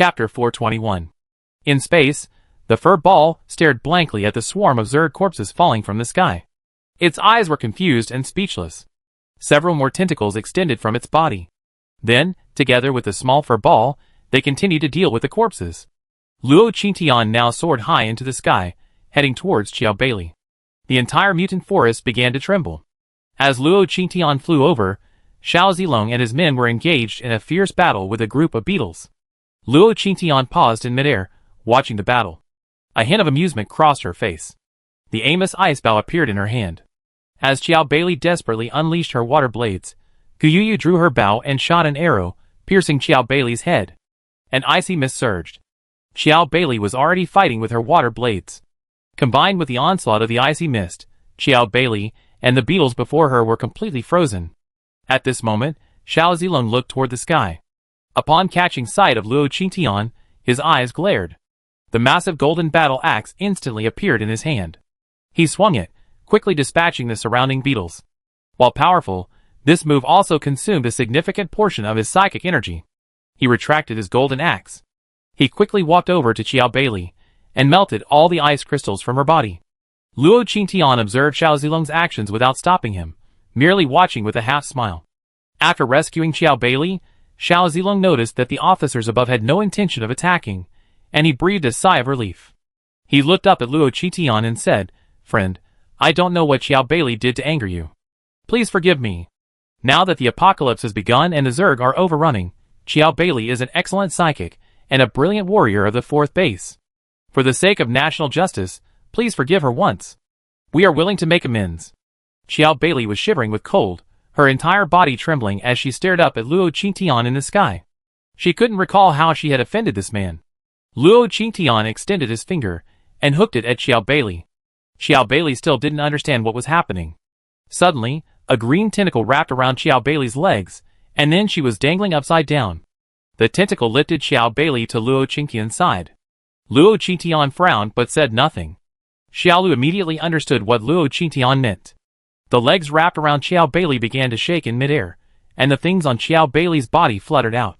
Chapter 421. In space, the fur ball stared blankly at the swarm of Zerg corpses falling from the sky. Its eyes were confused and speechless. Several more tentacles extended from its body. Then, together with the small fur ball, they continued to deal with the corpses. Luo Qingtian now soared high into the sky, heading towards Xiao Beili. The entire mutant forest began to tremble. As Luo Qingtian flew over, Xiao Zilong and his men were engaged in a fierce battle with a group of beetles. Luo Qingtian paused in midair, watching the battle. A hint of amusement crossed her face. The Amos ice bow appeared in her hand. As Xiao Beili desperately unleashed her water blades, Guyuyu drew her bow and shot an arrow, piercing Xiao Beili's head. An icy mist surged. Xiao Beili was already fighting with her water blades. Combined with the onslaught of the icy mist, Xiao Beili and the beetles before her were completely frozen. At this moment, Xiao Zilong looked toward the sky. Upon catching sight of Luo Qingtian, his eyes glared. The massive golden battle axe instantly appeared in his hand. He swung it, quickly dispatching the surrounding beetles. While powerful, this move also consumed a significant portion of his psychic energy. He retracted his golden axe. He quickly walked over to Xiao Beili and melted all the ice crystals from her body. Luo Qingtian observed Xiao Zilong's actions without stopping him, merely watching with a half-smile. After rescuing Xiao Beili, Xiao Zilong noticed that the officers above had no intention of attacking, and he breathed a sigh of relief. He looked up at Luo Qingtian and said, "Friend, I don't know what Xiao Beili did to anger you. Please forgive me. Now that the apocalypse has begun and the Zerg are overrunning, Xiao Beili is an excellent psychic and a brilliant warrior of the 4th base. For the sake of national justice, please forgive her once. We are willing to make amends." Xiao Beili was shivering with cold, her entire body trembling as she stared up at Luo Qingtian in the sky. She couldn't recall how she had offended this man. Luo Qingtian extended his finger and hooked it at Xiao Beili. Xiao Beili still didn't understand what was happening. Suddenly, a green tentacle wrapped around Xiao Beili's legs, and then she was dangling upside down. The tentacle lifted Xiao Beili to Luo Qingtian's side. Luo Qingtian frowned but said nothing. Xiaolu immediately understood what Luo Qingtian meant. The legs wrapped around Xiao Beili began to shake in midair, and the things on Xiao Beili's body fluttered out.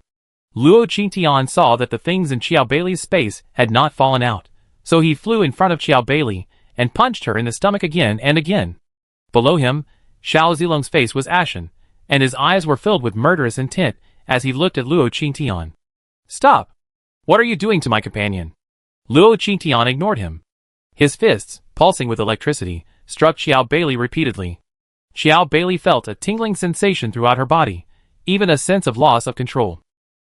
Luo Qingtian saw that the things in Xiao Beili's space had not fallen out, so he flew in front of Xiao Beili and punched her in the stomach again and again. Below him, Xiao Zilong's face was ashen, and his eyes were filled with murderous intent as he looked at Luo Qingtian. "Stop! What are you doing to my companion?" Luo Qingtian ignored him. His fists, pulsing with electricity, struck Xiao Beili repeatedly. Xiao Beili felt a tingling sensation throughout her body, even a sense of loss of control.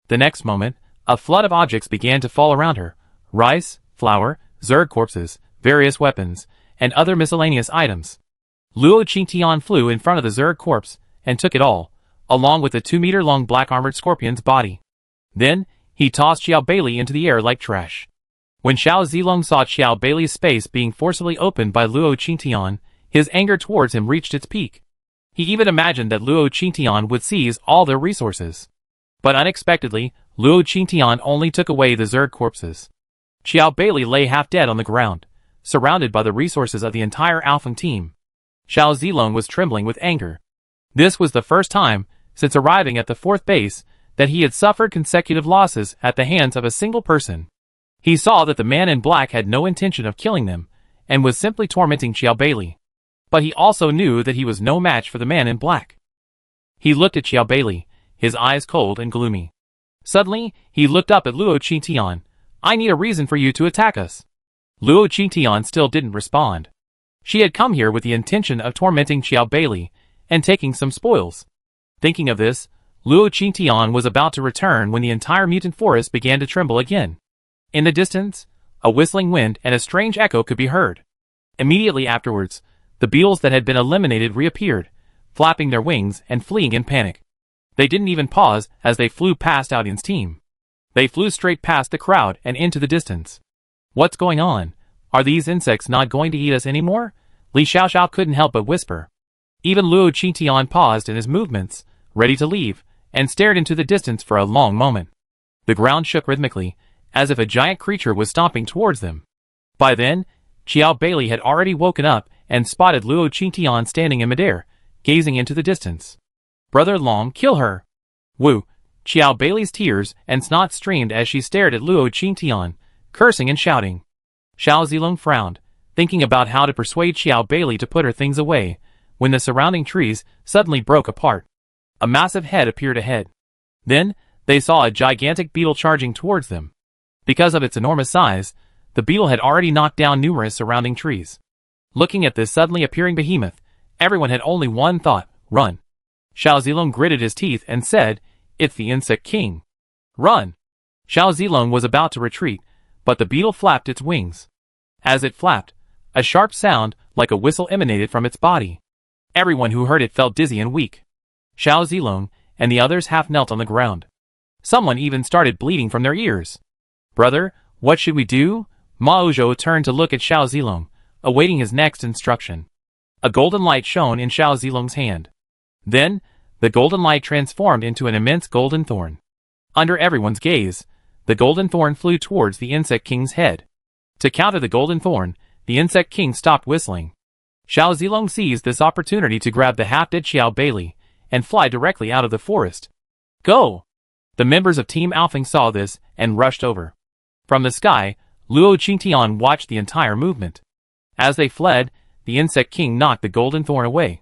The next moment, a flood of objects began to fall around her: rice, flour, Zerg corpses, various weapons, and other miscellaneous items. Luo Qingtian flew in front of the Zerg corpse and took it all, along with the 2-meter-long black-armored scorpion's body. Then, he tossed Xiao Beili into the air like trash. When Xiao Zilong saw Xiao Beili's space being forcibly opened by Luo Qingtian, his anger towards him reached its peak. He even imagined that Luo Qingtian would seize all their resources. But unexpectedly, Luo Qingtian only took away the Zerg corpses. Xiao Beili lay half dead on the ground, surrounded by the resources of the entire Alphen team. Xiao Zilong was trembling with anger. This was the first time, since arriving at the 4th base, that he had suffered consecutive losses at the hands of a single person. He saw that the man in black had no intention of killing them, and was simply tormenting Xiao Beili. But he also knew that he was no match for the man in black. He looked at Xiao Beili, his eyes cold and gloomy. Suddenly, he looked up at Luo Qingtian. "I need a reason for you to attack us." Luo Qingtian still didn't respond. She had come here with the intention of tormenting Xiao Beili and taking some spoils. Thinking of this, Luo Qingtian was about to return when the entire mutant forest began to tremble again. In the distance, a whistling wind and a strange echo could be heard. Immediately afterwards, the beetles that had been eliminated reappeared, flapping their wings and fleeing in panic. They didn't even pause as they flew past Aodian's team. They flew straight past the crowd and into the distance. "What's going on? Are these insects not going to eat us anymore?" Li Xiaoxiao couldn't help but whisper. Even Luo Qingtian paused in his movements, ready to leave, and stared into the distance for a long moment. The ground shook rhythmically, as if a giant creature was stomping towards them. By then, Xiao Beili had already woken up and spotted Luo Qingtian standing in midair, gazing into the distance. "Brother Long, kill her!" "Wu, Xiao Beilei's tears and snot streamed as she stared at Luo Qingtian, cursing and shouting. Xiao Zilong frowned, thinking about how to persuade Xiao Beilei to put her things away, when the surrounding trees suddenly broke apart. A massive head appeared ahead. Then, they saw a gigantic beetle charging towards them. Because of its enormous size, the beetle had already knocked down numerous surrounding trees. Looking at this suddenly appearing behemoth, everyone had only one thought: run. Xiao Zilong gritted his teeth and said, "It's the insect king. Run!" Xiao Zilong was about to retreat, but the beetle flapped its wings. As it flapped, a sharp sound, like a whistle, emanated from its body. Everyone who heard it felt dizzy and weak. Xiao Zilong and the others half knelt on the ground. Someone even started bleeding from their ears. "Brother, what should we do?" Ma Zhou turned to look at Xiao Zilong, awaiting his next instruction. A golden light shone in Xiao Zilong's hand. Then, the golden light transformed into an immense golden thorn. Under everyone's gaze, the golden thorn flew towards the insect king's head. To counter the golden thorn, the insect king stopped whistling. Xiao Zilong seized this opportunity to grab the half-dead Xiao Beilei and fly directly out of the forest. "Go!" The members of Team Alfing saw this and rushed over. From the sky, Luo Qingtian watched the entire movement. As they fled, the insect king knocked the golden thorn away.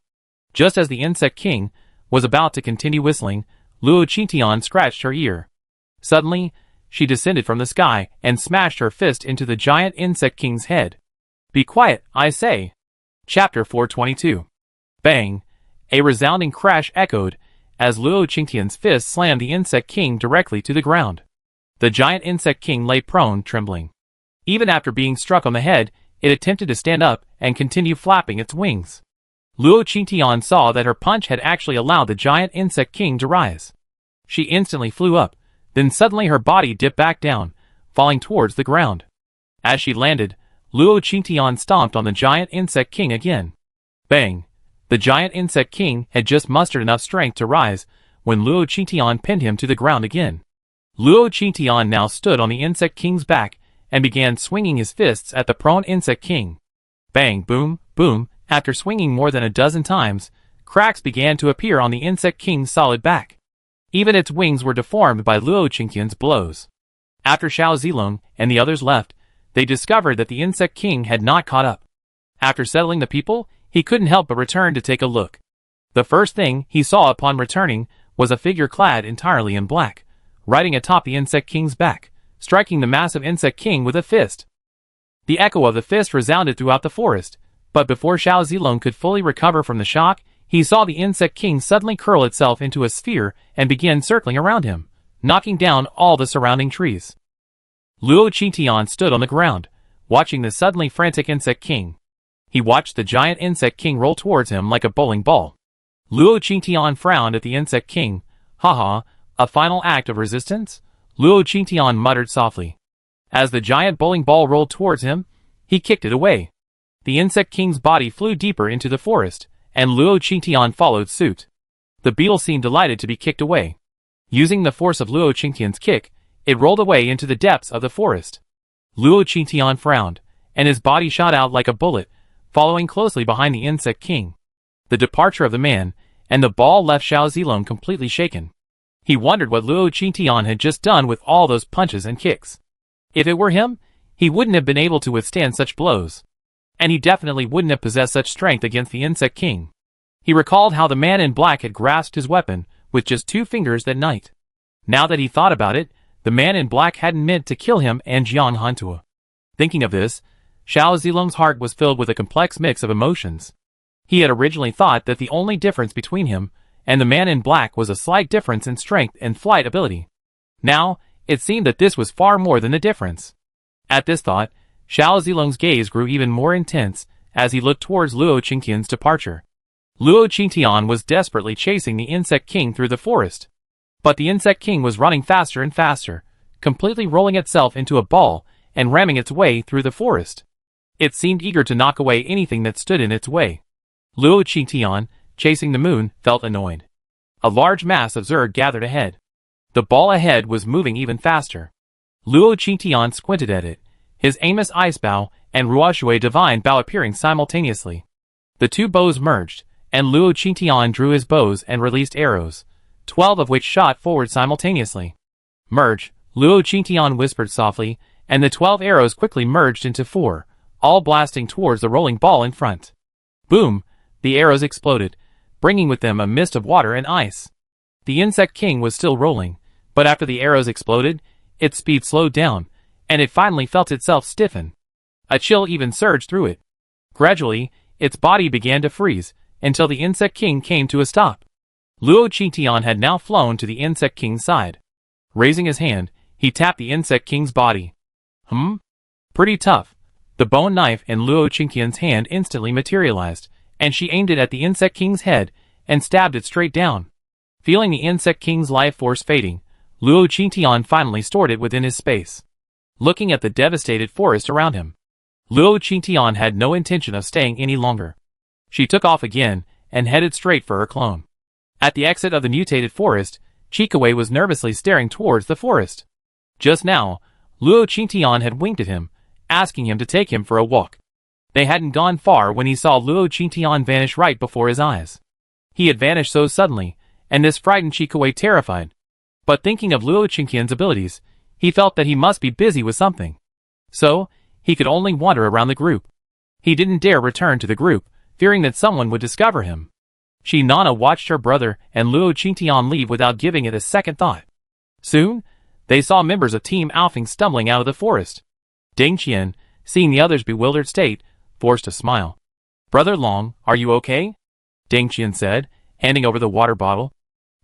Just as the insect king was about to continue whistling, Luo Qingtian scratched her ear. Suddenly, she descended from the sky and smashed her fist into the giant insect king's head. "Be quiet, I say." Chapter 422. Bang! A resounding crash echoed as Luo Qingtian's fist slammed the insect king directly to the ground. The giant insect king lay prone, trembling. Even after being struck on the head, it attempted to stand up and continue flapping its wings. Luo Qingtian saw that her punch had actually allowed the giant insect king to rise. She instantly flew up, then suddenly her body dipped back down, falling towards the ground. As she landed, Luo Qingtian stomped on the giant insect king again. Bang! The giant insect king had just mustered enough strength to rise when Luo Qingtian pinned him to the ground again. Luo Qingtian now stood on the insect king's back and began swinging his fists at the prone insect king. Bang, boom, boom. After swinging more than a dozen times, cracks began to appear on the insect king's solid back. Even its wings were deformed by Luo Qingtian's blows. After Xiao Zilong and the others left, they discovered that the insect king had not caught up. After settling the people, he couldn't help but return to take a look. The first thing he saw upon returning was a figure clad entirely in black, riding atop the insect king's back, striking the massive insect king with a fist. The echo of the fist resounded throughout the forest, but before Xiao Zilong could fully recover from the shock, he saw the insect king suddenly curl itself into a sphere and begin circling around him, knocking down all the surrounding trees. Luo Qingtian stood on the ground, watching the suddenly frantic insect king. He watched the giant insect king roll towards him like a bowling ball. Luo Qingtian frowned at the insect king. "Haha, a final act of resistance?" Luo Qingtian muttered softly. As the giant bowling ball rolled towards him, he kicked it away. The insect king's body flew deeper into the forest, and Luo Qingtian followed suit. The beetle seemed delighted to be kicked away. Using the force of Luo Qingtian's kick, it rolled away into the depths of the forest. Luo Qingtian frowned, and his body shot out like a bullet, following closely behind the insect king. The departure of the man and the ball left Xiao Zilong completely shaken. He wondered what Luo Qingtian had just done with all those punches and kicks. If it were him, he wouldn't have been able to withstand such blows. And he definitely wouldn't have possessed such strength against the insect king. He recalled how the man in black had grasped his weapon with just 2 fingers that night. Now that he thought about it, the man in black hadn't meant to kill him and Jiang Hantua. Thinking of this, Xiao Zilong's heart was filled with a complex mix of emotions. He had originally thought that the only difference between him and the man in black was a slight difference in strength and flight ability. Now, it seemed that this was far more than the difference. At this thought, Xiao Zilong's gaze grew even more intense as he looked towards Luo Qingtian's departure. Luo Qingtian was desperately chasing the insect king through the forest. But the insect king was running faster and faster, completely rolling itself into a ball and ramming its way through the forest. It seemed eager to knock away anything that stood in its way. Luo Qingtian, chasing the moon, felt annoyed. A large mass of Zerg gathered ahead. The ball ahead was moving even faster. Luo Qingtian squinted at it, his Amos Ice Bow and Ruoshui Divine Bow appearing simultaneously. The 2 bows merged, and Luo Qingtian drew his bows and released arrows. 12 of which shot forward simultaneously. Merge, Luo Qingtian whispered softly, and the 12 arrows quickly merged into 4, all blasting towards the rolling ball in front. Boom! The arrows exploded, bringing with them a mist of water and ice. The Insect King was still rolling, but after the arrows exploded, its speed slowed down, and it finally felt itself stiffen. A chill even surged through it. Gradually, its body began to freeze, until the Insect King came to a stop. Luo Qingtian had now flown to the Insect King's side. Raising his hand, he tapped the Insect King's body. Pretty tough. The bone knife in Luo Qingtian's hand instantly materialized, and she aimed it at the Insect King's head and stabbed it straight down. Feeling the Insect King's life force fading, Luo Qingtian finally stored it within his space. Looking at the devastated forest around him, Luo Qingtian had no intention of staying any longer. She took off again and headed straight for her clone. At the exit of the mutated forest, Chikaway was nervously staring towards the forest. Just now, Luo Qingtian had winked at him, asking him to take him for a walk. They hadn't gone far when he saw Luo Qingtian vanish right before his eyes. He had vanished so suddenly, and this frightened Chikaway terrified. But thinking of Luo Qingtian's abilities, he felt that he must be busy with something. So, he could only wander around the group. He didn't dare return to the group, fearing that someone would discover him. Nana watched her brother and Luo Qingtian leave without giving it a second thought. Soon, they saw members of Team Alfing stumbling out of the forest. Ding Qian, seeing the others' bewildered state, forced a smile. "Brother Long, are you okay?" Ding Qian said, handing over the water bottle.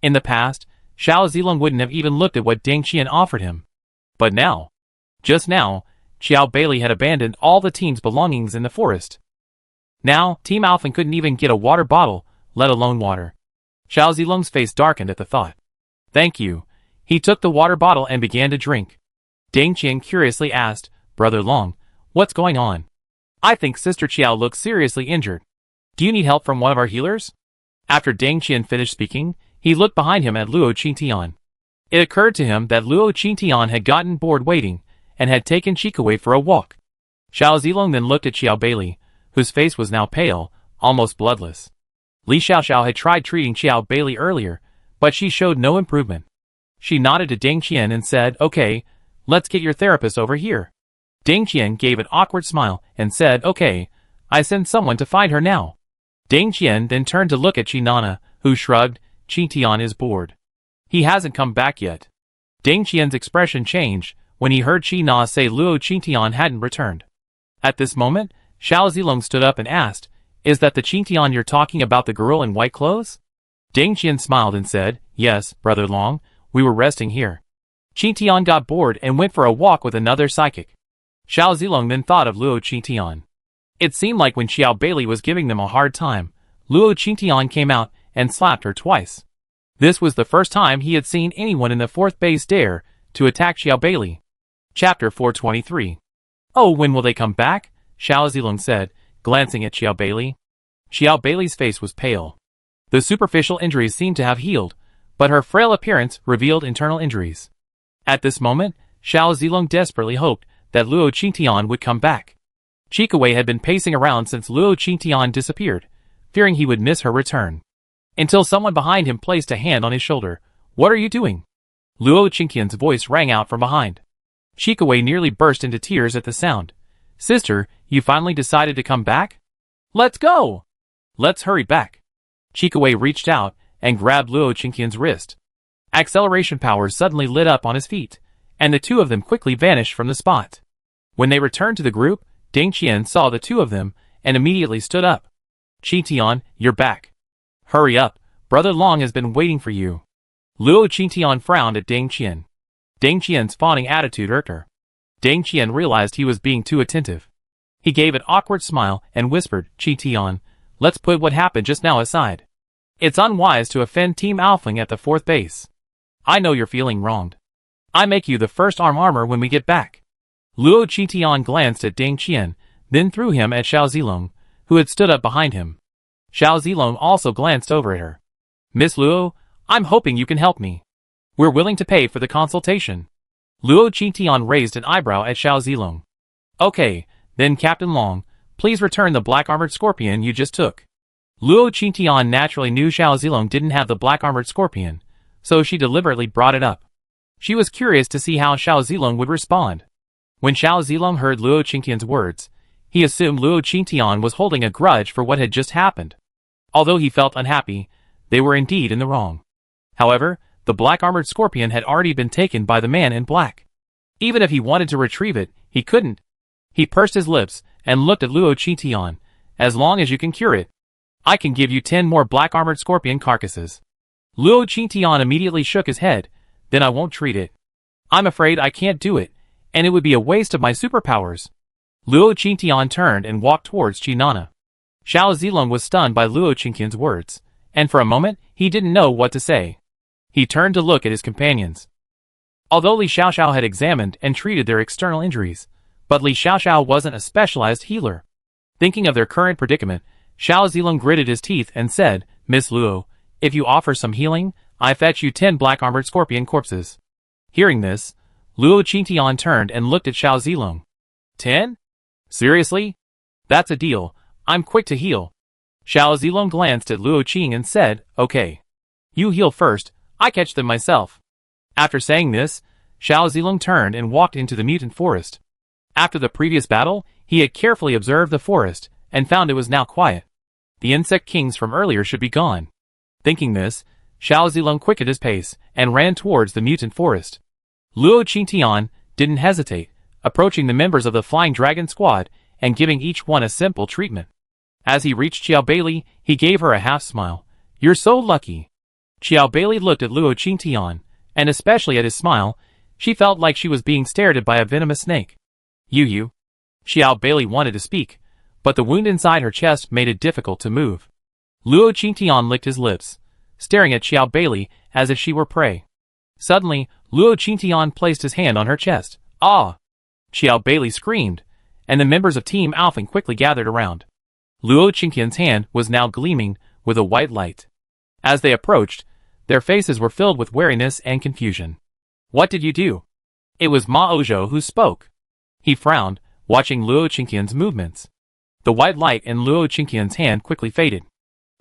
In the past, Xiao Zilong wouldn't have even looked at what Ding Qian offered him. But now, just now, Xiao Bailey had abandoned all the team's belongings in the forest. Now, Team Alfing couldn't even get a water bottle, let alone water. Xiao Zilong's face darkened at the thought. "Thank you." He took the water bottle and began to drink. Ding Qian curiously asked, "Brother Long, what's going on?" "I think Sister Qiao looks seriously injured. Do you need help from one of our healers?" After Ding Qian finished speaking, he looked behind him at Luo Qingtian. It occurred to him that Luo Qingtian had gotten bored waiting, and had taken Chikaway for a walk. Xiao Zilong then looked at Xiao Bailey, whose face was now pale, almost bloodless. Li Xiaoxiao had tried treating Xiao Bailey earlier, but she showed no improvement. She nodded to Ding Qian and said, "Okay, let's get your therapist over here." Ding Qian gave an awkward smile and said, "Okay, I send someone to find her now." Ding Qian then turned to look at Nana, who shrugged. "Qingtian is bored. He hasn't come back yet." Ding Qian's expression changed when he heard Na say Luo Qingtian hadn't returned. At this moment, Xiao Zilong stood up and asked, "Is that the Qingtian you're talking about, the girl in white clothes?" Ding Qian smiled and said, "Yes, Brother Long, we were resting here. Qingtian got bored and went for a walk with another psychic." Xiao Zilong then thought of Luo Qingtian. It seemed like when Xiao Bailey was giving them a hard time, Luo Qingtian came out and slapped her twice. This was the first time he had seen anyone in the 4th base dare to attack Xiao Bailey. Chapter 423. "Oh, when will they come back?" Xiao Zilong said, glancing at Xiao Bailey. Xiao Bailey's face was pale. The superficial injuries seemed to have healed, but her frail appearance revealed internal injuries. At this moment, Xiao Zilong desperately hoped that Luo Qingtian would come back. Chikaway had been pacing around since Luo Qingtian disappeared, fearing he would miss her return. Until someone behind him placed a hand on his shoulder. "What are you doing?" Luo Qingtian's voice rang out from behind. Chikaway nearly burst into tears at the sound. "Sister, you finally decided to come back? Let's go! Let's hurry back." Chikaway reached out and grabbed Luo Qingtian's wrist. Acceleration powers suddenly lit up on his feet, and the two of them quickly vanished from the spot. When they returned to the group, Ding Qian saw the two of them and immediately stood up. "Qingtian, you're back. Hurry up, Brother Long has been waiting for you." Luo Qingtian frowned at Ding Qian. Ding Qian's fawning attitude irked her. Ding Qian realized he was being too attentive. He gave an awkward smile and whispered, "Qingtian, let's put what happened just now aside. It's unwise to offend Team Alfing at the 4th base. I know you're feeling wronged. I make you the first armor when we get back." Luo Qingtian glanced at Ding Qian, then threw him at Xiao Zilong, who had stood up behind him. Xiao Zilong also glanced over at her. "Miss Luo, I'm hoping you can help me. We're willing to pay for the consultation." Luo Qingtian raised an eyebrow at Xiao Zilong. "Okay, then Captain Long, please return the black-armored scorpion you just took." Luo Qingtian naturally knew Xiao Zilong didn't have the black-armored scorpion, so she deliberately brought it up. She was curious to see how Xiao Zilong would respond. When Xiao Zilong heard Luo Qingtian's words, he assumed Luo Qingtian was holding a grudge for what had just happened. Although he felt unhappy, they were indeed in the wrong. However, the black-armored scorpion had already been taken by the man in black. Even if he wanted to retrieve it, he couldn't. He pursed his lips and looked at Luo Qingtian. As long as you can cure it, I can give you 10 more black-armored scorpion carcasses. Luo Qingtian immediately shook his head. Then I won't treat it. I'm afraid I can't do it, and it would be a waste of my superpowers. Luo Qingtian turned and walked towards Qinana. Xiao Zilong was stunned by Luo Qingtian's words, and for a moment, he didn't know what to say. He turned to look at his companions. Although Li Xiaoxiao had examined and treated their external injuries, but Li Xiaoxiao wasn't a specialized healer. Thinking of their current predicament, Xiao Zilong gritted his teeth and said, Miss Luo, if you offer some healing, I fetch you 10 black-armored scorpion corpses. Hearing this, Luo Qingtian turned and looked at Xiao Zilong. 10? Seriously? That's a deal. I'm quick to heal. Xiao Zilong glanced at Luo Qing and said, okay. You heal first, I catch them myself. After saying this, Xiao Zilong turned and walked into the mutant forest. After the previous battle, he had carefully observed the forest, and found it was now quiet. The insect kings from earlier should be gone. Thinking this, Xiao Zilong quickened his pace, and ran towards the mutant forest. Luo Qingtian didn't hesitate, approaching the members of the Flying Dragon squad, and giving each one a simple treatment. As he reached Qiao Bailey, he gave her a half-smile. You're so lucky. Qiao Bailey looked at Luo Qingtian, and especially at his smile, she felt like she was being stared at by a venomous snake. You. Qiao Bailey wanted to speak, but the wound inside her chest made it difficult to move. Luo Qingtian licked his lips, staring at Qiao Bailey as if she were prey. Suddenly, Luo Qingtian placed his hand on her chest. Ah! Qiao Bailey screamed, and the members of Team Alphen quickly gathered around. Luo Qingtian's hand was now gleaming with a white light. As they approached, their faces were filled with wariness and confusion. What did you do? It was Ma Ozhou who spoke. He frowned, watching Luo Qingtian's movements. The white light in Luo Qingtian's hand quickly faded.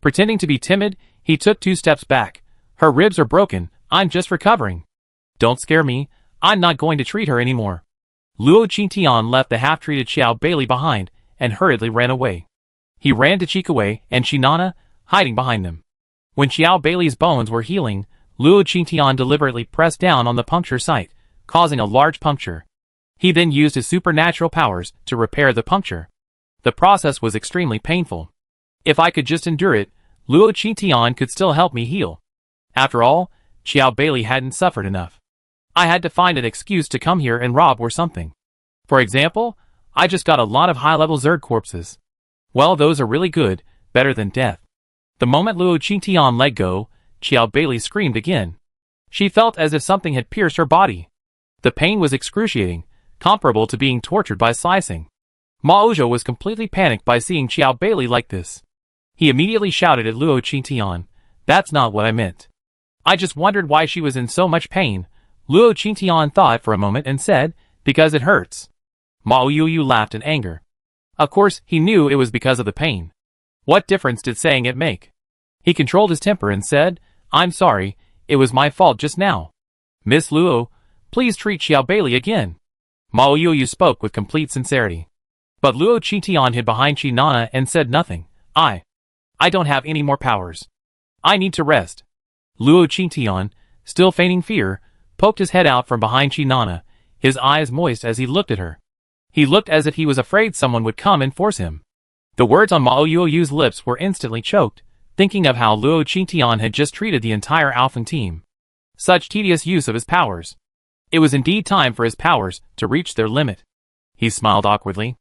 Pretending to be timid, he took 2 steps back. Her ribs are broken, I'm just recovering. Don't scare me, I'm not going to treat her anymore. Luo Qingtian left the half-treated Xiao Bailey behind, and hurriedly ran away. He ran to Chikawei and Qinana, hiding behind them. When Xiao Bailey's bones were healing, Luo Qingtian deliberately pressed down on the puncture site, causing a large puncture. He then used his supernatural powers to repair the puncture. The process was extremely painful. If I could just endure it, Luo Qingtian could still help me heal. After all, Xiao Bailey hadn't suffered enough. I had to find an excuse to come here and rob or something. For example, I just got a lot of high-level Zerg corpses. Well, those are really good, better than death. The moment Luo Qingtian let go, Xiao Bailey screamed again. She felt as if something had pierced her body. The pain was excruciating, comparable to being tortured by slicing. Ma Ozhou was completely panicked by seeing Xiao Bailey like this. He immediately shouted at Luo Qingtian, "That's not what I meant. I just wondered why she was in so much pain." Luo Qingtian thought for a moment and said, "Because it hurts." Ma Ozhou laughed in anger. Of course, he knew it was because of the pain. What difference did saying it make? He controlled his temper and said, "I'm sorry, it was my fault just now. Miss Luo, please treat Xiao Bailey again." Ma Ozhou spoke with complete sincerity. But Luo Qingtian hid behind Qinana and said nothing. I don't have any more powers. I need to rest." Luo Qingtian, still feigning fear, poked his head out from behind Qinana, his eyes moist as he looked at her. He looked as if he was afraid someone would come and force him. The words on Ma Ozhou's lips were instantly choked, thinking of how Luo Qingtian had just treated the entire Alphen team. Such tedious use of his powers. It was indeed time for his powers to reach their limit. He smiled awkwardly.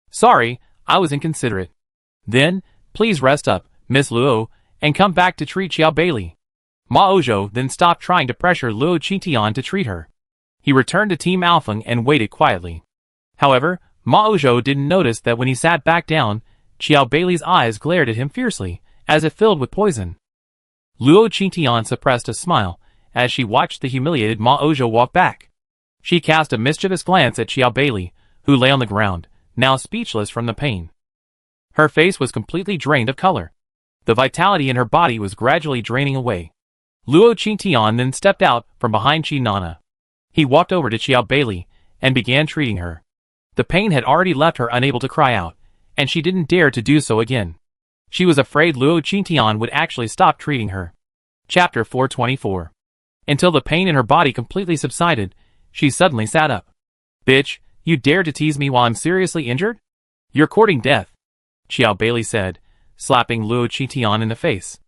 "Sorry, I was inconsiderate." "Then, please rest up, Miss Luo, and come back to treat Xiao Bailey." Ma Ozhou then stopped trying to pressure Luo Qingtian to treat her. He returned to Team Alphen and waited quietly. However, Ma Ozhou didn't notice that when he sat back down, Xiao Bailey's eyes glared at him fiercely, as if filled with poison. Luo Qingtian suppressed a smile, as she watched the humiliated Ma Ozhou walk back. She cast a mischievous glance at Xiao Bailey, who lay on the ground, now speechless from the pain. Her face was completely drained of color. The vitality in her body was gradually draining away. Luo Qingtian then stepped out from behind Qi Nana. He walked over to Xiao Beili and began treating her. The pain had already left her unable to cry out, and she didn't dare to do so again. She was afraid Luo Qingtian would actually stop treating her. Chapter 424. Until the pain in her body completely subsided, she suddenly sat up. "Bitch, you dare to tease me while I'm seriously injured? You're courting death," Xiao Beili said, slapping Luo Qingtian in the face.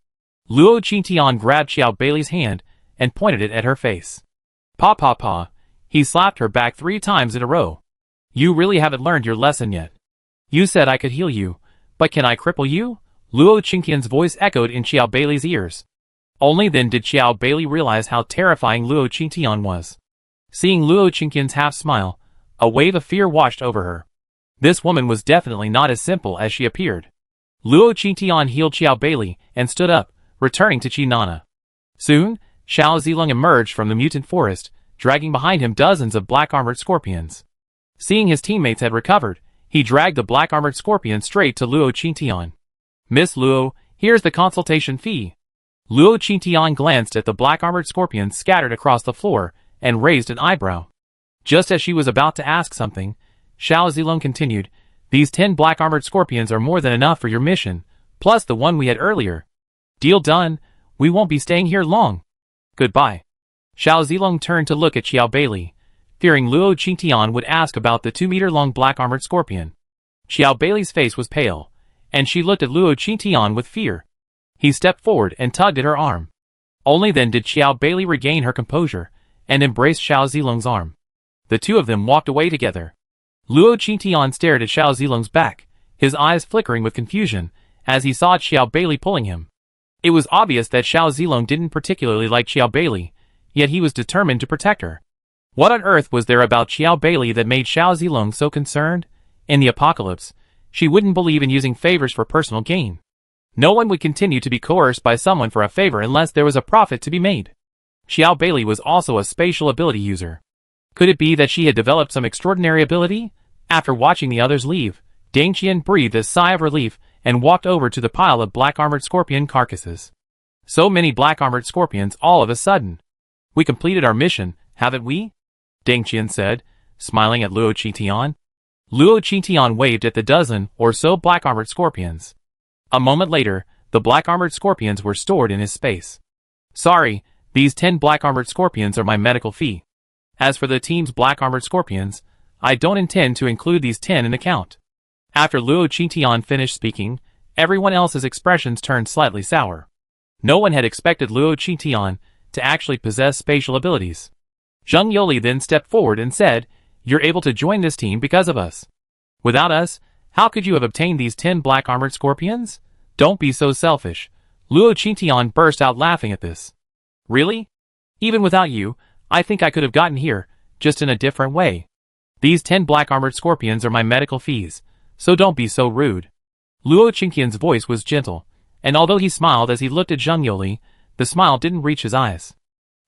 Luo Qingtian grabbed Xiao Beili's hand and pointed it at her face. "Pa pa pa," he slapped her back 3 times in a row. "You really haven't learned your lesson yet. You said I could heal you, but can I cripple you?" Luo Qingtian's voice echoed in Xiao Beili's ears. Only then did Xiao Beili realize how terrifying Luo Qingtian was. Seeing Luo Qingtian's half-smile, a wave of fear washed over her. This woman was definitely not as simple as she appeared. Luo Qingtian healed Xiao Beili and stood up, returning to Qi Nana. Soon, Xiao Zilong emerged from the mutant forest, dragging behind him dozens of black-armored scorpions. Seeing his teammates had recovered, he dragged the black-armored scorpion straight to Luo Qingtian. "Miss Luo, here's the consultation fee." Luo Qingtian glanced at the black-armored scorpions scattered across the floor and raised an eyebrow. Just as she was about to ask something, Xiao Zilong continued, "These 10 black-armored scorpions are more than enough for your mission, plus the one we had earlier. Deal done, we won't be staying here long. Goodbye." Xiao Zilong turned to look at Xiao Beili, fearing Luo Qingtian would ask about the 2-meter-long black-armored scorpion. Xiao Beili's face was pale, and she looked at Luo Qingtian with fear. He stepped forward and tugged at her arm. Only then did Xiao Beili regain her composure and embraced Xiao Zilong's arm. The two of them walked away together. Luo Qingtian stared at Xiao Zilong's back, his eyes flickering with confusion as he saw Xiao Beili pulling him. It was obvious that Xiao Zilong didn't particularly like Xiao Beili, yet he was determined to protect her. What on earth was there about Xiao Beili that made Xiao Zilong so concerned? In the apocalypse, she wouldn't believe in using favors for personal gain. No one would continue to be coerced by someone for a favor unless there was a profit to be made. Xiao Beili was also a spatial ability user. Could it be that she had developed some extraordinary ability? After watching the others leave, Deng Qian breathed a sigh of relief and walked over to the pile of black-armored scorpion carcasses. So many black-armored scorpions all of a sudden. "We completed our mission, haven't we?" Deng Qian said, smiling at Luo Qingtian. Luo Qingtian waved at the dozen or so black-armored scorpions. A moment later, the black-armored scorpions were stored in his space. "Sorry, these 10 black-armored scorpions are my medical fee. As for the team's black-armored scorpions, I don't intend to include these 10 in the count." After Luo Qingtian finished speaking, everyone else's expressions turned slightly sour. No one had expected Luo Qingtian to actually possess spatial abilities. Zheng Yoli then stepped forward and said, "You're able to join this team because of us. Without us, how could you have obtained these 10 black-armored scorpions? Don't be so selfish." Luo Qingtian burst out laughing at this. "Really? Even without you, I think I could have gotten here, just in a different way. These 10 black-armored scorpions are my medical fees, so don't be so rude." Luo Qingtian's voice was gentle, and although he smiled as he looked at Zheng Yoli, the smile didn't reach his eyes.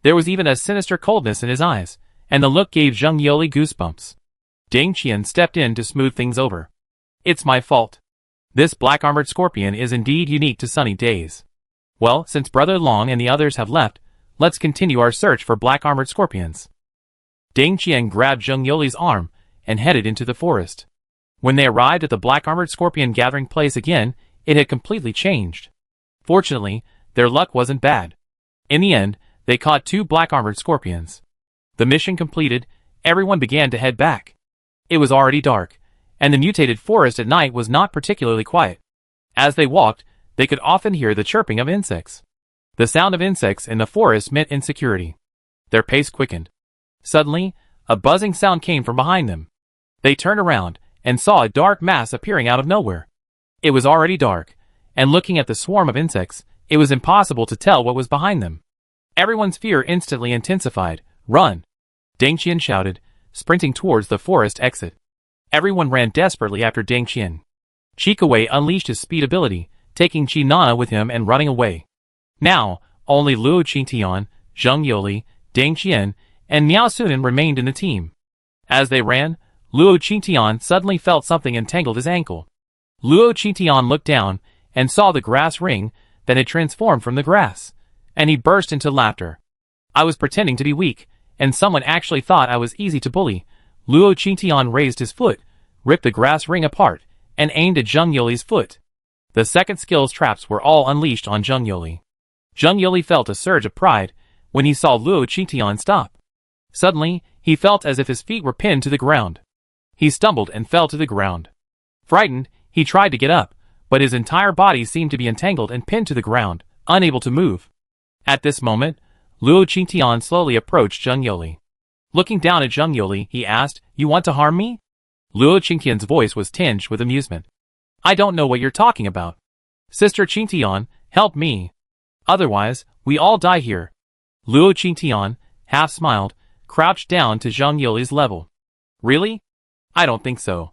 There was even a sinister coldness in his eyes, and the look gave Zheng Yoli goosebumps. Deng Qian stepped in to smooth things over. "It's my fault. This black-armored scorpion is indeed unique to sunny days. Well, since Brother Long and the others have left, let's continue our search for black-armored scorpions." Deng Qian grabbed Zheng Yoli's arm and headed into the forest. When they arrived at the black-armored scorpion gathering place again, it had completely changed. Fortunately, their luck wasn't bad. In the end, they caught 2 black-armored scorpions. The mission completed, everyone began to head back. It was already dark, and the mutated forest at night was not particularly quiet. As they walked, they could often hear the chirping of insects. The sound of insects in the forest meant insecurity. Their pace quickened. Suddenly, a buzzing sound came from behind them. They turned around and saw a dark mass appearing out of nowhere. It was already dark, and looking at the swarm of insects, it was impossible to tell what was behind them. Everyone's fear instantly intensified. "Run!" Deng Qian shouted, sprinting towards the forest exit. Everyone ran desperately after Deng Qian. Chikawei unleashed his speed ability, taking Qi Nana with him and running away. Now, only Luo Qingtian, Zheng Yoli, Deng Qian, and Miao Sunan remained in the team. As they ran, Luo Qingtian suddenly felt something entangled his ankle. Luo Qingtian looked down and saw the grass ring that had transformed from the grass. and he burst into laughter. I was pretending to be weak, and someone actually thought I was easy to bully. Luo Qingtian raised his foot, ripped the grass ring apart, and aimed at Zheng Yuli's foot. The second skill's traps were all unleashed on Zheng Yuli. Zheng Yuli felt a surge of pride when he saw Luo Qingtian stop. Suddenly, he felt as if his feet were pinned to the ground. He stumbled and fell to the ground. Frightened, he tried to get up, but his entire body seemed to be entangled and pinned to the ground, unable to move. At this moment, Luo Qingtian slowly approached Zheng Yuli. Looking down at Zheng Yuli, he asked, "You want to harm me?" Luo Qingtian's voice was tinged with amusement. "I don't know what you're talking about. Sister Qingtian, help me. Otherwise, we all die here." Luo Qingtian, half smiled, crouched down to Zheng Yuli's level. "Really? I don't think so."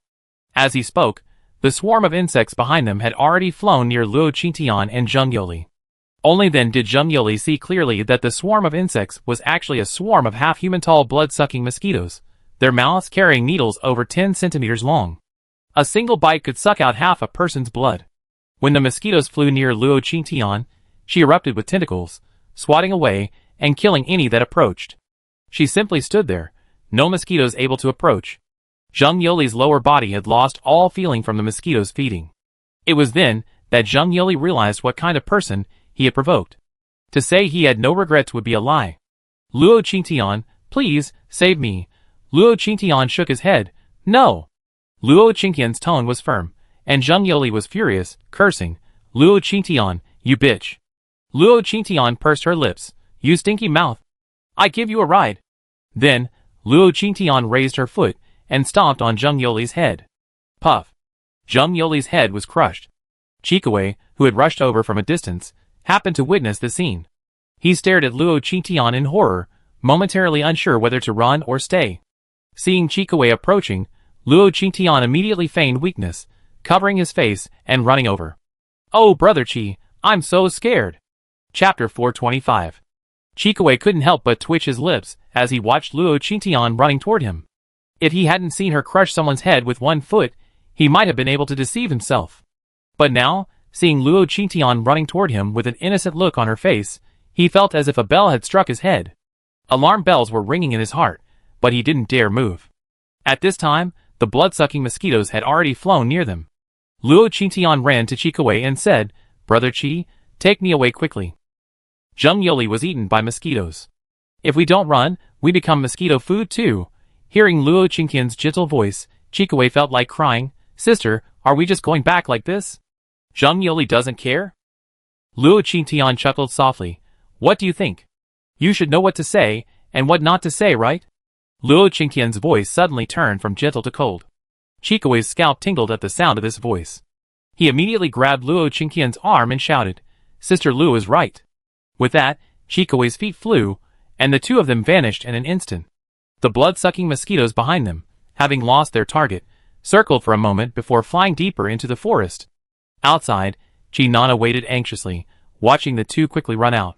As he spoke, the swarm of insects behind them had already flown near Luo Qingtian and Zheng Yuli. Only then did Zheng Yuli see clearly that the swarm of insects was actually a swarm of half-human-tall blood-sucking mosquitoes, their mouths carrying needles over 10 centimeters long. A single bite could suck out half a person's blood. When the mosquitoes flew near Luo Qingtian, she erupted with tentacles, swatting away and killing any that approached. She simply stood there, no mosquitoes able to approach. Zheng Yuli's lower body had lost all feeling from the mosquitoes feeding. It was then that Zheng Yuli realized what kind of person he had provoked. To say he had no regrets would be a lie. "Luo Qingtian, please, save me." Luo Qingtian shook his head. "No." Luo Qingtian's tone was firm, and Zheng Yuli was furious, cursing, "Luo Qingtian, you bitch." Luo Qingtian pursed her lips. "You stinky mouth. I give you a ride." Then, Luo Qingtian raised her foot and stomped on Zheng Yuli's head. Puff. Zheng Yuli's head was crushed. Chikawei, who had rushed over from a distance, happened to witness the scene. He stared at Luo Qingtian in horror, momentarily unsure whether to run or stay. Seeing Chikawei approaching, Luo Qingtian immediately feigned weakness, covering his face and running over. "Oh, Brother Qi, I'm so scared." Chapter 425. Chikawei couldn't help but twitch his lips as he watched Luo Qingtian running toward him. If he hadn't seen her crush someone's head with one foot, he might have been able to deceive himself. But now, seeing Luo Qingtian running toward him with an innocent look on her face, he felt as if a bell had struck his head. Alarm bells were ringing in his heart, but he didn't dare move. At this time, the blood-sucking mosquitoes had already flown near them. Luo Qingtian ran to Chikawei and said, "Brother Qi, take me away quickly." Zheng Yuli was eaten by mosquitoes. "If we don't run, we become mosquito food too." Hearing Luo Qingtian's gentle voice, Chikawei felt like crying, "Sister, are we just going back like this? Zheng Yuli doesn't care?" Luo Qingtian chuckled softly. "What do you think? You should know what to say, and what not to say, right?" Luo Qingtian's voice suddenly turned from gentle to cold. Chikawei's scalp tingled at the sound of this voice. He immediately grabbed Luo Qingtian's arm and shouted, "Sister Luo is right." With that, Chikawei's feet flew, and the two of them vanished in an instant. The blood-sucking mosquitoes behind them, having lost their target, circled for a moment before flying deeper into the forest. Outside, Chi-Nana waited anxiously, watching the two quickly run out.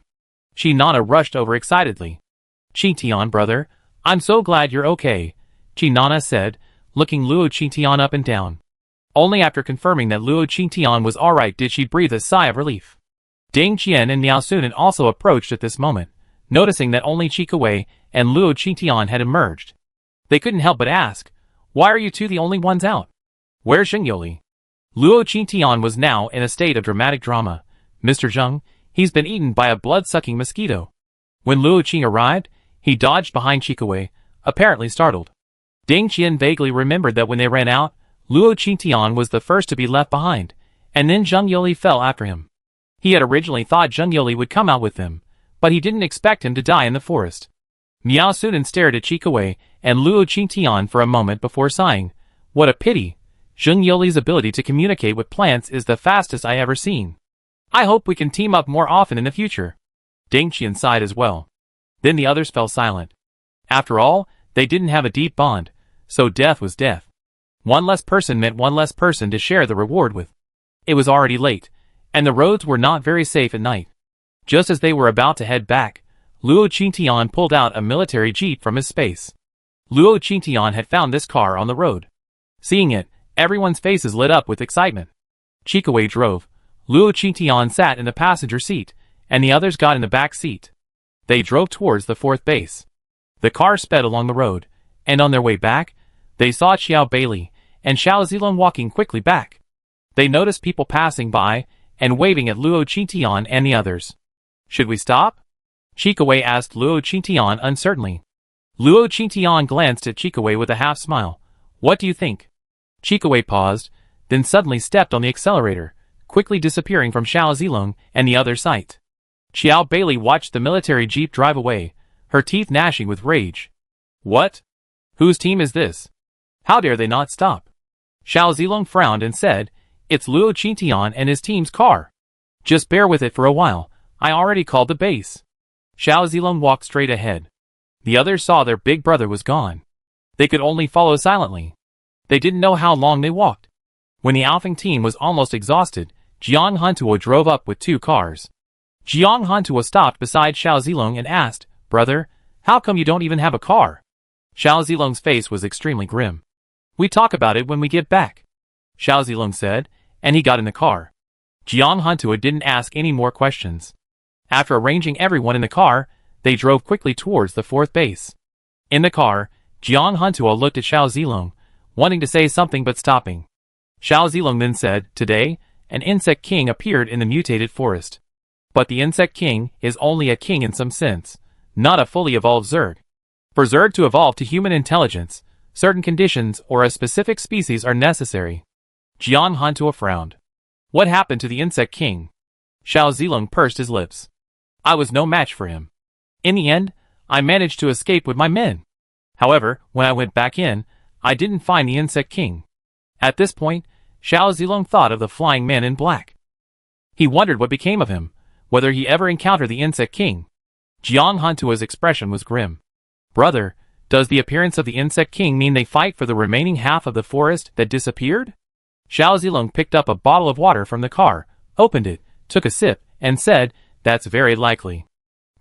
Chi-Nana rushed over excitedly. "Qingtian, brother, I'm so glad you're okay," Chi-Nana said, looking Luo Qingtian up and down. Only after confirming that Luo Qingtian was alright did she breathe a sigh of relief. Ding Qian and Miao Sunan also approached at this moment, noticing that only Chikawei and Luo Qingtian had emerged. They couldn't help but ask, "Why are you two the only ones out? Where's Zheng Yuli?" Luo Qingtian was now in a state of dramatic drama. "Mr. Zheng, he's been eaten by a blood-sucking mosquito." When Luo Qing arrived, he dodged behind Chikawei, apparently startled. Ding Qian vaguely remembered that when they ran out, Luo Qingtian was the first to be left behind, and then Zheng Yuli fell after him. He had originally thought Zheng Yuli would come out with them, but he didn't expect him to die in the forest. Miao Sunan stared at Chikawei and Luo Qingtian for a moment before sighing, "What a pity. Zheng Yuli's ability to communicate with plants is the fastest I ever seen. I hope we can team up more often in the future." Ding Qian sighed as well. Then the others fell silent. After all, they didn't have a deep bond, so death was death. One less person meant one less person to share the reward with. It was already late, and the roads were not very safe at night. Just as they were about to head back, Luo Qingtian pulled out a military jeep from his space. Luo Qingtian had found this car on the road. Seeing it, everyone's faces lit up with excitement. Chikawei drove. Luo Qingtian sat in the passenger seat, and the others got in the back seat. They drove towards the fourth base. The car sped along the road, and on their way back, they saw Xiao Bailey and Xiao Zilong walking quickly back. They noticed people passing by and waving at Luo Qingtian and the others. Should we stop? Chikawei asked Luo Qingtian uncertainly. Luo Qingtian glanced at Chikawei with a half smile. What do you think? Chikawei paused, then suddenly stepped on the accelerator, quickly disappearing from Xiao Zilong and the other sight. Xiao Bailey watched the military jeep drive away, her teeth gnashing with rage. What? Whose team is this? How dare they not stop? Xiao Zilong frowned and said, It's Luo Qingtian and his team's car. Just bear with it for a while, I already called the base. Xiao Zilong walked straight ahead. The others saw their big brother was gone. They could only follow silently. They didn't know how long they walked. When the Alfing team was almost exhausted, Jiang Hantuo drove up with 2 cars. Jiang Hantuo stopped beside Xiao Zilong and asked, Brother, how come you don't even have a car? Xiao Zilong's face was extremely grim. We talk about it when we get back, Xiao Zilong said, and he got in the car. Jiang Hantuo didn't ask any more questions. After arranging everyone in the car, they drove quickly towards the fourth base. In the car, Jiang Hantuo looked at Xiao Zilong, wanting to say something but stopping. Xiao Zilong then said, Today, an insect king appeared in the mutated forest. But the insect king is only a king in some sense, not a fully evolved Zerg. For Zerg to evolve to human intelligence, certain conditions or a specific species are necessary. Jiang Hantuo frowned. What happened to the insect king? Xiao Zilong pursed his lips. I was no match for him. In the end, I managed to escape with my men. However, when I went back in, I didn't find the insect king. At this point, Xiao Zilong thought of the flying man in black. He wondered what became of him, whether he ever encountered the insect king. Jiang Hantuo's expression was grim. Brother, does the appearance of the insect king mean they fight for the remaining half of the forest that disappeared? Xiao Zilong picked up a bottle of water from the car, opened it, took a sip, and said, That's very likely.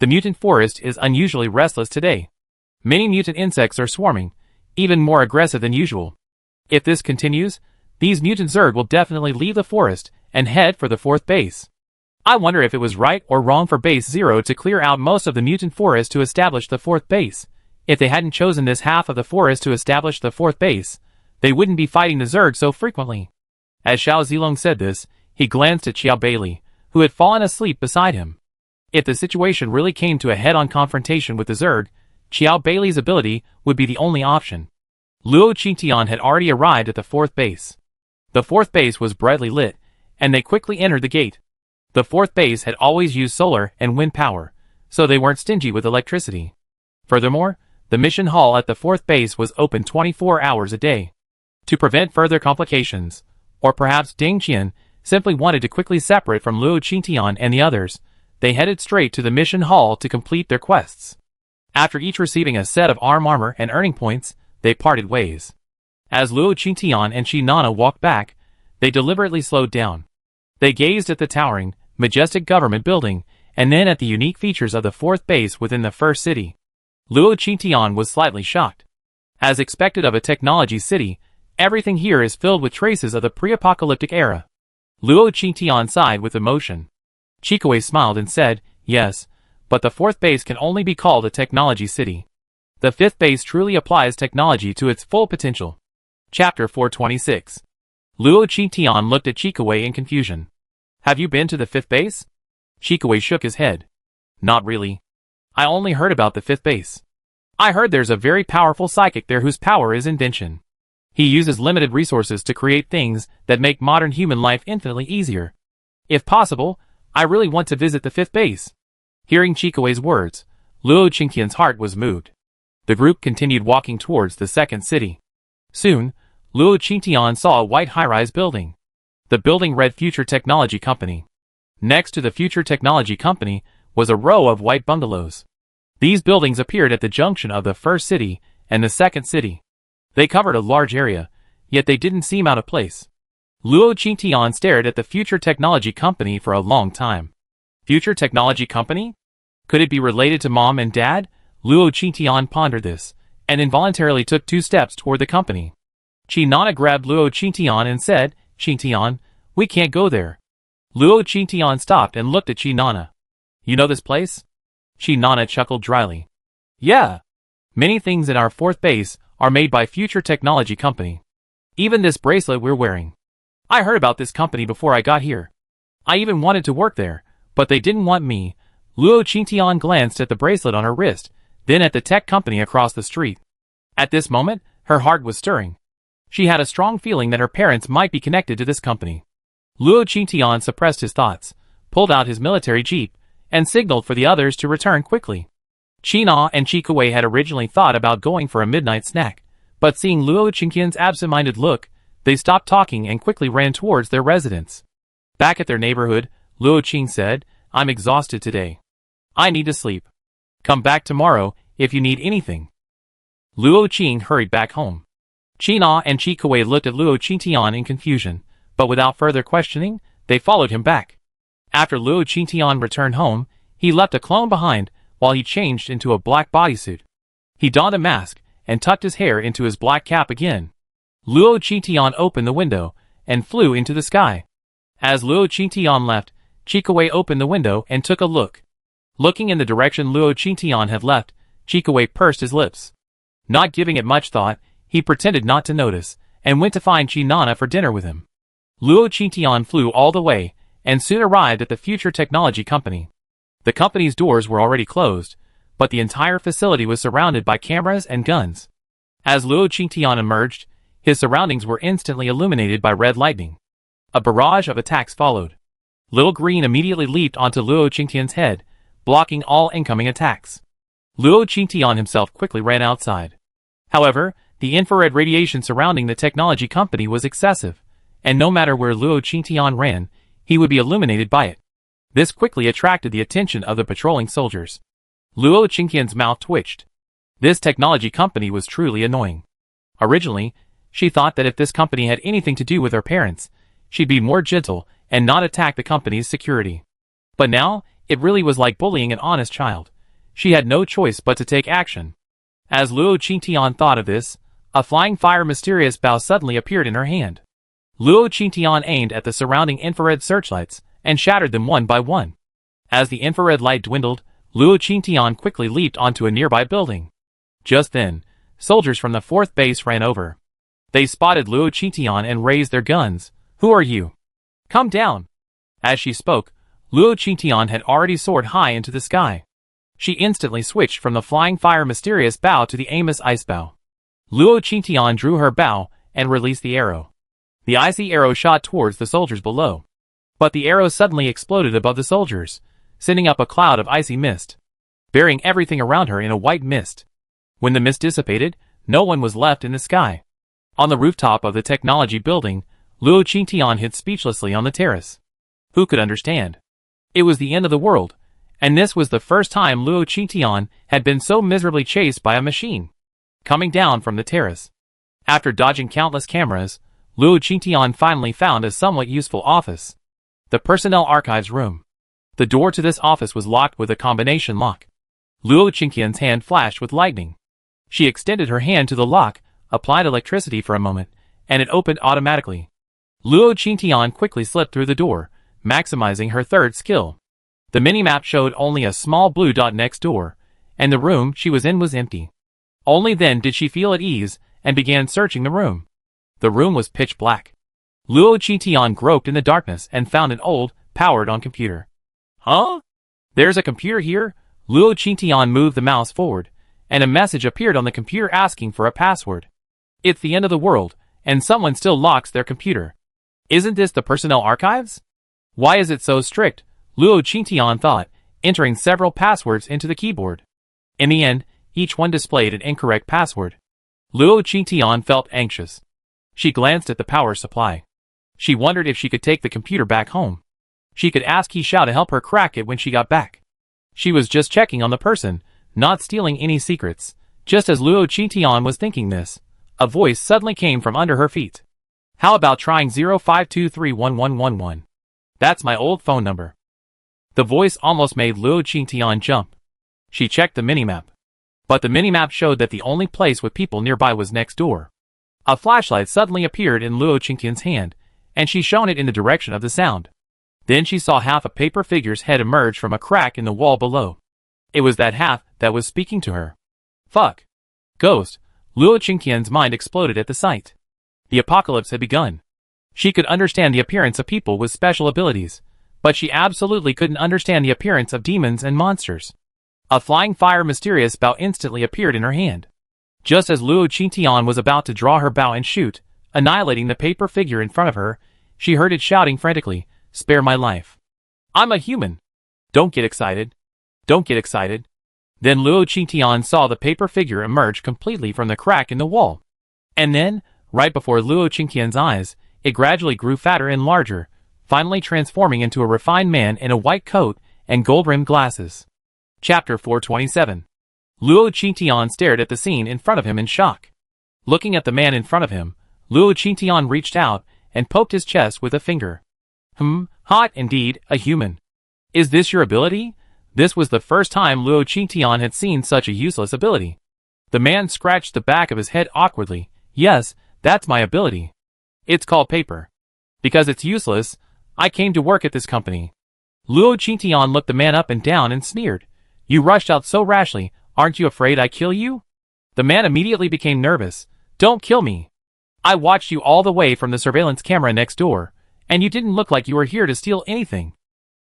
The mutant forest is unusually restless today. Many mutant insects are swarming, even more aggressive than usual. If this continues, these mutant Zerg will definitely leave the forest and head for the fourth base. I wonder if it was right or wrong for Base 0 to clear out most of the mutant forest to establish the fourth base. If they hadn't chosen this half of the forest to establish the fourth base, they wouldn't be fighting the Zerg so frequently. As Xiao Zilong said this, he glanced at Xiao Bailey, who had fallen asleep beside him. If the situation really came to a head-on confrontation with the Zerg, Xiao Bailey's ability would be the only option. Luo Qingtian had already arrived at the fourth base. The fourth base was brightly lit, and they quickly entered the gate. The fourth base had always used solar and wind power, so they weren't stingy with electricity. Furthermore, the mission hall at the fourth base was open 24 hours a day. To prevent further complications, or perhaps Ding Qian simply wanted to quickly separate from Luo Qingtian and the others, they headed straight to the mission hall to complete their quests. After each receiving a set of armor and earning points, they parted ways. As Luo Qingtian and Shi Nana walked back, they deliberately slowed down. They gazed at the towering, majestic government building, and then at the unique features of the fourth base within the first city. Luo Qingtian was slightly shocked. As expected of a technology city, everything here is filled with traces of the pre-apocalyptic era. Luo Qingtian sighed with emotion. Chikawei smiled and said, Yes, but the fourth base can only be called a technology city. The fifth base truly applies technology to its full potential. Chapter 426. Luo Qingtian looked at Chikawei in confusion. Have you been to the fifth base? Chikawei shook his head. Not really. I only heard about the fifth base. I heard there's a very powerful psychic there whose power is invention. He uses limited resources to create things that make modern human life infinitely easier. If possible, I really want to visit the fifth base. Hearing Chikawei's words, Luo Qingtian's heart was moved. The group continued walking towards the second city. Soon, Luo Qingtian saw a white high-rise building. The building read Future Technology Company. Next to the Future Technology Company was a row of white bungalows. These buildings appeared at the junction of the first city and the second city. They covered a large area, yet they didn't seem out of place. Luo Qingtian stared at the Future Technology Company for a long time. Future Technology Company? Could it be related to Mom and Dad? Luo Qingtian pondered this, and involuntarily took 2 steps toward the company. Chi Nana grabbed Luo Qingtian and said, Qingtian, we can't go there. Luo Qingtian stopped and looked at Chi Nana. You know this place? Nana chuckled dryly. Yeah. Many things in our fourth base are made by Future Technology Company. Even this bracelet we're wearing. I heard about this company before I got here. I even wanted to work there, but they didn't want me. Luo Qingtian glanced at the bracelet on her wrist, then at the tech company across the street. At this moment, her heart was stirring. She had a strong feeling that her parents might be connected to this company. Luo Qingtian suppressed his thoughts, pulled out his military jeep, and signaled for the others to return quickly. Qina and Qikuei had originally thought about going for a midnight snack, but seeing Luo Qingtian's absent-minded look, they stopped talking and quickly ran towards their residence. Back at their neighborhood, Luo Qing said, I'm exhausted today. I need to sleep. Come back tomorrow if you need anything. Luo Qing hurried back home. Qina and Qikuei looked at Luo Qingtian in confusion, but without further questioning, they followed him back. After Luo Qingtian returned home, he left a clone behind while he changed into a black bodysuit. He donned a mask and tucked his hair into his black cap again. Luo Qingtian opened the window and flew into the sky. As Luo Qingtian left, Qikuei opened the window and took a look. Looking in the direction Luo Qingtian had left, Qikuei pursed his lips. Not giving it much thought, he pretended not to notice, and went to find Nana for dinner with him. Luo Qingtian flew all the way, and soon arrived at the Future Technology Company. The company's doors were already closed, but the entire facility was surrounded by cameras and guns. As Luo Qingtian emerged, his surroundings were instantly illuminated by red lightning. A barrage of attacks followed. Little Green immediately leaped onto Luo Qingtian's head, blocking all incoming attacks. Luo Qingtian himself quickly ran outside. However, the infrared radiation surrounding the technology company was excessive, and no matter where Luo Qingtian ran, he would be illuminated by it. This quickly attracted the attention of the patrolling soldiers. Luo Qingtian's mouth twitched. This technology company was truly annoying. Originally, she thought that if this company had anything to do with her parents, she'd be more gentle and not attack the company's security. But now, it really was like bullying an honest child. She had no choice but to take action. As Luo Qingtian thought of this, a flying fire mysterious bow suddenly appeared in her hand. Luo Qingtian aimed at the surrounding infrared searchlights and shattered them one by one. As the infrared light dwindled, Luo Qingtian quickly leaped onto a nearby building. Just then, soldiers from the fourth base ran over. They spotted Luo Qingtian and raised their guns. Who are you? Come down. As she spoke, Luo Qingtian had already soared high into the sky. She instantly switched from the flying fire mysterious bow to the Amos ice bow. Luo Qingtian drew her bow and released the arrow. The icy arrow shot towards the soldiers below. But the arrow suddenly exploded above the soldiers, sending up a cloud of icy mist, burying everything around her in a white mist. When the mist dissipated, no one was left in the sky. On the rooftop of the technology building, Luo Qingtian hid speechlessly on the terrace. Who could understand? It was the end of the world, and this was the first time Luo Qingtian had been so miserably chased by a machine. Coming down from the terrace. After dodging countless cameras, Luo Qingtian finally found a somewhat useful office. The Personnel Archives room. The door to this office was locked with a combination lock. Luo Qingtian's hand flashed with lightning. She extended her hand to the lock, applied electricity for a moment, and it opened automatically. Luo Qingtian quickly slipped through the door, maximizing her third skill. The minimap showed only a small blue dot next door, and the room she was in was empty. Only then did she feel at ease and began searching the room. The room was pitch black. Luo Qingtian groped in the darkness and found an old, powered-on computer. Huh? There's a computer here? Luo Qingtian moved the mouse forward, and a message appeared on the computer asking for a password. It's the end of the world, and someone still locks their computer. Isn't this the Personnel Archives? Why is it so strict? Luo Qingtian thought, entering several passwords into the keyboard. In the end, each one displayed an incorrect password. Luo Qingtian felt anxious. She glanced at the power supply. She wondered if she could take the computer back home. She could ask He Xiao to help her crack it when she got back. She was just checking on the person, not stealing any secrets. Just as Luo Qingtian was thinking this, a voice suddenly came from under her feet. How about trying 05231111? That's my old phone number. The voice almost made Luo Qingtian jump. She checked the minimap. But the minimap showed that the only place with people nearby was next door. A flashlight suddenly appeared in Luo Qingtian's hand, and she shone it in the direction of the sound. Then she saw half a paper figure's head emerge from a crack in the wall below. It was that half that was speaking to her. Fuck. Ghost. Luo Qingqian's mind exploded at the sight. The apocalypse had begun. She could understand the appearance of people with special abilities, but she absolutely couldn't understand the appearance of demons and monsters. A flying fire mysterious bow instantly appeared in her hand. Just as Luo Qingqian was about to draw her bow and shoot, annihilating the paper figure in front of her, she heard it shouting frantically, "Spare my life. I'm a human. Don't get excited. Don't get excited." Then Luo Qingqian saw the paper figure emerge completely from the crack in the wall. And then, right before Luo Qingqian's eyes, it gradually grew fatter and larger, finally transforming into a refined man in a white coat and gold-rimmed glasses. Chapter 427. Luo Qingqian stared at the scene in front of him in shock. Looking at the man in front of him, Luo Qingqian reached out and poked his chest with a finger. Hot indeed, a human. Is this your ability? This was the first time Luo Qingqian had seen such a useless ability. The man scratched the back of his head awkwardly. Yes, that's my ability. It's called paper. Because it's useless, I came to work at this company. Luo Qingqian looked the man up and down and sneered. You rushed out so rashly, aren't you afraid I kill you? The man immediately became nervous. Don't kill me. I watched you all the way from the surveillance camera next door, and you didn't look like you were here to steal anything.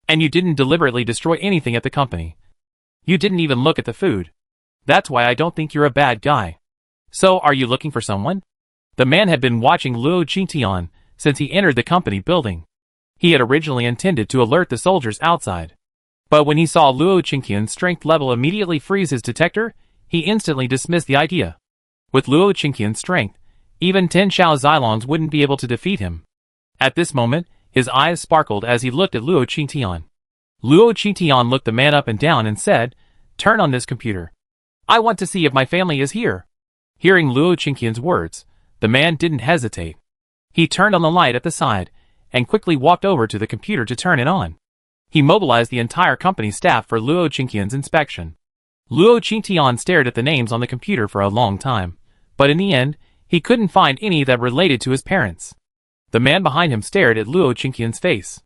And you didn't deliberately destroy anything at the company. You didn't even look at the food. That's why I don't think you're a bad guy. So are you looking for someone? The man had been watching Luo Qingqian since he entered the company building. He had originally intended to alert the soldiers outside. But when he saw Luo Qingqian's strength level immediately freeze his detector, he instantly dismissed the idea. With Luo Qingqian's strength, even 10 Xiao Zilongs wouldn't be able to defeat him. At this moment, his eyes sparkled as he looked at Luo Qingqian. Luo Qingqian looked the man up and down and said, "Turn on this computer. I want to see if my family is here." Hearing Luo Qingqian's words, the man didn't hesitate. He turned on the light at the side and quickly walked over to the computer to turn it on. He mobilized the entire company staff for Luo Qingqian's inspection. Luo Qingqian stared at the names on the computer for a long time, but in the end, he couldn't find any that related to his parents. The man behind him stared at Luo Qingqian's face.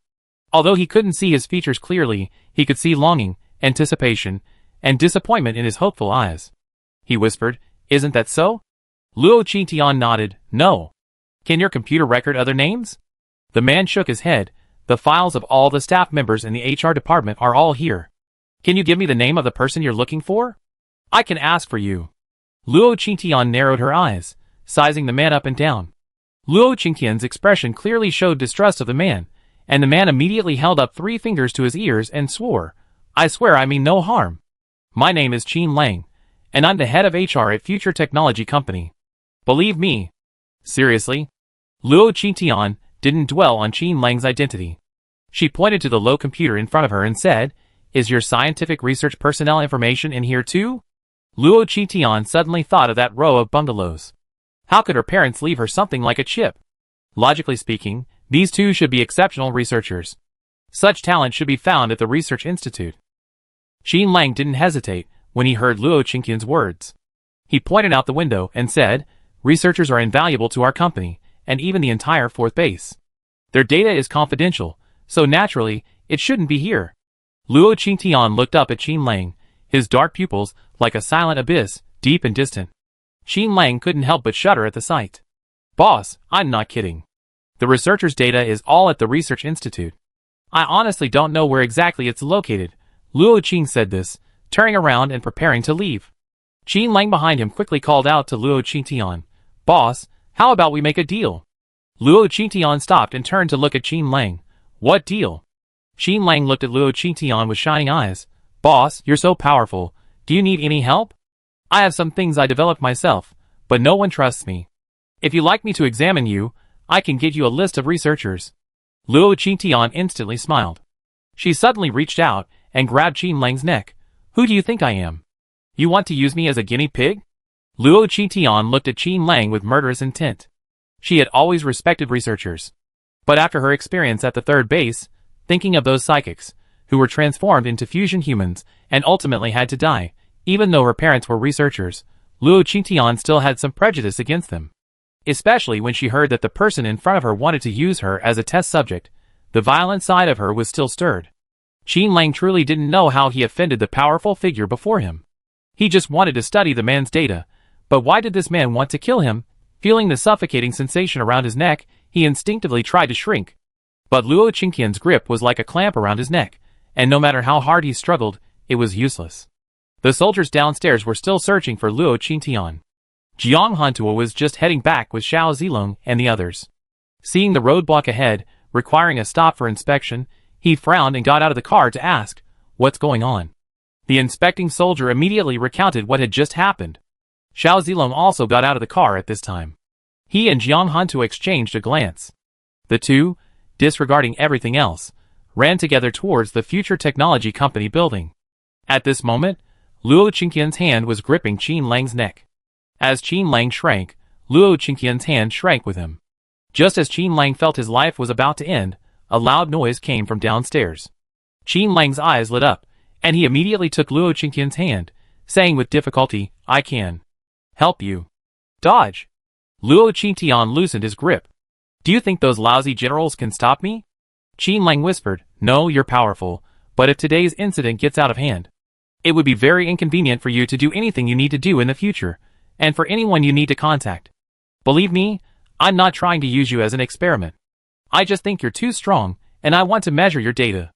Although he couldn't see his features clearly, he could see longing, anticipation, and disappointment in his hopeful eyes. He whispered, "Isn't that so?" Luo Qingqian nodded, "No." "Can your computer record other names?" The man shook his head. "The files of all the staff members in the HR department are all here." "Can you give me the name of the person you're looking for?" "I can ask for you." Luo Qingqian narrowed her eyes, sizing the man up and down. Luo Qingqian's expression clearly showed distrust of the man, and the man immediately held up 3 fingers to his ears and swore, "I swear I mean no harm. My name is Qin Lang, and I'm the head of HR at Future Technology Company. Believe me." Seriously? Luo Qingqian didn't dwell on Qin Lang's identity. She pointed to the low computer in front of her and said, "Is your scientific research personnel information in here too?" Luo Qingqian suddenly thought of that row of bungalows. How could her parents leave her something like a chip? Logically speaking, these two should be exceptional researchers. Such talent should be found at the Research Institute. Qin Lang didn't hesitate when he heard Luo Qingqian's words. He pointed out the window and said, "Researchers are invaluable to our company, and even the entire 4th base. Their data is confidential, so naturally, it shouldn't be here." Luo Qingqian looked up at Qin Lang, his dark pupils like a silent abyss, deep and distant. Qin Lang couldn't help but shudder at the sight. "Boss, I'm not kidding. The researchers' data is all at the Research Institute. I honestly don't know where exactly it's located." Luo Qing said this, turning around and preparing to leave. Qin Lang behind him quickly called out to Luo Qingqian, "Boss, how about we make a deal?" Luo Qingqian stopped and turned to look at Qin Lang. "What deal?" Qin Lang looked at Luo Qingqian with shining eyes. "Boss, you're so powerful. Do you need any help? I have some things I developed myself, but no one trusts me. If you'd like me to examine you, I can get you a list of researchers." Luo Qingqian instantly smiled. She suddenly reached out and grabbed Qin Lang's neck. "Who do you think I am? You want to use me as a guinea pig?" Luo Qingqian looked at Qin Lang with murderous intent. She had always respected researchers. But after her experience at the 3rd base, thinking of those psychics, who were transformed into fusion humans and ultimately had to die, even though her parents were researchers, Luo Qingqian still had some prejudice against them. Especially when she heard that the person in front of her wanted to use her as a test subject. the violent side of her was still stirred. Qin Lang truly didn't know how he offended the powerful figure before him. He just wanted to study the man's data, but why did this man want to kill him? Feeling the suffocating sensation around his neck, he instinctively tried to shrink. But Luo Qingqian's grip was like a clamp around his neck, and no matter how hard he struggled, it was useless. The soldiers downstairs were still searching for Luo Qingqian. Jiang Hantuo was just heading back with Xiao Zilong and the others. Seeing the roadblock ahead, requiring a stop for inspection, he frowned and got out of the car to ask, "What's going on?" The inspecting soldier immediately recounted what had just happened. Xiao Zilong also got out of the car at this time. He and Jiang Hantuo exchanged a glance. The two, disregarding everything else, ran together towards the future technology company building. At this moment, Luo Qingqian's hand was gripping Qin Lang's neck. As Qin Lang shrank, Luo Qingqian's hand shrank with him. Just as Qin Lang felt his life was about to end, a loud noise came from downstairs. Qin Lang's eyes lit up, and he immediately took Luo Qingqian's hand, saying with difficulty, "I can help you." Dodge. Luo Qingqian loosened his grip. "Do you think those lousy generals can stop me?" Qin Lang whispered, "No, you're powerful, but if today's incident gets out of hand, it would be very inconvenient for you to do anything you need to do in the future, and for anyone you need to contact. Believe me, I'm not trying to use you as an experiment. I just think you're too strong, and I want to measure your data."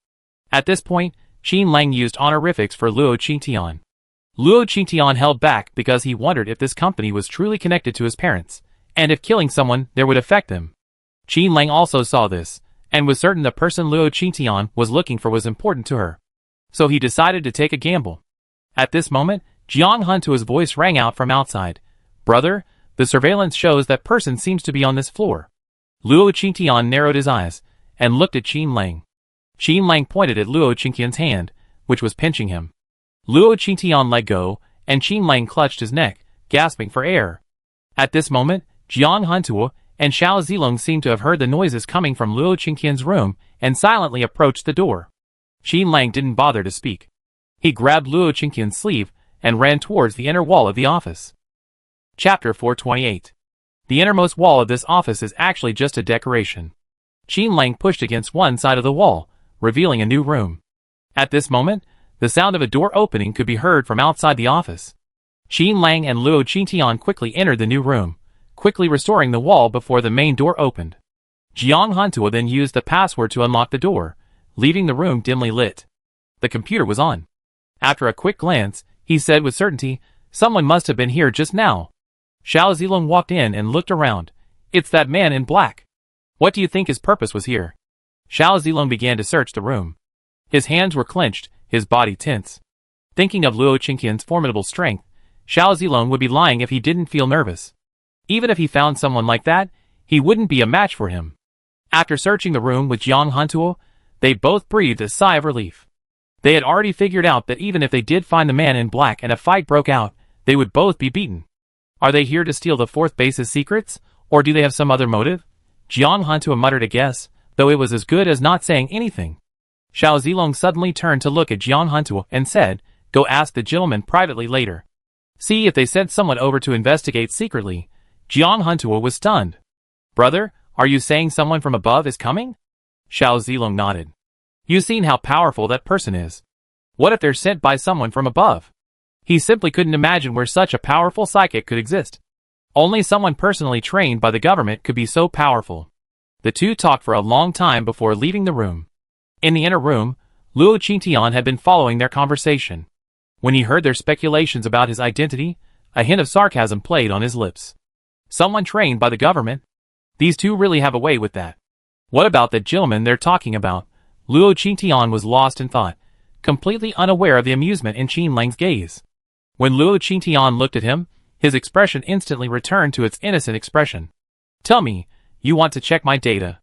At this point, Qin Lang used honorifics for Luo Qingqian. Luo Qingqian held back because he wondered if this company was truly connected to his parents, and if killing someone there would affect them. Qin Lang also saw this, and was certain the person Luo Qingqian was looking for was important to her. So he decided to take a gamble. At this moment, Jiang Hantuo's voice rang out from outside. "Brother, the surveillance shows that person seems to be on this floor." Luo Qingqian narrowed his eyes, and looked at Qin Lang. Qin Lang pointed at Luo Qingqian's hand, which was pinching him. Luo Qingqian let go, and Qin Lang clutched his neck, gasping for air. At this moment, Jiang Hantuo and Xiao Zilong seemed to have heard the noises coming from Luo Qingqian's room, and silently approached the door. Qin Lang didn't bother to speak. He grabbed Luo Qingqian's sleeve, and ran towards the inner wall of the office. Chapter 428. The innermost wall of this office is actually just a decoration. Qin Lang pushed against one side of the wall, revealing a new room. At this moment, the sound of a door opening could be heard from outside the office. Qin Lang and Luo Qingqian quickly entered the new room, quickly restoring the wall before the main door opened. Jiang Hantuo then used the password to unlock the door, leaving the room dimly lit. The computer was on. After a quick glance, he said with certainty, "Someone must have been here just now." Xiao Zilong walked in and looked around. "It's that man in black. What do you think his purpose was here?" Xiao Zilong began to search the room. His hands were clenched, his body tense. Thinking of Luo Qingqian's formidable strength, Xiao Zilong would be lying if he didn't feel nervous. Even if he found someone like that, he wouldn't be a match for him. After searching the room with Jiang Hantuo, they both breathed a sigh of relief. They had already figured out that even if they did find the man in black and a fight broke out, they would both be beaten. Are they here to steal the fourth base's secrets, or do they have some other motive? Jiang Hantuo muttered a guess, though it was as good as not saying anything. Xiao Zilong suddenly turned to look at Jiang Hantuo and said, "Go ask the gentleman privately later. See if they sent someone over to investigate secretly." Jiang Hantuo was stunned. "Brother, are you saying someone from above is coming?" Xiao Zilong nodded. "You've seen how powerful that person is. What if they're sent by someone from above?" He simply couldn't imagine where such a powerful psychic could exist. Only someone personally trained by the government could be so powerful. The two talked for a long time before leaving the room. In the inner room, Luo Qingqian had been following their conversation. When he heard their speculations about his identity, a hint of sarcasm played on his lips. Someone trained by the government? These two really have a way with that. What about the gentleman they're talking about? Luo Qingqian was lost in thought, completely unaware of the amusement in Qin Lang's gaze. When Luo Qingqian looked at him, his expression instantly returned to its innocent expression. "Tell me, you want to check my data.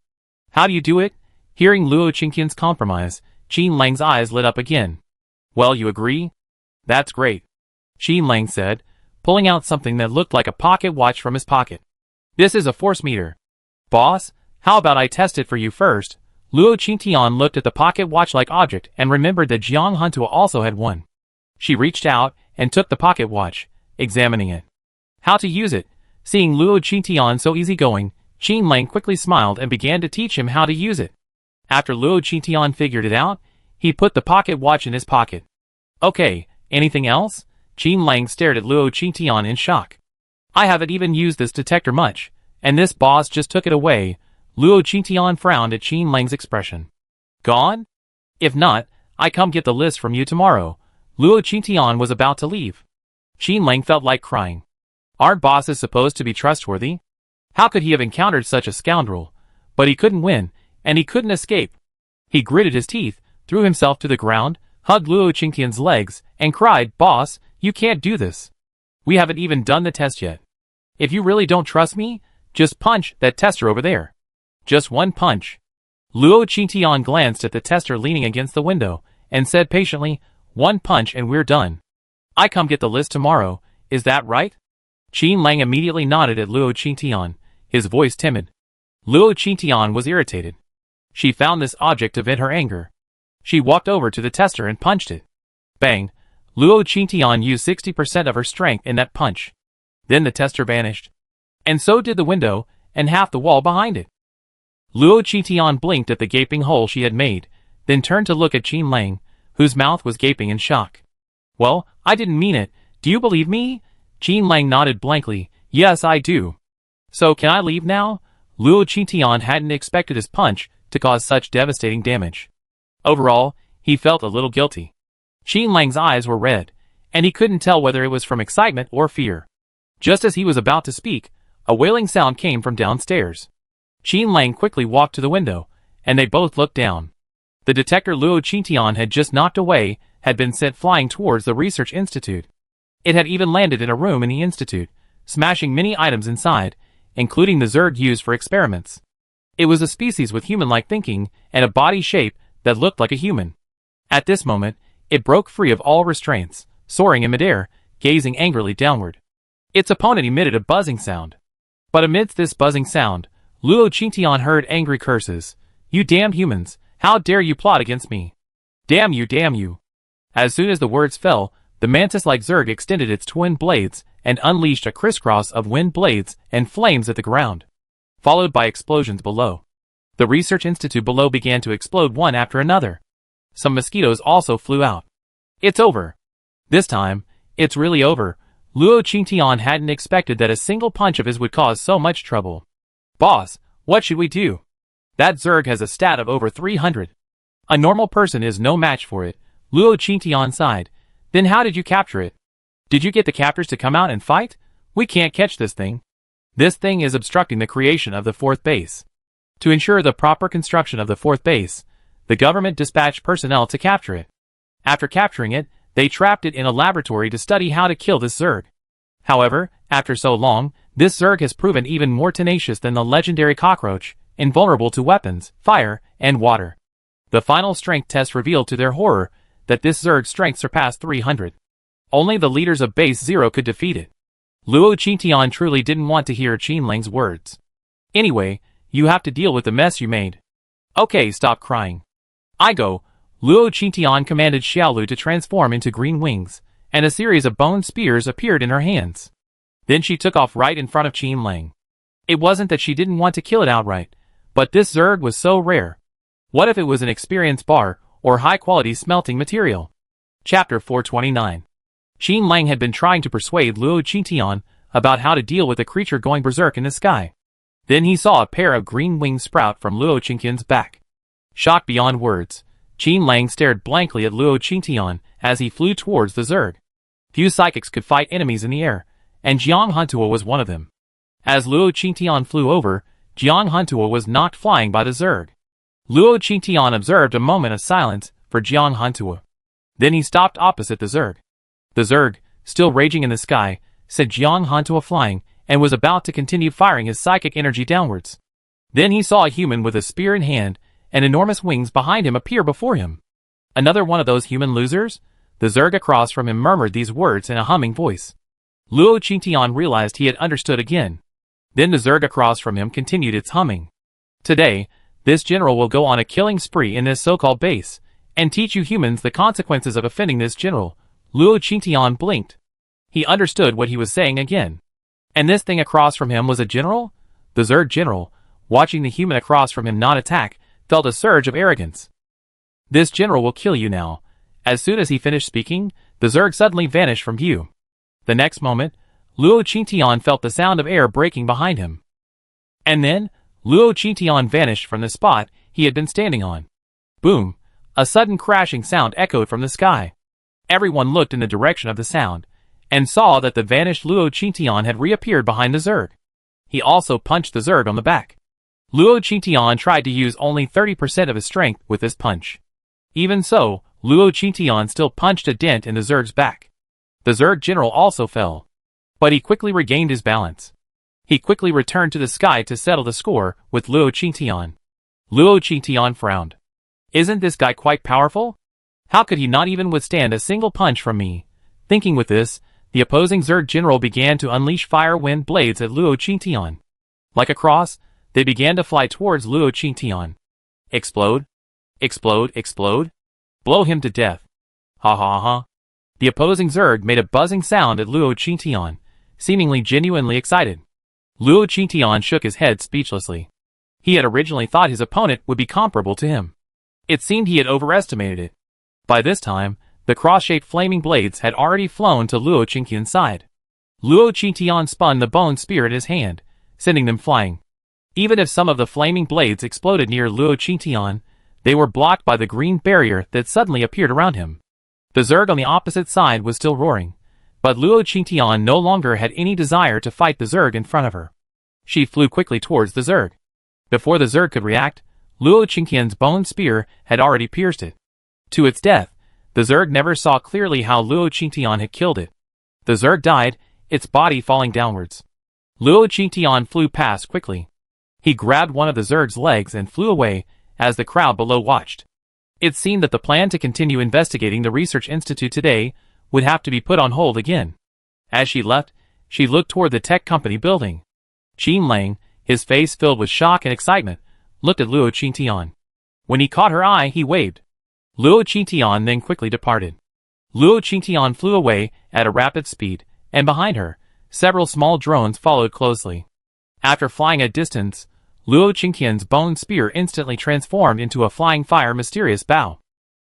How do you do it?" Hearing Luo Qingqian's compromise, Qin Lang's eyes lit up again. "Well, you agree? That's great," Qin Lang said, pulling out something that looked like a pocket watch from his pocket. "This is a force meter. Boss, how about I test it for you first?" Luo Qingqian looked at the pocket watch-like object and remembered that Jiang Hantuo also had one. She reached out and took the pocket watch, examining it. How to use it? Seeing Luo Qingqian so easygoing, Qin Lang quickly smiled and began to teach him how to use it. After Luo Qingtian figured it out, he put the pocket watch in his pocket. Okay, anything else? Qin Lang stared at Luo Qingtian in shock. I haven't even used this detector much, and this boss just took it away. Luo Qingtian frowned at Qin Lang's expression. Gone? If not, I come get the list from you tomorrow. Luo Qingtian was about to leave. Qin Lang felt like crying. Aren't bosses supposed to be trustworthy? How could he have encountered such a scoundrel? But he couldn't win, and he couldn't escape. He gritted his teeth, threw himself to the ground, hugged Luo Qingtian's legs, and cried, Boss, you can't do this. We haven't even done the test yet. If you really don't trust me, just punch that tester over there. Just one punch. Luo Qingtian glanced at the tester leaning against the window, and said patiently, one punch and we're done. I come get the list tomorrow, is that right? Qin Lang immediately nodded at Luo Qingtian, his voice timid. Luo Qingtian was irritated. She found this object to vent her anger. She walked over to the tester and punched it. Bang! Luo Qingtian used 60% of her strength in that punch. Then the tester vanished. And so did the window, and half the wall behind it. Luo Qingtian blinked at the gaping hole she had made, then turned to look at Qin Lang, whose mouth was gaping in shock. Well, I didn't mean it. Do you believe me? Qin Lang nodded blankly. Yes, I do. So can I leave now? Luo Qingtian hadn't expected his punch to cause such devastating damage. Overall, he felt a little guilty. Qin Lang's eyes were red, and he couldn't tell whether it was from excitement or fear. Just as he was about to speak, a wailing sound came from downstairs. Qin Lang quickly walked to the window, and they both looked down. The detector Luo Qingtian had just knocked away had been sent flying towards the research institute. It had even landed in a room in the institute, smashing many items inside, including the Zerg used for experiments. It was a species with human-like thinking and a body shape that looked like a human. At this moment, it broke free of all restraints, soaring in midair, gazing angrily downward. Its opponent emitted a buzzing sound. But amidst this buzzing sound, Luo Qingtian heard angry curses. You damned humans, how dare you plot against me? Damn you, damn you. As soon as the words fell, the mantis-like Zerg extended its twin blades and unleashed a crisscross of wind blades and flames at the ground, followed by explosions below. The research institute below began to explode one after another. Some mosquitoes also flew out. It's over. This time, it's really over. Luo Qingtian hadn't expected that a single punch of his would cause so much trouble. Boss, what should we do? That Zerg has a stat of over 300. A normal person is no match for it. Luo Qingtian sighed. Then how did you capture it? Did you get the captors to come out and fight? We can't catch this thing. This thing is obstructing the creation of the fourth base. To ensure the proper construction of the fourth base, the government dispatched personnel to capture it. After capturing it, they trapped it in a laboratory to study how to kill this Zerg. However, after so long, this Zerg has proven even more tenacious than the legendary cockroach, invulnerable to weapons, fire, and water. The final strength test revealed to their horror that this Zerg's strength surpassed 300. Only the leaders of Base Zero could defeat it. Luo Qingtian truly didn't want to hear Qin Lang's words. Anyway, you have to deal with the mess you made. Okay, stop crying. I go. Luo Qingtian commanded Xiaolu to transform into green wings, and a series of bone spears appeared in her hands. Then she took off right in front of Qin Lang. It wasn't that she didn't want to kill it outright, but this Zerg was so rare. What if it was an experienced bar, or high-quality smelting material? Chapter 429. Qin Lang had been trying to persuade Luo Qingtian about how to deal with a creature going berserk in the sky. Then he saw a pair of green wings sprout from Luo Qingtian's back. Shocked beyond words, Qin Lang stared blankly at Luo Qingtian as he flew towards the Zerg. Few psychics could fight enemies in the air, and Jiang Huntua was one of them. As Luo Qingtian flew over, Jiang Huntua was knocked flying by the Zerg. Luo Qingtian observed a moment of silence for Jiang Huntua. Then he stopped opposite the Zerg. The Zerg, still raging in the sky, sent Jiang Huntua flying and was about to continue firing his psychic energy downwards. Then he saw a human with a spear in hand and enormous wings behind him appear before him. Another one of those human losers? The Zerg across from him murmured these words in a humming voice. Luo Qingtian realized he had understood again. Then the Zerg across from him continued its humming. Today, this general will go on a killing spree in this so-called base, and teach you humans the consequences of offending this general. Luo Qingtian blinked. He understood what he was saying again. And this thing across from him was a general? The Zerg general, watching the human across from him not attack, felt a surge of arrogance. This general will kill you now. As soon as he finished speaking, the Zerg suddenly vanished from view. The next moment, Luo Qingtian felt the sound of air breaking behind him. And then, Luo Qingtian vanished from the spot he had been standing on. Boom! A sudden crashing sound echoed from the sky. Everyone looked in the direction of the sound, and saw that the vanished Luo Qingtian had reappeared behind the Zerg. He also punched the Zerg on the back. Luo Qingtian tried to use only 30% of his strength with this punch. Even so, Luo Qingtian still punched a dent in the Zerg's back. The Zerg general also fell. But he quickly regained his balance. He quickly returned to the sky to settle the score with Luo Qingtian. Luo Qingtian frowned. Isn't this guy quite powerful? How could he not even withstand a single punch from me? Thinking with this, the opposing Zerg general began to unleash fire wind blades at Luo Qingtian. Like a cross, they began to fly towards Luo Qingtian. Explode! Explode! Explode! Blow him to death! Ha ha ha! The opposing Zerg made a buzzing sound at Luo Qingtian, seemingly genuinely excited. Luo Qingtian shook his head speechlessly. He had originally thought his opponent would be comparable to him. It seemed he had overestimated it. By this time, the cross-shaped flaming blades had already flown to Luo Qingtian's side. Luo Qingtian spun the bone spear in his hand, sending them flying. Even if some of the flaming blades exploded near Luo Qingtian, they were blocked by the green barrier that suddenly appeared around him. The Zerg on the opposite side was still roaring, but Luo Qingtian no longer had any desire to fight the Zerg in front of her. She flew quickly towards the Zerg. Before the Zerg could react, Luo Qingtian's bone spear had already pierced it. To its death, the Zerg never saw clearly how Luo Qingtian had killed it. The Zerg died, its body falling downwards. Luo Qingtian flew past quickly. He grabbed one of the Zerg's legs and flew away, as the crowd below watched. It seemed that the plan to continue investigating the research institute today would have to be put on hold again. As she left, she looked toward the tech company building. Qin Lang, his face filled with shock and excitement, looked at Luo Qingtian. When he caught her eye, he waved. Luo Qingtian then quickly departed. Luo Qingtian flew away at a rapid speed, and behind her, several small drones followed closely. After flying a distance, Luo Qingtian's bone spear instantly transformed into a flying fire mysterious bow.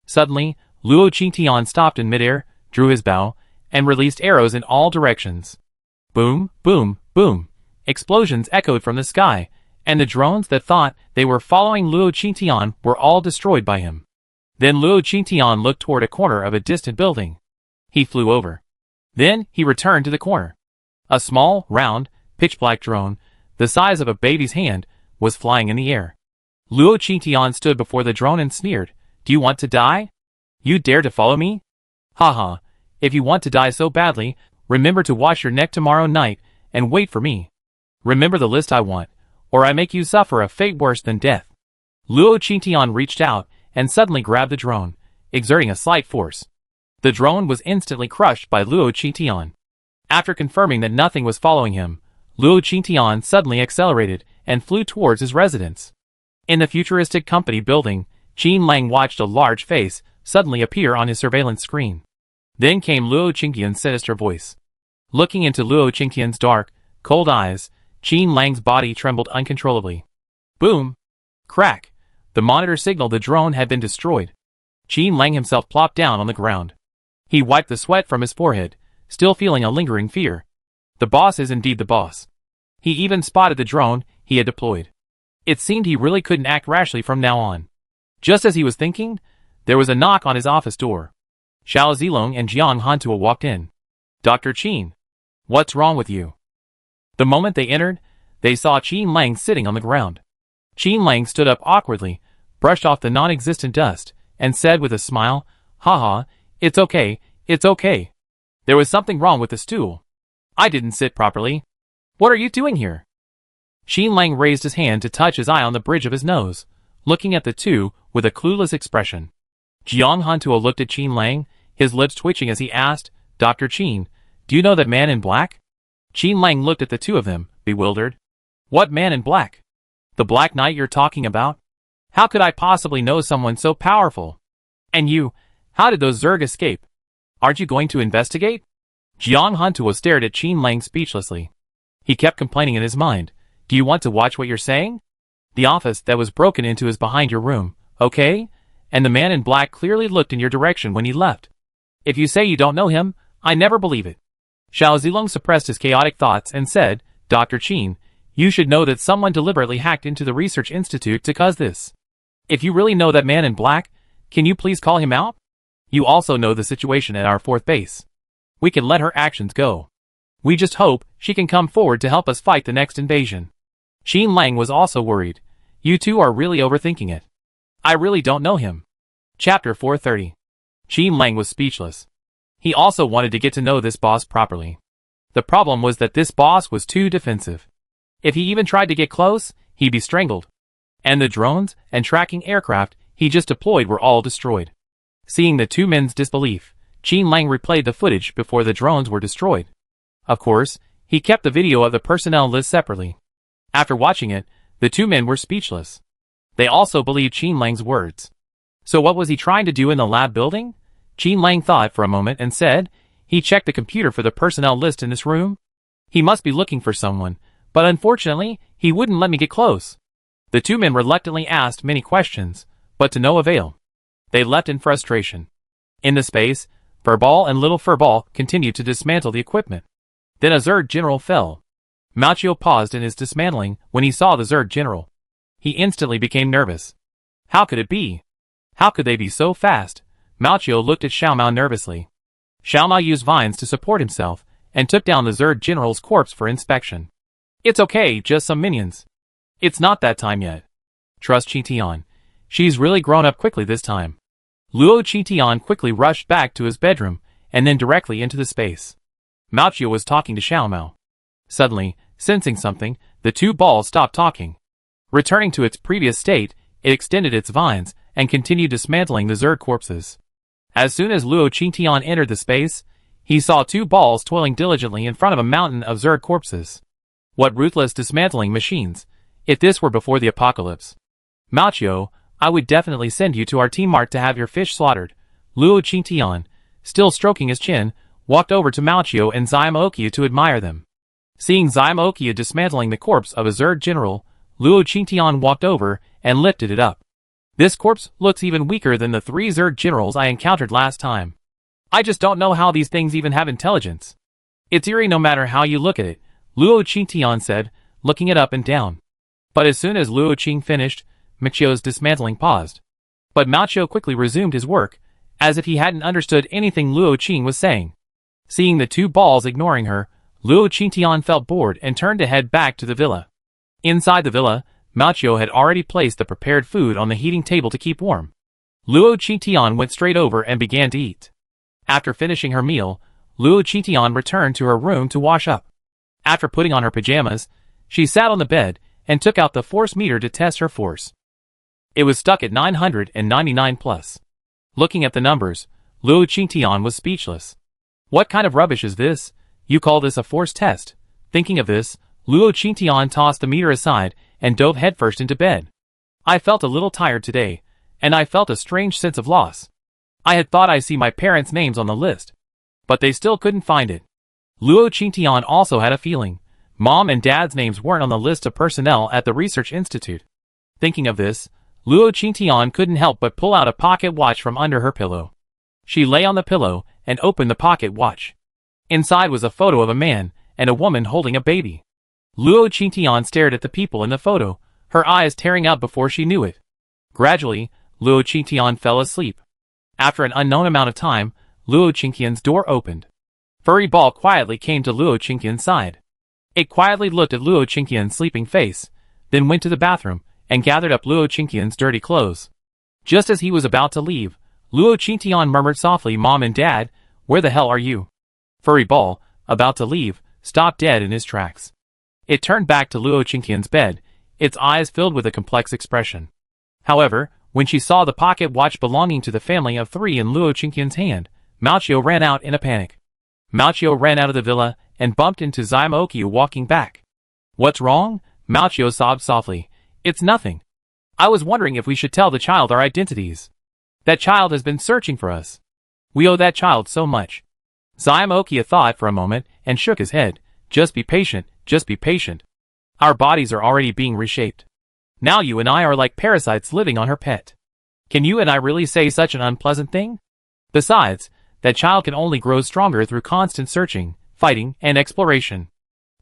Suddenly, Luo Qingtian stopped in midair, drew his bow, and released arrows in all directions. Boom, boom, boom. Explosions echoed from the sky, and the drones that thought they were following Luo Qingtian were all destroyed by him. Then Luo Qingtian looked toward a corner of a distant building. He flew over. Then he returned to the corner. A small, round, pitch-black drone, the size of a baby's hand, was flying in the air. Luo Qingtian stood before the drone and sneered, "Do you want to die? You dare to follow me? Haha, if you want to die so badly, remember to wash your neck tomorrow night, and wait for me. Remember the list I want, or I make you suffer a fate worse than death." Luo Qingtian reached out, and suddenly grabbed the drone, exerting a slight force. The drone was instantly crushed by Luo Qingtian. After confirming that nothing was following him, Luo Qingtian suddenly accelerated, and flew towards his residence. In the futuristic company building, Qin Lang watched a large face suddenly appear on his surveillance screen. Then came Luo Qingtian's sinister voice. Looking into Luo Qingtian's dark, cold eyes, Qin Lang's body trembled uncontrollably. Boom! Crack! The monitor signaled the drone had been destroyed. Qin Lang himself plopped down on the ground. He wiped the sweat from his forehead, still feeling a lingering fear. The boss is indeed the boss. He even spotted the drone he had deployed. It seemed he really couldn't act rashly from now on. Just as he was thinking, there was a knock on his office door. Xiao Zilong and Jiang Hantua walked in. "Dr. Qin, what's wrong with you?" The moment they entered, they saw Qin Lang sitting on the ground. Qin Lang stood up awkwardly, brushed off the non-existent dust, and said with a smile, "Haha, it's okay, it's okay. There was something wrong with the stool. I didn't sit properly. What are you doing here?" Qin Lang raised his hand to touch his eye on the bridge of his nose, looking at the two with a clueless expression. Jiang Hantua looked at Qin Lang, his lips twitching as he asked, "Dr. Qin, do you know that man in black?" Qin Lang looked at the two of them, bewildered. "What man in black? The Black Knight you're talking about? How could I possibly know someone so powerful? And you, how did those Zerg escape? Aren't you going to investigate?" Jiang Hantua stared at Qin Lang speechlessly. He kept complaining in his mind, "Do you want to watch what you're saying? The office that was broken into is behind your room, okay? And the man in black clearly looked in your direction when he left. If you say you don't know him, I never believe it. Xiao Zilong suppressed his chaotic thoughts and said, Dr. Qin, you should know that someone deliberately hacked into the research institute to cause this. If you really know that man in black, can you please call him out? You also know the situation at our 4th base. We can let her actions go. We just hope she can come forward to help us fight the next invasion. Qin Lang was also worried. You two are really overthinking it. I really don't know him. Chapter 430. Qin Lang was speechless. He also wanted to get to know this boss properly. The problem was that this boss was too defensive. If he even tried to get close, he'd be strangled. And the drones and tracking aircraft he just deployed were all destroyed. Seeing the two men's disbelief, Qin Lang replayed the footage before the drones were destroyed. Of course, he kept the video of the personnel list separately. After watching it, the two men were speechless. They also believed Qin Lang's words. So what was he trying to do in the lab building? Qin Lang thought for a moment and said, he checked the computer for the personnel list in this room. He must be looking for someone, but unfortunately, he wouldn't let me get close. The two men reluctantly asked many questions, but to no avail. They left in frustration. In the space, Furball and Little Furball continued to dismantle the equipment. Then a Zerg general fell. Machio paused in his dismantling when he saw the Zerg general. He instantly became nervous. How could it be? How could they be so fast? Machio looked at Xiaomao nervously. Xiaomao used vines to support himself and took down the Zerg general's corpse for inspection. It's okay, just some minions. It's not that time yet. Trust Qitian. She's really grown up quickly this time. Luo Qitian quickly rushed back to his bedroom and then directly into the space. Machio was talking to Xiaomao. Suddenly, sensing something, the two balls stopped talking. Returning to its previous state, it extended its vines and continued dismantling the Zerg corpses. As soon as Luo Qitian entered the space, he saw two balls toiling diligently in front of a mountain of Zerg corpses. What ruthless dismantling machines, if this were before the apocalypse. Machio, I would definitely send you to our team mart to have your fish slaughtered. Luo Qitian, still stroking his chin, walked over to Machio and Xiaomokia to admire them. Seeing Xiaomokia dismantling the corpse of a Zerg general, Luo Qitian walked over and lifted it up. This corpse looks even weaker than the 3 Zerg generals I encountered last time. I just don't know how these things even have intelligence. It's eerie no matter how you look at it, Luo Qitian said, looking it up and down. But as soon as Luo Qing finished, Machio's dismantling paused. But Machio quickly resumed his work, as if he hadn't understood anything Luo Qing was saying. Seeing the two balls ignoring her, Luo Qitian felt bored and turned to head back to the villa. Inside the villa, Machio had already placed the prepared food on the heating table to keep warm. Luo Qitian went straight over and began to eat. After finishing her meal, Luo Qitian returned to her room to wash up. After putting on her pajamas, she sat on the bed and took out the force meter to test her force. It was stuck at 999 plus. Looking at the numbers, Luo Qitian was speechless. What kind of rubbish is this? You call this a force test? Thinking of this, Luo Qitian tossed the meter aside and dove headfirst into bed. I felt a little tired today, and I felt a strange sense of loss. I had thought I see my parents' names on the list, but they still couldn't find it. Luo Qitian also had a feeling. Mom and Dad's names weren't on the list of personnel at the research institute. Thinking of this, Luo Qitian couldn't help but pull out a pocket watch from under her pillow. She lay on the pillow and opened the pocket watch. Inside was a photo of a man and a woman holding a baby. Luo Qitian stared at the people in the photo, her eyes tearing out before she knew it. Gradually, Luo Qitian fell asleep. After an unknown amount of time, Luo Qingqian's door opened. Furry Ball quietly came to Luo Qingqian's side. It quietly looked at Luo Qingqian's sleeping face, then went to the bathroom and gathered up Luo Qingqian's dirty clothes. Just as he was about to leave, Luo Qingqian murmured softly, "Mom and Dad, where the hell are you?" Furry Ball, about to leave, stopped dead in his tracks. It turned back to Luo Qingqian's bed, its eyes filled with a complex expression. However, when she saw the pocket watch belonging to the family of 3 in Luo Qingqian's hand, Machio ran out in a panic. Machio ran out of the villa and bumped into Xiaomokia walking back. "What's wrong?" Machio sobbed softly. "It's nothing. I was wondering if we should tell the child our identities. That child has been searching for us. We owe that child so much." Xiaomokia thought for a moment and shook his head. Just be patient, just be patient. Our bodies are already being reshaped. Now you and I are like parasites living on her pet. Can you and I really say such an unpleasant thing? Besides, that child can only grow stronger through constant searching, fighting, and exploration.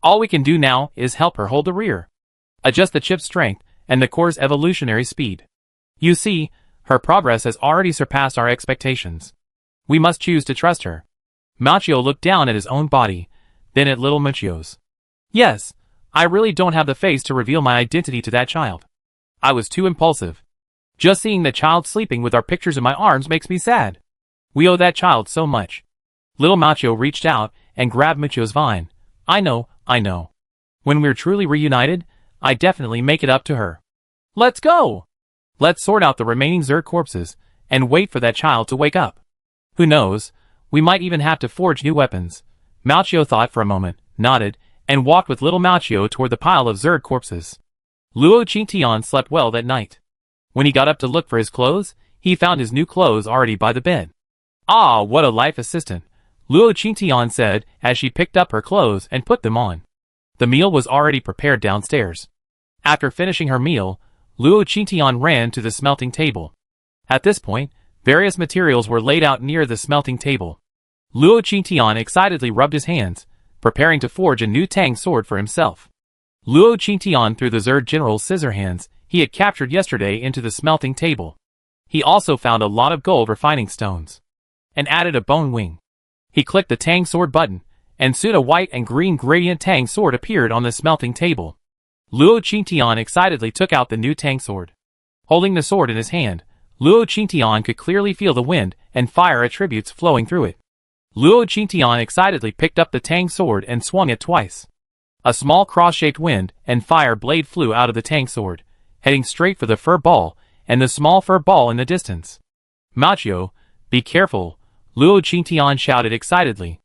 All we can do now is help her hold the rear. Adjust the chip's strength and the core's evolutionary speed. You see, her progress has already surpassed our expectations. We must choose to trust her. Machio looked down at his own body, then at little Machio's. Yes, I really don't have the face to reveal my identity to that child. I was too impulsive. Just seeing the child sleeping with our pictures in my arms makes me sad. We owe that child so much. Little Machio reached out and grabbed Machio's vine. I know. When we're truly reunited, I definitely make it up to her. Let's go! Let's sort out the remaining Zerg corpses and wait for that child to wake up. Who knows, we might even have to forge new weapons. Machio thought for a moment, nodded, and walked with little Machio toward the pile of Zerg corpses. Luo Qingtian slept well that night. When he got up to look for his clothes, he found his new clothes already by the bed. Ah, what a life assistant, Luo Qingtian said as she picked up her clothes and put them on. The meal was already prepared downstairs. After finishing her meal, Luo Qingtian ran to the smelting table. At this point, various materials were laid out near the smelting table. Luo Qingtian excitedly rubbed his hands, preparing to forge a new Tang sword for himself. Luo Qingtian threw the Zerg General's scissor hands he had captured yesterday into the smelting table. He also found a lot of gold refining stones, and added a bone wing. He clicked the Tang sword button, and soon a white and green gradient Tang sword appeared on the smelting table. Luo Qingtian excitedly took out the new Tang sword. Holding the sword in his hand, Luo Qingtian could clearly feel the wind and fire attributes flowing through it. Luo Qingtian excitedly picked up the Tang sword and swung it twice. A small cross-shaped wind and fire blade flew out of the Tang sword, heading straight for the fur ball and the small fur ball in the distance. Machio, be careful, Luo Qingtian shouted excitedly.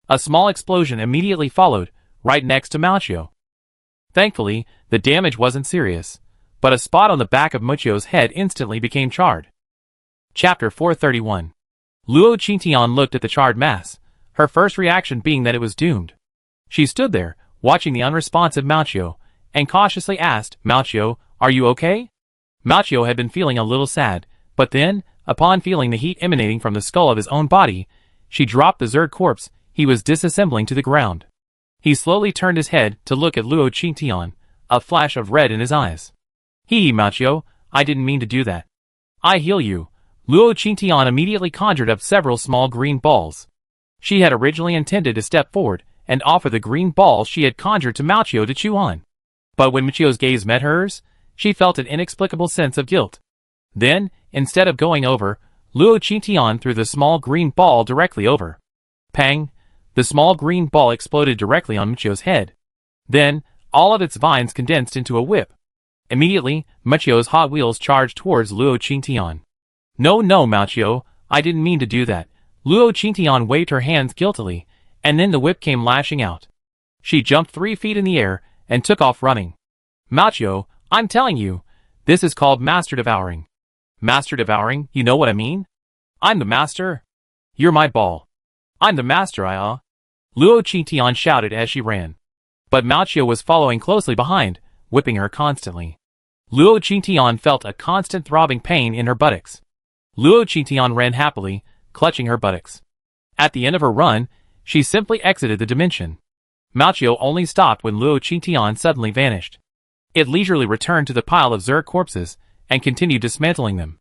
A small explosion immediately followed, right next to Machio. Thankfully, the damage wasn't serious, but a spot on the back of Machio's head instantly became charred. Chapter 431. Luo Qingtian looked at the charred mass, her first reaction being that it was doomed. She stood there, watching the unresponsive Machio, and cautiously asked, Machio, are you okay? Machio had been feeling a little sad, but then, upon feeling the heat emanating from the skull of his own body, she dropped the Zerg corpse he was disassembling to the ground. He slowly turned his head to look at Luo Qingtian, a flash of red in his eyes. Machio, I didn't mean to do that. I heal you. Luo Qingtian immediately conjured up several small green balls. She had originally intended to step forward and offer the green balls she had conjured to Machio to chew on. But when Machio's gaze met hers, she felt an inexplicable sense of guilt. Then, instead of going over, Luo Qingtian threw the small green ball directly over. Pang! The small green ball exploded directly on Machio's head. Then, all of its vines condensed into a whip. Immediately, Machio's hot wheels charged towards Luo Qingtian. No, Machio, I didn't mean to do that. Luo Qingtian waved her hands guiltily, and then the whip came lashing out. She jumped 3 feet in the air and took off running. Machio, I'm telling you, this is called master devouring. Master devouring, you know what I mean? I'm the master. You're my ball. I'm the master, Luo Qingtian shouted as she ran. But Machio was following closely behind, whipping her constantly. Luo Qingtian felt a constant throbbing pain in her buttocks. Luo Qingtian ran happily, clutching her buttocks. At the end of her run, she simply exited the dimension. Machio only stopped when Luo Qingtian suddenly vanished. It leisurely returned to the pile of Zerg corpses and continued dismantling them.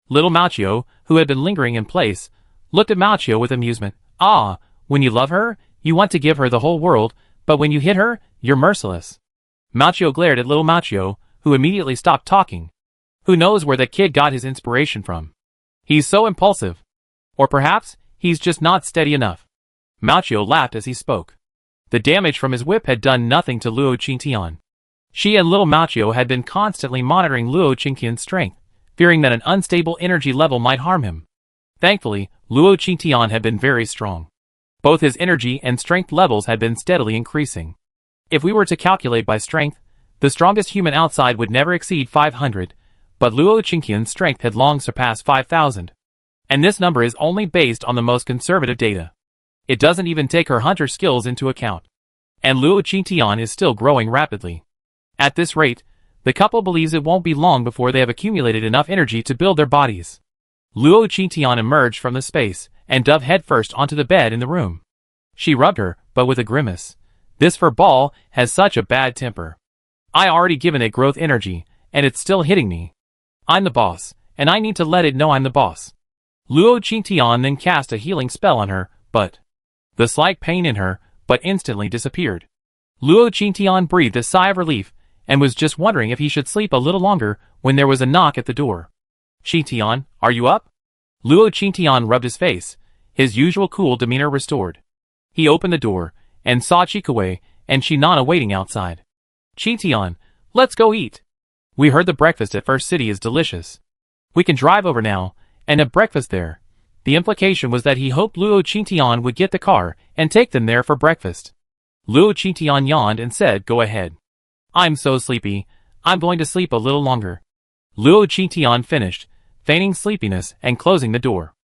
Little Machio, who had been lingering in place, looked at Machio with amusement. Ah, when you love her, you want to give her the whole world, but when you hit her, you're merciless. Machio glared at little Machio, who immediately stopped talking. Who knows where that kid got his inspiration from? He's so impulsive. Or perhaps, he's just not steady enough. Machio laughed as he spoke. The damage from his whip had done nothing to Luo Qingtian. She and little Machio had been constantly monitoring Luo Qingtian's strength, fearing that an unstable energy level might harm him. Thankfully, Luo Qingtian had been very strong. Both his energy and strength levels had been steadily increasing. If we were to calculate by strength, the strongest human outside would never exceed 500, but Luo Qingtian's strength had long surpassed 5,000. And this number is only based on the most conservative data. It doesn't even take her hunter skills into account. And Luo Qingtian is still growing rapidly. At this rate, The couple believes it won't be long before they have accumulated enough energy to build their bodies. Luo Qingtian emerged from the space and dove headfirst onto the bed in the room. She rubbed her, but with a grimace. This fur ball has such a bad temper. I already given it growth energy, and it's still hitting me. I'm the boss, and I need to let it know I'm the boss. Luo Qingtian then cast a healing spell on her, but the slight pain in her, but instantly disappeared. Luo Qingtian breathed a sigh of relief, and was just wondering if he should sleep a little longer when there was a knock at the door. Qingtian, are you up? Luo Qingtian rubbed his face, his usual cool demeanor restored. He opened the door, and saw Chikawei and Shinana waiting outside. Qingtian, let's go eat. We heard the breakfast at First City is delicious. We can drive over now, and have breakfast there. The implication was that he hoped Luo Qingtian would get the car and take them there for breakfast. Luo Qingtian yawned and said, go ahead. I'm so sleepy, I'm going to sleep a little longer. Luo Qingtian finished, feigning sleepiness and closing the door.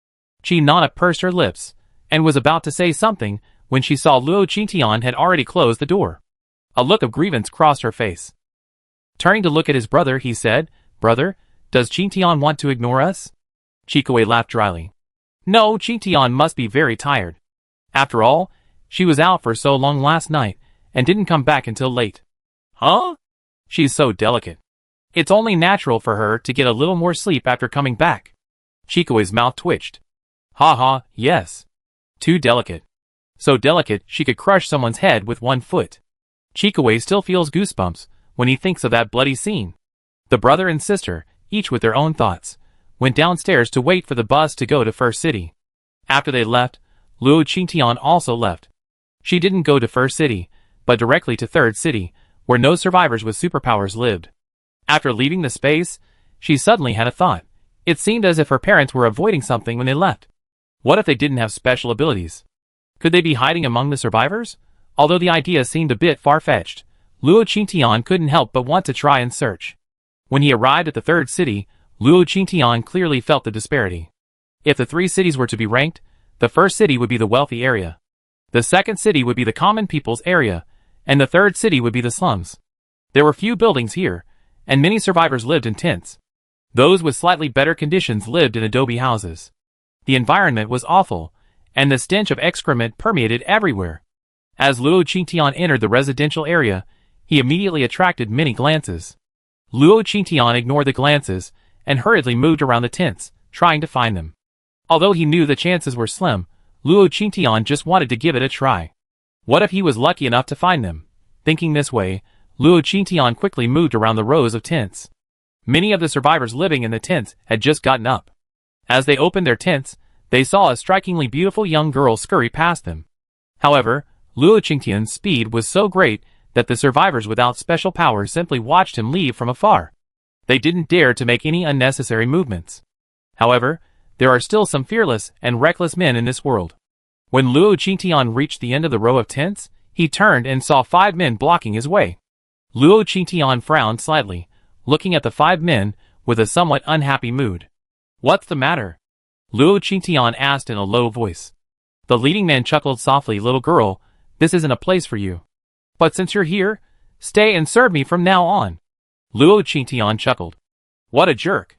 Shinana pursed her lips, and was about to say something when she saw Luo Qingtian had already closed the door. A look of grievance crossed her face. Turning to look at his brother, he said, Brother, does Qingtian want to ignore us? Chikawei laughed dryly. No, Qingtian must be very tired. After all, she was out for so long last night, and didn't come back until late. Huh? She's so delicate. It's only natural for her to get a little more sleep after coming back. Chikawei's mouth twitched. Ha ha, yes. Too delicate. So delicate she could crush someone's head with one foot. Chikawei still feels goosebumps when he thinks of that bloody scene. The brother and sister, each with their own thoughts, went downstairs to wait for the bus to go to First City. After they left, Luo Qingtian also left. She didn't go to First City, but directly to Third City, where no survivors with superpowers lived. After leaving the space, she suddenly had a thought. It seemed as if her parents were avoiding something when they left. What if they didn't have special abilities? Could they be hiding among the survivors? Although the idea seemed a bit far-fetched, Luo Qingtian couldn't help but want to try and search. When he arrived at the Third City, Luo Qingtian clearly felt the disparity. If the three cities were to be ranked, the first city would be the wealthy area. The second city would be the common people's area, and the third city would be the slums. There were few buildings here, and many survivors lived in tents. Those with slightly better conditions lived in adobe houses. The environment was awful, and the stench of excrement permeated everywhere. As Luo Qingtian entered the residential area, he immediately attracted many glances. Luo Qingtian ignored the glances, and hurriedly moved around the tents, trying to find them. Although he knew the chances were slim, Luo Qingtian just wanted to give it a try. What if he was lucky enough to find them? Thinking this way, Luo Qingtian quickly moved around the rows of tents. Many of the survivors living in the tents had just gotten up. As they opened their tents, they saw a strikingly beautiful young girl scurry past them. However, Luo Qingtian's speed was so great that the survivors without special powers simply watched him leave from afar. They didn't dare to make any unnecessary movements. However, there are still some fearless and reckless men in this world. When Luo Qingtian reached the end of the row of tents, he turned and saw 5 men blocking his way. Luo Qingtian frowned slightly, looking at the 5 men with a somewhat unhappy mood. What's the matter? Luo Qingtian asked in a low voice. The leading man chuckled softly. Little girl, this isn't a place for you. But since you're here, stay and serve me from now on. Luo Qingtian chuckled. What a jerk.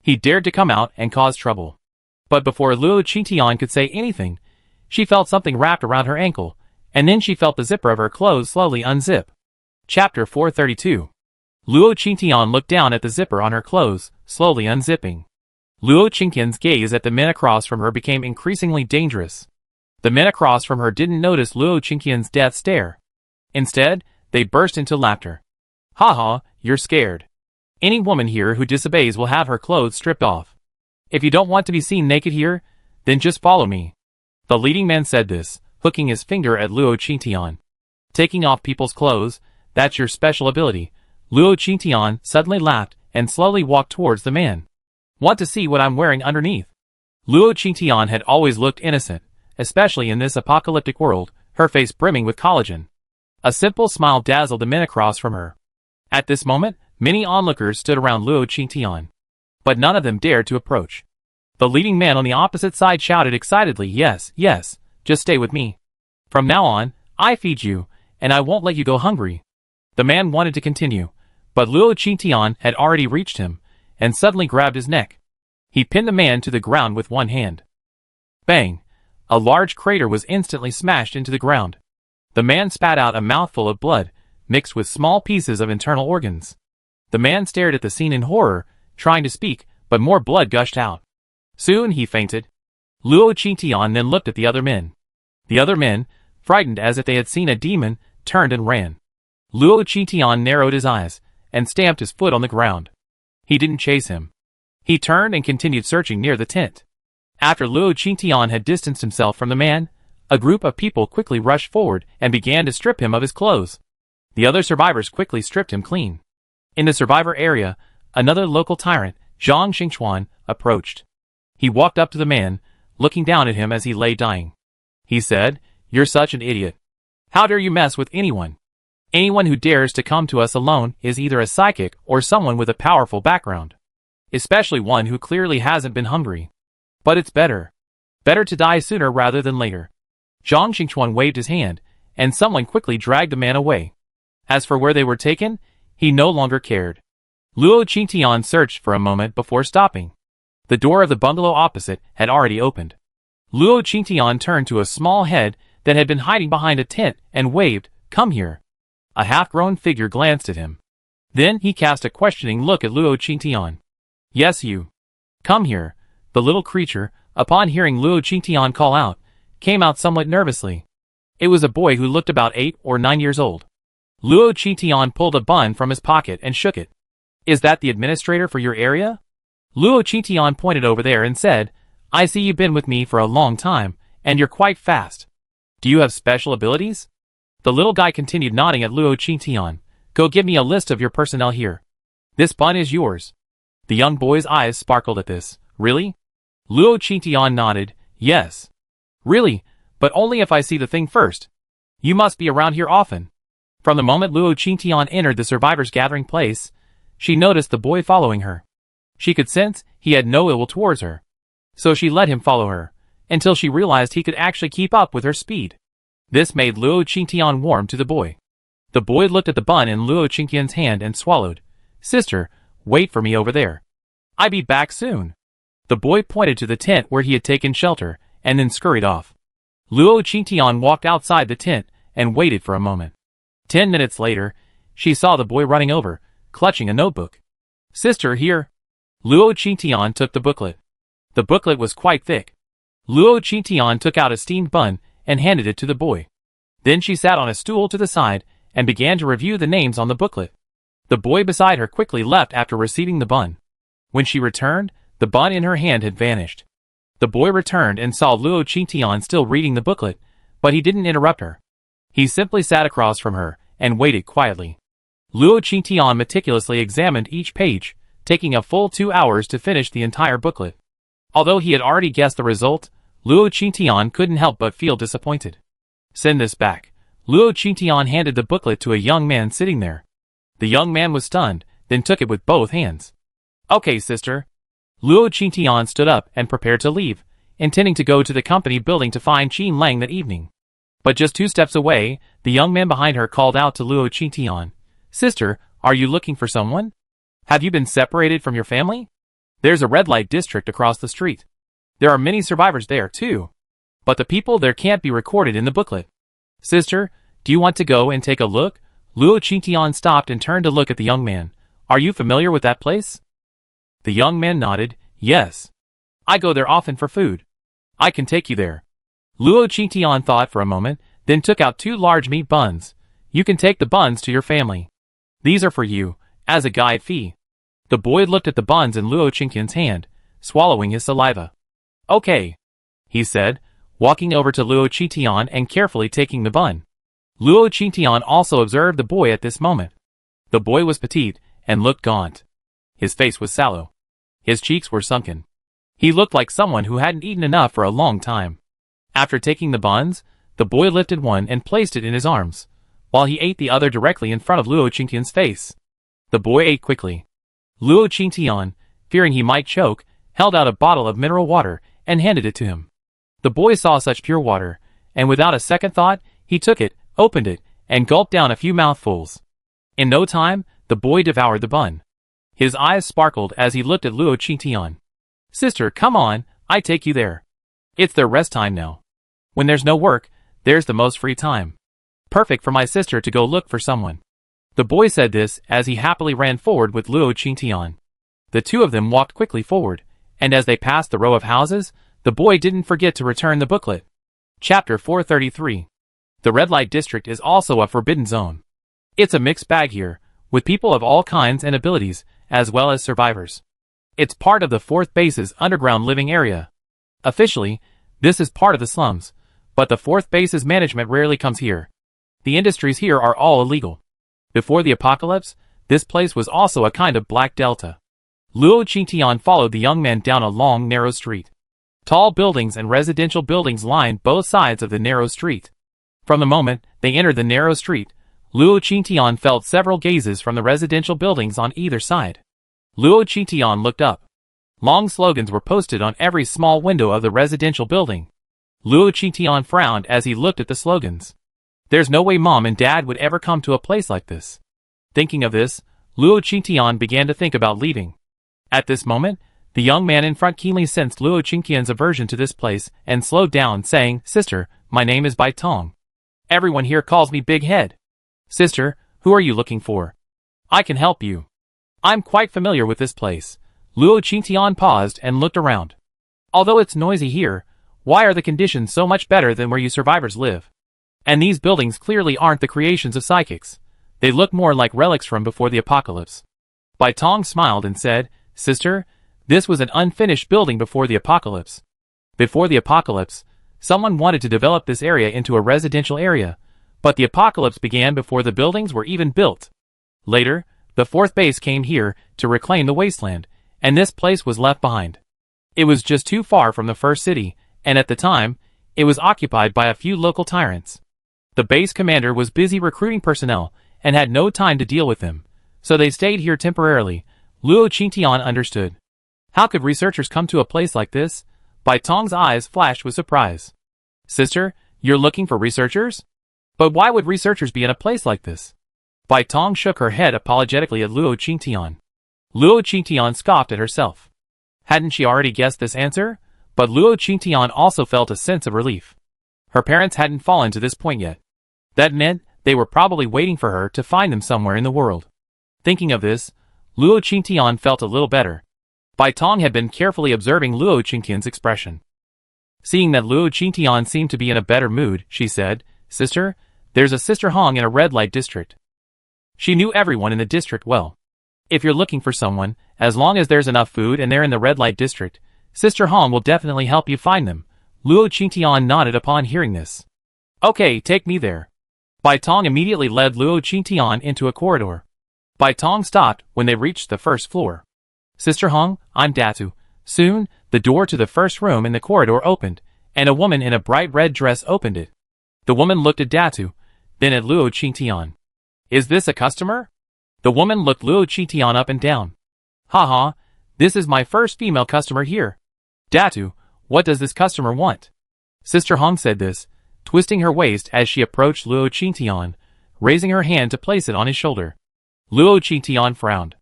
He dared to come out and cause trouble. But before Luo Qingtian could say anything, she felt something wrapped around her ankle, and then she felt the zipper of her clothes slowly unzip. Chapter 432. Luo Qingtian looked down at the zipper on her clothes, slowly unzipping. Luo Qingtian's gaze at the men across from her became increasingly dangerous. The men across from her didn't notice Luo Qingtian's death stare. Instead, they burst into laughter. Ha ha, you're scared. Any woman here who disobeys will have her clothes stripped off. If you don't want to be seen naked here, then just follow me. The leading man said this, hooking his finger at Luo Qingtian. Taking off people's clothes, that's your special ability. Luo Qingtian suddenly laughed and slowly walked towards the man. Want to see what I'm wearing underneath? Luo Qingtian had always looked innocent, especially in this apocalyptic world, her face brimming with collagen. A simple smile dazzled the men across from her. At this moment, many onlookers stood around Luo Qingtian. But none of them dared to approach. The leading man on the opposite side shouted excitedly, yes, yes, just stay with me. From now on, I feed you, and I won't let you go hungry. The man wanted to continue, But Luo Qingtian had already reached him, and suddenly grabbed his neck. He pinned the man to the ground with one hand. Bang! A large crater was instantly smashed into the ground. The man spat out a mouthful of blood, mixed with small pieces of internal organs. The man stared at the scene in horror, trying to speak, but more blood gushed out. Soon he fainted. Luo Qingtian then looked at the other men. The other men, frightened as if they had seen a demon, turned and ran. Luo Qingtian narrowed his eyes, and stamped his foot on the ground. He didn't chase him. He turned and continued searching near the tent. After Luo Qingtian had distanced himself from the man, a group of people quickly rushed forward and began to strip him of his clothes. The other survivors quickly stripped him clean. In the survivor area, another local tyrant, Zhang Xingchuan, approached. He walked up to the man, looking down at him as he lay dying. He said, "You're such an idiot. How dare you mess with anyone? Anyone who dares to come to us alone is either a psychic or someone with a powerful background. Especially one who clearly hasn't been hungry. But it's better to die sooner rather than later." Zhang Xingchuan waved his hand, and someone quickly dragged the man away. As for where they were taken, he no longer cared. Luo Qingtian searched for a moment before stopping. The door of the bungalow opposite had already opened. Luo Qingtian turned to a small head that had been hiding behind a tent and waved, "Come here." A half-grown figure glanced at him. Then he cast a questioning look at Luo Qingtian. "Yes, you. Come here." The little creature, upon hearing Luo Qingtian call out, came out somewhat nervously. It was a boy who looked about 8 or 9 years old. Luo Qingtian pulled a bun from his pocket and shook it. "Is that the administrator for your area?" Luo Qingtian pointed over there and said, "I see you've been with me for a long time, and you're quite fast. Do you have special abilities?" The little guy continued nodding at Luo Qingtian. "Go give me a list of your personnel here. This bun is yours." The young boy's eyes sparkled at this. "Really?" Luo Qingtian nodded. "Yes. Really, but only if I see the thing first. You must be around here often." From the moment Luo Qingtian entered the survivors' gathering place, she noticed the boy following her. She could sense he had no ill will towards her. So she let him follow her, until she realized he could actually keep up with her speed. This made Luo Qingtian warm to the boy. The boy looked at the bun in Luo Qingtian's hand and swallowed. "Sister, wait for me over there. I'll be back soon." The boy pointed to the tent where he had taken shelter, and then scurried off. Luo Qingtian walked outside the tent and waited for a moment. 10 minutes later, she saw the boy running over, clutching a notebook. "Sister, here." Luo Qingtian took the booklet. The booklet was quite thick. Luo Qingtian took out a steamed bun and handed it to the boy. Then she sat on a stool to the side and began to review the names on the booklet. The boy beside her quickly left after receiving the bun. When she returned, the bun in her hand had vanished. The boy returned and saw Luo Qingtian still reading the booklet, but he didn't interrupt her. He simply sat across from her and waited quietly. Luo Qingtian meticulously examined each page, taking a full 2 hours to finish the entire booklet. Although he had already guessed the result, Luo Qingtian couldn't help but feel disappointed. "Send this back." Luo Qingtian handed the booklet to a young man sitting there. The young man was stunned, then took it with both hands. "Okay, sister." Luo Qingtian stood up and prepared to leave, intending to go to the company building to find Qin Lang that evening. But just 2 steps away, the young man behind her called out to Luo Qingtian. "Sister, are you looking for someone? Have you been separated from your family? There's a red light district across the street. There are many survivors there, too. But the people there can't be recorded in the booklet. Sister, do you want to go and take a look?" Luo Qingtian stopped and turned to look at the young man. "Are you familiar with that place?" The young man nodded. "Yes. I go there often for food. I can take you there." Luo Qingtian thought for a moment, then took out 2 large meat buns. "You can take the buns to your family. These are for you, as a guide fee." The boy looked at the buns in Luo Qingtian's hand, swallowing his saliva. "Okay," he said, walking over to Luo Qingtian and carefully taking the bun. Luo Qingtian also observed the boy at this moment. The boy was petite and looked gaunt. His face was sallow. His cheeks were sunken. He looked like someone who hadn't eaten enough for a long time. After taking the buns, the boy lifted one and placed it in his arms, while he ate the other directly in front of Luo Qingtian's face. The boy ate quickly. Luo Qingtian, fearing he might choke, held out a bottle of mineral water and handed it to him. The boy saw such pure water, and without a second thought, he took it, opened it, and gulped down a few mouthfuls. In no time, the The boy devoured the bun. His eyes sparkled as he looked at Luo Qingtian. Sister, come on, I take you there. It's their rest time now. When there's no work, there's the most free time. Perfect for my sister to go look for someone. The boy said this as he happily ran forward with Luo Qingtian. The two of them walked quickly forward, and as they passed the row of houses, the boy didn't forget to return the booklet. Chapter 433. The red light district is also a forbidden zone. It's a mixed bag here, with people of all kinds and abilities, as well as survivors. It's part of the 4th base's underground living area. Officially, this is part of the slums, but the 4th base's management rarely comes here. The industries here are all illegal. Before the apocalypse, this place was also a kind of black delta. Luo Qingtian followed the young man down a long, narrow street. Tall buildings and residential buildings lined both sides of the narrow street. From the moment they entered the narrow street, Luo Qingtian felt several gazes from the residential buildings on either side. Luo Qingtian looked up. Long slogans were posted on every small window of the residential building. Luo Qingtian frowned as he looked at the slogans. There's no way Mom and Dad would ever come to a place like this. Thinking of this, Luo Qingtian began to think about leaving. At this moment, the young man in front keenly sensed Luo Qingtian's aversion to this place and slowed down, saying, Sister, my name is Bai Tong. Everyone here calls me Big Head. Sister, who are you looking for? I can help you. I'm quite familiar with this place. Luo Qingtian paused and looked around. Although it's noisy here, why are the conditions so much better than where you survivors live? And these buildings clearly aren't the creations of psychics. They look more like relics from before the apocalypse. Bai Tong smiled and said, Sister, this was an unfinished building before the apocalypse. Before the apocalypse, someone wanted to develop this area into a residential area, but the apocalypse began before the buildings were even built. Later, the 4th base came here to reclaim the wasteland, and this place was left behind. It was just too far from the first city, and at the time, it was occupied by a few local tyrants. The base commander was busy recruiting personnel and had no time to deal with them, so they stayed here temporarily. Luo Qingtian understood. How could researchers come to a place like this? Bai Tong's eyes flashed with surprise. Sister, you're looking for researchers? But why would researchers be in a place like this? Bai Tong shook her head apologetically at Luo Qingtian. Luo Qingtian scoffed at herself. Hadn't she already guessed this answer? But Luo Qingtian also felt a sense of relief. Her parents hadn't fallen to this point yet. That meant they were probably waiting for her to find them somewhere in the world. Thinking of this, Luo Qingtian felt a little better. Bai Tong had been carefully observing Luo Qingtian's expression. Seeing that Luo Qingtian seemed to be in a better mood, she said, Sister, there's a Sister Hong in a red light district. She knew everyone in the district well. If you're looking for someone, as long as there's enough food and they're in the red light district, Sister Hong will definitely help you find them. Luo Qingtian nodded upon hearing this. Okay, take me there. Bai Tong immediately led Luo Qingtian into a corridor. Bai Tong stopped when they reached the first floor. Sister Hong, I'm Datu. Soon, the door to the first room in the corridor opened, and a woman in a bright red dress opened it. The woman looked at Datu, then at Luo Qingtian. Is this a customer? The woman looked Luo Qingtian up and down. Haha, this is my first female customer here. Datu, what does this customer want? Sister Hong said this, twisting her waist as she approached Luo Qingtian, raising her hand to place it on his shoulder. Luo Qingtian frowned.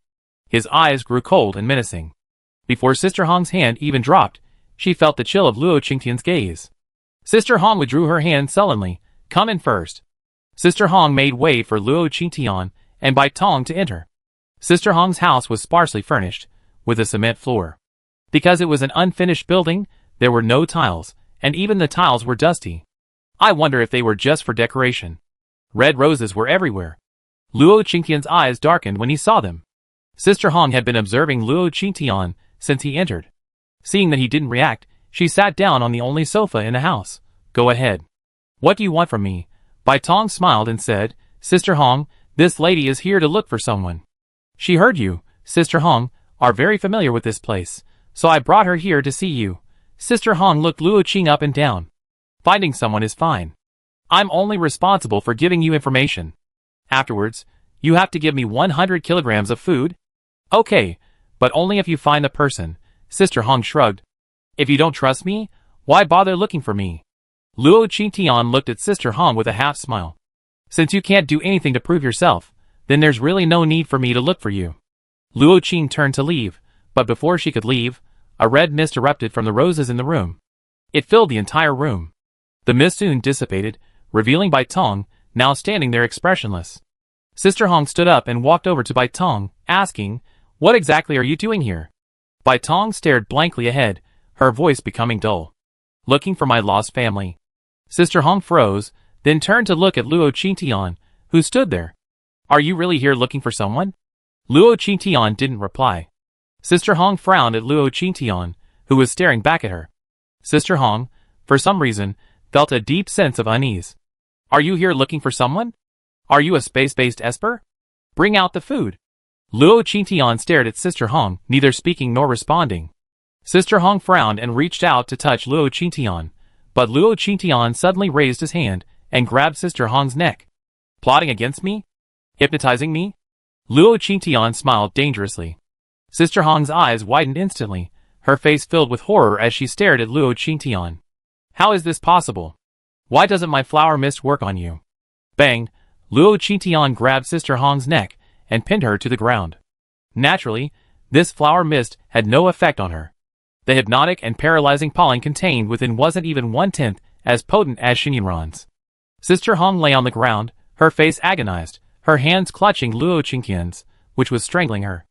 His eyes grew cold and menacing. Before Sister Hong's hand even dropped, she felt the chill of Luo Qingtian's gaze. Sister Hong withdrew her hand sullenly. Come in first. Sister Hong made way for Luo Qingtian and Bai Tong to enter. Sister Hong's house was sparsely furnished, with a cement floor. Because it was an unfinished building, there were no tiles, and even the tiles were dusty. I wonder if they were just for decoration. Red roses were everywhere. Luo Qingtian's eyes darkened when he saw them. Sister Hong had been observing Luo Qingtian since he entered. Seeing that he didn't react, she sat down on the only sofa in the house. Go ahead. What do you want from me? Bai Tong smiled and said, Sister Hong, this lady is here to look for someone. She heard you, Sister Hong, are very familiar with this place, so I brought her here to see you. Sister Hong looked Luo Qing up and down. Finding someone is fine. I'm only responsible for giving you information. Afterwards, you have to give me 100 kilograms of food. Okay, but only if you find the person. Sister Hong shrugged. If you don't trust me, why bother looking for me? Luo Qingtian looked at Sister Hong with a half smile. Since you can't do anything to prove yourself, Then there's really no need for me to look for you. Luo Qing turned to leave, but before she could leave, a red mist erupted from the roses in the room. It filled the entire room. The mist soon dissipated, revealing Bai Tong, now standing there expressionless. Sister Hong stood up and walked over to Bai Tong, asking, "What exactly are you doing here?" Bai Tong stared blankly ahead, her voice becoming dull. "Looking for my lost family." Sister Hong froze, then turned to look at Luo Qingtian, who stood there. "Are you really here looking for someone?" Luo Qingtian didn't reply. Sister Hong frowned at Luo Qingtian, who was staring back at her. Sister Hong, for some reason, felt a deep sense of unease. "Are you here looking for someone? Are you a space-based Esper? Bring out the food." Luo Qingtian stared at Sister Hong, neither speaking nor responding. Sister Hong frowned and reached out to touch Luo Qingtian, but Luo Qingtian suddenly raised his hand and grabbed Sister Hong's neck. "Plotting against me? Hypnotizing me?" Luo Qingtian smiled dangerously. Sister Hong's eyes widened instantly, her face filled with horror as she stared at Luo Qingtian. "How is this possible? Why doesn't my flower mist work on you?" Bang! Luo Qingtian grabbed Sister Hong's neck and pinned her to the ground. Naturally, this flower mist had no effect on her. The hypnotic and paralyzing pollen contained within wasn't even 1/10 as potent as Xinyanran's. Sister Hong lay on the ground, her face agonized, her hands clutching Luo Qingtian's, which was strangling her.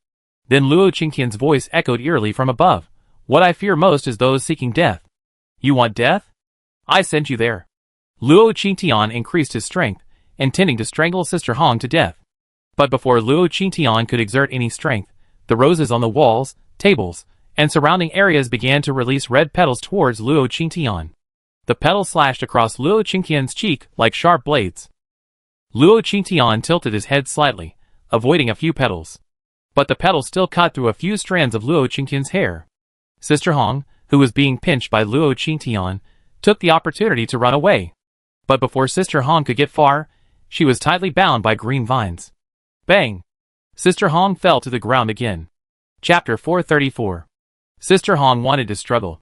Then Luo Qingtian's voice echoed eerily from above. "What I fear most is those seeking death." "You want death? I sent you there." Luo Qingtian increased his strength, intending to strangle Sister Hong to death. But before Luo Qingtian could exert any strength, the roses on the walls, tables, and surrounding areas began to release red petals towards Luo Qingtian. The petals slashed across Luo Qingtian's cheek like sharp blades. Luo Qingtian tilted his head slightly, avoiding a few petals. But the petals still cut through a few strands of Luo Qingtian's hair. Sister Hong, who was being pinched by Luo Qingtian, took the opportunity to run away. But before Sister Hong could get far, she was tightly bound by green vines. Bang! Sister Hong fell to the ground again. Chapter 434. Sister Hong wanted to struggle.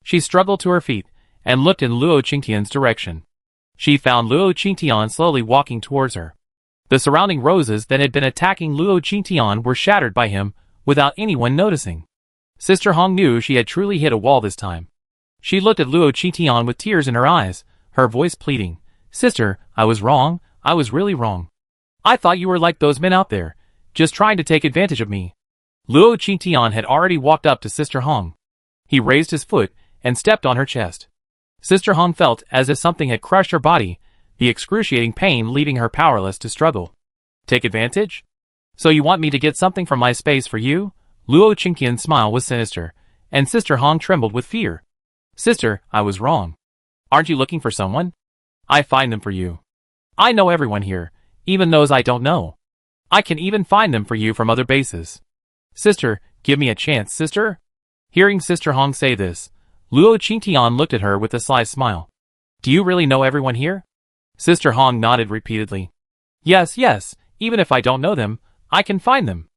She struggled to her feet, and looked in Luo Qingtian's direction. She found Luo Qingtian slowly walking towards her. The surrounding roses that had been attacking Luo Qingtian were shattered by him, without anyone noticing. Sister Hong knew she had truly hit a wall this time. She looked at Luo Qingtian with tears in her eyes, her voice pleading, "Sister, I was wrong, I was really wrong. I thought you were like those men out there, just trying to take advantage of me." Luo Qingtian had already walked up to Sister Hong. He raised his foot and stepped on her chest. Sister Hong felt as if something had crushed her body, the excruciating pain leaving her powerless to struggle. "Take advantage? So you want me to get something from my space for you?" Luo Qingtian's smile was sinister, and Sister Hong trembled with fear. "Sister, I was wrong. Aren't you looking for someone? I find them for you. I know everyone here, even those I don't know. I can even find them for you from other bases. Sister, give me a chance, sister." Hearing Sister Hong say this, Luo Qingtian looked at her with a sly smile. "Do you really know everyone here?" Sister Hong nodded repeatedly. Yes, even if I don't know them, I can find them."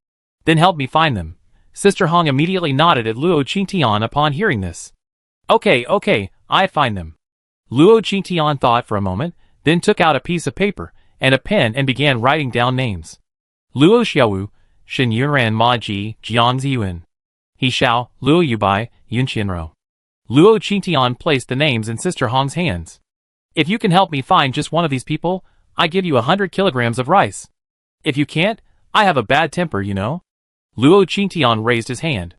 "Then help me find them." Sister Hong immediately nodded at Luo Qingtian upon hearing this. Okay, I find them." Luo Qingtian thought for a moment, then took out a piece of paper and a pen and began writing down names. Luo Xiaowu, Shen Yunran Ma Ji, Jiang Ziyuan. He Xiao, Luo Yubai, Yun Qianro. Luo Qingtian placed the names in Sister Hong's hands. "If you can help me find just one of these people, I give you 100 kilograms of rice. If you can't, I have a bad temper, you know." Luo Qingtian raised his hand.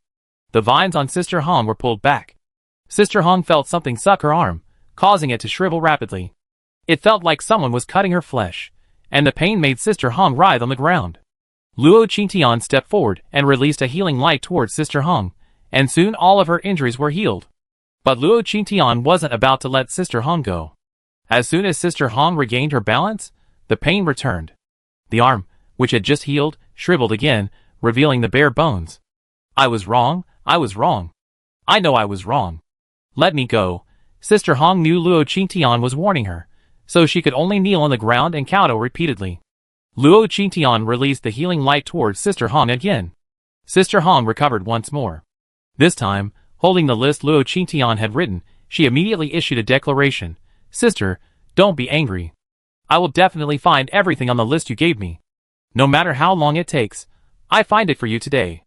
The vines on Sister Hong were pulled back. Sister Hong felt something suck her arm, causing it to shrivel rapidly. It felt like someone was cutting her flesh, and the pain made Sister Hong writhe on the ground. Luo Qingtian stepped forward and released a healing light towards Sister Hong, and soon all of her injuries were healed. But Luo Qingtian wasn't about to let Sister Hong go. As soon as Sister Hong regained her balance, the pain returned. The arm, which had just healed, shriveled again, revealing the bare bones. I was wrong. I know I was wrong. Let me go." Sister Hong knew Luo Qingtian was warning her, so she could only kneel on the ground and kowtow repeatedly. Luo Qingtian released the healing light towards Sister Hong again. Sister Hong recovered once more. This time, holding the list Luo Qingtian had written, she immediately issued a declaration. "Sister, don't be angry. I will definitely find everything on the list you gave me." No matter how long it takes, I find it for you today.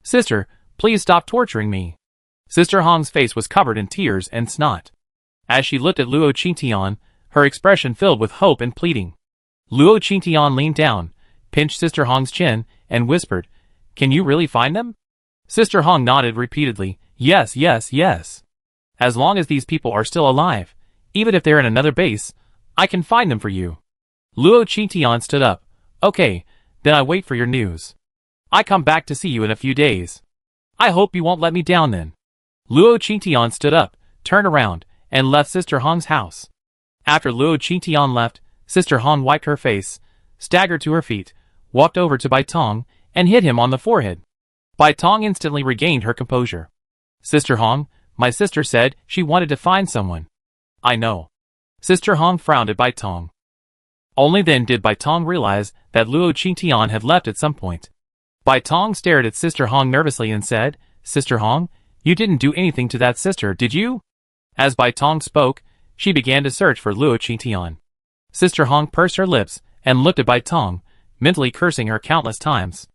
Sister, please stop torturing me. Sister Hong's face was covered in tears and snot. As she looked at Luo Qingtian, her expression filled with hope and pleading. Luo Qingtian leaned down, pinched Sister Hong's chin, and whispered, "Can you really find them?" Sister Hong nodded repeatedly, "Yes, yes, yes. As long as these people are still alive, even if they're in another base, I can find them for you." Luo Qingtian stood up. "Okay, then I wait for your news. I come back to see you in a few days. I hope you won't let me down then." Luo Qingtian stood up, turned around, and left Sister Hong's house. After Luo Qingtian left, Sister Hong wiped her face, staggered to her feet, walked over to Bai Tong, and hit him on the forehead. Bai Tong instantly regained her composure. "Sister Hong, my sister said she wanted to find someone." "I know." Sister Hong frowned at Bai Tong. Only then did Bai Tong realize that Luo Qingtian had left at some point. Bai Tong stared at Sister Hong nervously and said, "Sister Hong, you didn't do anything to that sister, did you?" As Bai Tong spoke, she began to search for Luo Qingtian. Sister Hong pursed her lips and looked at Bai Tong, mentally cursing her countless times.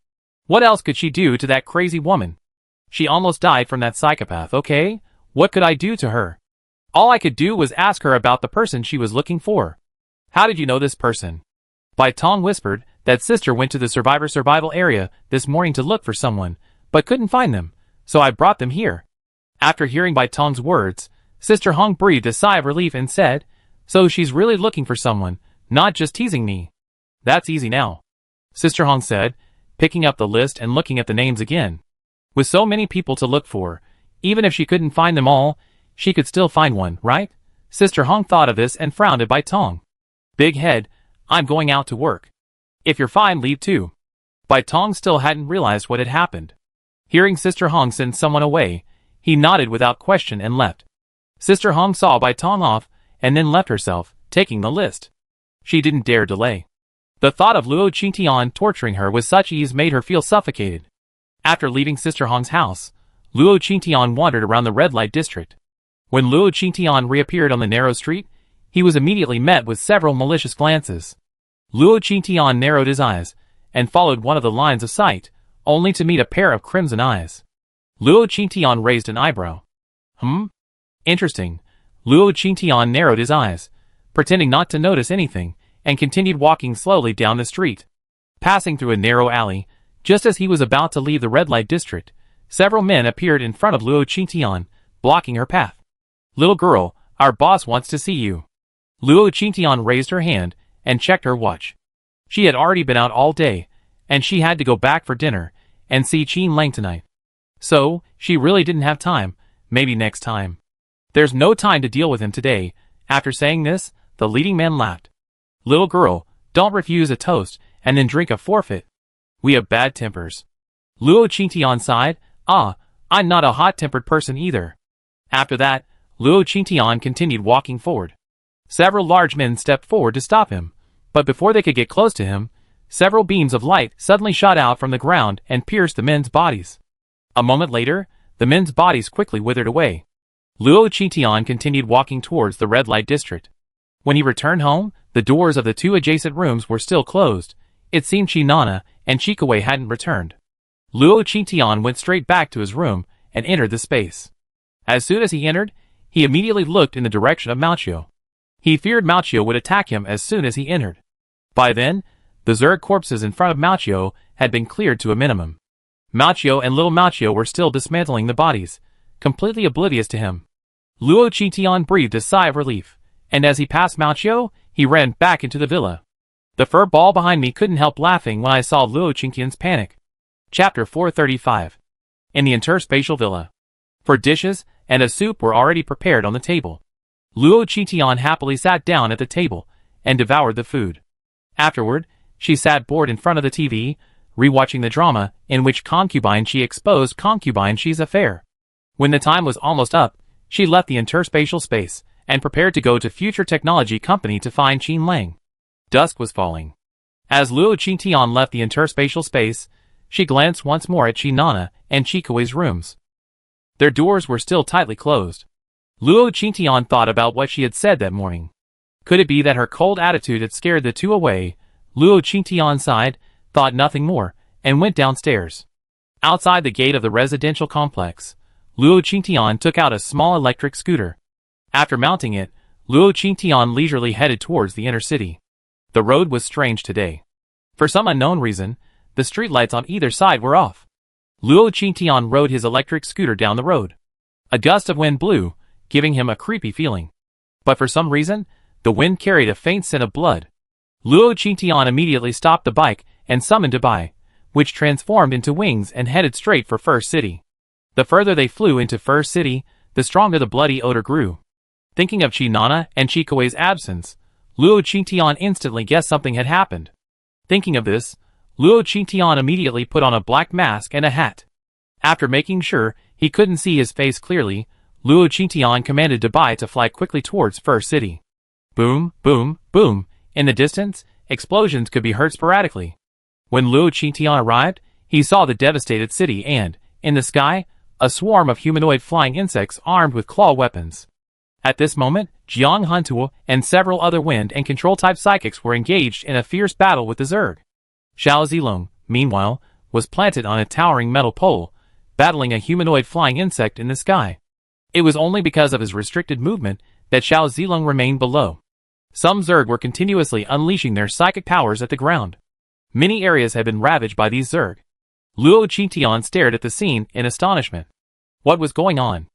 What else could she do to that crazy woman? She almost died from that psychopath, okay? What could I do to her? All I could do was ask her about the person she was looking for. "How did you know this person?" Bai Tong whispered that sister went to the survival area this morning to look for someone, but couldn't find them, so I brought them here. After hearing Bai Tong's words, Sister Hong breathed a sigh of relief and said, "So she's really looking for someone, not just teasing me." "That's easy now," Sister Hong said, picking up the list and looking at the names again. With so many people to look for, even if she couldn't find them all, she could still find one, right? Sister Hong thought of this and frowned at Bai Tong. "Big head, I'm going out to work. If you're fine, leave too." Bai Tong still hadn't realized what had happened. Hearing Sister Hong send someone away, he nodded without question and left. Sister Hong saw Bai Tong off, and then left herself, taking the list. She didn't dare delay. The thought of Luo Qingtian torturing her with such ease made her feel suffocated. After leaving Sister Hong's house, Luo Qingtian wandered around the red light district. When Luo Qingtian reappeared on the narrow street, he was immediately met with several malicious glances. Luo Qingtian narrowed his eyes, and followed one of the lines of sight, only to meet a pair of crimson eyes. Luo Qingtian raised an eyebrow. Interesting. Luo Qingtian narrowed his eyes, pretending not to notice anything, and continued walking slowly down the street. Passing through a narrow alley, just as he was about to leave the red light district, several men appeared in front of Luo Qingtian, blocking her path. "Little girl, our boss wants to see you." Luo Qingtian raised her hand and checked her watch. She had already been out all day, and she had to go back for dinner and see Qin Lang tonight. So, she really didn't have time, maybe next time. "There's no time to deal with him today." After saying this, the leading man laughed. "Little girl, don't refuse a toast and then drink a forfeit. We have bad tempers." Luo Qingtian sighed, I'm not a hot-tempered person either." After that, Luo Qingtian continued walking forward. Several large men stepped forward to stop him, but before they could get close to him, several beams of light suddenly shot out from the ground and pierced the men's bodies. A moment later, the men's bodies quickly withered away. Luo Qingtian continued walking towards the red light district. When he returned home, the doors of the two adjacent rooms were still closed. It seemed Nana and Chikawei hadn't returned. Luo Qingtian went straight back to his room and entered the space. As soon as he entered, he immediately looked in the direction of Mao. He feared Mao would attack him as soon as he entered. By then, the Zerg corpses in front of Mao had been cleared to a minimum. Mao and little Mao were still dismantling the bodies, completely oblivious to him. Luo Qingtian breathed a sigh of relief, and as he passed Mao, he ran back into the villa. The fur ball behind me couldn't help laughing when I saw Luo Qingtian's panic. Chapter 435. In the interspatial villa. For dishes and a soup were already prepared on the table. Luo Qingtian happily sat down at the table and devoured the food. Afterward, she sat bored in front of the TV, rewatching the drama in which Concubine She exposed Concubine She's affair. When the time was almost up, she left the interspatial space and prepared to go to Future Technology Company to find Qin Lang. Dusk was falling. As Luo Qingtian left the interspatial space, she glanced once more at Nana and Chikawei's rooms. Their doors were still tightly closed. Luo Qingtian thought about what she had said that morning. Could it be that her cold attitude had scared the two away? Luo Qingtian sighed, thought nothing more, and went downstairs. Outside the gate of the residential complex, Luo Qingtian took out a small electric scooter. After mounting it, Luo Qingtian leisurely headed towards the inner city. The road was strange today. For some unknown reason, the streetlights on either side were off. Luo Qingtian rode his electric scooter down the road. A gust of wind blew, giving him a creepy feeling. But for some reason, the wind carried a faint scent of blood. Luo Qingtian immediately stopped the bike and summoned a bai, which transformed into wings and headed straight for First City. The further they flew into First City, the stronger the bloody odor grew. Thinking of Qi Nana and Qi Kuei's absence, Luo Qingtian instantly guessed something had happened. Thinking of this, Luo Qingtian immediately put on a black mask and a hat. After making sure he couldn't see his face clearly, Luo Qingtian commanded Dabai to fly quickly towards First City. Boom, boom, boom. In the distance, explosions could be heard sporadically. When Luo Qingtian arrived, he saw the devastated city and, in the sky, a swarm of humanoid flying insects armed with claw weapons. At this moment, Jiang Hantuo and several other wind and control-type psychics were engaged in a fierce battle with the Zerg. Xiao Zilong, meanwhile, was planted on a towering metal pole, battling a humanoid flying insect in the sky. It was only because of his restricted movement that Xiao Zilong remained below. Some Zerg were continuously unleashing their psychic powers at the ground. Many areas had been ravaged by these Zerg. Luo Qingtian stared at the scene in astonishment. What was going on?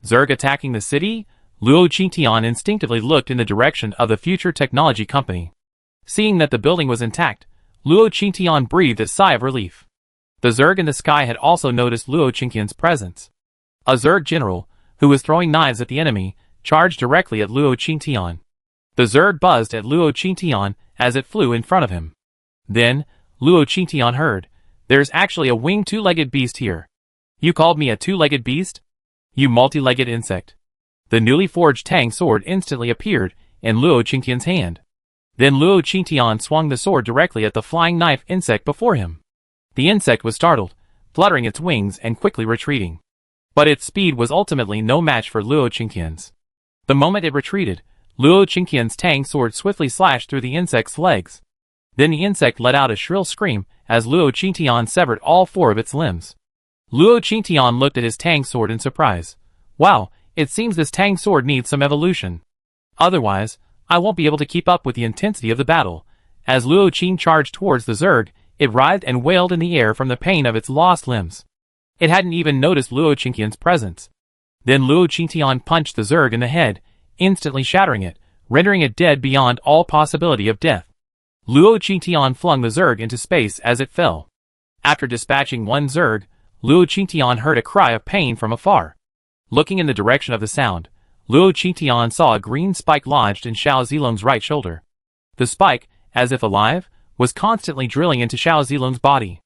Zerg attacking the city? Luo Qingtian instinctively looked in the direction of the Future Technology Company. Seeing that the building was intact, Luo Qingtian breathed a sigh of relief. The Zerg in the sky had also noticed Luo Qingtian's presence. A Zerg general, who was throwing knives at the enemy, charged directly at Luo Qingtian. The Zerg buzzed at Luo Qingtian as it flew in front of him. Then, Luo Qingtian heard, "There's actually a winged two-legged beast here." "You called me a two-legged beast? You multi-legged insect." The newly forged Tang sword instantly appeared in Luo Qingtian's hand. Then Luo Qingtian swung the sword directly at the flying knife insect before him. The insect was startled, fluttering its wings and quickly retreating. But its speed was ultimately no match for Luo Qingtian's. The moment it retreated, Luo Qingtian's Tang sword swiftly slashed through the insect's legs. Then the insect let out a shrill scream as Luo Qingtian severed all four of its limbs. Luo Qingtian looked at his Tang sword in surprise. Wow, it seems this Tang sword needs some evolution. Otherwise, I won't be able to keep up with the intensity of the battle. As Luo Qing charged towards the Zerg, it writhed and wailed in the air from the pain of its lost limbs. It hadn't even noticed Luo Qingtian's presence. Then Luo Qingtian punched the Zerg in the head, instantly shattering it, rendering it dead beyond all possibility of death. Luo Qingtian flung the Zerg into space as it fell. After dispatching one Zerg, Luo Qingtian heard a cry of pain from afar. Looking in the direction of the sound, Luo Qingtian saw a green spike lodged in Xiao Zilong's right shoulder. The spike, as if alive, was constantly drilling into Xiao Zilong's body.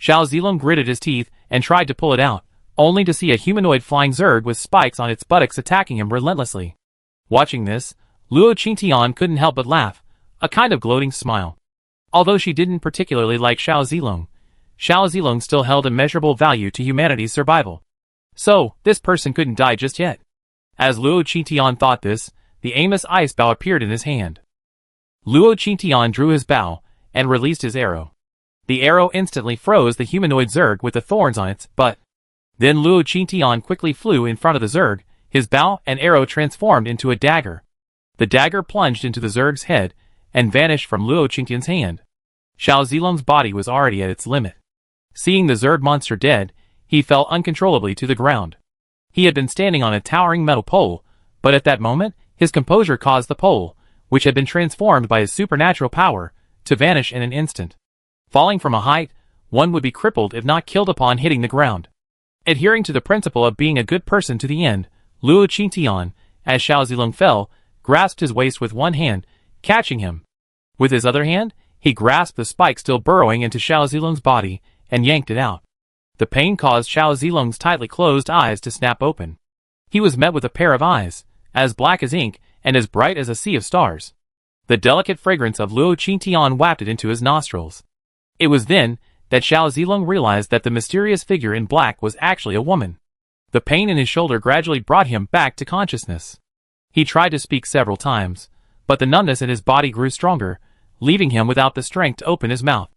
Xiao Zilong gritted his teeth and tried to pull it out, only to see a humanoid flying Zerg with spikes on its buttocks attacking him relentlessly. Watching this, Luo Qingtian couldn't help but laugh, a kind of gloating smile. Although she didn't particularly like Xiao Zilong still held immeasurable value to humanity's survival. So, this person couldn't die just yet. As Luo Qingtian thought this, the Amos ice bow appeared in his hand. Luo Qingtian drew his bow and released his arrow. The arrow instantly froze the humanoid Zerg with the thorns on its butt. Then Luo Qingtian quickly flew in front of the Zerg, his bow and arrow transformed into a dagger. The dagger plunged into the Zerg's head and vanished from Luo Qingtian's hand. Xiao Zilong's body was already at its limit. Seeing the Zerg monster dead, he fell uncontrollably to the ground. He had been standing on a towering metal pole, but at that moment, his composure caused the pole, which had been transformed by his supernatural power, to vanish in an instant. Falling from a height, one would be crippled if not killed upon hitting the ground. Adhering to the principle of being a good person to the end, Luo Qingtian, as Xiao Zilong fell, grasped his waist with one hand, catching him. With his other hand, he grasped the spike still burrowing into Xiao Zilong's body and yanked it out. The pain caused Xiao Zilong's tightly closed eyes to snap open. He was met with a pair of eyes, as black as ink and as bright as a sea of stars. The delicate fragrance of Luo Qingtian wafted into his nostrils. It was then that Xiao Zilong realized that the mysterious figure in black was actually a woman. The pain in his shoulder gradually brought him back to consciousness. He tried to speak several times, but the numbness in his body grew stronger, leaving him without the strength to open his mouth.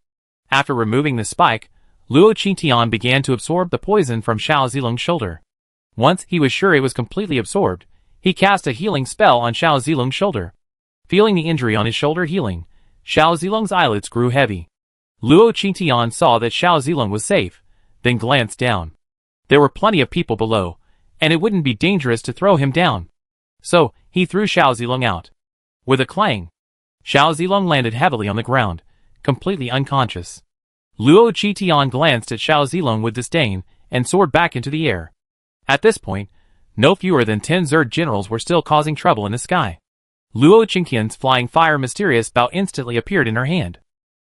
After removing the spike, Luo Qingtian began to absorb the poison from Xiao Zilong's shoulder. Once he was sure it was completely absorbed, he cast a healing spell on Xiao Zilong's shoulder. Feeling the injury on his shoulder healing, Xiao Zilong's eyelids grew heavy. Luo Qingtian saw that Xiao Zilong was safe, then glanced down. There were plenty of people below, and it wouldn't be dangerous to throw him down. So, he threw Xiao Zilong out. With a clang, Xiao Zilong landed heavily on the ground, completely unconscious. Luo Qingtian glanced at Xiao Zilong with disdain and soared back into the air. At this point, no fewer than 10 Zerg generals were still causing trouble in the sky. Luo Qingtian's flying fire mysterious bow instantly appeared in her hand.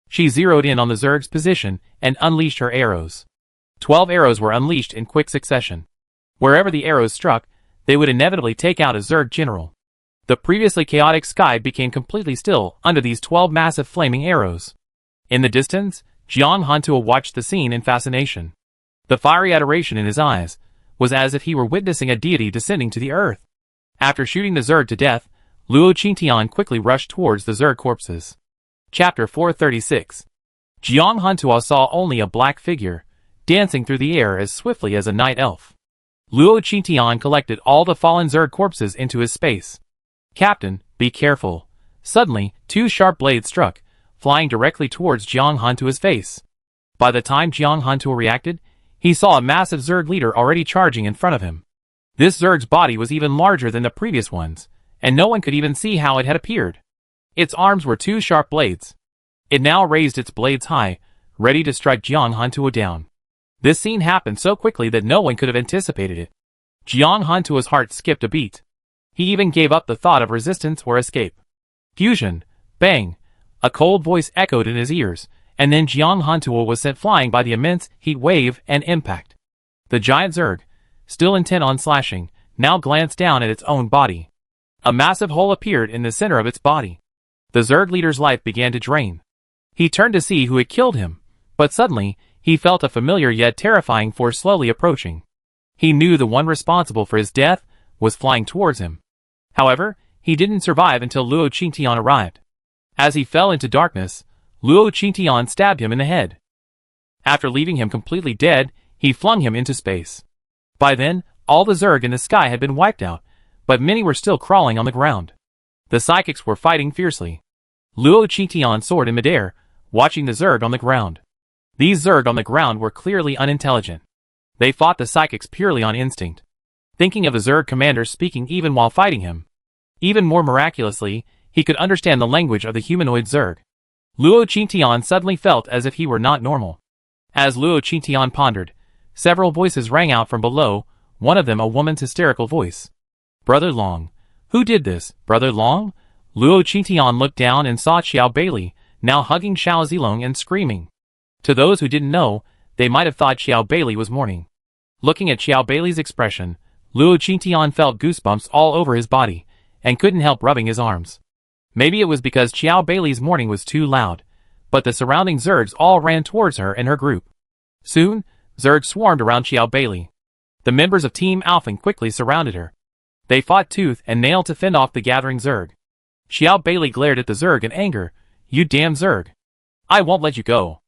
She zeroed in on the Zerg's position and unleashed her arrows. 12 arrows were unleashed in quick succession. Wherever the arrows struck, they would inevitably take out a Zerg general. The previously chaotic sky became completely still under these 12 massive flaming arrows. In the distance, Jiang Hantuo watched the scene in fascination. The fiery adoration in his eyes was as if he were witnessing a deity descending to the earth. After shooting the Zerg to death, Luo Qingtian quickly rushed towards the Zerg corpses. Chapter 436. Jiang Hantuo saw only a black figure, dancing through the air as swiftly as a night elf. Luo Qingtian collected all the fallen Zerg corpses into his space. "Captain, be careful." Suddenly, 2 sharp blades struck, flying directly towards Jiang Hantuo's face. By the time Jiang Hantuo reacted, he saw a massive Zerg leader already charging in front of him. This Zerg's body was even larger than the previous ones, and no one could even see how it had appeared. Its arms were 2 sharp blades. It now raised its blades high, ready to strike Jiang Hantuo down. This scene happened so quickly that no one could have anticipated it. Jiang Hantuo's heart skipped a beat. He even gave up the thought of resistance or escape. Fusion! Bang! A cold voice echoed in his ears, and then Jiang Hantuo was sent flying by the immense heat wave and impact. The giant Zerg, still intent on slashing, now glanced down at its own body. A massive hole appeared in the center of its body. The Zerg leader's life began to drain. He turned to see who had killed him, but suddenly, he felt a familiar yet terrifying force slowly approaching. He knew the one responsible for his death was flying towards him. However, he didn't survive until Luo Qingtian arrived. As he fell into darkness, Luo Qingtian stabbed him in the head. After leaving him completely dead, he flung him into space. By then, all the Zerg in the sky had been wiped out, but many were still crawling on the ground. The psychics were fighting fiercely. Luo Qingtian soared in midair, watching the Zerg on the ground. These Zerg on the ground were clearly unintelligent. They fought the psychics purely on instinct, thinking of the Zerg commander speaking even while fighting him. Even more miraculously, he could understand the language of the humanoid Zerg. Luo Qingtian suddenly felt as if he were not normal. As Luo Qingtian pondered, several voices rang out from below, one of them a woman's hysterical voice. "Brother Long. Who did this, Brother Long?" Luo Qingtian looked down and saw Xiao Bailey, now hugging Xiao Zilong and screaming. To those who didn't know, they might have thought Xiao Bailey was mourning. Looking at Xiao Bailey's expression, Luo Qingtian felt goosebumps all over his body, and couldn't help rubbing his arms. Maybe it was because Xiao Bailey's mourning was too loud, but the surrounding Zergs all ran towards her and her group. Soon, Zergs swarmed around Xiao Bailey. The members of Team Alphen quickly surrounded her. They fought tooth and nail to fend off the gathering Zerg. Xiao Bailey glared at the Zerg in anger. "You damn Zerg. I won't let you go."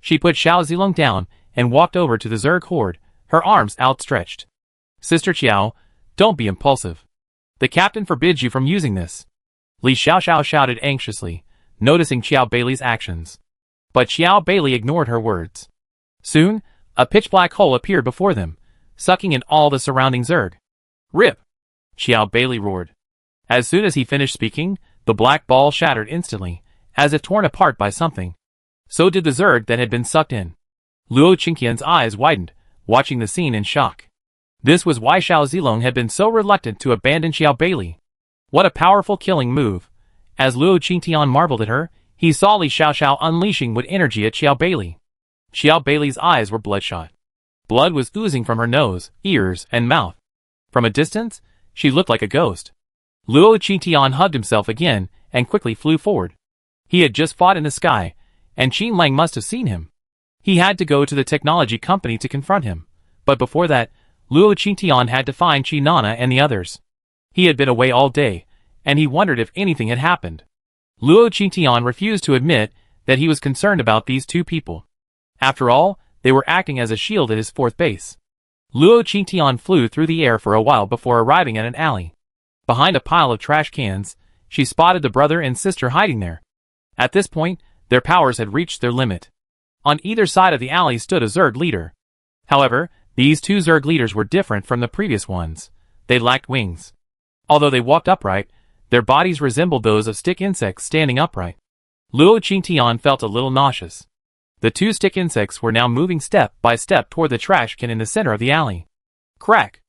She put Xiao Zilong down and walked over to the Zerg horde, her arms outstretched. "Sister Xiao, don't be impulsive. The captain forbids you from using this." Li Xiaoxiao shouted anxiously, noticing Xiao Bailey's actions. But Xiao Bailey ignored her words. Soon, a pitch-black hole appeared before them, sucking in all the surrounding Zerg. "Rip!" Xiao Bailey roared. As soon as he finished speaking, the black ball shattered instantly, as if torn apart by something. So did the Zerg that had been sucked in. Luo Qingtian's eyes widened, watching the scene in shock. This was why Xiao Zilong had been so reluctant to abandon Xiao Bailey. What a powerful killing move. As Luo Qingtian marveled at her, he saw Li Xiaoxiao unleashing with energy at Xiao Bailey. Xiao Bailey's eyes were bloodshot. Blood was oozing from her nose, ears, and mouth. From a distance, she looked like a ghost. Luo Qingtian hugged himself again and quickly flew forward. He had just fought in the sky, and Qin Lang must have seen him. He had to go to the technology company to confront him, but before that, Luo Qingtian had to find Qi Nana and the others. He had been away all day, and he wondered if anything had happened. Luo Qingtian refused to admit that he was concerned about these two people. After all, they were acting as a shield at his fourth base. Luo Qingtian flew through the air for a while before arriving at an alley. Behind a pile of trash cans, she spotted the brother and sister hiding there. At this point, their powers had reached their limit. On either side of the alley stood a Zerg leader. However, these two Zerg leaders were different from the previous ones. They lacked wings. Although they walked upright, their bodies resembled those of stick insects standing upright. Luo Qingtian felt a little nauseous. The two stick insects were now moving step by step toward the trash can in the center of the alley. Crack!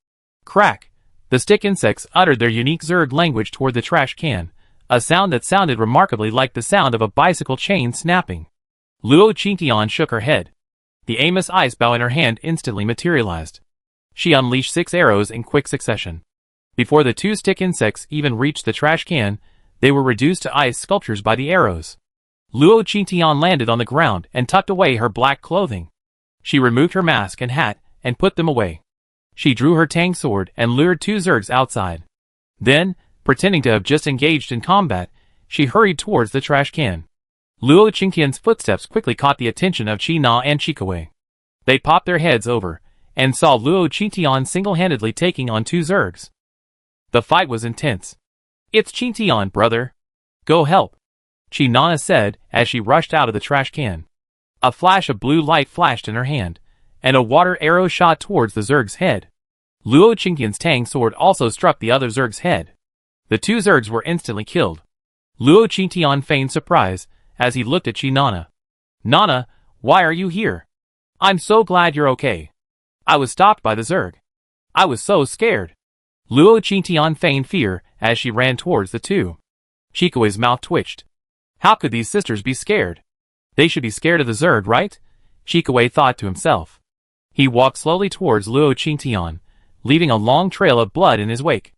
Crack! The stick insects uttered their unique Zerg language toward the trash can, a sound that sounded remarkably like the sound of a bicycle chain snapping. Luo Qingtian shook her head. The Amos ice bow in her hand instantly materialized. She unleashed 6 arrows in quick succession. Before the two stick insects even reached the trash can, they were reduced to ice sculptures by the arrows. Luo Qingtian landed on the ground and tucked away her black clothing. She removed her mask and hat and put them away. She drew her tang sword and lured two Zergs outside. Then, pretending to have just engaged in combat, she hurried towards the trash can. Luo Qingtian's footsteps quickly caught the attention of Qi Na and Qikawei. They popped their heads over and saw Luo Qingtian single-handedly taking on two Zergs. The fight was intense. "It's Qingtian, brother. Go help," Qi Na said as she rushed out of the trash can. A flash of blue light flashed in her hand, and a water arrow shot towards the Zerg's head. Luo Qingtian's tang sword also struck the other Zerg's head. The two Zergs were instantly killed. Luo Qingtian feigned surprise as he looked at Qi Na. "Nana, why are you here? I'm so glad you're okay. I was stopped by the Zerg. I was so scared." Luo Qingtian feigned fear as she ran towards the two. Qikawei's mouth twitched. How could these sisters be scared? They should be scared of the Zerg, right? Qikawei thought to himself. He walked slowly towards Luo Qingtian, leaving a long trail of blood in his wake.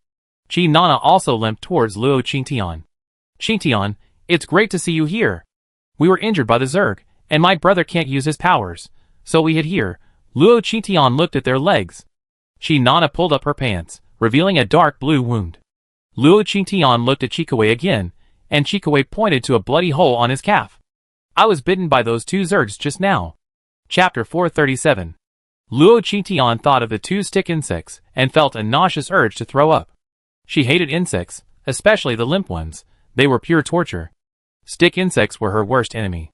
Qi Na also limped towards Luo Qingtian. "Qingtian, it's great to see you here. We were injured by the Zerg, and my brother can't use his powers, so we hid here." Luo Qingtian looked at their legs. Qi Na pulled up her pants, revealing a dark blue wound. Luo Qingtian looked at Qikawei again, and Qikawei pointed to a bloody hole on his calf. "I was bitten by those two Zergs just now." Chapter 437. Luo Qingtian thought of the two stick insects and felt a nauseous urge to throw up. She hated insects, especially the limp ones. They were pure torture. Stick insects were her worst enemy.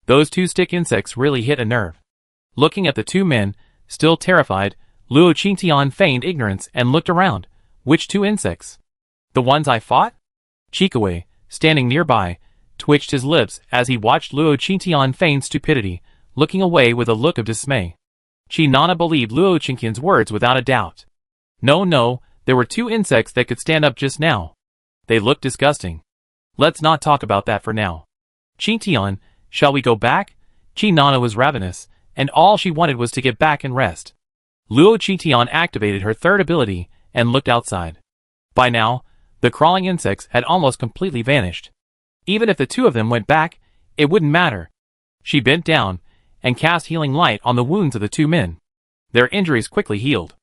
Those two stick insects really hit a nerve. Looking at the two men, still terrified, Luo Qingtian feigned ignorance and looked around. "Which two insects? The ones I fought?" Qikawei, standing nearby, twitched his lips as he watched Luo Qingtian feign stupidity, looking away with a look of dismay. Qi Na believed Luo Qingtian's words without a doubt. No, there were two insects that could stand up just now. They looked disgusting. Let's not talk about that for now. "Qingtian, shall we go back?" Qi Na was ravenous, and all she wanted was to get back and rest. Luo Qingtian activated her third ability and looked outside. By now, the crawling insects had almost completely vanished. Even if the two of them went back, it wouldn't matter. She bent down and cast healing light on the wounds of the two men. Their injuries quickly healed.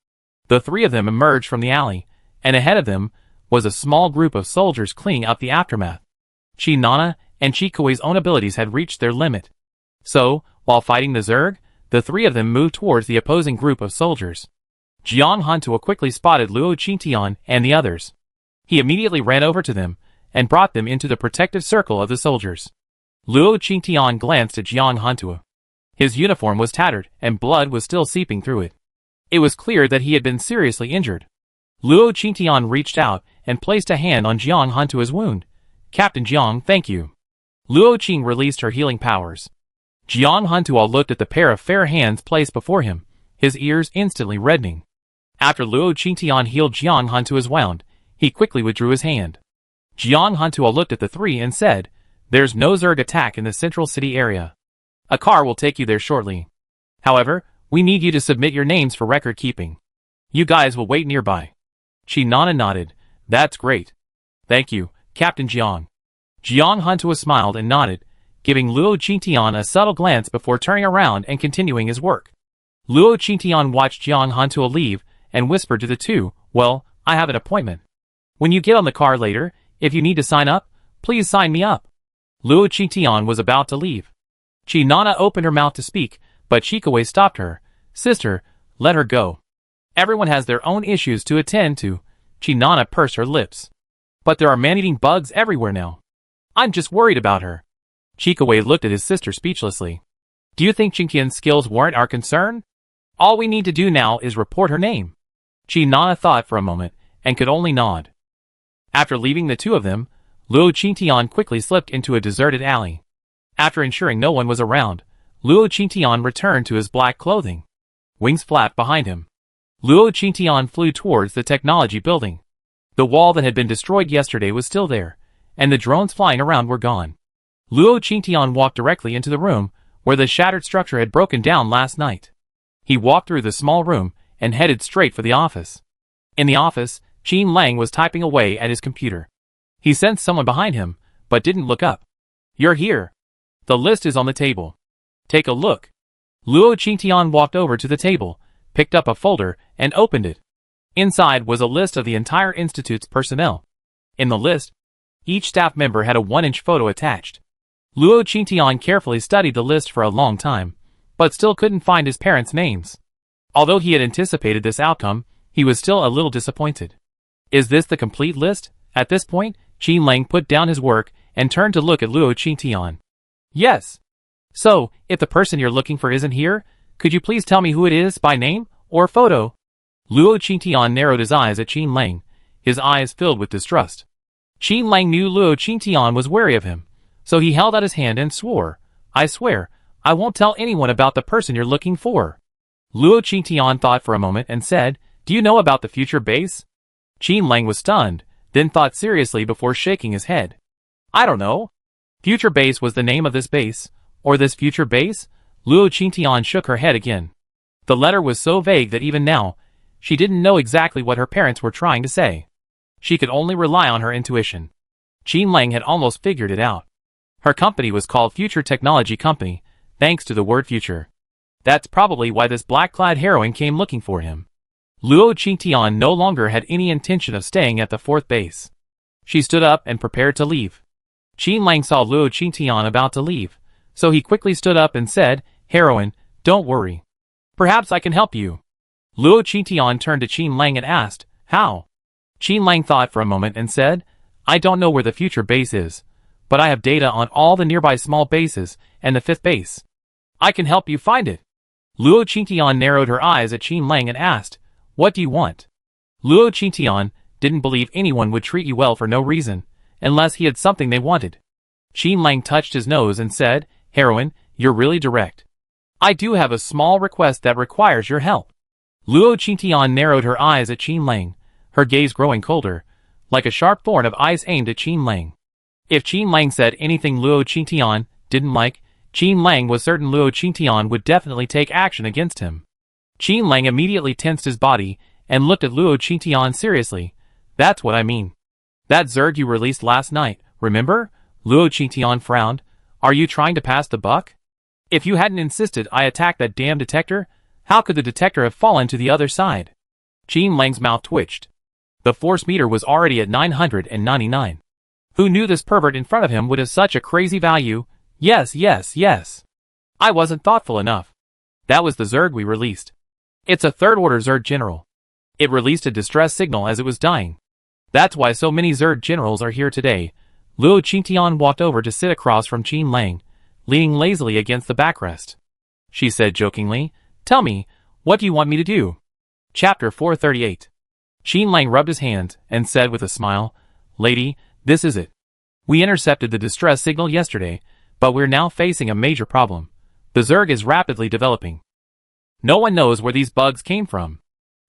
The three of them emerged from the alley, and ahead of them was a small group of soldiers cleaning up the aftermath. Qi Na and Qikawei's own abilities had reached their limit. So, while fighting the Zerg, the three of them moved towards the opposing group of soldiers. Jiang Hantuo quickly spotted Luo Qingtian and the others. He immediately ran over to them and brought them into the protective circle of the soldiers. Luo Qingtian glanced at Jiang Hantuo. His uniform was tattered and blood was still seeping through it. It was clear that he had been seriously injured. Luo Qingtian reached out and placed a hand on Jiang Hantuo's wound. "Captain Jiang, thank you." Luo Qing released her healing powers. Jiang Hantuo looked at the pair of fair hands placed before him, his ears instantly reddening. After Luo Qingtian healed Jiang Hantuo's wound, he quickly withdrew his hand. Jiang Hantuo looked at the three and said, "There's no Zerg attack in the central city area. A car will take you there shortly. However, we need you to submit your names for record keeping. You guys will wait nearby." Qi Na nodded. "That's great. Thank you, Captain Jiang." Jiang Hantuo smiled and nodded, giving Luo Qingtian a subtle glance before turning around and continuing his work. Luo Qingtian watched Jiang Hantuo leave and whispered to the two, "Well, I have an appointment. When you get on the car later, if you need to sign up, please sign me up." Luo Qingtian was about to leave. Nana opened her mouth to speak, but Chikaway stopped her. Sister, let her go. Everyone has their own issues to attend to. Nana pursed her lips. But there are man-eating bugs everywhere now. I'm just worried about her. Chikaway looked at his sister speechlessly. Do you think Chinkian's skills warrant our concern? All we need to do now is report her name. Nana thought for a moment, and could only nod. After leaving the two of them, Luo Qingtian quickly slipped into a deserted alley. After ensuring no one was around, Luo Qingtian returned to his black clothing. Wings flapped behind him. Luo Qingtian flew towards the technology building. The wall that had been destroyed yesterday was still there, and the drones flying around were gone. Luo Qingtian walked directly into the room where the shattered structure had broken down last night. He walked through the small room and headed straight for the office. In the office, Qin Lang was typing away at his computer. He sensed someone behind him, but didn't look up. You're here. The list is on the table. Take a look. Luo Qingtian walked over to the table, picked up a folder, and opened it. Inside was a list of the entire institute's personnel. In the list, each staff member had a 1-inch photo attached. Luo Qingtian carefully studied the list for a long time, but still couldn't find his parents' names. Although he had anticipated this outcome, he was still a little disappointed. Is this the complete list? At this point, Qin Lang put down his work and turned to look at Luo Qingtian. Yes. So, if the person you're looking for isn't here, could you please tell me who it is by name or photo? Luo Qingtian narrowed his eyes at Qin Lang, his eyes filled with distrust. Qin Lang knew Luo Qingtian was wary of him, so he held out his hand and swore, I swear, I won't tell anyone about the person you're looking for. Luo Qingtian thought for a moment and said, Do you know about the future base? Qin Lang was stunned, then thought seriously before shaking his head. I don't know. Future base was the name of this base, or this future base? Luo Qingtian shook her head again. The letter was so vague that even now, she didn't know exactly what her parents were trying to say. She could only rely on her intuition. Qin Lang had almost figured it out. Her company was called Future Technology Company, thanks to the word future. That's probably why this black-clad heroine came looking for him. Luo Qingtian no longer had any intention of staying at the fourth base. She stood up and prepared to leave. Qin Lang saw Luo Qingtian about to leave, so he quickly stood up and said, Heroine, don't worry. Perhaps I can help you. Luo Qingtian turned to Qin Lang and asked, How? Qin Lang thought for a moment and said, I don't know where the future base is, but I have data on all the nearby small bases and the fifth base. I can help you find it. Luo Qingtian narrowed her eyes at Qin Lang and asked, What do you want? Luo Qingtian didn't believe anyone would treat you well for no reason, unless he had something they wanted. Qin Lang touched his nose and said, Heroine, you're really direct. I do have a small request that requires your help. Luo Qingtian narrowed her eyes at Qin Lang, her gaze growing colder, like a sharp thorn of ice aimed at Qin Lang. If Qin Lang said anything Luo Qingtian didn't like, Qin Lang was certain Luo Qingtian would definitely take action against him. Qin Lang immediately tensed his body and looked at Luo Qingtian seriously. That's what I mean. That Zerg you released last night, remember? Luo Qingtian frowned. Are you trying to pass the buck? If you hadn't insisted I attack that damn detector, how could the detector have fallen to the other side? Qin Lang's mouth twitched. The force meter was already at 999. Who knew this pervert in front of him would have such a crazy value? Yes. I wasn't thoughtful enough. That was the Zerg we released. It's a third-order Zerg general. It released a distress signal as it was dying. That's why so many Zerg generals are here today. Luo Qingtian walked over to sit across from Qin Lang, leaning lazily against the backrest. She said jokingly, Tell me, what do you want me to do? Chapter 438. Qin Lang rubbed his hands and said with a smile, Lady, this is it. We intercepted the distress signal yesterday, but we're now facing a major problem. The Zerg is rapidly developing. No one knows where these bugs came from.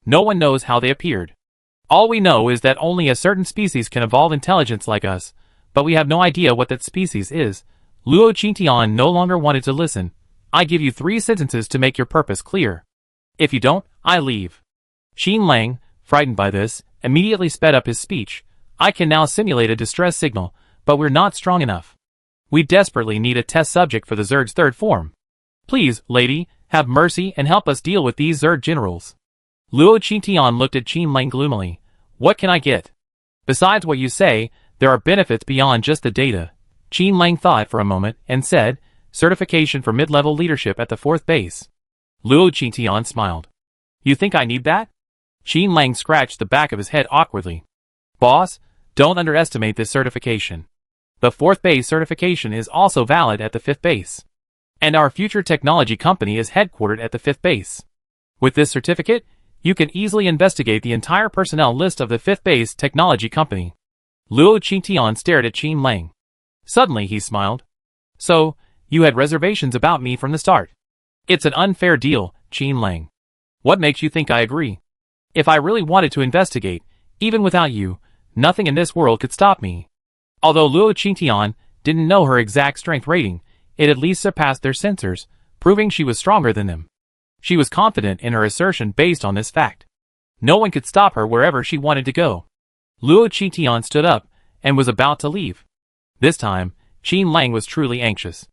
No one knows how they appeared. All we know is that only a certain species can evolve intelligence like us, but we have no idea what that species is. Luo Qingtian no longer wanted to listen. I give you 3 sentences to make your purpose clear. If you don't, I leave. Qin Lang, frightened by this, immediately sped up his speech. I can now simulate a distress signal, but we're not strong enough. We desperately need a test subject for the Zerg's third form. Please, lady, have mercy and help us deal with these Zerg generals. Luo Qingtian looked at Qin Lang gloomily. What can I get? Besides what you say, there are benefits beyond just the data. Qin Lang thought for a moment and said, certification for mid-level leadership at the 4th base. Luo Qingtian smiled. You think I need that? Qin Lang scratched the back of his head awkwardly. Boss, don't underestimate this certification. The 4th base certification is also valid at the 5th base. And our future technology company is headquartered at the 5th base. With this certificate, you can easily investigate the entire personnel list of the 5th base technology company. Luo Qingtian stared at Qin Lang. Suddenly he smiled. So, you had reservations about me from the start. It's an unfair deal, Qin Lang. What makes you think I agree? If I really wanted to investigate, even without you, nothing in this world could stop me. Although Luo Qingtian didn't know her exact strength rating, it at least surpassed their sensors, proving she was stronger than them. She was confident in her assertion based on this fact. No one could stop her wherever she wanted to go. Luo Qingtian stood up and was about to leave. This time, Qin Lang was truly anxious.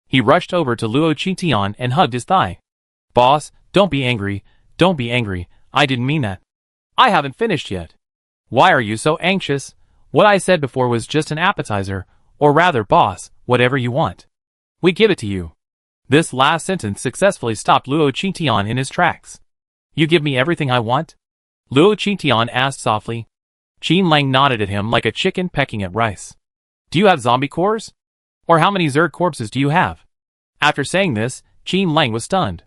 He rushed over to Luo Qingtian and hugged his thigh. Boss, don't be angry, I didn't mean that. I haven't finished yet. Why are you so anxious? What I said before was just an appetizer, or rather, boss, whatever you want. We give it to you. This last sentence successfully stopped Luo Qingtian in his tracks. You give me everything I want? Luo Qingtian asked softly. Qin Lang nodded at him like a chicken pecking at rice. Do you have zombie cores? Or how many Zerg corpses do you have? After saying this, Qin Lang was stunned.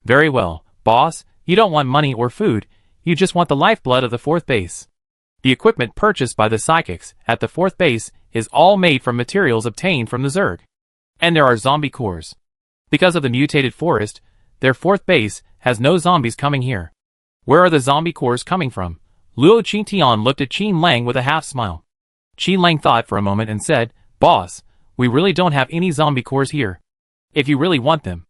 Very well, boss, you don't want money or food, you just want the lifeblood of the 4th base. The equipment purchased by the psychics at the 4th base is all made from materials obtained from the Zerg. And there are zombie cores. Because of the mutated forest, their 4th base has no zombies coming here. Where are the zombie cores coming from? Luo Qingtian looked at Qin Lang with a half-smile. Qin Lang thought for a moment and said, Boss, we really don't have any zombie cores here. If you really want them,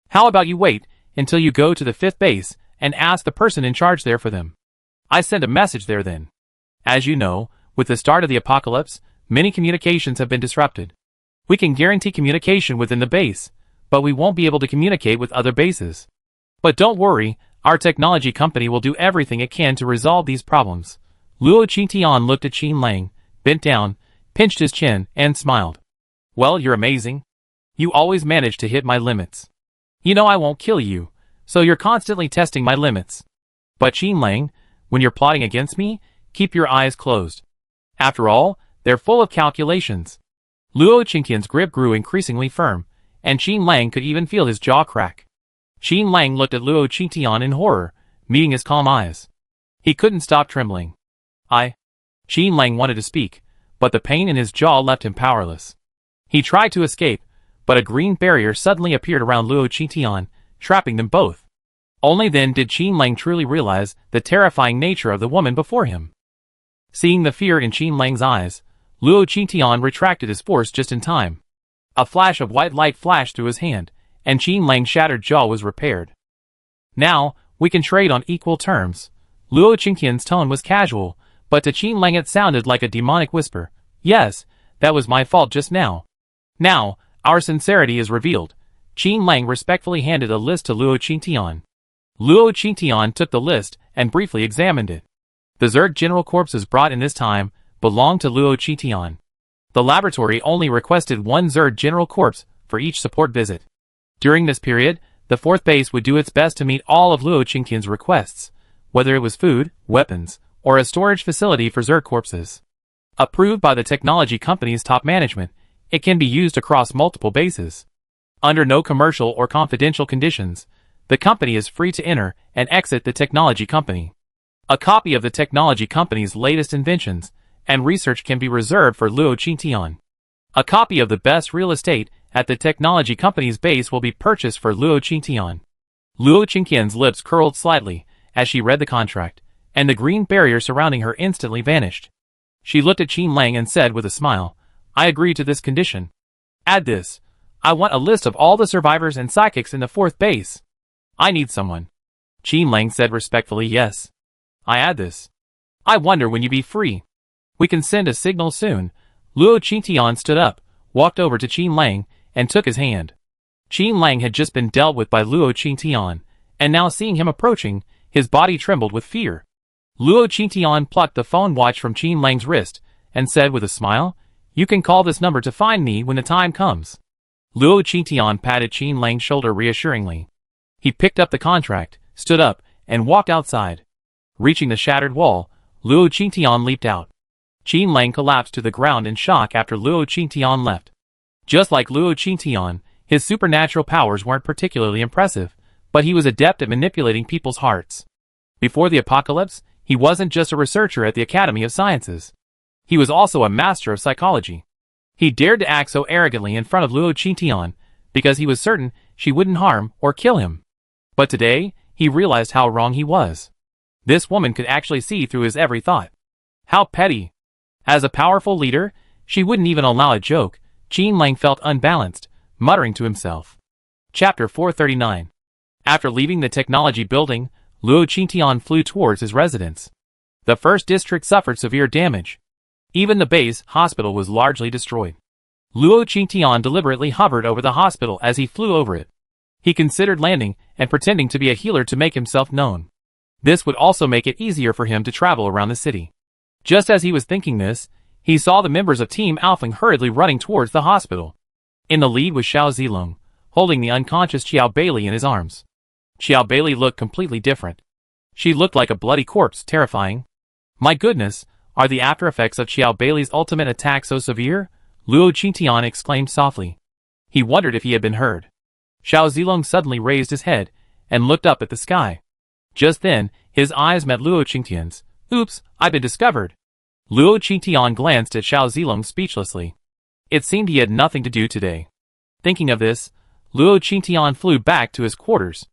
how about you wait until you go to the 5th base and ask the person in charge there for them? I sent a message there then. As you know, with the start of the apocalypse, many communications have been disrupted. We can guarantee communication within the base, but we won't be able to communicate with other bases. But don't worry, our technology company will do everything it can to resolve these problems. Luo Qingtian looked at Qin Lang, bent down, pinched his chin, and smiled. Well, you're amazing. You always manage to hit my limits. You know I won't kill you, so you're constantly testing my limits. But Qin Lang, when you're plotting against me, keep your eyes closed. After all, they're full of calculations. Luo Qingtian's grip grew increasingly firm, and Qin Lang could even feel his jaw crack. Qin Lang looked at Luo Qingtian in horror, meeting his calm eyes. He couldn't stop trembling. Qin Lang wanted to speak, but the pain in his jaw left him powerless. He tried to escape, but a green barrier suddenly appeared around Luo Qingtian, trapping them both. Only then did Qin Lang truly realize the terrifying nature of the woman before him. Seeing the fear in Qin Lang's eyes, Luo Qingtian retracted his force just in time. A flash of white light flashed through his hand, and Qin Lang's shattered jaw was repaired. Now, we can trade on equal terms. Luo Qingtian's tone was casual, but to Qin Lang it sounded like a demonic whisper. Yes, that was my fault just now. Now, our sincerity is revealed. Qin Lang respectfully handed a list to Luo Qingtian. Luo Qingtian took the list and briefly examined it. The Zerg general corpses brought in this time belonged to Luo Qingtian. The laboratory only requested one Zerg general corpse for each support visit. During this period, the 4th base would do its best to meet all of Luo Qingtian's requests, whether it was food, weapons, or a storage facility for Zerg corpses. Approved by the technology company's top management, it can be used across multiple bases. Under no commercial or confidential conditions, the company is free to enter and exit the technology company. A copy of the technology company's latest inventions and research can be reserved for Luo Qingtian. A copy of the best real estate at the technology company's base will be purchased for Luo Qingtian. Luo Qingtian's lips curled slightly as she read the contract, and the green barrier surrounding her instantly vanished. She looked at Qin Lang and said with a smile, I agree to this condition. Add this. I want a list of all the survivors and psychics in the 4th base. I need someone. Qin Lang said respectfully, yes. I add this. I wonder when you be free. We can send a signal soon. Luo Qingtian stood up, walked over to Qin Lang, and took his hand. Qin Lang had just been dealt with by Luo Qingtian, and now seeing him approaching, his body trembled with fear. Luo Qingtian plucked the phone watch from Qin Lang's wrist, and said with a smile, You can call this number to find me when the time comes. Luo Qingtian patted Qin Lang's shoulder reassuringly. He picked up the contract, stood up, and walked outside. Reaching the shattered wall, Luo Qingtian leaped out. Qin Lang collapsed to the ground in shock after Luo Qingtian left. Just like Luo Qingtian, his supernatural powers weren't particularly impressive, but he was adept at manipulating people's hearts. Before the apocalypse, he wasn't just a researcher at the Academy of Sciences. He was also a master of psychology. He dared to act so arrogantly in front of Luo Qingtian because he was certain she wouldn't harm or kill him. But today, he realized how wrong he was. This woman could actually see through his every thought. How petty! As a powerful leader, she wouldn't even allow a joke. Qin Lang felt unbalanced, muttering to himself. Chapter 439. After leaving the technology building, Luo Qingtian flew towards his residence. The first district suffered severe damage. Even the base hospital was largely destroyed. Luo Qingtian deliberately hovered over the hospital as he flew over it. He considered landing and pretending to be a healer to make himself known. This would also make it easier for him to travel around the city. Just as he was thinking this, he saw the members of Team Alfeng hurriedly running towards the hospital. In the lead was Xiao Zilong, holding the unconscious Qiao Bailey in his arms. Qiao Bailey looked completely different. She looked like a bloody corpse, terrifying. My goodness, are the after effects of Qiao Bailey's ultimate attack so severe? Luo Qingtian exclaimed softly. He wondered if he had been heard. Xiao Zilong suddenly raised his head and looked up at the sky. Just then, his eyes met Luo Qingtian's. Oops, I've been discovered. Luo Qingtian glanced at Xiao Zilong speechlessly. It seemed he had nothing to do today. Thinking of this, Luo Qingtian flew back to his quarters.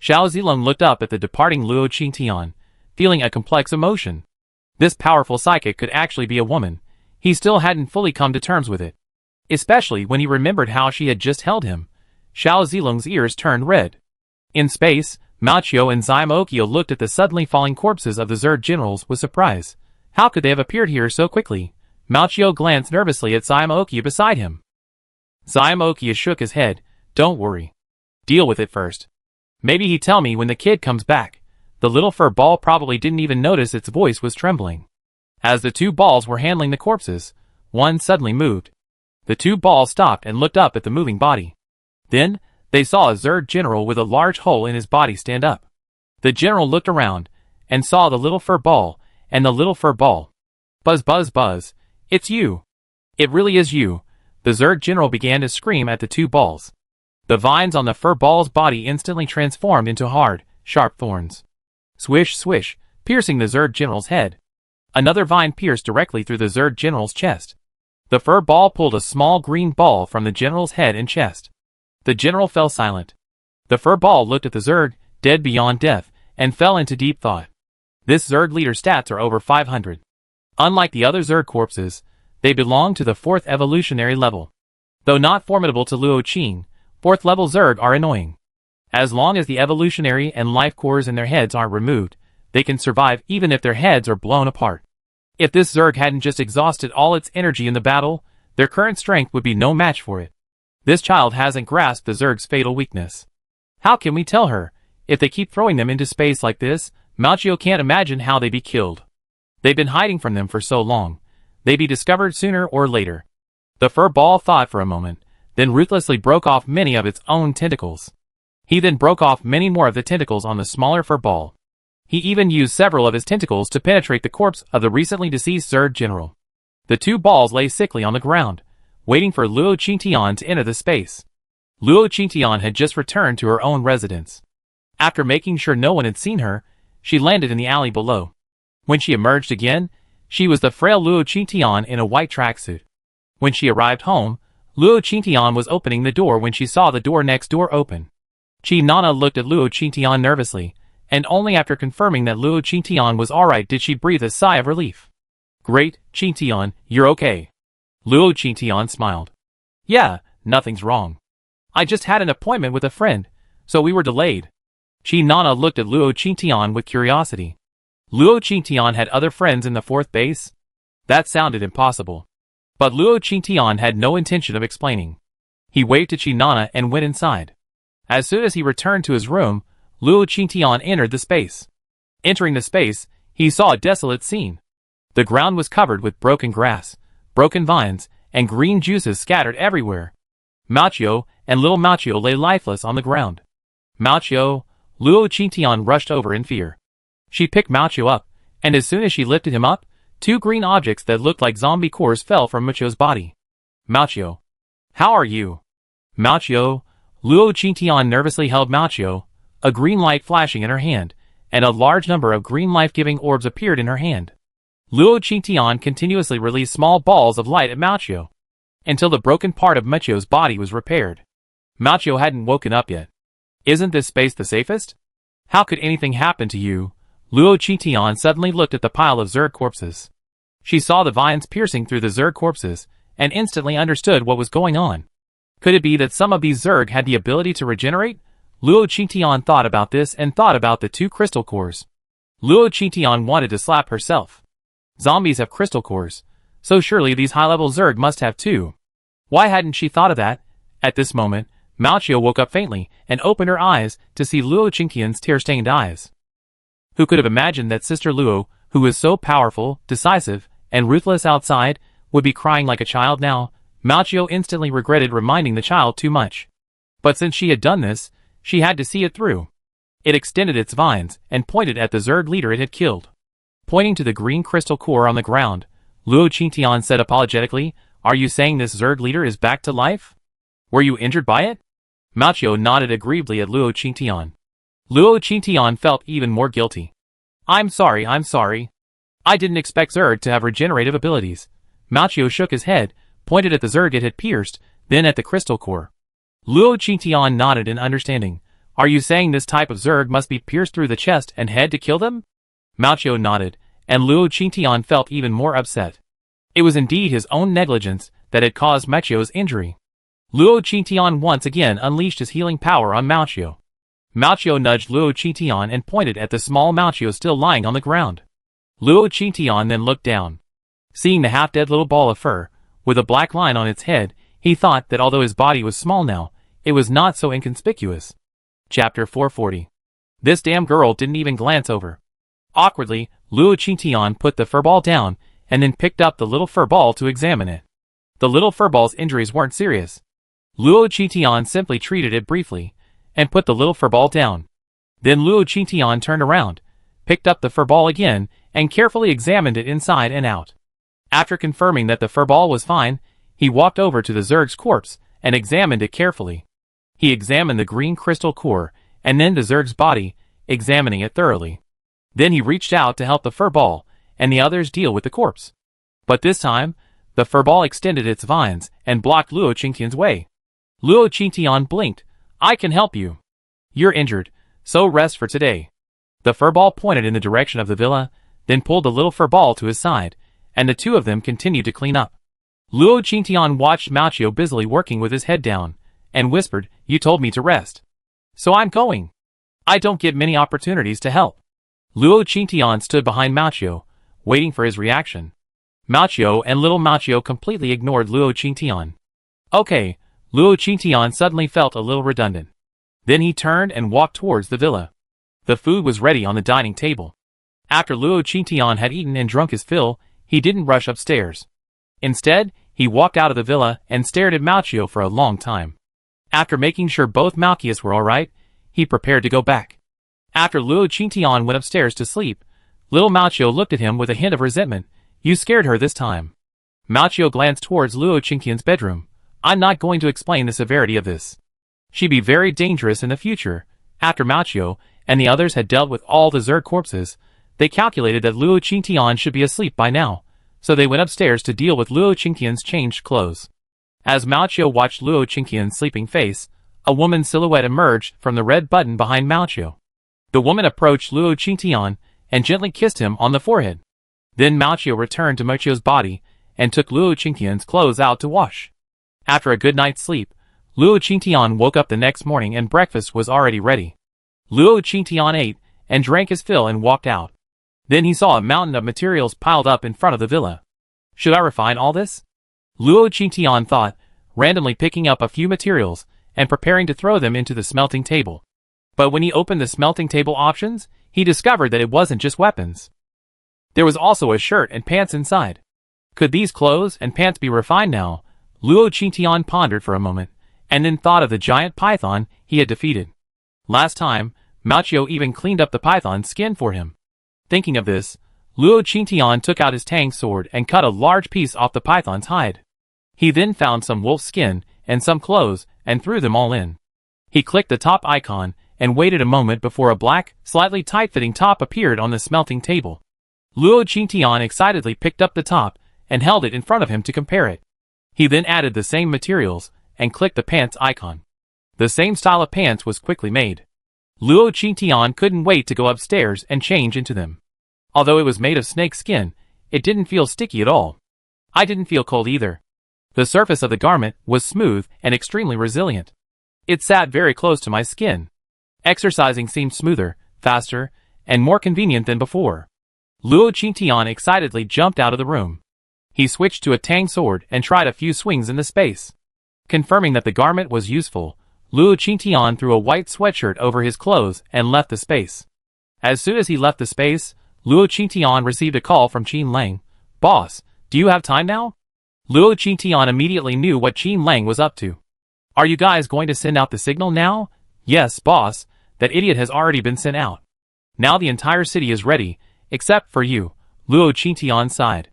Xiao Zilong looked up at the departing Luo Qingtian, feeling a complex emotion. This powerful psychic could actually be a woman. He still hadn't fully come to terms with it. Especially when he remembered how she had just held him. Xiao Zilong's ears turned red. In space, Mao Qiu and Zai Maokio looked at the suddenly falling corpses of the Zerg generals with surprise. How could they have appeared here so quickly? Mao Qiu glanced nervously at Zai Maokio beside him. Zai Maokio shook his head. Don't worry. Deal with it first. Maybe he'd tell me when the kid comes back. The little fur ball probably didn't even notice its voice was trembling. As the two balls were handling the corpses, one suddenly moved. The two balls stopped and looked up at the moving body. Then, they saw a Zerg general with a large hole in his body stand up. The general looked around and saw the little fur ball and the little fur ball. Buzz buzz buzz, it's you. It really is you. The Zerg general began to scream at the two balls. The vines on the fur ball's body instantly transformed into hard, sharp thorns. Swish swish, piercing the Zerg general's head. Another vine pierced directly through the Zerg general's chest. The fur ball pulled a small green ball from the general's head and chest. The general fell silent. The fur ball looked at the Zerg, dead beyond death, and fell into deep thought. This Zerg leader's stats are over 500. Unlike the other Zerg corpses, they belong to the 4th evolutionary level. Though not formidable to Luo Qing, 4th level Zerg are annoying. As long as the evolutionary and life cores in their heads aren't removed, they can survive even if their heads are blown apart. If this Zerg hadn't just exhausted all its energy in the battle, their current strength would be no match for it. This child hasn't grasped the Zerg's fatal weakness. How can we tell her? If they keep throwing them into space like this, Mao Qiu can't imagine how they'd be killed. They've been hiding from them for so long. They'd be discovered sooner or later. The fur ball thought for a moment, then ruthlessly broke off many of its own tentacles. He then broke off many more of the tentacles on the smaller fur ball. He even used several of his tentacles to penetrate the corpse of the recently deceased Zerg general. The two balls lay sickly on the ground, waiting for Luo Qingtian to enter the space. Luo Qingtian had just returned to her own residence. After making sure no one had seen her, she landed in the alley below. When she emerged again, she was the frail Luo Qingtian in a white tracksuit. When she arrived home, Luo Qingtian was opening the door when she saw the door next door open. Qi Nana looked at Luo Qingtian nervously, and only after confirming that Luo Qingtian was alright did she breathe a sigh of relief. Great, Qingtian, you're okay. Luo Qingtian smiled. Yeah, nothing's wrong. I just had an appointment with a friend, so we were delayed. Qi Nana looked at Luo Qingtian with curiosity. Luo Qingtian had other friends in the 4th base? That sounded impossible. But Luo Qingtian had no intention of explaining. He waved to Qi Nana and went inside. As soon as he returned to his room, Luo Qingtian entered the space. Entering the space, he saw a desolate scene. The ground was covered with broken grass, broken vines, and green juices scattered everywhere. Mao and little Mao lay lifeless on the ground. Mao, Luo Qingtian rushed over in fear. She picked Mao up, and as soon as she lifted him up, two green objects that looked like zombie cores fell from Mao's body. Mao, how are you? Mao, Luo Qingtian nervously held Mao, a green light flashing in her hand, and a large number of green life-giving orbs appeared in her hand. Luo Qingtian continuously released small balls of light at Mao, until the broken part of Mao's body was repaired. Mao hadn't woken up yet. Isn't this space the safest? How could anything happen to you? Luo Qingtian suddenly looked at the pile of Zerg corpses. She saw the vines piercing through the Zerg corpses, and instantly understood what was going on. Could it be that some of these Zerg had the ability to regenerate? Luo Qingtian thought about this and thought about the two crystal cores. Luo Qingtian wanted to slap herself. Zombies have crystal cores, so surely these high-level Zerg must have too. Why hadn't she thought of that? At this moment, Mao woke up faintly and opened her eyes to see Luo Qingtian's tear-stained eyes. Who could have imagined that Sister Luo, who was so powerful, decisive, and ruthless outside, would be crying like a child now? Mao instantly regretted reminding the child too much. But since she had done this, she had to see it through. It extended its vines and pointed at the Zerg leader it had killed. Pointing to the green crystal core on the ground, Luo Qingtian said apologetically, "Are you saying this Zerg leader is back to life? Were you injured by it?" Mao nodded aggrievedly at Luo Qingtian. Luo Qingtian felt even more guilty. I'm sorry. I didn't expect Zerg to have regenerative abilities." Mao shook his head, pointed at the Zerg it had pierced, then at the crystal core. Luo Qingtian nodded in understanding. "Are you saying this type of Zerg must be pierced through the chest and head to kill them?" Mao nodded, and Luo Qingtian felt even more upset. It was indeed his own negligence that had caused Mao's injury. Luo Qingtian once again unleashed his healing power on Mao. Mao nudged Luo Qingtian and pointed at the small Mao still lying on the ground. Luo Qingtian then looked down. Seeing the half-dead little ball of fur, with a black line on its head, he thought that although his body was small now, it was not so inconspicuous. Chapter 440. This damn girl didn't even glance over. Awkwardly, Luo Qingtian put the furball down, and then picked up the little furball to examine it. The little furball's injuries weren't serious. Luo Qingtian simply treated it briefly, and put the little furball down. Then Luo Qingtian turned around, picked up the furball again, and carefully examined it inside and out. After confirming that the furball was fine, he walked over to the Zerg's corpse and examined it carefully. He examined the green crystal core, and then the Zerg's body, examining it thoroughly. Then he reached out to help the furball and the others deal with the corpse. But this time, the furball extended its vines and blocked Luo Qingtian's way. Luo Qingtian blinked. "I can help you. You're injured, so rest for today." The furball pointed in the direction of the villa, then pulled the little furball to his side, and the two of them continued to clean up. Luo Qingtian watched Mao busily working with his head down, and whispered, "You told me to rest. So I'm going. I don't get many opportunities to help." Luo Qingtian stood behind Mao, waiting for his reaction. Mao and little Mao completely ignored Luo Qingtian. Okay, Luo Qingtian suddenly felt a little redundant. Then he turned and walked towards the villa. The food was ready on the dining table. After Luo Qingtian had eaten and drunk his fill, he didn't rush upstairs. Instead, he walked out of the villa and stared at Mao for a long time. After making sure both Malchius were alright, he prepared to go back. After Luo Qingtian went upstairs to sleep, little Mao looked at him with a hint of resentment. "You scared her this time." Mao glanced towards Luo Qingtian's bedroom. "I'm not going to explain the severity of this. She'd be very dangerous in the future." After Mao and the others had dealt with all the Zerg corpses, they calculated that Luo Qingtian should be asleep by now, so they went upstairs to deal with Luo Qingtian's changed clothes. As Mao watched Luo Qingtian's sleeping face, a woman's silhouette emerged from the red button behind Mao. The woman approached Luo Qingtian and gently kissed him on the forehead. Then Mao returned to Mao's body and took Luo Qingtian's clothes out to wash. After a good night's sleep, Luo Qingtian woke up the next morning and breakfast was already ready. Luo Qingtian ate and drank his fill and walked out. Then he saw a mountain of materials piled up in front of the villa. Should I refine all this? Luo Qingtian thought, randomly picking up a few materials and preparing to throw them into the smelting table. But when he opened the smelting table options, he discovered that it wasn't just weapons. There was also a shirt and pants inside. Could these clothes and pants be refined now? Luo Qingtian pondered for a moment, and then thought of the giant python he had defeated. Last time, Machio even cleaned up the python's skin for him. Thinking of this, Luo Qingtian took out his tang sword and cut a large piece off the python's hide. He then found some wolf skin and some clothes and threw them all in. He clicked the top icon and waited a moment before a black, slightly tight-fitting top appeared on the smelting table. Luo Qingtian excitedly picked up the top and held it in front of him to compare it. He then added the same materials and clicked the pants icon. The same style of pants was quickly made. Luo Qingtian couldn't wait to go upstairs and change into them. Although it was made of snake skin, it didn't feel sticky at all. I didn't feel cold either. The surface of the garment was smooth and extremely resilient. It sat very close to my skin. Exercising seemed smoother, faster, and more convenient than before. Luo Qingtian excitedly jumped out of the room. He switched to a tang sword and tried a few swings in the space. Confirming that the garment was useful, Luo Qingtian threw a white sweatshirt over his clothes and left the space. As soon as he left the space, Luo Qingtian received a call from Qin Lang. "Boss, do you have time now?" Luo Qingtian immediately knew what Qin Lang was up to. "Are you guys going to send out the signal now?" "Yes, boss, that idiot has already been sent out. Now the entire city is ready, except for you," Luo Qingtian sighed.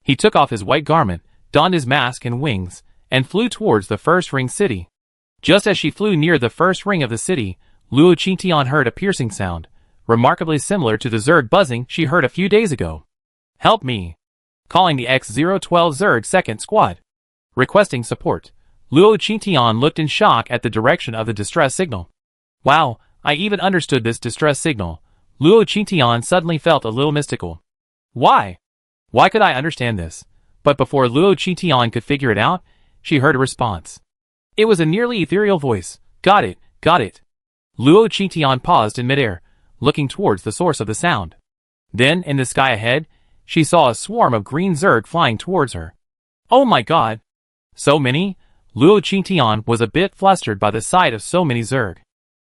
He took off his white garment, donned his mask and wings, and flew towards the first ring city. Just as she flew near the first ring of the city, Luo Qingtian heard a piercing sound, remarkably similar to the Zerg buzzing she heard a few days ago. "Help me!" Calling the X-012 Zerg 2nd Squad. Requesting support. Luo Qingtian looked in shock at the direction of the distress signal. "Wow, I even understood this distress signal." Luo Qingtian suddenly felt a little mystical. Why? Why could I understand this? But before Luo Qingtian could figure it out, she heard a response. It was a nearly ethereal voice. "Got it, got it." Luo Qingtian paused in midair, looking towards the source of the sound. Then, in the sky ahead, she saw a swarm of green Zerg flying towards her. Oh my god! So many? Luo Qingtian was a bit flustered by the sight of so many Zerg.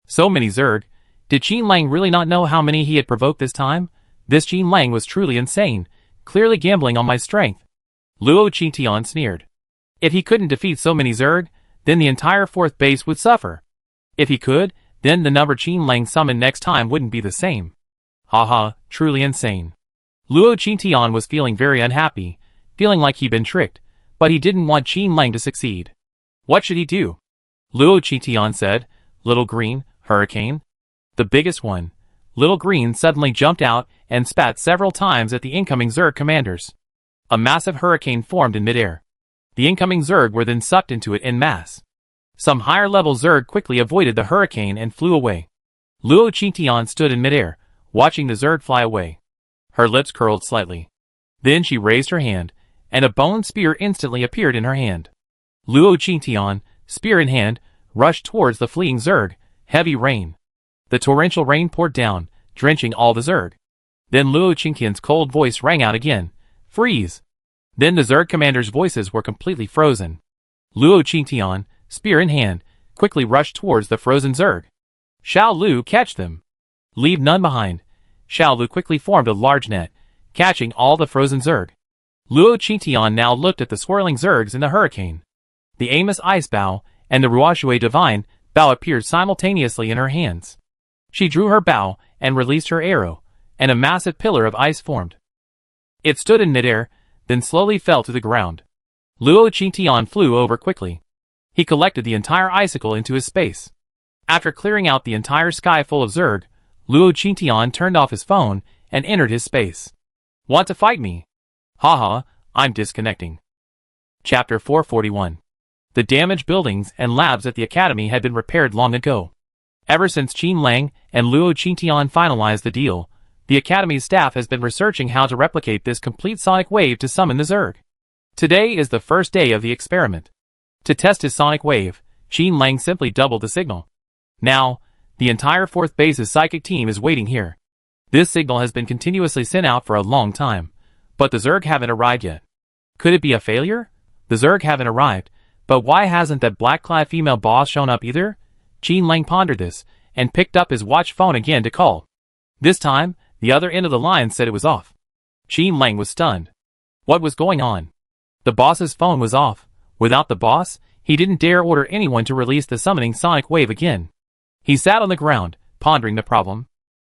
So many Zerg? Did Qin Lang really not know how many he had provoked this time? This Qin Lang was truly insane, clearly gambling on my strength. Luo Qingtian sneered. If he couldn't defeat so many Zerg, then the entire 4th base would suffer. If he could, then the number Qin Lang summoned next time wouldn't be the same. Haha, truly insane. Luo Qingtian was feeling very unhappy, feeling like he'd been tricked, but he didn't want Qin Lang to succeed. What should he do? Luo Qingtian said, "Little Green, Hurricane." The biggest one. Little Green suddenly jumped out and spat several times at the incoming Zerg commanders. A massive hurricane formed in midair. The incoming Zerg were then sucked into it en masse. Some higher-level Zerg quickly avoided the hurricane and flew away. Luo Qingtian stood in midair, watching the Zerg fly away. Her lips curled slightly. Then she raised her hand, and a bone spear instantly appeared in her hand. Luo Qingtian, spear in hand, rushed towards the fleeing Zerg. Heavy rain. The torrential rain poured down, drenching all the Zerg. Then Luo Qingtian's cold voice rang out again. "Freeze!" Then the Zerg commanders' voices were completely frozen. Luo Qingtian, spear in hand, quickly rushed towards the frozen Zerg. "Xiao Lu, catch them! Leave none behind." Xiao Lu quickly formed a large net, catching all the frozen Zerg. Luo Qingtian now looked at the swirling Zergs in the hurricane. The Amos Ice Bow and the Ruoshui Divine Bow appeared simultaneously in her hands. She drew her bow and released her arrow, and a massive pillar of ice formed. It stood in midair, then slowly fell to the ground. Luo Qingtian flew over quickly. He collected the entire icicle into his space. After clearing out the entire sky full of Zerg, Luo Qingtian turned off his phone and entered his space. "Want to fight me?" "Haha, I'm disconnecting." Chapter 441. The damaged buildings and labs at the academy had been repaired long ago. Ever since Qin Lang and Luo Qingtian finalized the deal, the academy's staff has been researching how to replicate this complete sonic wave to summon the Zerg. Today is the first day of the experiment. To test his sonic wave, Qin Lang simply doubled the signal. Now, the entire 4th base's psychic team is waiting here. This signal has been continuously sent out for a long time, but the Zerg haven't arrived yet. Could it be a failure? The Zerg haven't arrived, but why hasn't that black-clad female boss shown up either? Qin Lang pondered this, and picked up his watch phone again to call. This time, the other end of the line said it was off. Qin Lang was stunned. What was going on? The boss's phone was off. Without the boss, He didn't dare order anyone to release the summoning sonic wave again. He sat on the ground, pondering the problem.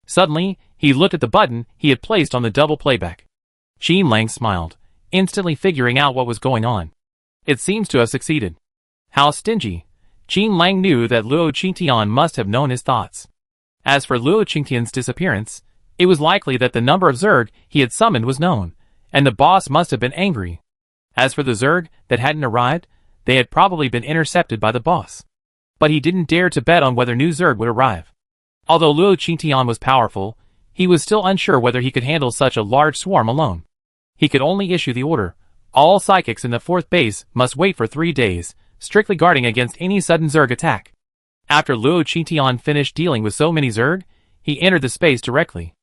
Suddenly, he looked at the button he had placed on the double playback. Qin Lang smiled, instantly figuring out what was going on. It seems to have succeeded. How stingy. Qin Lang knew that Luo Qingtian must have known his thoughts. As for Luo Qingtian's disappearance, it was likely that the number of Zerg he had summoned was known, and the boss must have been angry. As for the Zerg that hadn't arrived, they had probably been intercepted by the boss. But he didn't dare to bet on whether new Zerg would arrive. Although Luo Qingtian was powerful, he was still unsure whether he could handle such a large swarm alone. He could only issue the order. All psychics in the 4th base must wait for 3 days, strictly guarding against any sudden Zerg attack. After Luo Qingtian finished dealing with so many Zerg, he entered the space directly.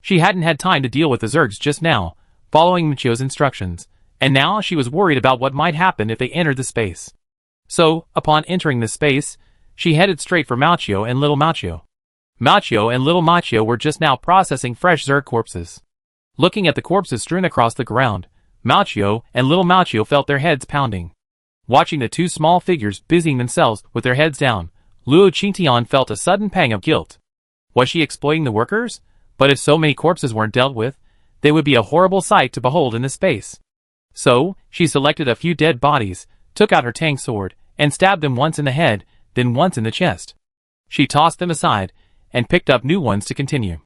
She hadn't had time to deal with the Zergs just now, following Michio's instructions, and now she was worried about what might happen if they entered the space. So, upon entering the space, she headed straight for Machio and Little Machio. Machio and Little Machio were just now processing fresh Zerg corpses. Looking at the corpses strewn across the ground, Machio and Little Machio felt their heads pounding. Watching the two small figures busying themselves with their heads down, Luo Qingtian felt a sudden pang of guilt. Was she exploiting the workers? But if so many corpses weren't dealt with, they would be a horrible sight to behold in this space. So, she selected a few dead bodies, took out her tang sword, and stabbed them once in the head, then once in the chest. She tossed them aside, and picked up new ones to continue.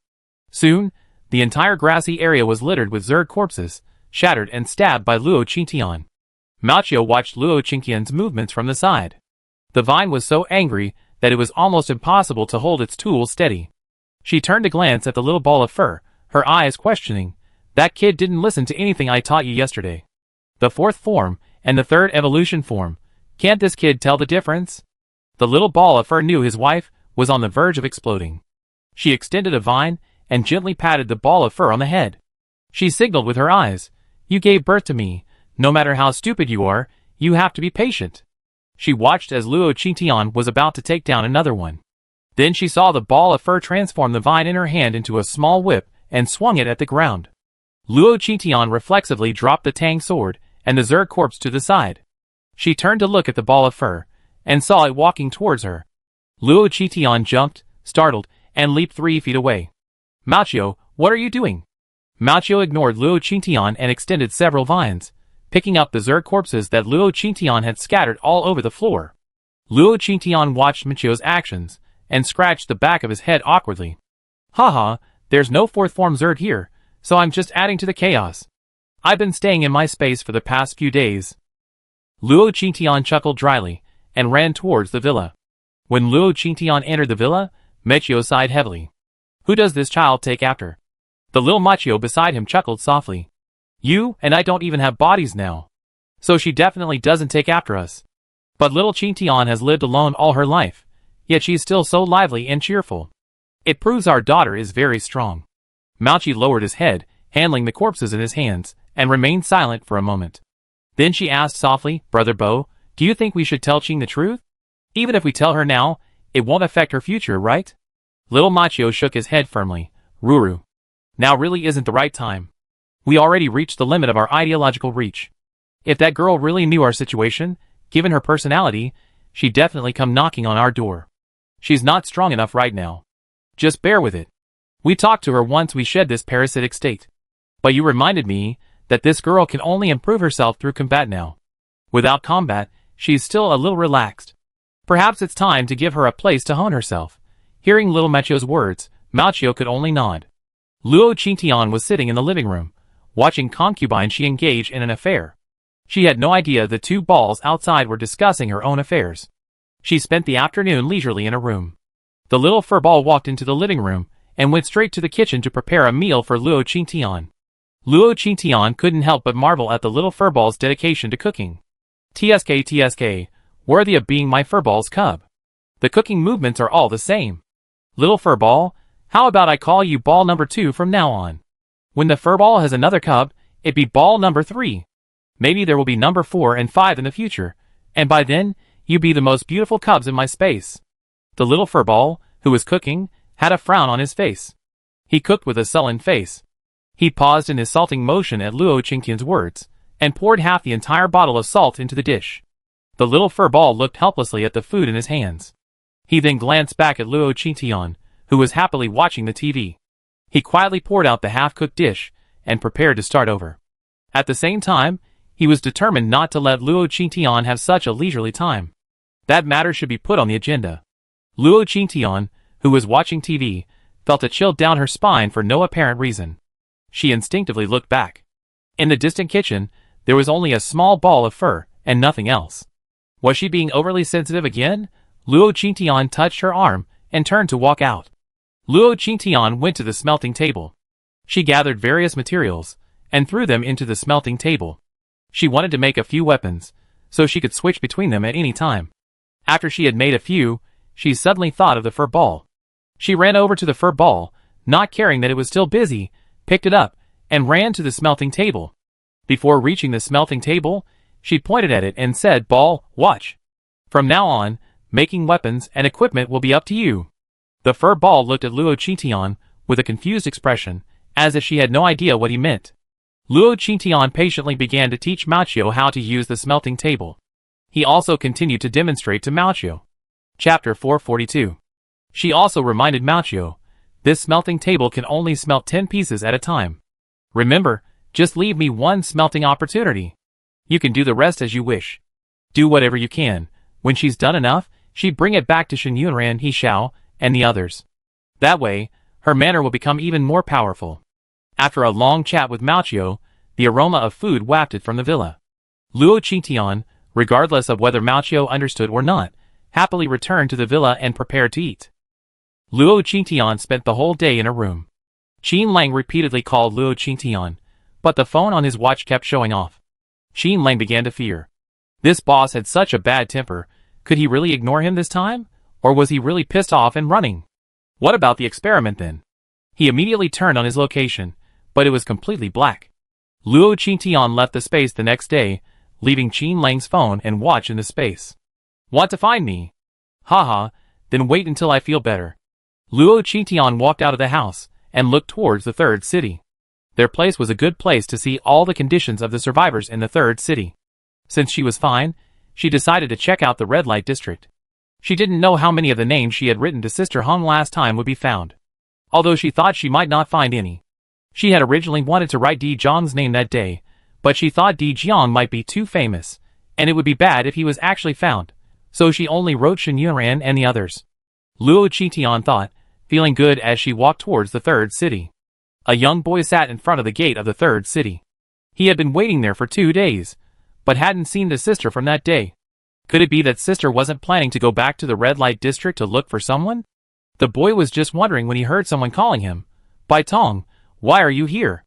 Soon, the entire grassy area was littered with Zerg corpses, shattered and stabbed by Luo Qingtian. Machio watched Luo Qingtian's movements from the side. The vine was so angry that it was almost impossible to hold its tools steady. She turned to glance at the little ball of fur, her eyes questioning. That kid didn't listen to anything I taught you yesterday. The 4th form, and the 3rd evolution form. Can't this kid tell the difference? The little ball of fur knew his wife was on the verge of exploding. She extended a vine, and gently patted the ball of fur on the head. She signaled with her eyes. You gave birth to me. No matter how stupid you are, you have to be patient. She watched as Luo Qingtian was about to take down another one. Then she saw the ball of fur transform the vine in her hand into a small whip, and swung it at the ground. Luo Qingtian reflexively dropped the tang sword, and the Zerg corpse to the side. She turned to look at the ball of fur, and saw it walking towards her. Luo Qingtian jumped, startled, and leaped 3 feet away. Machio, what are you doing? Machio ignored Luo Qingtian and extended several vines, picking up the Zerg corpses that Luo Qingtian had scattered all over the floor. Luo Qingtian watched Machio's actions, and scratched the back of his head awkwardly. Haha, there's no 4th form Zerg here, so I'm just adding to the chaos. I've been staying in my space for the past few days. Luo Qingtian chuckled dryly, and ran towards the villa. When Luo Qingtian entered the villa, Machio sighed heavily. Who does this child take after? The little Machio beside him chuckled softly. You and I don't even have bodies now. So she definitely doesn't take after us. But little Qingtian has lived alone all her life, yet she's still so lively and cheerful. It proves our daughter is very strong. Machio lowered his head, handling the corpses in his hands, and remained silent for a moment. Then she asked softly, Brother Bo, do you think we should tell Qing the truth? Even if we tell her now, it won't affect her future, right? Little Machio shook his head firmly. Ruru. Now really isn't the right time. We already reached the limit of our ideological reach. If that girl really knew our situation, given her personality, she'd definitely come knocking on our door. She's not strong enough right now. Just bear with it. We talked to her once we shed this parasitic state. But you reminded me that this girl can only improve herself through combat now. Without combat, she's still a little relaxed. Perhaps it's time to give her a place to hone herself. Hearing little Machio's words, Machio could only nod. Luo Qingtian was sitting in the living room, watching concubine she engage in an affair. She had no idea the two balls outside were discussing her own affairs. She spent the afternoon leisurely in her room. The little furball walked into the living room, and went straight to the kitchen to prepare a meal for Luo Qingtian. Luo Qingtian couldn't help but marvel at the little furball's dedication to cooking. TSK, worthy of being my furball's cub. The cooking movements are all the same. Little furball, how about I call you ball number 2 from now on? When the furball has another cub, it be ball number 3. Maybe there will be number 4 and 5 in the future, and by then, you be the most beautiful cubs in my space. The little furball, who was cooking, had a frown on his face. He cooked with a sullen face. He paused in his salting motion at Luo Qingtian's words, and poured half the entire bottle of salt into the dish. The little fur ball looked helplessly at the food in his hands. He then glanced back at Luo Qingtian, who was happily watching the TV. He quietly poured out the half-cooked dish and prepared to start over. At the same time, he was determined not to let Luo Qingtian have such a leisurely time. That matter should be put on the agenda. Luo Qingtian, who was watching TV, felt a chill down her spine for no apparent reason. She instinctively looked back. In the distant kitchen, there was only a small ball of fur, and nothing else. Was she being overly sensitive again? Luo Qingtian touched her arm and turned to walk out. Luo Qingtian went to the smelting table. She gathered various materials and threw them into the smelting table. She wanted to make a few weapons, so she could switch between them at any time. After she had made a few, she suddenly thought of the fur ball. She ran over to the fur ball, not caring that it was still busy, picked it up, and ran to the smelting table. Before reaching the smelting table, she pointed at it and said, "Ball, watch. From now on, making weapons and equipment will be up to you." The fur ball looked at Luo Qingtian with a confused expression, as if she had no idea what he meant. Luo Qingtian patiently began to teach Mutation how to use the smelting table. He also continued to demonstrate to Mutation. Chapter 442. She also reminded Mutation, this smelting table can only smelt 10 pieces at a time. Remember, just leave me one smelting opportunity. You can do the rest as you wish. Do whatever you can. When she's done enough, she'd bring it back to Shen Yunran, He Xiao, and the others. That way, her manner will become even more powerful. After a long chat with Mutation, the aroma of food wafted from the villa. Luo Qingtian, regardless of whether Mutation understood or not, happily returned to the villa and prepared to eat. Luo Qingtian spent the whole day in her room. Qin Lang repeatedly called Luo Qingtian, but the phone on his watch kept showing off. Qin Lang began to fear. This boss had such a bad temper. Could he really ignore him this time? Or was he really pissed off and running? What about the experiment then? He immediately turned on his location, but it was completely black. Luo Qingtian left the space the next day, leaving Qin Lang's phone and watch in the space. Want to find me? Haha, then wait until I feel better. Luo Qingtian walked out of the house and looked towards the third city. Their place was a good place to see all the conditions of the survivors in the third city. Since she was fine, she decided to check out the red light district. She didn't know how many of the names she had written to Sister Hong last time would be found, although she thought she might not find any. She had originally wanted to write Di Jiang's name that day, but she thought Di Jiang might be too famous, and it would be bad if he was actually found, so she only wrote Shen Yunran and the others. Luo Qingtian thought, feeling good as she walked towards the third city. A young boy sat in front of the gate of the third city. He had been waiting there for 2 days, but hadn't seen the sister from that day. Could it be that sister wasn't planning to go back to the red light district to look for someone? The boy was just wondering when he heard someone calling him. "Bai Tong, why are you here?"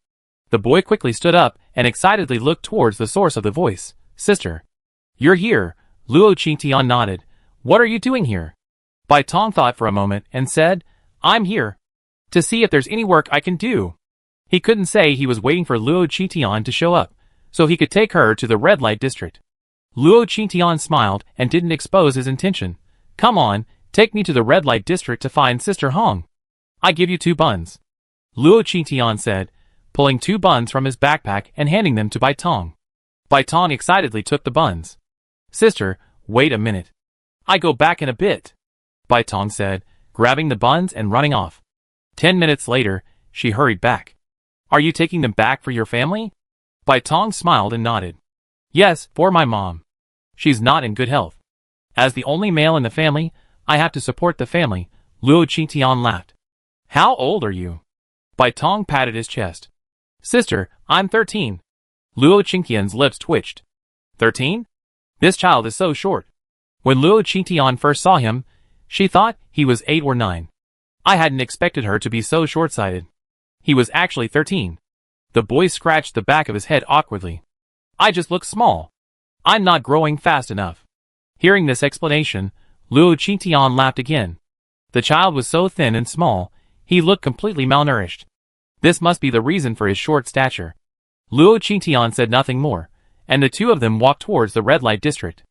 The boy quickly stood up and excitedly looked towards the source of the voice. "Sister. You're here." Luo Qingtian nodded. "What are you doing here?" Bai Tong thought for a moment and said, "I'm here to see if there's any work I can do." He couldn't say he was waiting for Luo Qingtian to show up, so he could take her to the red light district. Luo Qingtian smiled and didn't expose his intention. "Come on, take me to the red light district to find Sister Hong. I give you 2 buns." Luo Qingtian said, pulling 2 buns from his backpack and handing them to Bai Tong. Bai Tong excitedly took the buns. "Sister, wait a minute. I go back in a bit," Bai Tong said, grabbing the buns and running off. 10 minutes later, she hurried back. "Are you taking them back for your family?" Bai Tong smiled and nodded. "Yes, for my mom. She's not in good health. As the only male in the family, I have to support the family." Luo Qingtian laughed. "How old are you?" Bai Tong patted his chest. "Sister, I'm 13. Luo Qingtian's lips twitched. 13? This child is so short. When Luo Qingtian first saw him, she thought he was 8 or 9. I hadn't expected her to be so short-sighted. He was actually 13. The boy scratched the back of his head awkwardly. "I just look small. I'm not growing fast enough." Hearing this explanation, Luo Qingtian laughed again. The child was so thin and small, he looked completely malnourished. This must be the reason for his short stature. Luo Qingtian said nothing more, and the 2 of them walked towards the red light district.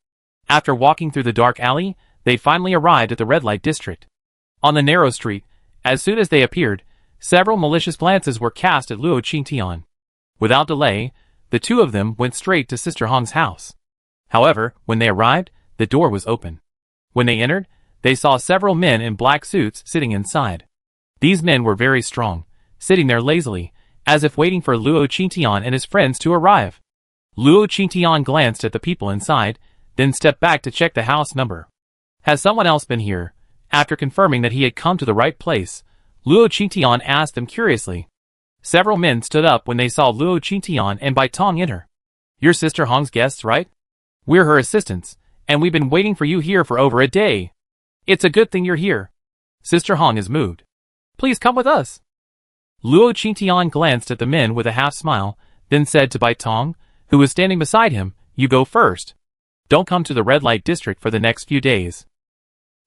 After walking through the dark alley, they finally arrived at the red light district. On the narrow street, as soon as they appeared, several malicious glances were cast at Luo Qingtian. Without delay, the 2 of them went straight to Sister Hong's house. However, when they arrived, the door was open. When they entered, they saw several men in black suits sitting inside. These men were very strong, sitting there lazily, as if waiting for Luo Qingtian and his friends to arrive. Luo Qingtian glanced at the people inside, then stepped back to check the house number. Has someone else been here? After confirming that he had come to the right place, Luo Qingtian asked them curiously. Several men stood up when they saw Luo Qingtian and Bai Tong enter. You're Sister Hong's guests, right? We're her assistants, and we've been waiting for you here for over a day. It's a good thing you're here. Sister Hong is moved. Please come with us. Luo Qingtian glanced at the men with a half smile, then said to Bai Tong, who was standing beside him, you go first. Don't come to the red light district for the next few days.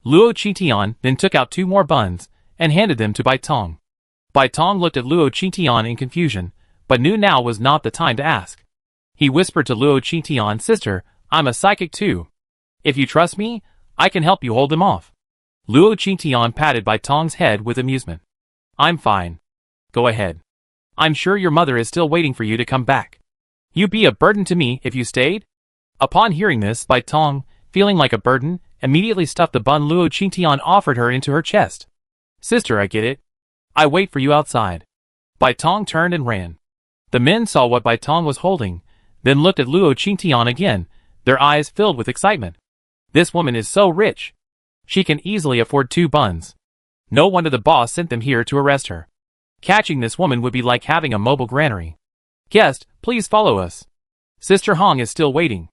Luo Qingtian then took out 2 more buns and handed them to Bai Tong. Bai Tong looked at Luo Qingtian in confusion, but knew now was not the time to ask. He whispered to Luo Qingtian, Sister, I'm a psychic too. If you trust me, I can help you hold them off. Luo Qingtian patted Bai Tong's head with amusement. I'm fine. Go ahead. I'm sure your mother is still waiting for you to come back. You'd be a burden to me if you stayed? Upon hearing this, Bai Tong, feeling like a burden, immediately stuffed the bun Luo Qingtian offered her into her chest. Sister, I get it. I wait for you outside. Bai Tong turned and ran. The men saw what Bai Tong was holding, then looked at Luo Qingtian again, their eyes filled with excitement. This woman is so rich. She can easily afford 2 buns. No wonder the boss sent them here to arrest her. Catching this woman would be like having a mobile granary. Guest, please follow us. Sister Hong is still waiting.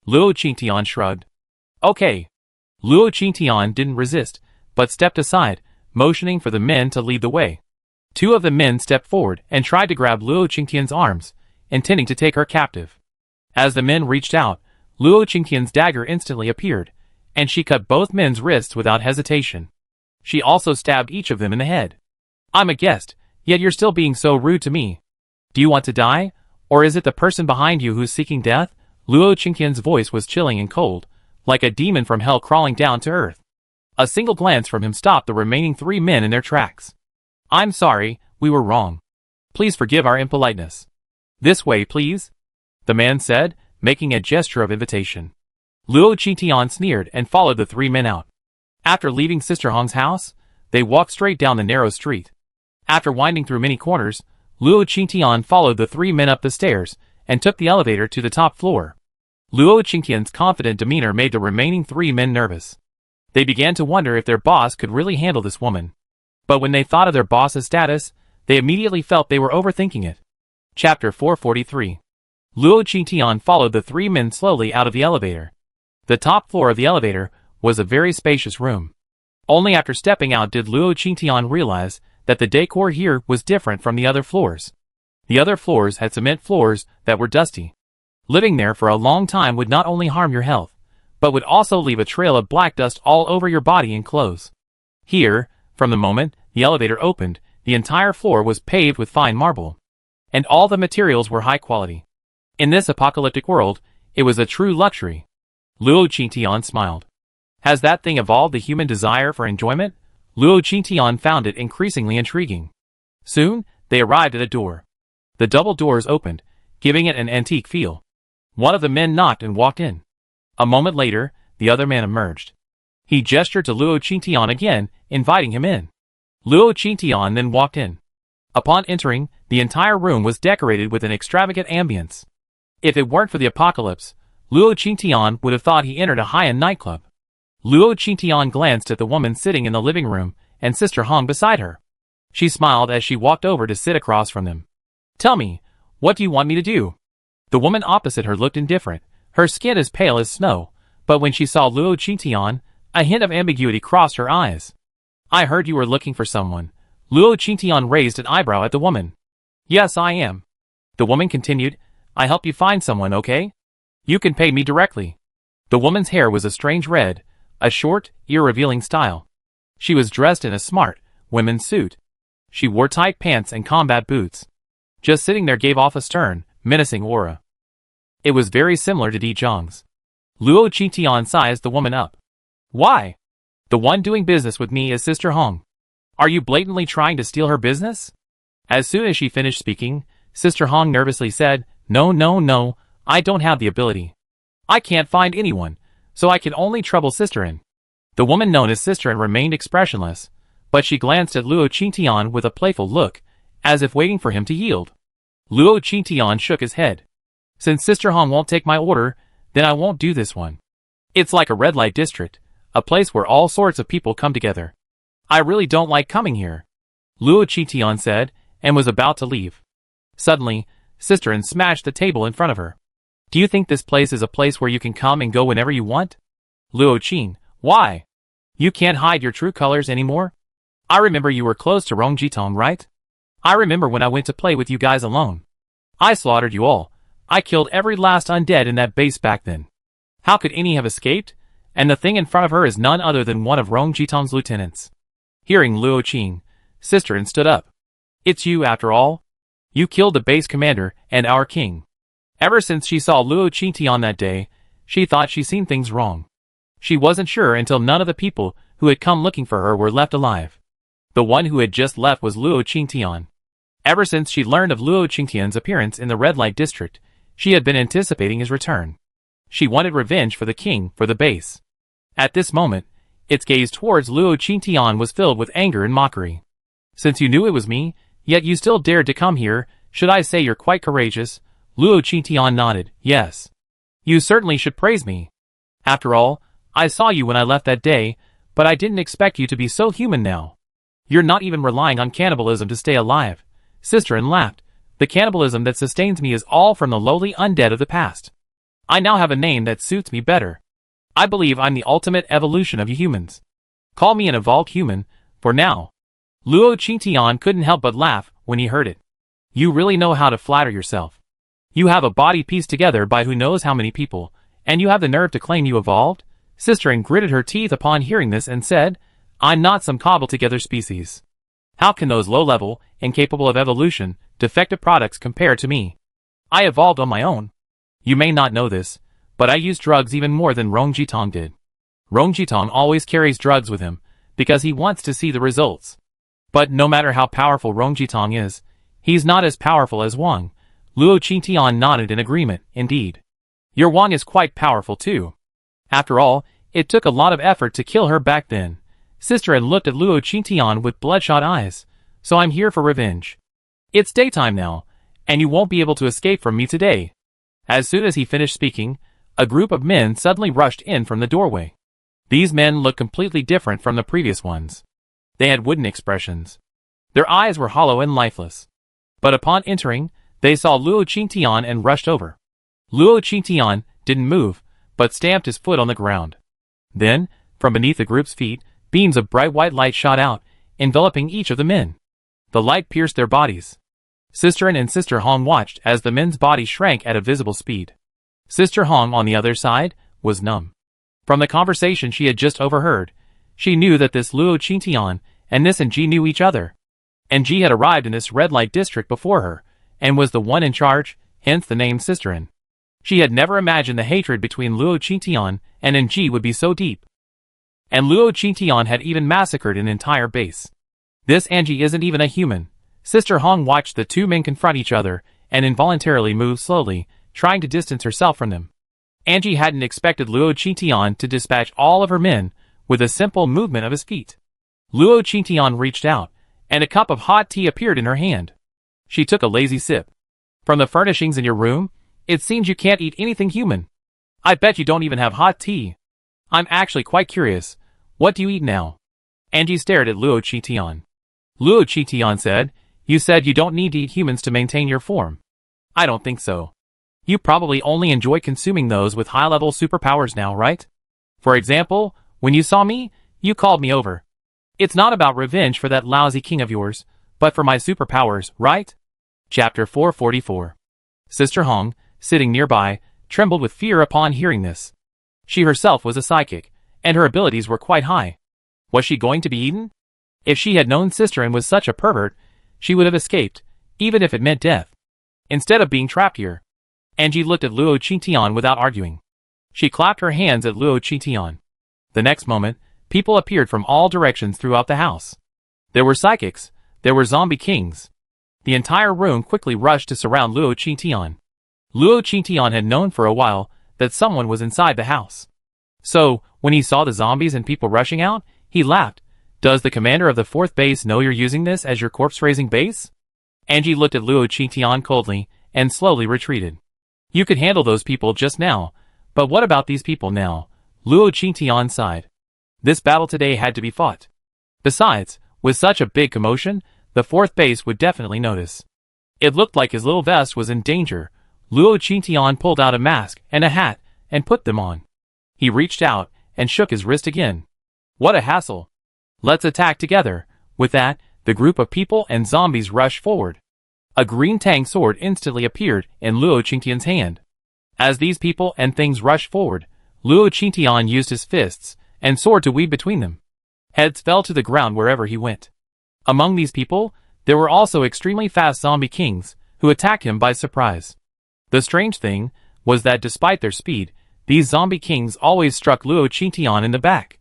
Luo Qingtian shrugged. Okay. Luo Qingtian didn't resist, but stepped aside, motioning for the men to lead the way. 2 of the men stepped forward and tried to grab Luo Qingtian's arms, intending to take her captive. As the men reached out, Luo Qingtian's dagger instantly appeared, and she cut both men's wrists without hesitation. She also stabbed each of them in the head. I'm a guest, yet you're still being so rude to me. Do you want to die, or is it the person behind you who's seeking death? Luo Qingtian's voice was chilling and cold, like a demon from hell crawling down to earth. A single glance from him stopped the remaining 3 men in their tracks. I'm sorry, we were wrong. Please forgive our impoliteness. This way, please, the man said, making a gesture of invitation. Luo Qingtian sneered and followed the 3 men out. After leaving Sister Hong's house, they walked straight down the narrow street. After winding through many corners, Luo Qingtian followed the 3 men up the stairs and took the elevator to the top floor. Luo Qingtian's confident demeanor made the remaining 3 men nervous. They began to wonder if their boss could really handle this woman. But when they thought of their boss's status, they immediately felt they were overthinking it. Chapter 443. Luo Qingtian followed the 3 men slowly out of the elevator. The top floor of the elevator was a very spacious room. Only after stepping out did Luo Qingtian realize that the decor here was different from the other floors. The other floors had cement floors that were dusty. Living there for a long time would not only harm your health, but would also leave a trail of black dust all over your body and clothes. Here, from the moment the elevator opened, the entire floor was paved with fine marble. And all the materials were high quality. In this apocalyptic world, it was a true luxury. Luo Qingtian smiled. Has that thing evolved the human desire for enjoyment? Luo Qingtian found it increasingly intriguing. Soon, they arrived at a door. The double doors opened, giving it an antique feel. One of the men knocked and walked in. A moment later, the other man emerged. He gestured to Luo Qingtian again, inviting him in. Luo Qingtian then walked in. Upon entering, the entire room was decorated with an extravagant ambience. If it weren't for the apocalypse, Luo Qingtian would have thought he entered a high-end nightclub. Luo Qingtian glanced at the woman sitting in the living room and Sister Hong beside her. She smiled as she walked over to sit across from them. Tell me, what do you want me to do? The woman opposite her looked indifferent, her skin as pale as snow, but when she saw Luo Qingtian, a hint of ambiguity crossed her eyes. I heard you were looking for someone. Luo Qingtian raised an eyebrow at the woman. Yes, I am. The woman continued, I help you find someone, okay? You can pay me directly. The woman's hair was a strange red, a short, ear-revealing style. She was dressed in a smart, women's suit. She wore tight pants and combat boots. Just sitting there gave off a stern, menacing aura. It was very similar to Di Zhang's. Luo Qingtian sized the woman up. Why? The one doing business with me is Sister Hong. Are you blatantly trying to steal her business? As soon as she finished speaking, Sister Hong nervously said, No, I don't have the ability. I can't find anyone, so I can only trouble Sisterin. The woman known as Sisterin remained expressionless, but she glanced at Luo Qingtian with a playful look, as if waiting for him to yield. Luo Qingtian shook his head. Since Sister Hong won't take my order, then I won't do this one. It's like a red light district, a place where all sorts of people come together. I really don't like coming here, Luo Qingtian said, and was about to leave. Suddenly, Sisterin smashed the table in front of her. Do you think this place is a place where you can come and go whenever you want? Luo Qing, why? You can't hide your true colors anymore? I remember you were close to Rong Jitong, right? I remember when I went to play with you guys alone. I slaughtered you all. I killed every last undead in that base back then. How could any have escaped? And the thing in front of her is none other than one of Rong Jitong's lieutenants. Hearing Luo Qing, Sisterin stood up. It's you after all? You killed the base commander and our king. Ever since she saw Luo Qingtian that day, she thought she'd seen things wrong. She wasn't sure until none of the people who had come looking for her were left alive. The one who had just left was Luo Qingtian. Ever since she learned of Luo Qingtian's appearance in the red light district, she had been anticipating his return. She wanted revenge for the king for the base. At this moment, its gaze towards Luo Qingtian was filled with anger and mockery. Since you knew it was me, yet you still dared to come here, should I say you're quite courageous? Luo Qingtian nodded, yes. You certainly should praise me. After all, I saw you when I left that day, but I didn't expect you to be so human now. You're not even relying on cannibalism to stay alive. Sisterin laughed. The cannibalism that sustains me is all from the lowly undead of the past. I now have a name that suits me better. I believe I'm the ultimate evolution of you humans. Call me an evolved human, for now. Luo Qingtian couldn't help but laugh when he heard it. You really know how to flatter yourself. You have a body pieced together by who knows how many people, and you have the nerve to claim you evolved? Sisterin gritted her teeth upon hearing this and said, I'm not some cobbled-together species. How can those low-level, incapable of evolution, defective products compare to me? I evolved on my own. You may not know this, but I use drugs even more than Rong Jitong did. Rong Jitong always carries drugs with him, because he wants to see the results. But no matter how powerful Rong Jitong is, he's not as powerful as Wang. Luo Qingtian nodded in agreement, indeed. Your Wang is quite powerful too. After all, it took a lot of effort to kill her back then. Sisterin looked at Luo Qingtian with bloodshot eyes. So I'm here for revenge. It's daytime now, and you won't be able to escape from me today. As soon as he finished speaking, a group of men suddenly rushed in from the doorway. These men looked completely different from the previous ones. They had wooden expressions. Their eyes were hollow and lifeless. But upon entering, they saw Luo Qingtian and rushed over. Luo Qingtian didn't move, but stamped his foot on the ground. Then, from beneath the group's feet, beams of bright white light shot out, enveloping each of the men. The light pierced their bodies. Sisterin and Sister Hong watched as the men's bodies shrank at a visible speed. Sister Hong, on the other side, was numb. From the conversation she had just overheard, she knew that this Luo Qingtian and this Ng knew each other. Ng had arrived in this red light district before her, and was the one in charge, hence the name Sisterin. She had never imagined the hatred between Luo Qingtian and Ng would be so deep. And Luo Qingtian had even massacred an entire base. This Ng isn't even a human. Sister Hong watched the two men confront each other, and involuntarily moved slowly, trying to distance herself from them. Ng hadn't expected Luo Qingtian to dispatch all of her men with a simple movement of his feet. Luo Qingtian reached out, and a cup of hot tea appeared in her hand. She took a lazy sip. From the furnishings in your room, it seems you can't eat anything human. I bet you don't even have hot tea. I'm actually quite curious. What do you eat now? Ng stared at Luo Qingtian. Luo Qingtian said, You said you don't need to eat humans to maintain your form. I don't think so. You probably only enjoy consuming those with high-level superpowers now, right? For example, when you saw me, you called me over. It's not about revenge for that lousy king of yours, but for my superpowers, right? Chapter 444. Sister Hong, sitting nearby, trembled with fear upon hearing this. She herself was a psychic, and her abilities were quite high. Was she going to be eaten? If she had known Sisterin was such a pervert, she would have escaped, even if it meant death. Instead of being trapped here. Ng looked at Luo Qingtian without arguing. She clapped her hands at Luo Qingtian. The next moment, people appeared from all directions throughout the house. There were psychics, there were zombie kings. The entire room quickly rushed to surround Luo Qingtian. Luo Qingtian had known for a while that someone was inside the house. So, when he saw the zombies and people rushing out, he laughed. "Does the commander of the 4th base know you're using this as your corpse-raising base?" Angie looked at Luo Qingtian coldly, and slowly retreated. "You could handle those people just now, but what about these people now?" Luo Qingtian sighed. This battle today had to be fought. Besides, with such a big commotion, the 4th base would definitely notice. It looked like his little vest was in danger. Luo Qingtian pulled out a mask and a hat, and put them on. He reached out, and shook his wrist again. "What a hassle. Let's attack together." With that, the group of people and zombies rushed forward. A green tang sword instantly appeared in Luo Qingtian's hand. As these people and things rushed forward, Luo Qingtian used his fists and sword to weave between them. Heads fell to the ground wherever he went. Among these people, there were also extremely fast zombie kings, who attacked him by surprise. The strange thing was that despite their speed, these zombie kings always struck Luo Qingtian in the back.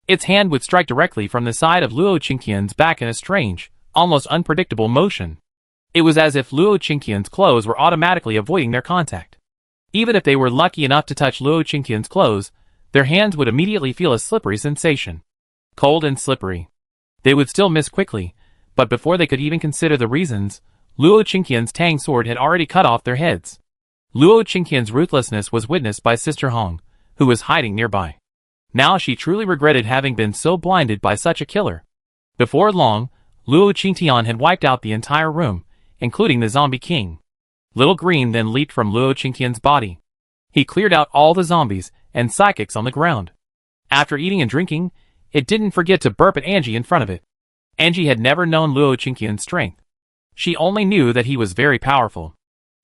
Its hand would strike directly from the side of Luo Qingtian's back in a strange, almost unpredictable motion. It was as if Luo Qingtian's clothes were automatically avoiding their contact. Even if they were lucky enough to touch Luo Qingtian's clothes, their hands would immediately feel a slippery sensation. Cold and slippery. They would still miss quickly, but before they could even consider the reasons, Luo Qingtian's tang sword had already cut off their heads. Luo Qingtian's ruthlessness was witnessed by Sister Hong, who was hiding nearby. Now she truly regretted having been so blinded by such a killer. Before long, Luo Qingtian had wiped out the entire room, including the zombie king. Little Green then leaped from Luo Qingtian's body. He cleared out all the zombies and psychics on the ground. After eating and drinking, it didn't forget to burp at Angie in front of it. Angie had never known Luo Qingtian's strength. She only knew that he was very powerful.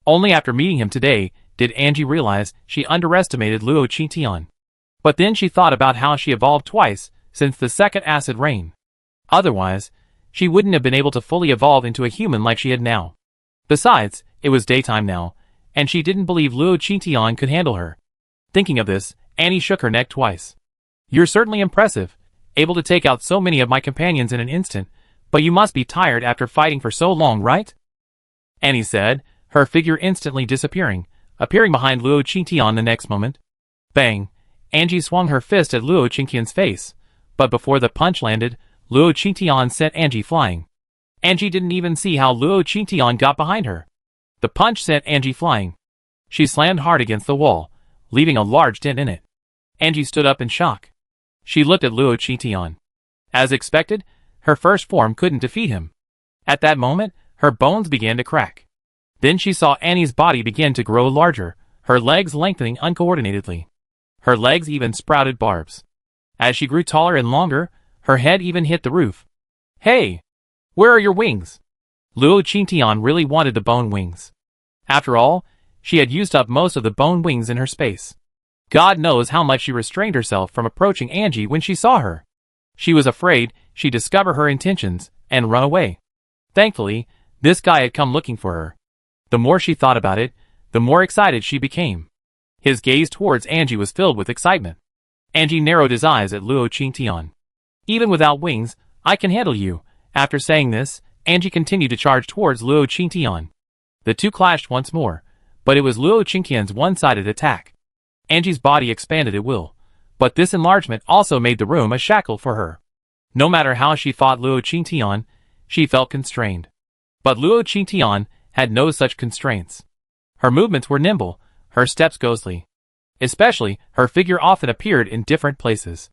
Only after meeting him today did Angie realize she underestimated Luo Qingtian. But then she thought about how she evolved twice since the second acid rain. Otherwise, she wouldn't have been able to fully evolve into a human like she had now. Besides, it was daytime now, and she didn't believe Luo Qingtian could handle her. Thinking of this, Annie shook her neck twice. "You're certainly impressive, able to take out so many of my companions in an instant, but you must be tired after fighting for so long, right?" Annie said, her figure instantly disappearing, appearing behind Luo Qingtian the next moment. Bang! Angie swung her fist at Luo Qingtian's face, but before the punch landed, Luo Qingtian sent Angie flying. Angie didn't even see how Luo Qingtian got behind her. The punch sent Angie flying. She slammed hard against the wall, leaving a large dent in it. Angie stood up in shock. She looked at Luo Qingtian. As expected, her first form couldn't defeat him. At that moment, her bones began to crack. Then she saw Annie's body begin to grow larger, her legs lengthening uncoordinatedly. Her legs even sprouted barbs. As she grew taller and longer, her head even hit the roof. "Hey! Where are your wings?" Luo Qingtian really wanted the bone wings. After all, she had used up most of the bone wings in her space. God knows how much she restrained herself from approaching Angie when she saw her. She was afraid she'd discover her intentions and run away. Thankfully, this guy had come looking for her. The more she thought about it, the more excited she became. His gaze towards Angie was filled with excitement. Angie narrowed his eyes at Luo Qingtian. "Even without wings, I can handle you." After saying this, Angie continued to charge towards Luo Qingtian. The two clashed once more, but it was Luo Qingtian's one-sided attack. Angie's body expanded at will, but this enlargement also made the room a shackle for her. No matter how she fought Luo Qingtian, she felt constrained. But Luo Qingtian had no such constraints. Her movements were nimble, her steps ghostly. Especially, her figure often appeared in different places.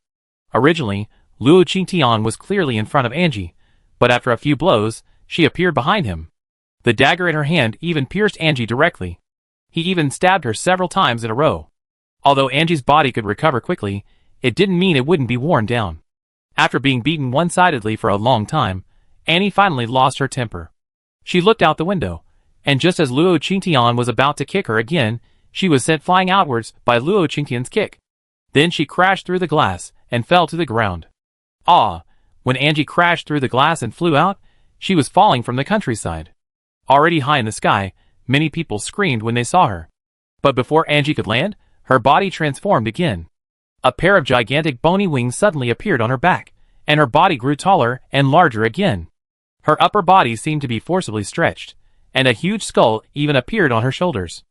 Originally, Luo Qingtian was clearly in front of Angie, but after a few blows, she appeared behind him. The dagger in her hand even pierced Angie directly. He even stabbed her several times in a row. Although Angie's body could recover quickly, it didn't mean it wouldn't be worn down. After being beaten one-sidedly for a long time, Annie finally lost her temper. She looked out the window, and just as Luo Qingtian was about to kick her again, she was sent flying outwards by Luo Qingtian's kick. Then she crashed through the glass and fell to the ground. When Angie crashed through the glass and flew out, she was falling from the countryside. Already high in the sky, many people screamed when they saw her. But before Angie could land, her body transformed again. A pair of gigantic bony wings suddenly appeared on her back, and her body grew taller and larger again. Her upper body seemed to be forcibly stretched, and a huge skull even appeared on her shoulders.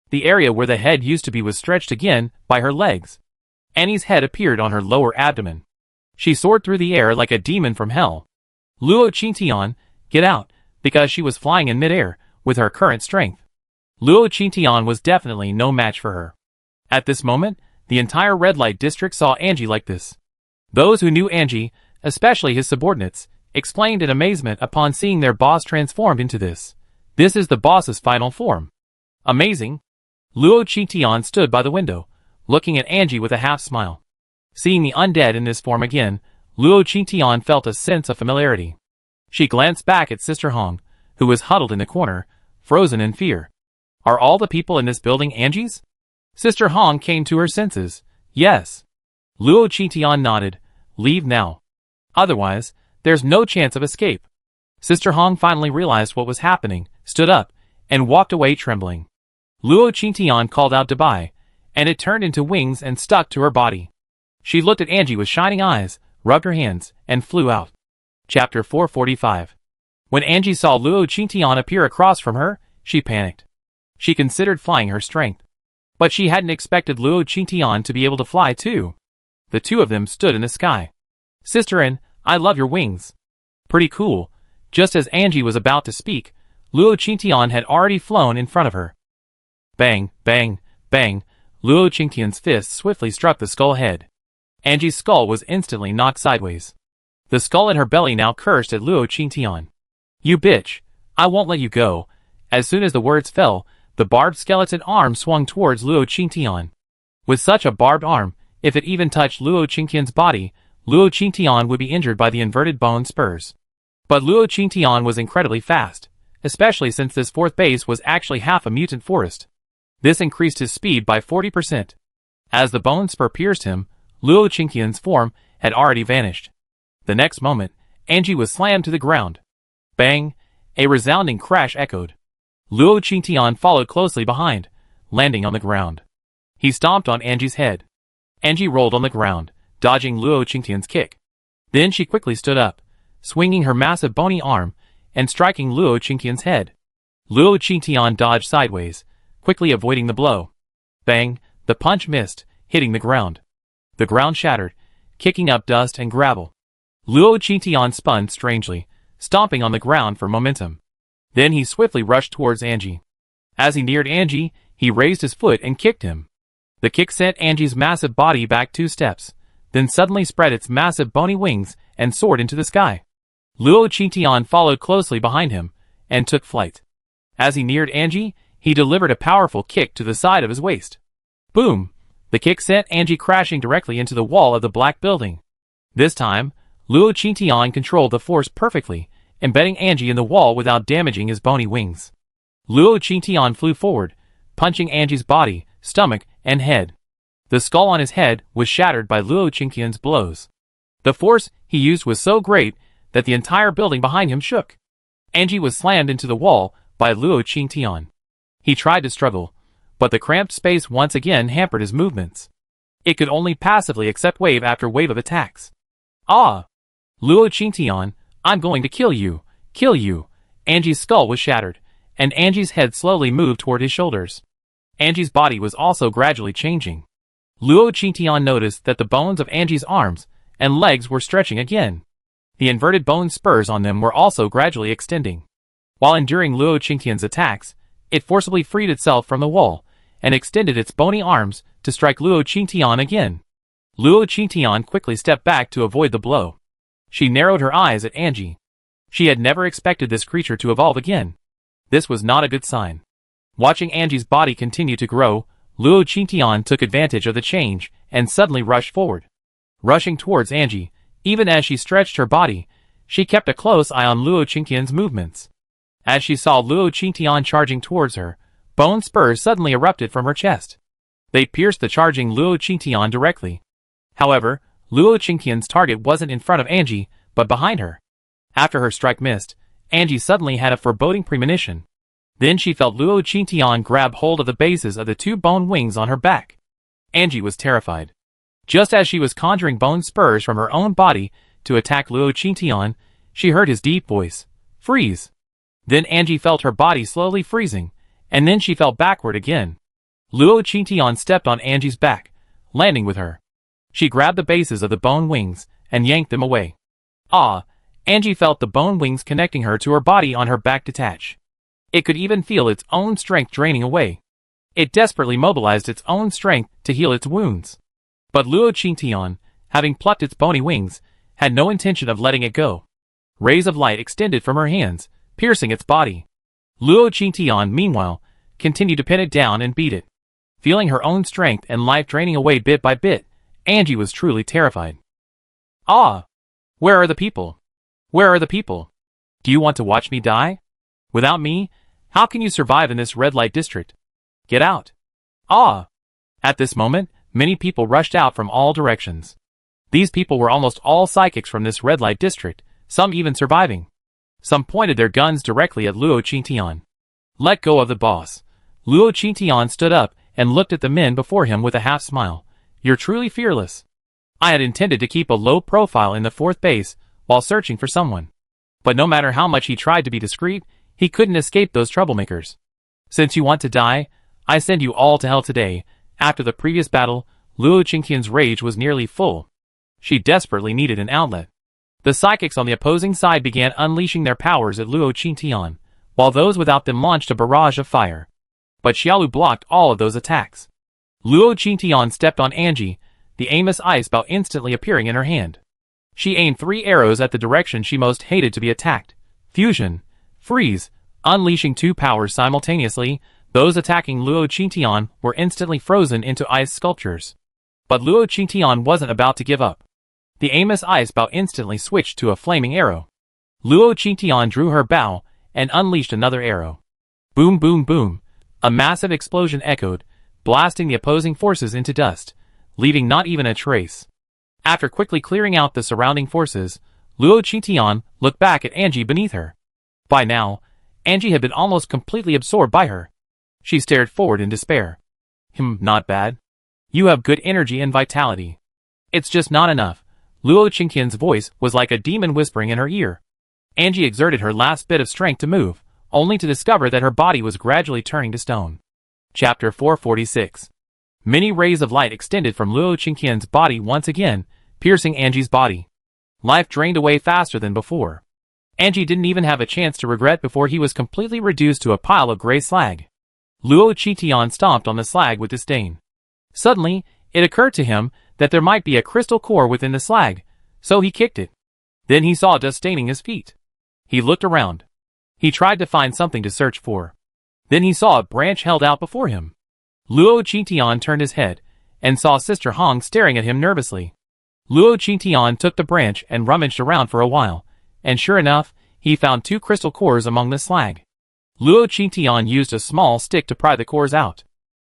The area where the head used to be was stretched again by her legs. Annie's head appeared on her lower abdomen. She soared through the air like a demon from hell. Luo Qingtian, get out, because she was flying in midair with her current strength. Luo Qingtian was definitely no match for her. At this moment, the entire red light district saw Angie like this. Those who knew Angie, especially his subordinates, exclaimed in amazement upon seeing their boss transformed into this. This is the boss's final form. Amazing. Luo Qingtian stood by the window, looking at Angie with a half smile. Seeing the undead in this form again, Luo Qingtian felt a sense of familiarity. She glanced back at Sister Hong, who was huddled in the corner, frozen in fear. Are all the people in this building Angie's? Sister Hong came to her senses. Yes. Luo Qingtian nodded. Leave now. Otherwise, there's no chance of escape. Sister Hong finally realized what was happening, stood up, and walked away trembling. Luo Qingtian called out Dubai, and it turned into wings and stuck to her body. She looked at Angie with shining eyes, rubbed her hands, and flew out. Chapter 445. When Angie saw Luo Qingtian appear across from her, she panicked. She considered flying her strength. But she hadn't expected Luo Qingtian to be able to fly too. The two of them stood in the sky. Sister Anne, I love your wings. Pretty cool. Just as Angie was about to speak, Luo Qingtian had already flown in front of her. Bang, bang, bang, Luo Qingtian's fist swiftly struck the skull head. Angie's skull was instantly knocked sideways. The skull in her belly now cursed at Luo Qingtian. You bitch, I won't let you go. As soon as the words fell, the barbed skeleton arm swung towards Luo Qingtian. With such a barbed arm, if it even touched Luo Qingtian's body, Luo Qingtian would be injured by the inverted bone spurs. But Luo Qingtian was incredibly fast, especially since this fourth base was actually half a mutant forest. This increased his speed by 40%. As the bone spur pierced him, Luo Qingtian's form had already vanished. The next moment, Angie was slammed to the ground. Bang! A resounding crash echoed. Luo Qingtian followed closely behind, landing on the ground. He stomped on Angie's head. Angie rolled on the ground, dodging Luo Qingtian's kick. Then she quickly stood up, swinging her massive bony arm, and striking Luo Qingtian's head. Luo Qingtian dodged sideways, quickly avoiding the blow. Bang! The punch missed, hitting the ground. The ground shattered, kicking up dust and gravel. Luo Qingtian spun strangely, stomping on the ground for momentum. Then he swiftly rushed towards Angie. As he neared Angie, he raised his foot and kicked him. The kick sent Angie's massive body back 2 steps, then suddenly spread its massive bony wings and soared into the sky. Luo Qingtian followed closely behind him, and took flight. As he neared Angie, he delivered a powerful kick to the side of his waist. Boom! The kick sent Angie crashing directly into the wall of the black building. This time, Luo Qingtian controlled the force perfectly, embedding Angie in the wall without damaging his bony wings. Luo Qingtian flew forward, punching Angie's body, stomach, and head. The skull on his head was shattered by Luo Qingtian's blows. The force he used was so great that the entire building behind him shook. Angie was slammed into the wall by Luo Qingtian. He tried to struggle, but the cramped space once again hampered his movements. It could only passively accept wave after wave of attacks. Ah! Luo Qingtian, I'm going to kill you! Kill you! Angie's skull was shattered, and Angie's head slowly moved toward his shoulders. Angie's body was also gradually changing. Luo Qingtian noticed that the bones of Angie's arms and legs were stretching again. The inverted bone spurs on them were also gradually extending. While enduring Luo Qingtian's attacks, it forcibly freed itself from the wall, and extended its bony arms to strike Luo Qingtian again. Luo Qingtian quickly stepped back to avoid the blow. She narrowed her eyes at Angie. She had never expected this creature to evolve again. This was not a good sign. Watching Angie's body continue to grow, Luo Qingtian took advantage of the change and suddenly rushed forward. Rushing towards Angie, even as she stretched her body, she kept a close eye on Luo Qingtian's movements. As she saw Luo Qingtian charging towards her, bone spurs suddenly erupted from her chest. They pierced the charging Luo Qingtian directly. However, Luo Qingtian's target wasn't in front of Angie, but behind her. After her strike missed, Angie suddenly had a foreboding premonition. Then she felt Luo Qingtian grab hold of the bases of the 2 bone wings on her back. Angie was terrified. Just as she was conjuring bone spurs from her own body to attack Luo Qingtian, she heard his deep voice, "Freeze!" Then Angie felt her body slowly freezing, and then she fell backward again. Luo Qingtian stepped on Angie's back, landing with her. She grabbed the bases of the bone wings and yanked them away. Ah! Angie felt the bone wings connecting her to her body on her back detach. It could even feel its own strength draining away. It desperately mobilized its own strength to heal its wounds. But Luo Qingtian, having plucked its bony wings, had no intention of letting it go. Rays of light extended from her hands, piercing its body. Luo Qingtian, meanwhile, continued to pin it down and beat it. Feeling her own strength and life draining away bit by bit, Angie was truly terrified. Ah! Where are the people? Where are the people? Do you want to watch me die? Without me, how can you survive in this red light district? Get out! Ah! At this moment, many people rushed out from all directions. These people were almost all psychics from this red light district, some even surviving. Some pointed their guns directly at Luo Qingtian. Let go of the boss. Luo Qingtian stood up and looked at the men before him with a half smile. You're truly fearless. I had intended to keep a low profile in the fourth base while searching for someone. But no matter how much he tried to be discreet, he couldn't escape those troublemakers. Since you want to die, I send you all to hell today. After the previous battle, Luo Qingtian's rage was nearly full. She desperately needed an outlet. The psychics on the opposing side began unleashing their powers at Luo Qingtian, while those without them launched a barrage of fire. But Xiaolu blocked all of those attacks. Luo Qingtian stepped on Angie, the aimless ice bow instantly appearing in her hand. She aimed 3 arrows at the direction she most hated to be attacked. Fusion, freeze, unleashing 2 powers simultaneously. Those attacking Luo Qingtian were instantly frozen into ice sculptures. But Luo Qingtian wasn't about to give up. The aimless ice bow instantly switched to a flaming arrow. Luo Qingtian drew her bow and unleashed another arrow. Boom, boom, boom. A massive explosion echoed, blasting the opposing forces into dust, leaving not even a trace. After quickly clearing out the surrounding forces, Luo Qingtian looked back at Angie beneath her. By now, Angie had been almost completely absorbed by her. She stared forward in despair. Not bad. You have good energy and vitality. It's just not enough. Luo Qingtian's voice was like a demon whispering in her ear. Angie exerted her last bit of strength to move, only to discover that her body was gradually turning to stone. Chapter 446. Many rays of light extended from Luo Qingtian's body once again, piercing Angie's body. Life drained away faster than before. Angie didn't even have a chance to regret before he was completely reduced to a pile of gray slag. Luo Qingtian stomped on the slag with disdain. Suddenly, it occurred to him that there might be a crystal core within the slag, so he kicked it. Then he saw dust staining his feet. He looked around. He tried to find something to search for. Then he saw a branch held out before him. Luo Qingtian turned his head and saw Sister Hong staring at him nervously. Luo Qingtian took the branch and rummaged around for a while, and sure enough, he found 2 crystal cores among the slag. Luo Qingtian used a small stick to pry the cores out.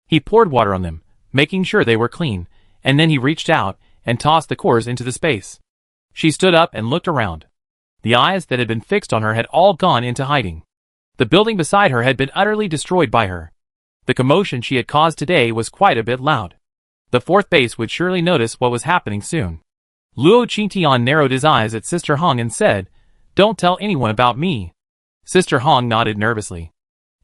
He poured water on them, making sure they were clean, and then he reached out and tossed the cores into the space. She stood up and looked around. The eyes that had been fixed on her had all gone into hiding. The building beside her had been utterly destroyed by her. The commotion she had caused today was quite a bit loud. The fourth base would surely notice what was happening soon. Luo Qingtian narrowed his eyes at Sister Hong and said, "Don't tell anyone about me." Sister Hong nodded nervously.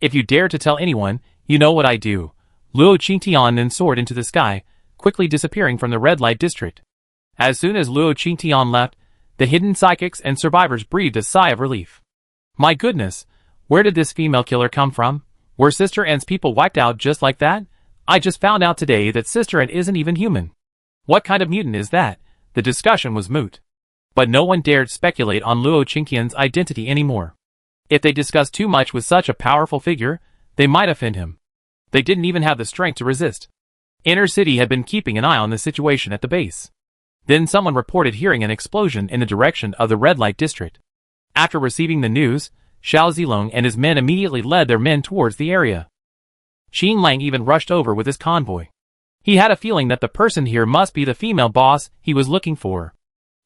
"If you dare to tell anyone, you know what I do." Luo Qingtian then soared into the sky, quickly disappearing from the red light district. As soon as Luo Qingtian left, the hidden psychics and survivors breathed a sigh of relief. My goodness, where did this female killer come from? Were Sister N's people wiped out just like that? I just found out today that Sister N isn't even human. What kind of mutant is that? The discussion was moot. But no one dared speculate on Luo Qingtian's identity anymore. If they discussed too much with such a powerful figure, they might offend him. They didn't even have the strength to resist. Inner City had been keeping an eye on the situation at the base. Then someone reported hearing an explosion in the direction of the red light district. After receiving the news, Xiao Zilong and his men immediately led their men towards the area. Qin Lang even rushed over with his convoy. He had a feeling that the person here must be the female boss he was looking for.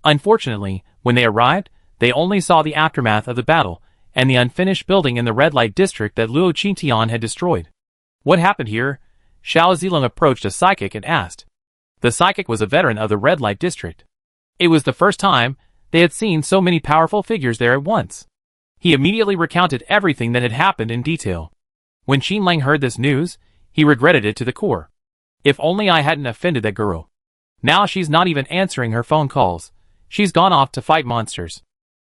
Unfortunately, when they arrived, they only saw the aftermath of the battle and the unfinished building in the red light district that Luo Qingtian had destroyed. What happened here? Xiao Zilong approached a psychic and asked. The psychic was a veteran of the red light district. It was the first time they had seen so many powerful figures there at once. He immediately recounted everything that had happened in detail. When Qin Lang heard this news, He regretted it to the core. If only I hadn't offended that girl. Now she's not even answering her phone calls. She's gone off to fight monsters.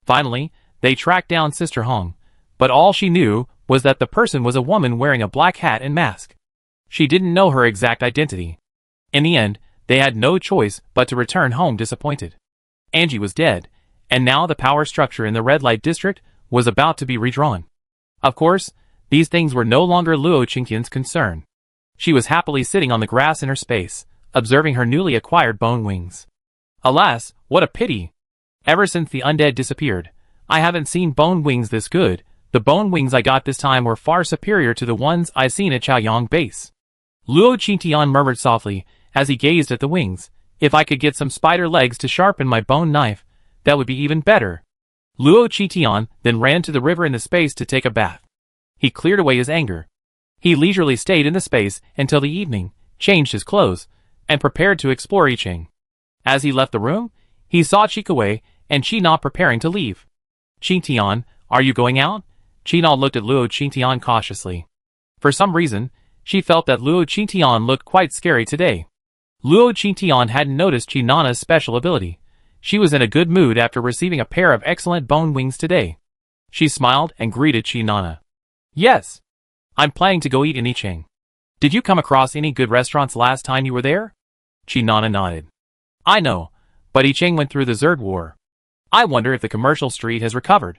Finally, they tracked down Sister Hong, but all she knew was that the person was a woman wearing a black hat and mask. She didn't know her exact identity. In the end, they had no choice but to return home disappointed. Angie was dead, and now the power structure in the red light district was about to be redrawn. Of course, these things were no longer Luo Qingqian's concern. She was happily sitting on the grass in her space, observing her newly acquired bone wings. Alas, what a pity! Ever since the undead disappeared, I haven't seen bone wings this good. The bone wings I got this time were far superior to the ones I seen at Chaoyang base. Luo Qingqian murmured softly as he gazed at the wings. If I could get some spider legs to sharpen my bone knife, that would be even better. Luo Qingqian then ran to the river in the space to take a bath. He cleared away his anger. He leisurely stayed in the space until the evening, changed his clothes, and prepared to explore Yicheng. As he left the room, he saw Chikawei and Qina preparing to leave. Qingqian, are you going out? Qina looked at Luo Qingqian cautiously. For some reason, she felt that Luo Qingqian looked quite scary today. Luo Qingqian hadn't noticed Qinana's special ability. She was in a good mood after receiving a pair of excellent bone wings today. She smiled and greeted Qinana. Yes. I'm planning to go eat in Yicheng. Did you come across any good restaurants last time you were there? Qinana nodded. I know, but Yicheng went through the Zerg War. I wonder if the commercial street has recovered.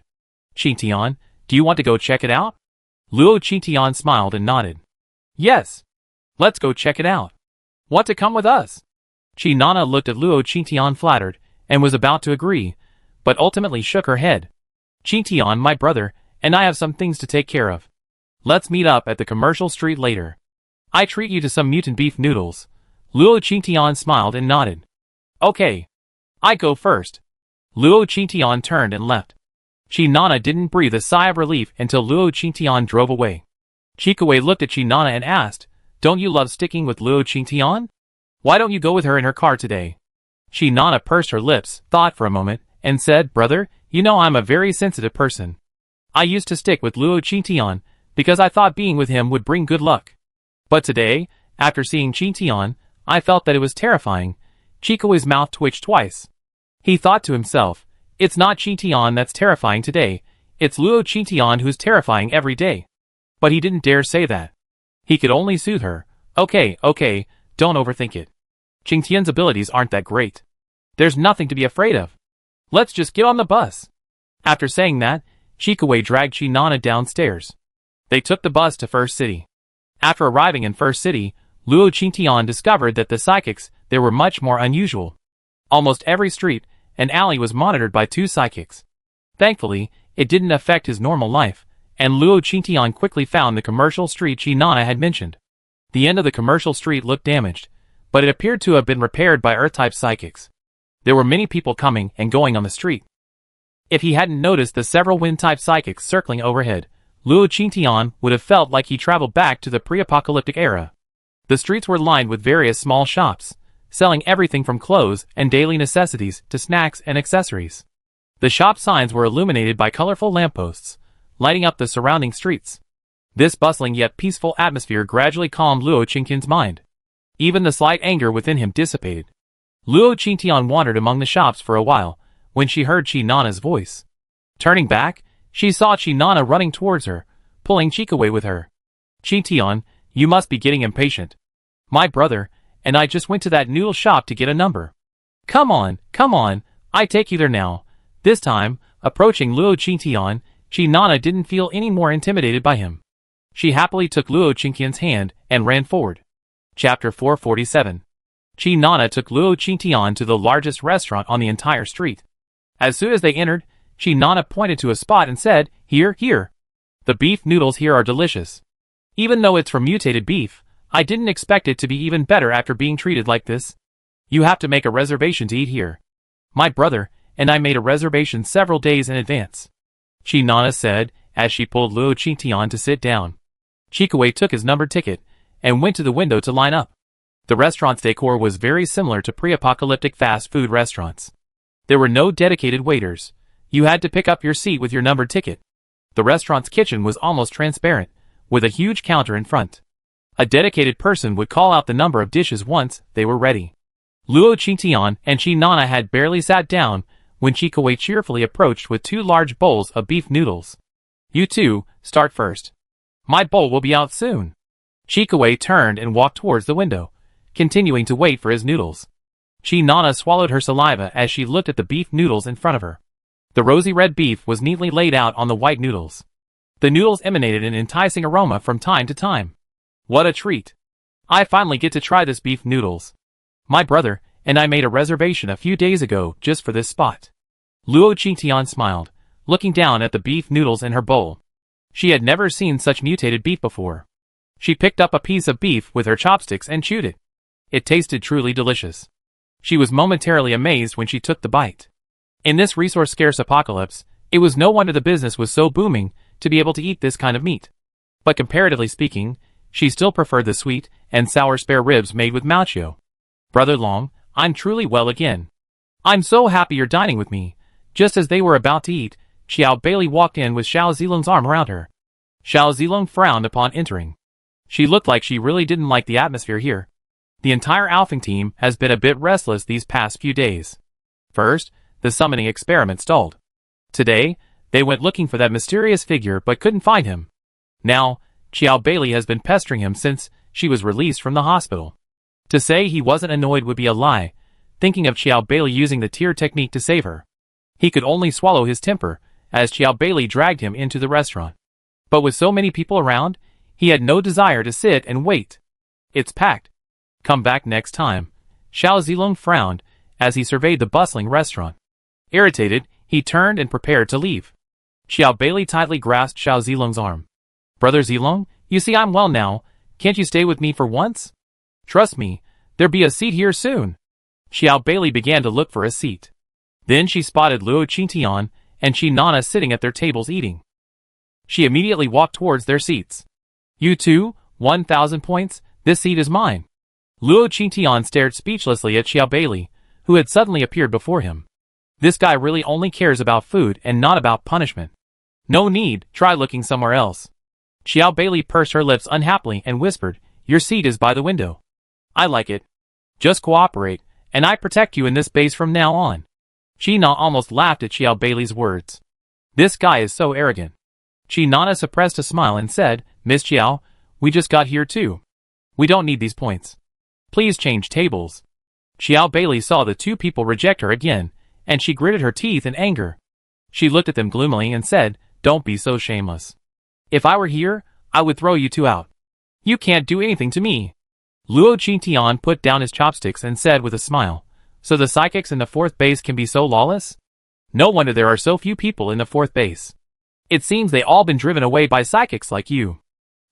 Qingqian, do you want to go check it out? Luo Qingqian smiled and nodded. Yes. Let's go check it out. Want to come with us? Qinana looked at Luo Qingqian flattered, and was about to agree, but ultimately shook her head. Qingqian, my brother, and I have some things to take care of. Let's meet up at the commercial street later. I treat you to some mutant beef noodles. Luo Qingqian smiled and nodded. Okay. I go first. Luo Qingqian turned and left. Qinana didn't breathe a sigh of relief until Luo Qingqian drove away. Chikawei looked at Qinana and asked, Don't you love sticking with Luo Qingqian? Why don't you go with her in her car today? Qinana pursed her lips, thought for a moment, and said, Brother, you know I'm a very sensitive person. I used to stick with Luo Qingqian because I thought being with him would bring good luck. But today, after seeing Qingqian, I felt that it was terrifying. Chikawei's mouth twitched twice. He thought to himself, It's not Qingqian that's terrifying today, it's Luo Qingqian who's terrifying every day. But he didn't dare say that. He could only soothe her. Okay, don't overthink it. Qingqian's abilities aren't that great. There's nothing to be afraid of. Let's just get on the bus. After saying that, Chikawei dragged Qinana downstairs. They took the bus to First City. After arriving in First City, Luo Qingqian discovered that the psychics there were much more unusual. Almost every street and alley was monitored by 2 psychics. Thankfully, it didn't affect his normal life, and Luo Qingqian quickly found the commercial street Qinana had mentioned. The end of the commercial street looked damaged, but it appeared to have been repaired by Earth-type psychics. There were many people coming and going on the street. If he hadn't noticed the several Wind-type psychics circling overhead, Luo Qingqian would have felt like he traveled back to the pre-apocalyptic era. The streets were lined with various small shops, selling everything from clothes and daily necessities to snacks and accessories. The shop signs were illuminated by colorful lampposts, lighting up the surrounding streets. This bustling yet peaceful atmosphere gradually calmed Luo Qingqian's mind. Even the slight anger within him dissipated. Luo Qingqian wandered among the shops for a while, when she heard Qinana's voice. Turning back, she saw Qinana running towards her, pulling Chikawei with her. Qingqian, you must be getting impatient. My brother and I just went to that noodle shop to get a number. Come on, I take you there now. This time, approaching Luo Qingqian, Qinana didn't feel any more intimidated by him. She happily took Luo Qingqian's hand and ran forward. Chapter 447. Qinana took Luo Qingqian to the largest restaurant on the entire street. As soon as they entered, Qinana pointed to a spot and said, Here. The beef noodles here are delicious. Even though it's from mutated beef, I didn't expect it to be even better after being treated like this. You have to make a reservation to eat here. My brother and I made a reservation several days in advance. Qinana said, as she pulled Luo Qingqian to sit down. Chikawei took his numbered ticket and went to the window to line up. The restaurant's decor was very similar to pre-apocalyptic fast food restaurants. There were no dedicated waiters. You had to pick up your seat with your numbered ticket. The restaurant's kitchen was almost transparent, with a huge counter in front. A dedicated person would call out the number of dishes once they were ready. Luo Qingtian and Chi Nana had barely sat down when Chikawei cheerfully approached with 2 large bowls of beef noodles. "You two, start first. My bowl will be out soon." Chikawei turned and walked towards the window, continuing to wait for his noodles. Chi Nana swallowed her saliva as she looked at the beef noodles in front of her. The rosy red beef was neatly laid out on the white noodles. The noodles emanated an enticing aroma from time to time. "What a treat. I finally get to try this beef noodles. My brother and I made a reservation a few days ago just for this spot." Luo Qingtian smiled, looking down at the beef noodles in her bowl. She had never seen such mutated beef before. She picked up a piece of beef with her chopsticks and chewed it. It tasted truly delicious. She was momentarily amazed when she took the bite. In this resource-scarce apocalypse, it was no wonder the business was so booming to be able to eat this kind of meat. But comparatively speaking, she still preferred the sweet and sour spare ribs made with Mouchio. "Brother Long, I'm truly well again. I'm so happy you're dining with me." Just as they were about to eat, Xiao Bailey walked in with Xiao Zilong's arm around her. Xiao Zilong frowned upon entering. She looked like she really didn't like the atmosphere here. The entire Alfing team has been a bit restless these past few days. First, the summoning experiment stalled. Today, they went looking for that mysterious figure but couldn't find him. Now, Xiao Bailey has been pestering him since she was released from the hospital. To say he wasn't annoyed would be a lie, thinking of Xiao Bailey using the tear technique to save her. He could only swallow his temper as Xiao Bailey dragged him into the restaurant. But with so many people around, he had no desire to sit and wait. "It's packed. Come back next time." Xiao Zilong frowned as he surveyed the bustling restaurant. Irritated, he turned and prepared to leave. Xiao Bailey tightly grasped Xiao Zilong's arm. "Brother Zilong, you see I'm well now. Can't you stay with me for once? Trust me, there'll be a seat here soon." Xiao Bailey began to look for a seat. Then she spotted Luo Qingtian and Chi Nana sitting at their tables eating. She immediately walked towards their seats. "You two, 1,000 points, this seat is mine." Luo Qingtian stared speechlessly at Xiao Bailey, who had suddenly appeared before him. This guy really only cares about food and not about punishment. "No need, try looking somewhere else." Xiao Bailey pursed her lips unhappily and whispered, "Your seat is by the window. I like it. Just cooperate, and I protect you in this base from now on." Chi Na almost laughed at Xiao Bailey's words. This guy is so arrogant. Chi Nana suppressed a smile and said, "Miss Xiao, we just got here too. We don't need these points. Please change tables." Xiao Bailey saw the two people reject her again, and she gritted her teeth in anger. She looked at them gloomily and said, "Don't be so shameless. If I were here, I would throw you two out. You can't do anything to me." Luo Qingtian put down his chopsticks and said with a smile, "So the psychics in the fourth base can be so lawless? No wonder there are so few people in the fourth base. It seems they all been driven away by psychics like you."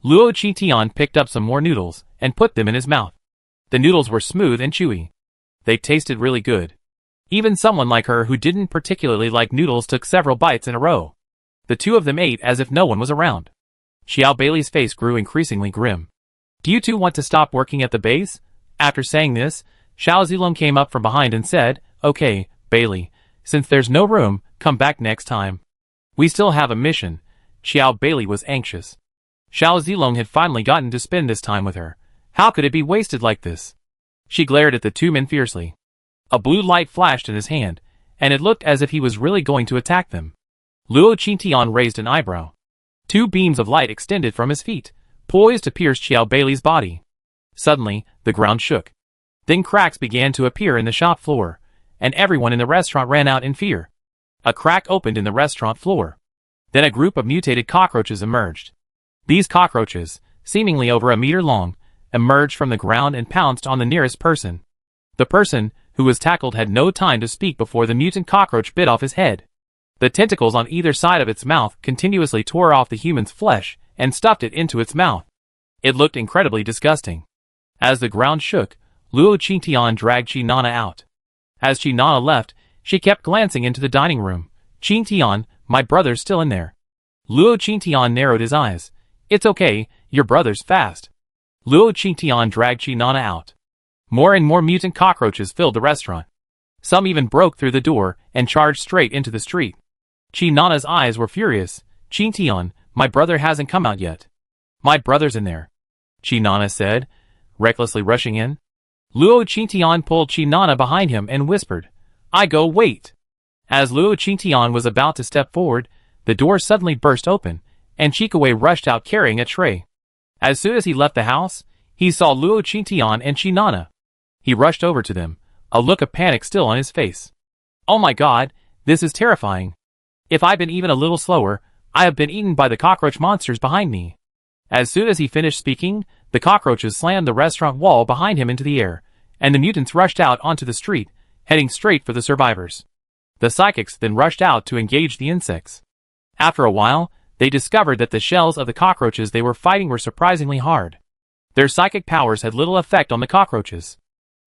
Luo Qingtian picked up some more noodles and put them in his mouth. The noodles were smooth and chewy. They tasted really good. Even someone like her who didn't particularly like noodles took several bites in a row. The two of them ate as if no one was around. Xiao Bailey's face grew increasingly grim. "Do you two want to stop working at the base?" After saying this, Xiao Zilong came up from behind and said, "Okay, Bailey, since there's no room, come back next time. We still have a mission." Xiao Bailey was anxious. Xiao Zilong had finally gotten to spend this time with her. How could it be wasted like this? She glared at the two men fiercely. A blue light flashed in his hand, and it looked as if he was really going to attack them. Luo Qingtian raised an eyebrow. Two beams of light extended from his feet, poised to pierce Xiao Bailey's body. Suddenly, the ground shook. Then cracks began to appear in the shop floor, and everyone in the restaurant ran out in fear. A crack opened in the restaurant floor. Then a group of mutated cockroaches emerged. These cockroaches, seemingly over a meter long, emerged from the ground and pounced on the nearest person. The person who was tackled had no time to speak before the mutant cockroach bit off his head. The tentacles on either side of its mouth continuously tore off the human's flesh and stuffed it into its mouth. It looked incredibly disgusting. As the ground shook, Luo Qingtian dragged Chi Nana out. As Chi Nana left, she kept glancing into the dining room. "Qingtian, my brother's still in there." Luo Qingtian narrowed his eyes. "It's okay, your brother's fast." Luo Qingtian dragged Chi Nana out. More and more mutant cockroaches filled the restaurant. Some even broke through the door and charged straight into the street. Chi Nana's eyes were furious. "Qingtian, my brother hasn't come out yet. My brother's in there." Nana said, recklessly rushing in. Luo Qingtian pulled Nana behind him and whispered, "I go, wait." As Luo Qingtian was about to step forward, the door suddenly burst open, and Chikawei rushed out carrying a tray. As soon as he left the house, he saw Luo Qingtian and Nana. He rushed over to them, a look of panic still on his face. "Oh my god, this is terrifying. If I'd been even a little slower, I have been eaten by the cockroach monsters behind me." As soon as he finished speaking, the cockroaches slammed the restaurant wall behind him into the air, and the mutants rushed out onto the street, heading straight for the survivors. The psychics then rushed out to engage the insects. After a while, they discovered that the shells of the cockroaches they were fighting were surprisingly hard. Their psychic powers had little effect on the cockroaches.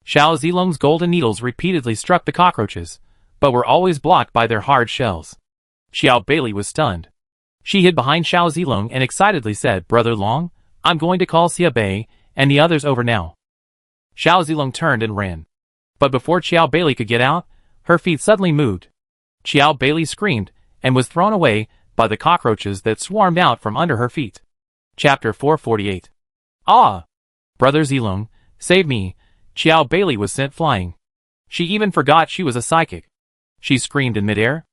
Xiao Zilong's golden needles repeatedly struck the cockroaches, but were always blocked by their hard shells. Xiao Bailey was stunned. She hid behind Xiao Zilong and excitedly said, "Brother Long, I'm going to call Xia Bei and the others over now." Xiao Zilong turned and ran. But before Xiao Bailey could get out, her feet suddenly moved. Xiao Bailey screamed and was thrown away by the cockroaches that swarmed out from under her feet. Chapter 448. Ah! Brother Zilong, save me! Xiao Bailey was sent flying. She even forgot she was a psychic. She screamed in midair.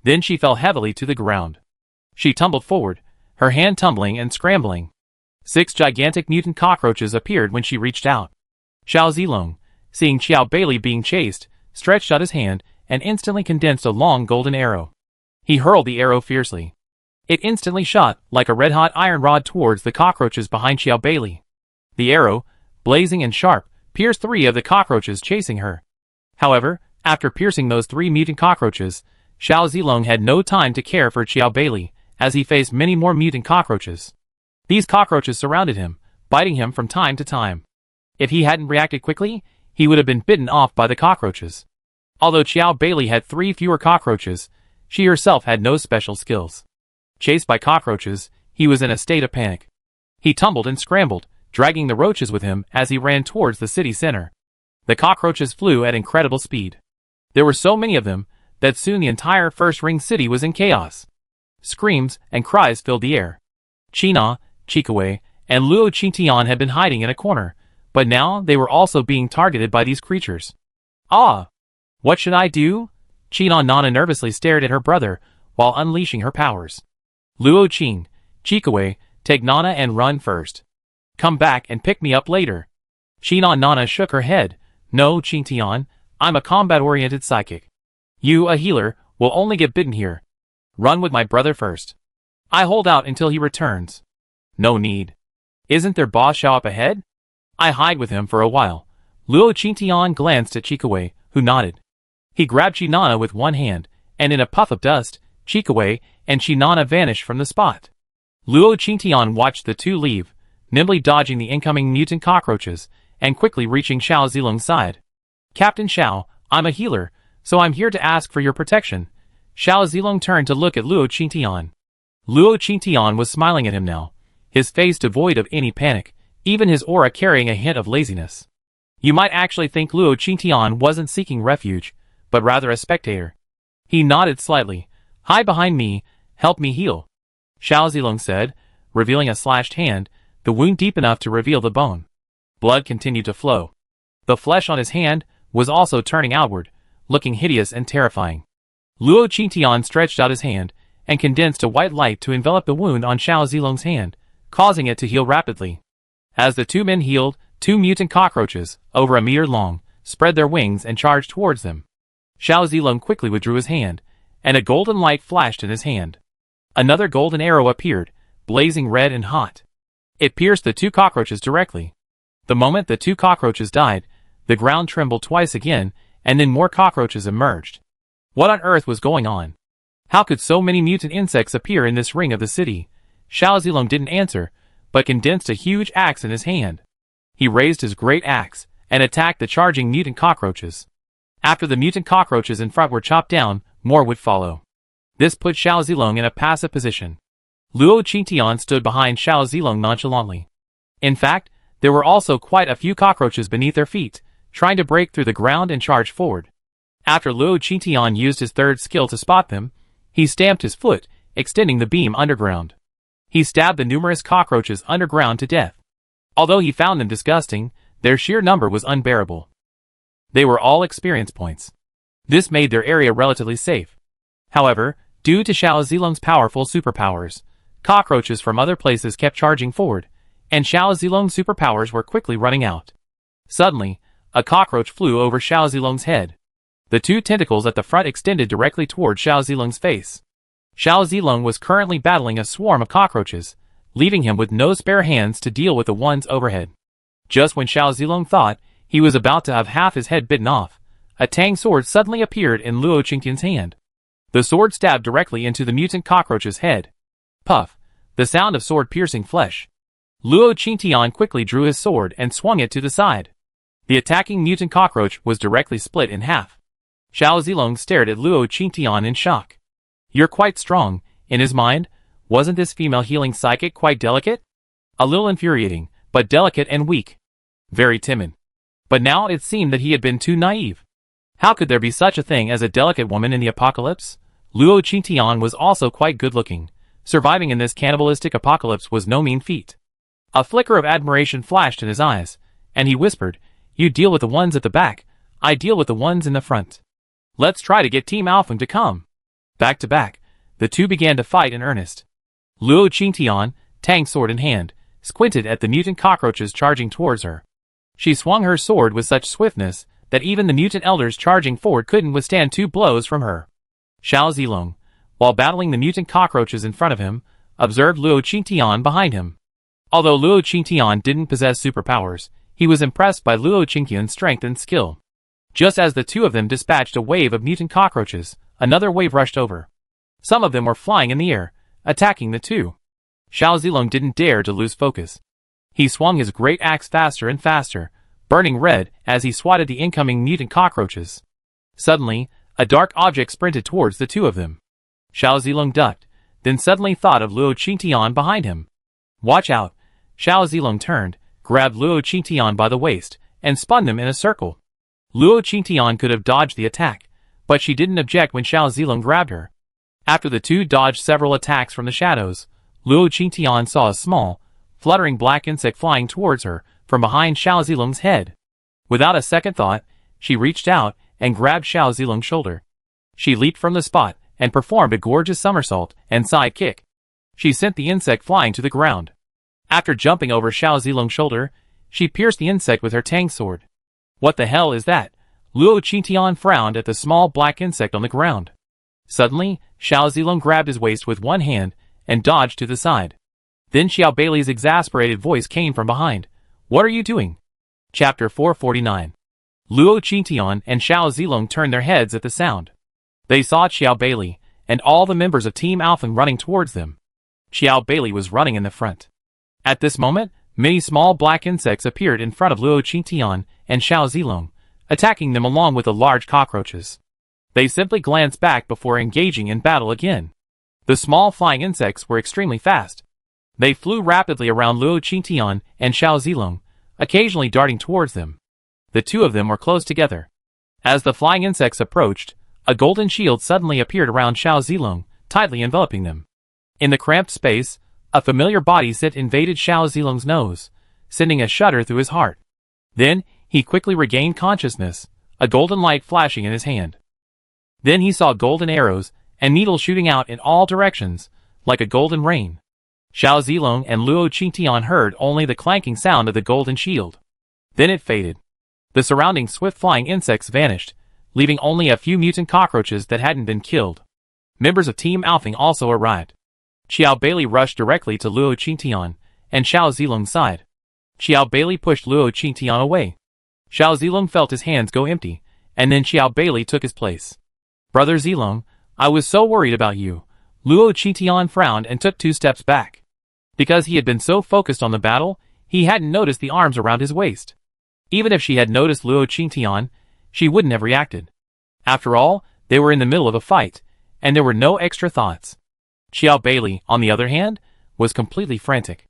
Then she fell heavily to the ground. She tumbled forward, her hand tumbling and scrambling. 6 gigantic mutant cockroaches appeared when she reached out. Xiao Zilong, seeing Xiao Bailey being chased, stretched out his hand and instantly condensed a long golden arrow. He hurled the arrow fiercely. It instantly shot like a red-hot iron rod towards the cockroaches behind Xiao Bailey. The arrow, blazing and sharp, pierced 3 of the cockroaches chasing her. However, after piercing those 3 mutant cockroaches, Xiao Zilong had no time to care for Xiao Bailey, as he faced many more mutant cockroaches. These cockroaches surrounded him, biting him from time to time. If he hadn't reacted quickly, he would have been bitten off by the cockroaches. Although Xiao Bailey had 3 fewer cockroaches, she herself had no special skills. Chased by cockroaches, he was in a state of panic. He tumbled and scrambled, dragging the roaches with him as he ran towards the city center. The cockroaches flew at incredible speed. There were so many of them that soon the entire First Ring city was in chaos. Screams and cries filled the air. China, Chikawei, and Luo Qingtian had been hiding in a corner, but now they were also being targeted by these creatures. Ah! What should I do? Nana nervously stared at her brother while unleashing her powers. Luo Qing, Chikawei, take Nana and run first. Come back and pick me up later. Nana shook her head. No, Qingtian, I'm a combat-oriented psychic. You, a healer, will only get bitten here. Run with my brother first. I hold out until he returns. No need. Isn't their boss Xiao up ahead? I hide with him for a while. Luo Qingtian glanced at Chikawei, who nodded. He grabbed Nana with one hand, and in a puff of dust, Chikawei and Nana vanished from the spot. Luo Qingtian watched the two leave, nimbly dodging the incoming mutant cockroaches, and quickly reaching Xiao Zilong's side. Captain Xiao, I'm a healer, so I'm here to ask for your protection. Xiao Zilong turned to look at Luo Qingtian. Luo Qingtian was smiling at him now, his face devoid of any panic, even his aura carrying a hint of laziness. You might actually think Luo Qingtian wasn't seeking refuge, but rather a spectator. He nodded slightly. Hide behind me, help me heal. Xiao Zilong said, revealing a slashed hand, the wound deep enough to reveal the bone. Blood continued to flow. The flesh on his hand was also turning outward, looking hideous and terrifying. Luo Qingtian stretched out his hand and condensed a white light to envelop the wound on Xiao Zilong's hand, causing it to heal rapidly. As the 2 men healed, 2 mutant cockroaches, over a meter long, spread their wings and charged towards them. Xiao Zilong quickly withdrew his hand, and a golden light flashed in his hand. Another golden arrow appeared, blazing red and hot. It pierced the 2 cockroaches directly. The moment the 2 cockroaches died, the ground trembled twice again, and then more cockroaches emerged. What on earth was going on? How could so many mutant insects appear in this ring of the city? Xiao Zilong didn't answer, but condensed a huge axe in his hand. He raised his great axe and attacked the charging mutant cockroaches. After the mutant cockroaches in front were chopped down, more would follow. This put Xiao Zilong in a passive position. Luo Qingtian stood behind Xiao Zilong nonchalantly. In fact, there were also quite a few cockroaches beneath their feet, trying to break through the ground and charge forward. After Luo Qingtian used his third skill to spot them, he stamped his foot, extending the beam underground. He stabbed the numerous cockroaches underground to death. Although he found them disgusting, their sheer number was unbearable. They were all experience points. This made their area relatively safe. However, due to Xiao Zilong's powerful superpowers, cockroaches from other places kept charging forward, and Xiao Zilong's superpowers were quickly running out. Suddenly, a cockroach flew over Xiao Zilong's head. The two tentacles at the front extended directly toward Xiao Zilong's face. Xiao Zilong was currently battling a swarm of cockroaches, leaving him with no spare hands to deal with the ones overhead. Just when Xiao Zilong thought he was about to have half his head bitten off, a tang sword suddenly appeared in Luo Qingtian's hand. The sword stabbed directly into the mutant cockroach's head. Puff! The sound of sword piercing flesh. Luo Qingtian quickly drew his sword and swung it to the side. The attacking mutant cockroach was directly split in half. Xiao Zilong stared at Luo Qingtian in shock. You're quite strong. In his mind, wasn't this female healing psychic quite delicate? A little infuriating, but delicate and weak. Very timid. But now it seemed that he had been too naive. How could there be such a thing as a delicate woman in the apocalypse? Luo Qingtian was also quite good-looking. Surviving in this cannibalistic apocalypse was no mean feat. A flicker of admiration flashed in his eyes, and he whispered, "You deal with the ones at the back, I deal with the ones in the front. Let's try to get Team Alpha to come." Back to back, the two began to fight in earnest. Luo Qingtian, tang sword in hand, squinted at the mutant cockroaches charging towards her. She swung her sword with such swiftness that even the mutant elders charging forward couldn't withstand 2 blows from her. Xiao Zilong, while battling the mutant cockroaches in front of him, observed Luo Qingtian behind him. Although Luo Qingtian didn't possess superpowers, he was impressed by Luo Qingtian's strength and skill. Just as the two of them dispatched a wave of mutant cockroaches, another wave rushed over. Some of them were flying in the air, attacking the two. Xiao Zilong didn't dare to lose focus. He swung his great axe faster and faster, burning red as he swatted the incoming mutant cockroaches. Suddenly, a dark object sprinted towards the two of them. Xiao Zilong ducked, then suddenly thought of Luo Qingtian behind him. "Watch out!" Xiao Zilong turned, grabbed Luo Qingtian by the waist, and spun them in a circle. Luo Qingtian could have dodged the attack, but she didn't object when Xiao Zilong grabbed her. After the two dodged several attacks from the shadows, Luo Qingtian saw a small, fluttering black insect flying towards her from behind Xiao Zilong's head. Without a second thought, she reached out and grabbed Xiao Zilong's shoulder. She leaped from the spot and performed a gorgeous somersault and side kick. She sent the insect flying to the ground. After jumping over Xiao Zilong's shoulder, she pierced the insect with her tang sword. "What the hell is that?" Luo Qingtian frowned at the small black insect on the ground. Suddenly, Xiao Zilong grabbed his waist with one hand and dodged to the side. Then Xiao Beilei's exasperated voice came from behind. "What are you doing?" Chapter 449. Luo Qingtian and Xiao Zilong turned their heads at the sound. They saw Xiao Beilei and all the members of Team Alpha running towards them. Xiao Beilei was running in the front. At this moment, many small black insects appeared in front of Luo Qingtian and Xiao Zilong, attacking them along with the large cockroaches. They simply glanced back before engaging in battle again. The small flying insects were extremely fast. They flew rapidly around Luo Qingtian and Xiao Zilong, occasionally darting towards them. The two of them were close together. As the flying insects approached, a golden shield suddenly appeared around Xiao Zilong, tightly enveloping them. In the cramped space, a familiar body scent invaded Xiao Zilong's nose, sending a shudder through his heart. Then, he quickly regained consciousness, a golden light flashing in his hand. Then he saw golden arrows and needles shooting out in all directions, like a golden rain. Xiao Zilong and Luo Qingtian heard only the clanking sound of the golden shield. Then it faded. The surrounding swift-flying insects vanished, leaving only a few mutant cockroaches that hadn't been killed. Members of Team Alpha also arrived. Xiao Beilei rushed directly to Luo Qingtian and Xiao Zilong's side. Xiao Beilei pushed Luo Qingtian away. Xiao Zilong felt his hands go empty, and then Xiao Beilei took his place. "Brother Zilong, I was so worried about you." Luo Qingtian frowned and took 2 steps back. Because he had been so focused on the battle, he hadn't noticed the arms around his waist. Even if she had noticed Luo Qingtian, she wouldn't have reacted. After all, they were in the middle of a fight, and there were no extra thoughts. Xiao Beilei, on the other hand, was completely frantic.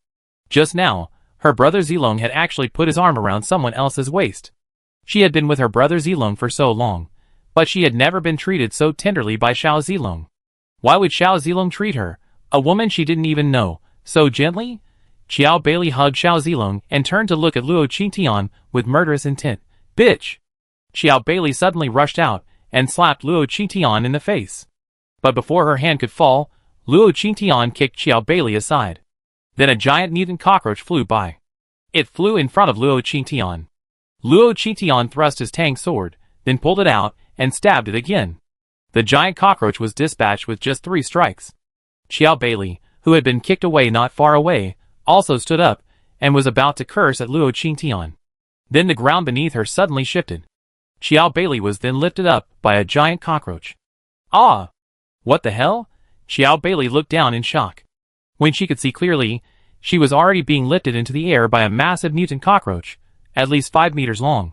Just now, her brother Zilong had actually put his arm around someone else's waist. She had been with her brother Zilong for so long, but she had never been treated so tenderly by Xiao Zilong. Why would Xiao Zilong treat her, a woman she didn't even know, so gently? Xiao Bailey hugged Xiao Zilong and turned to look at Luo Qingtian with murderous intent. Bitch! Xiao Bailey suddenly rushed out and slapped Luo Qingtian in the face. But before her hand could fall, Luo Qingtian kicked Xiao Bailey aside. Then a giant mutant cockroach flew by. It flew in front of Luo Qingtian. Luo Qingtian thrust his tang sword, then pulled it out and stabbed it again. The giant cockroach was dispatched with just 3 strikes. Xiao Bailey, who had been kicked away not far away, also stood up and was about to curse at Luo Qingtian. Then the ground beneath her suddenly shifted. Xiao Bailey was then lifted up by a giant cockroach. Ah! What the hell? Xiao Bailey looked down in shock. When she could see clearly, she was already being lifted into the air by a massive mutant cockroach, at least 5 meters long.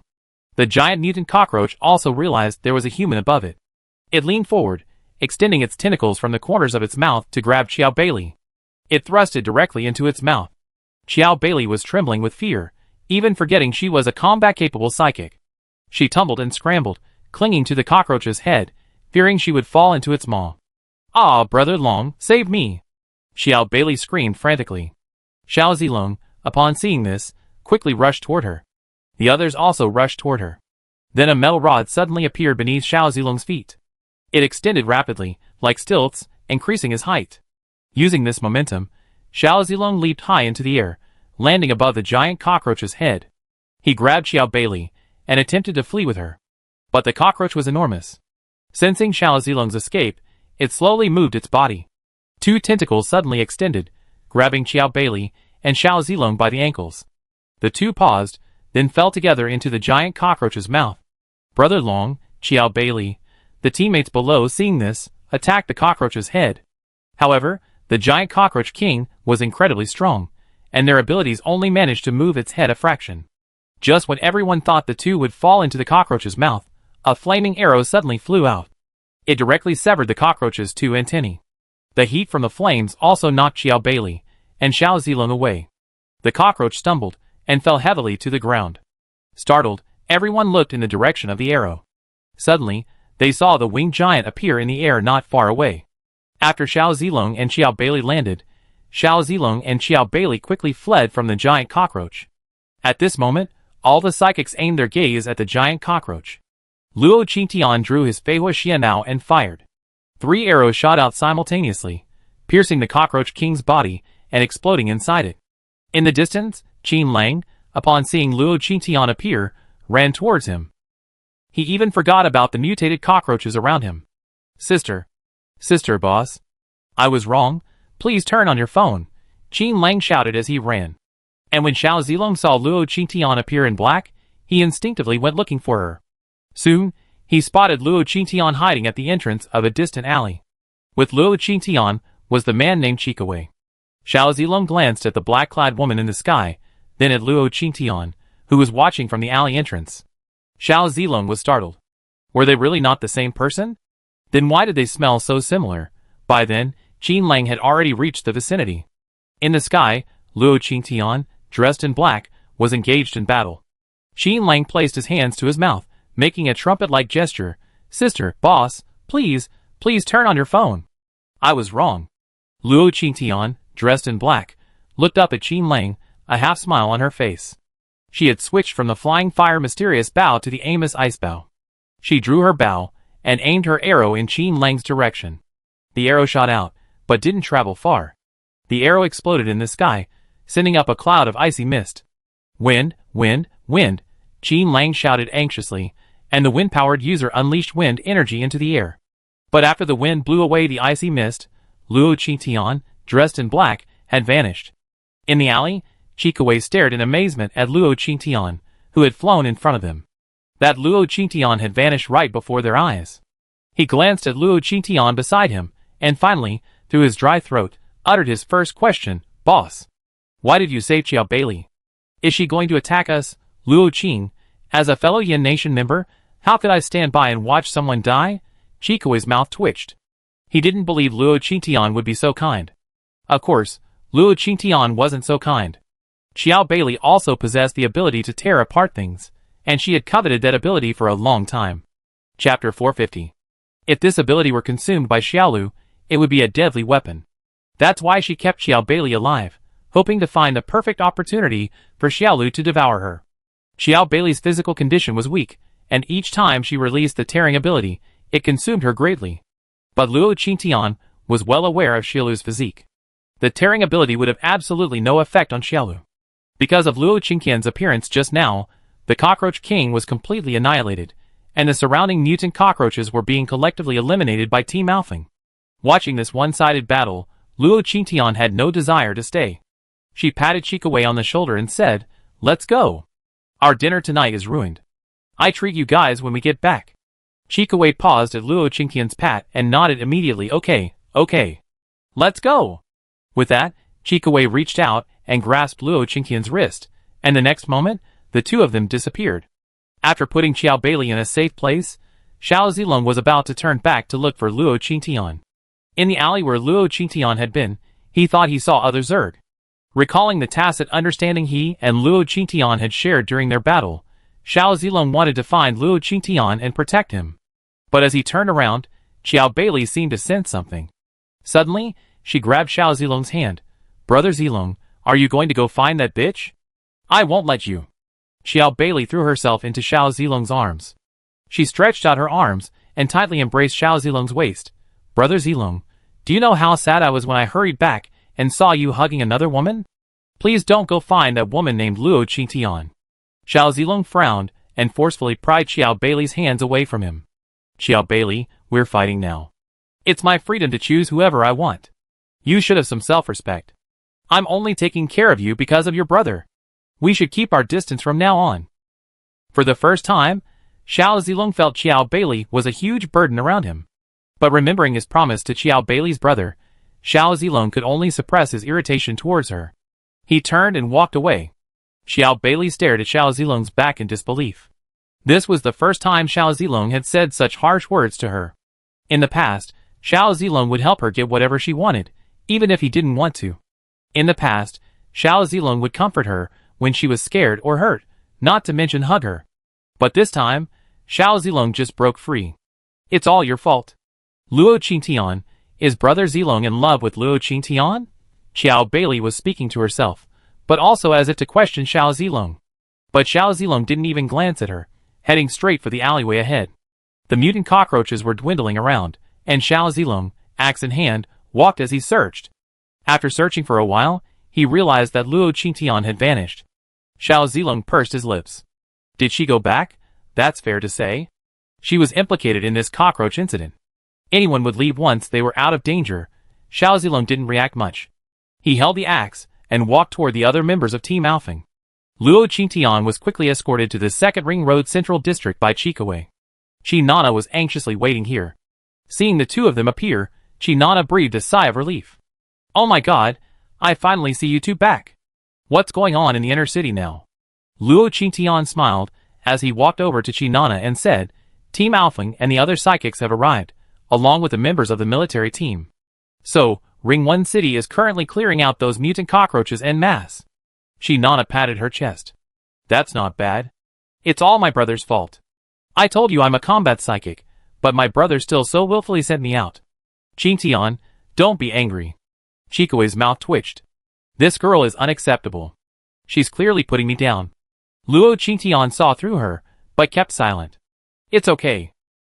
The giant mutant cockroach also realized there was a human above it. It leaned forward, extending its tentacles from the corners of its mouth to grab Xiao Bailey. It thrusted directly into its mouth. Xiao Bailey was trembling with fear, even forgetting she was a combat-capable psychic. She tumbled and scrambled, clinging to the cockroach's head, fearing she would fall into its maw. Ah, Brother Long, save me! Xiao Bailey screamed frantically. Xiao Zilong, upon seeing this, quickly rushed toward her. The others also rushed toward her. Then a metal rod suddenly appeared beneath Xiao Zilong's feet. It extended rapidly, like stilts, increasing his height. Using this momentum, Xiao Zilong leaped high into the air, landing above the giant cockroach's head. He grabbed Xiao Bailey and attempted to flee with her. But the cockroach was enormous. Sensing Xiao Zilong's escape, it slowly moved its body. 2 tentacles suddenly extended, grabbing Xiao Bailey and Xiao Zilong by the ankles. The 2 paused, then fell together into the giant cockroach's mouth. Brother Long, Xiao Bailey, the teammates below seeing this, attacked the cockroach's head. However, the giant cockroach king was incredibly strong, and their abilities only managed to move its head a fraction. Just when everyone thought the 2 would fall into the cockroach's mouth, a flaming arrow suddenly flew out. It directly severed the cockroach's 2 antennae. The heat from the flames also knocked Xiao Bailey and Xiao Zilong away. The cockroach stumbled and fell heavily to the ground. Startled, everyone looked in the direction of the arrow. Suddenly, they saw the winged giant appear in the air not far away. After Xiao Zilong and Xiao Bailey landed, Xiao Zilong and Xiao Bailey quickly fled from the giant cockroach. At this moment, all the psychics aimed their gaze at the giant cockroach. Luo Qingtian drew his Feihua Xianao and fired. 3 arrows shot out simultaneously, piercing the cockroach king's body and exploding inside it. In the distance, Qin Lang, upon seeing Luo Qingtian appear, ran towards him. He even forgot about the mutated cockroaches around him. Sister, boss. I was wrong, please turn on your phone, Qin Lang shouted as he ran. And when Xiao Zilong saw Luo Qingtian appear in black, he instinctively went looking for her. Soon, he spotted Luo Qingtian hiding at the entrance of a distant alley. With Luo Qingtian was the man named Chikawei. Xiao Zilong glanced at the black-clad woman in the sky, then at Luo Qingtian, who was watching from the alley entrance. Xiao Zilong was startled. Were they really not the same person? Then why did they smell so similar? By then, Qin Lang had already reached the vicinity. In the sky, Luo Qingtian, dressed in black, was engaged in battle. Qin Lang placed his hands to his mouth, making a trumpet-like gesture. Sister, boss, please turn on your phone. I was wrong. Luo Qingtian, dressed in black, looked up at Qin Lang, a half-smile on her face. She had switched from the flying fire mysterious bow to the aimless ice bow. She drew her bow and aimed her arrow in Qin Lang's direction. The arrow shot out, but didn't travel far. The arrow exploded in the sky, sending up a cloud of icy mist. Wind, wind, wind, Qin Lang shouted anxiously, and the wind-powered user unleashed wind energy into the air. But after the wind blew away the icy mist, Luo Qingtian, dressed in black, had vanished. In the alley, Chikawei stared in amazement at Luo Qingtian, who had flown in front of them. That Luo Qingtian had vanished right before their eyes. He glanced at Luo Qingtian beside him, and finally, through his dry throat, uttered his first question, Boss, why did you save Xiao Bailey? Is she going to attack us, Luo Qing? As a fellow Yin Nation member, how could I stand by and watch someone die? Chikawei's mouth twitched. He didn't believe Luo Qingtian would be so kind. Of course, Luo Qingtian wasn't so kind. Xiao Bailey also possessed the ability to tear apart things, and she had coveted that ability for a long time. Chapter 450. If this ability were consumed by Xiaolu, it would be a deadly weapon. That's why she kept Xiao Bailey alive, hoping to find the perfect opportunity for Xiaolu to devour her. Xiao Beilei's physical condition was weak, and each time she released the tearing ability, it consumed her greatly. But Luo Qingtian was well aware of Xiaolu's physique. The tearing ability would have absolutely no effect on Xiaolu. Because of Luo Qingtian's appearance just now, the Cockroach King was completely annihilated, and the surrounding mutant cockroaches were being collectively eliminated by Team Alfing. Watching this one-sided battle, Luo Qingtian had no desire to stay. She patted Chikawei on the shoulder and said, "Let's go. Our dinner tonight is ruined. I treat you guys when we get back." Chikawei paused at Luo Qingtian's pat and nodded immediately. Okay. Let's go." With that, Chikawei reached out and grasped Luo Qingtian's wrist, and the next moment, the two of them disappeared. After putting Xiao Beili in a safe place, Xiao Zilong was about to turn back to look for Luo Qingtian. In the alley where Luo Qingtian had been, he thought he saw other Zerg. Recalling the tacit understanding he and Luo Qingtian had shared during their battle, Xiao Zilong wanted to find Luo Qingtian and protect him. But as he turned around, Xiao Beili seemed to sense something. Suddenly, she grabbed Xiao Zilong's hand. "Brother Zilong, are you going to go find that bitch? I won't let you." Xiao Beili threw herself into Xiao Zilong's arms. She stretched out her arms and tightly embraced Xiao Zilong's waist. "Brother Zilong, do you know how sad I was when I hurried back and saw you hugging another woman? Please don't go find that woman named Luo Qingtian." Xiao Zilong frowned and forcefully pried Xiao Beili's hands away from him. "Xiao Beili, we're fighting now. It's my freedom to choose whoever I want. You should have some self-respect. I'm only taking care of you because of your brother. We should keep our distance from now on." For the first time, Xiao Zilong felt Xiao Beili was a huge burden around him. But remembering his promise to Xiao Beili's brother, Xiao Zilong could only suppress his irritation towards her. He turned and walked away. Xiao Beili stared at Xiao Zilong's back in disbelief. This was the first time Xiao Zilong had said such harsh words to her. In the past, Xiao Zilong would help her get whatever she wanted, even if he didn't want to. In the past, Xiao Zilong would comfort her when she was scared or hurt, not to mention hug her. But this time, Xiao Zilong just broke free. "It's all your fault. Luo Qingtian, is Brother Zilong in love with Luo Qingtian?" Xiao Beili was speaking to herself, but also as if to question Xiao Zilong. But Xiao Zilong didn't even glance at her, heading straight for the alleyway ahead. The mutant cockroaches were dwindling around, and Xiao Zilong, axe in hand, walked as he searched. After searching for a while, he realized that Luo Qingtian had vanished. Xiao Zilong pursed his lips. Did she go back? That's fair to say. She was implicated in this cockroach incident. Anyone would leave once they were out of danger. Xiao Zilong didn't react much. He held the axe and walked toward the other members of Team Alfing. Luo Qingtian was quickly escorted to the Second Ring Road Central District by Chikawei. Nana was anxiously waiting here. Seeing the two of them appear, Nana breathed a sigh of relief. "Oh my god, I finally see you two back. What's going on in the inner city now?" Luo Qingtian smiled as he walked over to Nana and said, "Team Alfing and the other psychics have arrived, along with the members of the military team. So, Ring 1 City is currently clearing out those mutant cockroaches en masse." Nana patted her chest. "That's not bad. It's all my brother's fault. I told you I'm a combat psychic, but my brother still so willfully sent me out. Qingtian, don't be angry." Chikawei's mouth twitched. "This girl is unacceptable. She's clearly putting me down." Luo Qingtian saw through her, but kept silent. "It's okay.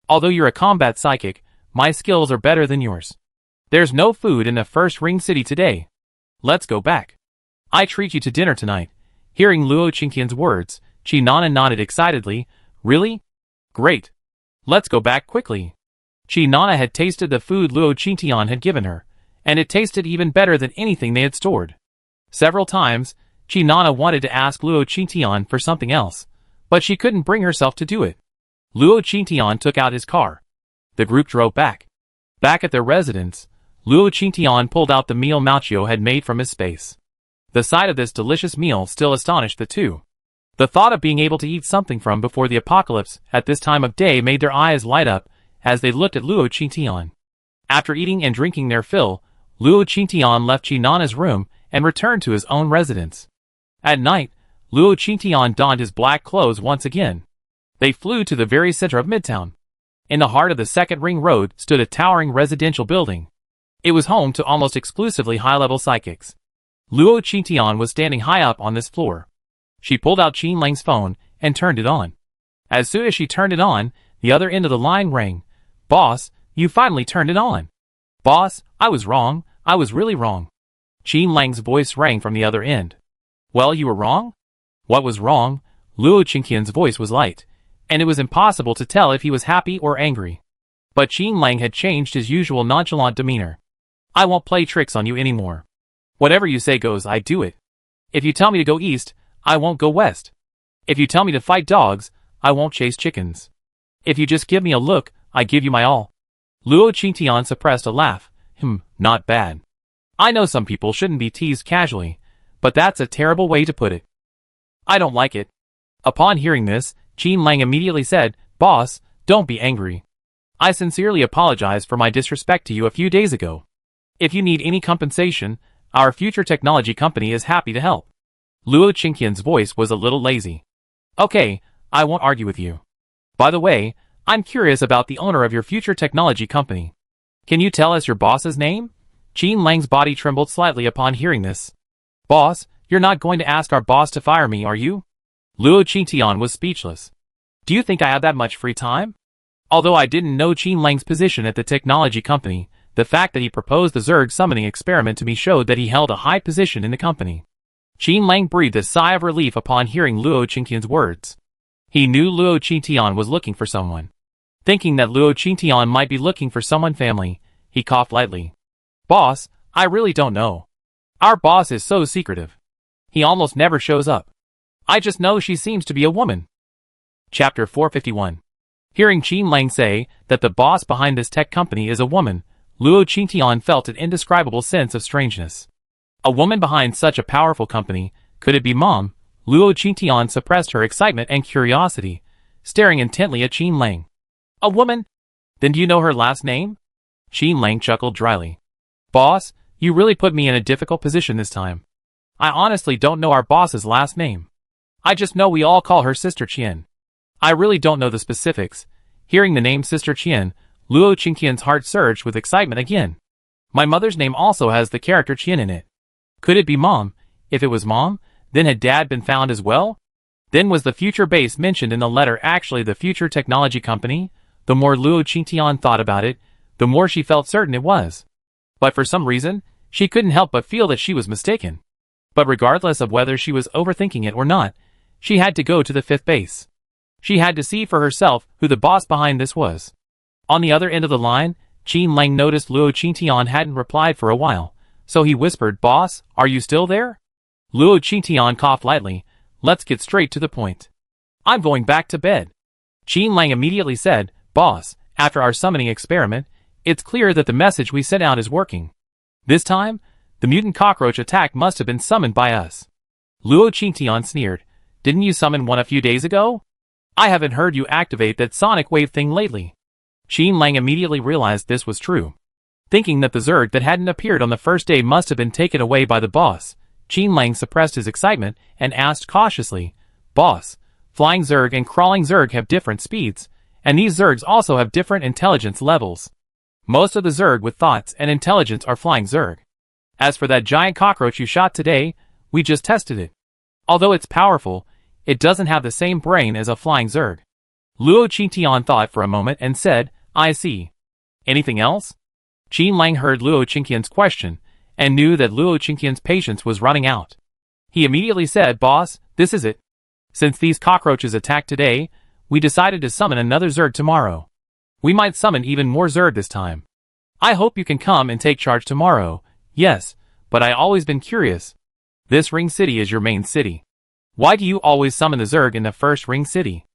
Although you're a combat psychic, my skills are better than yours. There's no food in the first Ring City today. Let's go back. I treat you to dinner tonight." Hearing Luo Qingtian's words, Nana nodded excitedly. "Really? Great. Let's go back quickly." Nana had tasted the food Luo Qingtian had given her, and it tasted even better than anything they had stored. Several times, Nana wanted to ask Luo Qingtian for something else, but she couldn't bring herself to do it. Luo Qingtian took out his car. The group drove back. Back at their residence, Luo Qingtian pulled out the meal Mauchio had made from his space. The sight of this delicious meal still astonished the two. The thought of being able to eat something from before the apocalypse at this time of day made their eyes light up as they looked at Luo Qingtian. After eating and drinking their fill, Luo Qingtian left Nana's room and returned to his own residence. At night, Luo Qingtian donned his black clothes once again. They flew to the very center of Midtown. In the heart of the Second Ring Road stood a towering residential building. It was home to almost exclusively high-level psychics. Luo Qingtian was standing high up on this floor. She pulled out Qin Lang's phone and turned it on. As soon as she turned it on, the other end of the line rang. "Boss, you finally turned it on." "Boss, I was wrong. I was really wrong." Qin Lang's voice rang from the other end. "Well, you were wrong?" What was wrong? Luo Qingtian's voice was light, and it was impossible to tell if he was happy or angry. But Qin Lang had changed his usual nonchalant demeanor. "I won't play tricks on you anymore. Whatever you say goes, I do it. If you tell me to go east, I won't go west. If you tell me to fight dogs, I won't chase chickens. If you just give me a look, I give you my all." Luo Qingtian suppressed a laugh. Not bad. I know some people shouldn't be teased casually, but that's a terrible way to put it. I don't like it. Upon hearing this, Qin Lang immediately said, "Boss, don't be angry. I sincerely apologize for my disrespect to you a few days ago. If you need any compensation, our future technology company is happy to help." Luo Qingtian's voice was a little lazy. "Okay, I won't argue with you. By the way, I'm curious about the owner of your future technology company. Can you tell us your boss's name?" Qin Lang's body trembled slightly upon hearing this. "Boss, you're not going to ask our boss to fire me, are you?" Luo Qingtian was speechless. "Do you think I have that much free time?" Although I didn't know Qin Lang's position at the technology company, the fact that he proposed the Zerg summoning experiment to me showed that he held a high position in the company. Qin Lang breathed a sigh of relief upon hearing Luo Qingtian's words. He knew Luo Qingtian was looking for someone. Thinking that Luo Qingtian might be looking for someone family, he coughed lightly. "Boss, I really don't know. Our boss is so secretive. He almost never shows up. I just know she seems to be a woman." Chapter 451. Hearing Qin Lang say that the boss behind this tech company is a woman, Luo Qingtian felt an indescribable sense of strangeness. A woman behind such a powerful company, could it be Mom? Luo Qingtian suppressed her excitement and curiosity, staring intently at Qin Lang. "A woman? Then do you know her last name?" Qin Lang chuckled dryly. "Boss, you really put me in a difficult position this time. I honestly don't know our boss's last name. I just know we all call her Sister Qian. I really don't know the specifics." Hearing the name Sister Qian, Luo Qingtian's heart surged with excitement again. "My mother's name also has the character Qian in it. Could it be Mom? If it was Mom, then had Dad been found as well? Then was the future base mentioned in the letter actually the future technology company?" The more Luo Qingtian thought about it, the more she felt certain it was. But for some reason, she couldn't help but feel that she was mistaken. But regardless of whether she was overthinking it or not, she had to go to the fifth base. She had to see for herself who the boss behind this was. On the other end of the line, Qin Lang noticed Luo Qingtian hadn't replied for a while, so he whispered, "Boss, are you still there?" Luo Qingtian coughed lightly. "Let's get straight to the point. I'm going back to bed." Qin Lang immediately said, "Boss, after our summoning experiment, it's clear that the message we sent out is working. This time, the mutant cockroach attack must have been summoned by us." Luo Qingtian sneered. "Didn't you summon one a few days ago? I haven't heard you activate that sonic wave thing lately." Qin Lang immediately realized this was true. Thinking that the Zerg that hadn't appeared on the first day must have been taken away by the boss, Qin Lang suppressed his excitement and asked cautiously, "Boss, flying Zerg and crawling Zerg have different speeds, and these Zergs also have different intelligence levels. Most of the Zerg with thoughts and intelligence are flying Zerg. As for that giant cockroach you shot today, we just tested it. Although it's powerful, it doesn't have the same brain as a flying Zerg." Luo Qingtian thought for a moment and said, "I see. Anything else?" Qin Lang heard Luo Qingtian's question, and knew that Luo Qingtian's patience was running out. He immediately said, "Boss, this is it. Since these cockroaches attacked today, we decided to summon another Zerg tomorrow. We might summon even more Zerg this time. I hope you can come and take charge tomorrow." "Yes, but I always been curious. This ring city is your main city. Why do you always summon the Zerg in the first ring city?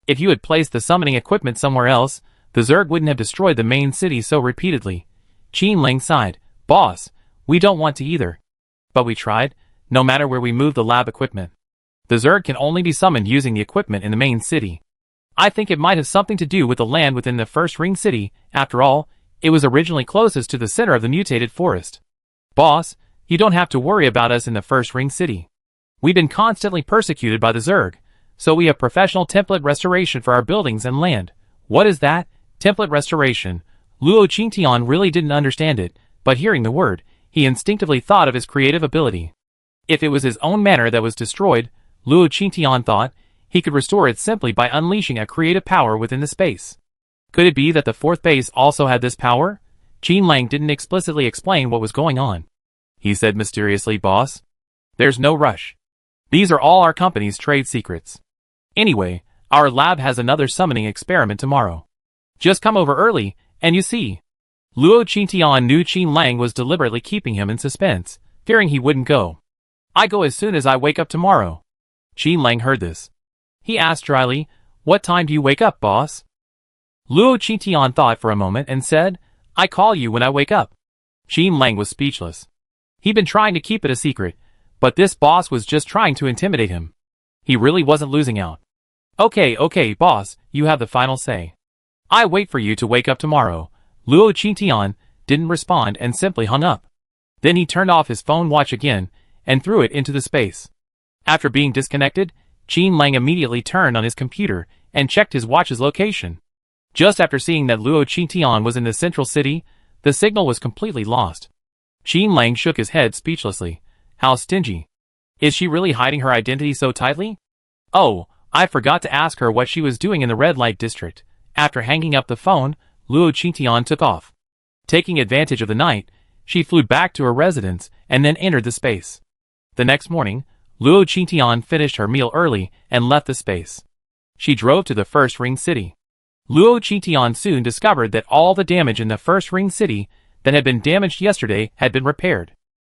If you had placed the summoning equipment somewhere else, the Zerg wouldn't have destroyed the main city so repeatedly." Qin Lang sighed. "Boss, we don't want to either. But we tried, no matter where we move the lab equipment. The Zerg can only be summoned using the equipment in the main city. I think it might have something to do with the land within the first ring city. After all, it was originally closest to the center of the mutated forest. Boss, you don't have to worry about us in the first ring city. We've been constantly persecuted by the Zerg, so we have professional template restoration for our buildings and land." "What is that? Template restoration?" Luo Qingtian really didn't understand it, but hearing the word, he instinctively thought of his creative ability. If it was his own manor that was destroyed, Luo Qingtian thought, he could restore it simply by unleashing a creative power within the space. Could it be that the fourth base also had this power? Qin Lang didn't explicitly explain what was going on. He said mysteriously, "Boss, there's no rush. These are all our company's trade secrets. Anyway, our lab has another summoning experiment tomorrow. Just come over early, and you see." Luo Qingtian knew Qin Lang was deliberately keeping him in suspense, fearing he wouldn't go. "I go as soon as I wake up tomorrow." Qin Lang heard this. He asked dryly, "What time do you wake up, boss?" Luo Qingtian thought for a moment and said, "I call you when I wake up." Qin Lang was speechless. He'd been trying to keep it a secret, but this boss was just trying to intimidate him. He really wasn't losing out. Okay, boss, you have the final say. I wait for you to wake up tomorrow." Luo Qingtian didn't respond and simply hung up. Then he turned off his phone watch again and threw it into the space. After being disconnected, Qin Lang immediately turned on his computer and checked his watch's location. Just after seeing that Luo Qingtian was in the central city, the signal was completely lost. Qin Lang shook his head speechlessly. How stingy. Is she really hiding her identity so tightly? Oh, I forgot to ask her what she was doing in the red light district. After hanging up the phone, Luo Qingtian took off. Taking advantage of the night, she flew back to her residence and then entered the space. The next morning, Luo Qingtian finished her meal early and left the space. She drove to the first ring city. Luo Qingtian soon discovered that all the damage in the first ring city that had been damaged yesterday had been repaired.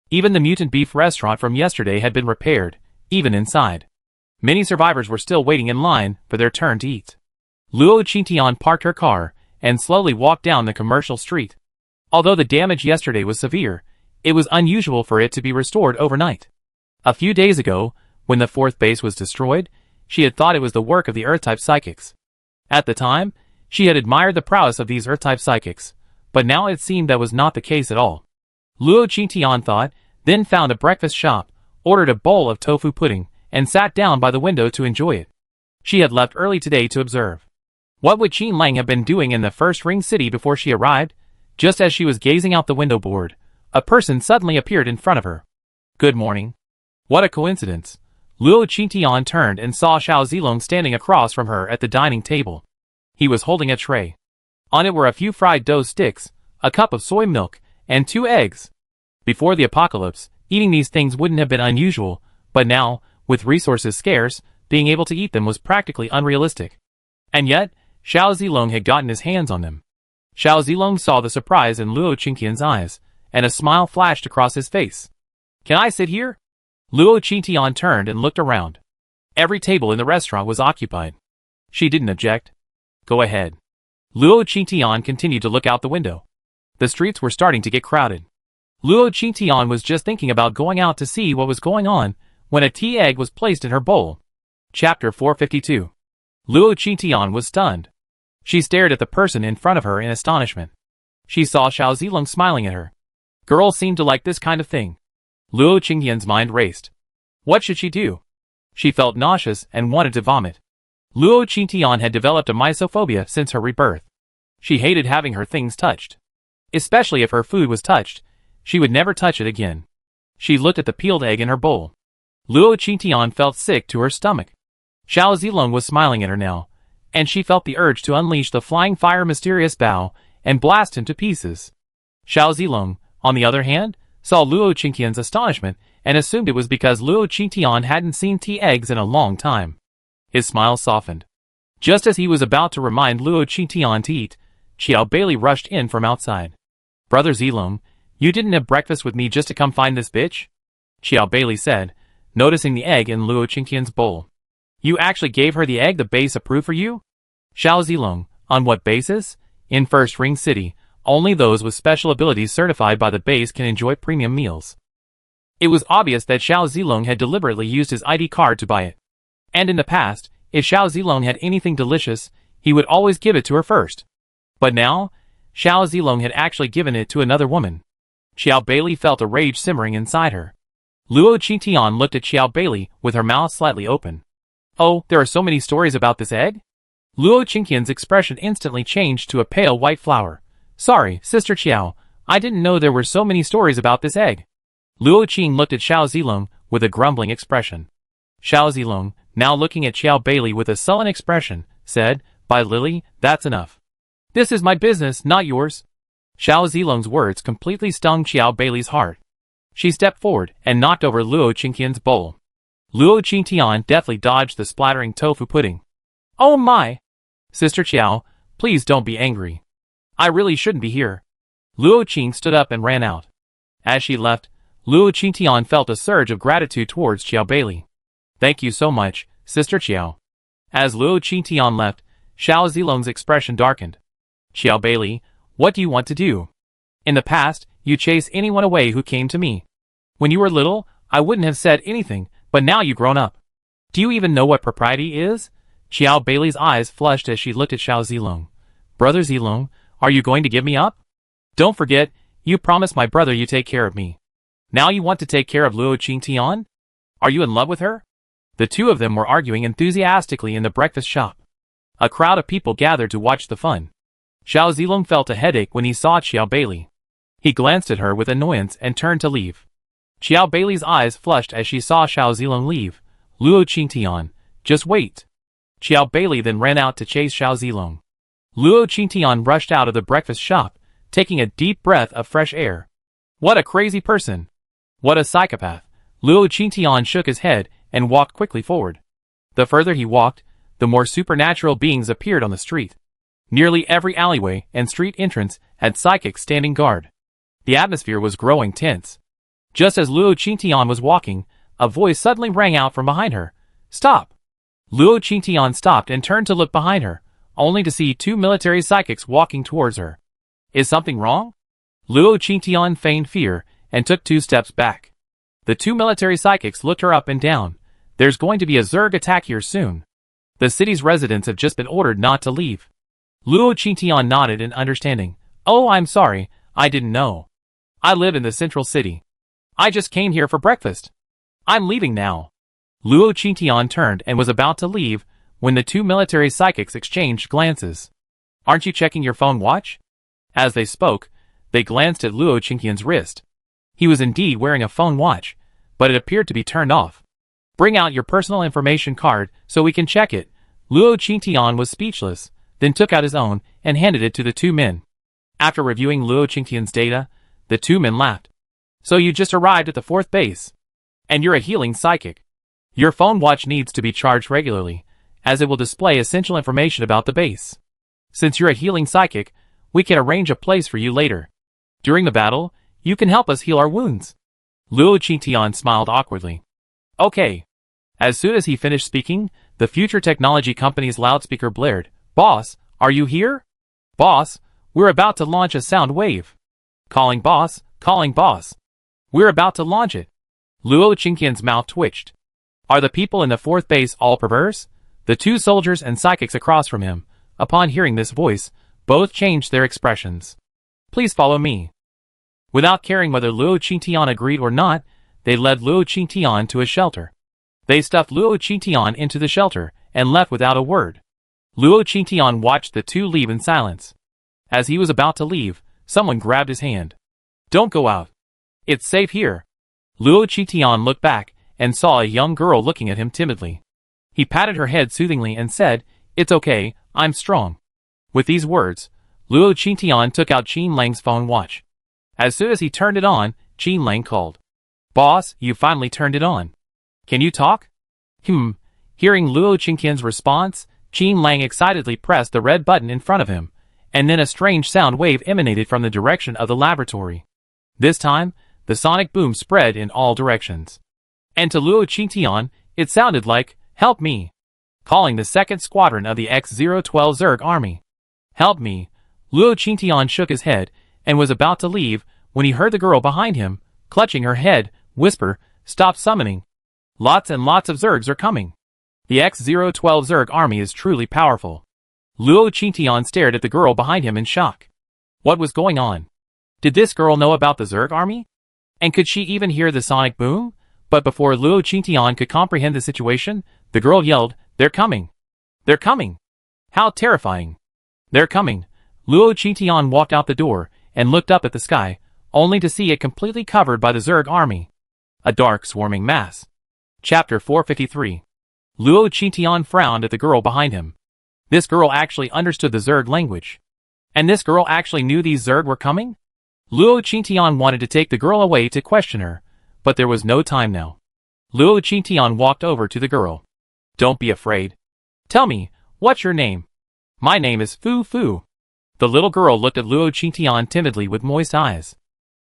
Even the mutant beef restaurant from yesterday had been repaired, even inside. Many survivors were still waiting in line for their turn to eat. Luo Qingtian parked her car and slowly walked down the commercial street. Although the damage yesterday was severe, it was unusual for it to be restored overnight. A few days ago, when the fourth base was destroyed, she had thought it was the work of the Earth-type psychics. At the time, she had admired the prowess of these Earth-type psychics, but now it seemed that was not the case at all. Luo Qingtian thought, then found a breakfast shop, ordered a bowl of tofu pudding, and sat down by the window to enjoy it. She had left early today to observe. What would Qin Lang have been doing in the first ring city before she arrived? Just as she was gazing out the window board, a person suddenly appeared in front of her. "Good morning." What a coincidence. Luo Qingtian turned and saw Xiao Zilong standing across from her at the dining table. He was holding a tray. On it were a few fried dough sticks, a cup of soy milk, and 2 eggs. Before the apocalypse, eating these things wouldn't have been unusual, but now, with resources scarce, being able to eat them was practically unrealistic. And yet, Xiao Zilong had gotten his hands on them. Xiao Zilong saw the surprise in Luo Qingtian's eyes, and a smile flashed across his face. "Can I sit here?" Luo Qingtian turned and looked around. Every table in the restaurant was occupied. She didn't object. "Go ahead." Luo Qingtian continued to look out the window. The streets were starting to get crowded. Luo Qingtian was just thinking about going out to see what was going on when a tea egg was placed in her bowl. Chapter 452. Luo Qingtian was stunned. She stared at the person in front of her in astonishment. She saw Xiao Zilong smiling at her. Girls seem to like this kind of thing. Luo Qingtian's mind raced. What should she do? She felt nauseous and wanted to vomit. Luo Qingtian had developed a mysophobia since her rebirth. She hated having her things touched. Especially if her food was touched, she would never touch it again. She looked at the peeled egg in her bowl. Luo Qingtian felt sick to her stomach. Xiao Zilong was smiling at her now, and she felt the urge to unleash the flying fire mysterious bow and blast him to pieces. Xiao Zilong, on the other hand, saw Luo Qingtian's astonishment and assumed it was because Luo Qingtian hadn't seen tea eggs in a long time. His smile softened. Just as he was about to remind Luo Qingtian to eat, Xiao Bailey rushed in from outside. "Brother Zilong, you didn't have breakfast with me just to come find this bitch?" Xiao Bailey said, noticing the egg in Luo Qingtian's bowl. "You actually gave her the egg the base approved for you?" Xiao Zilong, on what basis? In First Ring City, only those with special abilities certified by the base can enjoy premium meals. It was obvious that Xiao Zilong had deliberately used his ID card to buy it. And in the past, if Xiao Zilong had anything delicious, he would always give it to her first. But now, Xiao Zilong had actually given it to another woman. Xiao Bailey felt a rage simmering inside her. Luo Qingtian looked at Xiao Bailey with her mouth slightly open. "Oh, there are so many stories about this egg?" Luo Qingtian's expression instantly changed to a pale white flower. "Sorry, Sister Qiao, I didn't know there were so many stories about this egg." Luo Qing looked at Xiao Zilong with a grumbling expression. Xiao Zilong, now looking at Xiao Bailey with a sullen expression, said, "By Lily, that's enough. This is my business, not yours." Xiao Zilong's words completely stung Xiao Bailey's heart. She stepped forward and knocked over Luo Qingtian's bowl. Luo Qingtian deftly dodged the splattering tofu pudding. "Oh my! Sister Qiao, please don't be angry. I really shouldn't be here." Luo Qing stood up and ran out. As she left, Luo Qingtian felt a surge of gratitude towards Xiao Bailey. "Thank you so much, Sister Qiao." As Luo Qingtian left, Xiao Zilong's expression darkened. "Xiao Bailey, what do you want to do? In the past, you chased anyone away who came to me. When you were little, I wouldn't have said anything, but now you've grown up. Do you even know what propriety is?" Xiao Bailey's eyes flushed as she looked at Xiao Zilong. "Brother Zilong, are you going to give me up? Don't forget, you promised my brother you take care of me. Now you want to take care of Luo Qingtian? Are you in love with her?" The two of them were arguing enthusiastically in the breakfast shop. A crowd of people gathered to watch the fun. Xiao Zilong felt a headache when he saw Xiao Bailey. He glanced at her with annoyance and turned to leave. Xiao Bailey's eyes flushed as she saw Xiao Zilong leave. "Luo Qingtian, just wait." Xiao Bailey then ran out to chase Xiao Zilong. Luo Qingtian rushed out of the breakfast shop, taking a deep breath of fresh air. What a crazy person! What a psychopath! Luo Qingtian shook his head and walked quickly forward. The further he walked, the more supernatural beings appeared on the street. Nearly every alleyway and street entrance had psychics standing guard. The atmosphere was growing tense. Just as Luo Qingtian was walking, a voice suddenly rang out from behind her. "Stop!" Luo Qingtian stopped and turned to look behind her, only to see two military psychics walking towards her. Is something wrong? Luo Qingtian feigned fear and took 2 steps back. The two military psychics looked her up and down. "There's going to be a Zerg attack here soon. The city's residents have just been ordered not to leave." Luo Qingtian nodded in understanding. "Oh, I'm sorry, I didn't know. I live in the central city. I just came here for breakfast. I'm leaving now." Luo Qingtian turned and was about to leave when the two military psychics exchanged glances. "Aren't you checking your phone watch?" As they spoke, they glanced at Luo Qingtian's wrist. He was indeed wearing a phone watch, but it appeared to be turned off. "Bring out your personal information card so we can check it." Luo Qingtian was speechless, then took out his own and handed it to the two men. After reviewing Luo Qingtian's data, the two men laughed. "So you just arrived at the 4th base. And you're a healing psychic. Your phone watch needs to be charged regularly, as it will display essential information about the base. Since you're a healing psychic, we can arrange a place for you later. During the battle, you can help us heal our wounds." Luo Qingtian smiled awkwardly. "Okay." As soon as he finished speaking, the Future Technology Company's loudspeaker blared. "Boss, are you here? Boss, we're about to launch a sound wave. Calling boss, calling boss. We're about to launch it." Luo Qingtian's mouth twitched. Are the people in the 4th base all perverse? The two soldiers and psychics across from him, upon hearing this voice, both changed their expressions. "Please follow me." Without caring whether Luo Qingtian agreed or not, they led Luo Qingtian to a shelter. They stuffed Luo Qingtian into the shelter and left without a word. Luo Qingtian watched the two leave in silence. As he was about to leave, someone grabbed his hand. "Don't go out. It's safe here." Luo Qingtian looked back and saw a young girl looking at him timidly. He patted her head soothingly and said, "It's okay, I'm strong." With these words, Luo Qingtian took out Qin Lang's phone watch. As soon as he turned it on, Qin Lang called. "Boss, you finally turned it on. Can you talk?" Hearing Luo Qingtian's response, Qin Lang excitedly pressed the red button in front of him, and then a strange sound wave emanated from the direction of the laboratory. This time, the sonic boom spread in all directions. And to Luo Qingtian, it sounded like, "Help me!" Calling the 2nd Squadron of the X-012 Zerg Army. "Help me!" Luo Qingtian shook his head and was about to leave when he heard the girl behind him, clutching her head, whisper, "Stop summoning. Lots and lots of Zergs are coming. The X-012 Zerg Army is truly powerful." Luo Qingtian stared at the girl behind him in shock. What was going on? Did this girl know about the Zerg Army? And could she even hear the sonic boom? But before Luo Qingtian could comprehend the situation, the girl yelled, "They're coming! They're coming! How terrifying! They're coming!" Luo Qingtian walked out the door and looked up at the sky, only to see it completely covered by the Zerg Army. A dark swarming mass. Chapter 453. Luo Qingtian frowned at the girl behind him. This girl actually understood the Zerg language. And this girl actually knew these Zerg were coming? Luo Qingtian wanted to take the girl away to question her, but there was no time now. Luo Qingtian walked over to the girl. Don't be afraid. Tell me, what's your name? My name is Fu Fu. The little girl looked at Luo Qingtian timidly with moist eyes.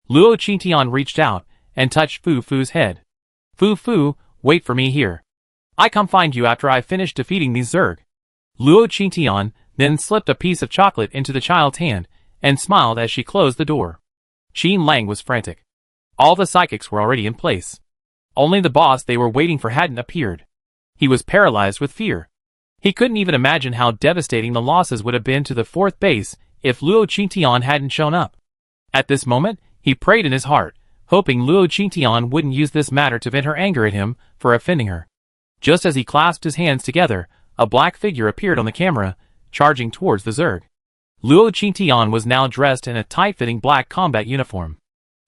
Luo Qingtian reached out and touched Fu Fu's head. Fu Fu, wait for me here. I come find you after I finish defeating these Zerg. Luo Qingtian then slipped a piece of chocolate into the child's hand and smiled as she closed the door. Qin Lang was frantic. All the psychics were already in place. Only the boss they were waiting for hadn't appeared. He was paralyzed with fear. He couldn't even imagine how devastating the losses would have been to the fourth base if Luo Qingtian hadn't shown up. At this moment, he prayed in his heart, hoping Luo Qingtian wouldn't use this matter to vent her anger at him for offending her. Just as he clasped his hands together, a black figure appeared on the camera, charging towards the Zerg. Luo Qingtian was now dressed in a tight-fitting black combat uniform.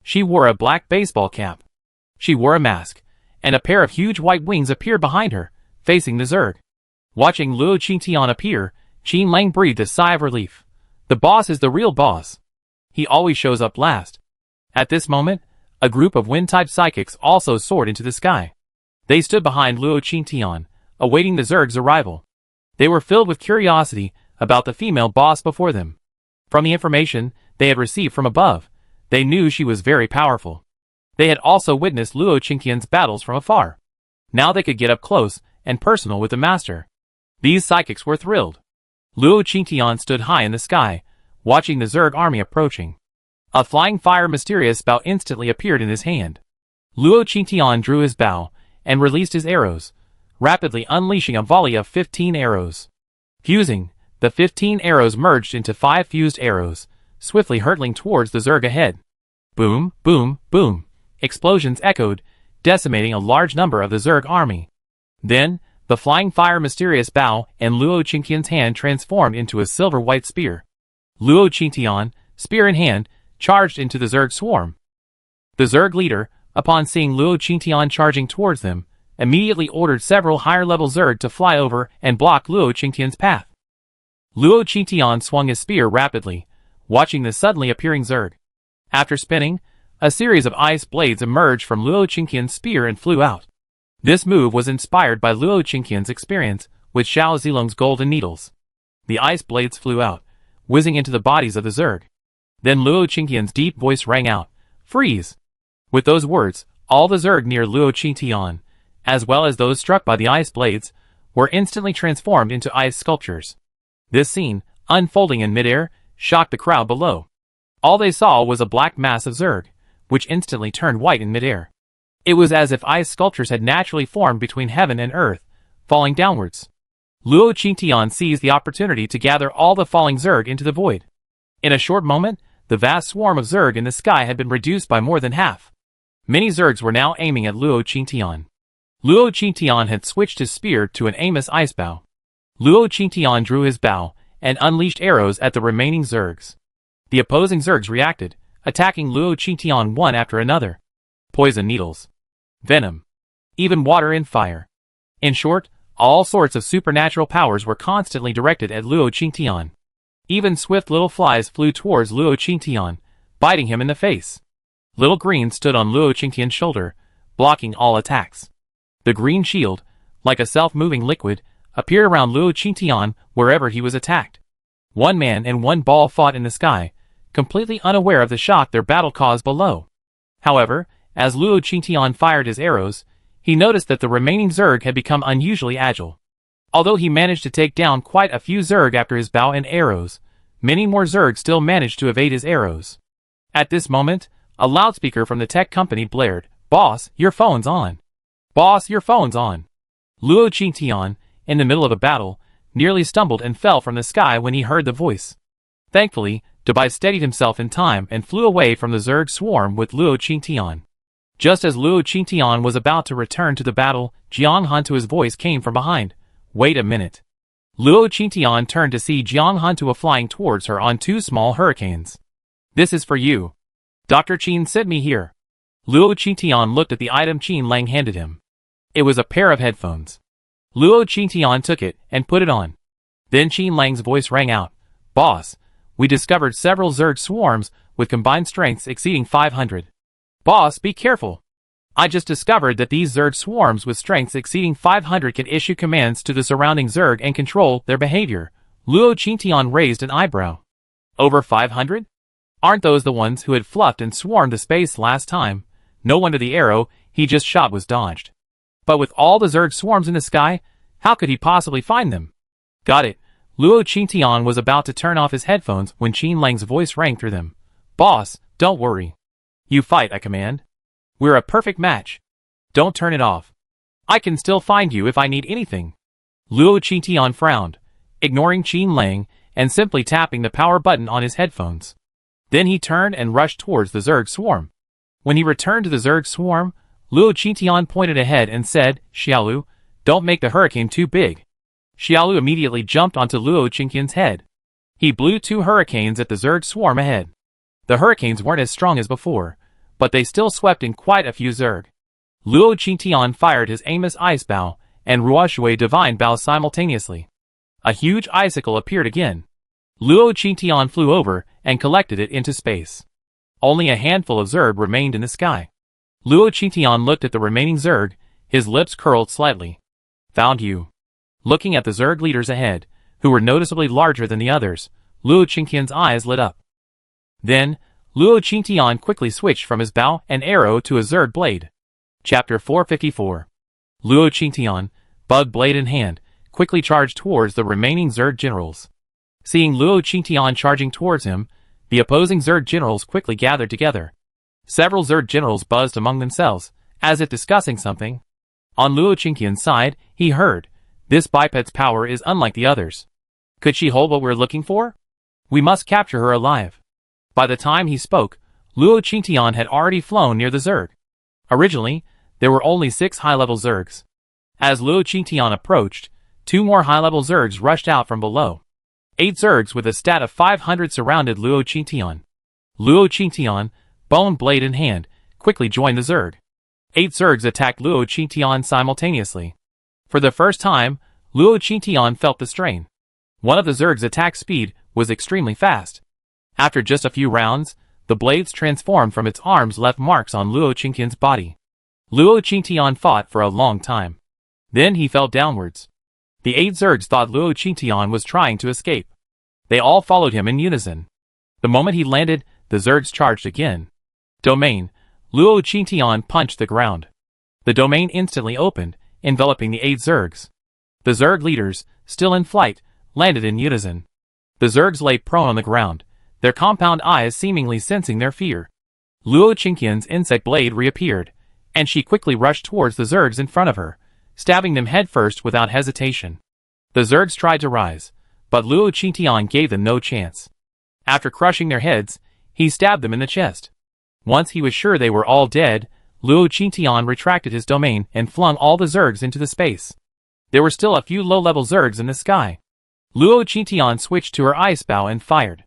She wore a black baseball cap. She wore a mask, and a pair of huge white wings appeared behind her, facing the Zerg. Watching Luo Qingtian appear, Qin Lang breathed a sigh of relief. The boss is the real boss. He always shows up last. At this moment, a group of wind-type psychics also soared into the sky. They stood behind Luo Qingtian, awaiting the Zerg's arrival. They were filled with curiosity about the female boss before them. From the information they had received from above, they knew she was very powerful. They had also witnessed Luo Qingtian's battles from afar. Now they could get up close and personal with the master. These psychics were thrilled. Luo Qingtian stood high in the sky, watching the Zerg army approaching. A flying fire mysterious bow instantly appeared in his hand. Luo Qingtian drew his bow and released his arrows, rapidly unleashing a volley of 15 arrows. Fusing, the 15 arrows merged into 5 fused arrows, swiftly hurtling towards the Zerg ahead. Boom, boom, boom. Explosions echoed, decimating a large number of the Zerg army. Then, the flying fire mysterious bow and Luo Qingtian's hand transformed into a silver-white spear. Luo Qingtian, spear in hand, charged into the Zerg swarm. The Zerg leader, upon seeing Luo Qingtian charging towards them, immediately ordered several higher-level Zerg to fly over and block Luo Qingtian's path. Luo Qingtian swung his spear rapidly, watching the suddenly appearing Zerg. After spinning, a series of ice blades emerged from Luo Qingtian's spear and flew out. This move was inspired by Luo Qingtian's experience with Xiao Zilong's golden needles. The ice blades flew out, whizzing into the bodies of the Zerg. Then Luo Qingtian's deep voice rang out, "Freeze!" With those words, all the Zerg near Luo Qingtian, as well as those struck by the ice blades, were instantly transformed into ice sculptures. This scene, unfolding in midair, shocked the crowd below. All they saw was a black mass of Zerg, which instantly turned white in midair. It was as if ice sculptures had naturally formed between heaven and earth, falling downwards. Luo Qingtian seized the opportunity to gather all the falling Zerg into the void. In a short moment, the vast swarm of Zerg in the sky had been reduced by more than half. Many Zergs were now aiming at Luo Qingtian. Luo Qingtian had switched his spear to an aimless ice bow. Luo Qingtian drew his bow and unleashed arrows at the remaining Zergs. The opposing Zergs reacted, attacking Luo Qingtian one after another. Poison needles, venom, even water and fire. In short, all sorts of supernatural powers were constantly directed at Luo Qingtian. Even swift little flies flew towards Luo Qingtian, biting him in the face. Little Green stood on Luo Qingtian's shoulder, blocking all attacks. The green shield, like a self-moving liquid, appeared around Luo Qingtian wherever he was attacked. One man and one ball fought in the sky, completely unaware of the shock their battle caused below. However, as Luo Qingtian fired his arrows, he noticed that the remaining Zerg had become unusually agile. Although he managed to take down quite a few Zerg after his bow and arrows, many more Zerg still managed to evade his arrows. At this moment, a loudspeaker from the tech company blared, "Boss, your phone's on. Boss, your phone's on." Luo Qingtian, in the middle of a battle, nearly stumbled and fell from the sky when he heard the voice. Thankfully, Dubai steadied himself in time and flew away from the Zerg swarm with Luo Qingtian. Just as Luo Qingtian was about to return to the battle, Jiang Hantua's voice came from behind. "Wait a minute." Luo Qingtian turned to see Jiang Hantua flying towards her on 2 small hurricanes. "This is for you. Dr. Qin sent me here." Luo Qingtian looked at the item Qin Lang handed him. It was a pair of headphones. Luo Qingtian took it and put it on. Then Qin Lang's voice rang out. Boss, we discovered several Zerg swarms with combined strengths exceeding 500. Boss, be careful. I just discovered that these Zerg swarms with strengths exceeding 500 can issue commands to the surrounding Zerg and control their behavior. Luo Qingtian raised an eyebrow. Over 500? Aren't those the ones who had fluffed and swarmed the space last time? No wonder the arrow he just shot was dodged. But with all the Zerg swarms in the sky, how could he possibly find them? Got it. Luo Qingtian was about to turn off his headphones when Qin Lang's voice rang through them. Boss, don't worry. You fight, I command. We're a perfect match. Don't turn it off. I can still find you if I need anything. Luo Qingtian frowned, ignoring Qin Lang and simply tapping the power button on his headphones. Then he turned and rushed towards the Zerg swarm. When he returned to the Zerg swarm, Luo Qingtian pointed ahead and said, Xiaolu, don't make the hurricane too big. Xiaolu immediately jumped onto Luo Qingtian's head. He blew 2 hurricanes at the Zerg swarm ahead. The hurricanes weren't as strong as before, but they still swept in quite a few Zerg. Luo Qingtian fired his Amos Ice Bow and Ruoshui Divine Bow simultaneously. A huge icicle appeared again. Luo Qingtian flew over and collected it into space. Only a handful of Zerg remained in the sky. Luo Qingtian looked at the remaining Zerg, his lips curled slightly. Found you. Looking at the Zerg leaders ahead, who were noticeably larger than the others, Luo Qingtian's eyes lit up. Then, Luo Qingtian quickly switched from his bow and arrow to a Zerg blade. Chapter 454. Luo Qingtian, bug blade in hand, quickly charged towards the remaining Zerg generals. Seeing Luo Qingtian charging towards him, the opposing Zerg generals quickly gathered together. Several Zerg generals buzzed among themselves, as if discussing something. On Luo Qingtian's side, he heard, this biped's power is unlike the others. Could she hold what we're looking for? We must capture her alive. By the time he spoke, Luo Qingtian had already flown near the Zerg. Originally, there were only 6 high-level Zergs. As Luo Qingtian approached, 2 more high-level Zergs rushed out from below. 8 Zergs with a stat of 500 surrounded Luo Qingtian. Luo Qingtian, bone blade in hand, quickly joined the Zerg. 8 Zergs attacked Luo Qingtian simultaneously. For the first time, Luo Qingtian felt the strain. One of the Zerg's attack speed was extremely fast. After just a few rounds, the blades transformed from its arms left marks on Luo Qingtian's body. Luo Qingtian fought for a long time. Then he fell downwards. The 8 Zergs thought Luo Qingtian was trying to escape. They all followed him in unison. The moment he landed, the Zergs charged again. Domain. Luo Qingtian punched the ground. The domain instantly opened, enveloping the 8 Zergs. The Zerg leaders, still in flight, landed in unison. The Zergs lay prone on the ground, their compound eyes seemingly sensing their fear. Luo Qingtian's insect blade reappeared, and she quickly rushed towards the Zergs in front of her, stabbing them headfirst without hesitation. The Zergs tried to rise, but Luo Qingtian gave them no chance. After crushing their heads, he stabbed them in the chest. Once he was sure they were all dead, Luo Qingtian retracted his domain and flung all the Zergs into the space. There were still a few low-level Zergs in the sky. Luo Qingtian switched to her ice bow and fired.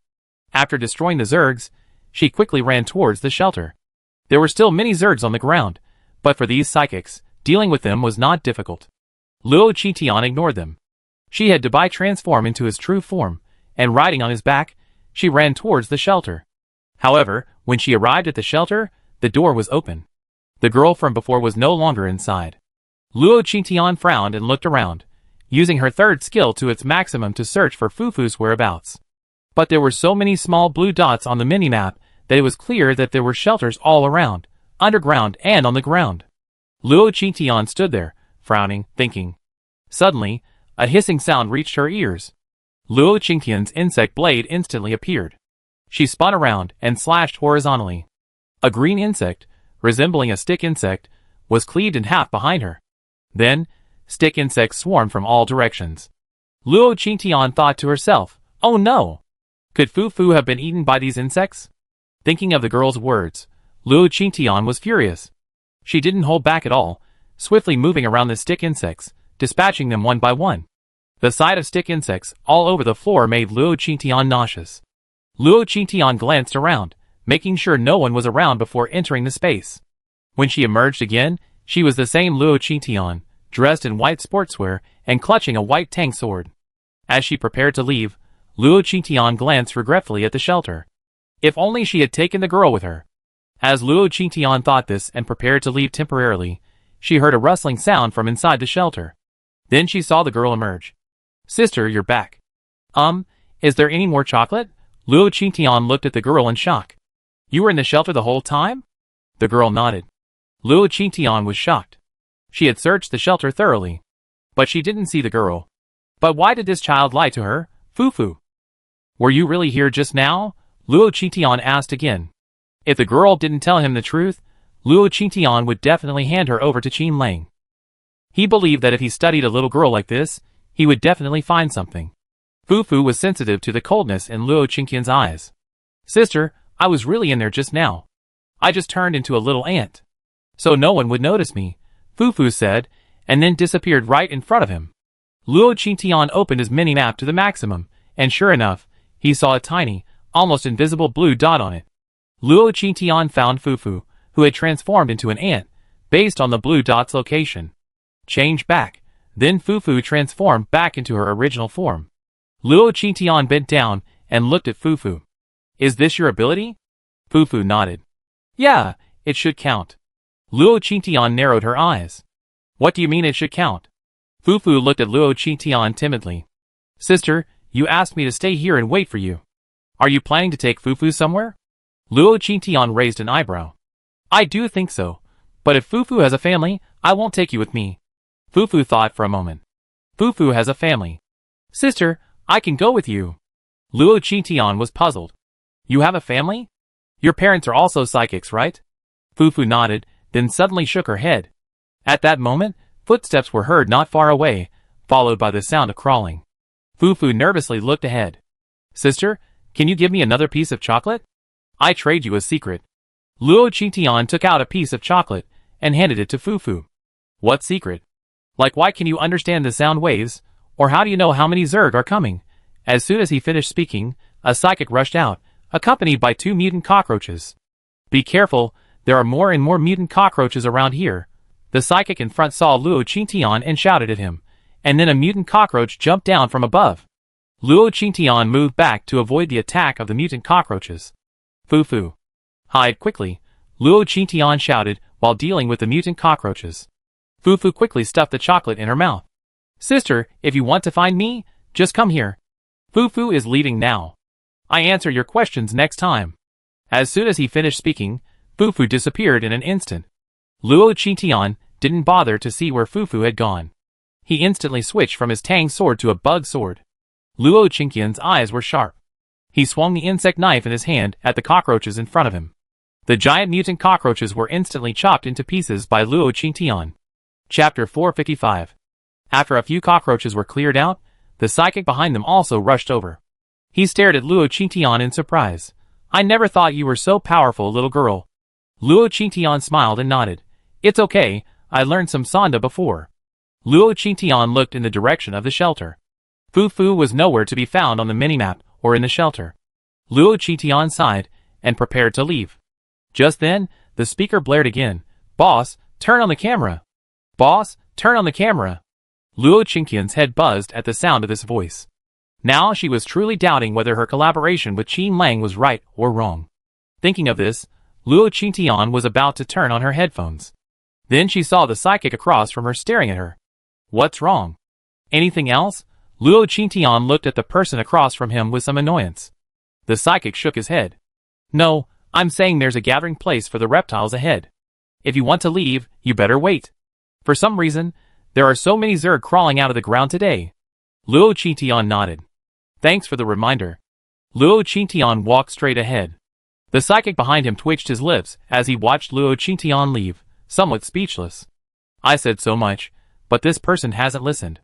After destroying the Zergs, she quickly ran towards the shelter. There were still many Zergs on the ground, but for these psychics, dealing with them was not difficult. Luo Qingtian ignored them. She had Dubai transform into his true form, and riding on his back, she ran towards the shelter. However, when she arrived at the shelter, the door was open. The girl from before was no longer inside. Luo Qingtian frowned and looked around, using her third skill to its maximum to search for Fufu's whereabouts. But there were so many small blue dots on the minimap that it was clear that there were shelters all around, underground and on the ground. Luo Qingtian stood there, frowning, thinking. Suddenly, a hissing sound reached her ears. Luo Qingtian's insect blade instantly appeared. She spun around and slashed horizontally. A green insect, resembling a stick insect, was cleaved in half behind her. Then, stick insects swarmed from all directions. Luo Qingtian thought to herself, oh no! Could Fufu have been eaten by these insects? Thinking of the girl's words, Luo Qingtian was furious. She didn't hold back at all, swiftly moving around the stick insects, dispatching them one by one. The sight of stick insects all over the floor made Luo Qingtian nauseous. Luo Qingtian glanced around, making sure no one was around before entering the space. When she emerged again, she was the same Luo Qingtian, dressed in white sportswear and clutching a white tang sword. As she prepared to leave, Luo Qingtian glanced regretfully at the shelter. If only she had taken the girl with her. As Luo Qingtian thought this and prepared to leave temporarily, she heard a rustling sound from inside the shelter. Then she saw the girl emerge. "Sister, you're back. Is there any more chocolate?" Luo Qingtian looked at the girl in shock. "You were in the shelter the whole time?" The girl nodded. Luo Qingtian was shocked. She had searched the shelter thoroughly, but she didn't see the girl. But why did this child lie to her? Fufu. "Were you really here just now?" Luo Qingtian asked again. If the girl didn't tell him the truth, Luo Qingtian would definitely hand her over to Qin Lang. He believed that if he studied a little girl like this, he would definitely find something. Fufu was sensitive to the coldness in Luo Qingtian's eyes. "Sister, I was really in there just now. I just turned into a little ant, so no one would notice me," Fufu said, and then disappeared right in front of him. Luo Qingtian opened his mini-map to the maximum, and sure enough, he saw a tiny, almost invisible blue dot on it. Luo Qingtian found Fufu, who had transformed into an ant, based on the blue dot's location. Change back, then Fufu transformed back into her original form. Luo Qingtian bent down and looked at Fufu. "Is this your ability?" Fufu nodded. "Yeah, it should count." Luo Qingtian narrowed her eyes. "What do you mean it should count?" Fufu looked at Luo Qingtian timidly. "Sister, you asked me to stay here and wait for you. Are you planning to take Fufu somewhere?" Luo Qingtian raised an eyebrow. "I do think so, but if Fufu has a family, I won't take you with me." Fufu thought for a moment. "Fufu has a family. Sister, I can go with you." Luo Qingtian was puzzled. "You have a family? Your parents are also psychics, right?" Fufu nodded, then suddenly shook her head. At that moment, footsteps were heard not far away, followed by the sound of crawling. Fufu nervously looked ahead. "Sister, can you give me another piece of chocolate? I trade you a secret." Luo Qingtian took out a piece of chocolate and handed it to Fufu. "What secret? Like, why can you understand the sound waves, or how do you know how many Zerg are coming?" As soon as he finished speaking, a psychic rushed out, accompanied by 2 mutant cockroaches. "Be careful, there are more and more mutant cockroaches around here." The psychic in front saw Luo Qingtian and shouted at him, and then a mutant cockroach jumped down from above. Luo Qingtian moved back to avoid the attack of the mutant cockroaches. "Fufu, hide quickly," Luo Qingtian shouted while dealing with the mutant cockroaches. Fufu quickly stuffed the chocolate in her mouth. "Sister, if you want to find me, just come here. Fufu is leaving now. I answer your questions next time." As soon as he finished speaking, Fufu disappeared in an instant. Luo Qingtian didn't bother to see where Fufu had gone. He instantly switched from his tang sword to a bug sword. Luo Qingtian's eyes were sharp. He swung the insect knife in his hand at the cockroaches in front of him. The giant mutant cockroaches were instantly chopped into pieces by Luo Qingtian. Chapter 455. After a few cockroaches were cleared out, the psychic behind them also rushed over. He stared at Luo Qingtian in surprise. "I never thought you were so powerful, little girl." Luo Qingtian smiled and nodded. "It's okay, I learned some Sanda before." Luo Qingtian looked in the direction of the shelter. Fufu was nowhere to be found on the minimap or in the shelter. Luo Qingtian sighed and prepared to leave. Just then, the speaker blared again. "Boss, turn on the camera. Boss, turn on the camera." Luo Qingtian's head buzzed at the sound of this voice. Now she was truly doubting whether her collaboration with Qin Lang was right or wrong. Thinking of this, Luo Qingtian was about to turn on her headphones. Then she saw the psychic across from her staring at her. "What's wrong? Anything else?" Luo Qingtian looked at the person across from him with some annoyance. The psychic shook his head. "No, I'm saying there's a gathering place for the reptiles ahead. If you want to leave, you better wait. For some reason, there are so many Zerg crawling out of the ground today." Luo Qingtian nodded. "Thanks for the reminder." Luo Qingtian walked straight ahead. The psychic behind him twitched his lips as he watched Luo Qingtian leave, somewhat speechless. "I said so much, but this person hasn't listened.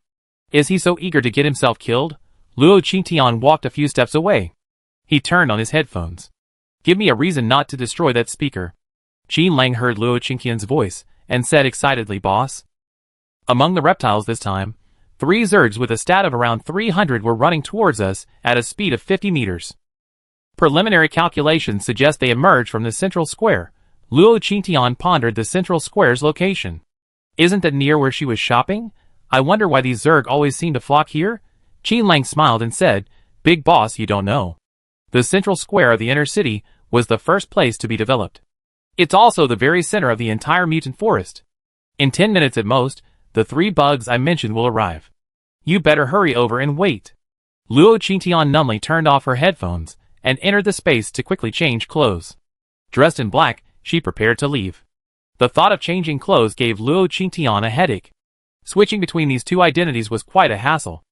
Is he so eager to get himself killed?" Luo Qingtian walked a few steps away. He turned on his headphones. "Give me a reason not to destroy that speaker." Qin Lang heard Luo Qingtian's voice and said excitedly, "Boss." Among the reptiles this time, 3 Zergs with a stat of around 300 were running towards us at a speed of 50 meters. Preliminary calculations suggest they emerged from the central square, Luo Qingtian pondered the central square's location. Isn't that near where she was shopping? I wonder why these Zerg always seem to flock here? Qin Lang smiled and said, Big boss, you don't know. The central square of the inner city was the first place to be developed. It's also the very center of the entire mutant forest. In 10 minutes at most, the 3 bugs I mentioned will arrive. You better hurry over and wait. Luo Qingtian numbly turned off her headphones and entered the space to quickly change clothes. Dressed in black, she prepared to leave. The thought of changing clothes gave Luo Qingtian a headache. Switching between these two identities was quite a hassle.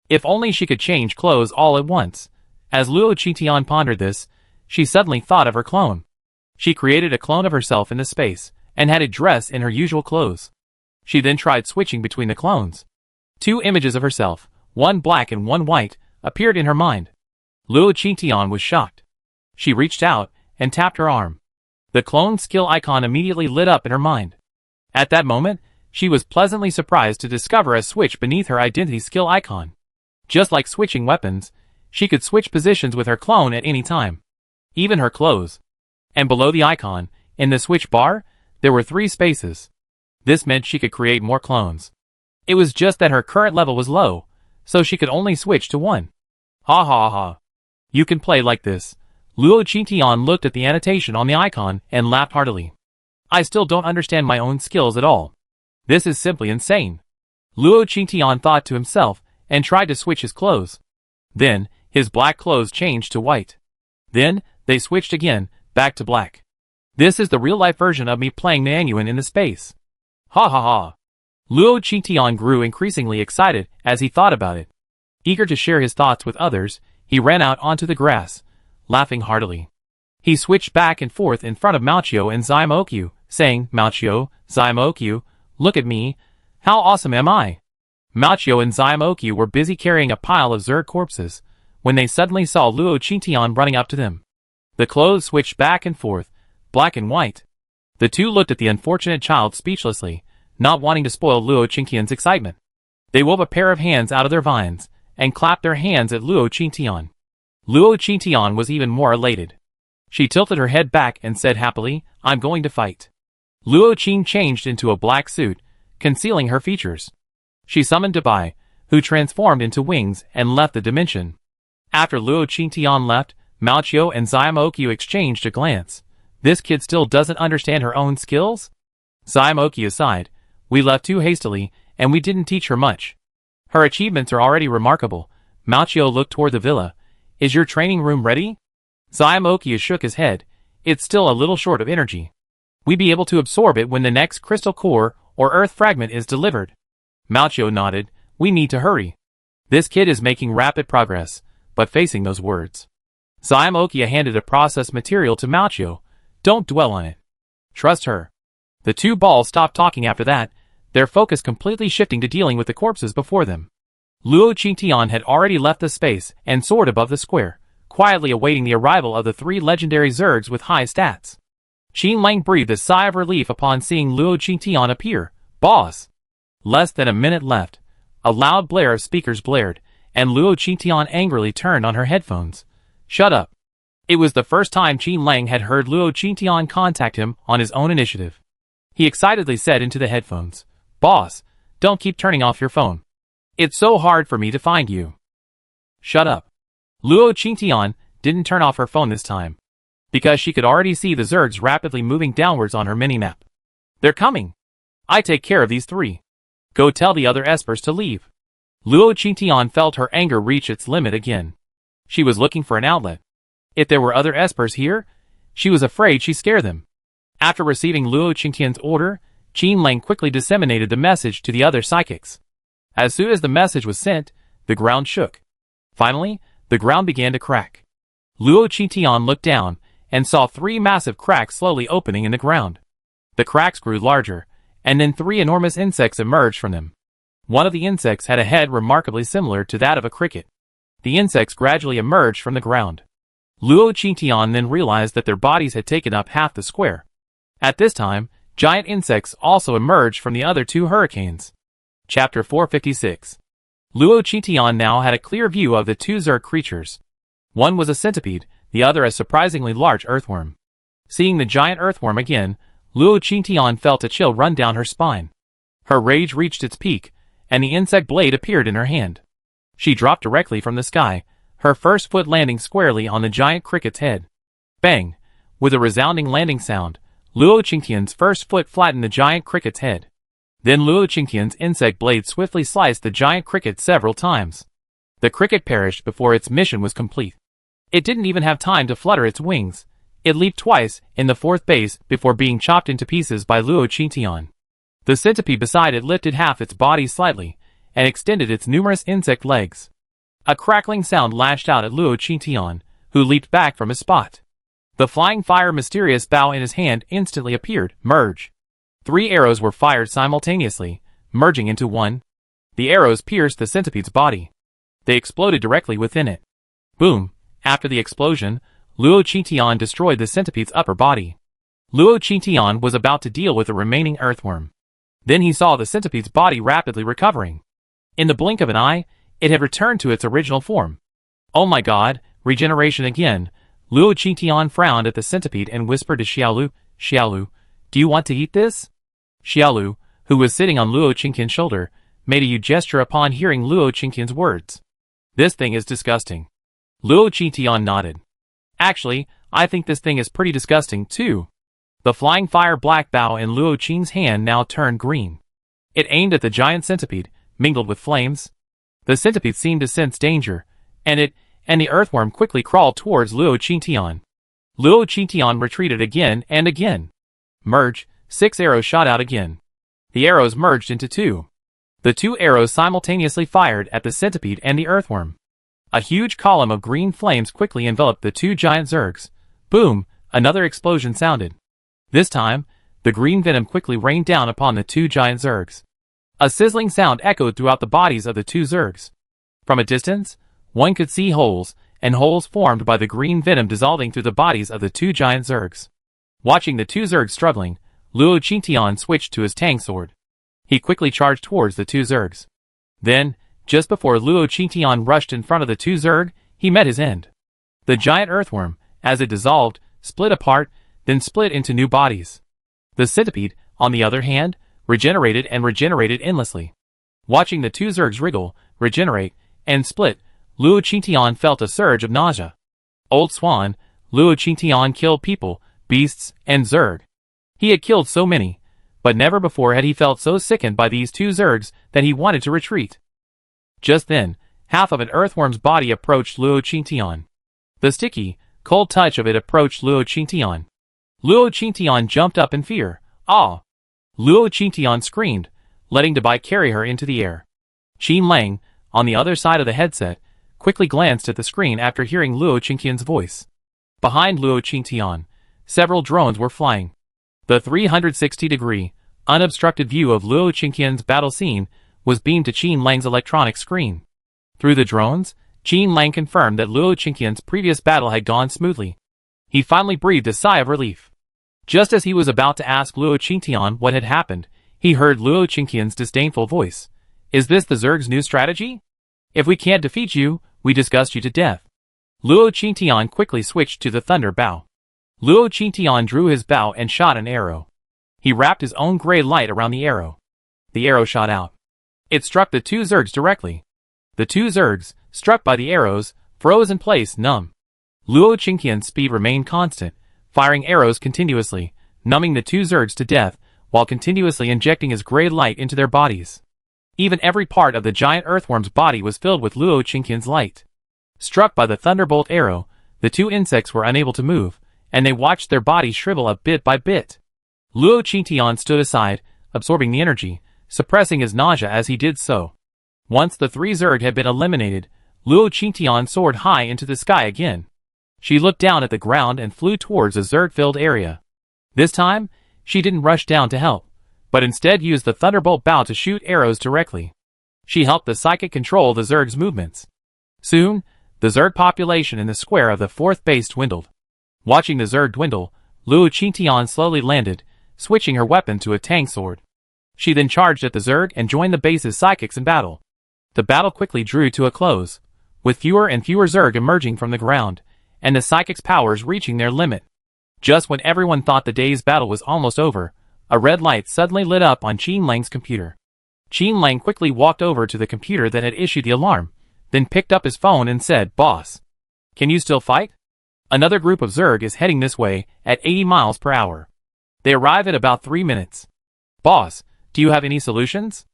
If only she could change clothes all at once. As Luo Qingtian pondered this, she suddenly thought of her clone. She created a clone of herself in the space, and had it dress in her usual clothes. She then tried switching between the clones. 2 images of herself, one black and one white, appeared in her mind. Luo Qingtian was shocked. She reached out and tapped her arm. The clone skill icon immediately lit up in her mind. At that moment, she was pleasantly surprised to discover a switch beneath her identity skill icon. Just like switching weapons, she could switch positions with her clone at any time. Even her clothes. And below the icon, in the switch bar, there were 3 spaces. This meant she could create more clones. It was just that her current level was low, so she could only switch to 1. Ha ha ha. You can play like this. Luo Qingtian looked at the annotation on the icon and laughed heartily. I still don't understand my own skills at all. This is simply insane. Luo Qingtian thought to himself and tried to switch his clothes. Then, his black clothes changed to white. Then, they switched again, back to black. This is the real-life version of me playing Nanyuan in the space. Ha ha ha. Luo Qingtian grew increasingly excited as he thought about it. Eager to share his thoughts with others, he ran out onto the grass, laughing heartily. He switched back and forth in front of Mouchio and Zaimokyu, saying, Mouchio, Zaimokyu, look at me. How awesome am I? Mouchio and Zaimokyu were busy carrying a pile of Zerg corpses, when they suddenly saw Luo Qingtian running up to them. The clothes switched back and forth, black and white. The 2 looked at the unfortunate child speechlessly, not wanting to spoil Luo Qingtian's excitement. They wove a pair of hands out of their vines, and clapped their hands at Luo Qingtian. Luo Qingtian was even more elated. She tilted her head back and said happily, I'm going to fight. Luo Qing changed into a black suit, concealing her features. She summoned Dabai, who transformed into wings and left the dimension. After Luo Qingtian left, Mouchio and Zaimokyu exchanged a glance. This kid still doesn't understand her own skills? Zaimokyu sighed. We left too hastily, and we didn't teach her much. Her achievements are already remarkable. Mouchio looked toward the villa. Is your training room ready? Zaimokyu shook his head. It's still a little short of energy. We'd be able to absorb it when the next crystal core or earth fragment is delivered. Mouchio nodded. We need to hurry. This kid is making rapid progress, but facing those words. Zaimokyu handed a processed material to Mouchio. Don't dwell on it. Trust her. The 2 balls stopped talking after that, their focus completely shifting to dealing with the corpses before them. Luo Qingtian had already left the space and soared above the square, quietly awaiting the arrival of the 3 legendary Zergs with high stats. Qin Lang breathed a sigh of relief upon seeing Luo Qingtian appear. Boss! Less than a minute left. A loud blare of speakers blared, and Luo Qingtian angrily turned on her headphones. Shut up. It was the first time Qin Lang had heard Luo Qingtian contact him on his own initiative. He excitedly said into the headphones, Boss, don't keep turning off your phone. It's so hard for me to find you. Shut up. Luo Qingtian didn't turn off her phone this time, because she could already see the Zergs rapidly moving downwards on her minimap. They're coming. I take care of these 3. Go tell the other espers to leave. Luo Qingtian felt her anger reach its limit again. She was looking for an outlet. If there were other espers here, she was afraid she'd scare them. After receiving Luo Qingtian's order, Qin Lang quickly disseminated the message to the other psychics. As soon as the message was sent, the ground shook. Finally, the ground began to crack. Luo Qingtian looked down and saw 3 massive cracks slowly opening in the ground. The cracks grew larger, and then 3 enormous insects emerged from them. One of the insects had a head remarkably similar to that of a cricket. The insects gradually emerged from the ground. Luo Qingtian then realized that their bodies had taken up half the square. At this time, giant insects also emerged from the other 2 hurricanes. Chapter 456. Luo Qingtian now had a clear view of the 2 Zerg creatures. One was a centipede, the other a surprisingly large earthworm. Seeing the giant earthworm again, Luo Qingtian felt a chill run down her spine. Her rage reached its peak, and the insect blade appeared in her hand. She dropped directly from the sky, her first foot landing squarely on the giant cricket's head. Bang! With a resounding landing sound, Luo Qingtian's first foot flattened the giant cricket's head. Then Luo Qingtian's insect blade swiftly sliced the giant cricket several times. The cricket perished before its mission was complete. It didn't even have time to flutter its wings. It leaped twice in the fourth base before being chopped into pieces by Luo Qingtian. The centipede beside it lifted half its body slightly and extended its numerous insect legs. A crackling sound lashed out at Luo Qingtian, who leaped back from his spot. The flying fire mysterious bow in his hand instantly appeared, merge. 3 arrows were fired simultaneously, merging into one. The arrows pierced the centipede's body. They exploded directly within it. Boom! After the explosion, Luo Qingtian destroyed the centipede's upper body. Luo Qingtian was about to deal with the remaining earthworm. Then he saw the centipede's body rapidly recovering. In the blink of an eye, it had returned to its original form. Oh my god, regeneration again! Luo Qingtian frowned at the centipede and whispered to Xiaolu, "Xiaolu, do you want to eat this?" Xiaolu, who was sitting on Luo Qingtian's shoulder, made a huge gesture upon hearing Luo Qingtian's words. "This thing is disgusting." Luo Qingtian nodded. "Actually, I think this thing is pretty disgusting too." The flying fire black bow in Luo Qing's hand now turned green. It aimed at the giant centipede, mingled with flames. The centipede seemed to sense danger, and the earthworm quickly crawled towards Luo Qingtian. Luo Qingtian retreated again and again. Merge, 6 arrows shot out again. The arrows merged into 2. The 2 arrows simultaneously fired at the centipede and the earthworm. A huge column of green flames quickly enveloped the 2 giant zergs. Boom! Another explosion sounded. This time, the green venom quickly rained down upon the 2 giant zergs. A sizzling sound echoed throughout the bodies of the 2 zergs. From a distance, one could see holes formed by the green venom dissolving through the bodies of the 2 giant zergs. Watching the 2 zergs struggling, Luo Qingtian switched to his tang sword. He quickly charged towards the 2 zergs. Then, just before Luo Qingtian rushed in front of the 2 zerg, he met his end. The giant earthworm, as it dissolved, split apart, then split into new bodies. The centipede, on the other hand, regenerated and regenerated endlessly. Watching the 2 zergs wriggle, regenerate, and split, Luo Qingtian felt a surge of nausea. Old swan, Luo Qingtian killed people, beasts, and zerg. He had killed so many, but never before had he felt so sickened by these 2 zergs that he wanted to retreat. Just then, half of an earthworm's body approached Luo Qingtian. The sticky, cold touch of it approached Luo Qingtian. Luo Qingtian jumped up in fear. "Ah!" Luo Qingtian screamed, letting Dabai carry her into the air. Qin Lang, on the other side of the headset, quickly glanced at the screen after hearing Luo Qingtian's voice. Behind Luo Qingtian, several drones were flying. The 360-degree, unobstructed view of Luo Qingtian's battle scene was beamed to Qin Lang's electronic screen. Through the drones, Qin Lang confirmed that Luo Qingtian's previous battle had gone smoothly. He finally breathed a sigh of relief. Just as he was about to ask Luo Qingtian what had happened, he heard Luo Qingtian's disdainful voice. "Is this the Zerg's new strategy? If we can't defeat you, we disgust you to death." Luo Qingtian quickly switched to the thunder bow. Luo Qingtian drew his bow and shot an arrow. He wrapped his own gray light around the arrow. The arrow shot out. It struck the 2 zergs directly. The 2 zergs, struck by the arrows, froze in place numb. Luo Qingtian's speed remained constant, firing arrows continuously, numbing the 2 zergs to death, while continuously injecting his gray light into their bodies. Even every part of the giant earthworm's body was filled with Luo Qingtian's light. Struck by the thunderbolt arrow, the 2 insects were unable to move, and they watched their bodies shrivel up bit by bit. Luo Qingtian stood aside, absorbing the energy, suppressing his nausea as he did so. Once the 3 zerg had been eliminated, Luo Qingtian soared high into the sky again. She looked down at the ground and flew towards a zerg-filled area. This time, she didn't rush down to help, but instead used the thunderbolt bow to shoot arrows directly. She helped the psychic control the zerg's movements. Soon, the zerg population in the square of the 4th base dwindled. Watching the zerg dwindle, Luo Qingtian slowly landed, switching her weapon to a tang sword. She then charged at the zerg and joined the base's psychics in battle. The battle quickly drew to a close, with fewer and fewer zerg emerging from the ground, and the psychic's powers reaching their limit. Just when everyone thought the day's battle was almost over, a red light suddenly lit up on Qin Lang's computer. Qin Lang quickly walked over to the computer that had issued the alarm, then picked up his phone and said, "Boss, can you still fight? Another group of Zerg is heading this way at 80 miles per hour. They arrive in about 3 minutes. Boss, do you have any solutions?"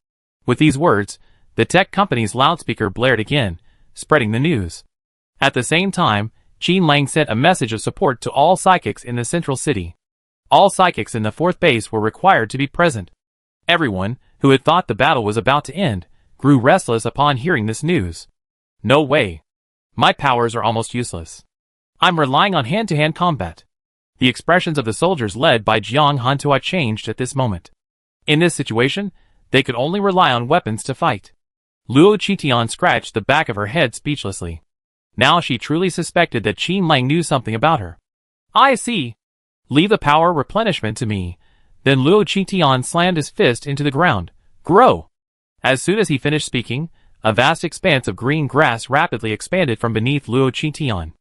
With these words, the tech company's loudspeaker blared again, spreading the news. At the same time, Qin Lang sent a message of support to all psychics in the central city. All psychics in the 4th base were required to be present. Everyone, who had thought the battle was about to end, grew restless upon hearing this news. No way. My powers are almost useless. I'm relying on hand-to-hand combat. The expressions of the soldiers led by Jiang Hantua changed at this moment. In this situation, they could only rely on weapons to fight. Luo Qitian scratched the back of her head speechlessly. Now she truly suspected that Qin Lang knew something about her. "I see. Leave the power replenishment to me." Then Luo Qitian slammed his fist into the ground. "Grow!" As soon as he finished speaking, a vast expanse of green grass rapidly expanded from beneath Luo Qitian.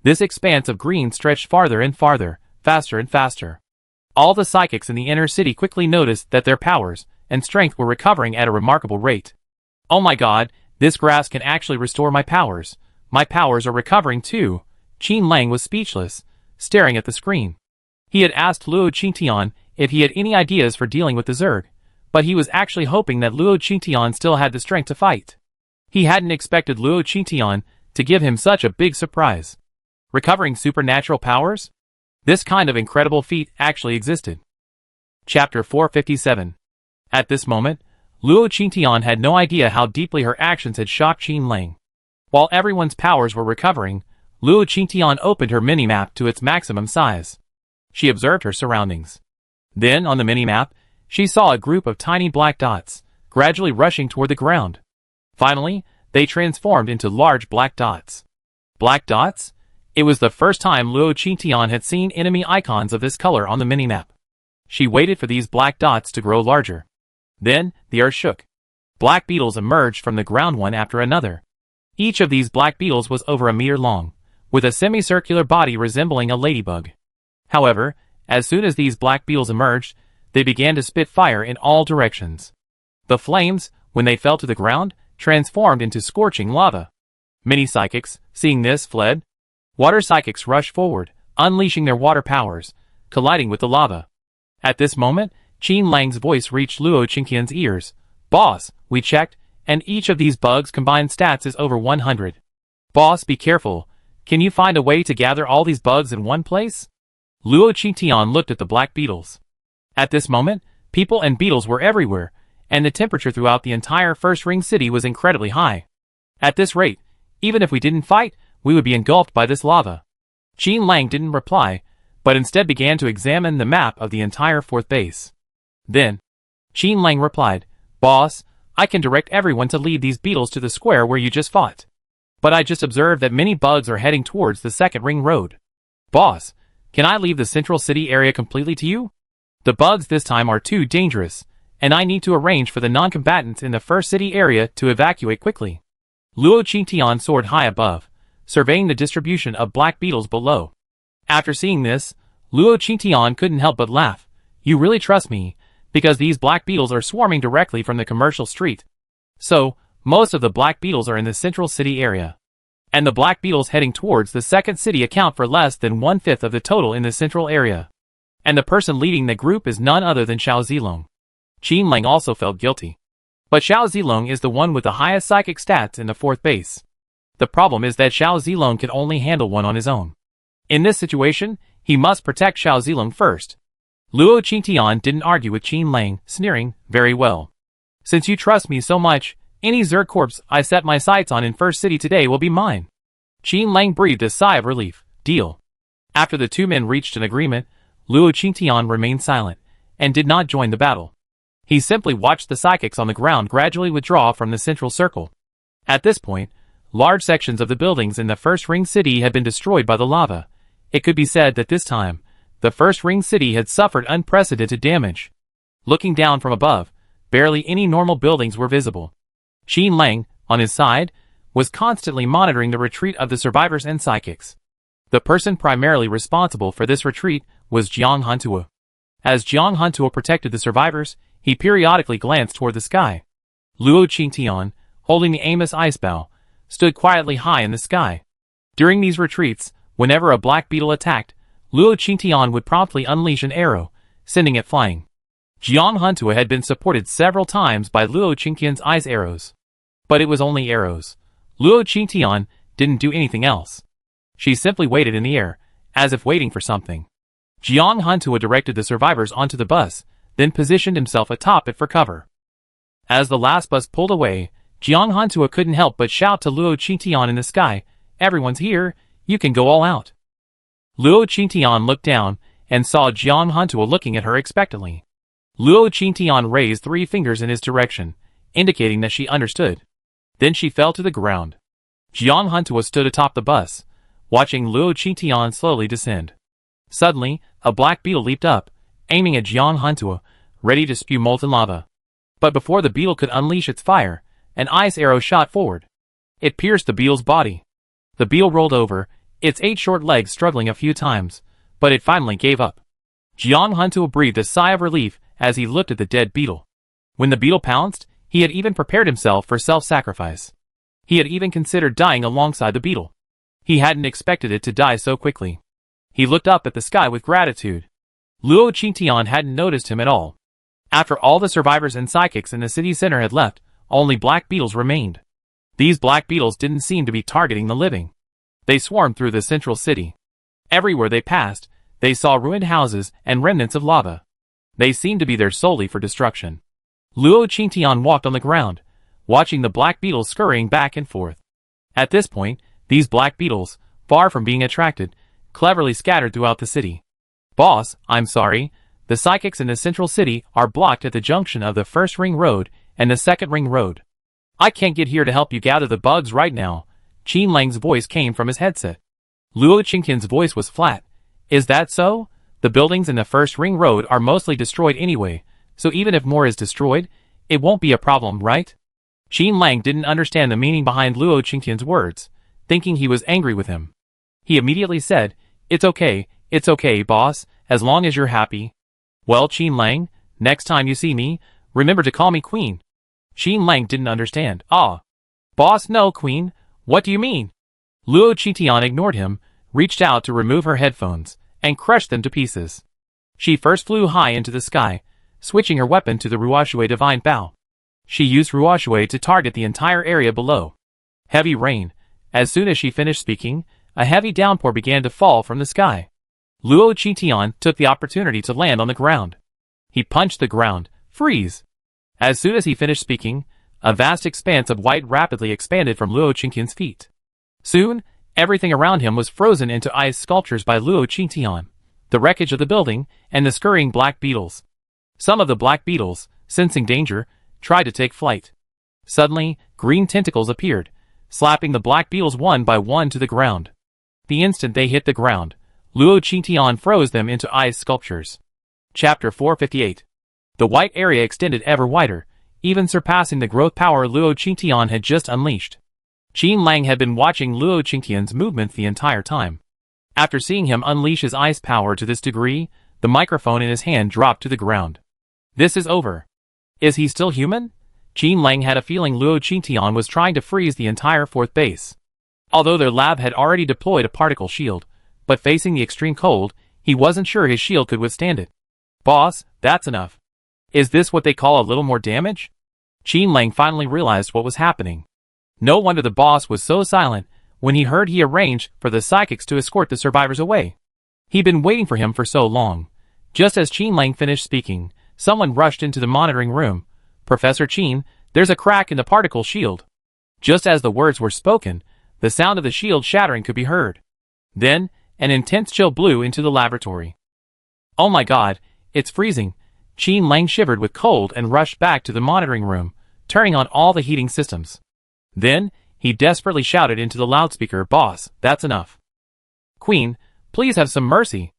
This expanse of green stretched farther and farther, faster and faster. All the psychics in the inner city quickly noticed that their powers and strength were recovering at a remarkable rate. "Oh my god, this grass can actually restore my powers. My powers are recovering too." Qin Lang was speechless, staring at the screen. He had asked Luo Qitian if he had any ideas for dealing with the Zerg, but he was actually hoping that Luo Qitian still had the strength to fight. He hadn't expected Luo Qitian to give him such a big surprise. Recovering supernatural powers? This kind of incredible feat actually existed. Chapter 457. At this moment, Luo Qitian had no idea how deeply her actions had shocked Qin Lang. While everyone's powers were recovering, Luo Qitian opened her minimap to its maximum size. She observed her surroundings. Then, on the minimap, she saw a group of tiny black dots, gradually rushing toward the ground. Finally, they transformed into large black dots. Black dots? It was the first time Luo Qitian had seen enemy icons of this color on the minimap. She waited for these black dots to grow larger. Then, the earth shook. Black beetles emerged from the ground one after another. Each of these black beetles was over a meter long, with a semicircular body resembling a ladybug. However, as soon as these black beetles emerged, they began to spit fire in all directions. The flames, when they fell to the ground, transformed into scorching lava. Many psychics, seeing this, fled. Water psychics rushed forward, unleashing their water powers, colliding with the lava. At this moment, Qin Lang's voice reached Luo Qingqian's ears. "Boss, we checked, and each of these bugs' combined stats is over 100. Boss, be careful. Can you find a way to gather all these bugs in one place?" Luo Qitian looked at the black beetles. At this moment, people and beetles were everywhere, and the temperature throughout the entire First Ring City was incredibly high. At this rate, even if we didn't fight, we would be engulfed by this lava. Qin Lang didn't reply, but instead began to examine the map of the entire 4th base. Then, Qin Lang replied, "Boss, I can direct everyone to lead these beetles to the square where you just fought. But I just observed that many bugs are heading towards the 2nd Ring Road. Boss, can I leave the central city area completely to you? The bugs this time are too dangerous, and I need to arrange for the non-combatants in the first city area to evacuate quickly." Luo Qitian soared high above, surveying the distribution of black beetles below. After seeing this, Luo Qitian couldn't help but laugh. "You really trust me, because these black beetles are swarming directly from the commercial street. So, most of the black beetles are in the central city area. And the black beetles heading towards the 2nd city account for less than 1/5 of the total in the central area. And the person leading the group is none other than Xiao Zilong." Qin Lang also felt guilty. But Xiao Zilong is the one with the highest psychic stats in the 4th base. The problem is that Xiao Zilong can only handle one on his own. In this situation, he must protect Xiao Zilong first. Luo Qitian didn't argue with Qin Lang, sneering, "Very well. Since you trust me so much, any Zerg corpse I set my sights on in First City today will be mine." Qin Lang breathed a sigh of relief. "Deal." After the two men reached an agreement, Luo Qitian remained silent, and did not join the battle. He simply watched the psychics on the ground gradually withdraw from the central circle. At this point, large sections of the buildings in the First Ring City had been destroyed by the lava. It could be said that this time, the First Ring City had suffered unprecedented damage. Looking down from above, barely any normal buildings were visible. Qin Lang, on his side, was constantly monitoring the retreat of the survivors and psychics. The person primarily responsible for this retreat was Jiang Hantuo. As Jiang Hantuo protected the survivors, he periodically glanced toward the sky. Luo Qingtian, holding the Amos ice bow, stood quietly high in the sky. During these retreats, whenever a black beetle attacked, Luo Qingtian would promptly unleash an arrow, sending it flying. Jiang Hantuo had been supported several times by Luo Qingtian's ice arrows. But it was only arrows. Luo Qingtian didn't do anything else. She simply waited in the air, as if waiting for something. Jiang Hantuo directed the survivors onto the bus, then positioned himself atop it for cover. As the last bus pulled away, Jiang Hantuo couldn't help but shout to Luo Qingtian in the sky, "Everyone's here, you can go all out." Luo Qingtian looked down and saw Jiang Hantuo looking at her expectantly. Luo Qingtian raised 3 fingers in his direction, indicating that she understood. Then she fell to the ground. Jiang Hantuo stood atop the bus, watching Luo Qingtian slowly descend. Suddenly, a black beetle leaped up, aiming at Jiang Hantuo, ready to spew molten lava. But before the beetle could unleash its fire, an ice arrow shot forward. It pierced the beetle's body. The beetle rolled over, its 8 short legs struggling a few times, but it finally gave up. Jiang Hantuo breathed a sigh of relief as he looked at the dead beetle. When the beetle pounced, he had even prepared himself for self-sacrifice. He had even considered dying alongside the beetle. He hadn't expected it to die so quickly. He looked up at the sky with gratitude. Luo Qingtian hadn't noticed him at all. After all the survivors and psychics in the city center had left, only black beetles remained. These black beetles didn't seem to be targeting the living. They swarmed through the central city. Everywhere they passed, they saw ruined houses and remnants of lava. They seemed to be there solely for destruction. Luo Qingtian walked on the ground, watching the black beetles scurrying back and forth. At this point, these black beetles, far from being attracted, cleverly scattered throughout the city. "Boss, I'm sorry. The psychics in the central city are blocked at the junction of the first ring road and the second ring road. I can't get here to help you gather the bugs right now." Qin Lang's voice came from his headset. Luo Qingtian's voice was flat. "Is that so? The buildings in the first ring road are mostly destroyed anyway, so even if more is destroyed, it won't be a problem, right?" Qin Lang didn't understand the meaning behind Luo Qingtian's words, thinking he was angry with him. He immediately said, it's okay, boss, as long as you're happy." "Well, Qin Lang, next time you see me, remember to call me Queen." Qin Lang didn't understand. "Ah. Boss, no, Queen. What do you mean?" Luo Qingtian ignored him, reached out to remove her headphones, and crushed them to pieces. She first flew high into the sky, switching her weapon to the Ruoshui Divine Bow. She used Ruoshui to target the entire area below. Heavy rain. As soon as she finished speaking, a heavy downpour began to fall from the sky. Luo Qingtian took the opportunity to land on the ground. He punched the ground. "Freeze!" As soon as he finished speaking, a vast expanse of white rapidly expanded from Luo Qingtian's feet. Soon, everything around him was frozen into ice sculptures by Luo Qingtian, the wreckage of the building, and the scurrying black beetles. Some of the black beetles, sensing danger, tried to take flight. Suddenly, green tentacles appeared, slapping the black beetles one by one to the ground. The instant they hit the ground, Luo Qingtian froze them into ice sculptures. Chapter 458. The white area extended ever wider, even surpassing the growth power Luo Qingtian had just unleashed. Qin Lang had been watching Luo Qingtian's movements the entire time. After seeing him unleash his ice power to this degree, the microphone in his hand dropped to the ground. "This is over. Is he still human?" Qin Lang had a feeling Luo Qingtian was trying to freeze the entire fourth base. Although their lab had already deployed a particle shield, but facing the extreme cold, he wasn't sure his shield could withstand it. "Boss, that's enough. Is this what they call a little more damage?" Qin Lang finally realized what was happening. No wonder the boss was so silent when he heard he arranged for the psychics to escort the survivors away. He'd been waiting for him for so long. Just as Qin Lang finished speaking, someone rushed into the monitoring room. "Professor Qin, there's a crack in the particle shield." Just as the words were spoken, the sound of the shield shattering could be heard. Then, an intense chill blew into the laboratory. "Oh my god, it's freezing." Qin Lang shivered with cold and rushed back to the monitoring room, turning on all the heating systems. Then, he desperately shouted into the loudspeaker, "Boss, that's enough. Queen, please have some mercy."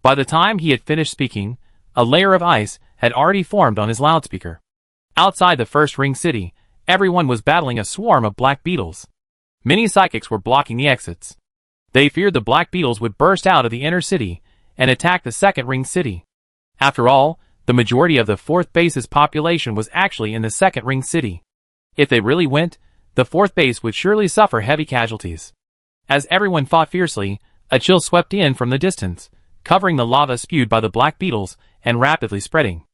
By the time he had finished speaking, a layer of ice had already formed on his loudspeaker. Outside the first ring city, everyone was battling a swarm of black beetles. Many psychics were blocking the exits. They feared the black beetles would burst out of the inner city and attack the second ring city. After all, the majority of the fourth base's population was actually in the second ring city. If they really went, the fourth base would surely suffer heavy casualties. As everyone fought fiercely, a chill swept in from the distance, covering the lava spewed by the black beetles and rapidly spreading.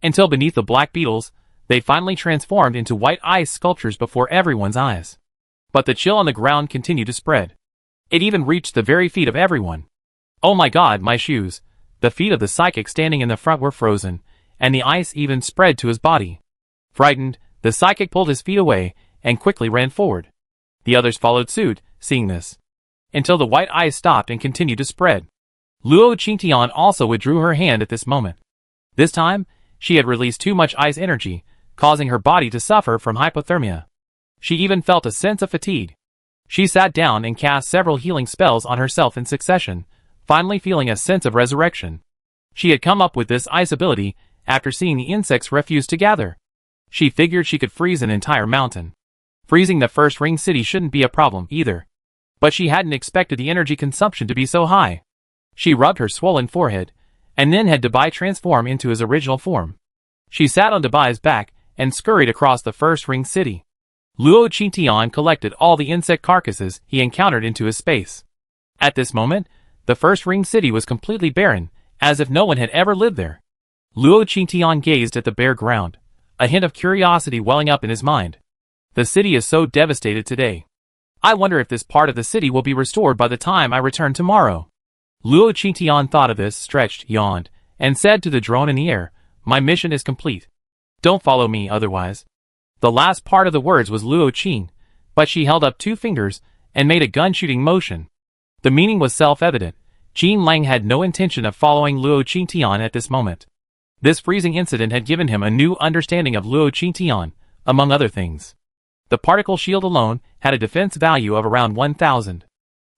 Until beneath the black beetles, they finally transformed into white ice sculptures before everyone's eyes. But the chill on the ground continued to spread. It even reached the very feet of everyone. Oh my god, my shoes! The feet of the psychic standing in the front were frozen, and the ice even spread to his body. Frightened, the psychic pulled his feet away and quickly ran forward. The others followed suit, seeing this. Until the white ice stopped and continued to spread. Luo Qingtian also withdrew her hand at this moment. This time, she had released too much ice energy, causing her body to suffer from hypothermia. She even felt a sense of fatigue. She sat down and cast several healing spells on herself in succession, finally feeling a sense of resurrection. She had come up with this ice ability after seeing the insects refuse to gather. She figured she could freeze an entire mountain. Freezing the first ring city shouldn't be a problem either. But she hadn't expected the energy consumption to be so high. She rubbed her swollen forehead, and then had Dabai transform into his original form. She sat on Dabai's back and scurried across the first ring city. Luo Qingtian collected all the insect carcasses he encountered into his space. At this moment, the first ring city was completely barren, as if no one had ever lived there. Luo Qingtian gazed at the bare ground, a hint of curiosity welling up in his mind. The city is so devastated today. I wonder if this part of the city will be restored by the time I return tomorrow. Luo Qingtian thought of this, stretched, yawned, and said to the drone in the air, "My mission is complete. Don't follow me otherwise." The last part of the words was Luo Qing, but she held up two fingers and made a gun-shooting motion. The meaning was self-evident. Jin Lang had no intention of following Luo Qingtian at this moment. This freezing incident had given him a new understanding of Luo Qingtian, among other things. The particle shield alone had a defense value of around 1,000.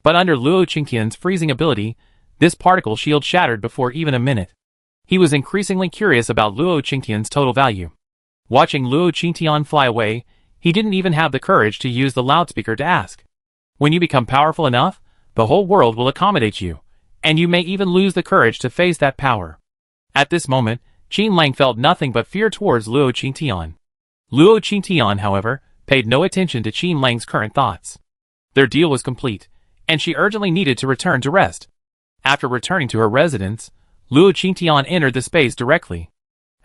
But under Luo Qingtian's freezing ability, this particle shield shattered before even a minute. He was increasingly curious about Luo Qingtian's total value. Watching Luo Qingtian fly away, he didn't even have the courage to use the loudspeaker to ask. When you become powerful enough, the whole world will accommodate you, and you may even lose the courage to face that power. At this moment, Jin Lang felt nothing but fear towards Luo Qingtian. Luo Qingtian, however, paid no attention to Jin Lang's current thoughts. Their deal was complete, and she urgently needed to return to rest. After returning to her residence, Luo Qingtian entered the space directly.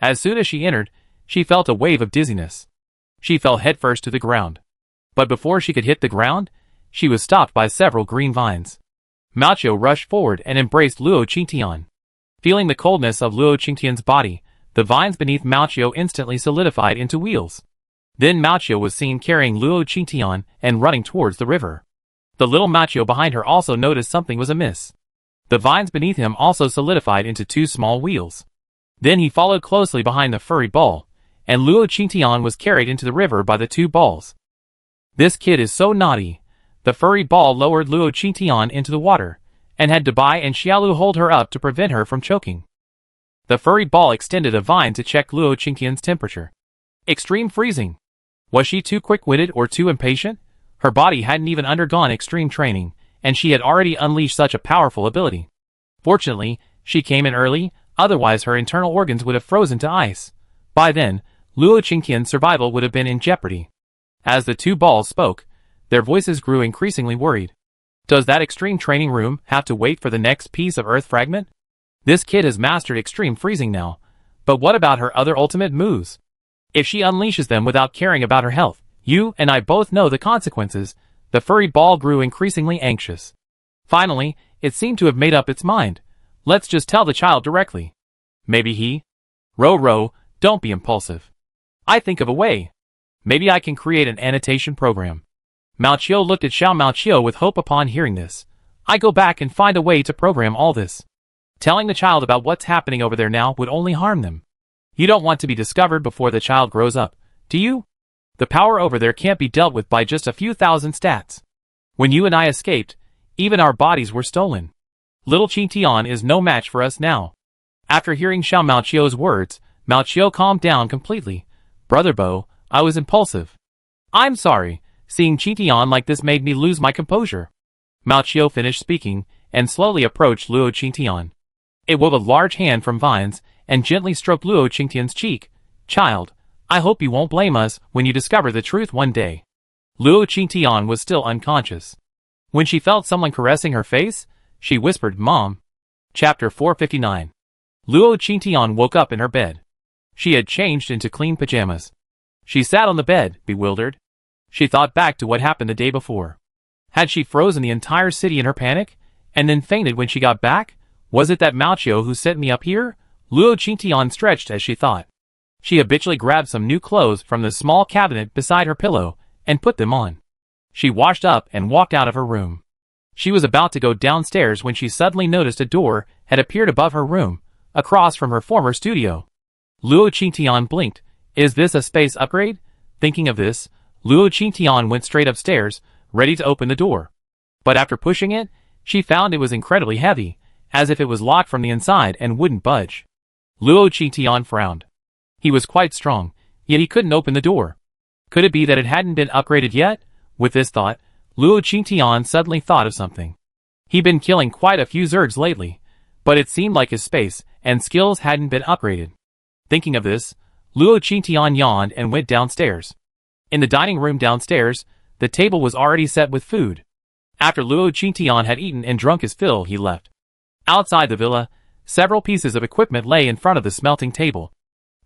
As soon as she entered, she felt a wave of dizziness. She fell headfirst to the ground. But before she could hit the ground, she was stopped by several green vines. Mao rushed forward and embraced Luo Qingtian. Feeling the coldness of Luo Qingtian's body, the vines beneath Mao instantly solidified into wheels. Then Mao was seen carrying Luo Qingtian and running towards the river. The little Mao behind her also noticed something was amiss. The vines beneath him also solidified into two small wheels. Then he followed closely behind the furry ball, and Luo Qingtian was carried into the river by the two balls. This kid is so naughty. The furry ball lowered Luo Qingtian into the water, and had Dabai and Xiaolu hold her up to prevent her from choking. The furry ball extended a vine to check Luo Qingtian's temperature. Extreme freezing. Was she too quick-witted or too impatient? Her body hadn't even undergone extreme training, and she had already unleashed such a powerful ability. Fortunately, she came in early, otherwise her internal organs would have frozen to ice. By then, Luo Qingtian's survival would have been in jeopardy. As the two balls spoke, their voices grew increasingly worried. Does that extreme training room have to wait for the next piece of earth fragment? This kid has mastered extreme freezing now, but what about her other ultimate moves? If she unleashes them without caring about her health, you and I both know the consequences. The furry ball grew increasingly anxious. Finally, it seemed to have made up its mind. Let's just tell the child directly. Maybe he? Ro, don't be impulsive. I think of a way. Maybe I can create an annotation program. Mao Qiu looked at Xiao Mao Qiu with hope upon hearing this. I go back and find a way to program all this. Telling the child about what's happening over there now would only harm them. You don't want to be discovered before the child grows up, do you? The power over there can't be dealt with by just a few thousand stats. When you and I escaped, even our bodies were stolen. Little Qingtian is no match for us now. After hearing Xiao Mao Qiu's words, Mao Qiu calmed down completely. Brother Bo, I was impulsive. I'm sorry, seeing Qingtian like this made me lose my composure. Mao Qiu finished speaking and slowly approached Luo Qingtian. It wove a large hand from vines and gently stroked Luo Qingtian's cheek. Child, I hope you won't blame us when you discover the truth one day. Luo Qingtian was still unconscious. When she felt someone caressing her face, she whispered, Mom. Chapter 459. Luo Qingtian woke up in her bed. She had changed into clean pajamas. She sat on the bed, bewildered. She thought back to what happened the day before. Had she frozen the entire city in her panic, and then fainted when she got back? Was it that Mao Qiu who sent me up here? Luo Qingtian stretched as she thought. She habitually grabbed some new clothes from the small cabinet beside her pillow and put them on. She washed up and walked out of her room. She was about to go downstairs when she suddenly noticed a door had appeared above her room, across from her former studio. Luo Qingtian blinked. Is this a space upgrade? Thinking of this, Luo Qingtian went straight upstairs, ready to open the door. But after pushing it, she found it was incredibly heavy, as if it was locked from the inside and wouldn't budge. Luo Qingtian frowned. He was quite strong, yet he couldn't open the door. Could it be that it hadn't been upgraded yet? With this thought, Luo Qingtian suddenly thought of something. He'd been killing quite a few Zergs lately, but it seemed like his space and skills hadn't been upgraded. Thinking of this, Luo Qingtian yawned and went downstairs. In the dining room downstairs, the table was already set with food. After Luo Qingtian had eaten and drunk his fill, he left. Outside the villa, several pieces of equipment lay in front of the smelting table.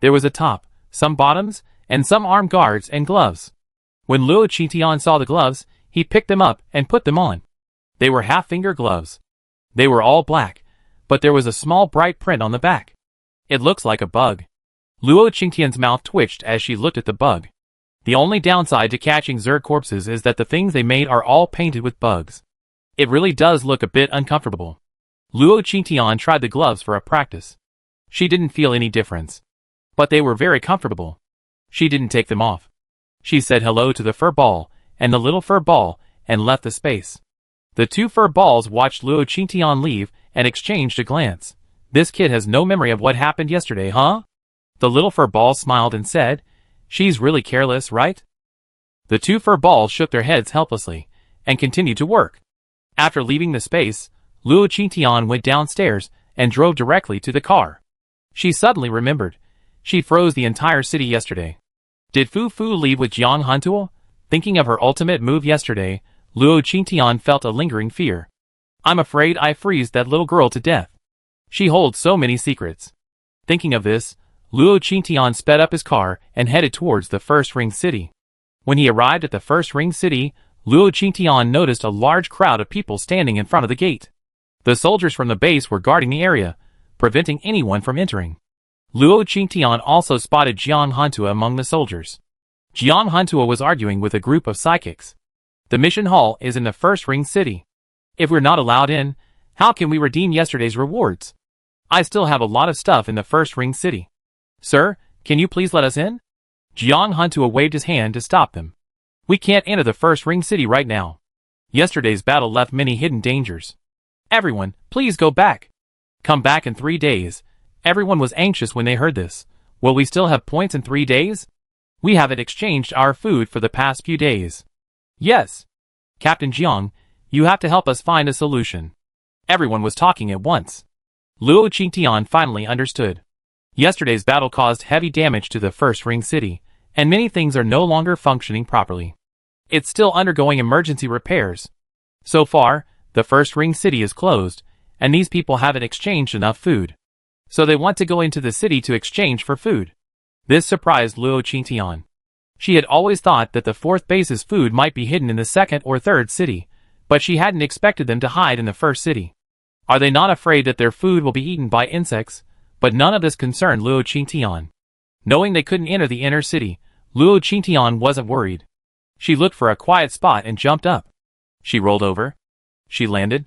There was a top, some bottoms, and some arm guards and gloves. When Luo Qingtian saw the gloves, he picked them up and put them on. They were half-finger gloves. They were all black, but there was a small bright print on the back. It looks like a bug. Luo Qingtian's mouth twitched as she looked at the bug. The only downside to catching Zerg corpses is that the things they made are all painted with bugs. It really does look a bit uncomfortable. Luo Qingtian tried the gloves for a practice. She didn't feel any difference. But they were very comfortable. She didn't take them off. She said hello to the fur ball and the little fur ball and left the space. The two fur balls watched Luo Qingtian leave and exchanged a glance. This kid has no memory of what happened yesterday, huh? The little fur ball smiled and said, She's really careless, right? The two fur balls shook their heads helplessly and continued to work. After leaving the space, Luo Qingtian went downstairs and drove directly to the car. She suddenly remembered. She froze the entire city yesterday. Did Fu Fu leave with Jiang Hantuo? Thinking of her ultimate move yesterday, Luo Qingtian felt a lingering fear. I'm afraid I freezed that little girl to death. She holds so many secrets. Thinking of this, Luo Qingtian sped up his car and headed towards the first ring city. When he arrived at the first ring city, Luo Qingtian noticed a large crowd of people standing in front of the gate. The soldiers from the base were guarding the area, preventing anyone from entering. Luo Qingtian also spotted Jiang Hantuo among the soldiers. Jiang Hantuo was arguing with a group of psychics. The mission hall is in the first ring city. If we're not allowed in, how can we redeem yesterday's rewards? I still have a lot of stuff in the first ring city. Sir, can you please let us in? Jiang Hantuo waved his hand to stop them. We can't enter the first ring city right now. Yesterday's battle left many hidden dangers. Everyone, please go back. Come back in 3 days. Everyone was anxious when they heard this. Will we still have points in 3 days? We haven't exchanged our food for the past few days. Yes. Captain Jiang, you have to help us find a solution. Everyone was talking at once. Luo Qingtian finally understood. Yesterday's battle caused heavy damage to the first ring city, and many things are no longer functioning properly. It's still undergoing emergency repairs. So far, the first ring city is closed, and these people haven't exchanged enough food. So they want to go into the city to exchange for food. This surprised Luo Qingtian. She had always thought that the fourth base's food might be hidden in the second or third city, but she hadn't expected them to hide in the first city. Are they not afraid that their food will be eaten by insects? But none of this concerned Luo Qingtian. Knowing they couldn't enter the inner city, Luo Qingtian wasn't worried. She looked for a quiet spot and jumped up. She rolled over. She landed.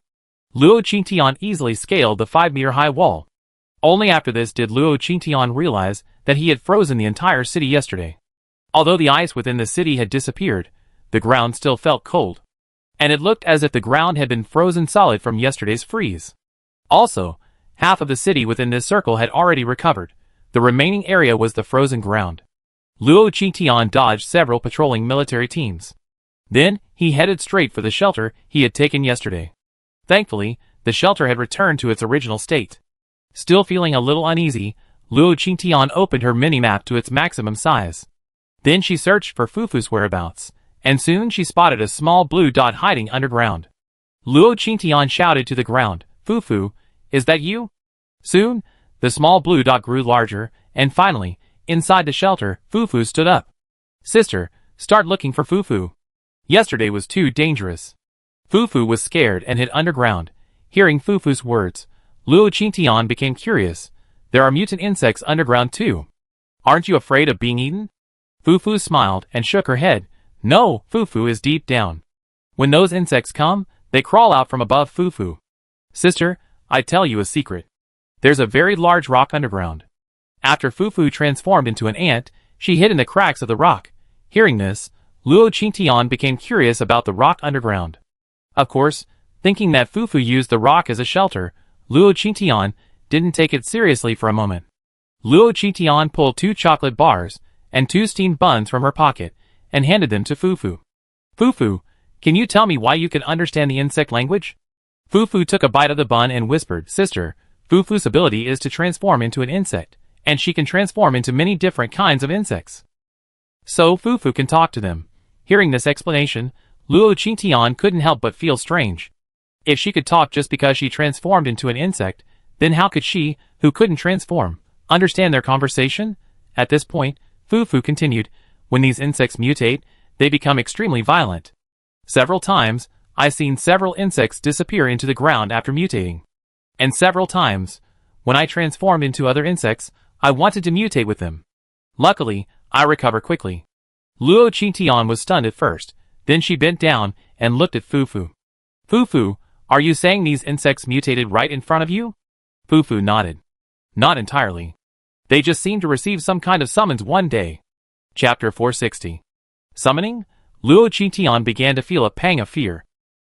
Luo Qingtian easily scaled the 5-meter-high wall. Only after this did Luo Qingtian realize that he had frozen the entire city yesterday. Although the ice within the city had disappeared, the ground still felt cold. And it looked as if the ground had been frozen solid from yesterday's freeze. Also, half of the city within this circle had already recovered. The remaining area was the frozen ground. Luo Qingtian dodged several patrolling military teams. Then, he headed straight for the shelter he had taken yesterday. Thankfully, the shelter had returned to its original state. Still feeling a little uneasy, Luo Qingtian opened her mini-map to its maximum size. Then she searched for Fufu's whereabouts, and soon she spotted a small blue dot hiding underground. Luo Qingtian shouted to the ground, "Fufu, is that you?" Soon, the small blue dot grew larger, and finally, inside the shelter, Fufu stood up. "Sister, start looking for Fufu. Yesterday was too dangerous." Fufu was scared and hid underground. Hearing Fufu's words, Luo Qingtian became curious. "There are mutant insects underground too. Aren't you afraid of being eaten?" Fufu smiled and shook her head. "No, Fufu is deep down. When those insects come, they crawl out from above Fufu. Sister, I tell you a secret. There's a very large rock underground." After Fufu transformed into an ant, she hid in the cracks of the rock. Hearing this, Luo Qingtian became curious about the rock underground. Of course, thinking that Fufu used the rock as a shelter, Luo Qingtian didn't take it seriously for a moment. Luo Qingtian pulled 2 chocolate bars and 2 steamed buns from her pocket and handed them to Fufu. "Fufu, can you tell me why you can understand the insect language?" Fufu took a bite of the bun and whispered, "Sister, Fufu's ability is to transform into an insect, and she can transform into many different kinds of insects. So Fufu can talk to them." Hearing this explanation, Luo Qingtian couldn't help but feel strange. If she could talk just because she transformed into an insect, then how could she, who couldn't transform, understand their conversation? At this point, Fufu continued, "When these insects mutate, they become extremely violent. Several times, I've seen several insects disappear into the ground after mutating. And several times, when I transformed into other insects, I wanted to mutate with them. Luckily, I recover quickly." Luo Qingtian was stunned at first, then she bent down and looked at Fufu. "Fufu, are you saying these insects mutated right in front of you?" Fufu nodded. "Not entirely. They just seemed to receive some kind of summons one day." Chapter 460. Summoning? Luo Qingtian began to feel a pang of fear.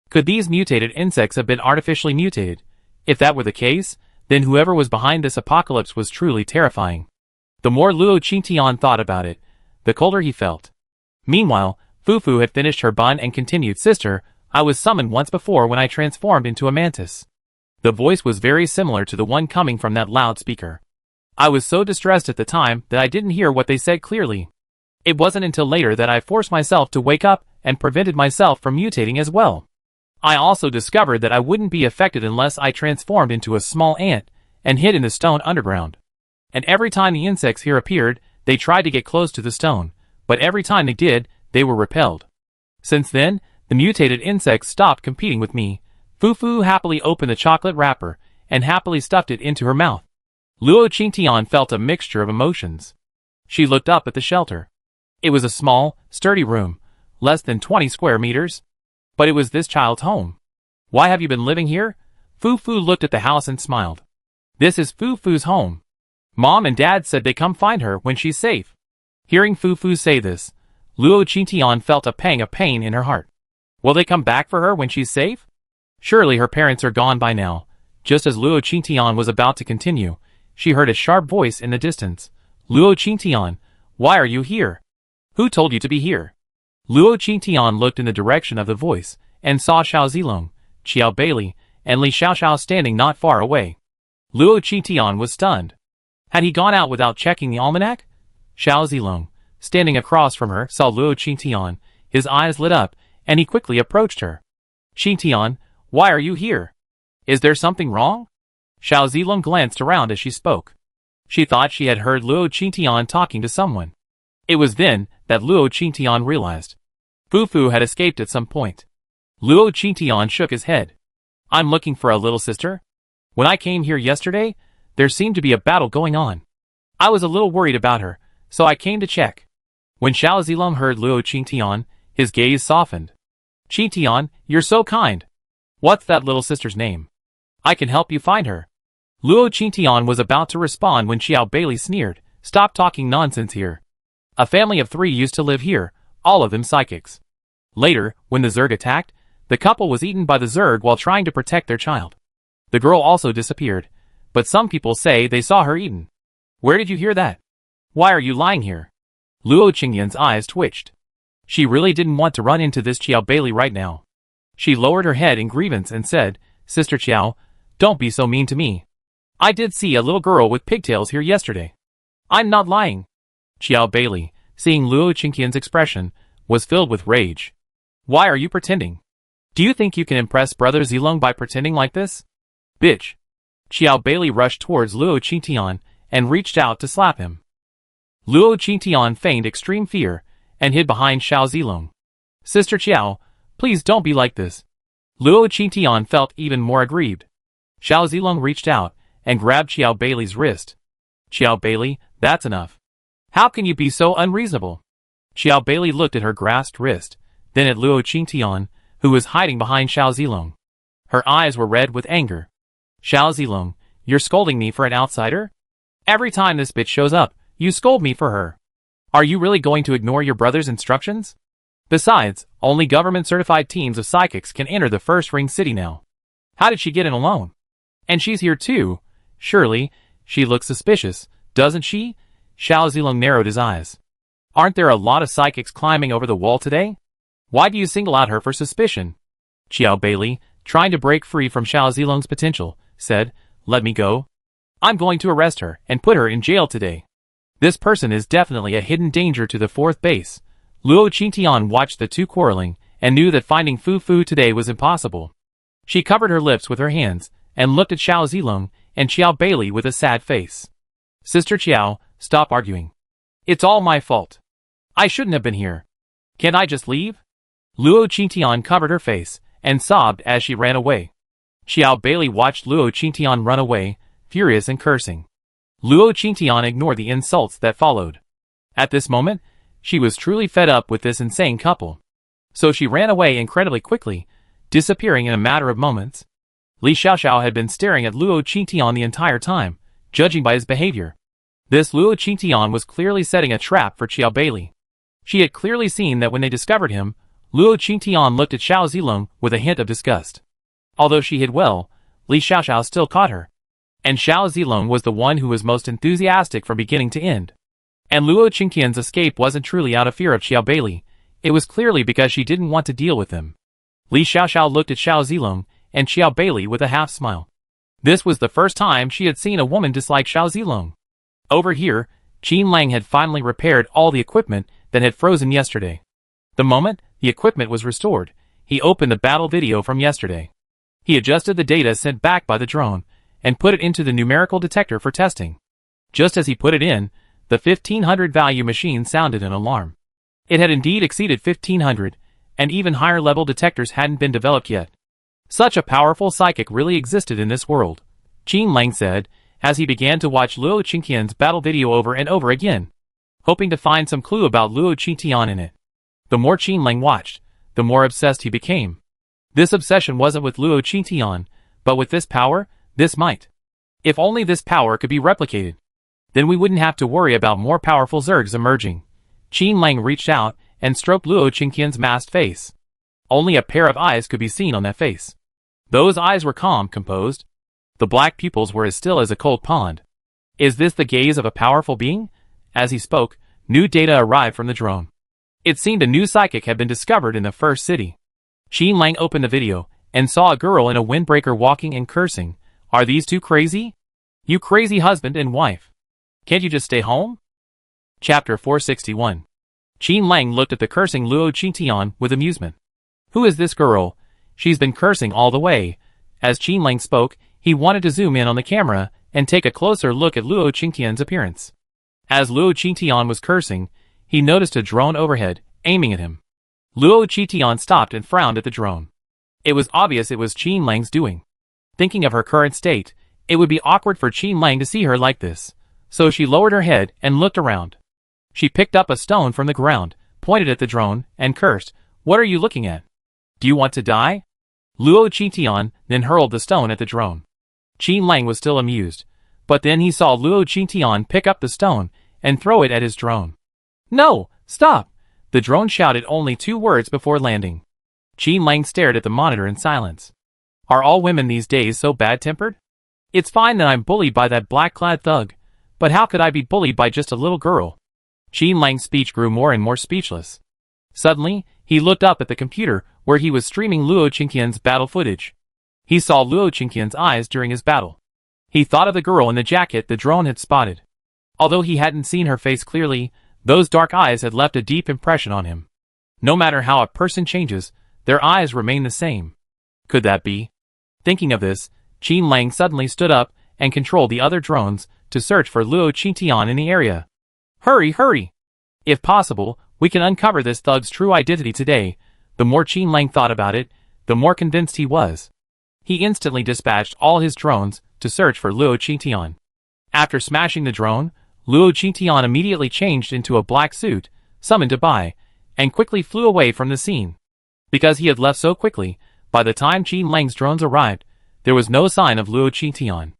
Could these mutated insects have been artificially mutated? If that were the case, then whoever was behind this apocalypse was truly terrifying. The more Luo Qingtian thought about it, the colder he felt. Meanwhile, Fufu had finished her bun and continued, "Sister, I was summoned once before when I transformed into a mantis." The voice was very similar to the one coming from that loudspeaker. "I was so distressed at the time that I didn't hear what they said clearly. It wasn't until later that I forced myself to wake up and prevented myself from mutating as well. I also discovered that I wouldn't be affected unless I transformed into a small ant and hid in the stone underground. And every time the insects here appeared, they tried to get close to the stone, but every time they did, they were repelled. Since then, the mutated insects stopped competing with me." Fufu happily opened the chocolate wrapper and happily stuffed it into her mouth. Luo Qingtian felt a mixture of emotions. She looked up at the shelter. It was a small, sturdy room, less than 20 square meters. But it was this child's home. "Why have you been living here?" Fufu looked at the house and smiled. "This is Fufu's home. Mom and Dad said they come find her when she's safe." Hearing Fufu say this, Luo Qingtian felt a pang of pain in her heart. Will they come back for her when she's safe? Surely her parents are gone by now. Just as Luo Qingtian was about to continue, she heard a sharp voice in the distance. "Luo Qingtian, why are you here? Who told you to be here?" Luo Qingtian looked in the direction of the voice, and saw Xiao Zilong, Qiao Bailey, and Li Xiaoxiao standing not far away. Luo Qingtian was stunned. Had he gone out without checking the almanac? Xiao Zilong, standing across from her, saw Luo Qingtian. His eyes lit up, and he quickly approached her. "Qingtian, why are you here? Is there something wrong?" Xiao Zilong glanced around as she spoke. She thought she had heard Luo Qingtian talking to someone. It was then that Luo Qingtian realized Fufu had escaped at some point. Luo Qingtian shook his head. "I'm looking for a little sister. When I came here yesterday, there seemed to be a battle going on. I was a little worried about her, so I came to check." When Xiao Zilong heard Luo Qingtian, his gaze softened. "Qingtian, you're so kind. What's that little sister's name? I can help you find her." Luo Qingtian was about to respond when Qiao Bailey sneered, "Stop talking nonsense here. A family of 3 used to live here, all of them psychics. Later, when the Zerg attacked, the couple was eaten by the Zerg while trying to protect their child. The girl also disappeared, but some people say they saw her eaten. Where did you hear that? Why are you lying here?" Luo Qingyan's eyes twitched. She really didn't want to run into this Qiao Bailey right now. She lowered her head in grievance and said, Sister Qiao, don't be so mean to me. I did see a little girl with pigtails here yesterday. I'm not lying. Qiao Bailey, seeing Luo Qingqian's expression, was filled with rage. Why are you pretending? Do you think you can impress Brother Zilong by pretending like this? Bitch. Qiao Bailey rushed towards Luo Qingqian and reached out to slap him. Luo Qingqian feigned extreme fear and hid behind Xiao Zilong. Sister Qiao, please don't be like this. Luo Qingqian felt even more aggrieved. Xiao Zilong reached out and grabbed Qiao Bailey's wrist. Qiao Bailey, that's enough. How can you be so unreasonable? Qiao Bailey looked at her grasped wrist, then at Luo Qingqian, who was hiding behind Xiao Zilong. Her eyes were red with anger. Xiao Zilong, you're scolding me for an outsider? Every time this bitch shows up, you scold me for her. Are you really going to ignore your brother's instructions? Besides, only government-certified teams of psychics can enter the first ring city now. How did she get in alone? And she's here too. Surely, she looks suspicious, doesn't she? Xiao Zilong narrowed his eyes. Aren't there a lot of psychics climbing over the wall today? Why do you single out her for suspicion? Qiao Bailey, trying to break free from Xiao Zilong's potential, said, Let me go. I'm going to arrest her and put her in jail today. This person is definitely a hidden danger to the fourth base. Luo Qingqian watched the two quarreling and knew that finding Fu Fu today was impossible. She covered her lips with her hands and looked at Xiao Zilong and Qiao Bailey with a sad face. Sister Qiao, stop arguing. It's all my fault. I shouldn't have been here. Can't I just leave? Luo Qingqian covered her face and sobbed as she ran away. Qiao Bailey watched Luo Qingqian run away, furious and cursing. Luo Qingqian ignored the insults that followed. At this moment, she was truly fed up with this insane couple. So she ran away incredibly quickly, disappearing in a matter of moments. Li Xiaoxiao had been staring at Luo Qingqian the entire time, judging by his behavior. This Luo Qingqian was clearly setting a trap for Qiao Bailey. She had clearly seen that when they discovered him, Luo Qingqian looked at Xiao Zilong with a hint of disgust. Although she hid well, Li Xiaoxiao still caught her. And Xiao Zilong was the one who was most enthusiastic from beginning to end. And Luo Qingqian's escape wasn't truly out of fear of Qiao Bailey, it was clearly because she didn't want to deal with him. Li Xiaoxiao looked at Xiao Zilong and Qiao Bailey with a half smile. This was the first time she had seen a woman dislike Xiao Zilong. Over here, Qin Lang had finally repaired all the equipment that had frozen yesterday. The moment the equipment was restored, he opened the battle video from yesterday. He adjusted the data sent back by the drone and put it into the numerical detector for testing. Just as he put it in, the 1500 value machine sounded an alarm. It had indeed exceeded 1500, and even higher level detectors hadn't been developed yet. Such a powerful psychic really existed in this world, Qin Lang said, as he began to watch Luo Qingqian's battle video over and over again, hoping to find some clue about Luo Qingqian in it. The more Qin Lang watched, the more obsessed he became. This obsession wasn't with Luo Qingqian, but with this power, this might. If only this power could be replicated, then we wouldn't have to worry about more powerful Zergs emerging. Qin Lang reached out and stroked Luo Qingqian's masked face. Only a pair of eyes could be seen on that face. Those eyes were calm, composed. The black pupils were as still as a cold pond. Is this the gaze of a powerful being? As he spoke, new data arrived from the drone. It seemed a new psychic had been discovered in the first city. Qin Lang opened the video and saw a girl in a windbreaker walking and cursing. Are these two crazy? You crazy husband and wife. Can't you just stay home? Chapter 461. Qin Lang looked at the cursing Luo Qingqian with amusement. Who is this girl? She's been cursing all the way. As Qin Lang spoke, he wanted to zoom in on the camera and take a closer look at Luo Qingqian's appearance. As Luo Qingqian was cursing, he noticed a drone overhead, aiming at him. Luo Qingqian stopped and frowned at the drone. It was obvious it was Qin Lang's doing. Thinking of her current state, it would be awkward for Qin Lang to see her like this, so she lowered her head and looked around. She picked up a stone from the ground, pointed at the drone, and cursed, "What are you looking at? Do you want to die?" Luo Qingqian then hurled the stone at the drone. Qin Lang was still amused, but then he saw Luo Qingqian pick up the stone and throw it at his drone. "No, stop!" The drone shouted only 2 words before landing. Qin Lang stared at the monitor in silence. Are all women these days so bad-tempered? It's fine that I'm bullied by that black-clad thug, but how could I be bullied by just a little girl? Qin Lang's speech grew more and more speechless. Suddenly, he looked up at the computer where he was streaming Luo Qingqian's battle footage. He saw Luo Qingqian's eyes during his battle. He thought of the girl in the jacket the drone had spotted. Although he hadn't seen her face clearly, those dark eyes had left a deep impression on him. No matter how a person changes, their eyes remain the same. Could that be? Thinking of this, Qin Lang suddenly stood up and controlled the other drones to search for Luo Qingqian in the area. Hurry, hurry! If possible, we can uncover this thug's true identity today. The more Qin Lang thought about it, the more convinced he was. He instantly dispatched all his drones to search for Luo Qingqian. After smashing the drone, Luo Qingqian immediately changed into a black suit, summoned to buy, and quickly flew away from the scene. Because he had left so quickly, by the time Qin Lang's drones arrived, there was no sign of Luo Qingqian.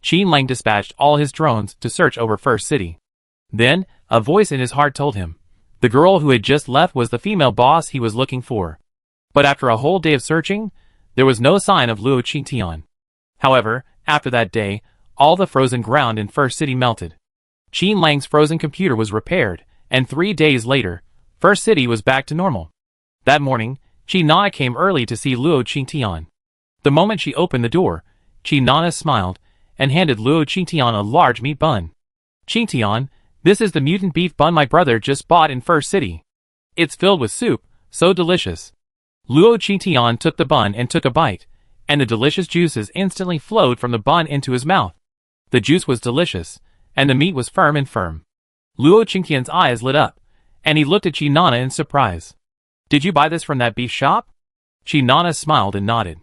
Qin Lang dispatched all his drones to search over First City. Then, a voice in his heart told him, the girl who had just left was the female boss he was looking for. But after a whole day of searching, there was no sign of Luo Qingqian. However, after that day, all the frozen ground in First City melted. Qin Lang's frozen computer was repaired, and 3 days later, First City was back to normal. That morning, Qi Nana came early to see Luo Qingqian. The moment she opened the door, Qi Nana smiled and handed Luo Qingqian a large meat bun. Qingqian, this is the mutant beef bun my brother just bought in First City. It's filled with soup, so delicious. Luo Qingqian took the bun and took a bite, and the delicious juices instantly flowed from the bun into his mouth. The juice was delicious, and the meat was firm and firm. Luo Qingqian's eyes lit up, and he looked at Qi Nana in surprise. Did you buy this from that beef shop? Qi Nana smiled and nodded.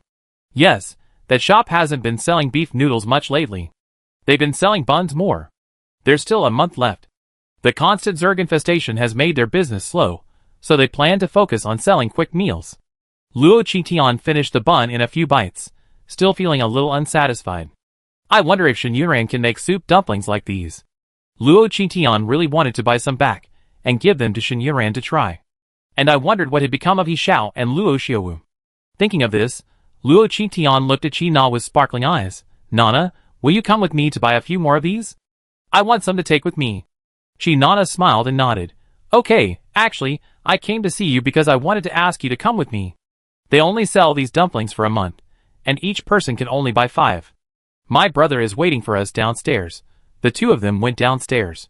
Yes, that shop hasn't been selling beef noodles much lately. They've been selling buns more. There's still a month left. The constant Zerg infestation has made their business slow, so they plan to focus on selling quick meals. Luo Qingqian finished the bun in a few bites, still feeling a little unsatisfied. I wonder if Shen Yuran can make soup dumplings like these. Luo Qingqian really wanted to buy some back and give them to Shen Yuran to try. And I wondered what had become of He Xiao and Luo Xiaowu. Thinking of this, Luo Qingqian looked at Qi Na with sparkling eyes. Nana, will you come with me to buy a few more of these? I want some to take with me. Qi Nana smiled and nodded. Okay, actually, I came to see you because I wanted to ask you to come with me. They only sell these dumplings for a month, and each person can only buy 5. My brother is waiting for us downstairs. The two of them went downstairs.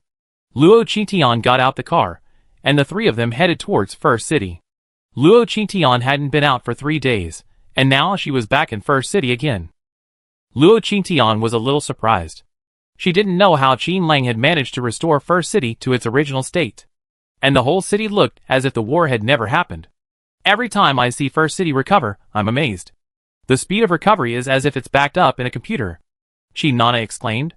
Luo Qingqian got out the car, and the 3 of them headed towards First City. Luo Qingqian hadn't been out for 3 days, and now she was back in First City again. Luo Qingqian was a little surprised. She didn't know how Qin Lang had managed to restore First City to its original state. And the whole city looked as if the war had never happened. Every time I see First City recover, I'm amazed. The speed of recovery is as if it's backed up in a computer. Qi Nana exclaimed.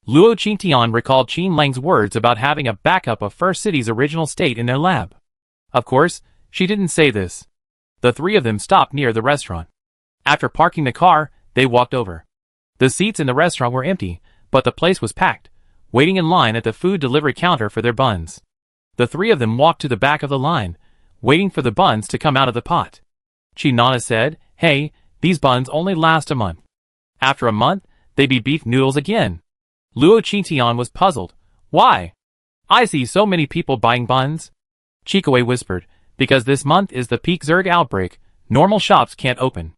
Luo Qingqian recalled Qin Lang's words about having a backup of First City's original state in their lab. Of course, she didn't say this. The 3 of them stopped near the restaurant. After parking the car, they walked over. The seats in the restaurant were empty, but the place was packed, waiting in line at the food delivery counter for their buns. The 3 of them walked to the back of the line, waiting for the buns to come out of the pot. Qi Nana said, Hey, these buns only last a month. After a month, they'd be beef noodles again. Luo Qingqian was puzzled. Why? I see so many people buying buns. Chikawei whispered, because this month is the peak Zerg outbreak, normal shops can't open.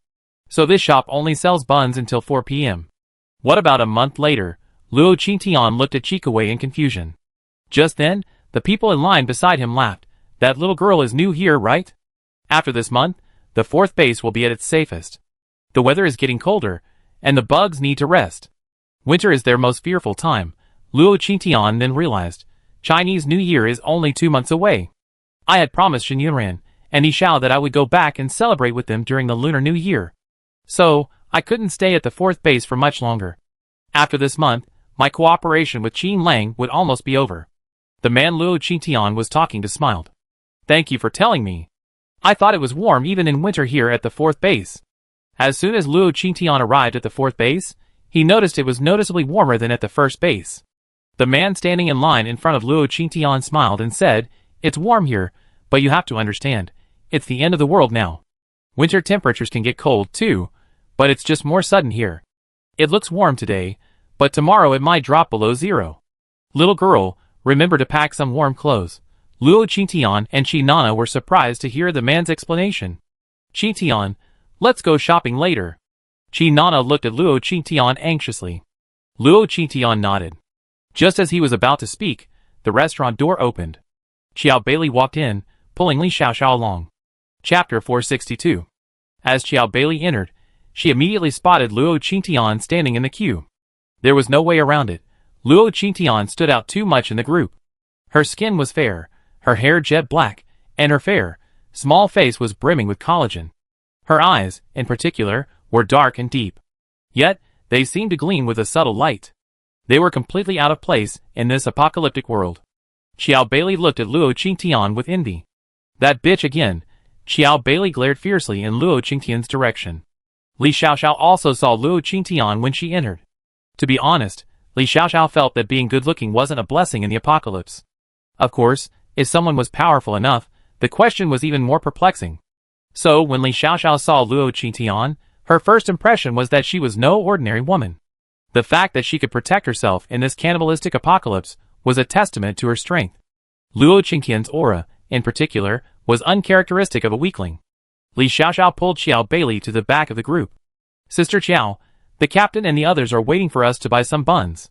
So this shop only sells buns until 4 p.m. What about a month later? Luo Qingqian looked at Chikawei in confusion. Just then, the people in line beside him laughed. That little girl is new here, right? After this month, the 4th base will be at its safest. The weather is getting colder, and the bugs need to rest. Winter is their most fearful time. Luo Qingqian then realized, Chinese New Year is only 2 months away. I had promised Shen Yuran and He Xiao that I would go back and celebrate with them during the Lunar New Year. So, I couldn't stay at the 4th base for much longer. After this month, my cooperation with Qin Lang would almost be over. The man Luo Qingqian was talking to smiled. Thank you for telling me. I thought it was warm even in winter here at the 4th base. As soon as Luo Qingqian arrived at the 4th base, he noticed it was noticeably warmer than at the 1st base. The man standing in line in front of Luo Qingqian smiled and said, It's warm here, but you have to understand, it's the end of the world now. Winter temperatures can get cold too, but it's just more sudden here. It looks warm today, but tomorrow it might drop below 0. Little girl, remember to pack some warm clothes, Luo Qingtian and Qi Nana were surprised to hear the man's explanation. Qingtian, let's go shopping later. Qi Nana looked at Luo Qingtian anxiously. Luo Qingtian nodded. Just as he was about to speak, the restaurant door opened. Qiao Bailey walked in, pulling Li Xiaoxiao along. Chapter 462. As Qiao Bailey entered, she immediately spotted Luo Qingtian standing in the queue. There was no way around it. Luo Qingtian stood out too much in the group. Her skin was fair, her hair jet black, and her fair, small face was brimming with collagen. Her eyes, in particular, were dark and deep. Yet, they seemed to gleam with a subtle light. They were completely out of place in this apocalyptic world. Qiao Bailey looked at Luo Qingtian with envy. That bitch again. Qiao Bailey glared fiercely in Luo Qingtian's direction. Li Xiaoxiao also saw Luo Qingtian when she entered. To be honest, Li Xiaoxiao felt that being good-looking wasn't a blessing in the apocalypse. Of course, if someone was powerful enough, the question was even more perplexing. So when Li Xiaoxiao saw Luo Qingtian, her first impression was that she was no ordinary woman. The fact that she could protect herself in this cannibalistic apocalypse was a testament to her strength. Luo Qingtian's aura, in particular, was uncharacteristic of a weakling. Li Xiaoxiao pulled Qiao Bailey to the back of the group. Sister Qiao, the captain and the others are waiting for us to buy some buns.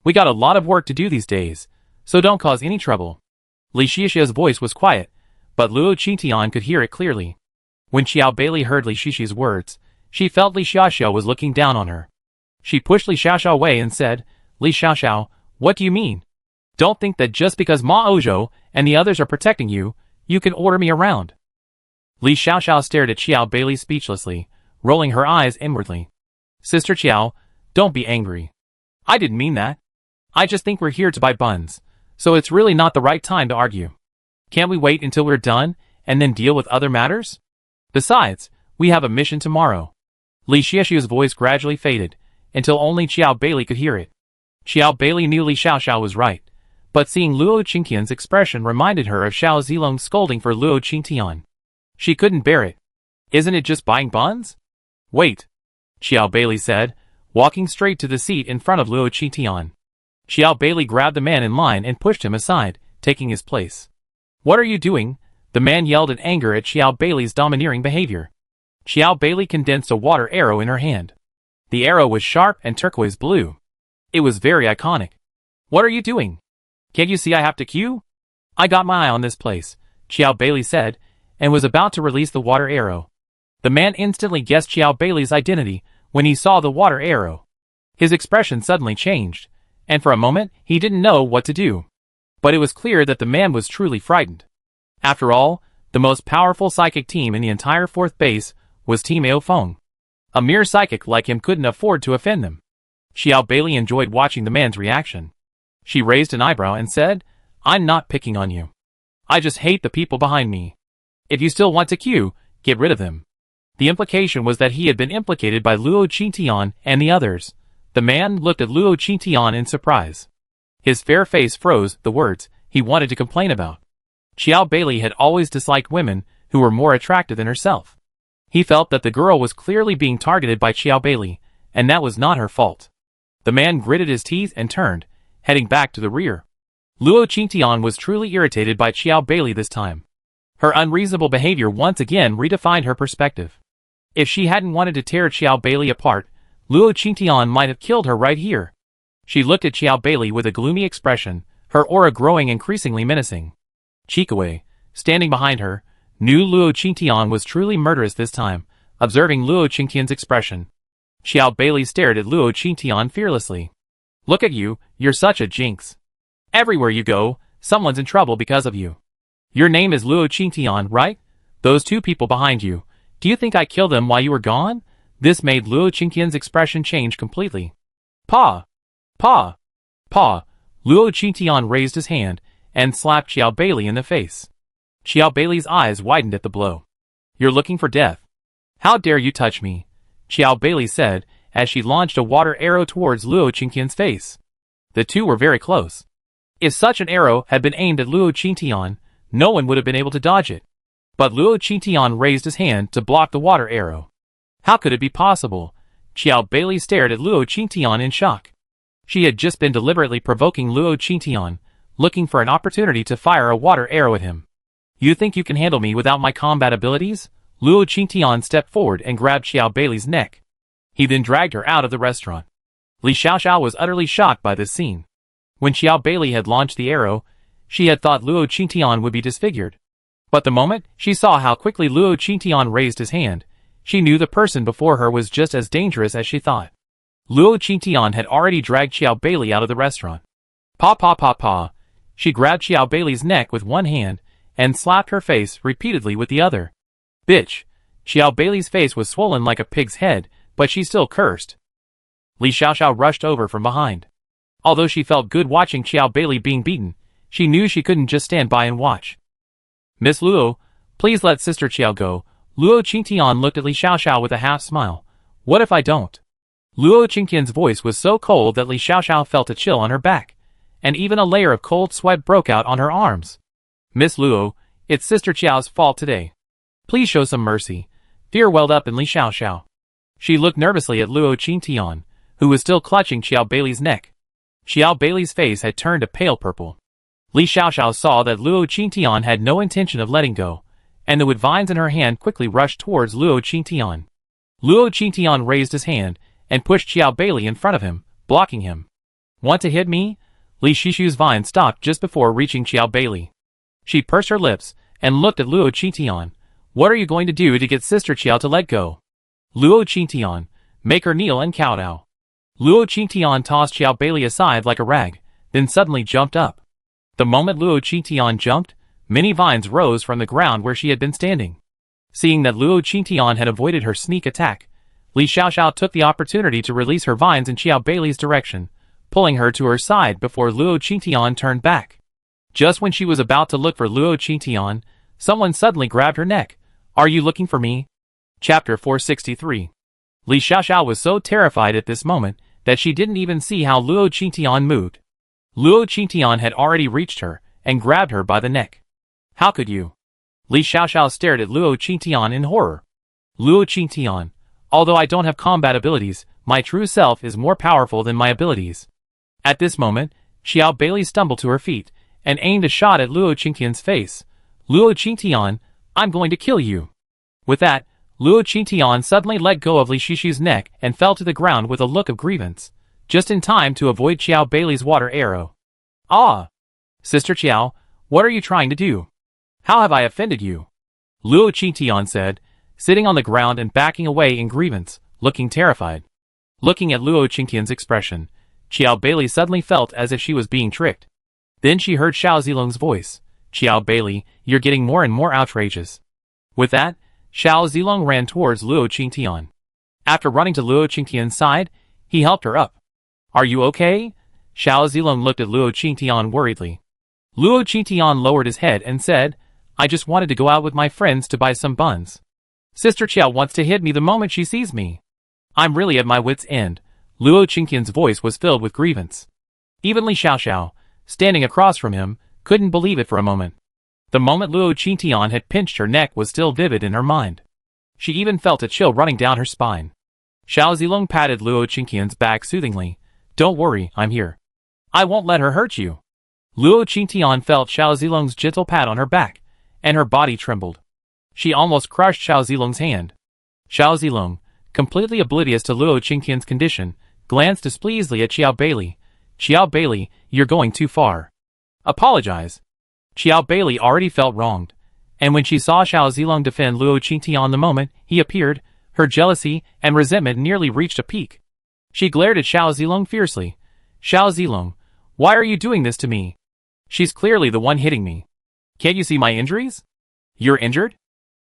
We got a lot of work to do these days, so don't cause any trouble. Li Xiaoxiao's voice was quiet, but Luo Qingtian could hear it clearly. When Qiao Bailey heard Li Xiaoxiao's words, she felt Li Xiaoxiao was looking down on her. She pushed Li Xiaoxiao away and said, Li Xiaoxiao, what do you mean? Don't think that just because Ma Ouzhou and the others are protecting you, you can order me around. Li Xiaoxiao stared at Qiao Bailey speechlessly, rolling her eyes inwardly. Sister Qiao, don't be angry. I didn't mean that. I just think we're here to buy buns, so it's really not the right time to argue. Can't we wait until we're done, and then deal with other matters? Besides, we have a mission tomorrow. Li Xiaoxiao's voice gradually faded, until only Qiao Bailey could hear it. Qiao Bailey knew Li Xiaoxiao was right, but seeing Luo Qingtian's expression reminded her of Xiao Zilong's scolding for Luo Qingtian. She couldn't bear it. Isn't it just buying buns? Wait, Qiao Bailey said, walking straight to the seat in front of Luo Qingtian. Qiao Bailey grabbed the man in line and pushed him aside, taking his place. What are you doing? The man yelled in anger at Qiao Bailey's domineering behavior. Qiao Bailey condensed a water arrow in her hand. The arrow was sharp and turquoise blue. It was very iconic. What are you doing? Can't you see I have to queue? I got my eye on this place, Qiao Bailey said, and was about to release the water arrow. The man instantly guessed Qiao Bailey's identity when he saw the water arrow. His expression suddenly changed, and for a moment he didn't know what to do. But it was clear that the man was truly frightened. After all, the most powerful psychic team in the entire 4th base was Team Aofeng. A mere psychic like him couldn't afford to offend them. Qiao Bailey enjoyed watching the man's reaction. She raised an eyebrow and said, I'm not picking on you. I just hate the people behind me. If you still want to queue, get rid of them. The implication was that he had been implicated by Luo Qingtian and the others. The man looked at Luo Qingtian in surprise. His fair face froze the words he wanted to complain about. Qiao Bailey had always disliked women who were more attractive than herself. He felt that the girl was clearly being targeted by Qiao Bailey, and that was not her fault. The man gritted his teeth and turned, heading back to the rear. Luo Qingtian was truly irritated by Qiao Bailey this time. Her unreasonable behavior once again redefined her perspective. If she hadn't wanted to tear Qiao Bailey apart, Luo Qingtian might have killed her right here. She looked at Qiao Bailey with a gloomy expression, her aura growing increasingly menacing. Chikawei, standing behind her, knew Luo Qingtian was truly murderous this time, observing Luo Qingtian's expression. Qiao Bailey stared at Luo Qingtian fearlessly. Look at you, you're such a jinx. Everywhere you go, someone's in trouble because of you. Your name is Luo Qingtian, right? Those 2 people behind you. Do you think I killed them while you were gone? This made Luo Qingtian's expression change completely. Pa! Pa! Pa! Luo Qingtian raised his hand and slapped Qiao Bailey in the face. Qiao Bailey's eyes widened at the blow. You're looking for death. How dare you touch me? Qiao Bailey said as she launched a water arrow towards Luo Qingtian's face. The 2 were very close. If such an arrow had been aimed at Luo Qingtian, no one would have been able to dodge it. But Luo Qingtian raised his hand to block the water arrow. How could it be possible? Qiao Bailey stared at Luo Qingtian in shock. She had just been deliberately provoking Luo Qingtian, looking for an opportunity to fire a water arrow at him. You think you can handle me without my combat abilities? Luo Qingtian stepped forward and grabbed Xiao Beilei's neck. He then dragged her out of the restaurant. Li Xiaoxiao was utterly shocked by this scene. When Xiao Beilei had launched the arrow, she had thought Luo Qingtian would be disfigured. But the moment she saw how quickly Luo Qingtian raised his hand, she knew the person before her was just as dangerous as she thought. Luo Qingtian had already dragged Xiao Beilei out of the restaurant. Pa pa pa pa. She grabbed Xiao Beilei's neck with one hand and slapped her face repeatedly with the other. Bitch. Xiao Beilei's face was swollen like a pig's head, but she still cursed. Li Xiaoxiao rushed over from behind. Although she felt good watching Xiao Beilei being beaten, she knew she couldn't just stand by and watch. Miss Luo, please let Sister Qiao go. Luo Qingtian looked at Li Xiaoxiao with a half smile. What if I don't? Luo Qingtian's voice was so cold that Li Xiaoxiao felt a chill on her back, and even a layer of cold sweat broke out on her arms. Miss Luo, it's Sister Qiao's fault today. Please show some mercy. Fear welled up in Li Xiaoxiao. She looked nervously at Luo Qingtian, who was still clutching Xiao Beilei's neck. Xiao Beilei's face had turned a pale purple. Li Xiaoxiao saw that Luo Qingtian had no intention of letting go, and the wood vines in her hand quickly rushed towards Luo Qingtian. Luo Qingtian raised his hand and pushed Xiao Beilei in front of him, blocking him. Want to hit me? Li Shishu's vine stopped just before reaching Xiao Beilei. She pursed her lips and looked at Luo Qingtian. What are you going to do to get Sister Qiao to let go? Luo Qingtian, make her kneel and kowtow. Luo Qingtian tossed Xiao Beilei aside like a rag, then suddenly jumped up. The moment Luo Qingtian jumped, many vines rose from the ground where she had been standing. Seeing that Luo Qingtian had avoided her sneak attack, Li Xiaoxiao took the opportunity to release her vines in Xiao Beilei's direction, pulling her to her side before Luo Qingtian turned back. Just when she was about to look for Luo Qingtian, someone suddenly grabbed her neck. Are you looking for me? Chapter 463. Li Xiaoxiao was so terrified at this moment that she didn't even see how Luo Qingtian moved. Luo Qingtian had already reached her and grabbed her by the neck. How could you? Li Xiaoxiao stared at Luo Qingtian in horror. Luo Qingtian, although I don't have combat abilities, my true self is more powerful than my abilities. At this moment, Xiao Beilei stumbled to her feet and aimed a shot at Luo Qingtian's face. Luo Qingtian, I'm going to kill you. With that, Luo Qingtian suddenly let go of Li Shishu's neck and fell to the ground with a look of grievance, just in time to avoid Xiao Beilei's water arrow. Ah! Sister Qiao, what are you trying to do? How have I offended you? Luo Qingtian said, sitting on the ground and backing away in grievance, looking terrified. Looking at Luo Qingtian's expression, Xiao Beilei suddenly felt as if she was being tricked. Then she heard Xiao Zilong's voice. Xiao Beilei, you're getting more and more outrageous. With that, Xiao Zilong ran towards Luo Qingtian. After running to Luo Qingtian's side, he helped her up. Are you okay? Xiao Zilong looked at Luo Qingtian worriedly. Luo Qingtian lowered his head and said, I just wanted to go out with my friends to buy some buns. Sister Qiao wants to hit me the moment she sees me. I'm really at my wit's end. Luo Qingtian's voice was filled with grievance. Even Li Xiaoxiao, standing across from him, couldn't believe it for a moment. The moment Luo Qingtian had pinched her neck was still vivid in her mind. She even felt a chill running down her spine. Xiao Zilong patted Luo Qingtian's back soothingly. Don't worry, I'm here. I won't let her hurt you. Luo Qingtian felt Xiao Zilong's gentle pat on her back, and her body trembled. She almost crushed Xiao Zilong's hand. Xiao Zilong, completely oblivious to Luo Qingtian's condition, glanced displeasedly at Xiao Beilei. Xiao Beilei, you're going too far. Apologize. Xiao Beilei already felt wronged, and when she saw Xiao Zilong defend Luo Qingtian the moment he appeared, her jealousy and resentment nearly reached a peak. She glared at Xiao Zilong fiercely. Xiao Zilong, why are you doing this to me? She's clearly the one hitting me. Can't you see my injuries? You're injured?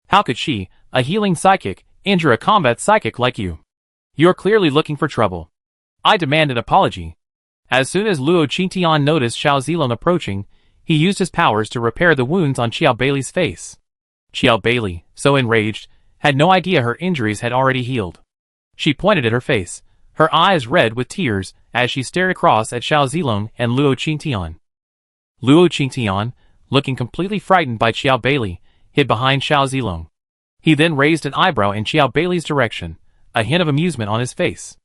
How could she, a healing psychic, injure a combat psychic like you? You're clearly looking for trouble. I demand an apology. As soon as Luo Qingtian noticed Xiao Zilong approaching, he used his powers to repair the wounds on Xiao Beilei's face. Xiao Beilei, so enraged, had no idea her injuries had already healed. She pointed at her face, her eyes red with tears, as she stared across at Xiao Zilong and Luo Qingtian. Luo Qingtian, looking completely frightened by Xiao Beilei, hid behind Xiao Zilong. He then raised an eyebrow in Xiao Beilei's direction, a hint of amusement on his face.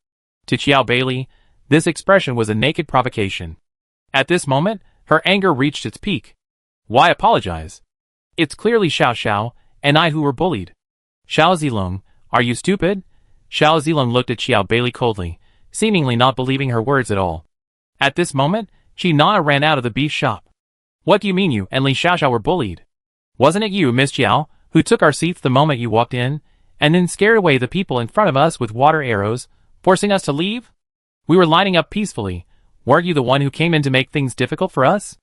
To Xiao Beilei, this expression was a naked provocation. At this moment, Her anger reached its peak. Why apologize? It's clearly Xiao Xiao and I who were bullied. Xiao Zilong, are you stupid? Xiao Zilong looked at Xiao Beili coldly, seemingly not believing her words at all. At this moment, Chi Na ran out of the beef shop. What do you mean you and Li Xiaoxiao were bullied? Wasn't it you, Miss Jiao, who took our seats the moment you walked in, and then scared away the people in front of us with water arrows, forcing us to leave? We were lining up peacefully. Weren't you the one who came in to make things difficult for us?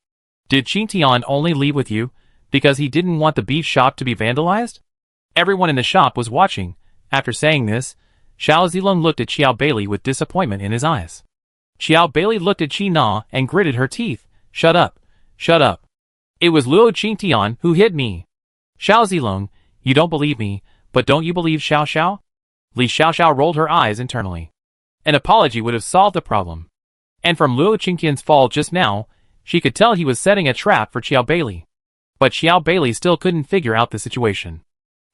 Did Qin Tian only leave with you because he didn't want the beef shop to be vandalized? Everyone in the shop was watching. After saying this, Xiao Zilong looked at Xiao Beili with disappointment in his eyes. Xiao Beili looked at Qi Na and gritted her teeth. Shut up. Shut up. It was Luo Qingtian who hit me. Xiao Zilong, you don't believe me, but don't you believe Xiao Xiao? Li Xiaoxiao rolled her eyes internally. An apology would have solved the problem. And from Luo Qingtian's fall just now, she could tell he was setting a trap for Xiao Beili. But Xiao Beili still couldn't figure out the situation.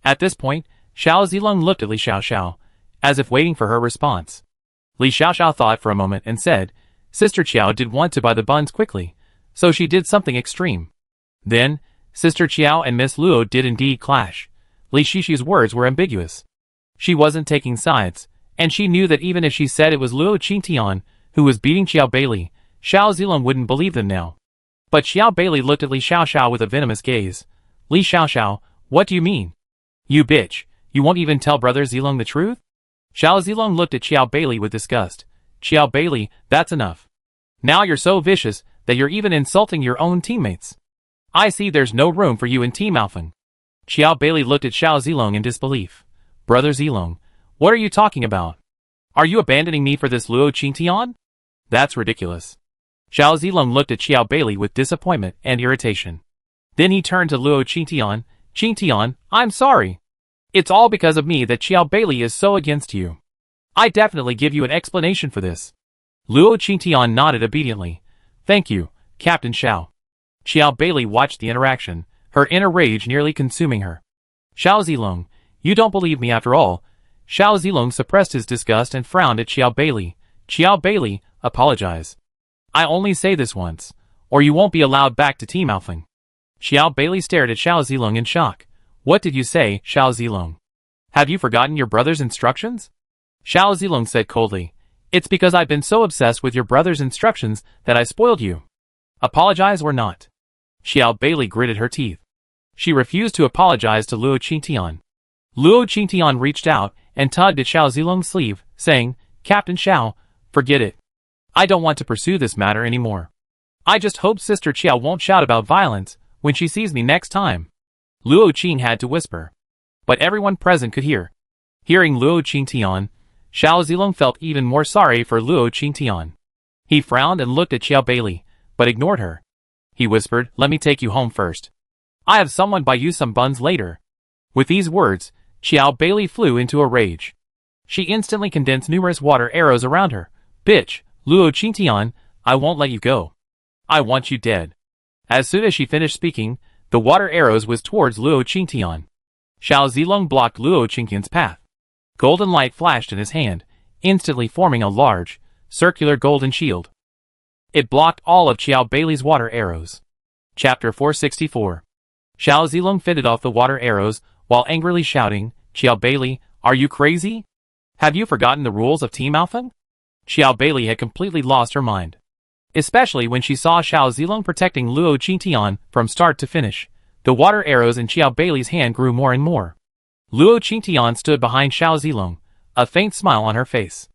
At this point, Xiao Zilong looked at Li Xiaoxiao, as if waiting for her response. Li Xiaoxiao thought for a moment and said, Sister Qiao did want to buy the buns quickly, so she did something extreme. Then, Sister Qiao and Miss Luo did indeed clash. Li Shishi's words were ambiguous. She wasn't taking sides, and she knew that even if she said it was Luo Qingtian who was beating Xiao Beili, Xiao Zilong wouldn't believe them now. But Xiao Beili looked at Li Xiaoxiao with a venomous gaze. Li Xiaoxiao, what do you mean? You bitch, you won't even tell Brother Zilong the truth? Xiao Zilong looked at Xiao Beili with disgust. Xiao Beili, that's enough. Now you're so vicious that you're even insulting your own teammates. I see there's no room for you in Team Alpha. Xiao Beili looked at Xiao Zilong in disbelief. Brother Zilong, what are you talking about? Are you abandoning me for this Luo Qingtian? That's ridiculous. Xiao Zilong looked at Xiao Beili with disappointment and irritation. Then he turned to Luo Qingtian. Qingtian, I'm sorry. It's all because of me that Xiao Beili is so against you. I definitely give you an explanation for this. Luo Qingtian nodded obediently. Thank you, Captain Xiao. Xiao Beili watched the interaction, her inner rage nearly consuming her. Xiao Zilong, you don't believe me after all. Xiao Zilong suppressed his disgust and frowned at Xiao Beili. Xiao Beili, apologize. I only say this once, or you won't be allowed back to Team Alpha. Xiao Beili stared at Xiao Zilong in shock. What did you say, Xiao Zilong? Have you forgotten your brother's instructions? Xiao Zilong said coldly. It's because I've been so obsessed with your brother's instructions that I spoiled you. Apologize or not. Xiao Beili gritted her teeth. She refused to apologize to Luo Qingtian. Luo Qingtian reached out and tugged at Xiao Zilong's sleeve, saying, Captain Xiao, forget it. I don't want to pursue this matter anymore. I just hope Sister Qiao won't shout about violence when she sees me next time. Luo Qing had to whisper. But everyone present could hear. Hearing Luo Qingtian, Xiao Zilong felt even more sorry for Luo Qingtian. He frowned and looked at Xiao Beili, but ignored her. He whispered, let me take you home first. I have someone buy you some buns later. With these words, Xiao Beili flew into a rage. She instantly condensed numerous water arrows around her. Bitch, Luo Qingtian, I won't let you go. I want you dead. As soon as she finished speaking, the water arrows whizzed towards Luo Qingtian. Xiao Zilong blocked Luo Qingtian's path. Golden light flashed in his hand, instantly forming a large, circular golden shield. It blocked all of Xiao Beili's water arrows. Chapter 464. Xiao Zilong fended off the water arrows while angrily shouting, Xiao Beili, are you crazy? Have you forgotten the rules of Team Alpha? Xiao Beili had completely lost her mind. Especially when she saw Xiao Zilong protecting Luo Qingtian from start to finish. The water arrows in Xiao Beili's hand grew more and more. Luo Qingtian stood behind Xiao Zilong, a faint smile on her face.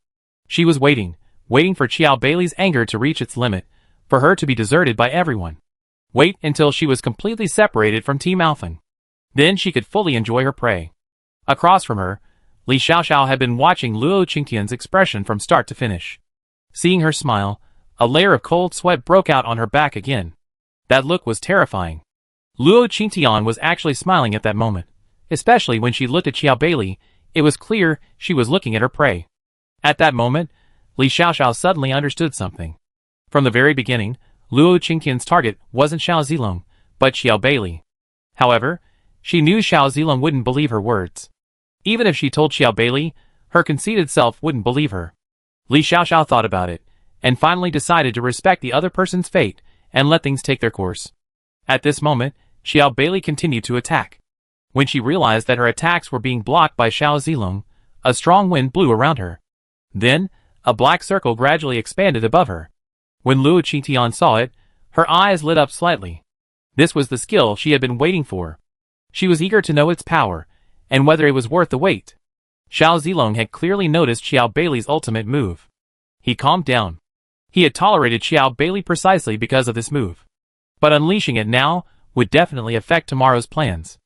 She was waiting for Xiao Beili's anger to reach its limit, for her to be deserted by everyone. Wait until she was completely separated from Team Alpha. Then she could fully enjoy her prey. Across from her, Li Xiaoxiao had been watching Luo Qingtian's expression from start to finish. Seeing her smile, a layer of cold sweat broke out on her back again. That look was terrifying. Luo Qingtian was actually smiling at that moment. Especially when she looked at Xiao Beili, it was clear she was looking at her prey. At that moment, Li Xiaoxiao suddenly understood something. From the very beginning, Luo Qingtian's target wasn't Xiao Zilong, but Xiao Beili. However, she knew Xiao Zilong wouldn't believe her words. Even if she told Xiao Beili, her conceited self wouldn't believe her. Li Xiaoxiao thought about it, and finally decided to respect the other person's fate, and let things take their course. At this moment, Xiao Beili continued to attack. When she realized that her attacks were being blocked by Xiao Zilong, a strong wind blew around her. Then, a black circle gradually expanded above her. When Luo Qingtian saw it, her eyes lit up slightly. This was the skill she had been waiting for. She was eager to know its power, and whether it was worth the wait. Xiao Zilong had clearly noticed Xiao Beili's ultimate move. He calmed down. He had tolerated Xiao Beili precisely because of this move. But unleashing it now would definitely affect tomorrow's plans.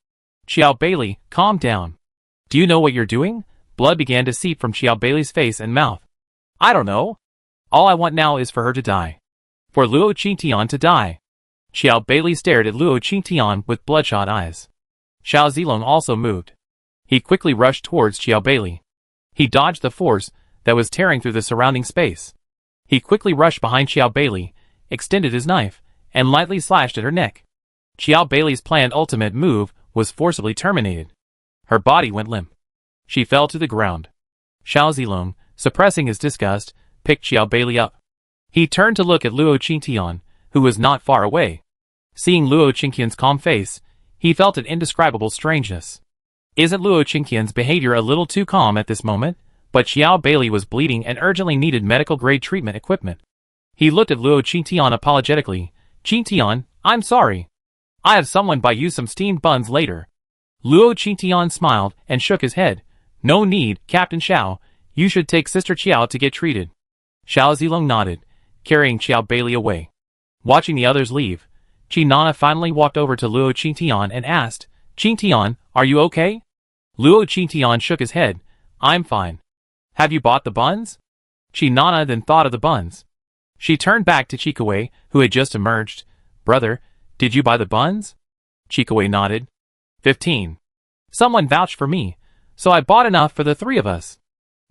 Xiao Beili, calm down. Do you know what you're doing? Blood began to seep from Xiao Beili's face and mouth. I don't know. All I want now is for her to die. For Luo Qingtian to die. Xiao Beili stared at Luo Qingtian with bloodshot eyes. Xiao Zilong also moved. He quickly rushed towards Xiao Beili. He dodged the force that was tearing through the surrounding space. He quickly rushed behind Xiao Beili, extended his knife, and lightly slashed at her neck. Xiao Beili's planned ultimate move was forcibly terminated. Her body went limp. She fell to the ground. Xiao Zilong, suppressing his disgust, picked Xiao Beili up. He turned to look at Luo Qingtian, who was not far away. Seeing Luo Qingtian's calm face, he felt an indescribable strangeness. Isn't Luo Qingtian's behavior a little too calm at this moment? But Xiao Beili was bleeding and urgently needed medical-grade treatment equipment. He looked at Luo Qingtian apologetically. Qingtian, I'm sorry. I have someone buy you some steamed buns later. Luo Qingtian smiled and shook his head. No need, Captain Xiao. You should take Sister Qiao to get treated. Xiao Zilong nodded, carrying Xiao Beili away. Watching the others leave, Qi Nana finally walked over to Luo Qingtian and asked, Qingtian, are you okay? Luo Qingtian shook his head. I'm fine. Have you bought the buns? Qi Nana then thought of the buns. She turned back to Chikawei, who had just emerged. Brother, did you buy the buns? Chikawei nodded. 15. Someone vouched for me, so I bought enough for the 3 of us.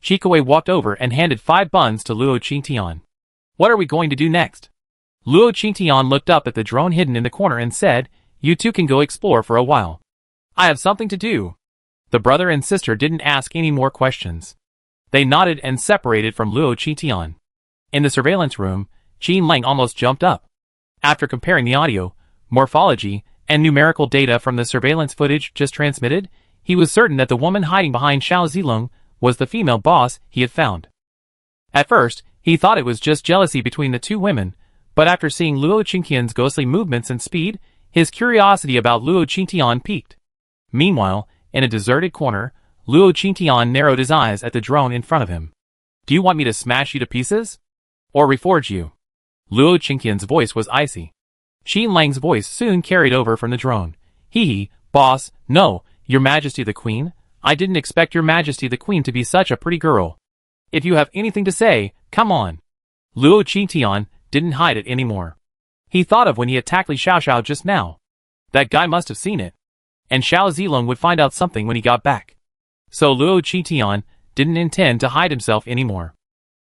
Chikawei walked over and handed 5 buns to Luo Qingtian. What are we going to do next? Luo Qingtian looked up at the drone hidden in the corner and said, You two can go explore for a while. I have something to do. The brother and sister didn't ask any more questions. They nodded and separated from Luo Qingtian. In the surveillance room, Qin Lang almost jumped up. After comparing the audio, morphology, and numerical data from the surveillance footage just transmitted, he was certain that the woman hiding behind Xiao Zilong was the female boss he had found. At first, he thought it was just jealousy between the 2 women, but after seeing Luo Qingtian's ghostly movements and speed, his curiosity about Luo Qingtian piqued. Meanwhile, in a deserted corner, Luo Qingtian narrowed his eyes at the drone in front of him. Do you want me to smash you to pieces? Or reforge you? Luo Qingtian's voice was icy. Qin Lang's voice soon carried over from the drone. Hee, boss, no, Your Majesty the Queen, I didn't expect Your Majesty the Queen to be such a pretty girl. If you have anything to say, come on. Luo Qingtian didn't hide it anymore. He thought of when he attacked Li Xiaoxiao just now. That guy must have seen it. And Xiao Zilong would find out something when he got back. So Luo Qingtian didn't intend to hide himself anymore.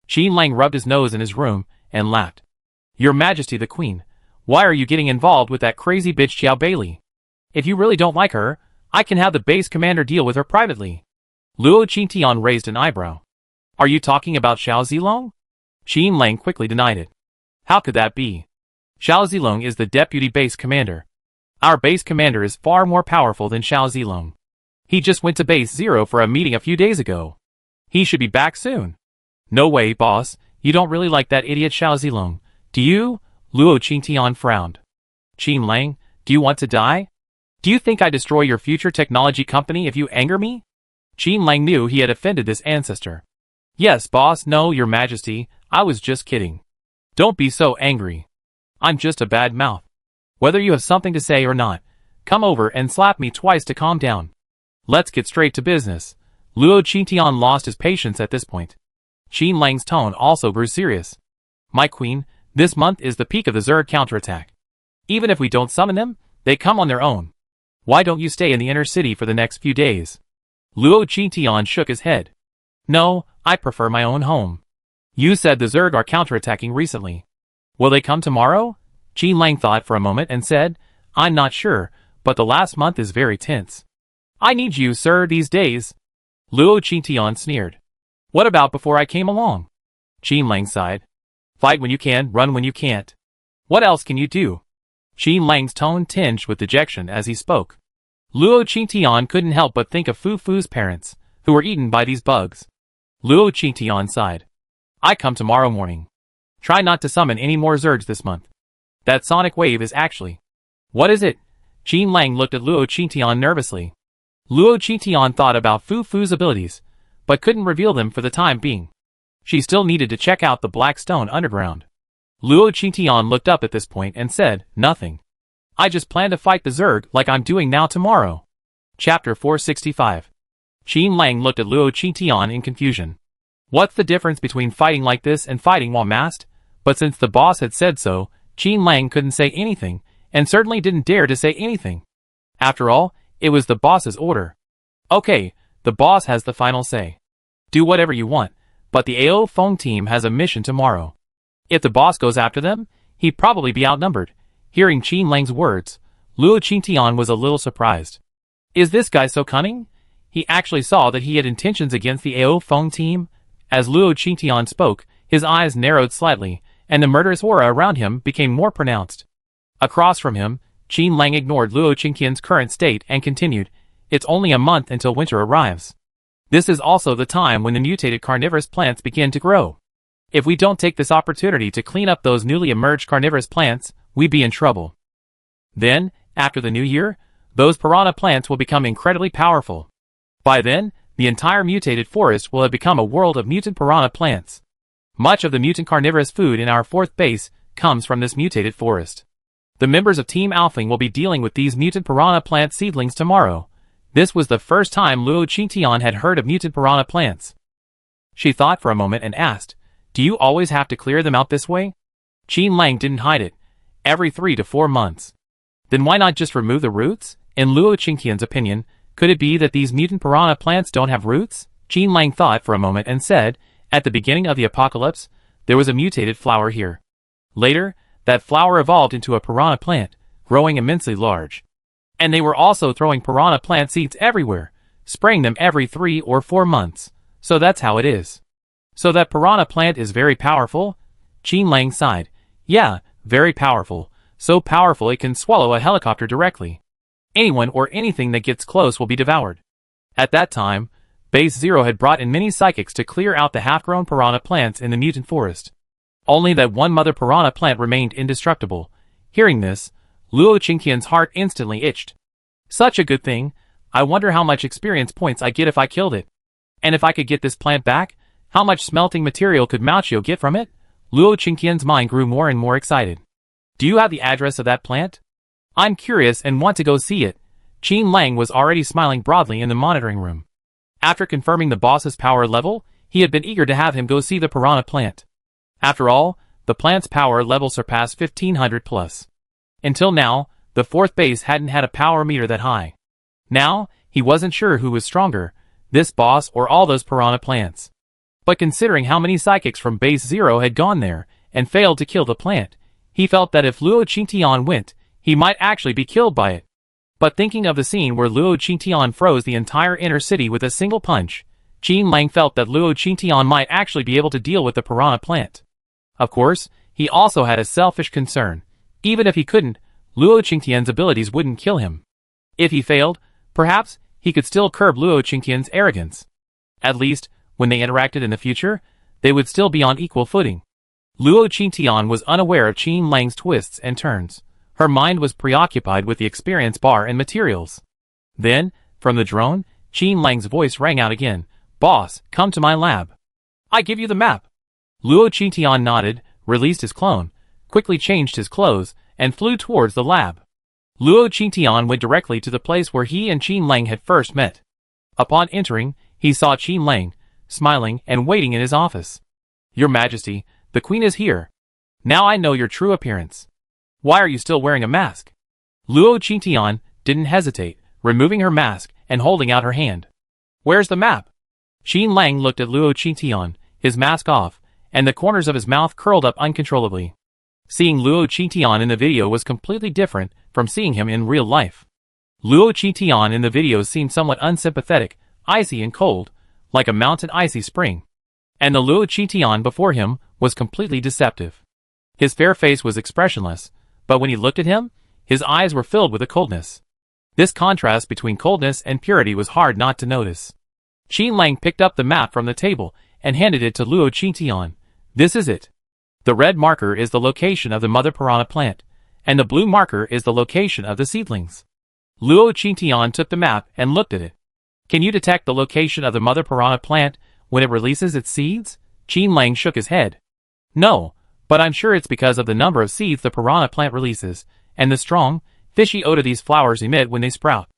Qin Lang rubbed his nose in his room and laughed. Your Majesty the Queen, why are you getting involved with that crazy bitch Xiao Beili? If you really don't like her, I can have the base commander deal with her privately. Luo Qingtian raised an eyebrow. Are you talking about Xiao Zilong? Qin Lang quickly denied it. How could that be? Xiao Zilong is the deputy base commander. Our base commander is far more powerful than Xiao Zilong. He just went to base 0 for a meeting a few days ago. He should be back soon. No way, boss, you don't really like that idiot Xiao Zilong, do you? Luo Qingtian frowned. Qin Lang, do you want to die? Do you think I destroy your future technology company if you anger me? Qin Lang knew he had offended this ancestor. Yes, boss, no, Your Majesty, I was just kidding. Don't be so angry. I'm just a bad mouth. Whether you have something to say or not, come over and slap me twice to calm down. Let's get straight to business. Luo Qingtian lost his patience at this point. Qin Lang's tone also grew serious. My queen, this month is the peak of the Zerg counterattack. Even if we don't summon them, they come on their own. Why don't you stay in the inner city for the next few days? Luo Qingtian shook his head. No, I prefer my own home. You said the Zerg are counterattacking recently. Will they come tomorrow? Qin Lang thought for a moment and said, I'm not sure, but the last month is very tense. I need you, sir, these days. Luo Qingtian sneered. What about before I came along? Qin Lang sighed. Fight when you can, run when you can't. What else can you do? Qin Lang's tone tinged with dejection as he spoke. Luo Qingtian couldn't help but think of Fu Fu's parents, who were eaten by these bugs. Luo Qingtian sighed. I come tomorrow morning. Try not to summon any more Zergs this month. That sonic wave is actually... What is it? Qin Lang looked at Luo Qingtian nervously. Luo Qingtian thought about Fu Fu's abilities, but couldn't reveal them for the time being. She still needed to check out the Black Stone underground. Luo Qingtian looked up at this point and said, nothing. I just plan to fight the Zerg like I'm doing now tomorrow. Chapter 465. Qin Lang looked at Luo Qingtian in confusion. What's the difference between fighting like this and fighting while masked? But since the boss had said so, Qin Lang couldn't say anything, and certainly didn't dare to say anything. After all, it was the boss's order. Okay, the boss has the final say. Do whatever you want, but the AO Feng team has a mission tomorrow. If the boss goes after them, he'd probably be outnumbered. Hearing Qin Lang's words, Luo Qingtian was a little surprised. Is this guy so cunning? He actually saw that he had intentions against the AO Feng team. As Luo Qingtian spoke, his eyes narrowed slightly, and the murderous aura around him became more pronounced. Across from him, Qin Lang ignored Luo Qingtian's current state and continued, it's only a month until winter arrives. This is also the time when the mutated carnivorous plants begin to grow. If we don't take this opportunity to clean up those newly emerged carnivorous plants, we'd be in trouble. Then, after the new year, those piranha plants will become incredibly powerful. By then, the entire mutated forest will have become a world of mutant piranha plants. Much of the mutant carnivorous food in our fourth base comes from this mutated forest. The members of Team Alfling will be dealing with these mutant piranha plant seedlings tomorrow. This was the first time Luo Qingtian had heard of mutant piranha plants. She thought for a moment and asked, do you always have to clear them out this way? Qin Lang didn't hide it. Every 3 to 4 months. Then why not just remove the roots? In Luo Qingtian's opinion, could it be that these mutant piranha plants don't have roots? Qin Lang thought for a moment and said, at the beginning of the apocalypse, there was a mutated flower here. Later, that flower evolved into a piranha plant, growing immensely large. And they were also throwing piranha plant seeds everywhere, spraying them every 3 or 4 months. So that's how it is. So that piranha plant is very powerful? Qin Lang sighed. Yeah, very powerful. So powerful it can swallow a helicopter directly. Anyone or anything that gets close will be devoured. At that time, Base Zero had brought in many psychics to clear out the half-grown piranha plants in the mutant forest. Only that one mother piranha plant remained indestructible. Hearing this, Luo Qingtian's heart instantly itched. Such a good thing. I wonder how much experience points I get if I killed it. And if I could get this plant back, how much smelting material could Mao get from it? Luo Qingtian's mind grew more and more excited. Do you have the address of that plant? I'm curious and want to go see it. Qin Lang was already smiling broadly in the monitoring room. After confirming the boss's power level, he had been eager to have him go see the piranha plant. After all, the plant's power level surpassed 1500 plus. Until now, the fourth base hadn't had a power meter that high. Now, he wasn't sure who was stronger, this boss or all those piranha plants. But considering how many psychics from Base Zero had gone there and failed to kill the plant, he felt that if Luo Qingtian went, he might actually be killed by it. But thinking of the scene where Luo Qingtian froze the entire inner city with a single punch, Qin Lang felt that Luo Qingtian might actually be able to deal with the piranha plant. Of course, he also had a selfish concern. Even if he couldn't, Luo Qingtian's abilities wouldn't kill him. If he failed, perhaps he could still curb Luo Qingtian's arrogance. At least, when they interacted in the future, they would still be on equal footing. Luo Qingtian was unaware of Qin Lang's twists and turns. Her mind was preoccupied with the experience bar and materials. Then, from the drone, Qin Lang's voice rang out again. Boss, come to my lab. I give you the map. Luo Qingtian nodded, released his clone, quickly changed his clothes, and flew towards the lab. Luo Qingtian went directly to the place where he and Qin Lang had first met. Upon entering, he saw Qin Lang, smiling and waiting in his office. Your Majesty, the Queen is here. Now I know your true appearance. Why are you still wearing a mask? Luo Qingtian didn't hesitate, removing her mask and holding out her hand. Where's the map? Qin Lang looked at Luo Qingtian, his mask off, and the corners of his mouth curled up uncontrollably. Seeing Luo Qingtian in the video was completely different from seeing him in real life. Luo Qingtian in the video seemed somewhat unsympathetic, icy and cold, like a mountain icy spring. And the Luo Qingtian before him was completely deceptive. His fair face was expressionless, but when he looked at him, his eyes were filled with a coldness. This contrast between coldness and purity was hard not to notice. Qin Lang picked up the map from the table and handed it to Luo Qingtian. This is it. The red marker is the location of the mother piranha plant, and the blue marker is the location of the seedlings. Luo Qingtian took the map and looked at it. Can you detect the location of the mother piranha plant when it releases its seeds? Qin Lang shook his head. No, but I'm sure it's because of the number of seeds the piranha plant releases, and the strong, fishy odor these flowers emit when they sprout.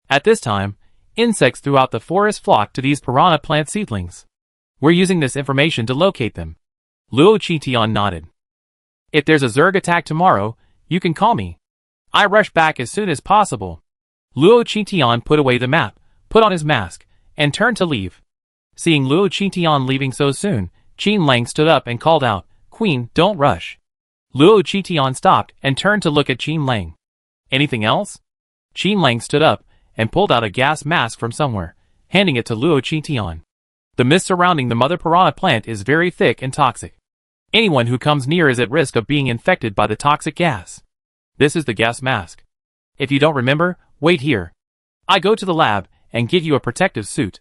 At this time, insects throughout the forest flock to these piranha plant seedlings. We're using this information to locate them. Luo Qingtian nodded. If there's a Zerg attack tomorrow, you can call me. I rush back as soon as possible. Luo Qingtian put away the map, put on his mask, and turned to leave. Seeing Luo Qingtian leaving so soon, Qin Lang stood up and called out, Queen, don't rush. Luo Qingtian stopped and turned to look at Qin Lang. Anything else? Qin Lang stood up and pulled out a gas mask from somewhere, handing it to Luo Qingtian. The mist surrounding the mother piranha plant is very thick and toxic. Anyone who comes near is at risk of being infected by the toxic gas. This is the gas mask. If you don't remember, wait here. I go to the lab and give you a protective suit.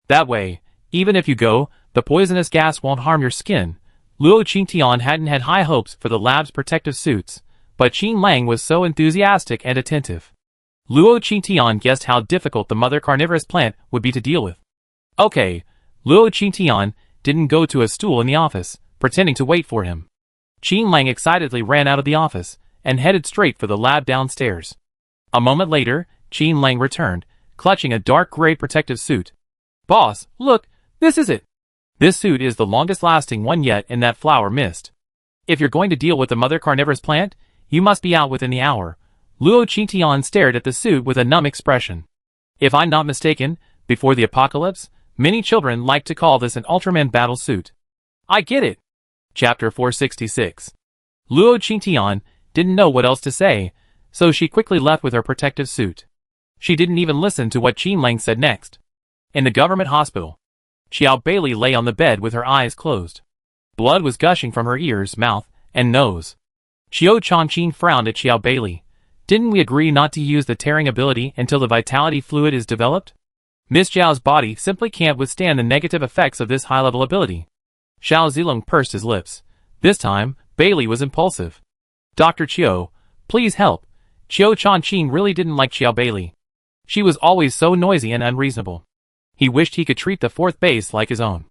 That way, even if you go, the poisonous gas won't harm your skin. Luo Qingtian hadn't had high hopes for the lab's protective suits, but Qin Lang was so enthusiastic and attentive. Luo Qingtian guessed how difficult the mother carnivorous plant would be to deal with. Okay, Luo Qingtian didn't go to a stool in the office, pretending to wait for him. Qin Lang excitedly ran out of the office and headed straight for the lab downstairs. A moment later, Qin Lang returned, clutching a dark gray protective suit. Boss, look, this is it. This suit is the longest lasting one yet in that flower mist. If you're going to deal with the mother carnivorous plant, you must be out within the hour. Luo Qingtian stared at the suit with a numb expression. If I'm not mistaken, before the apocalypse, many children like to call this an Ultraman battle suit. I get it. Chapter 466. Luo Qingtian didn't know what else to say, so she quickly left with her protective suit. She didn't even listen to what Qin Lang said next. In the government hospital, Xiao Bailey lay on the bed with her eyes closed. Blood was gushing from her ears, mouth, and nose. Qiao Changqing frowned at Xiao Bailey. Didn't we agree not to use the tearing ability until the vitality fluid is developed? Miss Zhao's body simply can't withstand the negative effects of this high-level ability. Xiao Zilong pursed his lips. This time, Bailey was impulsive. Dr. Qiao, please help. Qiao Changqing really didn't like Xiao Bailey. She was always so noisy and unreasonable. He wished he could treat the fourth base like his own.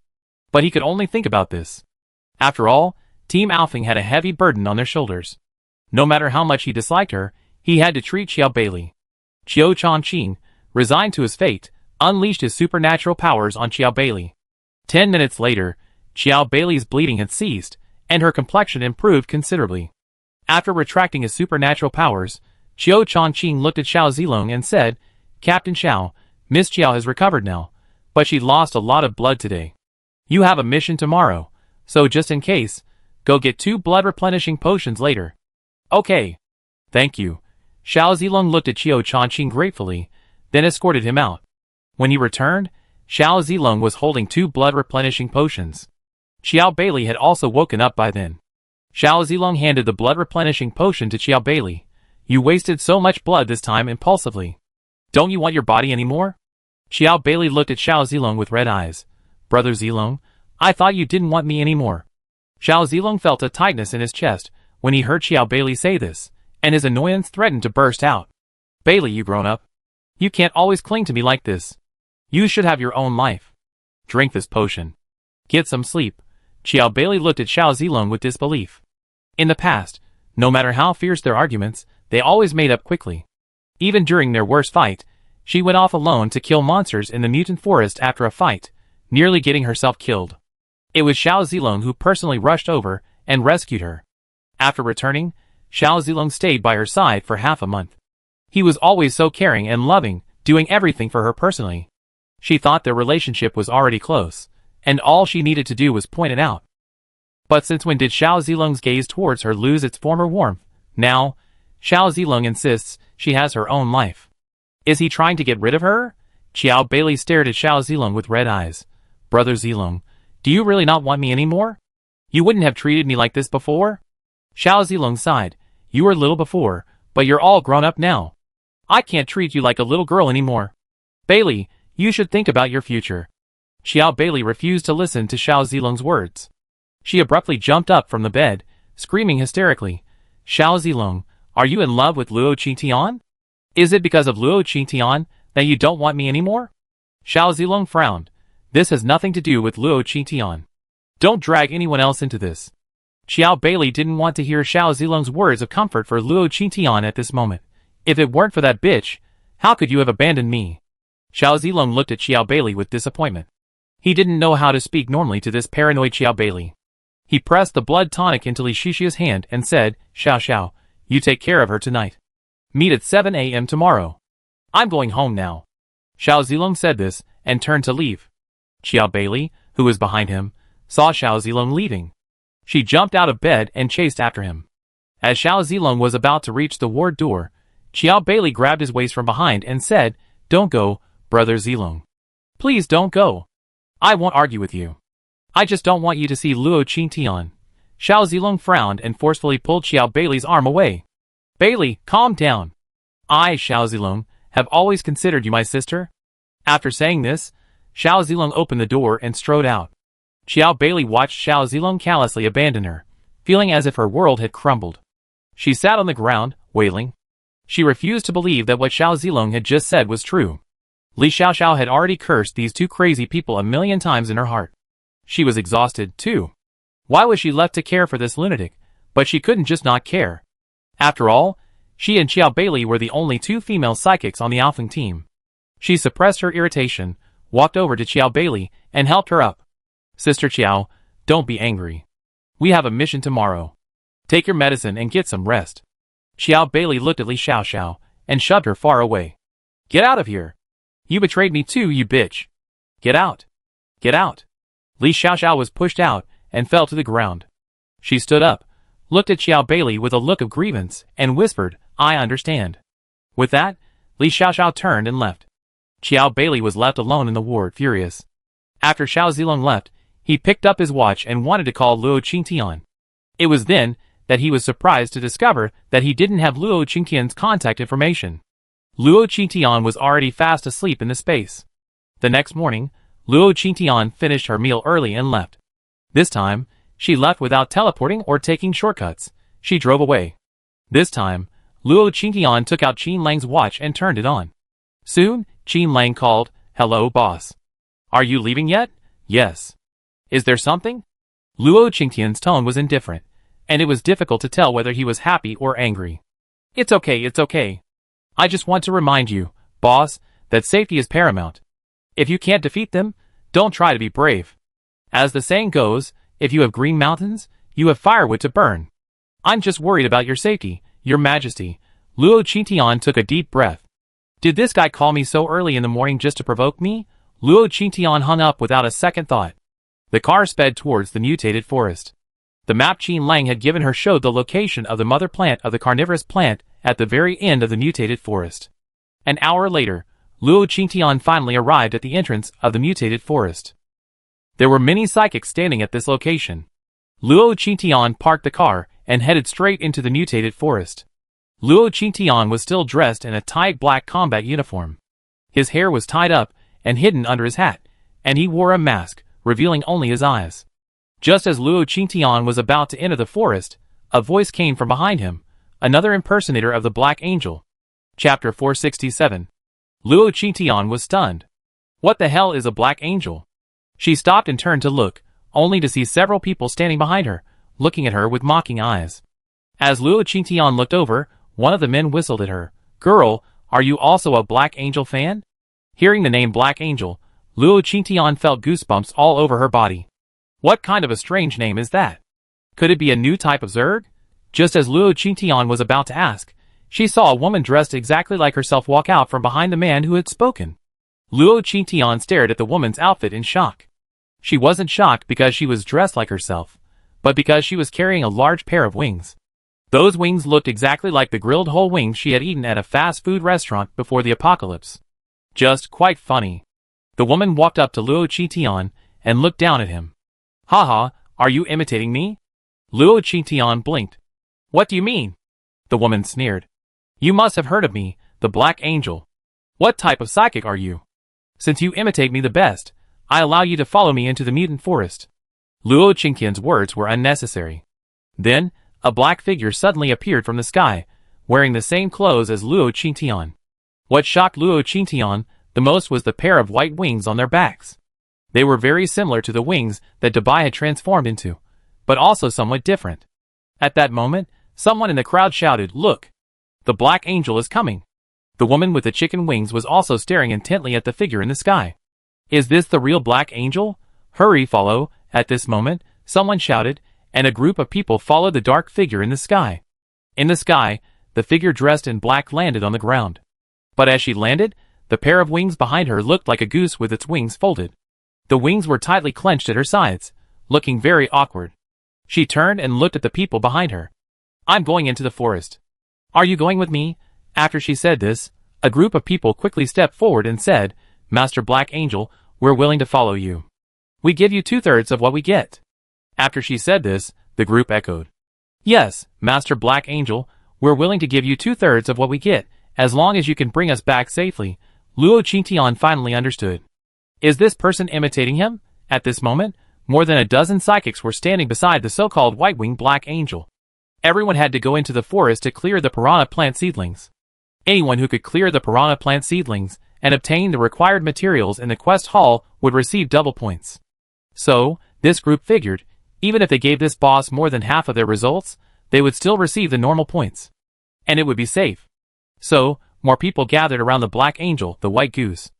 But he could only think about this. After all, Team Alfing had a heavy burden on their shoulders. No matter how much he disliked her, he had to treat Xiao Bailey. Qiao Changqing, resigned to his fate, unleashed his supernatural powers on Xiao Bailey. 10 minutes later, Xiao Bailey's bleeding had ceased, and her complexion improved considerably. After retracting his supernatural powers, Qiao Changqing looked at Xiao Zilong and said, Captain Xiao, Miss Xiao has recovered now, but she lost a lot of blood today. You have a mission tomorrow, so just in case, go get 2 blood replenishing potions later. Okay. Thank you. Xiao Zilong looked at Qiao Changqing gratefully, then escorted him out. When he returned, Xiao Zilong was holding 2 blood replenishing potions. Xiao Bailey had also woken up by then. Xiao Zilong handed the blood replenishing potion to Xiao Bailey. You wasted so much blood this time impulsively. Don't you want your body anymore? Xiao Bailey looked at Xiao Zilong with red eyes. Brother Zilong, I thought you didn't want me anymore. Xiao Zilong felt a tightness in his chest when he heard Xiao Bailey say this, and his annoyance threatened to burst out. Bailey, you grown up. You can't always cling to me like this. You should have your own life. Drink this potion. Get some sleep. Xiao Bailey looked at Xiao Zilong with disbelief. In the past, no matter how fierce their arguments, they always made up quickly. Even during their worst fight, she went off alone to kill monsters in the mutant forest after a fight, nearly getting herself killed. It was Xiao Zilong who personally rushed over and rescued her. After returning, Xiao Zilong stayed by her side for half a month. He was always so caring and loving, doing everything for her personally. She thought their relationship was already close, and all she needed to do was point it out. But since when did Xiao Zilong's gaze towards her lose its former warmth? Now, Xiao Zilong insists she has her own life. Is he trying to get rid of her? Xiao Bailey stared at Xiao Zilong with red eyes. Brother Zilong, do you really not want me anymore? You wouldn't have treated me like this before? Xiao Zilong sighed. You were little before, but you're all grown up now. I can't treat you like a little girl anymore. Bailey, you should think about your future. Xiao Bailey refused to listen to Xiao Zilong's words. She abruptly jumped up from the bed, screaming hysterically. Xiao Zilong, are you in love with Luo Qingtian? Is it because of Luo Qingtian that you don't want me anymore? Xiao Zilong frowned. This has nothing to do with Luo Qingtian. Don't drag anyone else into this. Xiao Bailey didn't want to hear Xiao Zilong's words of comfort for Luo Qingtian at this moment. If it weren't for that bitch, how could you have abandoned me? Xiao Zilong looked at Xiao Bailey with disappointment. He didn't know how to speak normally to this paranoid Xiao Bailey. He pressed the blood tonic into Li Shishia's hand and said, Xiao, you take care of her tonight. Meet at 7 a.m. tomorrow. I'm going home now. Xiao Zilong said this and turned to leave. Xiao Bailey, who was behind him, saw Xiao Zilong leaving. She jumped out of bed and chased after him. As Xiao Zilong was about to reach the ward door, Xiao Bailey grabbed his waist from behind and said, Don't go, brother Zilong. Please don't go. I won't argue with you. I just don't want you to see Luo Qingtian. Xiao Zilong frowned and forcefully pulled Xiao Bailey's arm away. Bailey, calm down. I, Xiao Zilong, have always considered you my sister. After saying this, Xiao Zilong opened the door and strode out. Xiao Bailey watched Xiao Zilong callously abandon her, feeling as if her world had crumbled. She sat on the ground, wailing. She refused to believe that what Xiao Zilong had just said was true. Li Xiaoxiao had already cursed these two crazy people a million times in her heart. She was exhausted, too. Why was she left to care for this lunatic? But she couldn't just not care. After all, she and Xiao Bailey were the only two female psychics on the Alphing team. She suppressed her irritation, walked over to Xiao Bailey, and helped her up. Sister Xiao, don't be angry. We have a mission tomorrow. Take your medicine and get some rest. Xiao Bailey looked at Li Xiaoxiao and shoved her far away. Get out of here. You betrayed me too, you bitch. Get out. Get out. Li Xiaoxiao was pushed out and fell to the ground. She stood up, looked at Xiao Bailey with a look of grievance, and whispered, I understand. With that, Li Xiaoxiao turned and left. Xiao Bailey was left alone in the ward, furious. After Xiao Zilong left, he picked up his watch and wanted to call Luo Qingtian. It was then that he was surprised to discover that he didn't have Luo Qingtian's contact information. Luo Qingtian was already fast asleep in the space. The next morning, Luo Qingtian finished her meal early and left. This time, she left without teleporting or taking shortcuts. She drove away. This time, Luo Qingtian took out Qin Lang's watch and turned it on. Soon, Qin Lang called, Hello, boss. Are you leaving yet? Yes. Is there something? Luo Qingtian's tone was indifferent, and it was difficult to tell whether he was happy or angry. It's okay. I just want to remind you, boss, that safety is paramount. If you can't defeat them, don't try to be brave. As the saying goes, if you have green mountains, you have firewood to burn. I'm just worried about your safety, your majesty. Luo Qingtian took a deep breath. Did this guy call me so early in the morning just to provoke me? Luo Qingtian hung up without a second thought. The car sped towards the mutated forest. The map Qin Lang had given her showed the location of the mother plant of the carnivorous plant at the very end of the mutated forest. An hour later, Luo Qingtian finally arrived at the entrance of the mutated forest. There were many psychics standing at this location. Luo Qingtian parked the car and headed straight into the mutated forest. Luo Qingtian was still dressed in a tight black combat uniform. His hair was tied up and hidden under his hat, and he wore a mask, revealing only his eyes. Just as Luo Qingtian was about to enter the forest, a voice came from behind him, another impersonator of the Black Angel. Chapter 467. Luo Qingtian was stunned. What the hell is a Black Angel? She stopped and turned to look, only to see several people standing behind her, looking at her with mocking eyes. As Luo Qingtian looked over, one of the men whistled at her. Girl, are you also a Black Angel fan? Hearing the name Black Angel, Luo Qingtian felt goosebumps all over her body. What kind of a strange name is that? Could it be a new type of Zerg? Just as Luo Qingtian was about to ask, she saw a woman dressed exactly like herself walk out from behind the man who had spoken. Luo Qingtian stared at the woman's outfit in shock. She wasn't shocked because she was dressed like herself, but because she was carrying a large pair of wings. Those wings looked exactly like the grilled whole wings she had eaten at a fast food restaurant before the apocalypse. Just quite funny. The woman walked up to Luo Qingtian and looked down at him. Haha, are you imitating me? Luo Qingtian blinked. What do you mean? The woman sneered. You must have heard of me, the Black Angel. What type of psychic are you? Since you imitate me the best, I allow you to follow me into the mutant forest. Luo Qingtian's words were unnecessary. Then, a black figure suddenly appeared from the sky, wearing the same clothes as Luo Qingtian. What shocked Luo Qingtian the most was the pair of white wings on their backs. They were very similar to the wings that Dabai had transformed into, but also somewhat different. At that moment, someone in the crowd shouted, "Look! The Black Angel is coming!" The woman with the chicken wings was also staring intently at the figure in the sky. Is this the real Black Angel? Hurry, follow! At this moment, someone shouted, and a group of people followed the dark figure in the sky. In the sky, the figure dressed in black landed on the ground. But as she landed, the pair of wings behind her looked like a goose with its wings folded. The wings were tightly clenched at her sides, looking very awkward. She turned and looked at the people behind her. I'm going into the forest. Are you going with me? After she said this, a group of people quickly stepped forward and said, Master Black Angel, we're willing to follow you. We give you 2/3 of what we get. After she said this, the group echoed. Yes, Master Black Angel, we're willing to give you 2/3 of what we get, as long as you can bring us back safely. Luo Qingtian finally understood. Is this person imitating him? At this moment, more than a dozen psychics were standing beside the so-called white-winged Black Angel. Everyone had to go into the forest to clear the piranha plant seedlings. Anyone who could clear the piranha plant seedlings and obtain the required materials in the quest hall would receive double points. So, this group figured, even if they gave this boss more than half of their results, they would still receive the normal points. And it would be safe. So, more people gathered around the Black Angel, the white goose.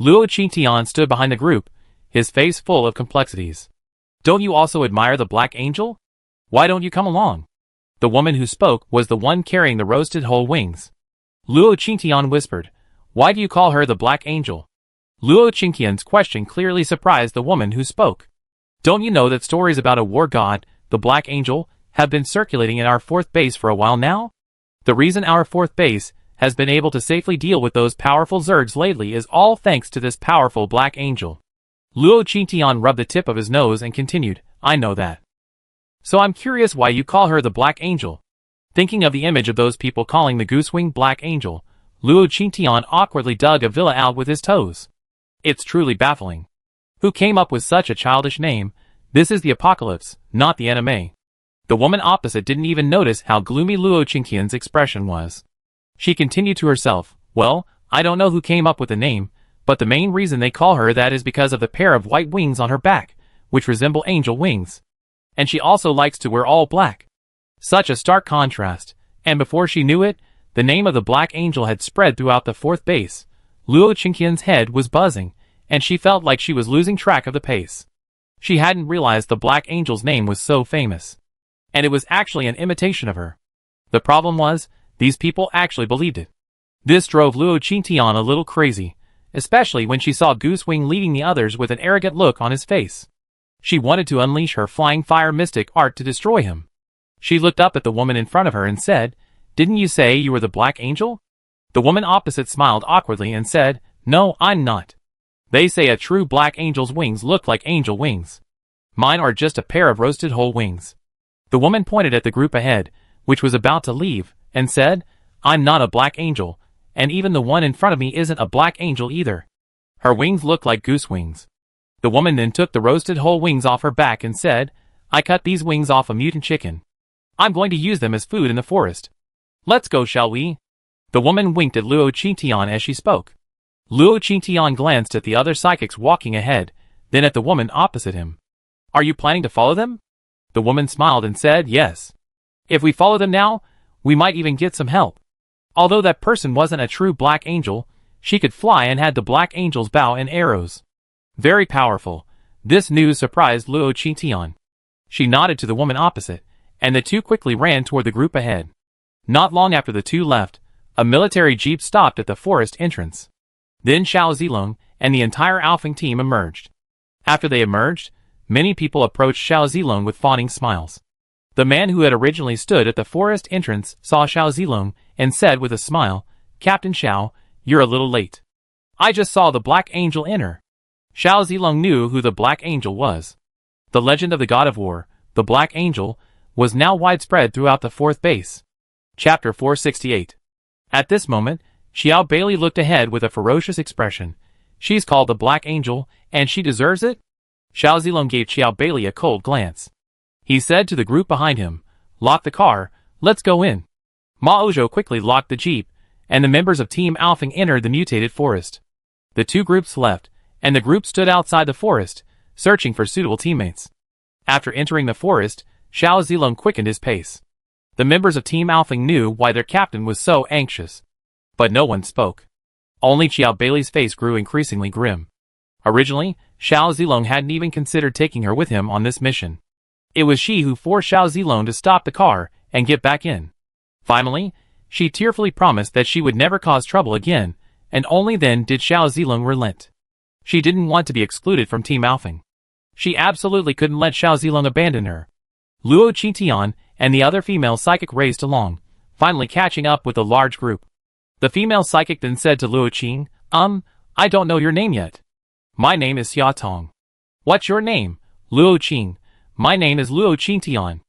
Luo Qingtian stood behind the group, his face full of complexities. Don't you also admire the Black Angel? Why don't you come along? The woman who spoke was the one carrying the roasted whole wings. Luo Qingtian whispered, Why do you call her the Black Angel? Luo Qingtian's question clearly surprised the woman who spoke. Don't you know that stories about a war god, the Black Angel, have been circulating in our 4th base for a while now? The reason our 4th base has been able to safely deal with those powerful Zergs lately is all thanks to this powerful Black Angel. Luo Qingtian rubbed the tip of his nose and continued, I know that. So I'm curious why you call her the Black Angel. Thinking of the image of those people calling the goose-winged Black Angel, Luo Qingtian awkwardly dug a villa out with his toes. It's truly baffling. Who came up with such a childish name? This is the apocalypse, not the anime. The woman opposite didn't even notice how gloomy Luo Qingtian's expression was. She continued to herself, well, I don't know who came up with the name, but the main reason they call her that is because of the pair of white wings on her back, which resemble angel wings. And she also likes to wear all black. Such a stark contrast, and before she knew it, the name of the Black Angel had spread throughout the 4th base. Luo Qingtian's head was buzzing, and she felt like she was losing track of the pace. She hadn't realized the Black Angel's name was so famous. And it was actually an imitation of her. The problem was, these people actually believed it. This drove Luo Qingtian a little crazy, especially when she saw Goosewing leading the others with an arrogant look on his face. She wanted to unleash her flying fire mystic art to destroy him. She looked up at the woman in front of her and said, Didn't you say you were the Black Angel? The woman opposite smiled awkwardly and said, No, I'm not. They say a true Black Angel's wings look like angel wings. Mine are just a pair of roasted whole wings. The woman pointed at the group ahead, which was about to leave, and said, I'm not a Black Angel, and even the one in front of me isn't a Black Angel either. Her wings look like goose wings. The woman then took the roasted whole wings off her back and said, I cut these wings off a mutant chicken. I'm going to use them as food in the forest. Let's go, shall we? The woman winked at Luo Qingtian as she spoke. Luo Qingtian glanced at the other psychics walking ahead, then at the woman opposite him. Are you planning to follow them? The woman smiled and said, Yes. If we follow them now, we might even get some help. Although that person wasn't a true Black Angel, she could fly and had the Black Angel's bow and arrows. Very powerful. This news surprised Luo Qingtian. She nodded to the woman opposite, and the two quickly ran toward the group ahead. Not long after the two left, a military jeep stopped at the forest entrance. Then Xiao Zilong and the entire Alfing team emerged. After they emerged, many people approached Xiao Zilong with fawning smiles. The man who had originally stood at the forest entrance saw Xiao Zilong and said with a smile, Captain Xiao, you're a little late. I just saw the Black Angel enter. Xiao Zilong knew who the Black Angel was. The legend of the God of War, the Black Angel, was now widespread throughout the fourth base. Chapter 468. At this moment, Xiao Bailey looked ahead with a ferocious expression. She's called the Black Angel, and she deserves it? Xiao Zilong gave Xiao Bailey a cold glance. He said to the group behind him, "Lock the car, let's go in." Ma Ouzhou quickly locked the jeep, and the members of Team Alfing entered the mutated forest. The two groups left, and the group stood outside the forest, searching for suitable teammates. After entering the forest, Xiao Zilong quickened his pace. The members of Team Alfing knew why their captain was so anxious. But no one spoke. Only Xiao Bailey's face grew increasingly grim. Originally, Xiao Zilong hadn't even considered taking her with him on this mission. It was she who forced Xiao Zilong to stop the car and get back in. Finally, she tearfully promised that she would never cause trouble again, and only then did Xiao Zilong relent. She didn't want to be excluded from Team Alfing. She absolutely couldn't let Xiao Zilong abandon her. Luo Qingtian and the other female psychic raced along, finally catching up with the large group. The female psychic then said to Luo Qing, I don't know your name yet. My name is Xia Tong. What's your name? Luo Qing. My name is Luo Qingtian.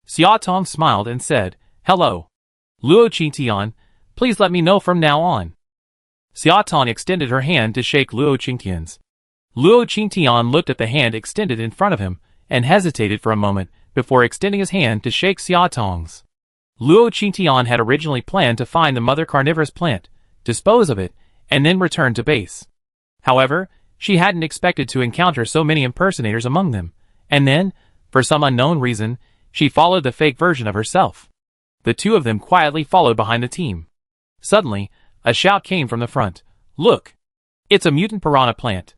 Xia Tong smiled and said, Hello. Luo Qingtian, please let me know from now on. Xia Tong extended her hand to shake Luo Qingtian's. Luo Qingtian looked at the hand extended in front of him, and hesitated for a moment before extending his hand to shake Xia Tong's. Luo Qingtian had originally planned to find the mother carnivorous plant, dispose of it, and then return to base. However, she hadn't expected to encounter so many impersonators among them, and then, for some unknown reason, she followed the fake version of herself. The two of them quietly followed behind the team. Suddenly, a shout came from the front. Look! It's a mutant piranha plant.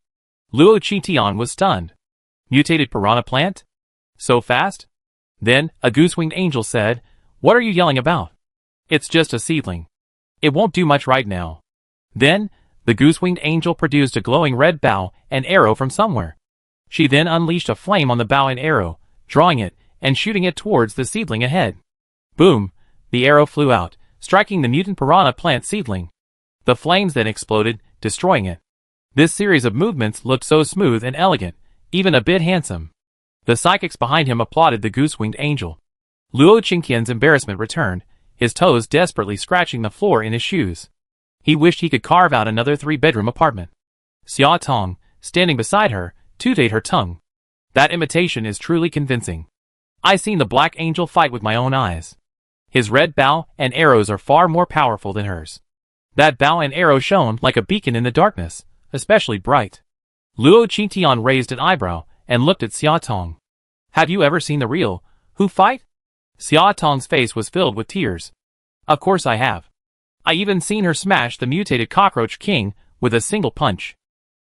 Luo Qingtian was stunned. Mutated piranha plant? So fast? Then, a goose-winged angel said, What are you yelling about? It's just a seedling. It won't do much right now. Then, the goose-winged angel produced a glowing red bow and arrow from somewhere. She then unleashed a flame on the bow and arrow, drawing it and shooting it towards the seedling ahead. Boom! The arrow flew out, striking the mutant piranha plant seedling. The flames then exploded, destroying it. This series of movements looked so smooth and elegant, even a bit handsome. The psychics behind him applauded the goose-winged angel. Luo Qingtian's embarrassment returned, his toes desperately scratching the floor in his shoes. He wished he could carve out another 3-bedroom apartment. Xia Tong, standing beside her, tooted her tongue. That imitation is truly convincing. I seen the Black Angel fight with my own eyes. His red bow and arrows are far more powerful than hers. That bow and arrow shone like a beacon in the darkness, especially bright. Luo Qingtian raised an eyebrow and looked at Xia Tong. Have you ever seen the real Who fight? Xia Tong's face was filled with tears. Of course I have. I even seen her smash the mutated cockroach king with a single punch.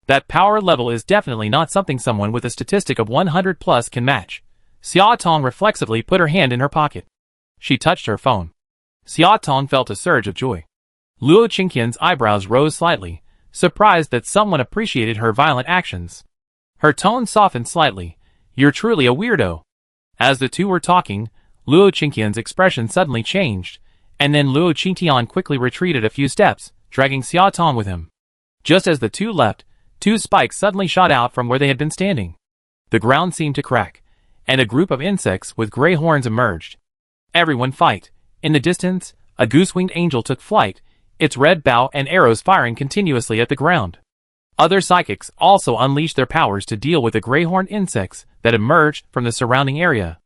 That power level is definitely not something someone with a statistic of 100 plus can match. Xia Tong reflexively put her hand in her pocket. She touched her phone. Xia Tong felt a surge of joy. Luo Qingtian's eyebrows rose slightly, surprised that someone appreciated her violent actions. Her tone softened slightly. You're truly a weirdo. As the two were talking, Luo Qingtian's expression suddenly changed, and then Luo Qingtian quickly retreated a few steps, dragging Xia Tong with him. Just as the two left, 2 spikes suddenly shot out from where they had been standing. The ground seemed to crack, and a group of insects with gray horns emerged. Everyone fight. In the distance, a goose-winged angel took flight, its red bow and arrows firing continuously at the ground. Other psychics also unleashed their powers to deal with the greyhorn insects that emerged from the surrounding area.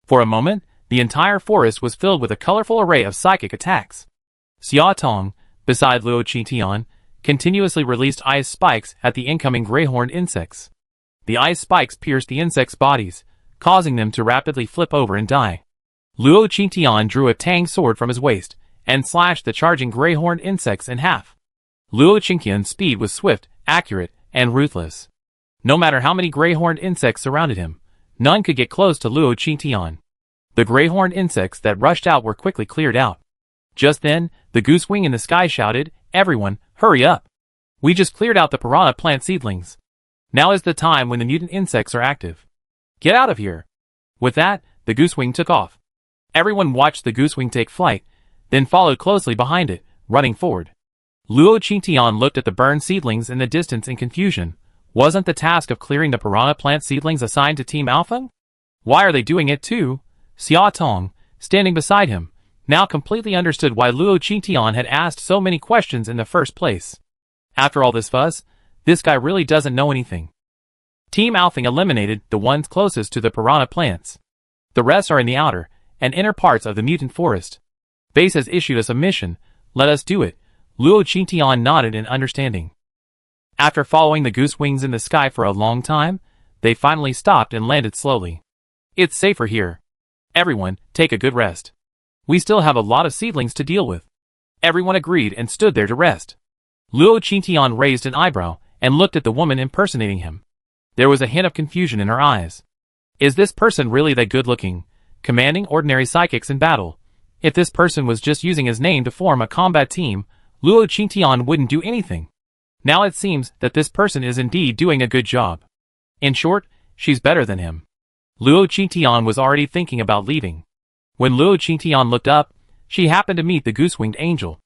For a moment, the entire forest was filled with a colorful array of psychic attacks. Xia Tong, beside Luo Qingtian, continuously released ice spikes at the incoming greyhorn insects. The ice spikes pierced the insects' bodies, causing them to rapidly flip over and die. Luo Qingtian drew a tang sword from his waist and slashed the charging greyhorn insects in half. Luo Qingtian's speed was swift, accurate, and ruthless. No matter how many greyhorn insects surrounded him, none could get close to Luo Qingtian. The greyhorn insects that rushed out were quickly cleared out. Just then, the goose wing in the sky shouted, Everyone, hurry up! We just cleared out the piranha plant seedlings. Now is the time when the mutant insects are active. Get out of here! With that, the goosewing took off. Everyone watched the goosewing take flight, then followed closely behind it, running forward. Luo Qingtian looked at the burned seedlings in the distance in confusion. Wasn't the task of clearing the piranha plant seedlings assigned to Team Alpha? Why are they doing it too? Xia Tong, standing beside him, now completely understood why Luo Qingtian had asked so many questions in the first place. After all this fuss, this guy really doesn't know anything. Team Alfing eliminated the ones closest to the piranha plants. The rest are in the outer and inner parts of the mutant forest. Base has issued us a mission, let us do it. Luo Qingtian nodded in understanding. After following the goose wings in the sky for a long time, they finally stopped and landed slowly. It's safer here. Everyone, take a good rest. We still have a lot of seedlings to deal with. Everyone agreed and stood there to rest. Luo Qingtian raised an eyebrow and looked at the woman impersonating him. There was a hint of confusion in her eyes. Is this person really that good-looking, commanding ordinary psychics in battle? If this person was just using his name to form a combat team, Luo Qingtian wouldn't do anything. Now it seems that this person is indeed doing a good job. In short, she's better than him. Luo Qingtian was already thinking about leaving. When Luo Qingtian looked up, she happened to meet the goose-winged angel.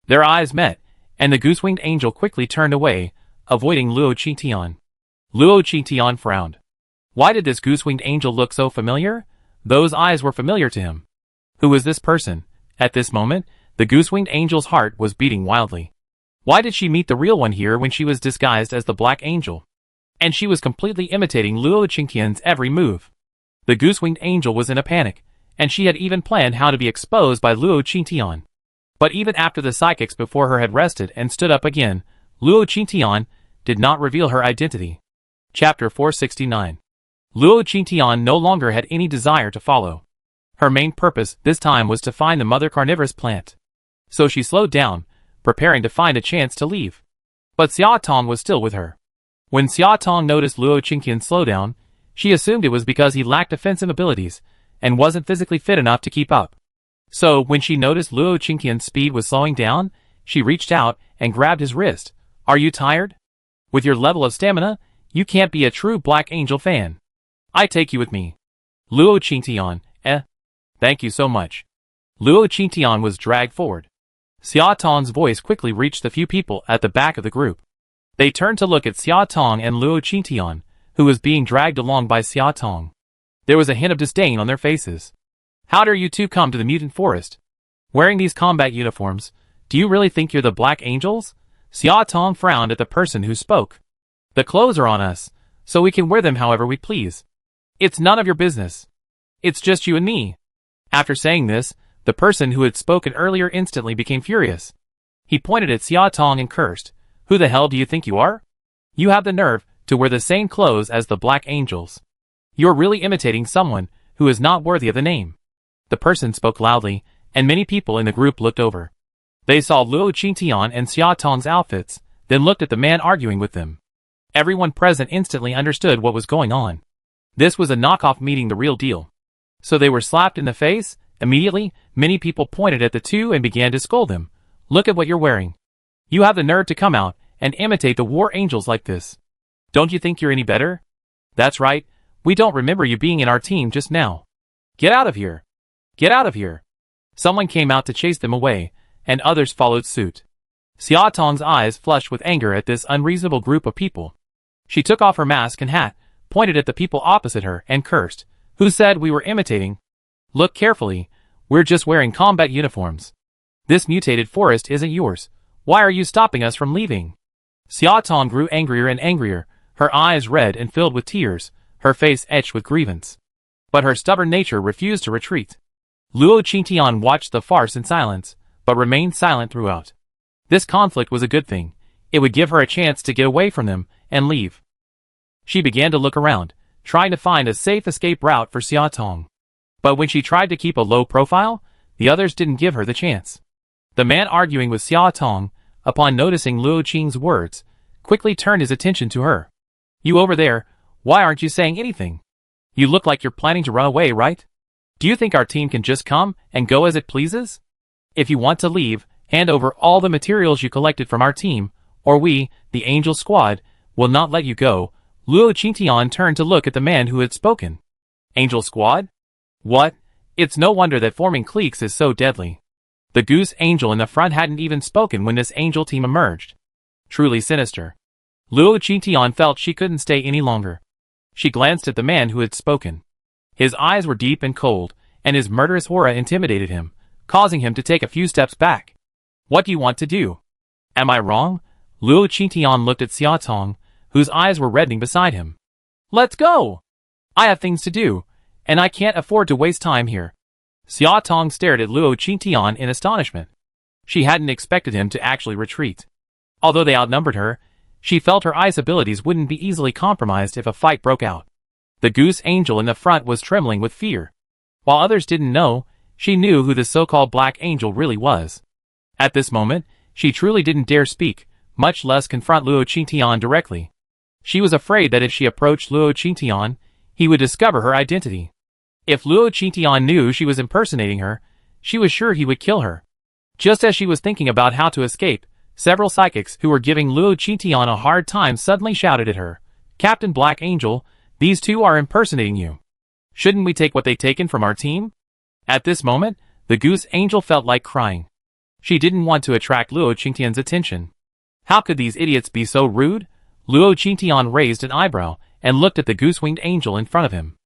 Their eyes met, and the goose-winged angel quickly turned away, avoiding Luo Qingtian. Luo Qingtian frowned. Why did this goose-winged angel look so familiar? Those eyes were familiar to him. Who was this person? At this moment, the goose-winged angel's heart was beating wildly. Why did she meet the real one here when she was disguised as the Black Angel? And she was completely imitating Luo Qingtian's every move. The goose-winged angel was in a panic, and she had even planned how to be exposed by Luo Qingtian. But even after the psychics before her had rested and stood up again, Luo Qingtian did not reveal her identity. Chapter 469. Luo Qingtian no longer had any desire to follow. Her main purpose this time was to find the mother carnivorous plant. So she slowed down, preparing to find a chance to leave. But Xia Tong was still with her. When Xia Tong noticed Luo Qingtian's slowdown, she assumed it was because he lacked offensive abilities and wasn't physically fit enough to keep up. So when she noticed Luo Qingtian's speed was slowing down, she reached out and grabbed his wrist. Are you tired? With your level of stamina, you can't be a true Black Angel fan. I take you with me. Luo Qingtian, Thank you so much. Luo Qingtian was dragged forward. Xia Tong's voice quickly reached the few people at the back of the group. They turned to look at Xia Tong and Luo Qingtian, who was being dragged along by Xia Tong. There was a hint of disdain on their faces. How dare you two come to the mutant forest? Wearing these combat uniforms, do you really think you're the Black Angels? Xia Tong frowned at the person who spoke. The clothes are on us, so we can wear them however we please. It's none of your business. It's just you and me. After saying this, the person who had spoken earlier instantly became furious. He pointed at Xia Tong and cursed. Who the hell do you think you are? You have the nerve to wear the same clothes as the Black Angels. You're really imitating someone who is not worthy of the name. The person spoke loudly, and many people in the group looked over. They saw Luo Qingtian and Xia Tong's outfits, then looked at the man arguing with them. Everyone present instantly understood what was going on. This was a knockoff meeting the real deal. So they were slapped in the face. Immediately, many people pointed at the two and began to scold them. Look at what you're wearing. You have the nerve to come out and imitate the War Angels like this. Don't you think you're any better? That's right, we don't remember you being in our team just now. Get out of here. Get out of here. Someone came out to chase them away, and others followed suit. Xia Tong's eyes flushed with anger at this unreasonable group of people. She took off her mask and hat, pointed at the people opposite her, and cursed. Who said we were imitating? Look carefully, we're just wearing combat uniforms. This mutated forest isn't yours. Why are you stopping us from leaving? Xia Tong grew angrier and angrier, her eyes red and filled with tears, her face etched with grievance. But her stubborn nature refused to retreat. Luo Qingtian watched the farce in silence, but remained silent throughout. This conflict was a good thing. It would give her a chance to get away from them and leave. She began to look around, trying to find a safe escape route for Xia Tong. But when she tried to keep a low profile, the others didn't give her the chance. The man arguing with Xia Tong, upon noticing Luo Qing's words, quickly turned his attention to her. You over there, why aren't you saying anything? You look like you're planning to run away, right? Do you think our team can just come and go as it pleases? If you want to leave, hand over all the materials you collected from our team, or we, the Angel Squad, will not let you go. Luo Qingtian turned to look at the man who had spoken. Angel Squad? What? It's no wonder that forming cliques is so deadly. The goose angel in the front hadn't even spoken when this angel team emerged. Truly sinister. Luo Qingtian felt she couldn't stay any longer. She glanced at the man who had spoken. His eyes were deep and cold, and his murderous aura intimidated him, causing him to take a few steps back. What do you want to do? Am I wrong? Luo Qingtian looked at Xia Tong, whose eyes were reddening beside him. Let's go! I have things to do, and I can't afford to waste time here. Xia Tong stared at Luo Qingtian in astonishment. She hadn't expected him to actually retreat. Although they outnumbered her, she felt her ice abilities wouldn't be easily compromised if a fight broke out. The goose angel in the front was trembling with fear. While others didn't know, she knew who the so-called Black Angel really was. At this moment, she truly didn't dare speak, much less confront Luo Qingtian directly. She was afraid that if she approached Luo Qingtian, he would discover her identity. If Luo Qingtian knew she was impersonating her, she was sure he would kill her. Just as she was thinking about how to escape, several psychics who were giving Luo Qingtian a hard time suddenly shouted at her, "Captain Black Angel, these two are impersonating you. Shouldn't we take what they've taken from our team?" At this moment, the goose angel felt like crying. She didn't want to attract Luo Qingtian's attention. How could these idiots be so rude? Luo Qingtian raised an eyebrow and looked at the goose-winged angel in front of him.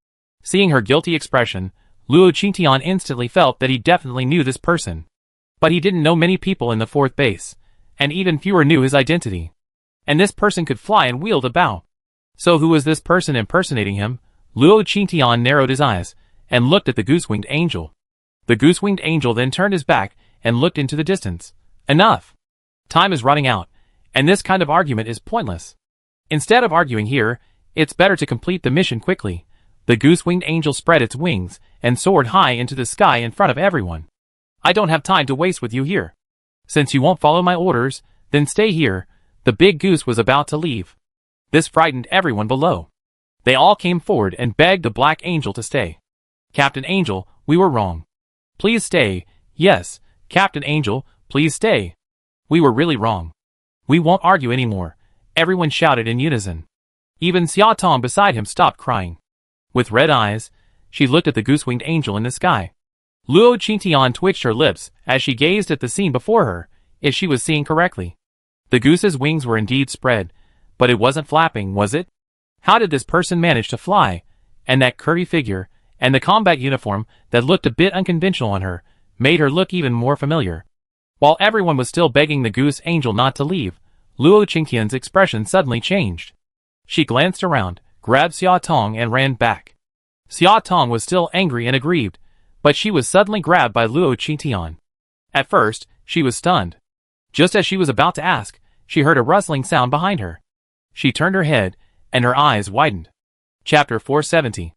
Seeing her guilty expression, Luo Qingtian instantly felt that he definitely knew this person. But he didn't know many people in the fourth base, and even fewer knew his identity. And this person could fly and wield a bow. So who was this person impersonating him? Luo Qingtian narrowed his eyes and looked at the goose-winged angel. The goose-winged angel then turned his back and looked into the distance. Enough! Time is running out, and this kind of argument is pointless. Instead of arguing here, it's better to complete the mission quickly. The goose-winged angel spread its wings and soared high into the sky in front of everyone. I don't have time to waste with you here. Since you won't follow my orders, then stay here. The big goose was about to leave. This frightened everyone below. They all came forward and begged the Black Angel to stay. Captain Angel, we were wrong. Please stay. Yes, Captain Angel, please stay. We were really wrong. We won't argue anymore. Everyone shouted in unison. Even Xia Tong beside him stopped crying. With red eyes, she looked at the goose-winged angel in the sky. Luo Qingtian twitched her lips as she gazed at the scene before her, if she was seeing correctly. The goose's wings were indeed spread, but it wasn't flapping, was it? How did this person manage to fly? And that curvy figure, and the combat uniform that looked a bit unconventional on her, made her look even more familiar. While everyone was still begging the goose angel not to leave, Luo Qingtian's expression suddenly changed. She glanced around, grabbed Xia Tong and ran back. Xia Tong was still angry and aggrieved, but she was suddenly grabbed by Luo Qingtian. At first, she was stunned. Just as she was about to ask, she heard a rustling sound behind her. She turned her head, and her eyes widened. Chapter 470.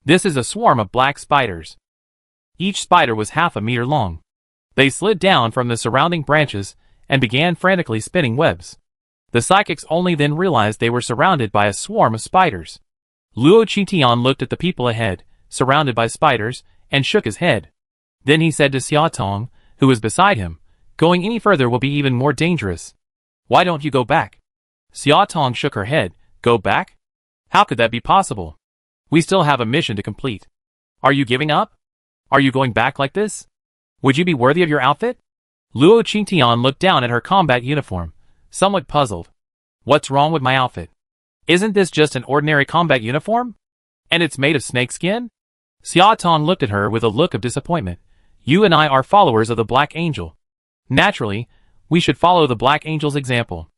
This is a swarm of black spiders. Each spider was half a meter long. They slid down from the surrounding branches and began frantically spinning webs. The psychics only then realized they were surrounded by a swarm of spiders. Luo Qingtian looked at the people ahead, surrounded by spiders, and shook his head. Then he said to Xia Tong, who was beside him, "Going any further will be even more dangerous. Why don't you go back?" Xia Tong shook her head. Go back? How could that be possible? We still have a mission to complete. Are you giving up? Are you going back like this? Would you be worthy of your outfit? Luo Qingtian looked down at her combat uniform, somewhat puzzled. What's wrong with my outfit? Isn't this just an ordinary combat uniform? And it's made of snakeskin? Xia Tong looked at her with a look of disappointment. You and I are followers of the Black Angel. Naturally, we should follow the Black Angel's example.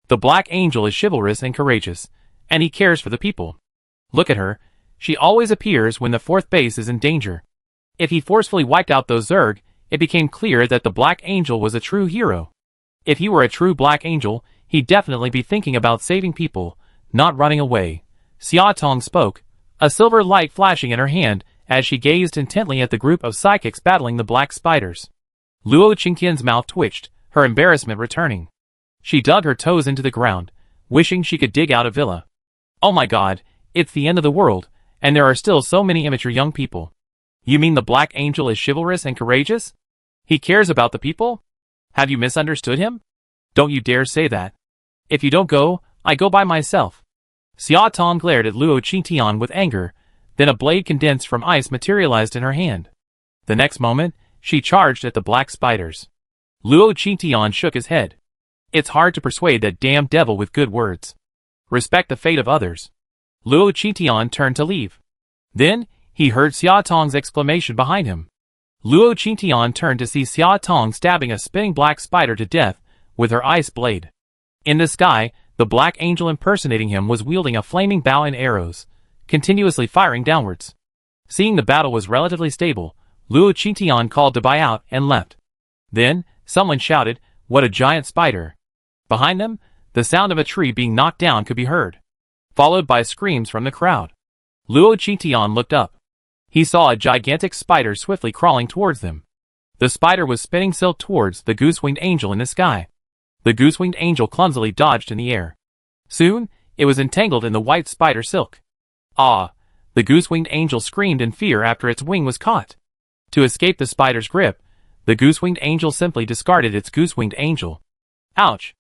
The Black Angel is chivalrous and courageous, and he cares for the people. Look at her, she always appears when the fourth base is in danger. If he forcefully wiped out those Zerg, it became clear that the Black Angel was a true hero. If he were a true Black Angel, he'd definitely be thinking about saving people, not running away. Xia Tong spoke, a silver light flashing in her hand as she gazed intently at the group of psychics battling the black spiders. Luo Qingtian's mouth twitched, her embarrassment returning. She dug her toes into the ground, wishing she could dig out a villa. Oh my god, it's the end of the world, and there are still so many immature young people. You mean the Black Angel is chivalrous and courageous? He cares about the people? Have you misunderstood him? Don't you dare say that. If you don't go, I go by myself. Xia Tong glared at Luo Qingtian with anger, then a blade condensed from ice materialized in her hand. The next moment, she charged at the black spiders. Luo Qingtian shook his head. It's hard to persuade that damn devil with good words. Respect the fate of others. Luo Qingtian turned to leave. Then, he heard Xia Tong's exclamation behind him. Luo Qingtian turned to see Xia Tong stabbing a spinning black spider to death with her ice blade. In the sky, the black angel impersonating him was wielding a flaming bow and arrows, continuously firing downwards. Seeing the battle was relatively stable, Luo Qingtian called to buy out and left. Then, someone shouted, "What a giant spider!" Behind them, the sound of a tree being knocked down could be heard, followed by screams from the crowd. Luo Qingtian looked up. He saw a gigantic spider swiftly crawling towards them. The spider was spinning silk towards the goose-winged angel in the sky. The goose-winged angel clumsily dodged in the air. Soon, it was entangled in the white spider silk. Ah! The goose-winged angel screamed in fear after its wing was caught. To escape the spider's grip, the goose-winged angel simply discarded its goose-winged angel. Ouch!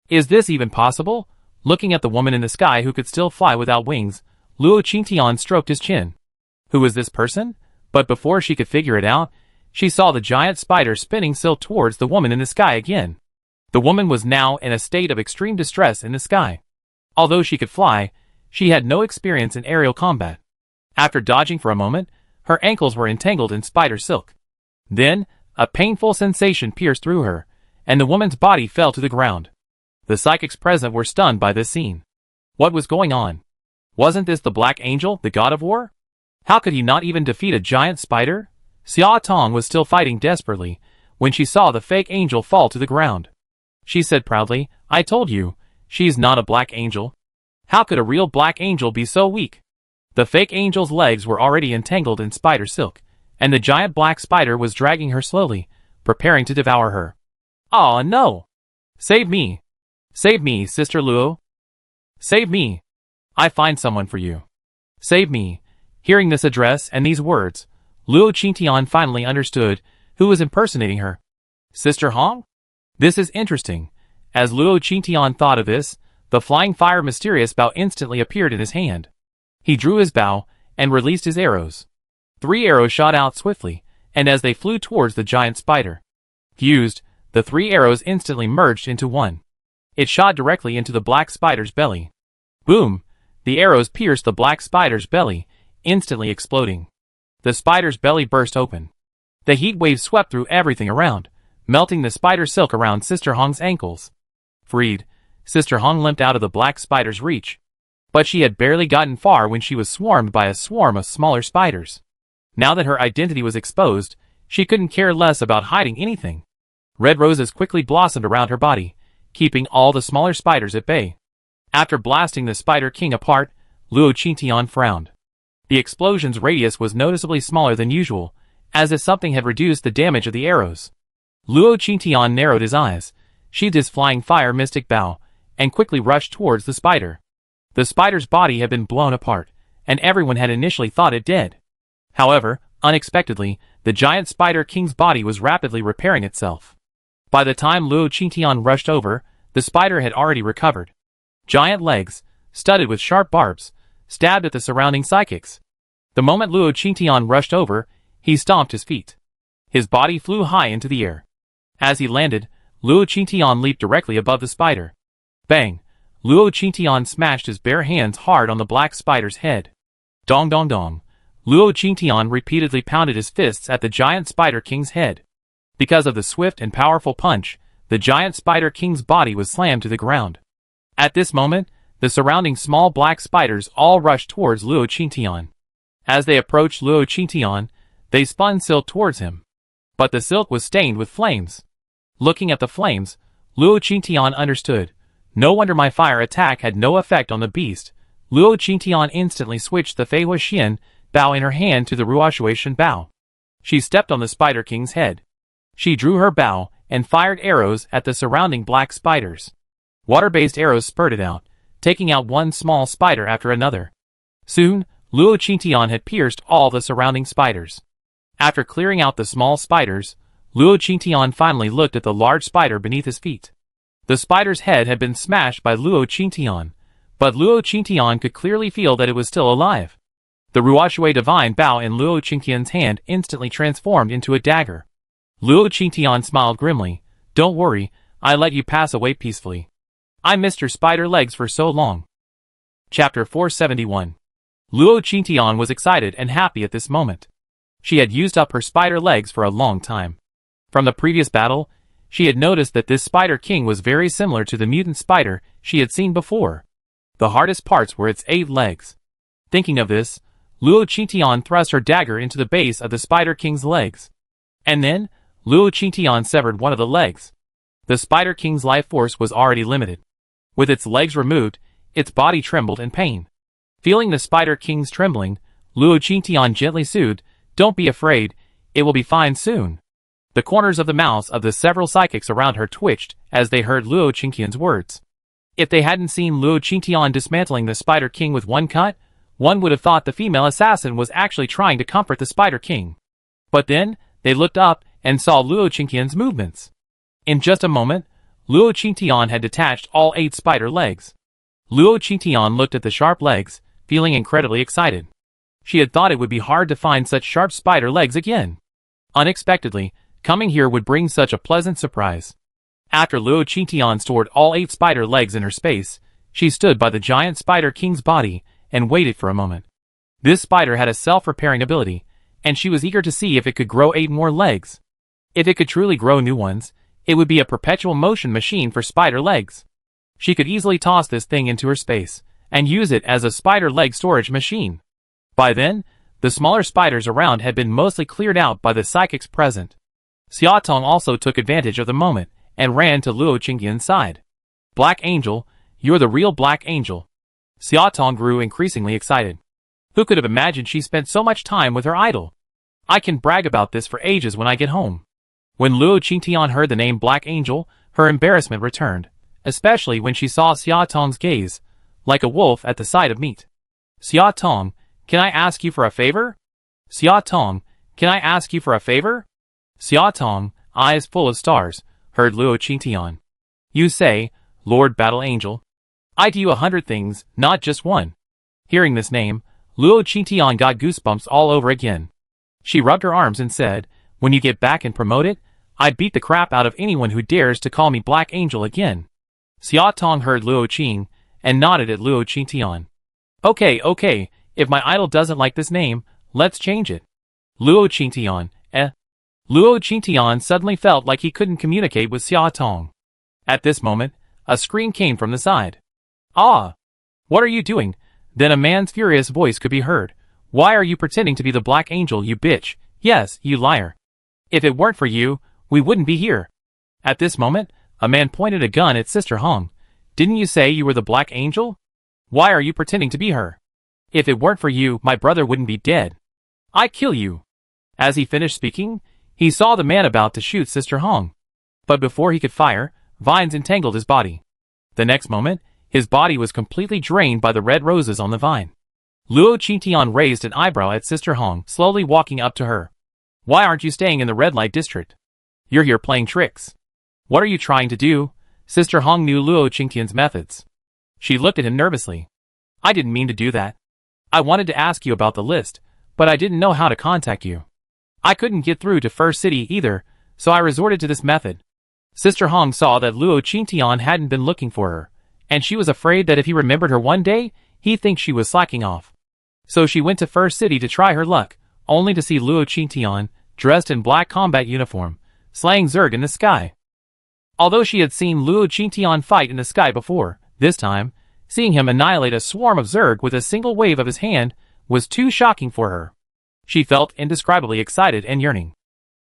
Is this even possible? Looking at the woman in the sky who could still fly without wings, Luo Qingtian stroked his chin. Who was this person? But before she could figure it out, she saw the giant spider spinning silk towards the woman in the sky again. The woman was now in a state of extreme distress in the sky. Although she could fly, she had no experience in aerial combat. After dodging for a moment, her ankles were entangled in spider silk. Then, a painful sensation pierced through her, and the woman's body fell to the ground. The psychics present were stunned by this scene. What was going on? Wasn't this the Black Angel, the god of war? How could he not even defeat a giant spider? Xia Tong was still fighting desperately when she saw the fake angel fall to the ground. She said proudly, "I told you, she's not a black angel." How could a real black angel be so weak? The fake angel's legs were already entangled in spider silk, and the giant black spider was dragging her slowly, preparing to devour her. "Aw, no! Save me! Save me, Sister Luo! Save me! I find someone for you! Save me!" Hearing this address and these words, Luo Qingtian finally understood who was impersonating her. Sister Hong? This is interesting. As Luo Qingtian thought of this, the flying fire mysterious bow instantly appeared in his hand. He drew his bow and released his arrows. 3 arrows shot out swiftly, and as they flew towards the giant spider. Fused, the 3 arrows instantly merged into one. It shot directly into the black spider's belly. Boom! The arrows pierced the black spider's belly, instantly exploding. The spider's belly burst open. The heat wave swept through everything around, melting the spider silk around Sister Hong's ankles. Freed, Sister Hong limped out of the black spider's reach. But she had barely gotten far when she was swarmed by a swarm of smaller spiders. Now that her identity was exposed, she couldn't care less about hiding anything. Red roses quickly blossomed around her body, keeping all the smaller spiders at bay. After blasting the Spider King apart, Luo Qingtian frowned. The explosion's radius was noticeably smaller than usual, as if something had reduced the damage of the arrows. Luo Qingtian narrowed his eyes, sheathed his flying fire mystic bow, and quickly rushed towards the spider. The spider's body had been blown apart, and everyone had initially thought it dead. However, unexpectedly, the giant Spider King's body was rapidly repairing itself. By the time Luo Qingtian rushed over, the spider had already recovered. Giant legs, studded with sharp barbs, stabbed at the surrounding psychics. The moment Luo Qingtian rushed over, he stomped his feet. His body flew high into the air. As he landed, Luo Qingtian leaped directly above the spider. Bang! Luo Qingtian smashed his bare hands hard on the black spider's head. Dong dong dong. Luo Qingtian repeatedly pounded his fists at the giant Spider King's head. Because of the swift and powerful punch, the giant Spider King's body was slammed to the ground. At this moment, the surrounding small black spiders all rushed towards Luo Qingtian. As they approached Luo Qingtian, they spun silk towards him. But the silk was stained with flames. Looking at the flames, Luo Qingtian understood. No wonder my fire attack had no effect on the beast. Luo Qingtian instantly switched the Fei Huaxian bow in her hand to the Ruoshuation bow. She stepped on the Spider King's head. She drew her bow and fired arrows at the surrounding black spiders. Water-based arrows spurted out, taking out one small spider after another. Soon, Luo Qingtian had pierced all the surrounding spiders. After clearing out the small spiders, Luo Qingtian finally looked at the large spider beneath his feet. The spider's head had been smashed by Luo Qingtian, but Luo Qingtian could clearly feel that it was still alive. The Ruoshui divine bow in Luo Qingtian's hand instantly transformed into a dagger. Luo Qingtian smiled grimly. "Don't worry, I let you pass away peacefully. I missed your spider legs for so long." Chapter 471. Luo Qingtian was excited and happy at this moment. She had used up her spider legs for a long time. From the previous battle, she had noticed that this Spider King was very similar to the mutant spider she had seen before. The hardest parts were its 8 legs. Thinking of this, Luo Qingtian thrust her dagger into the base of the Spider King's legs. And then, Luo Qingtian severed one of the legs. The Spider King's life force was already limited. With its legs removed, its body trembled in pain. Feeling the Spider King's trembling, Luo Qingtian gently soothed, "Don't be afraid, it will be fine soon." The corners of the mouths of the several psychics around her twitched as they heard Luo Qingtian's words. If they hadn't seen Luo Qingtian dismantling the Spider King with one cut, one would have thought the female assassin was actually trying to comfort the Spider King. But then, they looked up and saw Luo Qingtian's movements. In just a moment, Luo Qingtian had detached all 8 spider legs. Luo Qingtian looked at the sharp legs, feeling incredibly excited. She had thought it would be hard to find such sharp spider legs again. Unexpectedly, coming here would bring such a pleasant surprise. After Luo Qingtian stored all 8 spider legs in her space, she stood by the giant Spider King's body and waited for a moment. This spider had a self-repairing ability, and she was eager to see if it could grow 8 more legs. If it could truly grow new ones, it would be a perpetual motion machine for spider legs. She could easily toss this thing into her space, and use it as a spider leg storage machine. By then, the smaller spiders around had been mostly cleared out by the psychics present. Xiaotong also took advantage of the moment, and ran to Luo Qingtian's side. "Black Angel, you're the real Black Angel." Xiaotong grew increasingly excited. Who could have imagined she spent so much time with her idol? "I can brag about this for ages when I get home." When Luo Qingtian heard the name Black Angel, her embarrassment returned, especially when she saw Xiaotong's gaze, like a wolf at the sight of meat. "Xiaotong, can I ask you for a favor?" "Xiaotong, can I ask you for a favor?" Xiaotong, eyes full of stars, heard Luo Qingtian. "You say, Lord Battle Angel. I do you 100 things, not just one." Hearing this name, Luo Qingtian got goosebumps all over again. She rubbed her arms and said, "When you get back and promote it, I'd beat the crap out of anyone who dares to call me Black Angel again." Xiaotong heard Luo Qing, and nodded at Luo Qingtian. Okay, if my idol doesn't like this name, let's change it." Luo Qingtian, Luo Qingtian suddenly felt like he couldn't communicate with Xiaotong. At this moment, a scream came from the side. "Ah! What are you doing?" Then a man's furious voice could be heard. "Why are you pretending to be the Black Angel, you bitch? Yes, you liar. If it weren't for you, we wouldn't be here." At this moment, a man pointed a gun at Sister Hong. "Didn't you say you were the Black Angel? Why are you pretending to be her? If it weren't for you, my brother wouldn't be dead. I'd kill you." As he finished speaking, he saw the man about to shoot Sister Hong. But before he could fire, vines entangled his body. The next moment, his body was completely drained by the red roses on the vine. Luo Qingtian raised an eyebrow at Sister Hong, slowly walking up to her. "Why aren't you staying in the red light district? You're here playing tricks. What are you trying to do?" Sister Hong knew Luo Qingtian's methods. She looked at him nervously. "I didn't mean to do that. I wanted to ask you about the list, but I didn't know how to contact you. I couldn't get through to First City either, so I resorted to this method." Sister Hong saw that Luo Qingtian hadn't been looking for her, and she was afraid that if he remembered her one day, he'd think she was slacking off. So she went to First City to try her luck, only to see Luo Qingtian, dressed in black combat uniform, slaying Zerg in the sky. Although she had seen Luo Qingtian fight in the sky before, this time, seeing him annihilate a swarm of Zerg with a single wave of his hand was too shocking for her. She felt indescribably excited and yearning.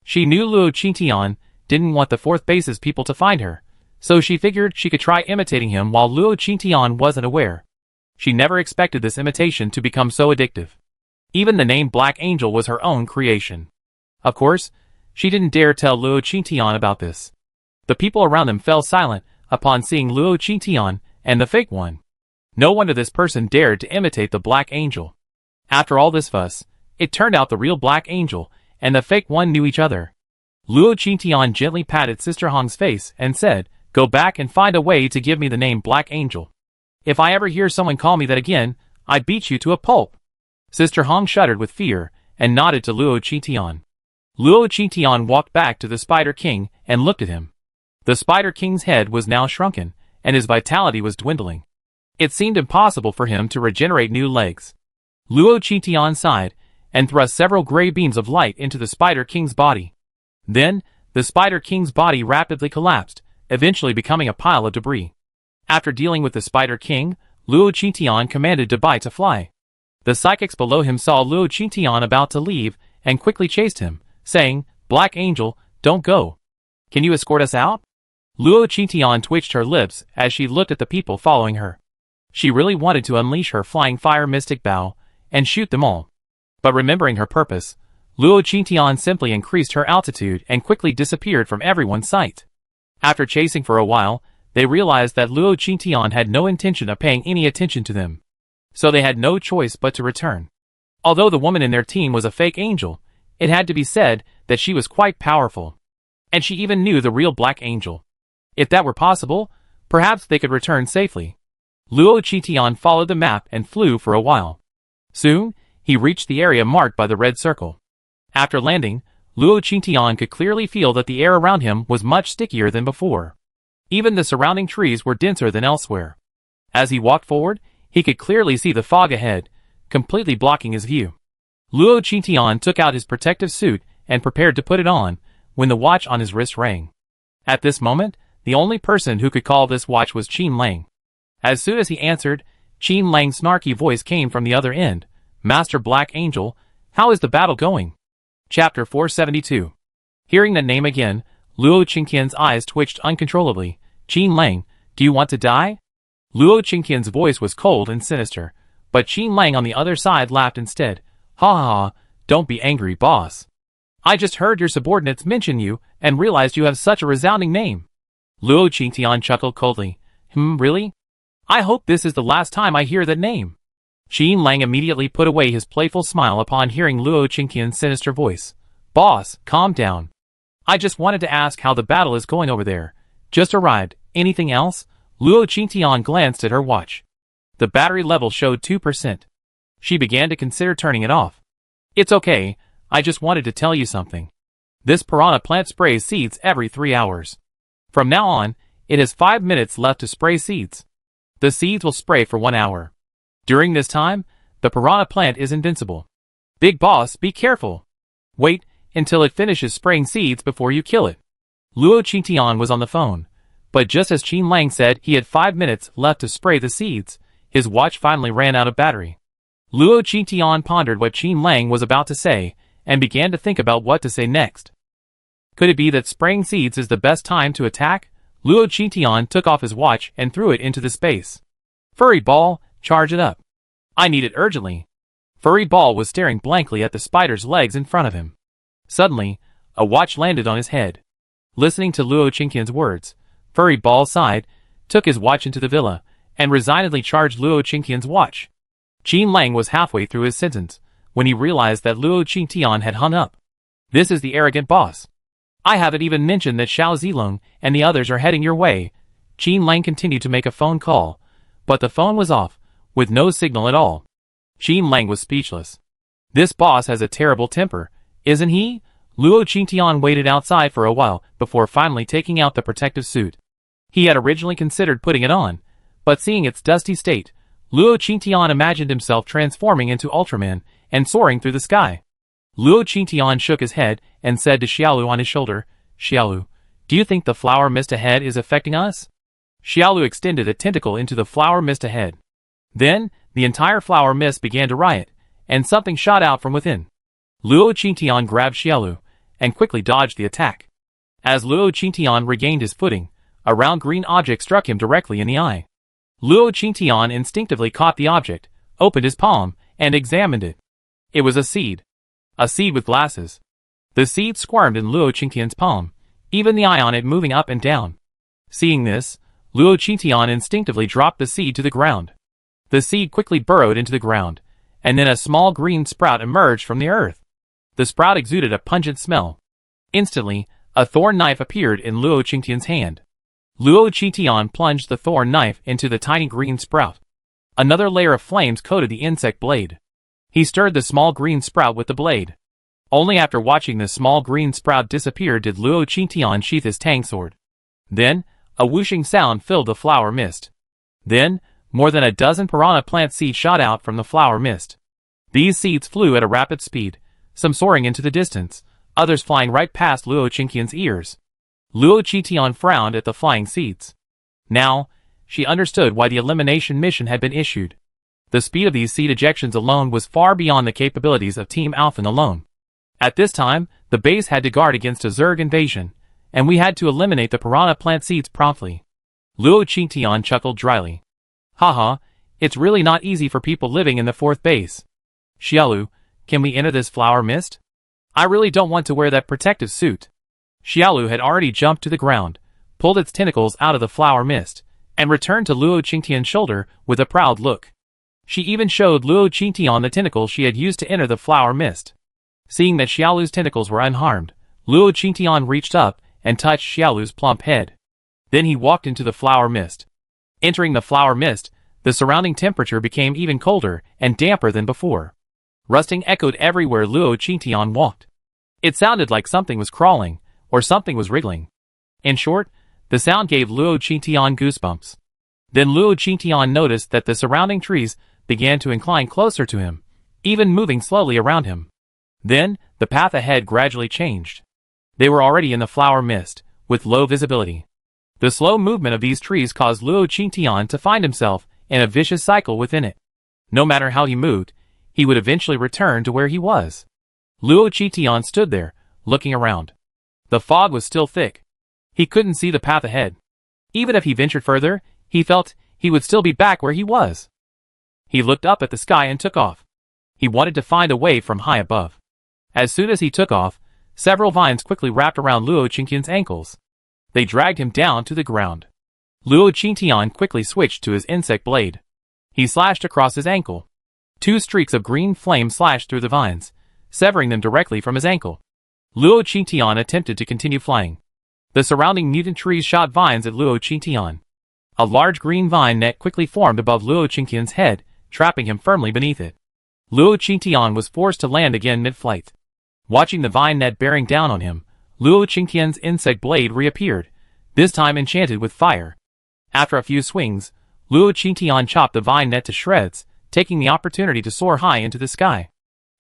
She knew Luo Qingtian didn't want the fourth base's people to find her, so she figured she could try imitating him while Luo Qingtian wasn't aware. She never expected this imitation to become so addictive. Even the name Black Angel was her own creation. Of course, she didn't dare tell Luo Qingtian about this. The people around them fell silent upon seeing Luo Qingtian and the fake one. No wonder this person dared to imitate the Black Angel. After all this fuss, it turned out the real Black Angel and the fake one knew each other. Luo Qingtian gently patted Sister Hong's face and said, "Go back and find a way to give me the name Black Angel. If I ever hear someone call me that again, I beat you to a pulp." Sister Hong shuddered with fear and nodded to Luo Qingtian. Luo Qingtian walked back to the Spider King and looked at him. The Spider King's head was now shrunken, and his vitality was dwindling. It seemed impossible for him to regenerate new legs. Luo Qitian sighed, and thrust several gray beams of light into the Spider King's body. Then, the Spider King's body rapidly collapsed, eventually becoming a pile of debris. After dealing with the Spider King, Luo Qitian commanded Dubai to fly. The psychics below him saw Luo Qitian about to leave, and quickly chased him, saying, "Black Angel, don't go. Can you escort us out?" Luo Qitian twitched her lips as she looked at the people following her. She really wanted to unleash her flying fire mystic bow, and shoot them all. But remembering her purpose, Luo Qitian simply increased her altitude and quickly disappeared from everyone's sight. After chasing for a while, they realized that Luo Qitian had no intention of paying any attention to them. So they had no choice but to return. Although the woman in their team was a fake angel, it had to be said that she was quite powerful. And she even knew the real Black Angel. If that were possible, perhaps they could return safely. Luo Qitian followed the map and flew for a while. Soon, he reached the area marked by the red circle. After landing, Luo Qitian could clearly feel that the air around him was much stickier than before. Even the surrounding trees were denser than elsewhere. As he walked forward, he could clearly see the fog ahead, completely blocking his view. Luo Qitian took out his protective suit and prepared to put it on, when the watch on his wrist rang. At this moment, the only person who could call this watch was Qin Lang. As soon as he answered, Qin Lang's snarky voice came from the other end. "Master Black Angel, how is the battle going?" Chapter 472. Hearing the name again, Luo Qingqian's eyes twitched uncontrollably. "Qin Lang, do you want to die?" Luo Qingqian's voice was cold and sinister, but Qin Lang on the other side laughed instead. "Ha ha ha, don't be angry, boss. I just heard your subordinates mention you and realized you have such a resounding name." Luo Qingqian chuckled coldly. Really? I hope this is the last time I hear that name." Qin Lang immediately put away his playful smile upon hearing Luo Qingqian's sinister voice. "Boss, calm down. I just wanted to ask how the battle is going over there. Just arrived. Anything else?" Luo Qingqian glanced at her watch. The battery level showed 2%. She began to consider turning it off. "It's okay, I just wanted to tell you something. This piranha plant sprays seeds every 3 hours. From now on, it has 5 minutes left to spray seeds. The seeds will spray for 1 hour. During this time, the piranha plant is invincible. Big boss, be careful. Wait until it finishes spraying seeds before you kill it." Luo Qingqian was on the phone, but just as Qin Lang said he had 5 minutes left to spray the seeds, his watch finally ran out of battery. Luo Qingqian pondered what Qin Lang was about to say, and began to think about what to say next. Could it be that spraying seeds is the best time to attack? Luo Qingqian took off his watch and threw it into the space. "Furry ball, charge it up. I need it urgently." Furry ball was staring blankly at the spider's legs in front of him. Suddenly, a watch landed on his head. Listening to Luo Qingqian's words, Furry ball sighed, took his watch into the villa, and resignedly charged Luo Qingqian's watch. Qin Lang was halfway through his sentence, when he realized that Luo Qingqian had hung up. "This is the arrogant boss. I haven't even mentioned that Xiao Zilong and the others are heading your way." Qin Lang continued to make a phone call, but the phone was off, with no signal at all. Qin Lang was speechless. This boss has a terrible temper, isn't he? Luo Qingqian waited outside for a while before finally taking out the protective suit. He had originally considered putting it on, but seeing its dusty state, Luo Qingqian imagined himself transforming into Ultraman and soaring through the sky. Luo Qingqian shook his head and said to Xiaolu on his shoulder, "Xiaolu, do you think the flower mist ahead is affecting us?" Xiaolu extended a tentacle into the flower mist ahead. Then, the entire flower mist began to riot, and something shot out from within. Luo Qingqian grabbed Xiaolu, and quickly dodged the attack. As Luo Qingqian regained his footing, a round green object struck him directly in the eye. Luo Qingqian instinctively caught the object, opened his palm, and examined it. It was a seed. A seed with glasses. The seed squirmed in Luo Qingqian's palm, even the eye on it moving up and down. Seeing this, Luo Qingqian instinctively dropped the seed to the ground. The seed quickly burrowed into the ground, and then a small green sprout emerged from the earth. The sprout exuded a pungent smell. Instantly, a thorn knife appeared in Luo Qingqian's hand. Luo Qingqian plunged the thorn knife into the tiny green sprout. Another layer of flames coated the insect blade. He stirred the small green sprout with the blade. Only after watching the small green sprout disappear did Luo Qingqian sheath his tang sword. Then, a whooshing sound filled the flower mist. Then, more than a dozen piranha plant seeds shot out from the flower mist. These seeds flew at a rapid speed, some soaring into the distance, others flying right past Luo Qingqian's ears. Luo Qingqian frowned at the flying seeds. Now, she understood why the elimination mission had been issued. The speed of these seed ejections alone was far beyond the capabilities of Team Alphen alone. At this time, the base had to guard against a Zerg invasion, and we had to eliminate the piranha plant seeds promptly. Luo Qingqian chuckled dryly. Haha, it's really not easy for people living in the 4th base. Xiaolu, can we enter this flower mist? I really don't want to wear that protective suit. Xiaolu had already jumped to the ground, pulled its tentacles out of the flower mist, and returned to Luo Qingqian's shoulder with a proud look. She even showed Luo Qingqian the tentacles she had used to enter the flower mist. Seeing that Xiaolu's tentacles were unharmed, Luo Qingqian reached up and touched Xiaolu's plump head. Then he walked into the flower mist. Entering the flower mist, the surrounding temperature became even colder and damper than before. Rusting echoed everywhere Luo Qingqian walked. It sounded like something was crawling, or something was wriggling. In short, the sound gave Luo Qingqian goosebumps. Then Luo Qingqian noticed that the surrounding trees began to incline closer to him, even moving slowly around him. Then, the path ahead gradually changed. They were already in the flower mist, with low visibility. The slow movement of these trees caused Luo Qingqian to find himself in a vicious cycle within it. No matter how he moved, he would eventually return to where he was. Luo Qingqian stood there, looking around. The fog was still thick. He couldn't see the path ahead. Even if he ventured further, he felt he would still be back where he was. He looked up at the sky and took off. He wanted to find a way from high above. As soon as he took off, several vines quickly wrapped around Luo Qingqian's ankles. They dragged him down to the ground. Luo Qingqian quickly switched to his insect blade. He slashed across his ankle. 2 streaks of green flame slashed through the vines, severing them directly from his ankle. Luo Qingqian attempted to continue flying. The surrounding mutant trees shot vines at Luo Qingqian. A large green vine net quickly formed above Luo Qingqian's head, trapping him firmly beneath it. Luo Qingqian was forced to land again mid-flight. Watching the vine net bearing down on him, Luo Qingqian's insect blade reappeared, this time enchanted with fire. After a few swings, Luo Qingqian chopped the vine net to shreds, taking the opportunity to soar high into the sky.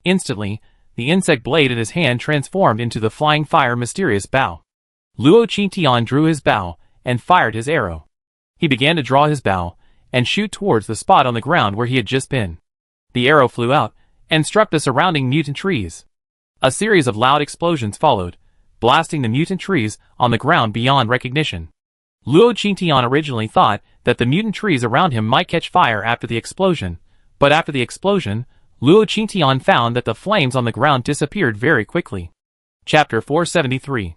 Instantly, the insect blade in his hand transformed into the flying fire mysterious bow. Luo Qingqian drew his bow and fired his arrow. He began to draw his bow and shoot towards the spot on the ground where he had just been. The arrow flew out and struck the surrounding mutant trees. A series of loud explosions followed, blasting the mutant trees on the ground beyond recognition. Luo Qingqian originally thought that the mutant trees around him might catch fire after the explosion, but after the explosion, Luo Qingqian found that the flames on the ground disappeared very quickly. Chapter 473.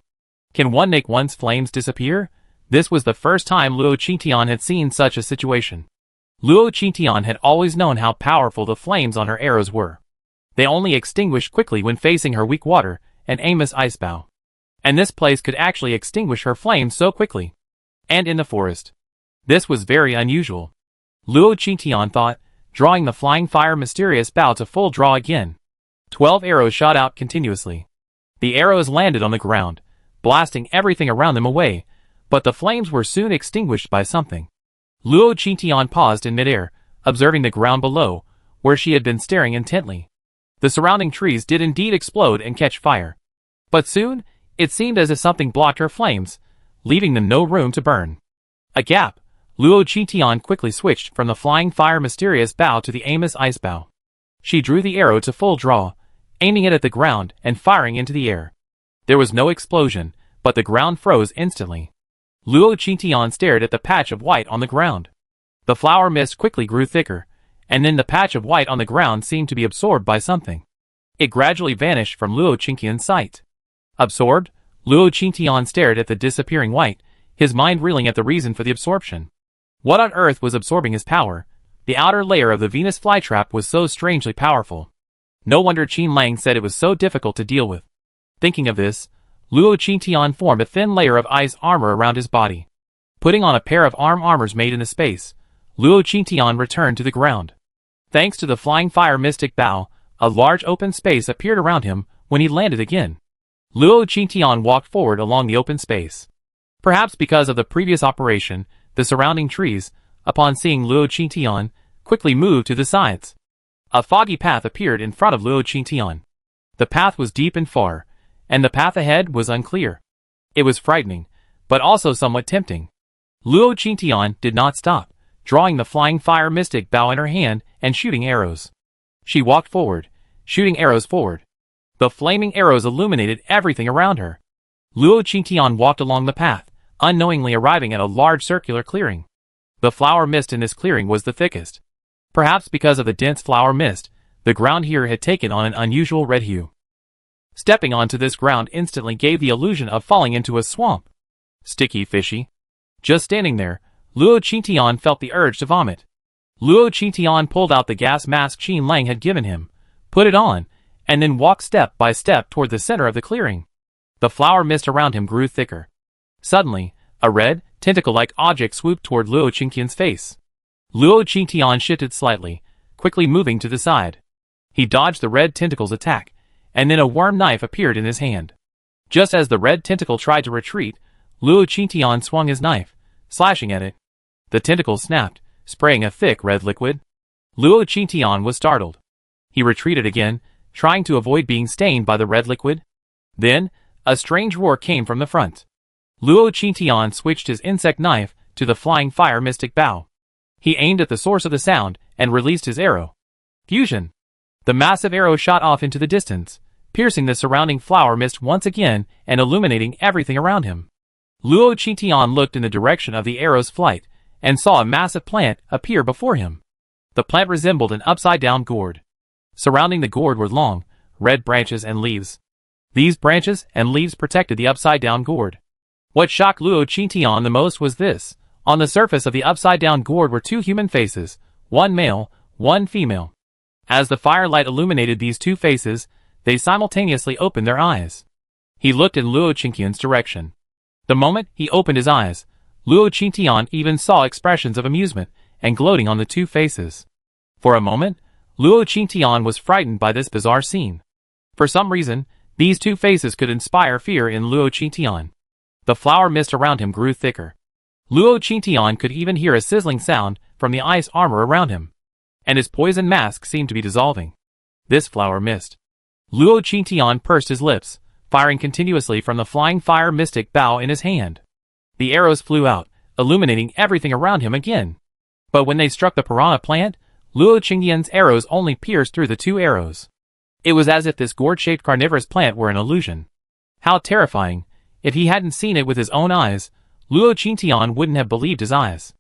Can one make one's flames disappear? This was the first time Luo Qingqian had seen such a situation. Luo Qingqian had always known how powerful the flames on her arrows were. They only extinguished quickly when facing her weak water and Amos Icebow. And this place could actually extinguish her flames so quickly. And in the forest. This was very unusual. Luo Qingqian thought, drawing the flying fire mysterious bow to full draw again. 12 arrows shot out continuously. The arrows landed on the ground, blasting everything around them away, but the flames were soon extinguished by something. Luo Qingqian paused in midair, observing the ground below, where she had been staring intently. The surrounding trees did indeed explode and catch fire. But soon, it seemed as if something blocked her flames, leaving them no room to burn. A gap. Luo Qingqian quickly switched from the flying fire mysterious bow to the Amos Icebow. She drew the arrow to full draw, aiming it at the ground and firing into the air. There was no explosion, but the ground froze instantly. Luo Qingqian stared at the patch of white on the ground. The flower mist quickly grew thicker, and then the patch of white on the ground seemed to be absorbed by something. It gradually vanished from Luo Qingqian's sight. Absorbed, Luo Qingqian stared at the disappearing white, his mind reeling at the reason for the absorption. What on earth was absorbing his power? The outer layer of the Venus flytrap was so strangely powerful. No wonder Qin Lang said it was so difficult to deal with. Thinking of this, Luo Qingqian formed a thin layer of ice armor around his body. Putting on a pair of arm armors made in the space, Luo Qingqian returned to the ground. Thanks to the flying fire mystic bow, a large open space appeared around him when he landed again. Luo Qingqian walked forward along the open space. Perhaps because of the previous operation, the surrounding trees, upon seeing Luo Qingqian, quickly moved to the sides. A foggy path appeared in front of Luo Qingtian. The path was deep and far, and the path ahead was unclear. It was frightening, but also somewhat tempting. Luo Qingtian did not stop, drawing the flying fire mystic bow in her hand and shooting arrows. She walked forward, shooting arrows forward. The flaming arrows illuminated everything around her. Luo Qingtian walked along the path, unknowingly arriving at a large circular clearing. The flower mist in this clearing was the thickest. Perhaps because of the dense flower mist, the ground here had taken on an unusual red hue. Stepping onto this ground instantly gave the illusion of falling into a swamp. Sticky, fishy. Just standing there, Luo Qingtian felt the urge to vomit. Luo Qingtian pulled out the gas mask Qin Lang had given him, put it on, and then walked step by step toward the center of the clearing. The flower mist around him grew thicker. Suddenly, a red, tentacle-like object swooped toward Luo Qingtian's face. Luo Qingtian shifted slightly, quickly moving to the side. He dodged the red tentacle's attack, and then a worm knife appeared in his hand. Just as the red tentacle tried to retreat, Luo Qingtian swung his knife, slashing at it. The tentacle snapped, spraying a thick red liquid. Luo Qingtian was startled. He retreated again, trying to avoid being stained by the red liquid. Then, a strange roar came from the front. Luo Qingtian switched his insect knife to the flying fire mystic bow. He aimed at the source of the sound and released his arrow. Fusion! The massive arrow shot off into the distance, piercing the surrounding flower mist once again and illuminating everything around him. Luo Qingtian looked in the direction of the arrow's flight and saw a massive plant appear before him. The plant resembled an upside-down gourd. Surrounding the gourd were long, red branches and leaves. These branches and leaves protected the upside-down gourd. What shocked Luo Qingtian the most was this. On the surface of the upside-down gourd were two human faces, one male, one female. As the firelight illuminated these two faces, they simultaneously opened their eyes. He looked in Luo Qingtian's direction. The moment he opened his eyes, Luo Qingtian even saw expressions of amusement and gloating on the two faces. For a moment, Luo Qingtian was frightened by this bizarre scene. For some reason, these two faces could inspire fear in Luo Qingtian. The flower mist around him grew thicker. Luo Qingtian could even hear a sizzling sound from the ice armor around him. And his poison mask seemed to be dissolving. This flower mist. Luo Qingtian pursed his lips, firing continuously from the flying fire mystic bow in his hand. The arrows flew out, illuminating everything around him again. But when they struck the piranha plant, Luo Qingtian's arrows only pierced through the two arrows. It was as if this gourd-shaped carnivorous plant were an illusion. How terrifying! If he hadn't seen it with his own eyes, Luo Qingtian wouldn't have believed his eyes.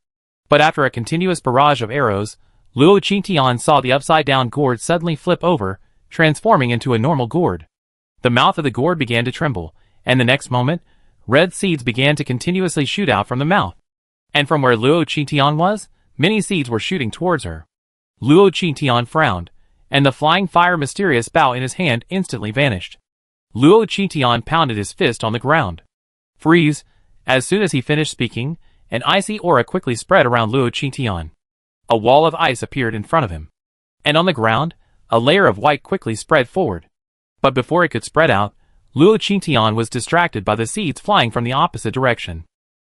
But after a continuous barrage of arrows, Luo Qingtian saw the upside-down gourd suddenly flip over, transforming into a normal gourd. The mouth of the gourd began to tremble, and the next moment, red seeds began to continuously shoot out from the mouth. And from where Luo Qingtian was, many seeds were shooting towards her. Luo Qingtian frowned, and the flying fire mysterious bow in his hand instantly vanished. Luo Qingtian pounded his fist on the ground. Freeze! As soon as he finished speaking, an icy aura quickly spread around Luo Qingtian. A wall of ice appeared in front of him. And on the ground, a layer of white quickly spread forward. But before it could spread out, Luo Qingtian was distracted by the seeds flying from the opposite direction.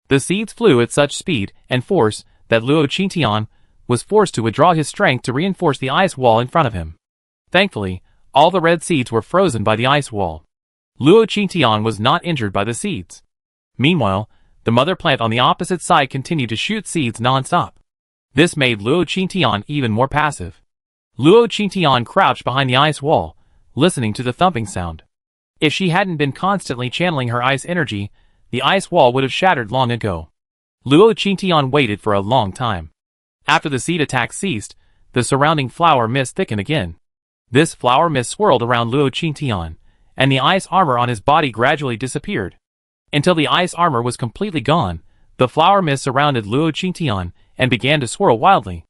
The seeds flew at such speed and force that Luo Qingtian was forced to withdraw his strength to reinforce the ice wall in front of him. Thankfully, all the red seeds were frozen by the ice wall. Luo Qingtian was not injured by the seeds. Meanwhile, the mother plant on the opposite side continued to shoot seeds non-stop. This made Luo Qingtian even more passive. Luo Qingtian crouched behind the ice wall, listening to the thumping sound. If she hadn't been constantly channeling her ice energy, the ice wall would have shattered long ago. Luo Qingtian waited for a long time. After the seed attack ceased, the surrounding flower mist thickened again. This flower mist swirled around Luo Qingtian, and the ice armor on his body gradually disappeared. Until the ice armor was completely gone, the flower mist surrounded Luo Qingtian and began to swirl wildly.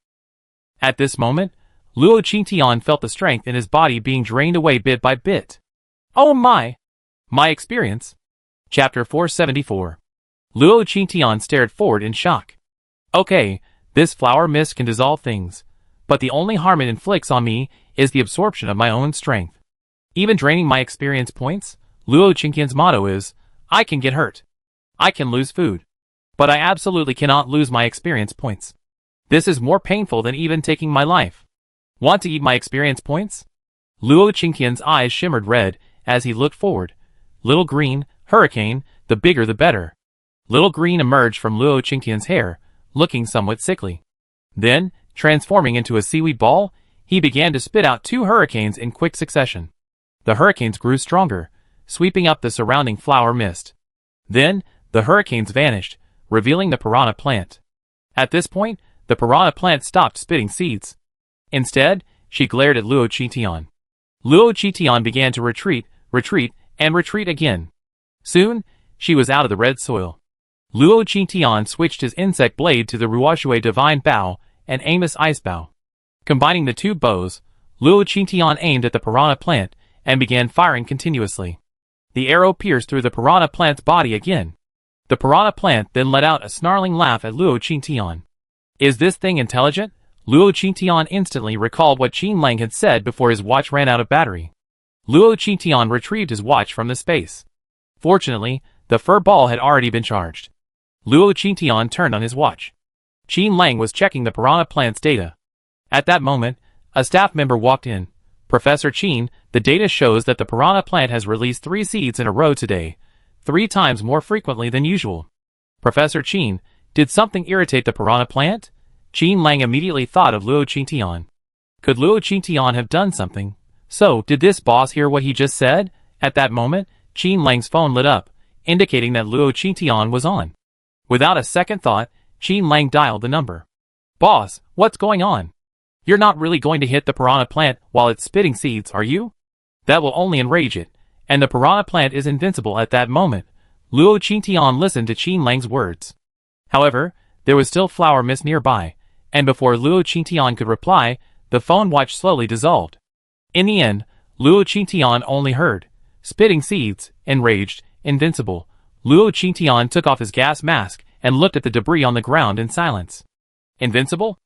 At this moment, Luo Qingtian felt the strength in his body being drained away bit by bit. Oh my! My experience. Chapter 474. Luo Qingtian stared forward in shock. Okay, this flower mist can dissolve things, but the only harm it inflicts on me is the absorption of my own strength. Even draining my experience points, Luo Qingtian's motto is, I can get hurt. I can lose food. But I absolutely cannot lose my experience points. This is more painful than even taking my life. Want to eat my experience points? Luo Qingqian's eyes shimmered red as he looked forward. Little green, hurricane, the bigger the better. Little green emerged from Luo Qingqian's hair, looking somewhat sickly. Then, transforming into a seaweed ball, he began to spit out 2 hurricanes in quick succession. The hurricanes grew stronger, sweeping up the surrounding flower mist. Then, the hurricanes vanished, revealing the piranha plant. At this point, the piranha plant stopped spitting seeds. Instead, she glared at Luo Qingqian. Luo Qingqian began to retreat, and retreat again. Soon, she was out of the red soil. Luo Qingqian switched his insect blade to the Ruoshui Divine Bow and Amos Ice Bow. Combining the 2 bows, Luo Qingqian aimed at the piranha plant and began firing continuously. The arrow pierced through the piranha plant's body again. The piranha plant then let out a snarling laugh at Luo Qingqian. Is this thing intelligent? Luo Qingqian instantly recalled what Qin Lang had said before his watch ran out of battery. Luo Qingqian retrieved his watch from the space. Fortunately, the fur ball had already been charged. Luo Qingqian turned on his watch. Qin Lang was checking the piranha plant's data. At that moment, a staff member walked in. Professor Qin, the data shows that the piranha plant has released 3 seeds in a row today, 3 times more frequently than usual. Professor Qin, did something irritate the piranha plant? Qin Lang immediately thought of Luo Qingqian. Could Luo Qingqian have done something? So, did this boss hear what he just said? At that moment, Qin Lang's phone lit up, indicating that Luo Qingqian was on. Without a second thought, Qin Lang dialed the number. Boss, what's going on? You're not really going to hit the piranha plant while it's spitting seeds, are you? That will only enrage it, and the piranha plant is invincible at that moment. Luo Qingqian listened to Qin Lang's words. However, there was still flower mist nearby, and before Luo Qingqian could reply, the phone watch slowly dissolved. In the end, Luo Qingqian only heard, spitting seeds, enraged, invincible. Luo Qingqian took off his gas mask and looked at the debris on the ground in silence. Invincible?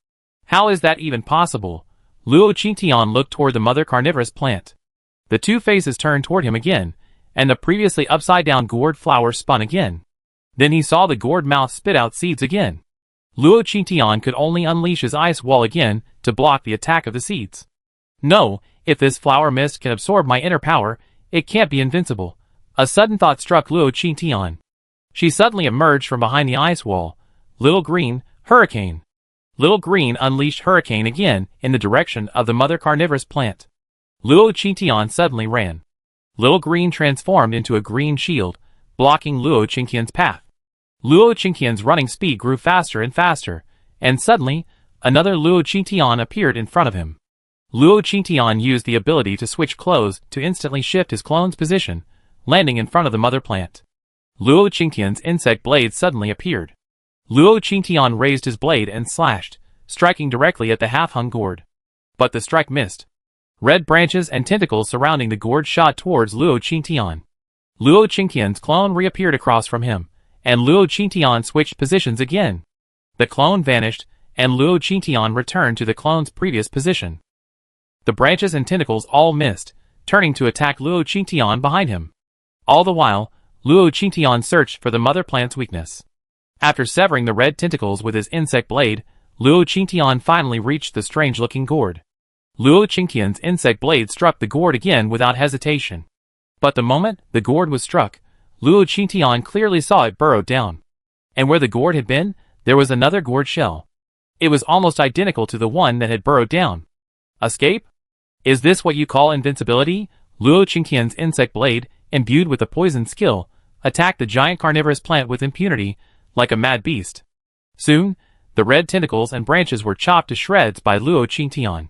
How is that even possible? Luo Qingqian looked toward the mother carnivorous plant. The 2 faces turned toward him again, and the previously upside-down gourd flower spun again. Then he saw the gourd mouth spit out seeds again. Luo Qingqian could only unleash his ice wall again to block the attack of the seeds. No, if this flower mist can absorb my inner power, it can't be invincible. A sudden thought struck Luo Qingqian. She suddenly emerged from behind the ice wall. Little green, hurricane. Little green unleashed hurricane again in the direction of the mother carnivorous plant. Luo Qingqian suddenly ran. Little green transformed into a green shield, blocking Luo Qingqian's path. Luo Qingqian's running speed grew faster and faster, and suddenly, another Luo Qingqian appeared in front of him. Luo Qingqian used the ability to switch clothes to instantly shift his clone's position, landing in front of the mother plant. Luo Qingqian's insect blade suddenly appeared. Luo Qingqian raised his blade and slashed, striking directly at the half-hung gourd. But the strike missed. Red branches and tentacles surrounding the gourd shot towards Luo Qingqian. Luo Qingqian's clone reappeared across from him, and Luo Qingqian switched positions again. The clone vanished, and Luo Qingqian returned to the clone's previous position. The branches and tentacles all missed, turning to attack Luo Qingqian behind him. All the while, Luo Qingqian searched for the mother plant's weakness. After severing the red tentacles with his insect blade, Luo Qingqian finally reached the strange-looking gourd. Luo Qingqian's insect blade struck the gourd again without hesitation. But the moment the gourd was struck, Luo Qingqian clearly saw it burrow down. And where the gourd had been, there was another gourd shell. It was almost identical to the one that had burrowed down. Escape? Is this what you call invincibility? Luo Qingqian's insect blade, imbued with a poison skill, attacked the giant carnivorous plant with impunity, like a mad beast. Soon, the red tentacles and branches were chopped to shreds by Luo Qingqian.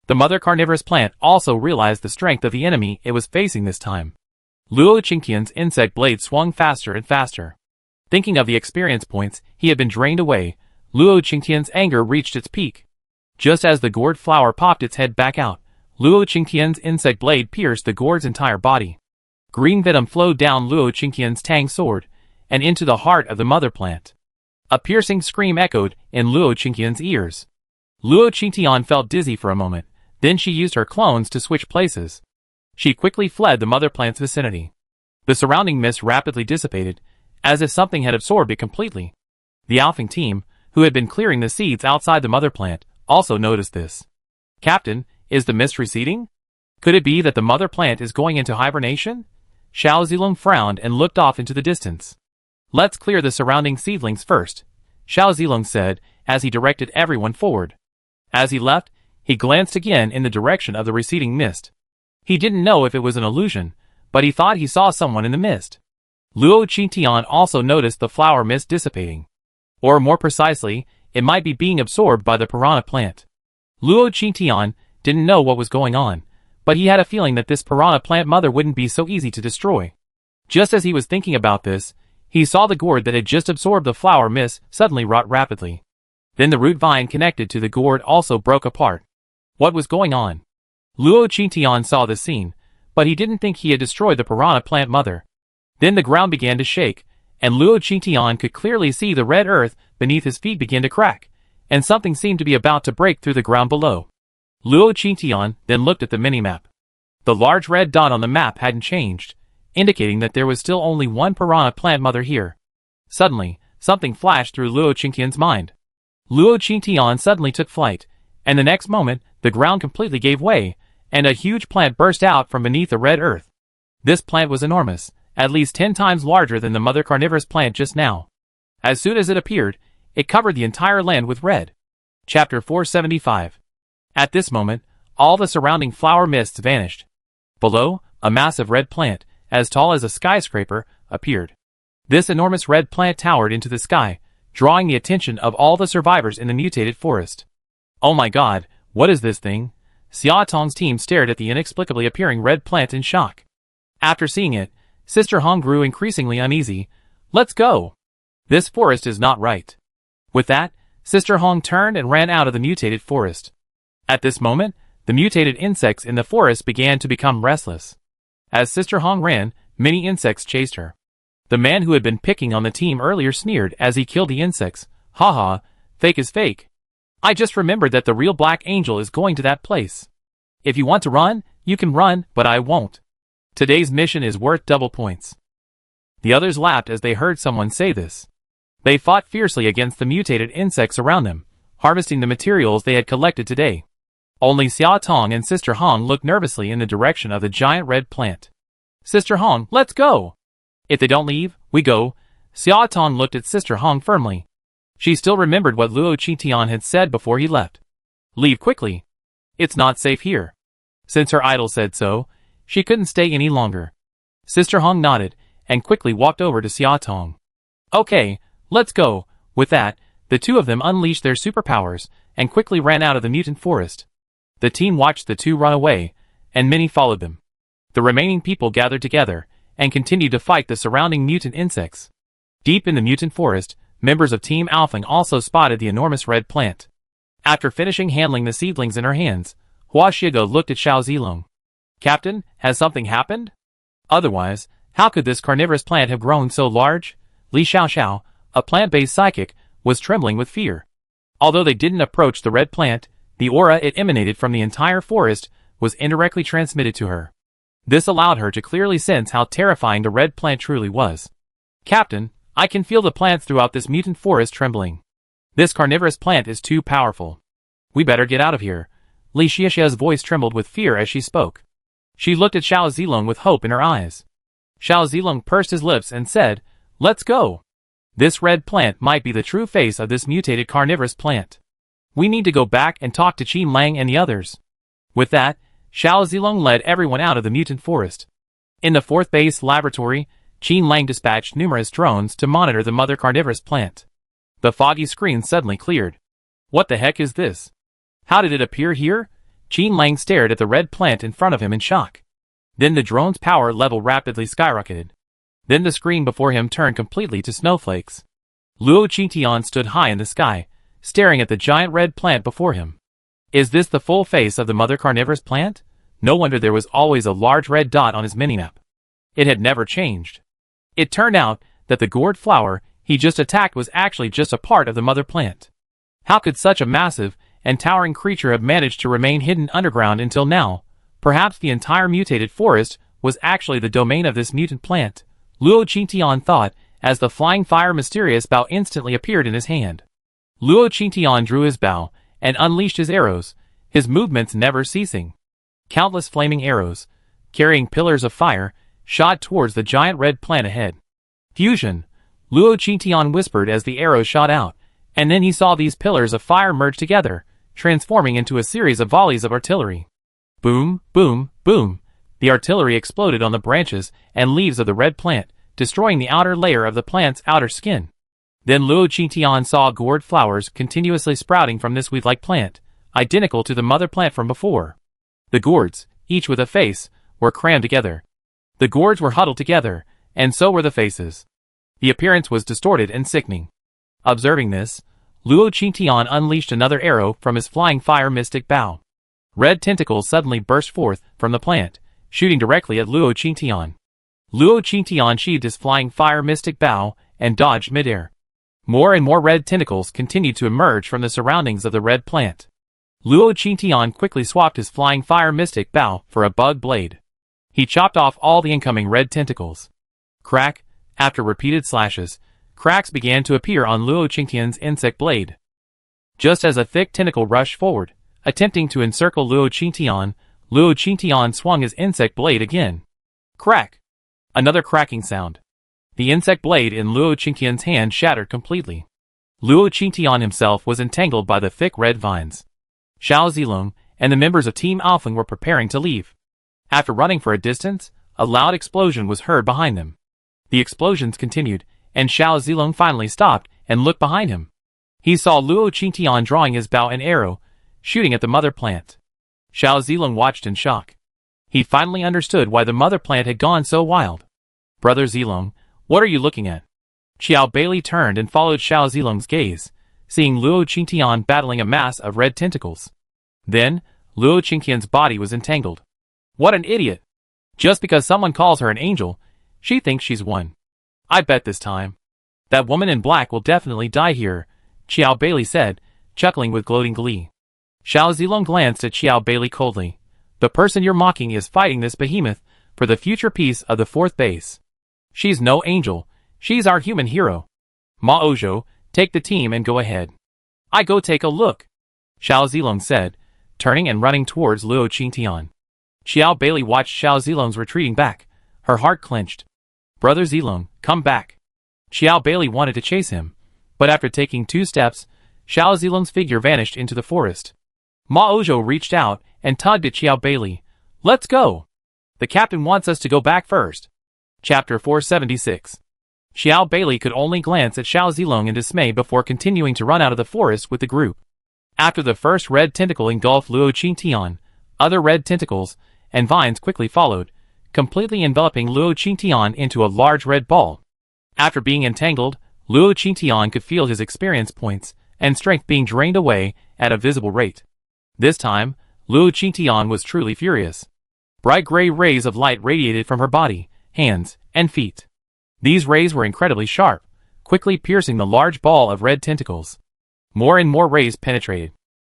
The mother carnivorous plant also realized the strength of the enemy it was facing this time. Luo Qingqian's insect blade swung faster and faster. Thinking of the experience points he had been drained away, Luo Qingqian's anger reached its peak. Just as the gourd flower popped its head back out, Luo Qingqian's insect blade pierced the gourd's entire body. Green venom flowed down Luo Qingqian's tang sword, and into the heart of the mother plant. A piercing scream echoed in Luo Qingqian's ears. Luo Qingqian felt dizzy for a moment, then she used her clones to switch places. She quickly fled the mother plant's vicinity. The surrounding mist rapidly dissipated, as if something had absorbed it completely. The Alfing team, who had been clearing the seeds outside the mother plant, also noticed this. Captain, is the mist receding? Could it be that the mother plant is going into hibernation? Xiao Zilong frowned and looked off into the distance. Let's clear the surrounding seedlings first, Xiao Zilong said as he directed everyone forward. As he left, he glanced again in the direction of the receding mist. He didn't know if it was an illusion, but he thought he saw someone in the mist. Luo Qingtian also noticed the flower mist dissipating. Or more precisely, it might be being absorbed by the piranha plant. Luo Qingtian didn't know what was going on, but he had a feeling that this piranha plant mother wouldn't be so easy to destroy. Just as he was thinking about this, he saw the gourd that had just absorbed the flower mist suddenly rot rapidly. Then the root vine connected to the gourd also broke apart. What was going on? Luo Qingtian saw the scene, but he didn't think he had destroyed the piranha plant mother. Then the ground began to shake, and Luo Qingtian could clearly see the red earth beneath his feet begin to crack, and something seemed to be about to break through the ground below. Luo Qingtian then looked at the minimap. The large red dot on the map hadn't changed, indicating that there was still only one piranha plant mother here. Suddenly, something flashed through Luo Qingtian's mind. Luo Qingtian suddenly took flight, and the next moment, the ground completely gave way, and a huge plant burst out from beneath the red earth. This plant was enormous, at least 10 times larger than the mother carnivorous plant just now. As soon as it appeared, it covered the entire land with red. Chapter 475. At this moment, all the surrounding flower mists vanished. Below, a massive red plant, as tall as a skyscraper, appeared. This enormous red plant towered into the sky, drawing the attention of all the survivors in the mutated forest. Oh my god, what is this thing? Xia Tong's team stared at the inexplicably appearing red plant in shock. After seeing it, Sister Hong grew increasingly uneasy. Let's go! This forest is not right. With that, Sister Hong turned and ran out of the mutated forest. At this moment, the mutated insects in the forest began to become restless. As Sister Hong ran, many insects chased her. The man who had been picking on the team earlier sneered as he killed the insects. Haha, fake is fake. I just remembered that the real Black Angel is going to that place. If you want to run, you can run, but I won't. Today's mission is worth double points. The others laughed as they heard someone say this. They fought fiercely against the mutated insects around them, harvesting the materials they had collected today. Only Xia Tong and Sister Hong looked nervously in the direction of the giant red plant. Sister Hong, let's go! If they don't leave, we go. Xia Tong looked at Sister Hong firmly. She still remembered what Luo Qingtian had said before he left. Leave quickly. It's not safe here. Since her idol said so, she couldn't stay any longer. Sister Hong nodded, and quickly walked over to Xia Tong. Okay, let's go. With that, the two of them unleashed their superpowers, and quickly ran out of the mutant forest. The team watched the two run away, and many followed them. The remaining people gathered together, and continued to fight the surrounding mutant insects. Deep in the mutant forest, members of Team Alphing also spotted the enormous red plant. After finishing handling the seedlings in her hands, Hua Shigo looked at Xiao Zilong. Captain, has something happened? Otherwise, how could this carnivorous plant have grown so large? Li Xiaoxiao, a plant-based psychic, was trembling with fear. Although they didn't approach the red plant, the aura it emanated from the entire forest was indirectly transmitted to her. This allowed her to clearly sense how terrifying the red plant truly was. Captain, I can feel the plants throughout this mutant forest trembling. This carnivorous plant is too powerful. We better get out of here. Li Xiaoxiao's voice trembled with fear as she spoke. She looked at Xiao Zilong with hope in her eyes. Xiao Zilong pursed his lips and said, Let's go. This red plant might be the true face of this mutated carnivorous plant. We need to go back and talk to Qin Lang and the others. With that, Xiao Zilong led everyone out of the mutant forest. In the fourth base laboratory, Qin Lang dispatched numerous drones to monitor the mother carnivorous plant. The foggy screen suddenly cleared. What the heck is this? How did it appear here? Qin Lang stared at the red plant in front of him in shock. Then the drone's power level rapidly skyrocketed. Then the screen before him turned completely to snowflakes. Luo Qingtian stood high in the sky, staring at the giant red plant before him. Is this the full face of the mother carnivorous plant? No wonder there was always a large red dot on his minimap. It had never changed. It turned out that the gourd flower he just attacked was actually just a part of the mother plant. How could such a massive and towering creature have managed to remain hidden underground until now? Perhaps the entire mutated forest was actually the domain of this mutant plant, Luo Qingtian thought, as the flying fire mysterious bow instantly appeared in his hand. Luo Qingtian drew his bow and unleashed his arrows. his movements never ceasing. Countless flaming arrows, carrying pillars of fire, shot towards the giant red plant ahead. Fusion, Luo Qingtian whispered as the arrows shot out, and then he saw these pillars of fire merge together, transforming into a series of volleys of artillery. Boom, boom, boom. The artillery exploded on the branches and leaves of the red plant, destroying the outer layer of the plant's outer skin. Then Luo Qingtian saw gourd flowers continuously sprouting from this weed-like plant, identical to the mother plant from before. The gourds, each with a face, were crammed together. The gourds were huddled together, and so were the faces. The appearance was distorted and sickening. Observing this, Luo Qingtian unleashed another arrow from his flying fire mystic bow. Red tentacles suddenly burst forth from the plant, shooting directly at Luo Qingtian. Luo Qingtian sheathed his flying fire mystic bow and dodged midair. More and more red tentacles continued to emerge from the surroundings of the red plant. Luo Qingtian quickly swapped his flying fire mystic bow for a bug blade. He chopped off all the incoming red tentacles. Crack, after repeated slashes, cracks began to appear on Luo Qingtian's insect blade. Just as a thick tentacle rushed forward, attempting to encircle Luo Qingtian swung his insect blade again. Crack! Another cracking sound. The insect blade in Luo Qingtian's hand shattered completely. Luo Qingtian himself was entangled by the thick red vines. Xiao Zilong and the members of Team Alfling were preparing to leave. After running for a distance, a loud explosion was heard behind them. The explosions continued, and Xiao Zilong finally stopped and looked behind him. He saw Luo Qingtian drawing his bow and arrow, shooting at the mother plant. Xiao Zilong watched in shock. He finally understood why the mother plant had gone so wild. Brother Zilong, what are you looking at? Xiao Bailey turned and followed Xiao Zilong's gaze, seeing Luo Qingtian battling a mass of red tentacles. Then, Luo Qingtian's body was entangled. What an idiot! Just because someone calls her an angel, she thinks she's one. I bet this time. That woman in black will definitely die here, Xiao Bailey said, chuckling with gloating glee. Xiao Zilong glanced at Xiao Bailey coldly. The person you're mocking is fighting this behemoth for the future peace of the fourth base. She's no angel, she's our human hero. Ma Ojo, take the team and go ahead. I go take a look, Xiao Zilong said, turning and running towards Luo Qingtian. Xiao Bailey watched Xiao Zilong's retreating back, her heart clenched. Brother Zilong, come back. Xiao Bailey wanted to chase him, but after taking 2 steps, Xiao Zilong's figure vanished into the forest. Ma Ojo reached out and tugged at Xiao Bailey. Let's go. The captain wants us to go back first. Chapter 476. Xiao Bailey could only glance at Xiao Zilong in dismay before continuing to run out of the forest with the group. After the first red tentacle engulfed Luo Qingtian, other red tentacles and vines quickly followed, completely enveloping Luo Qingtian into a large red ball. After being entangled, Luo Qingtian could feel his experience points and strength being drained away at a visible rate. This time, Luo Qingtian was truly furious. Bright gray rays of light radiated from her body, hands, and feet. These rays were incredibly sharp, quickly piercing the large ball of red tentacles. More and more rays penetrated.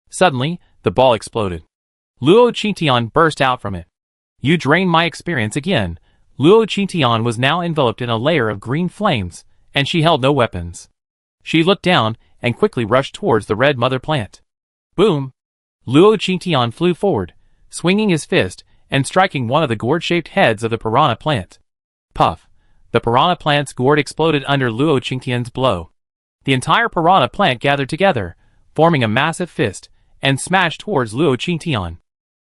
Suddenly, the ball exploded. Luo Qingtian burst out from it. You drained my experience again. Luo Qingtian was now enveloped in a layer of green flames, and she held no weapons. She looked down and quickly rushed towards the red mother plant. Boom! Luo Qingtian flew forward, swinging his fist and striking one of the gourd-shaped heads of the piranha plant. Puff! The piranha plant's gourd exploded under Luo Qingtian's blow. The entire piranha plant gathered together, forming a massive fist, and smashed towards Luo Qingtian.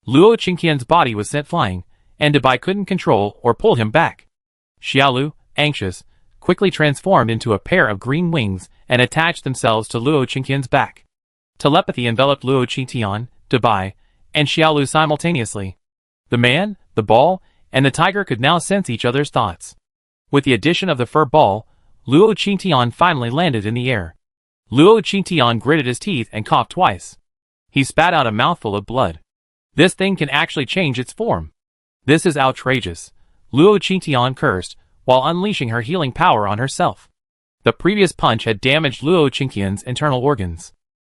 Luo Qingtian's body was sent flying, and Dabai couldn't control or pull him back. Xiaolu, anxious, quickly transformed into a pair of green wings and attached themselves to Luo Qingtian's back. Telepathy enveloped Luo Qingtian, Dabai, and Xiaolu simultaneously. The man, the ball, and the tiger could now sense each other's thoughts. With the addition of the fur ball, Luo Qingtian finally landed in the air. Luo Qingtian gritted his teeth and coughed twice. He spat out a mouthful of blood. This thing can actually change its form. This is outrageous, Luo Qingtian cursed, while unleashing her healing power on herself. The previous punch had damaged Luo Qingtian's internal organs.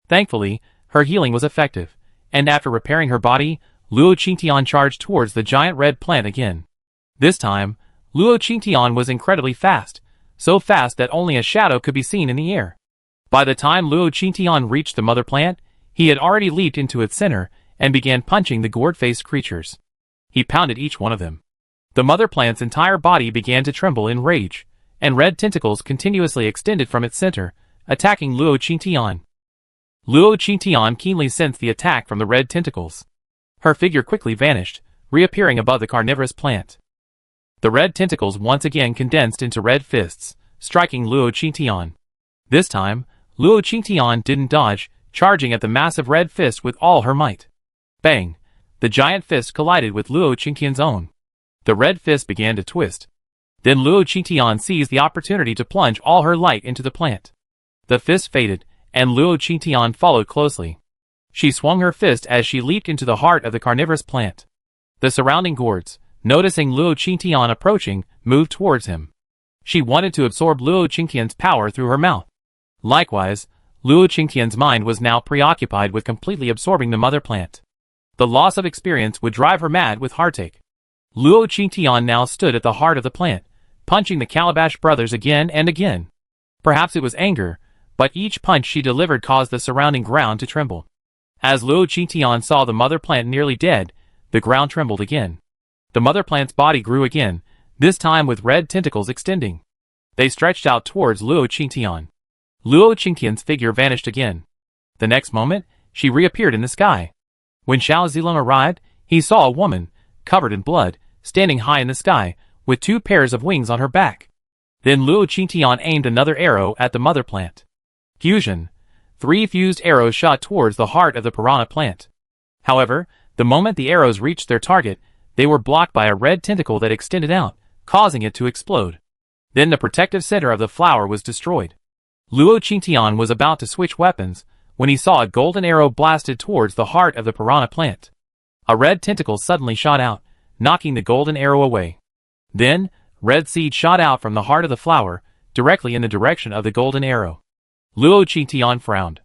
Thankfully, her healing was effective, and after repairing her body, Luo Qingtian charged towards the giant red plant again. This time, Luo Qingtian was incredibly fast, so fast that only a shadow could be seen in the air. By the time Luo Qingtian reached the mother plant, he had already leaped into its center and began punching the gourd-faced creatures. He pounded each one of them. The mother plant's entire body began to tremble in rage, and red tentacles continuously extended from its center, attacking Luo Qingtian. Luo Qingtian keenly sensed the attack from the red tentacles. Her figure quickly vanished, reappearing above the carnivorous plant. The red tentacles once again condensed into red fists, striking Luo Qingtian. This time, Luo Qingtian didn't dodge, charging at the massive red fist with all her might. Bang! The giant fist collided with Luo Qingtian's own. The red fist began to twist. Then Luo Qingtian seized the opportunity to plunge all her light into the plant. The fist faded, and Luo Qingtian followed closely. She swung her fist as she leaped into the heart of the carnivorous plant. The surrounding gourds, noticing Luo Qingtian approaching, moved towards him. She wanted to absorb Luo Qingtian's power through her mouth. Likewise, Luo Qingtian's mind was now preoccupied with completely absorbing the mother plant. The loss of experience would drive her mad with heartache. Luo Qingtian now stood at the heart of the plant, punching the Calabash brothers again and again. Perhaps it was anger, but each punch she delivered caused the surrounding ground to tremble. As Luo Qingtian saw the mother plant nearly dead, the ground trembled again. The mother plant's body grew again, this time with red tentacles extending. They stretched out towards Luo Qingtian. Luo Qingtian's figure vanished again. The next moment, she reappeared in the sky. When Xiao Zilong arrived, he saw a woman, covered in blood, standing high in the sky, with 2 pairs of wings on her back. Then Luo Qingtian aimed another arrow at the mother plant. Fusion. 3 fused arrows shot towards the heart of the piranha plant. However, the moment the arrows reached their target, they were blocked by a red tentacle that extended out, causing it to explode. Then the protective center of the flower was destroyed. Luo Qingtian was about to switch weapons, when he saw a golden arrow blasted towards the heart of the piranha plant. A red tentacle suddenly shot out, knocking the golden arrow away. Then, red seed shot out from the heart of the flower, directly in the direction of the golden arrow. Luo Qingtian frowned.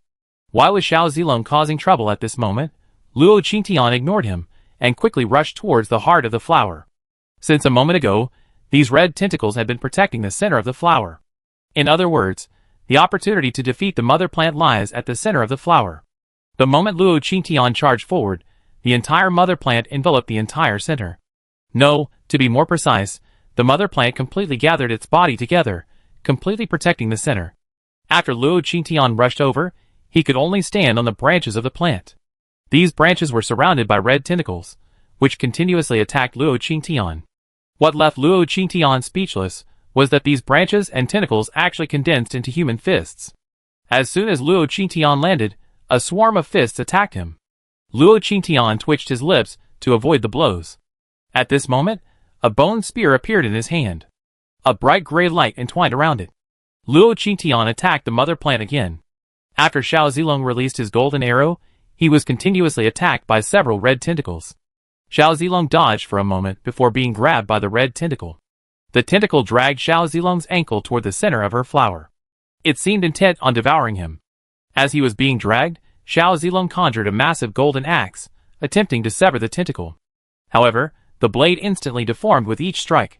Why was Xiao Zilong causing trouble at this moment? Luo Qingtian ignored him, and quickly rushed towards the heart of the flower. Since a moment ago, these red tentacles had been protecting the center of the flower. In other words, the opportunity to defeat the mother plant lies at the center of the flower. The moment Luo Qingtian charged forward, the entire mother plant enveloped the entire center. No, to be more precise, the mother plant completely gathered its body together, completely protecting the center. After Luo Qingtian rushed over, he could only stand on the branches of the plant. These branches were surrounded by red tentacles, which continuously attacked Luo Qingtian. What left Luo Qingtian speechless was that these branches and tentacles actually condensed into human fists. As soon as Luo Qingtian landed, a swarm of fists attacked him. Luo Qingtian twitched his lips to avoid the blows. At this moment, a bone spear appeared in his hand. A bright gray light entwined around it. Luo Qingtian attacked the mother plant again. After Xiao Zilong released his golden arrow, he was continuously attacked by several red tentacles. Xiao Zilong dodged for a moment before being grabbed by the red tentacle. The tentacle dragged Xiao Zilong's ankle toward the center of her flower. It seemed intent on devouring him. As he was being dragged, Xiao Zilong conjured a massive golden axe, attempting to sever the tentacle. However, the blade instantly deformed with each strike.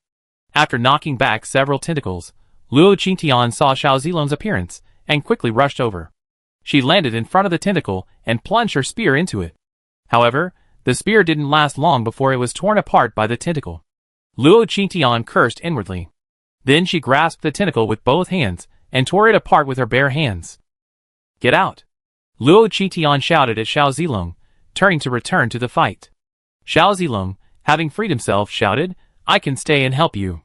After knocking back several tentacles, Luo Qingtian saw Xiao Zilong's appearance, and quickly rushed over. She landed in front of the tentacle and plunged her spear into it. However, the spear didn't last long before it was torn apart by the tentacle. Luo Qingtian cursed inwardly. Then she grasped the tentacle with both hands, and tore it apart with her bare hands. "Get out!" Luo Qingtian shouted at Xiao Zilong, turning to return to the fight. Xiao Zilong, having freed himself, shouted, "I can stay and help you."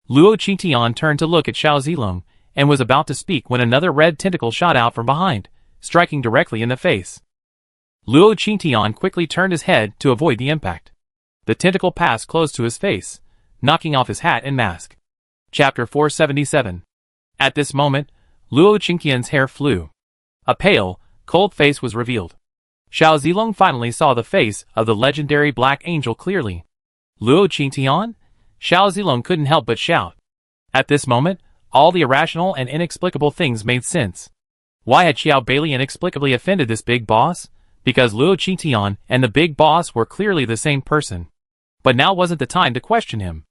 Luo Qingtian turned to look at Xiao Zilong, and was about to speak when another red tentacle shot out from behind, striking directly in the face. Luo Qingtian quickly turned his head to avoid the impact. The tentacle passed close to his face, knocking off his hat and mask. Chapter 477. At this moment, Luo Qingtian's hair flew. A pale, cold face was revealed. Xiao Zilong finally saw the face of the legendary Black Angel clearly. "Luo Qingtian?" Xiao Zilong couldn't help but shout. At this moment, all the irrational and inexplicable things made sense. Why had Xiao Bailey inexplicably offended this big boss? Because Luo Qingtian and the big boss were clearly the same person. But now wasn't the time to question him.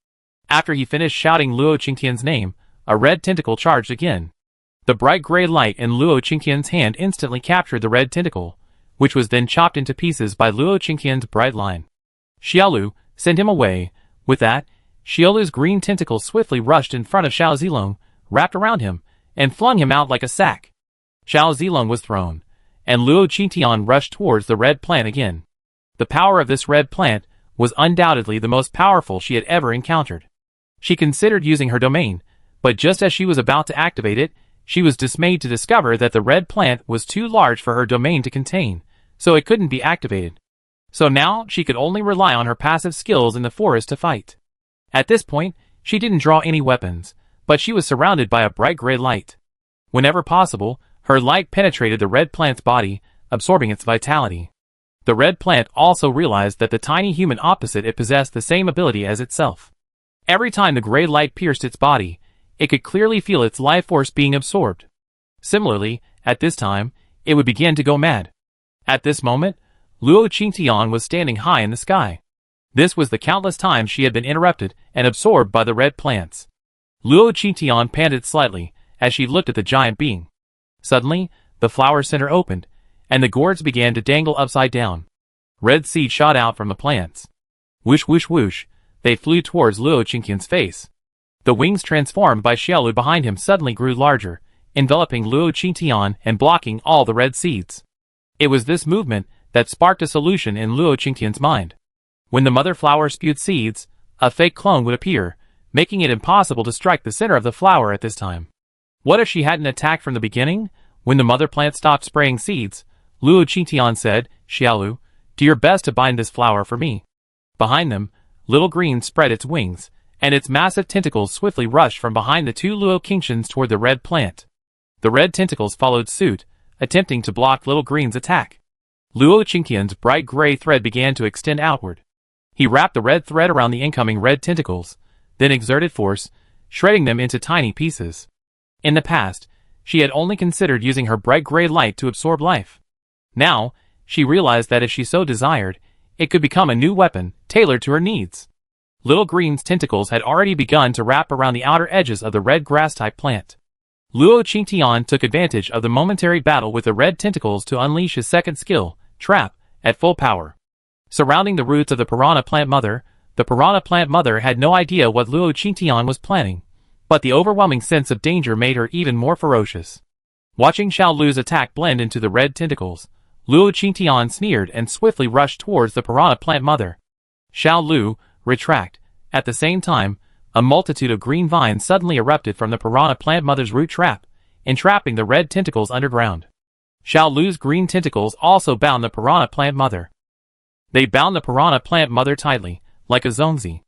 After he finished shouting Luo Qingtian's name, a red tentacle charged again. The bright gray light in Luo Qingtian's hand instantly captured the red tentacle, which was then chopped into pieces by Luo Qingqian's bright line. Xiaolu, send him away. With that, Xiaolu's green tentacles swiftly rushed in front of Xiao Zilong, wrapped around him, and flung him out like a sack. Xiao Zilong was thrown, and Luo Qingqian rushed towards the red plant again. The power of this red plant was undoubtedly the most powerful she had ever encountered. She considered using her domain, but just as she was about to activate it, she was dismayed to discover that the red plant was too large for her domain to contain, so it couldn't be activated. So now she could only rely on her passive skills in the forest to fight. At this point, she didn't draw any weapons, but she was surrounded by a bright gray light. Whenever possible, her light penetrated the red plant's body, absorbing its vitality. The red plant also realized that the tiny human opposite it possessed the same ability as itself. Every time the gray light pierced its body, it could clearly feel its life force being absorbed. Similarly, at this time, it would begin to go mad. At this moment, Luo Qingqian was standing high in the sky. This was the countless times she had been interrupted and absorbed by the red plants. Luo Qingqian panted slightly as she looked at the giant being. Suddenly, the flower center opened, and the gourds began to dangle upside down. Red seeds shot out from the plants. Whoosh whoosh whoosh, they flew towards Luo Qingqian's face. The wings transformed by Xiaolu behind him suddenly grew larger, enveloping Luo Qingqian and blocking all the red seeds. It was this movement that sparked a solution in Luo Qingqian's mind. When the mother flower spewed seeds, a fake clone would appear, making it impossible to strike the center of the flower at this time. What if she hadn't attacked from the beginning? When the mother plant stopped spraying seeds, Luo Qingqian said, Xiaolu, do your best to bind this flower for me. Behind them, Little Green spread its wings, and its massive tentacles swiftly rushed from behind the two Luo Qingqians toward the red plant. The red tentacles followed suit, attempting to block Little Green's attack. Luo Qingqian's bright gray thread began to extend outward. He wrapped the red thread around the incoming red tentacles, then exerted force, shredding them into tiny pieces. In the past, she had only considered using her bright gray light to absorb life. Now, she realized that if she so desired, it could become a new weapon, tailored to her needs. Little Green's tentacles had already begun to wrap around the outer edges of the red grass-type plant. Luo Qingqian took advantage of the momentary battle with the red tentacles to unleash his second skill, Trap, at full power. Surrounding the roots of the piranha plant mother, the piranha plant mother had no idea what Luo Qingqian was planning, but the overwhelming sense of danger made her even more ferocious. Watching Xiaolu's attack blend into the red tentacles, Luo Qingqian sneered and swiftly rushed towards the piranha plant mother. Xiaolu, retract. At the same time, a multitude of green vines suddenly erupted from the piranha plant mother's root trap, entrapping the red tentacles underground. Xiaolu's green tentacles also bound the piranha plant mother. They bound the piranha plant mother tightly, like a zonzi.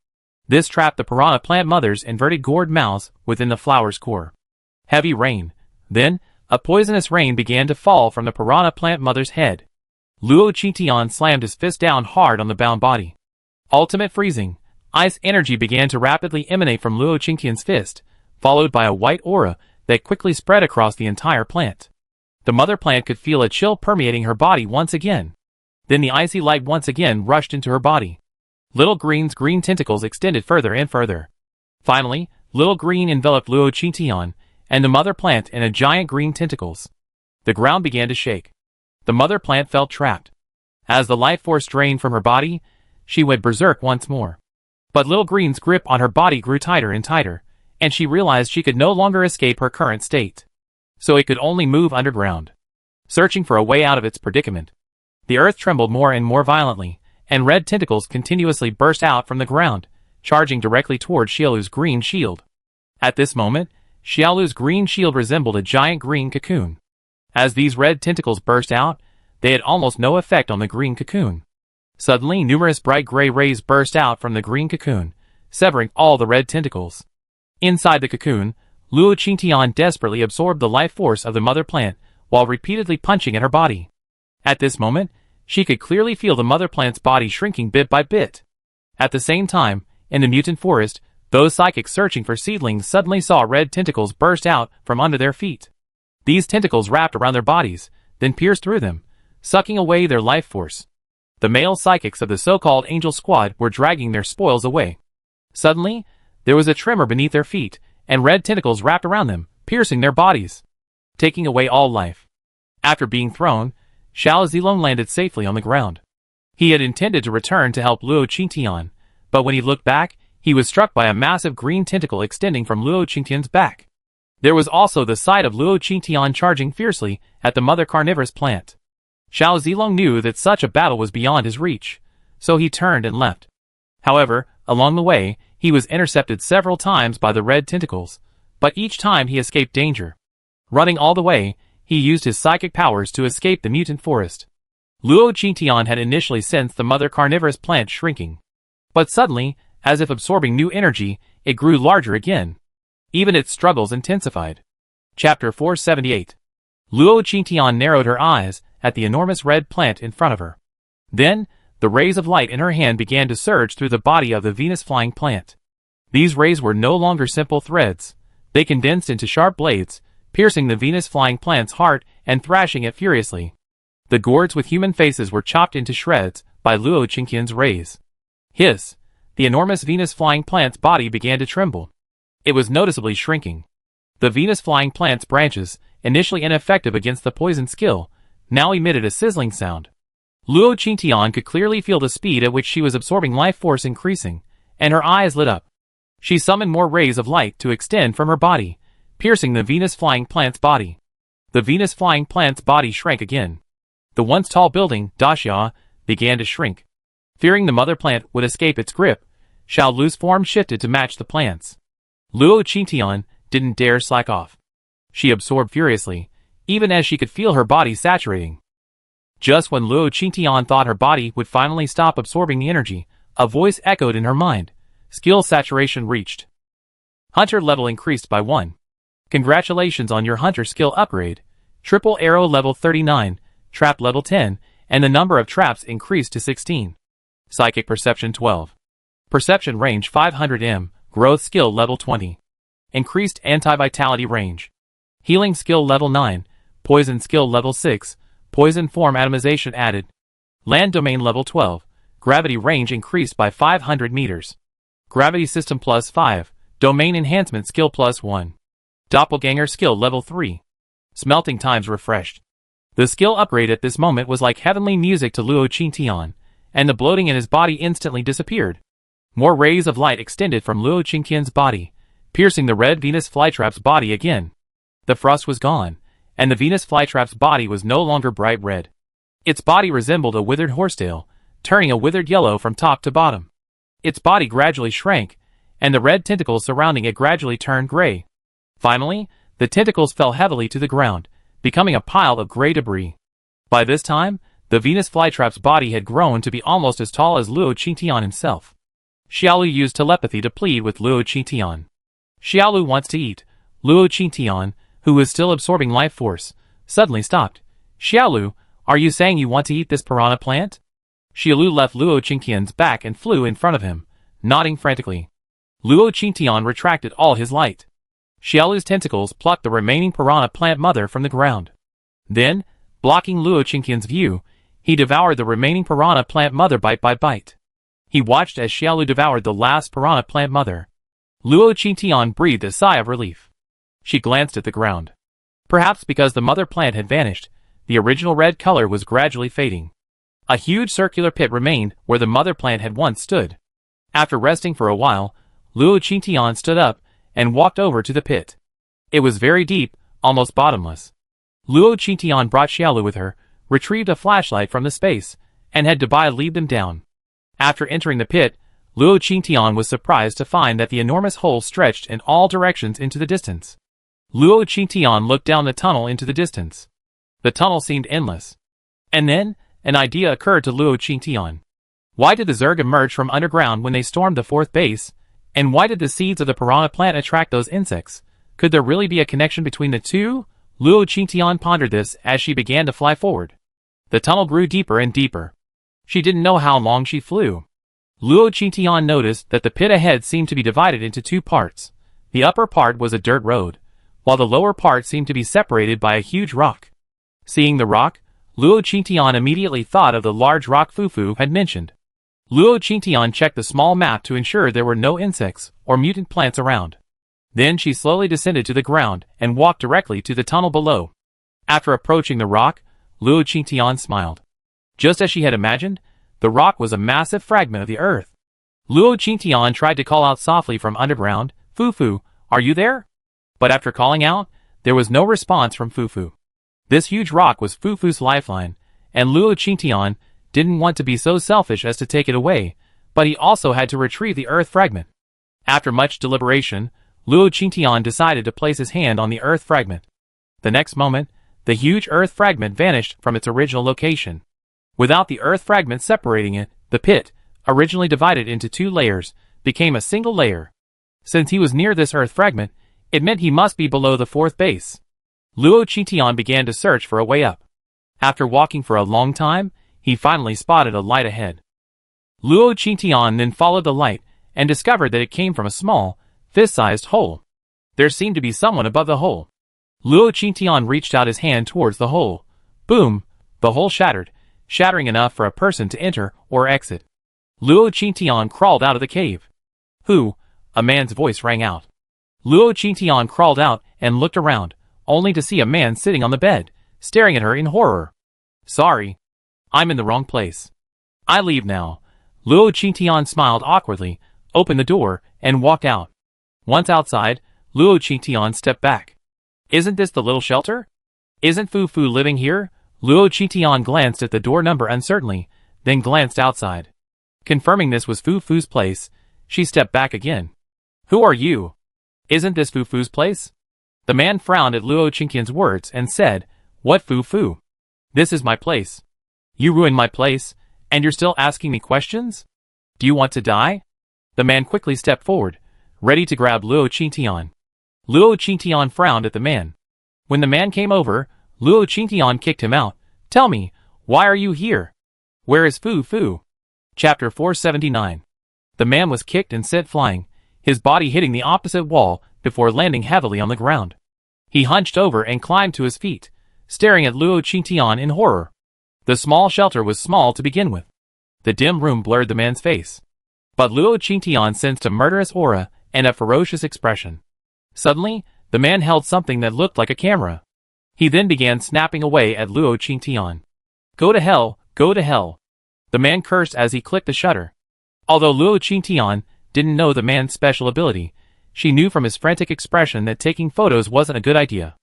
This trapped the piranha plant mother's inverted gourd mouths within the flower's core. Heavy rain. Then, a poisonous rain began to fall from the piranha plant mother's head. Luo Qingqian slammed his fist down hard on the bound body. Ultimate freezing. Ice energy began to rapidly emanate from Luo Qingqian's fist, followed by a white aura that quickly spread across the entire plant. The mother plant could feel a chill permeating her body once again. Then the icy light once again rushed into her body. Little Green's green tentacles extended further and further. Finally, Little Green enveloped Luo Qingqian and the mother plant in a giant green tentacles. The ground began to shake. The mother plant felt trapped. As the life force drained from her body, she went berserk once more. But Little Green's grip on her body grew tighter and tighter, and she realized she could no longer escape her current state. So it could only move underground, searching for a way out of its predicament. The earth trembled more and more violently, and red tentacles continuously burst out from the ground, charging directly toward Xiaolu's green shield. At this moment, Xiaolu's green shield resembled a giant green cocoon. As these red tentacles burst out, they had almost no effect on the green cocoon. Suddenly, numerous bright gray rays burst out from the green cocoon, severing all the red tentacles. Inside the cocoon, Luo Qingqian desperately absorbed the life force of the mother plant while repeatedly punching at her body. At this moment, she could clearly feel the mother plant's body shrinking bit by bit. At the same time, in the mutant forest, those psychics searching for seedlings suddenly saw red tentacles burst out from under their feet. These tentacles wrapped around their bodies, then pierced through them, sucking away their life force. The male psychics of the so-called Angel Squad were dragging their spoils away. Suddenly, there was a tremor beneath their feet, and red tentacles wrapped around them, piercing their bodies, taking away all life. After being thrown, Xiao Zilong landed safely on the ground. He had intended to return to help Luo Qingtian, but when he looked back, he was struck by a massive green tentacle extending from Luo Qingtian's back. There was also the sight of Luo Qingtian charging fiercely at the mother carnivorous plant. Xiao Zilong knew that such a battle was beyond his reach, so he turned and left. However, along the way, he was intercepted several times by the red tentacles, but each time he escaped danger. Running all the way, he used his psychic powers to escape the mutant forest. Luo Qingtian had initially sensed the mother carnivorous plant shrinking. But suddenly, as if absorbing new energy, it grew larger again. Even its struggles intensified. Chapter 478. Luo Qingtian narrowed her eyes at the enormous red plant in front of her. Then, the rays of light in her hand began to surge through the body of the Venus flying plant. These rays were no longer simple threads. They condensed into sharp blades, piercing the Venus flying plant's heart and thrashing it furiously. The gourds with human faces were chopped into shreds by Luo Qingtian's rays. Hiss! The enormous Venus flying plant's body began to tremble. It was noticeably shrinking. The Venus flying plant's branches, initially ineffective against the poison skill, now emitted a sizzling sound. Luo Qingtian could clearly feel the speed at which she was absorbing life force increasing, and her eyes lit up. She summoned more rays of light to extend from her body, piercing the Venus flying plant's body. The Venus flying plant's body shrank again. The once tall building, Daxia, began to shrink. Fearing the mother plant would escape its grip, Xiao Lu's form shifted to match the plant's. Luo Qingtian didn't dare slack off. She absorbed furiously, even as she could feel her body saturating. Just when Luo Qingtian thought her body would finally stop absorbing the energy, a voice echoed in her mind. Skill saturation reached. Hunter level increased by 1. Congratulations on your hunter skill upgrade. Triple arrow level 39, trap level 10, and the number of traps increased to 16. Psychic perception 12. Perception range 500 m, growth skill level 20. Increased anti-vitality range. Healing skill level 9, poison skill level 6, poison form atomization added. Land domain level 12, gravity range increased by 500 meters. Gravity system plus 5, domain enhancement skill plus 1. Doppelganger skill level 3. Smelting times refreshed. The skill upgrade at this moment was like heavenly music to Luo Qingtian, and the bloating in his body instantly disappeared. More rays of light extended from Luo Qingtian's body, piercing the red Venus flytrap's body again. The frost was gone, and the Venus flytrap's body was no longer bright red. Its body resembled a withered horsetail, turning a withered yellow from top to bottom. Its body gradually shrank, and the red tentacles surrounding it gradually turned gray. Finally, the tentacles fell heavily to the ground, becoming a pile of gray debris. By this time, the Venus flytrap's body had grown to be almost as tall as Luo Qingtian himself. Xiaolu used telepathy to plead with Luo Qingtian. Xiaolu wants to eat. Luo Qingtian, who was still absorbing life force, suddenly stopped. Xiaolu, are you saying you want to eat this piranha plant? Xiaolu left Luo Qingtian's back and flew in front of him, nodding frantically. Luo Qingtian retracted all his light. Xiaolu's tentacles plucked the remaining piranha plant mother from the ground. Then, blocking Luo Qingtian's view, he devoured the remaining piranha plant mother bite by bite. He watched as Xiaolu devoured the last piranha plant mother. Luo Qingtian breathed a sigh of relief. She glanced at the ground. Perhaps because the mother plant had vanished, the original red color was gradually fading. A huge circular pit remained where the mother plant had once stood. After resting for a while, Luo Qingtian stood up and walked over to the pit. It was very deep, almost bottomless. Luo Qingtian brought Xiaolu with her, retrieved a flashlight from the space, and had Dubai lead them down. After entering the pit, Luo Qingtian was surprised to find that the enormous hole stretched in all directions into the distance. Luo Qingtian looked down the tunnel into the distance. The tunnel seemed endless. And then, an idea occurred to Luo Qingtian. Why did the Zerg emerge from underground when they stormed the fourth base? And why did the seeds of the piranha plant attract those insects? Could there really be a connection between the two? Luo Qingtian pondered this as she began to fly forward. The tunnel grew deeper and deeper. She didn't know how long she flew. Luo Qingtian noticed that the pit ahead seemed to be divided into two parts. The upper part was a dirt road, while the lower part seemed to be separated by a huge rock. Seeing the rock, Luo Qingtian immediately thought of the large rock Fufu had mentioned. Luo Qingtian checked the small map to ensure there were no insects or mutant plants around. Then she slowly descended to the ground and walked directly to the tunnel below. After approaching the rock, Luo Qingtian smiled. Just as she had imagined, the rock was a massive fragment of the earth. Luo Qingtian tried to call out softly from underground, "Fufu, are you there?" But after calling out, there was no response from Fufu. This huge rock was Fufu's lifeline, and Luo Qingtian didn't want to be so selfish as to take it away, but he also had to retrieve the earth fragment. After much deliberation, Luo Qingtian decided to place his hand on the earth fragment. The next moment, the huge earth fragment vanished from its original location. Without the earth fragment separating it, the pit, originally divided into 2 layers, became a single layer. Since he was near this earth fragment, it meant he must be below the 4th base. Luo Qingtian began to search for a way up. After walking for a long time, he finally spotted a light ahead. Luo Qingtian then followed the light and discovered that it came from a small, fist-sized hole. There seemed to be someone above the hole. Luo Qingtian reached out his hand towards the hole. Boom! The hole shattered, shattering enough for a person to enter or exit. Luo Qingtian crawled out of the cave. "Who?" a man's voice rang out. Luo Qingtian crawled out and looked around, only to see a man sitting on the bed, staring at her in horror. "Sorry. I'm in the wrong place. I leave now." Luo Qingtian smiled awkwardly, opened the door, and walked out. Once outside, Luo Qingtian stepped back. "Isn't this the little shelter? Isn't Fufu living here?" Luo Qingtian glanced at the door number uncertainly, then glanced outside. Confirming this was Fufu's place, she stepped back again. "Who are you? Isn't this Fufu's place?" The man frowned at Luo Qingtian's words and said, "What Fufu? This is my place. You ruined my place, and you're still asking me questions? Do you want to die?" The man quickly stepped forward, ready to grab Luo Qingtian. Luo Qingtian frowned at the man. When the man came over, Luo Qingtian kicked him out. "Tell me, why are you here? Where is Fufu?" Chapter 479. The man was kicked and sent flying, his body hitting the opposite wall before landing heavily on the ground. He hunched over and climbed to his feet, staring at Luo Qingtian in horror. The small shelter was small to begin with. The dim room blurred the man's face. But Luo Qingtian sensed a murderous aura and a ferocious expression. Suddenly, the man held something that looked like a camera. He then began snapping away at Luo Qingtian. "Go to hell, go to hell." The man cursed as he clicked the shutter. Although Luo Qingtian didn't know the man's special ability, she knew from his frantic expression that taking photos wasn't a good idea.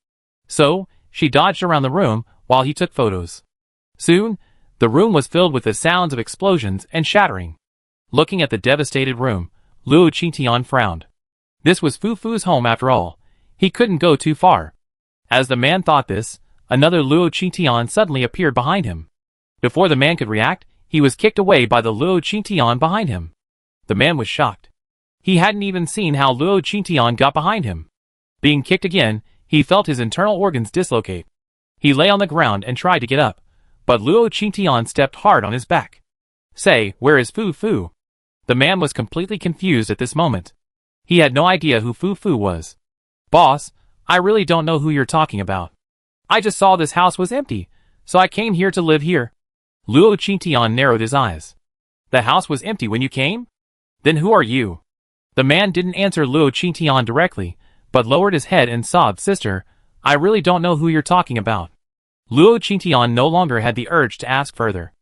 So, she dodged around the room while he took photos. Soon, the room was filled with the sounds of explosions and shattering. Looking at the devastated room, Luo Qingtian frowned. This was Fufu's home after all. He couldn't go too far. As the man thought this, another Luo Qingtian suddenly appeared behind him. Before the man could react, he was kicked away by the Luo Qingtian behind him. The man was shocked. He hadn't even seen how Luo Qingtian got behind him. Being kicked again, he felt his internal organs dislocate. He lay on the ground and tried to get up, but Luo Qingtian stepped hard on his back. "Say, where is Fufu?" The man was completely confused at this moment. He had no idea who Fufu was. "Boss, I really don't know who you're talking about. I just saw this house was empty, so I came here to live here." Luo Qingtian narrowed his eyes. "The house was empty when you came? Then who are you?" The man didn't answer Luo Qingtian directly, but lowered his head and sobbed, "Sister, I really don't know who you're talking about." Luo Qingtian no longer had the urge to ask further.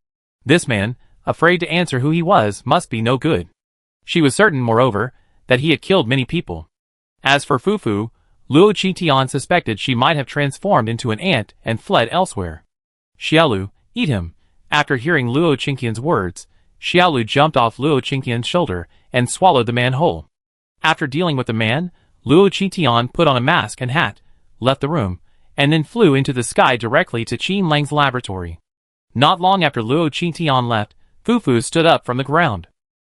This man, afraid to answer who he was, must be no good. She was certain, moreover, that he had killed many people. As for Fufu, Luo Qingtian suspected she might have transformed into an ant and fled elsewhere. "Xiaolu, eat him." After hearing Luo Qingtian's words, Xiaolu jumped off Luo Qingtian's shoulder and swallowed the man whole. After dealing with the man, Luo Qingtian put on a mask and hat, left the room, and then flew into the sky directly to Qin Lang's laboratory. Not long after Luo Qingtian left, Fufu stood up from the ground.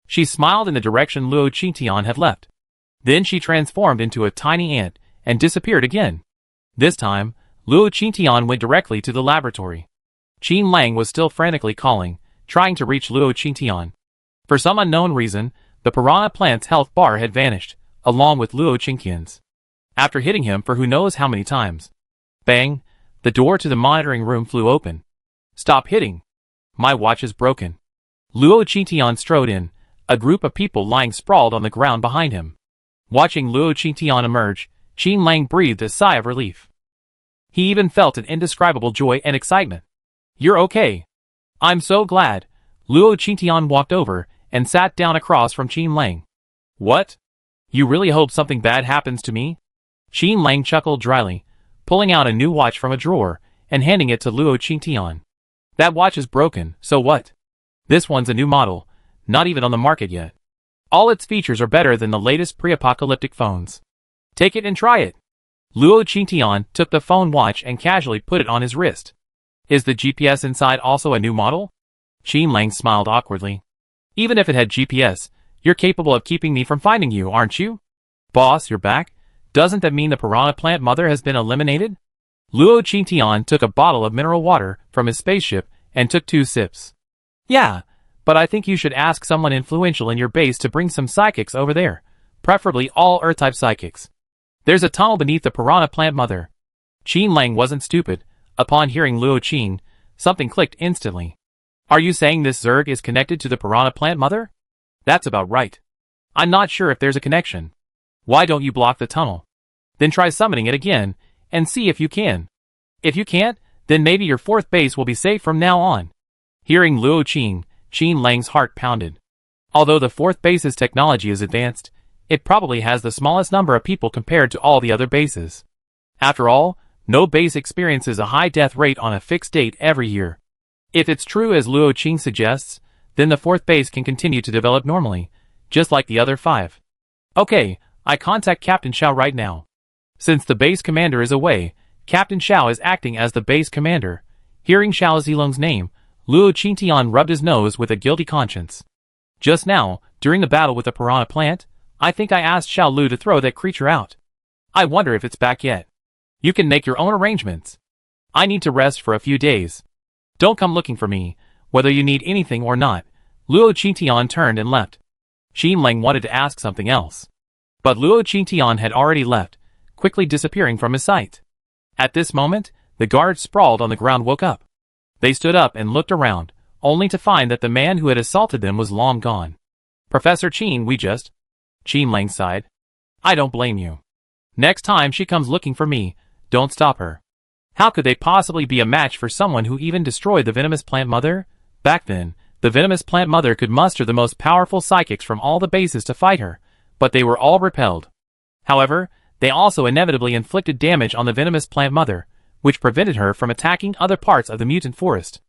She smiled in the direction Luo Qingtian had left. Then she transformed into a tiny ant and disappeared again. This time, Luo Qingtian went directly to the laboratory. Qin Lang was still frantically calling, trying to reach Luo Qingtian. For some unknown reason, the piranha plant's health bar had vanished, along with Luo Qingtian's. After hitting him for who knows how many times. Bang! The door to the monitoring room flew open. "Stop hitting! My watch is broken." Luo Qingtian strode in, a group of people lying sprawled on the ground behind him. Watching Luo Qingtian emerge, Qin Lang breathed a sigh of relief. He even felt an indescribable joy and excitement. You're okay. I'm so glad. Luo Qingtian walked over and sat down across from Qin Lang. What? You really hope something bad happens to me? Qin Lang chuckled dryly, pulling out a new watch from a drawer and handing it to Luo Qingtian. That watch is broken, so what? This one's a new model, not even on the market yet. All its features are better than the latest pre-apocalyptic phones. Take it and try it. Luo Qingtian took the phone watch and casually put it on his wrist. Is the GPS inside also a new model? Qin Lang smiled awkwardly. Even if it had GPS, you're capable of keeping me from finding you, aren't you? Boss, you're back? Doesn't that mean the piranha plant mother has been eliminated? Luo Qingtian took a bottle of mineral water from his spaceship and took 2 sips. Yeah, but I think you should ask someone influential in your base to bring some psychics over there, preferably all Earth-type psychics. There's a tunnel beneath the piranha plant mother. Qin Lang wasn't stupid. Upon hearing Luo Qin, something clicked instantly. Are you saying this Zerg is connected to the piranha plant mother? That's about right. I'm not sure if there's a connection. Why don't you block the tunnel? Then try summoning it again, and see if you can. If you can't, then maybe your 4th base will be safe from now on. Hearing Luo Qin, Qin Lang's heart pounded. Although the 4th base's technology is advanced, it probably has the smallest number of people compared to all the other bases. After all, no base experiences a high death rate on a fixed date every year. If it's true as Luo Qin suggests, then the 4th base can continue to develop normally, just like the other 5. Okay, I contact Captain Xiao right now. Since the base commander is away, Captain Xiao is acting as the base commander. Hearing Xiao Zilong's name, Luo Qingtian rubbed his nose with a guilty conscience. Just now, during the battle with the piranha plant, I think I asked Xiao Lu to throw that creature out. I wonder if it's back yet. You can make your own arrangements. I need to rest for a few days. Don't come looking for me, whether you need anything or not. Luo Qingtian turned and left. Qin Lang wanted to ask something else. But Luo Qingtian had already left, quickly disappearing from his sight. At this moment, the guards sprawled on the ground woke up. They stood up and looked around, only to find that the man who had assaulted them was long gone. Professor Qin, Qin Lang sighed. I don't blame you. Next time she comes looking for me, don't stop her. How could they possibly be a match for someone who even destroyed the venomous plant mother? Back then, the venomous plant mother could muster the most powerful psychics from all the bases to fight her, but they were all repelled. However, they also inevitably inflicted damage on the venomous plant mother, which prevented her from attacking other parts of the mutant forest.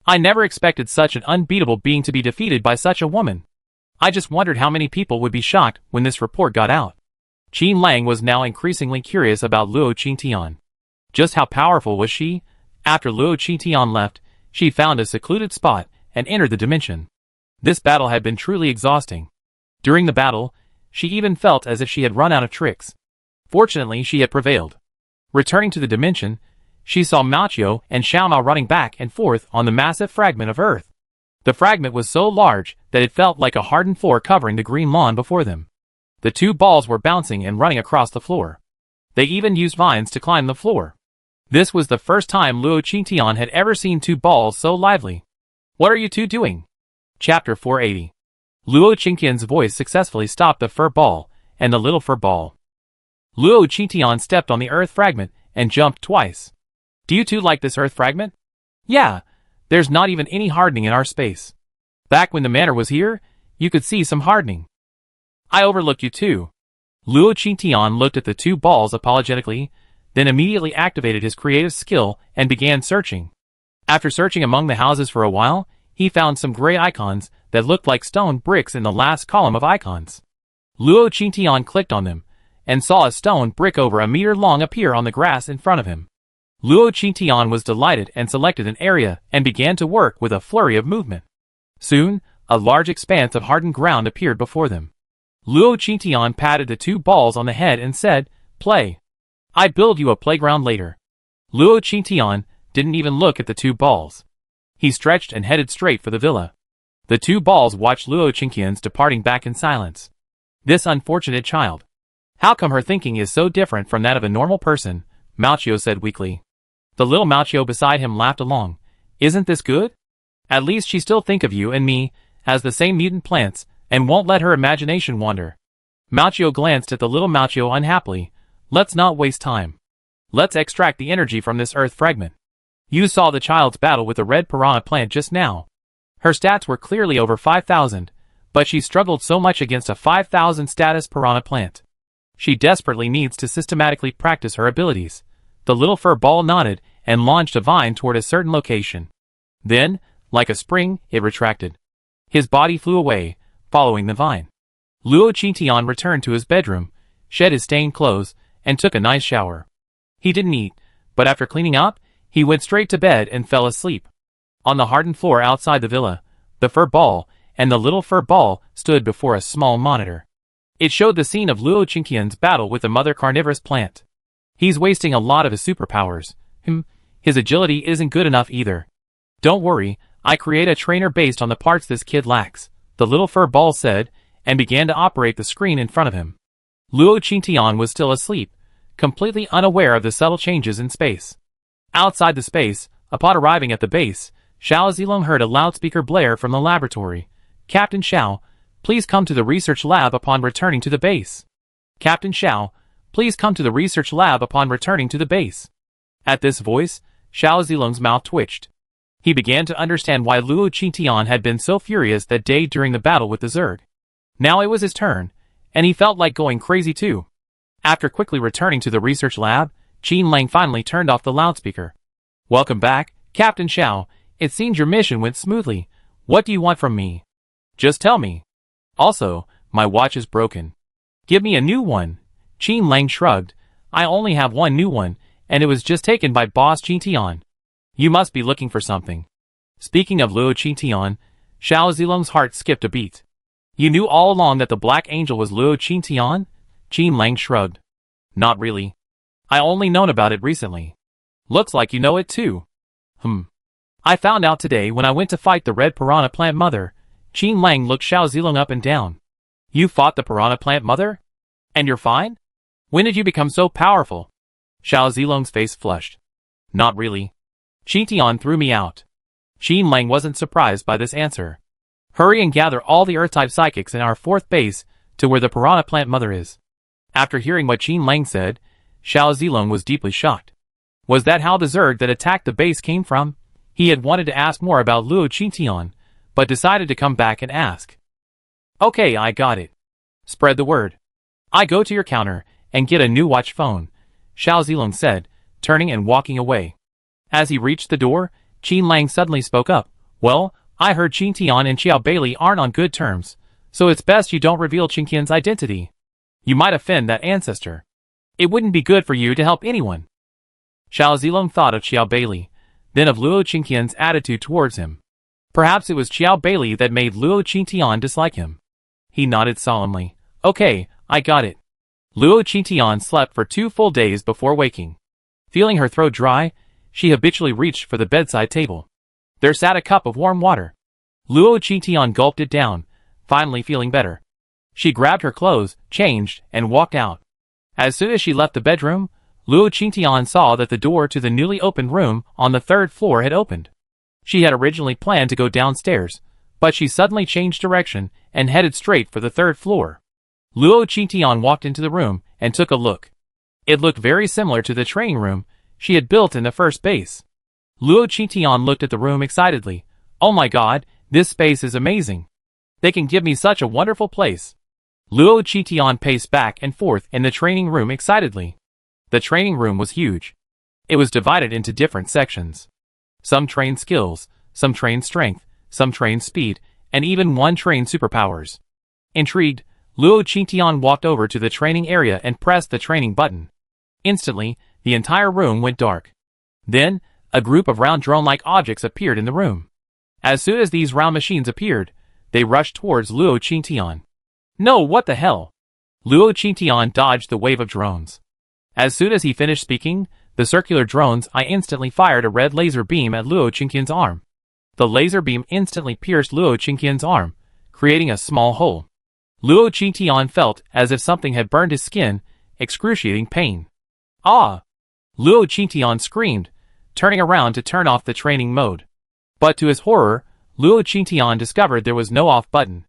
I never expected such an unbeatable being to be defeated by such a woman. I just wondered how many people would be shocked when this report got out. Qin Lang was now increasingly curious about Luo Qingtian. Just how powerful was she? After Luo Qingtian left, she found a secluded spot and entered the dimension. This battle had been truly exhausting. During the battle, she even felt as if she had run out of tricks. Fortunately, she had prevailed. Returning to the dimension, she saw Mao and Xiaomao running back and forth on the massive fragment of Earth. The fragment was so large that it felt like a hardened floor covering the green lawn before them. The 2 balls were bouncing and running across the floor. They even used vines to climb the floor. This was the first time Luo Qingtian had ever seen 2 balls so lively. What are you 2 doing? Chapter 480. Luo Qingtian's voice successfully stopped the fur ball and the little fur ball. Luo Qingtian stepped on the earth fragment and jumped twice. Do you 2 like this earth fragment? Yeah, there's not even any hardening in our space. Back when the manor was here, you could see some hardening. I overlooked you too. Luo Qingtian looked at the 2 balls apologetically, then immediately activated his creative skill and began searching. After searching among the houses for a while, he found some gray icons that looked like stone bricks in the last column of icons. Luo Qingtian clicked on them, and saw a stone brick over a meter long appear on the grass in front of him. Luo Qingtian was delighted and selected an area and began to work with a flurry of movement. Soon, a large expanse of hardened ground appeared before them. Luo Qingtian patted the 2 balls on the head and said, "Play. I build you a playground later." Luo Qingtian didn't even look at the 2 balls. He stretched and headed straight for the villa. The 2 balls watched Luo Qingtian's departing back in silence. This unfortunate child. How come her thinking is so different from that of a normal person? Mao said weakly. The little Mao beside him laughed along. Isn't this good? At least she still think of you and me as the same mutant plants and won't let her imagination wander. Mao glanced at the little Mao unhappily. Let's not waste time. Let's extract the energy from this earth fragment. You saw the child's battle with the red piranha plant just now. Her stats were clearly over 5,000, but she struggled so much against a 5,000 status piranha plant. She desperately needs to systematically practice her abilities. The little fur ball nodded and launched a vine toward a certain location. Then, like a spring, it retracted. His body flew away, following the vine. Luo Qingtian returned to his bedroom, shed his stained clothes, and took a nice shower. He didn't eat, but after cleaning up, he went straight to bed and fell asleep. On the hardened floor outside the villa, the fur ball and the little fur ball stood before a small monitor. It showed the scene of Luo Qingtian's battle with the mother carnivorous plant. He's wasting a lot of his superpowers. His agility isn't good enough either. Don't worry, I create a trainer based on the parts this kid lacks, the little fur ball said, and began to operate the screen in front of him. Luo Qingtian was still asleep, completely unaware of the subtle changes in space. Outside the space, upon arriving at the base, Xiao Zilong heard a loudspeaker blare from the laboratory. Captain Xiao, please come to the research lab upon returning to the base. Captain Xiao, please come to the research lab upon returning to the base. At this voice, Xiao Zilong's mouth twitched. He began to understand why Luo Qingtian had been so furious that day during the battle with the Zerg. Now it was his turn, and he felt like going crazy too. After quickly returning to the research lab, Qin Lang finally turned off the loudspeaker. Welcome back, Captain Xiao. It seems your mission went smoothly. What do you want from me? Just tell me. Also, my watch is broken. Give me a new one. Qin Lang shrugged. I only have one new one, and it was just taken by Boss Qingtian. You must be looking for something. Speaking of Luo Qingtian, Xiao Zilong's heart skipped a beat. You knew all along that the Black Angel was Luo Qingtian? Qin Lang shrugged. Not really. I only known about it recently. Looks like you know it too. I found out today when I went to fight the red piranha plant mother. Qin Lang looked Xiao Zilong up and down. You fought the piranha plant mother? And you're fine? When did you become so powerful? Xiao Zilong's face flushed. Not really. Qingtian threw me out. Qin Lang wasn't surprised by this answer. Hurry and gather all the Earth-type psychics in our 4th base to where the piranha plant mother is. After hearing what Qin Lang said, Xiao Zilong was deeply shocked. Was that how the Zerg that attacked the base came from? He had wanted to ask more about Luo Qingtian, but decided to come back and ask. Okay, I got it. Spread the word. I go to your counter and get a new watch phone, Xiao Zilong said, turning and walking away. As he reached the door, Qin Lang suddenly spoke up. Well, I heard Qingtian and Xiao Bailey aren't on good terms, so it's best you don't reveal Qingtian's identity. You might offend that ancestor. It wouldn't be good for you to help anyone. Xiao Zilong thought of Xiao Bailey, then of Luo Qingtian's attitude towards him. Perhaps it was Xiao Bailey that made Luo Qingtian dislike him. He nodded solemnly. Okay, I got it. Luo Qingtian slept for 2 full days before waking. Feeling her throat dry, she habitually reached for the bedside table. There sat a cup of warm water. Luo Qingtian gulped it down, finally feeling better. She grabbed her clothes, changed, and walked out. As soon as she left the bedroom, Luo Qingtian saw that the door to the newly opened room on the 3rd floor had opened. She had originally planned to go downstairs, but she suddenly changed direction and headed straight for the 3rd floor. Luo Qingtian walked into the room and took a look. It looked very similar to the training room she had built in the 1st base. Luo Qingtian looked at the room excitedly. Oh my god, this space is amazing. They can give me such a wonderful place. Luo Qingtian paced back and forth in the training room excitedly. The training room was huge. It was divided into different sections. Some trained skills, some trained strength, some trained speed, and even one trained superpowers. Intrigued, Luo Qingtian walked over to the training area and pressed the training button. Instantly, the entire room went dark. Then, a group of round drone-like objects appeared in the room. As soon as these round machines appeared, they rushed towards Luo Qingtian. No, what the hell? Luo Qingtian dodged the wave of drones. As soon as he finished speaking, the circular drones instantly fired a red laser beam at Luo Qingtian's arm. The laser beam instantly pierced Luo Qingtian's arm, creating a small hole. Luo Qingtian felt as if something had burned his skin, excruciating pain. Ah! Luo Qingtian screamed, turning around to turn off the training mode. But to his horror, Luo Qingtian discovered there was no off button.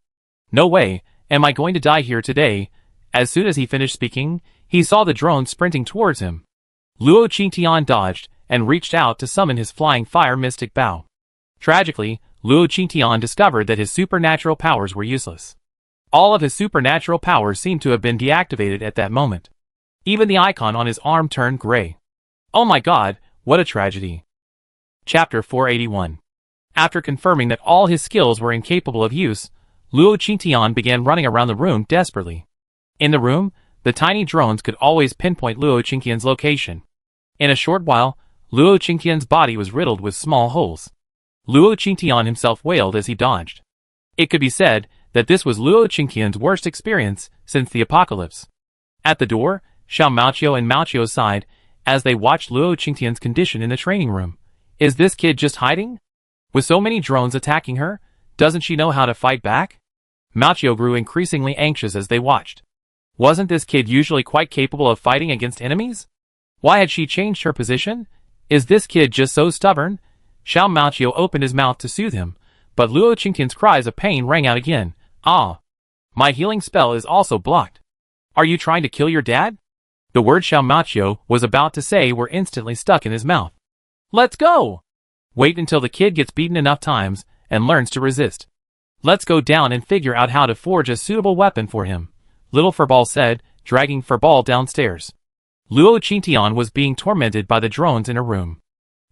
No way, am I going to die here today? As soon as he finished speaking, he saw the drone sprinting towards him. Luo Qingtian dodged and reached out to summon his flying fire mystic bow. Tragically, Luo Qingtian discovered that his supernatural powers were useless. All of his supernatural powers seemed to have been deactivated at that moment. Even the icon on his arm turned gray. Oh my god, what a tragedy. Chapter 481. After confirming that all his skills were incapable of use, Luo Qingtian began running around the room desperately. In the room, the tiny drones could always pinpoint Luo Qingtian's location. In a short while, Luo Qingtian's body was riddled with small holes. Luo Qingtian himself wailed as he dodged. It could be said that this was Luo Qingtian's worst experience since the apocalypse. At the door, Xiao Maoqiu and Maoqiu sighed as they watched Luo Qingtian's condition in the training room. Is this kid just hiding? With so many drones attacking her, doesn't she know how to fight back? Maoqiu grew increasingly anxious as they watched. Wasn't this kid usually quite capable of fighting against enemies? Why had she changed her position? Is this kid just so stubborn? Xiao Maoqiu opened his mouth to soothe him, but Luo Qingtian's cries of pain rang out again. Ah! My healing spell is also blocked. Are you trying to kill your dad? The words Xiao Maoqiu was about to say were instantly stuck in his mouth. Let's go! Wait until the kid gets beaten enough times and learns to resist. Let's go down and figure out how to forge a suitable weapon for him, little Furball said, dragging Furball downstairs. Luo Qingtian was being tormented by the drones in her room.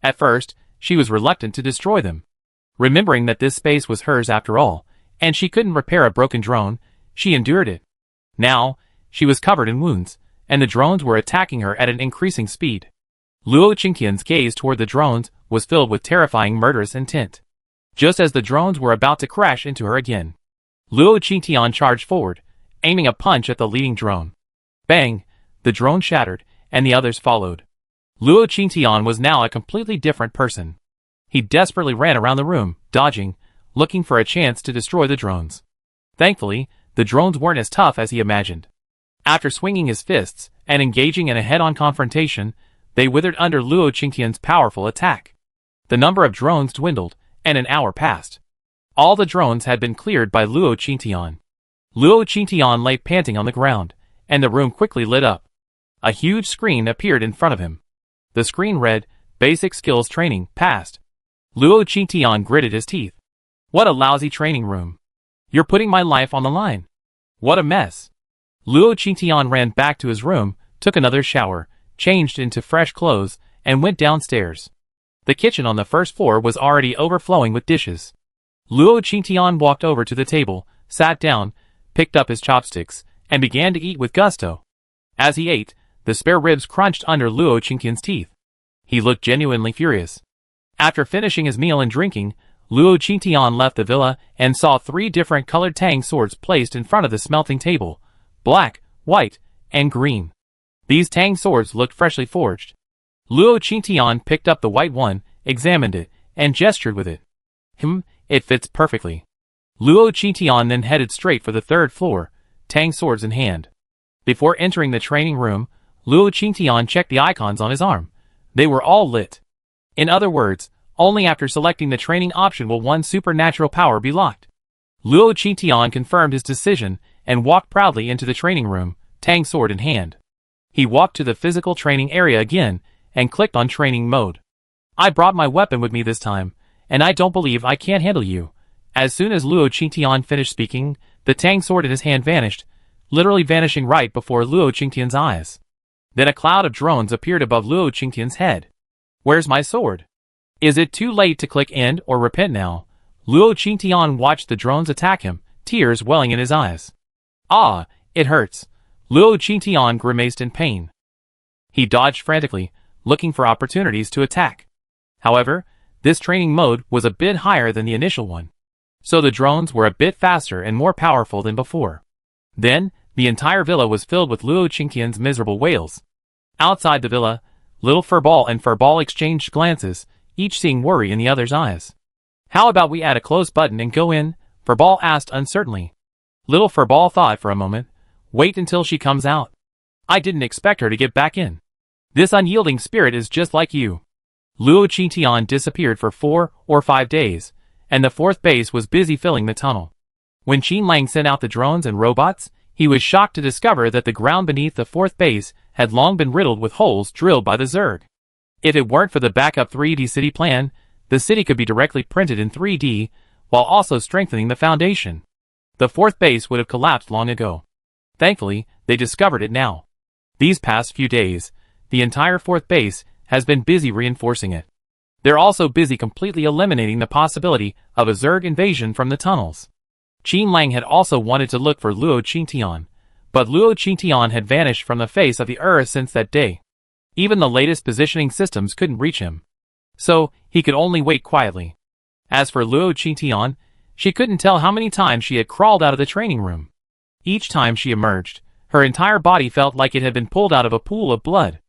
At first, she was reluctant to destroy them. Remembering that this space was hers after all, and she couldn't repair a broken drone, she endured it. Now, she was covered in wounds, and the drones were attacking her at an increasing speed. Luo Qingtian's gaze toward the drones was filled with terrifying murderous intent. Just as the drones were about to crash into her again, Luo Qingtian charged forward, aiming a punch at the leading drone. Bang! The drone shattered, and the others followed. Luo Qingtian was now a completely different person. He desperately ran around the room, dodging, looking for a chance to destroy the drones. Thankfully, the drones weren't as tough as he imagined. After swinging his fists and engaging in a head-on confrontation, they withered under Luo Qingtian's powerful attack. The number of drones dwindled, and an hour passed. All the drones had been cleared by Luo Qingtian. Luo Qingtian lay panting on the ground, and the room quickly lit up. A huge screen appeared in front of him. The screen read, Basic Skills Training, Passed. Luo Qingtian gritted his teeth. What a lousy training room. You're putting my life on the line. What a mess. Luo Qingtian ran back to his room, took another shower, changed into fresh clothes, and went downstairs. The kitchen on the first floor was already overflowing with dishes. Luo Qingtian walked over to the table, sat down, picked up his chopsticks, and began to eat with gusto. As he ate, the spare ribs crunched under Luo Qingtian's teeth. He looked genuinely furious. After finishing his meal and drinking, Luo Qingtian left the villa and saw 3 different colored tang swords placed in front of the smelting table: black, white, and green. These tang swords looked freshly forged. Luo Qingtian picked up the white one, examined it, and gestured with it. It fits perfectly. Luo Qingtian then headed straight for the 3rd floor, tang swords in hand. Before entering the training room, Luo Qingtian checked the icons on his arm. They were all lit. In other words, only after selecting the training option will one supernatural power be locked. Luo Qingtian confirmed his decision and walked proudly into the training room, tang sword in hand. He walked to the physical training area again and clicked on training mode. I brought my weapon with me this time, and I don't believe I can't handle you. As soon as Luo Qingtian finished speaking, the tang sword in his hand vanished, literally vanishing right before Luo Qingtian's eyes. Then a cloud of drones appeared above Luo Qingtian's head. Where's my sword? Is it too late to click end or repent now? Luo Qingtian watched the drones attack him, tears welling in his eyes. Ah, it hurts. Luo Qingtian grimaced in pain. He dodged frantically, looking for opportunities to attack. However, this training mode was a bit higher than the initial one, so the drones were a bit faster and more powerful than before. Then, the entire villa was filled with Luo Qingtian's miserable wails. Outside the villa, little Furball and Furball exchanged glances, each seeing worry in the other's eyes. How about we add a close button and go in? Furball asked uncertainly. Little Furball thought for a moment. Wait until she comes out. I didn't expect her to get back in. This unyielding spirit is just like you. Luo Qingtian disappeared for 4 or 5 days, and the 4th base was busy filling the tunnel. When Qin Lang sent out the drones and robots, he was shocked to discover that the ground beneath the 4th base had long been riddled with holes drilled by the Zerg. If it weren't for the backup 3D city plan, the city could be directly printed in 3D, while also strengthening the foundation. The fourth base would have collapsed long ago. Thankfully, they discovered it now. These past few days, the entire fourth base has been busy reinforcing it. They're also busy completely eliminating the possibility of a Zerg invasion from the tunnels. Qin Lang had also wanted to look for Luo Qingtian, but Luo Qingtian had vanished from the face of the earth since that day. Even the latest positioning systems couldn't reach him. So, he could only wait quietly. As for Luo Qingtian, she couldn't tell how many times she had crawled out of the training room. Each time she emerged, her entire body felt like it had been pulled out of a pool of blood.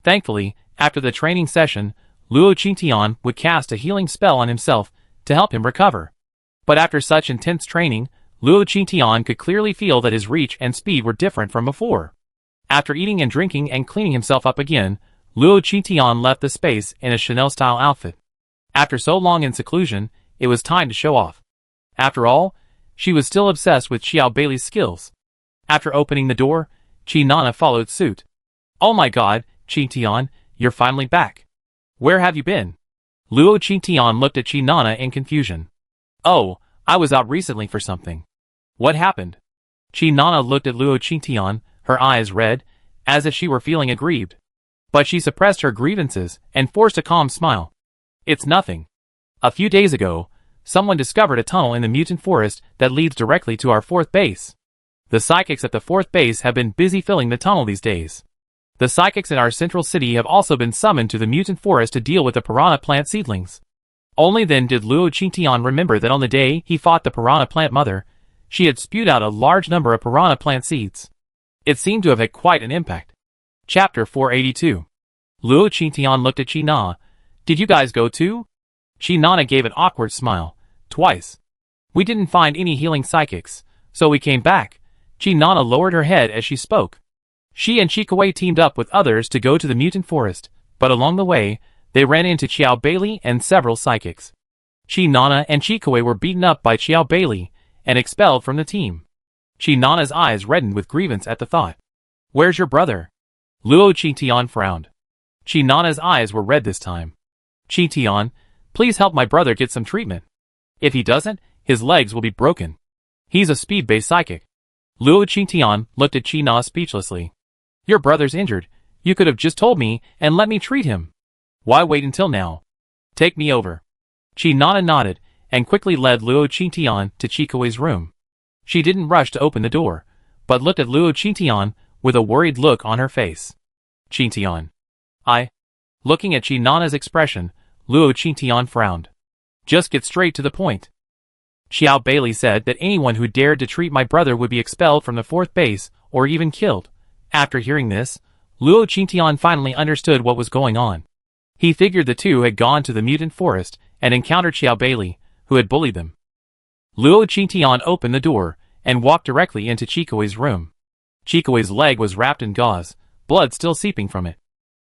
Thankfully, after the training session, Luo Qingtian would cast a healing spell on himself to help him recover. But after such intense training, Luo Qingtian could clearly feel that his reach and speed were different from before. After eating and drinking and cleaning himself up again, Luo Qingtian left the space in a Chanel-style outfit. After so long in seclusion, it was time to show off. After all, she was still obsessed with Xiao Beilei's skills. After opening the door, Qi Nana followed suit. "Oh my god, Qingtian, you're finally back. Where have you been?" Luo Qingtian looked at Qi Nana in confusion. "Oh, I was out recently for something." "What happened?" Qi Nana looked at Luo Qingtian, her eyes red, as if she were feeling aggrieved. But she suppressed her grievances and forced a calm smile. "It's nothing. A few days ago, someone discovered a tunnel in the mutant forest that leads directly to our fourth base. The psychics at the fourth base have been busy filling the tunnel these days. The psychics in our central city have also been summoned to the mutant forest to deal with the piranha plant seedlings." Only then did Luo Qingtian remember that on the day he fought the piranha plant mother, she had spewed out a large number of piranha plant seeds. It seemed to have had quite an impact. Chapter 482. Luo Qingtian looked at Qi Na. "Did you guys go too?" Qi Nana gave an awkward smile. "Twice. We didn't find any healing psychics, so we came back." Qi Nana lowered her head as she spoke. She and Chikawei teamed up with others to go to the mutant forest, but along the way, they ran into Xiao Beilei and several psychics. Qi Nana and Chikawei were beaten up by Xiao Beilei and expelled from the team. Qi Nana's eyes reddened with grievance at the thought. "Where's your brother?" Luo Qingtian frowned. Qi Nana's eyes were red this time. "Qingtian, please help my brother get some treatment. If he doesn't, his legs will be broken. He's a speed-based psychic." Luo Qingtian looked at Qi Na speechlessly. "Your brother's injured. You could have just told me and let me treat him. Why wait until now? Take me over." Qi Nana nodded and quickly led Luo Qingtian to Chikawei's room. She didn't rush to open the door, but looked at Luo Qingtian with a worried look on her face. "Qingtian. Looking at Qi Nana's expression, Luo Qingtian frowned. "Just get straight to the point. Xiao Beilei said that anyone who dared to treat my brother would be expelled from the fourth base or even killed." After hearing this, Luo Qingtian finally understood what was going on. He figured the two had gone to the mutant forest and encountered Xiao Beilei, who had bullied them. Luo Qingtian opened the door and walked directly into Chikawei's room. Chikawei's leg was wrapped in gauze, blood still seeping from it.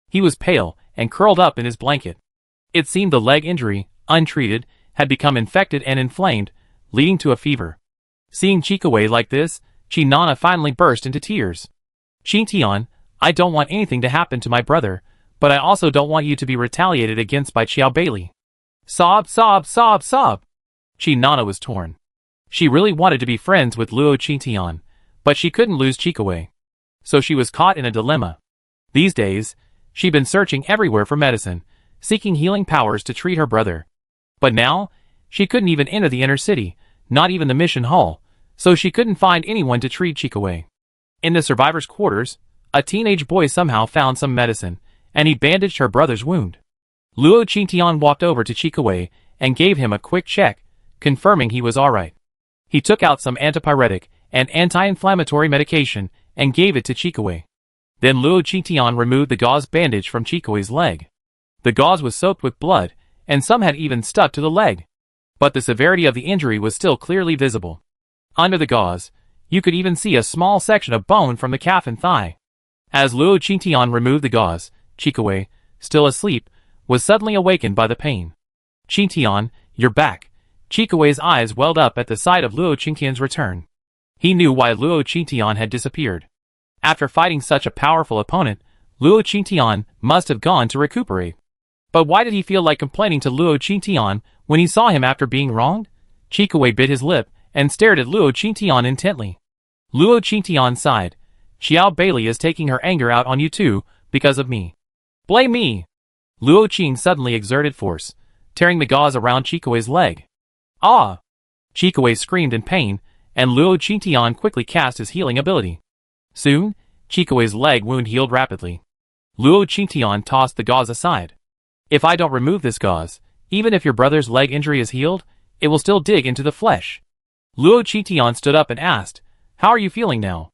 He was pale and curled up in his blanket. It seemed the leg injury, untreated, had become infected and inflamed, leading to a fever. Seeing Chikawei like this, Qi Nana finally burst into tears. "Qingtian, I don't want anything to happen to my brother, but I also don't want you to be retaliated against by Xiao Beilei." Sob, sob, sob, sob. Qi Nana was torn. She really wanted to be friends with Luo Qingtian, but she couldn't lose Chikawei. So she was caught in a dilemma. These days, she'd been searching everywhere for medicine, seeking healing powers to treat her brother. But now, she couldn't even enter the inner city, not even the mission hall, so she couldn't find anyone to treat Chikawei. In the survivors' quarters, a teenage boy somehow found some medicine, and he bandaged her brother's wound. Luo Qingtian walked over to Chikawei and gave him a quick check, confirming he was alright. He took out some antipyretic and anti-inflammatory medication and gave it to Chikawei. Then Luo Qingtian removed the gauze bandage from Chikawei's leg. The gauze was soaked with blood, and some had even stuck to the leg. But the severity of the injury was still clearly visible. Under the gauze, you could even see a small section of bone from the calf and thigh. As Luo Qingtian removed the gauze, Chikawei, still asleep, was suddenly awakened by the pain. "Qingtian, you're back." Chikawei's eyes welled up at the sight of Luo Qingtian's return. He knew why Luo Qingtian had disappeared. After fighting such a powerful opponent, Luo Qingtian must have gone to recuperate. But why did he feel like complaining to Luo Qingtian when he saw him after being wronged? Chikaway bit his lip and stared at Luo Qingtian intently. Luo Qingtian sighed. Xiao Bailey is taking her anger out on you too, because of me. Blame me! Luo Qing suddenly exerted force, tearing the gauze around Chikaway's leg. Ah! Chikaway screamed in pain, and Luo Qingtian quickly cast his healing ability. Soon, Chikaway's leg wound healed rapidly. Luo Qingtian tossed the gauze aside. If I don't remove this gauze, even if your brother's leg injury is healed, it will still dig into the flesh. Luo Qingtian stood up and asked, How are you feeling now?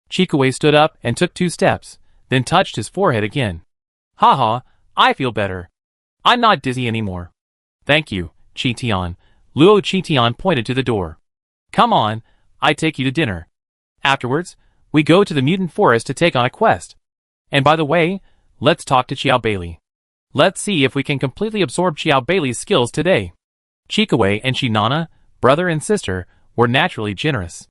Chikaway stood up and took 2 steps, then touched his forehead again. Haha, I feel better. I'm not dizzy anymore. Thank you, Qingtian. Luo Qingtian pointed to the door. Come on, I take you to dinner. Afterwards, we go to the mutant forest to take on a quest. And by the way, let's talk to Xiao Bailey. Let's see if we can completely absorb Xiao Bailey's skills today. Chikaway and Shinana, brother and sister, were naturally generous.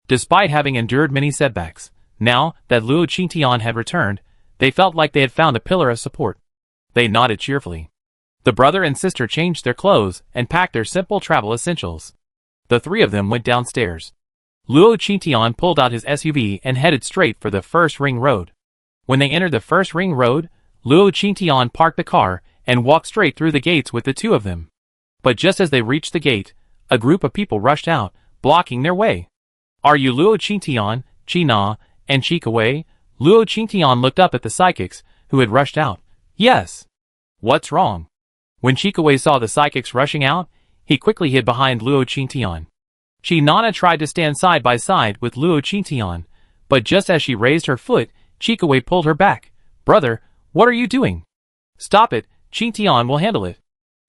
Despite having endured many setbacks, now that Luo Qingtian had returned, they felt like they had found a pillar of support. They nodded cheerfully. The brother and sister changed their clothes and packed their simple travel essentials. The 3 of them went downstairs. Luo Qingtian pulled out his SUV and headed straight for the first ring road. When they entered the first ring road, Luo Qingtian parked the car and walked straight through the gates with the 2 of them. But just as they reached the gate, a group of people rushed out, blocking their way. Are you Luo Qingtian, Qina, and Chikaway? Luo Qingtian looked up at the psychics, who had rushed out. Yes. What's wrong? When Chikaway saw the psychics rushing out, he quickly hid behind Luo Qingtian. Shinana tried to stand side by side with Luo Qingtian, but just as she raised her foot, Chikaway pulled her back. Brother, what are you doing? Stop it, Qingtian will handle it.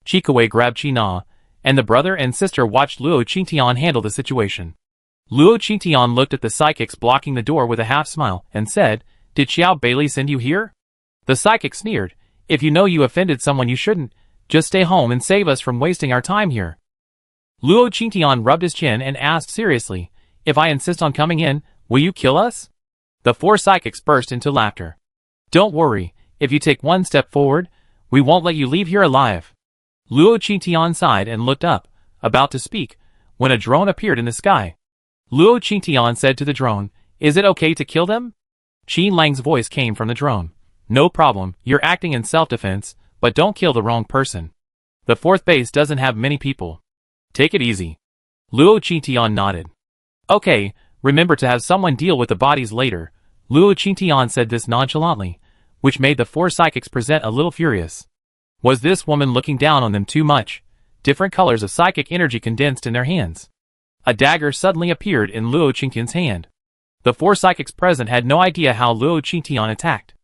Chikaway grabbed Qina, and the brother and sister watched Luo Qingtian handle the situation. Luo Qingtian looked at the psychics blocking the door with a half-smile and said, Did Xiao Bailey send you here? The psychic sneered, If you know you offended someone you shouldn't, just stay home and save us from wasting our time here. Luo Qingtian rubbed his chin and asked seriously, If I insist on coming in, will you kill us? The 4 psychics burst into laughter. Don't worry, if you take 1 step forward, we won't let you leave here alive. Luo Qingtian sighed and looked up, about to speak, when a drone appeared in the sky. Luo Qingtian said to the drone, Is it okay to kill them? Qin Lang's voice came from the drone. No problem, you're acting in self-defense, but don't kill the wrong person. The 4th base doesn't have many people. Take it easy. Luo Qingtian nodded. Okay, remember to have someone deal with the bodies later. Luo Qingtian said this nonchalantly, which made the 4 psychics present a little furious. Was this woman looking down on them too much? Different colors of psychic energy condensed in their hands. A dagger suddenly appeared in Luo Qingtian's hand. The 4 psychics present had no idea how Luo Qingtian attacked.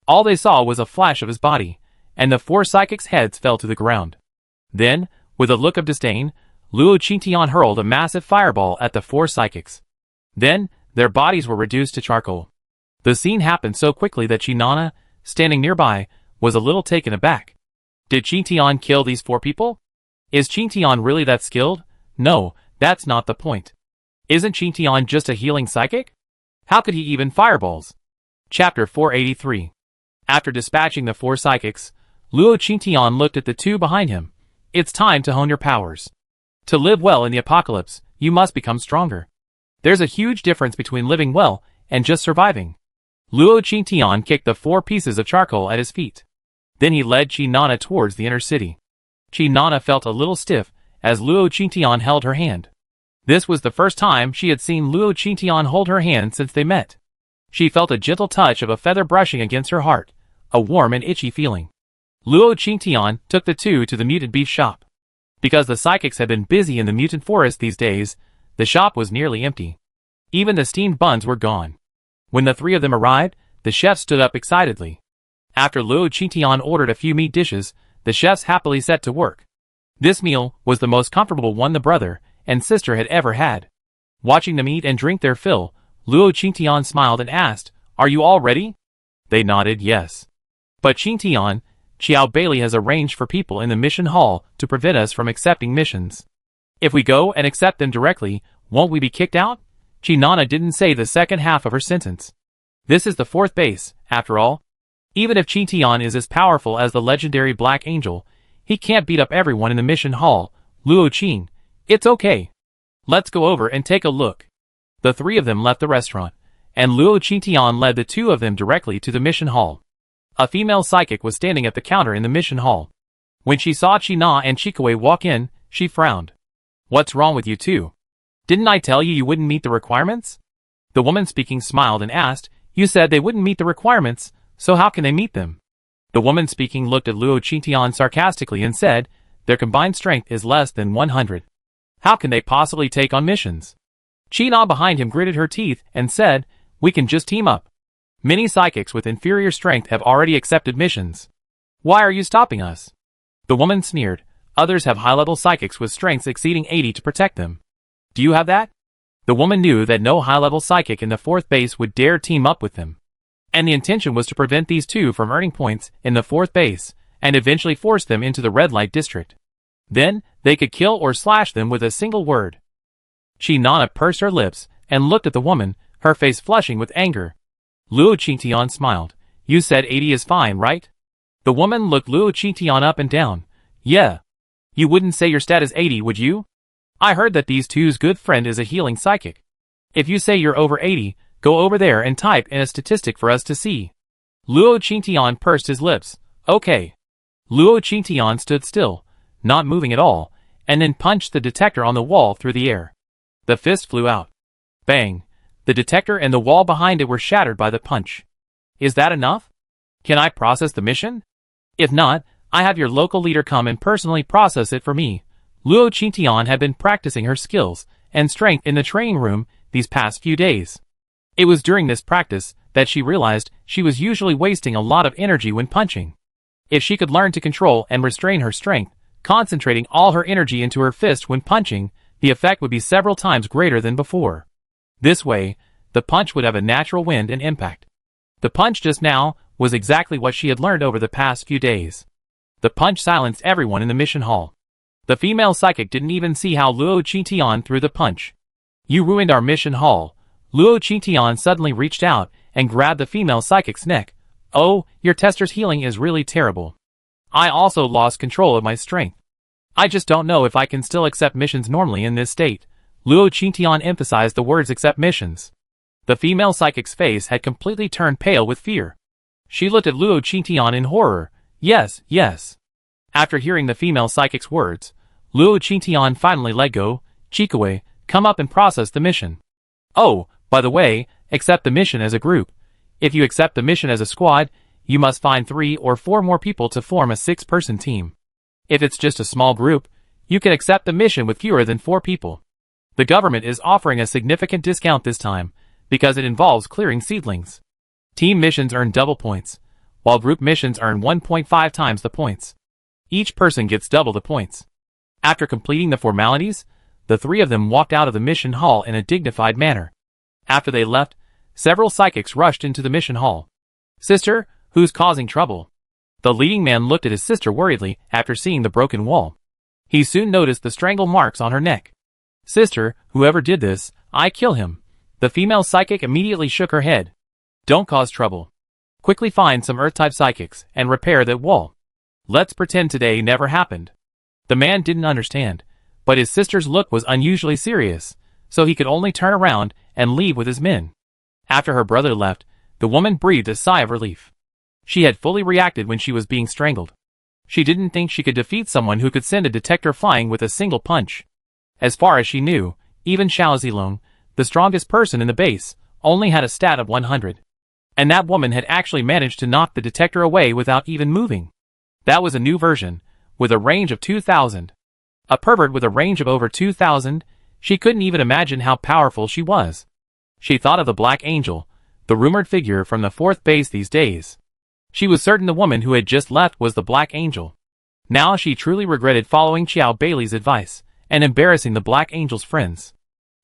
All they saw was a flash of his body, and the 4 psychics' heads fell to the ground. Then, with a look of disdain, Luo Qingtian hurled a massive fireball at the 4 psychics. Then, their bodies were reduced to charcoal. The scene happened so quickly that Shinana, standing nearby, was a little taken aback. Did Qingtian kill these 4 people? Is Qingtian really that skilled? No, that's not the point. Isn't Qingtian just a healing psychic? How could he even fireballs? Chapter 483. After dispatching the 4 psychics, Luo Qingtian looked at the 2 behind him. It's time to hone your powers. To live well in the apocalypse, you must become stronger. There's a huge difference between living well and just surviving. Luo Qingtian kicked the 4 pieces of charcoal at his feet. Then he led Qinana towards the inner city. Qinana felt a little stiff as Luo Qingtian held her hand. This was the first time she had seen Luo Qingtian hold her hand since they met. She felt a gentle touch of a feather brushing against her heart, a warm and itchy feeling. Luo Qingtian took the 2 to the mutant beef shop. Because the psychics had been busy in the mutant forest these days, the shop was nearly empty. Even the steamed buns were gone. When the 3 of them arrived, the chef stood up excitedly. After Luo Qingtian ordered a few meat dishes, the chefs happily set to work. This meal was the most comfortable one the brother and sister had ever had. Watching them eat and drink their fill, Luo Qingtian smiled and asked, Are you all ready? They nodded yes. But Qingtian, Xiao Bailey has arranged for people in the mission hall to prevent us from accepting missions. If we go and accept them directly, won't we be kicked out? Qinana didn't say the second half of her sentence. This is the 4th base, after all. Even if Qi is as powerful as the legendary Black Angel, he can't beat up everyone in the mission hall. Luo Qin, it's okay. Let's go over and take a look. The three of them left the restaurant, and Luo Qin led the two of them directly to the mission hall. A female psychic was standing at the counter in the mission hall. When she saw Qina and Chikawei walk in, she frowned. What's wrong with you two? Didn't I tell you wouldn't meet the requirements? The woman speaking smiled and asked, you said they wouldn't meet the requirements, so how can they meet them? The woman speaking looked at Luo Qin sarcastically and said, their combined strength is less than 100. How can they possibly take on missions? Qina behind him gritted her teeth and said, we can just team up. Many psychics with inferior strength have already accepted missions. Why are you stopping us? The woman sneered, others have high-level psychics with strengths exceeding 80 to protect them. Do you have that? The woman knew that no high-level psychic in the fourth base would dare team up with them. And the intention was to prevent these two from earning points in the fourth base, and eventually force them into the red light district. Then, they could kill or slash them with a single word. Qinana pursed her lips, and looked at the woman, her face flushing with anger. Luo Qintian smiled. You said 80 is fine, right? The woman looked Luo Qintian up and down. Yeah. You wouldn't say your stat is 80, would you? I heard that these two's good friend is a healing psychic. If you say you're over 80, go over there and type in a statistic for us to see. Luo Qintian pursed his lips. Okay. Luo Qintian stood still, not moving at all, and then punched the detector on the wall through the air. The fist flew out. Bang! The detector and the wall behind it were shattered by the punch. Is that enough? Can I process the mission? If not, I have your local leader come and personally process it for me. Luo Qintian had been practicing her skills and strength in the training room these past few days. It was during this practice that she realized she was usually wasting a lot of energy when punching. If she could learn to control and restrain her strength, concentrating all her energy into her fist when punching, the effect would be several times greater than before. This way, the punch would have a natural wind and impact. The punch just now was exactly what she had learned over the past few days. The punch silenced everyone in the mission hall. The female psychic didn't even see how Luo Qintian threw the punch. You ruined our mission hall. Luo Qintian suddenly reached out and grabbed the female psychic's neck. Oh, your tester's healing is really terrible. I also lost control of my strength. I just don't know if I can still accept missions normally in this state. Luo Qintian emphasized the words accept missions. The female psychic's face had completely turned pale with fear. She looked at Luo Qintian in horror. Yes, yes. After hearing the female psychic's words, Luo Qintian finally let go. Chikawei, come up and process the mission. Oh, by the way, accept the mission as a group. If you accept the mission as a squad, you must find 3 or 4 more people to form a 6-person team. If it's just a small group, you can accept the mission with fewer than 4 people. The government is offering a significant discount this time, because it involves clearing seedlings. Team missions earn double points, while group missions earn 1.5 times the points. Each person gets double the points. After completing the formalities, the 3 of them walked out of the mission hall in a dignified manner. After they left, several psychics rushed into the mission hall. Sister, who's causing trouble? The leading man looked at his sister worriedly after seeing the broken wall. He soon noticed the strangle marks on her neck. Sister, whoever did this, I kill him. The female psychic immediately shook her head. Don't cause trouble. Quickly find some Earth-type psychics and repair that wall. Let's pretend today never happened. The man didn't understand, but his sister's look was unusually serious, so he could only turn around and leave with his men. After her brother left, the woman breathed a sigh of relief. She had fully reacted when she was being strangled. She didn't think she could defeat someone who could send a detector flying with a single punch. As far as she knew, even Xiao Zilong, the strongest person in the base, only had a stat of 100. And that woman had actually managed to knock the detector away without even moving. That was a new version, with a range of 2,000. A pervert with a range of over 2,000, she couldn't even imagine how powerful she was. She thought of the Black Angel, the rumored figure from the 4th base these days. She was certain the woman who had just left was the Black Angel. Now she truly regretted following Xiao Bailey's advice, and embarrassing the Black Angel's friends.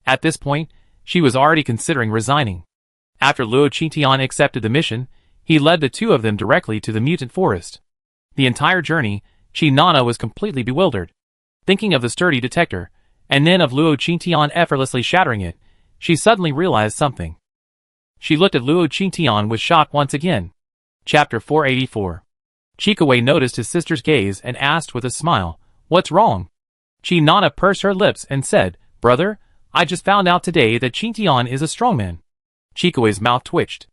At this point, she was already considering resigning. After Luo Qintian accepted the mission, he led the 2 of them directly to the mutant forest. The entire journey, Qinana was completely bewildered. Thinking of the sturdy detector, and then of Luo Qintian effortlessly shattering it, she suddenly realized something. She looked at Luo Qintian with shock once again. Chapter 484. Chikaway noticed his sister's gaze and asked with a smile, "What's wrong?" Nana pursed her lips and said, "Brother, I just found out today that Chintian is a strongman." Chikaway's mouth twitched.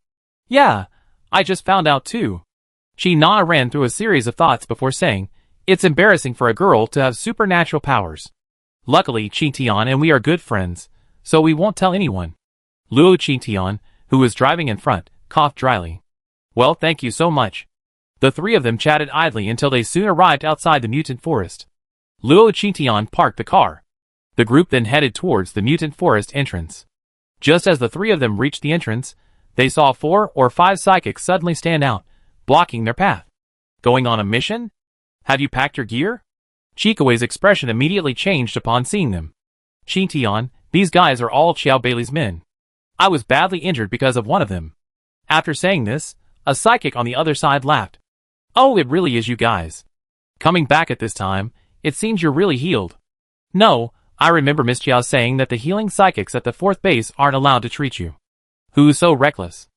"Yeah, I just found out too." Nana ran through a series of thoughts before saying, "It's embarrassing for a girl to have supernatural powers. Luckily, Chintian and we are good friends, so we won't tell anyone." Luo Chintian, who was driving in front, coughed dryly. "Well, thank you so much." The three of them chatted idly until they soon arrived outside the mutant forest. Luo Chintian parked the car. The group then headed towards the mutant forest entrance. Just as the three of them reached the entrance, they saw 4 or 5 psychics suddenly stand out, blocking their path. "Going on a mission? Have you packed your gear?" Chikaway's expression immediately changed upon seeing them. "Chintian, these guys are all Xiao Bailey's men. I was badly injured because of one of them." After saying this, a psychic on the other side laughed. "Oh, it really is you guys. Coming back at this time, it seems you're really healed." "No, I remember Miss Chiao saying that the healing psychics at the 4th base aren't allowed to treat you." "Who's so reckless?"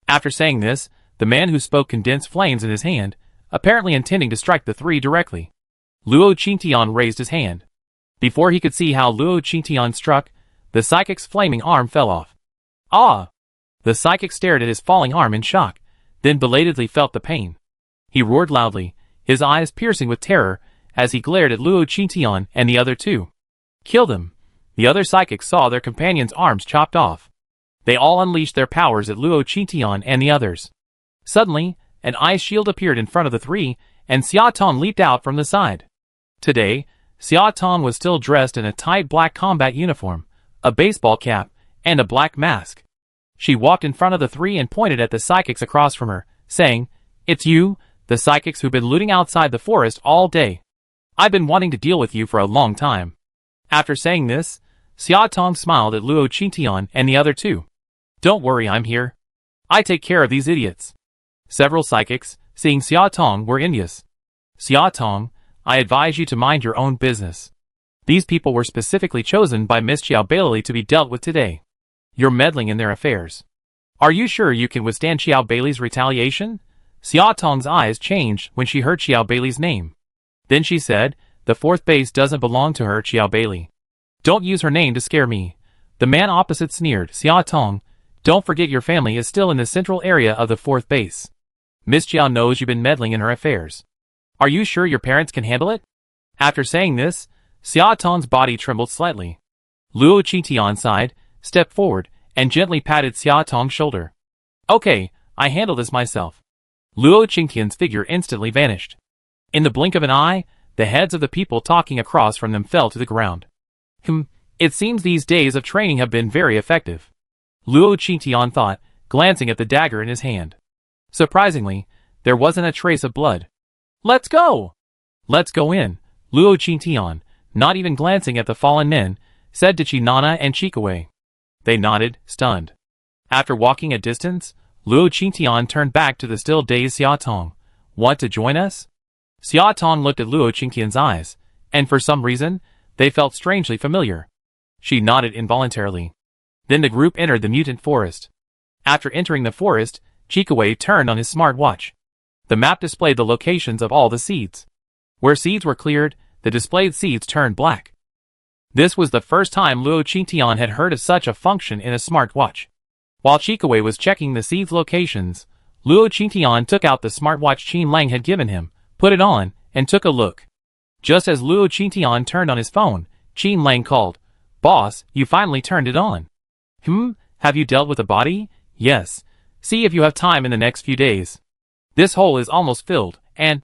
After saying this, the man who spoke condensed flames in his hand, apparently intending to strike the three directly. Luo Chintian raised his hand. Before he could see how Luo Chintian struck, the psychic's flaming arm fell off. "Ah!" The psychic stared at his falling arm in shock, then belatedly felt the pain. He roared loudly, his eyes piercing with terror, as he glared at Luo Chintian and the other two. "Kill them!" The other psychics saw their companions' arms chopped off. They all unleashed their powers at Luo Chintian and the others. Suddenly, an ice shield appeared in front of the three, and Xia Tong leaped out from the side. Today, Xia Tong was still dressed in a tight black combat uniform, a baseball cap, and a black mask. She walked in front of the three and pointed at the psychics across from her, saying, "It's you, the psychics who've been looting outside the forest all day. I've been wanting to deal with you for a long time." After saying this, Xia Tong smiled at Luo Chintian and the other two. "Don't worry, I'm here. I take care of these idiots." Several psychics, seeing Xia Tong, were envious. "Xia Tong, I advise you to mind your own business. These people were specifically chosen by Miss Xiao Bailey to be dealt with today. You're meddling in their affairs. Are you sure you can withstand Xiao Bailey's retaliation?" Xia Tong's eyes changed when she heard Xiao Bailey's name. Then she said, "The 4th base doesn't belong to her, Xiao Bailey. Don't use her name to scare me." The man opposite sneered, "Xia Tong, don't forget your family is still in the central area of the 4th base. Miss Xiao knows you've been meddling in her affairs. Are you sure your parents can handle it?" After saying this, Xia Tong's body trembled slightly. Luo Chintian sighed, stepped forward, and gently patted Xia Tong's shoulder. "Okay, I handle this myself." Luo Chintian's figure instantly vanished. In the blink of an eye, the heads of the people talking across from them fell to the ground. It seems these days of training have been very effective," Luo Chintian thought, glancing at the dagger in his hand. Surprisingly, there wasn't a trace of blood. "Let's go!" "Let's go in," Luo Chintian, not even glancing at the fallen men, said to Nana and Chikaway. They nodded, stunned. After walking a distance, Luo Chintian turned back to the still dazed Xia Tong. "Want to join us?" Xia Tong looked at Luo Chintian's eyes, and for some reason, they felt strangely familiar. She nodded involuntarily. Then the group entered the mutant forest. After entering the forest, Chikaway turned on his smartwatch. The map displayed the locations of all the seeds. Where seeds were cleared, the displayed seeds turned black. This was the first time Luo Chintian had heard of such a function in a smartwatch. While Chikaway was checking the seeds' locations, Luo Chintian took out the smartwatch Qin Lang had given him, put it on, and took a look. Just as Luo Chintian turned on his phone, Qin Lang called, "Boss, you finally turned it on." Have you dealt with the body?" "Yes. See if you have time in the next few days. This hole is almost filled, and..."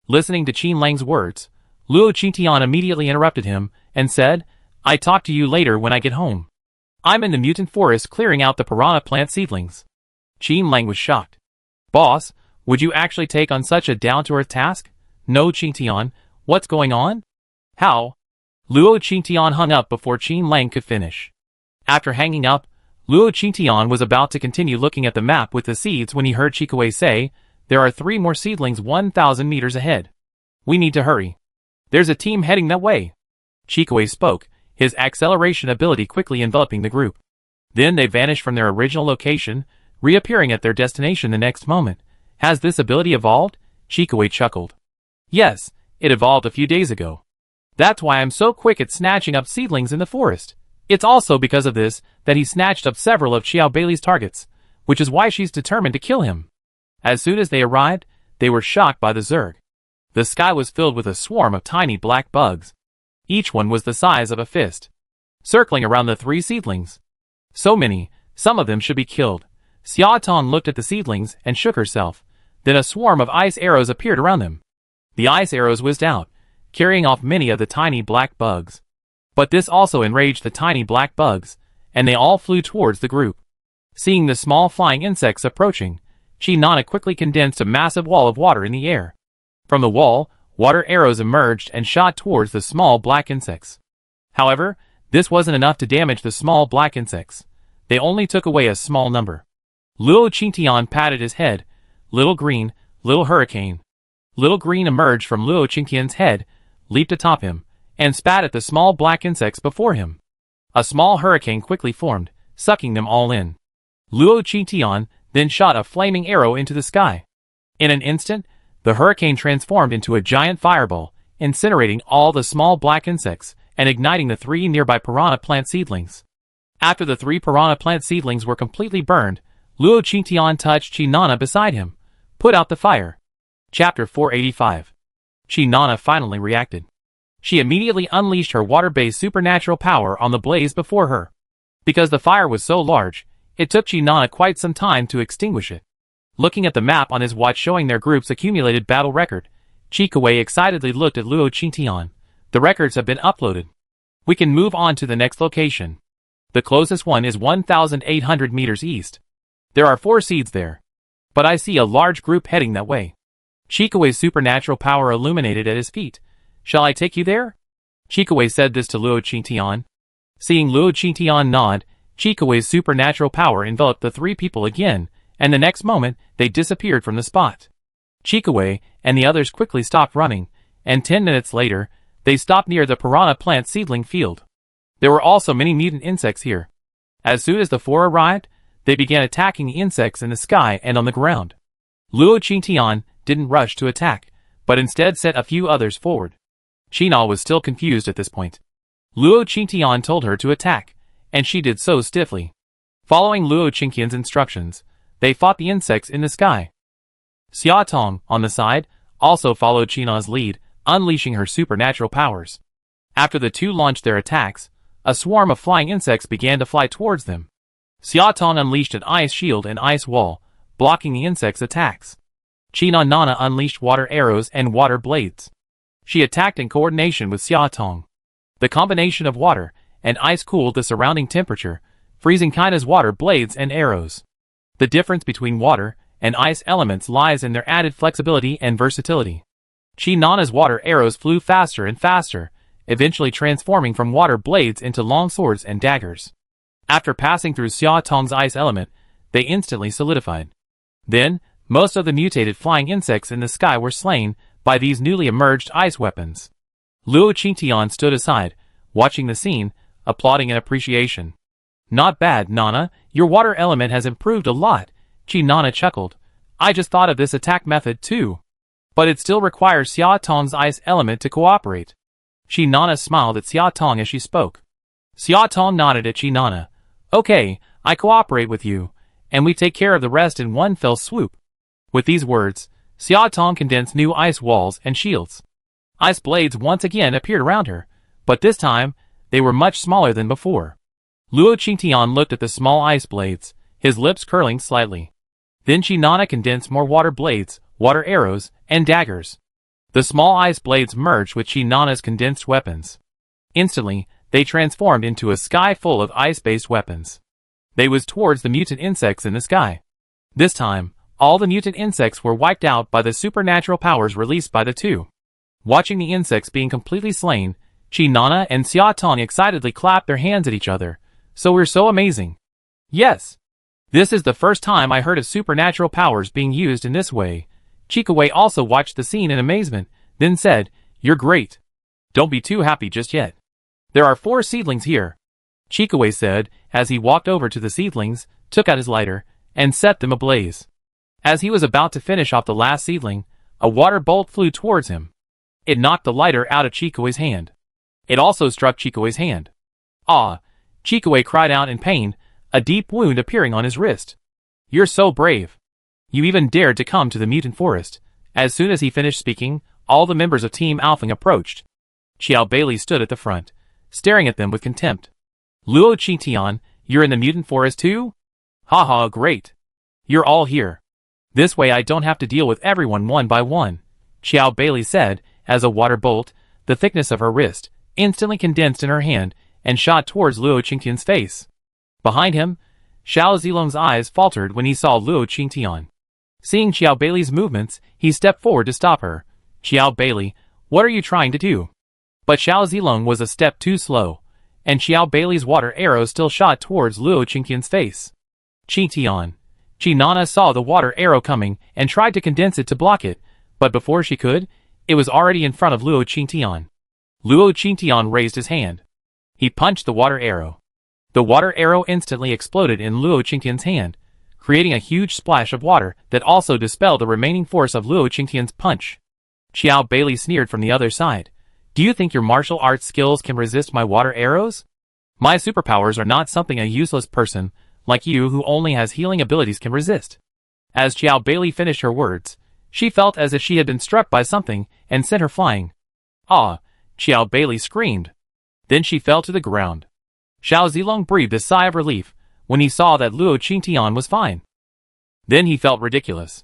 Listening to Qin Lang's words, Luo Chintian immediately interrupted him, and said, "I talk to you later when I get home. I'm in the mutant forest clearing out the piranha plant seedlings." Qin Lang was shocked. "Boss, would you actually take on such a down-to-earth task?" "No, Chintian, what's going on?" "How?" Luo Chintian hung up before Qin Lang could finish. After hanging up, Luo Chintian was about to continue looking at the map with the seeds when he heard Chikaway say, "There are 3 more seedlings 1,000 meters ahead. We need to hurry. There's a team heading that way." Chikaway spoke, his acceleration ability quickly enveloping the group. Then they vanished from their original location, reappearing at their destination the next moment, Has this ability evolved? Chikaway chuckled. Yes, it evolved a few days ago. That's why I'm so quick at snatching up seedlings in the forest. It's also because of this that he snatched up several of Xiao Beilei's targets, which is why she's determined to kill him. As soon as they arrived, they were shocked by the Zerg. The sky was filled with a swarm of tiny black bugs. Each one was the size of a fist, circling around the 3 seedlings. So many, some of them should be killed. Xiaotong looked at the seedlings and shook herself. Then a swarm of ice arrows appeared around them. The ice arrows whizzed out, carrying off many of the tiny black bugs. But this also enraged the tiny black bugs, and they all flew towards the group. Seeing the small flying insects approaching, Chi-Nana quickly condensed a massive wall of water in the air. From the wall, water arrows emerged and shot towards the small black insects. However, this wasn't enough to damage the small black insects. They only took away a small number. Luo Qingtian patted his head. Little green, little hurricane. Little green emerged from Luo Qingtian's head, leaped atop him, and spat at the small black insects before him. A small hurricane quickly formed, sucking them all in. Luo Qingtian then shot a flaming arrow into the sky. In an instant, the hurricane transformed into a giant fireball, incinerating all the small black insects and igniting the 3 nearby piranha plant seedlings. After the 3 piranha plant seedlings were completely burned, Luo Qingtian touched Chi-Nana beside him. Put out the fire. Chapter 485. Chi-Nana finally reacted. She immediately unleashed her water-based supernatural power on the blaze before her. Because the fire was so large, it took Chi-Nana quite some time to extinguish it. Looking at the map on his watch showing their group's accumulated battle record, Chikaway excitedly looked at Luo Qingtian. The records have been uploaded. We can move on to the next location. The closest one is 1,800 meters east. There are 4 seeds there. But I see a large group heading that way. Chikaway's supernatural power illuminated at his feet. Shall I take you there? Chikaway said this to Luo Qingtian. Seeing Luo Qingtian nod, Chikaway's supernatural power enveloped the 3 people again, and the next moment, they disappeared from the spot. Chikaway and the others quickly stopped running, and 10 minutes later, they stopped near the piranha plant seedling field. There were also many mutant insects here. As soon as the 4 arrived, they began attacking the insects in the sky and on the ground. Luo Qingtian didn't rush to attack, but instead sent a few others forward. Chi-Na was still confused at this point. Luo Qingtian told her to attack, and she did so stiffly. Following Luo Qingtian's instructions, they fought the insects in the sky. Xiaotong, on the side, also followed Chi-Na's lead, unleashing her supernatural powers. After the 2 launched their attacks, a swarm of flying insects began to fly towards them. Xiaotong unleashed an ice shield and ice wall, blocking the insects' attacks. Chi-Nana unleashed water arrows and water blades. She attacked in coordination with Xiaotong. The combination of water and ice cooled the surrounding temperature, freezing Kaina's water blades and arrows. The difference between water and ice elements lies in their added flexibility and versatility. Chi-Nana's water arrows flew faster and faster, eventually transforming from water blades into long swords and daggers. After passing through Xiaotong's ice element, they instantly solidified. Then, most of the mutated flying insects in the sky were slain by these newly emerged ice weapons. Luo Qingtian stood aside, watching the scene, applauding in appreciation. Not bad, Nana, your water element has improved a lot. Chi-Nana chuckled. I just thought of this attack method too. But it still requires Xiaotong's ice element to cooperate. Chi-Nana smiled at Xiaotong as she spoke. Xiaotong nodded at Chi-Nana. Okay, I cooperate with you, and we take care of the rest in one fell swoop. With these words, Xiaotong condensed new ice walls and shields. Ice blades once again appeared around her, but this time, they were much smaller than before. Luo Qingtian looked at the small ice blades, his lips curling slightly. Then Chi-Nana condensed more water blades, water arrows, and daggers. The small ice blades merged with Chi-Nana's condensed weapons. Instantly, they transformed into a sky full of ice-based weapons. They whizzed towards the mutant insects in the sky. This time, all the mutant insects were wiped out by the supernatural powers released by the 2. Watching the insects being completely slain, Chi-Nana and Xiaotong excitedly clapped their hands at each other. So we're so amazing. Yes. This is the first time I heard of supernatural powers being used in this way. Chikaway also watched the scene in amazement, then said, You're great. Don't be too happy just yet. There are 4 seedlings here. Chikaway said, as he walked over to the seedlings, took out his lighter, and set them ablaze. As he was about to finish off the last seedling, a water bolt flew towards him. It knocked the lighter out of Chikue's hand. It also struck Chikue's hand. Ah! Chikue cried out in pain, a deep wound appearing on his wrist. You're so brave. You even dared to come to the mutant forest. As soon as he finished speaking, all the members of Team Alfing approached. Xiao Bailey stood at the front, staring at them with contempt. Luo Qingtian, you're in the mutant forest too? Haha, great. You're all here. This way I don't have to deal with everyone one by one, Xiao Bailey said, as a water bolt, the thickness of her wrist, instantly condensed in her hand and shot towards Luo Qingtian's face. Behind him, Xiao Zilong's eyes faltered when he saw Luo Qingtian. Seeing Xiao Bailey's movements, he stepped forward to stop her. Xiao Bailey, what are you trying to do? But Xiao Zilong was a step too slow, and Xiao Bailey's water arrow still shot towards Luo Qingtian's face. Qingtian. Nana saw the water arrow coming and tried to condense it to block it, but before she could, it was already in front of Luo Qingtian. Luo Qingtian raised his hand. He punched the water arrow. The water arrow instantly exploded in Luo Qingtian's hand, creating a huge splash of water that also dispelled the remaining force of Luo Qingtian's punch. Xiao Bailey sneered from the other side. Do you think your martial arts skills can resist my water arrows? My superpowers are not something a useless person, like you who only has healing abilities can resist. As Xiao Bailey finished her words, she felt as if she had been struck by something and sent her flying. Ah! Xiao Bailey screamed. Then she fell to the ground. Xiao Zilong breathed a sigh of relief when he saw that Luo Qingtian was fine. Then he felt ridiculous.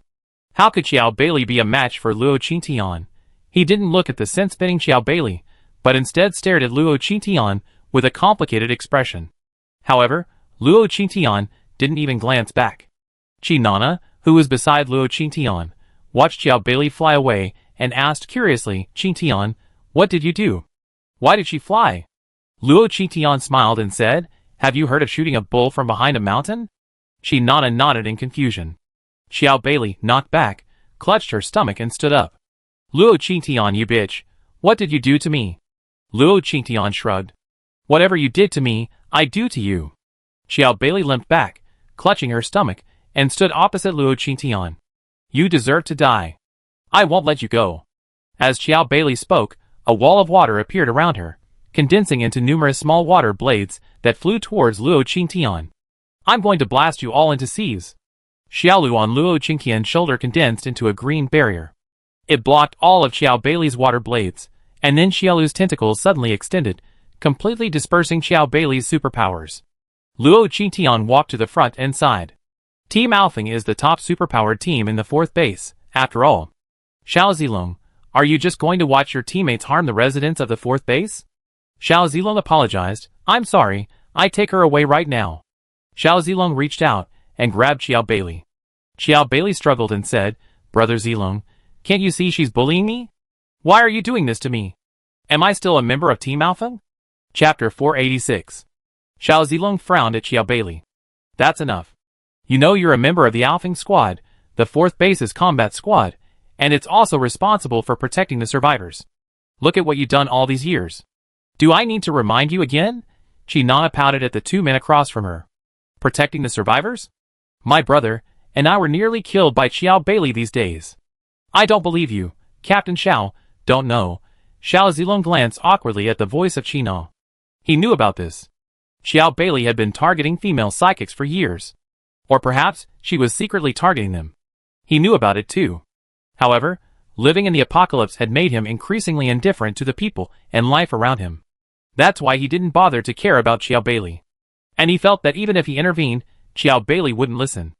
How could Xiao Bailey be a match for Luo Qingtian? He didn't look at the sense-spinning Xiao Bailey, but instead stared at Luo Qingtian with a complicated expression. However, Luo Qingtian didn't even glance back. Nana, who was beside Luo Qingtian, watched Xiao Bailey fly away and asked curiously, Qingtian, what did you do? Why did she fly? Luo Qingtian smiled and said, have you heard of shooting a bull from behind a mountain? Nana nodded in confusion. Xiao Bailey knocked back, clutched her stomach and stood up. Luo Qingtian, you bitch, what did you do to me? Luo Qingtian shrugged. Whatever you did to me, I do to you. Xiao Bailey limped back, clutching her stomach, and stood opposite Luo Qingtian. You deserve to die. I won't let you go. As Xiao Bailey spoke, a wall of water appeared around her, condensing into numerous small water blades that flew towards Luo Qingtian. I'm going to blast you all into seas. Xiaolu on Luo Qingtian's shoulder condensed into a green barrier. It blocked all of Xiao Bailey's water blades, and then Xiaolu's tentacles suddenly extended, completely dispersing Xiao Bailey's superpowers. Luo Qingtian walked to the front and sighed. Team Alfing is the top superpowered team in the 4th base, after all. Xiao Zilong, are you just going to watch your teammates harm the residents of the 4th base? Xiao Zilong apologized. I'm sorry, I take her away right now. Xiao Zilong reached out and grabbed Xiao Bailey. Xiao Bailey struggled and said, Brother Zilong, can't you see she's bullying me? Why are you doing this to me? Am I still a member of Team Alpha? Chapter 486. Xiao Zilong frowned at Xiao Bailey. That's enough. You know you're a member of the Alfing squad, the 4th base's combat squad, and it's also responsible for protecting the survivors. Look at what you've done all these years. Do I need to remind you again? Nana pouted at the 2 men across from her. Protecting the survivors? My brother and I were nearly killed by Xiao Bailey these days. I don't believe you, Captain Xiao. Don't know. Xiao Zilong glanced awkwardly at the voice of Qino. He knew about this. Xiao Bailey had been targeting female psychics for years. Or perhaps she was secretly targeting them. He knew about it too. However, living in the apocalypse had made him increasingly indifferent to the people and life around him. That's why he didn't bother to care about Xiao Bailey. And he felt that even if he intervened, Xiao Bailey wouldn't listen.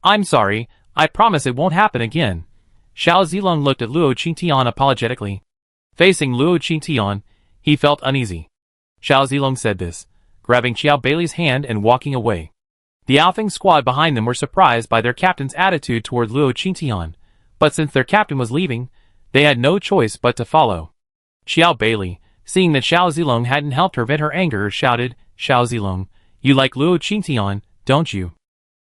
I'm sorry, I promise it won't happen again. Xiao Zilong looked at Luo Qingtian apologetically. Facing Luo Qingtian, he felt uneasy. Xiao Zilong said this, grabbing Xiao Bailey's hand and walking away. The Alfing squad behind them were surprised by their captain's attitude toward Luo Qingtian, but since their captain was leaving, they had no choice but to follow. Xiao Bailey, seeing that Xiao Zilong hadn't helped her vent her anger, shouted, Xiao Zilong, you like Luo Qingtian, don't you?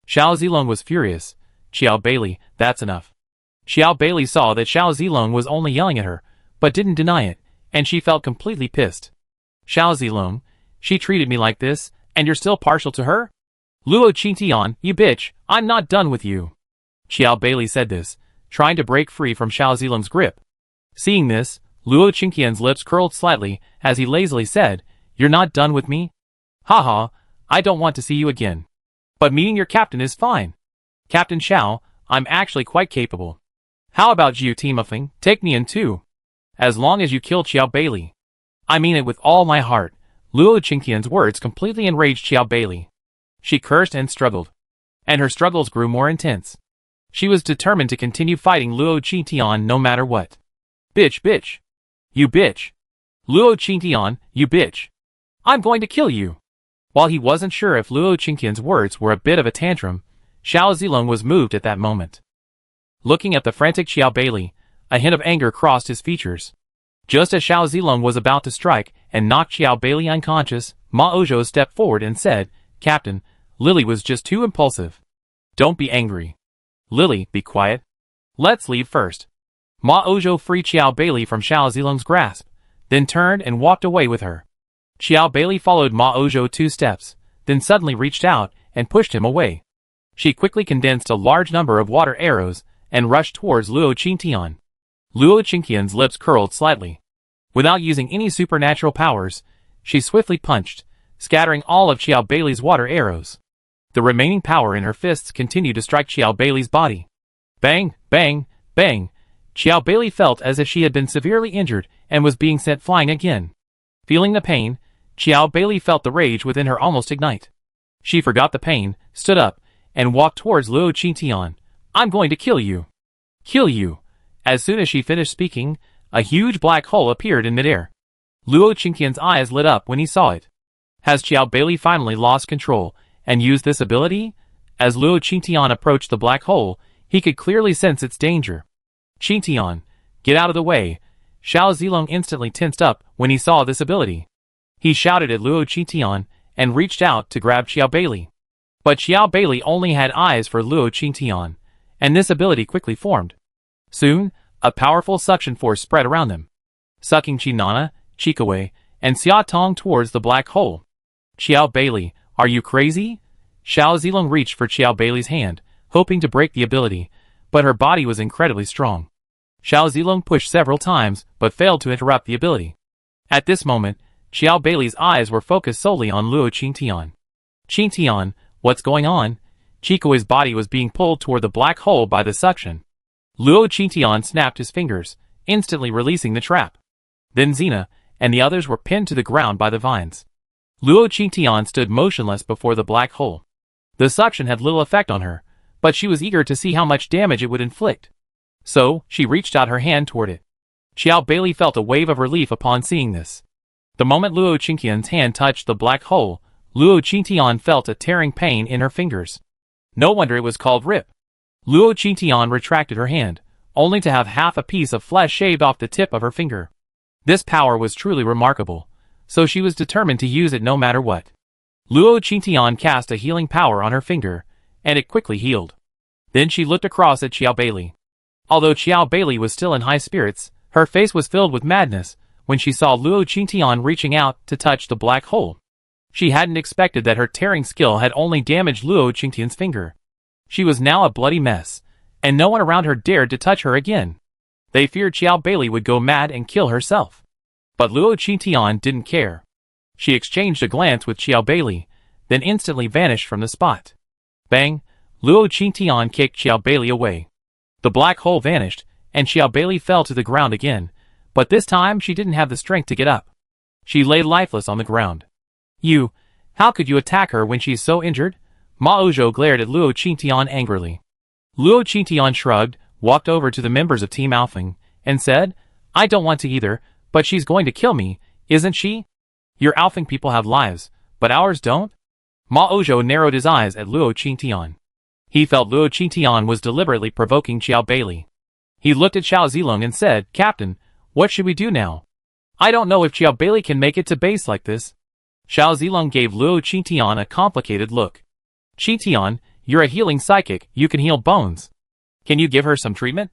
Xiao Zilong was furious. Xiao Bailey, that's enough. Xiao Bailey saw that Xiao Zilong was only yelling at her, but didn't deny it, and she felt completely pissed. Xiao Zilong, she treated me like this, and you're still partial to her? Luo Qingtian, you bitch, I'm not done with you. Xiao Beili said this, trying to break free from Xiao Zilong's grip. Seeing this, Luo Qingqian's lips curled slightly as he lazily said, "You're not done with me? Haha, I don't want to see you again. But meeting your captain is fine. Captain Xiao, I'm actually quite capable. How about Jiu Timofeng, take me in too? As long as you kill Xiao Beili. I mean it with all my heart." Luo Qingqian's words completely enraged Xiao Beili. She cursed and struggled. And her struggles grew more intense. She was determined to continue fighting Luo Qingqian no matter what. "Bitch, bitch. You bitch. Luo Qingqian, you bitch. I'm going to kill you." While he wasn't sure if Luo Qingqian's words were a bit of a tantrum, Xiao Zilong was moved at that moment. Looking at the frantic Xiao Beili, a hint of anger crossed his features. Just as Xiao Zilong was about to strike and knock Xiao Beili unconscious, Ma Ouzhou stepped forward and said, "Captain, Lily was just too impulsive. Don't be angry. Lily, be quiet. Let's leave first." Ma Ouzhou freed Xiao Beili from Xiao Zilong's grasp, then turned and walked away with her. Xiao Beili followed Ma Ouzhou 2 steps, then suddenly reached out and pushed him away. She quickly condensed a large number of water arrows and rushed towards Luo Qingqian. Luo Qingqian's lips curled slightly. Without using any supernatural powers, she swiftly punched, scattering all of Xiao Beili's water arrows. The remaining power in her fists continued to strike Xiao Beili's body. Bang, bang, bang. Xiao Beili felt as if she had been severely injured and was being sent flying again. Feeling the pain, Xiao Beili felt the rage within her almost ignite. She forgot the pain, stood up, and walked towards Luo Qingqian. "I'm going to kill you. Kill you." As soon as she finished speaking, a huge black hole appeared in midair. Luo Qingqian's eyes lit up when he saw it. Has Xiao Beili finally lost control and used this ability? As Luo Qingqian approached the black hole, he could clearly sense its danger. "Qingqian, get out of the way." Xiao Zilong instantly tensed up when he saw this ability. He shouted at Luo Qingqian and reached out to grab Xiao Beili. But Xiao Beili only had eyes for Luo Qingqian, and this ability quickly formed. Soon, a powerful suction force spread around them, sucking Qinana, Chikawei, and Xia Tong towards the black hole. "Xiao Beili, are you crazy?" Xiao Zilong reached for Xiao Beili's hand, hoping to break the ability, but her body was incredibly strong. Xiao Zilong pushed several times, but failed to interrupt the ability. At this moment, Xiao Beili's eyes were focused solely on Luo Qingqian. "Qingqian, what's going on?" Chikawei's body was being pulled toward the black hole by the suction. Luo Qingqian snapped his fingers, instantly releasing the trap. Then Xena and the others were pinned to the ground by the vines. Luo Qingqian stood motionless before the black hole. The suction had little effect on her, but she was eager to see how much damage it would inflict. So, she reached out her hand toward it. Xiao Beili felt a wave of relief upon seeing this. The moment Luo Qingqian's hand touched the black hole, Luo Qingqian felt a tearing pain in her fingers. No wonder it was called rip. Luo Qingqian retracted her hand, only to have half a piece of flesh shaved off the tip of her finger. This power was truly remarkable, so she was determined to use it no matter what. Luo Qingqian cast a healing power on her finger, and it quickly healed. Then she looked across at Xiao Beili. Although Xiao Beili was still in high spirits, her face was filled with madness when she saw Luo Qingqian reaching out to touch the black hole. She hadn't expected that her tearing skill had only damaged Luo Qingqian's finger. She was now a bloody mess, and no one around her dared to touch her again. They feared Xiao Beili would go mad and kill herself. But Luo Qingqian didn't care. She exchanged a glance with Xiao Beili, then instantly vanished from the spot. Bang! Luo Qingqian kicked Xiao Beili away. The black hole vanished, and Xiao Beili fell to the ground again, but this time she didn't have the strength to get up. She lay lifeless on the ground. How could you attack her when she's so injured?" Ma Ouzhou glared at Luo Qingqian angrily. Luo Qingqian shrugged, walked over to the members of Team Alfeng, and said, "I don't want to either, but she's going to kill me, isn't she? Your Alfeng people have lives, but ours don't?" Ma Ouzhou narrowed his eyes at Luo Qingqian. He felt Luo Qingqian was deliberately provoking Xiao Beili. He looked at Xiao Zilong and said, "Captain, what should we do now? I don't know if Xiao Beili can make it to base like this." Xiao Zilong gave Luo Qingqian a complicated look. "Qingqian, you're a healing psychic, you can heal bones. Can you give her some treatment?"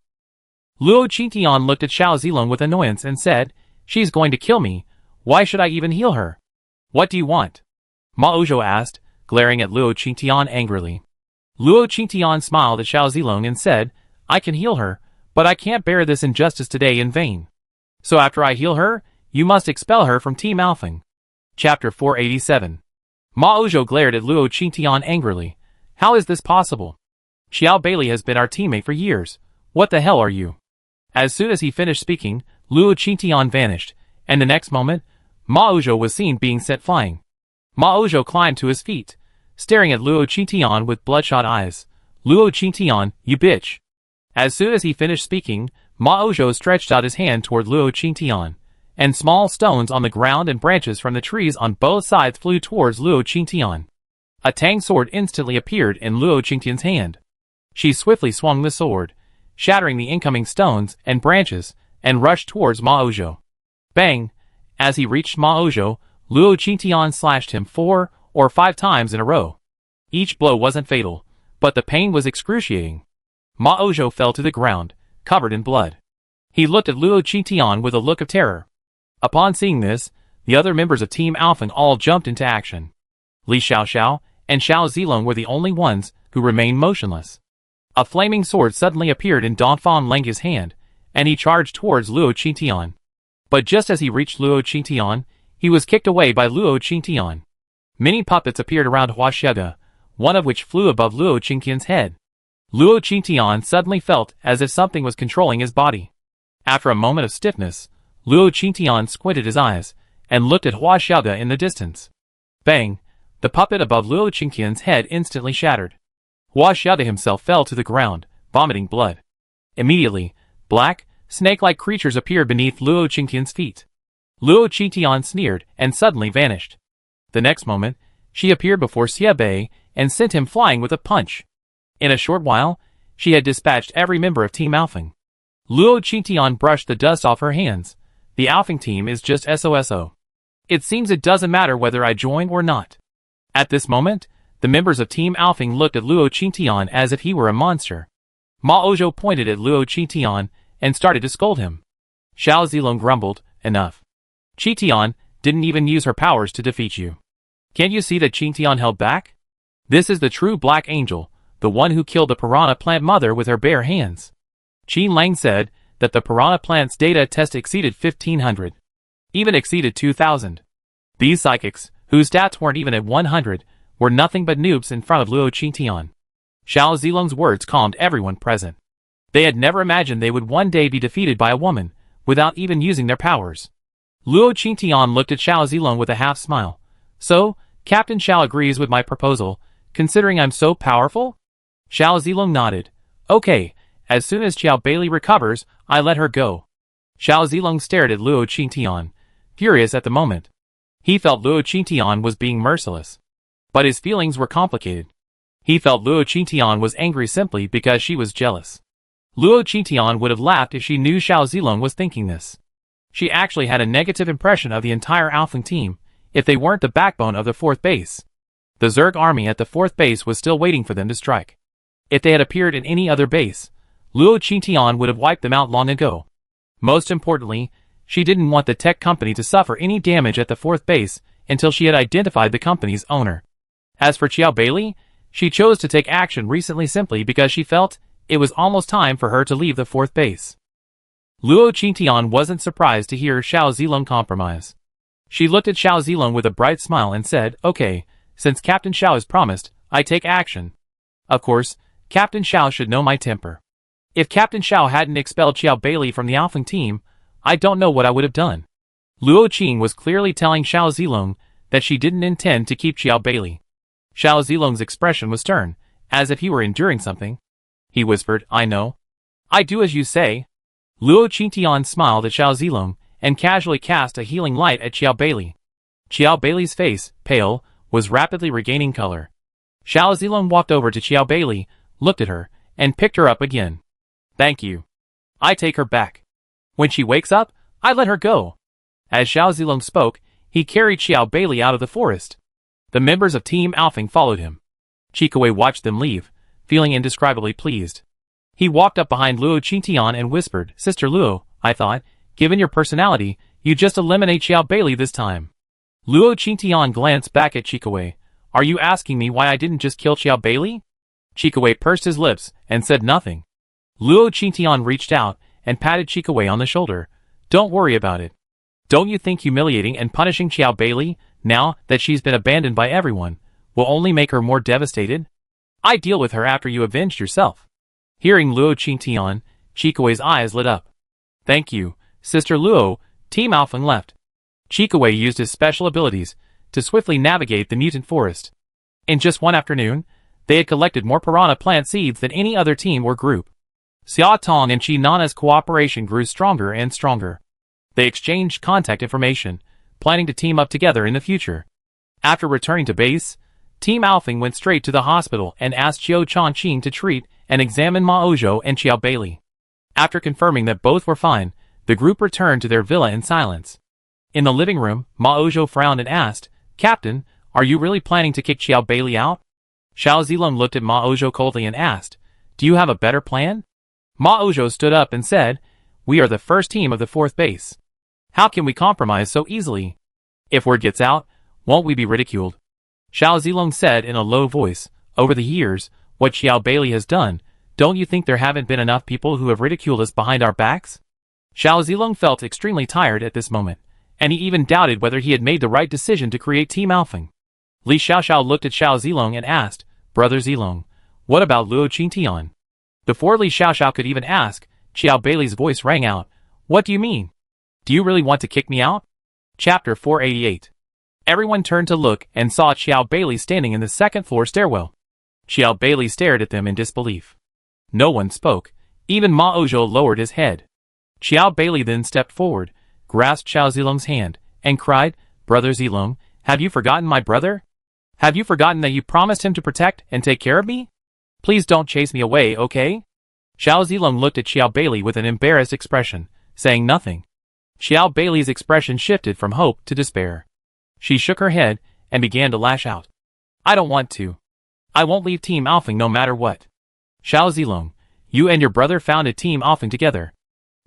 Luo Qingqian looked at Xiao Zilong with annoyance and said, "She's going to kill me. Why should I even heal her?" "What do you want?" Ma Ouzhou asked, glaring at Luo Qingqian angrily. Luo Qingtian smiled at Xiao Zilong and said, I can heal her, but I can't bear this injustice today in vain. So after I heal her, you must expel her from Team Alfeng. Chapter 487. Ma Ouzhou glared at Luo Qingtian angrily. How is this possible? Xiao Beili has been our teammate for years. What the hell are you? As soon as he finished speaking, Luo Qingtian vanished, and the next moment, Ma Ouzhou was seen being sent flying. Ma Ouzhou climbed to his feet, staring at Luo Qingtian with bloodshot eyes. Luo Qingtian, you bitch. As soon as he finished speaking, Ma Ouzhou stretched out his hand toward Luo Qingtian, and small stones on the ground and branches from the trees on both sides flew towards Luo Qingtian. A tang sword instantly appeared in Luo Qingtian's hand. She swiftly swung the sword, shattering the incoming stones and branches, and rushed towards Ma Ouzhou. Bang! As he reached Ma Ouzhou, Luo Qingtian slashed him 4 or 5 times in a row. Each blow wasn't fatal, but the pain was excruciating. Ma Ouzhou fell to the ground, covered in blood. He looked at Luo Qingtian with a look of terror. Upon seeing this, the other members of Team Alfeng all jumped into action. Li Xiaoxiao and Xiao Zilong were the only ones who remained motionless. A flaming sword suddenly appeared in Dongfang Lengge's hand, and he charged towards Luo Qingtian. But just as he reached Luo Qingtian, he was kicked away by Luo Qingtian. Many puppets appeared around Huaxiaga, one of which flew above Luo Qingtian's head. Luo Qingtian suddenly felt as if something was controlling his body. After a moment of stiffness, Luo Qingtian squinted his eyes, and looked at Huaxiaga in the distance. Bang! The puppet above Luo Qingtian's head instantly shattered. Huaxiaga himself fell to the ground, vomiting blood. Immediately, black, snake-like creatures appeared beneath Luo Qingtian's feet. Luo Qingtian sneered and suddenly vanished. The next moment, she appeared before Xie Bei and sent him flying with a punch. In a short while, she had dispatched every member of Team Alfeng. Luo Qingtian brushed the dust off her hands. The Alfeng team is just SOSO. It seems it doesn't matter whether I join or not. At this moment, the members of Team Alfeng looked at Luo Qingtian as if he were a monster. Ma Ouzhou pointed at Luo Qingtian and started to scold him. Xiao Zilong grumbled, enough. Qingtian didn't even use her powers to defeat you. Can't you see that Qingtian held back? This is the true Black Angel, the one who killed the piranha plant mother with her bare hands. Qin Lang said that the piranha plant's data test exceeded 1500. Even exceeded 2000. These psychics, whose stats weren't even at 100, were nothing but noobs in front of Luo Qingtian. Xiao Zilong's words calmed everyone present. They had never imagined they would one day be defeated by a woman, without even using their powers. Luo Qingtian looked at Xiao Zilong with a half smile. So, Captain Xiao agrees with my proposal, considering I'm so powerful? Xiao Zilong nodded. Okay, as soon as Xiao Beili recovers, I let her go. Xiao Zilong stared at Luo Qingtian, furious at the moment. He felt Luo Qingtian was being merciless. But his feelings were complicated. He felt Luo Qingtian was angry simply because she was jealous. Luo Qingtian would have laughed if she knew Xiao Zilong was thinking this. She actually had a negative impression of the entire Alfeng team, if they weren't the backbone of the 4th base. The Zerg army at the 4th base was still waiting for them to strike. If they had appeared in any other base, Luo Qingtian would have wiped them out long ago. Most importantly, she didn't want the tech company to suffer any damage at the 4th base until she had identified the company's owner. As for Xiao Beili, she chose to take action recently simply because she felt it was almost time for her to leave the 4th base. Luo Qingtian wasn't surprised to hear Xiao Zilong compromise. She looked at Xiao Zilong with a bright smile and said, okay, since Captain Xiao has promised, I take action. Of course, Captain Xiao should know my temper. If Captain Xiao hadn't expelled Xiao Beili from the Alfeng team, I don't know what I would have done. Luo Qing was clearly telling Xiao Zilong that she didn't intend to keep Xiao Beili. Xiao Zilong's expression was stern, as if he were enduring something. He whispered, I know. I do as you say. Luo Qingtian smiled at Xiao Zilong, and casually cast a healing light at Xiao Beili. Xiao Beili's face, pale, was rapidly regaining color. Xiao Zilong walked over to Xiao Beili, looked at her, and picked her up again. Thank you. I take her back. When she wakes up, I let her go. As Xiao Zilong spoke, he carried Xiao Beili out of the forest. The members of Team Alfeng followed him. Chikawei watched them leave, feeling indescribably pleased. He walked up behind Luo Qingtian and whispered, Sister Luo, I thought, given your personality, you just eliminate Xiao Beili this time. Luo Qingtian glanced back at Chikawei. Are you asking me why I didn't just kill Xiao Beili? Chikaway pursed his lips and said nothing. Luo Qingtian reached out and patted Chikaway on the shoulder. Don't worry about it. Don't you think humiliating and punishing Xiao Beili, now that she's been abandoned by everyone, will only make her more devastated? I deal with her after you avenged yourself. Hearing Luo Qingtian, Chikaway's eyes lit up. Thank you, Sister Luo. Team Alphen left. Chikaway used his special abilities to swiftly navigate the mutant forest. In just one afternoon, they had collected more piranha plant seeds than any other team or group. Xia Tong and Qi Nana's cooperation grew stronger and stronger. They exchanged contact information, planning to team up together in the future. After returning to base, Team Alfing went straight to the hospital and asked Qiu Changqing to treat and examine Ma Ouzhou and Xiao Beili. After confirming that both were fine, the group returned to their villa in silence. In the living room, Ma Ouzhou frowned and asked, Captain, are you really planning to kick Xiao Beili out? Xiao Zilong looked at Ma Ouzhou coldly and asked, Do you have a better plan? Ma Ouzhou stood up and said, We are the first team of the fourth base. How can we compromise so easily? If word gets out, won't we be ridiculed? Xiao Zilong said in a low voice, Over the years, what Xiao Beili has done, don't you think there haven't been enough people who have ridiculed us behind our backs? Xiao Zilong felt extremely tired at this moment, and he even doubted whether he had made the right decision to create Team Alfing. Li Xiaoxiao looked at Xiao Zilong and asked, Brother Zilong, what about Luo Qingtian? Before Li Xiaoxiao could even ask, Xiao Beili's voice rang out, What do you mean? Do you really want to kick me out? Chapter 488. Everyone turned to look and saw Xiao Beili standing in the second-floor stairwell. Xiao Beili stared at them in disbelief. No one spoke. Even Ma Ouzhou lowered his head. Xiao Beili then stepped forward, grasped Xiao Zilong's hand, and cried, Brother Zilong, have you forgotten my brother? Have you forgotten that you promised him to protect and take care of me? Please don't chase me away, okay? Xiao Zilong looked at Xiao Beili with an embarrassed expression, saying nothing. Xiao Beili's expression shifted from hope to despair. She shook her head and began to lash out. I don't want to. I won't leave Team Alfing no matter what. Xiao Zilong, you and your brother founded Team Alfing together.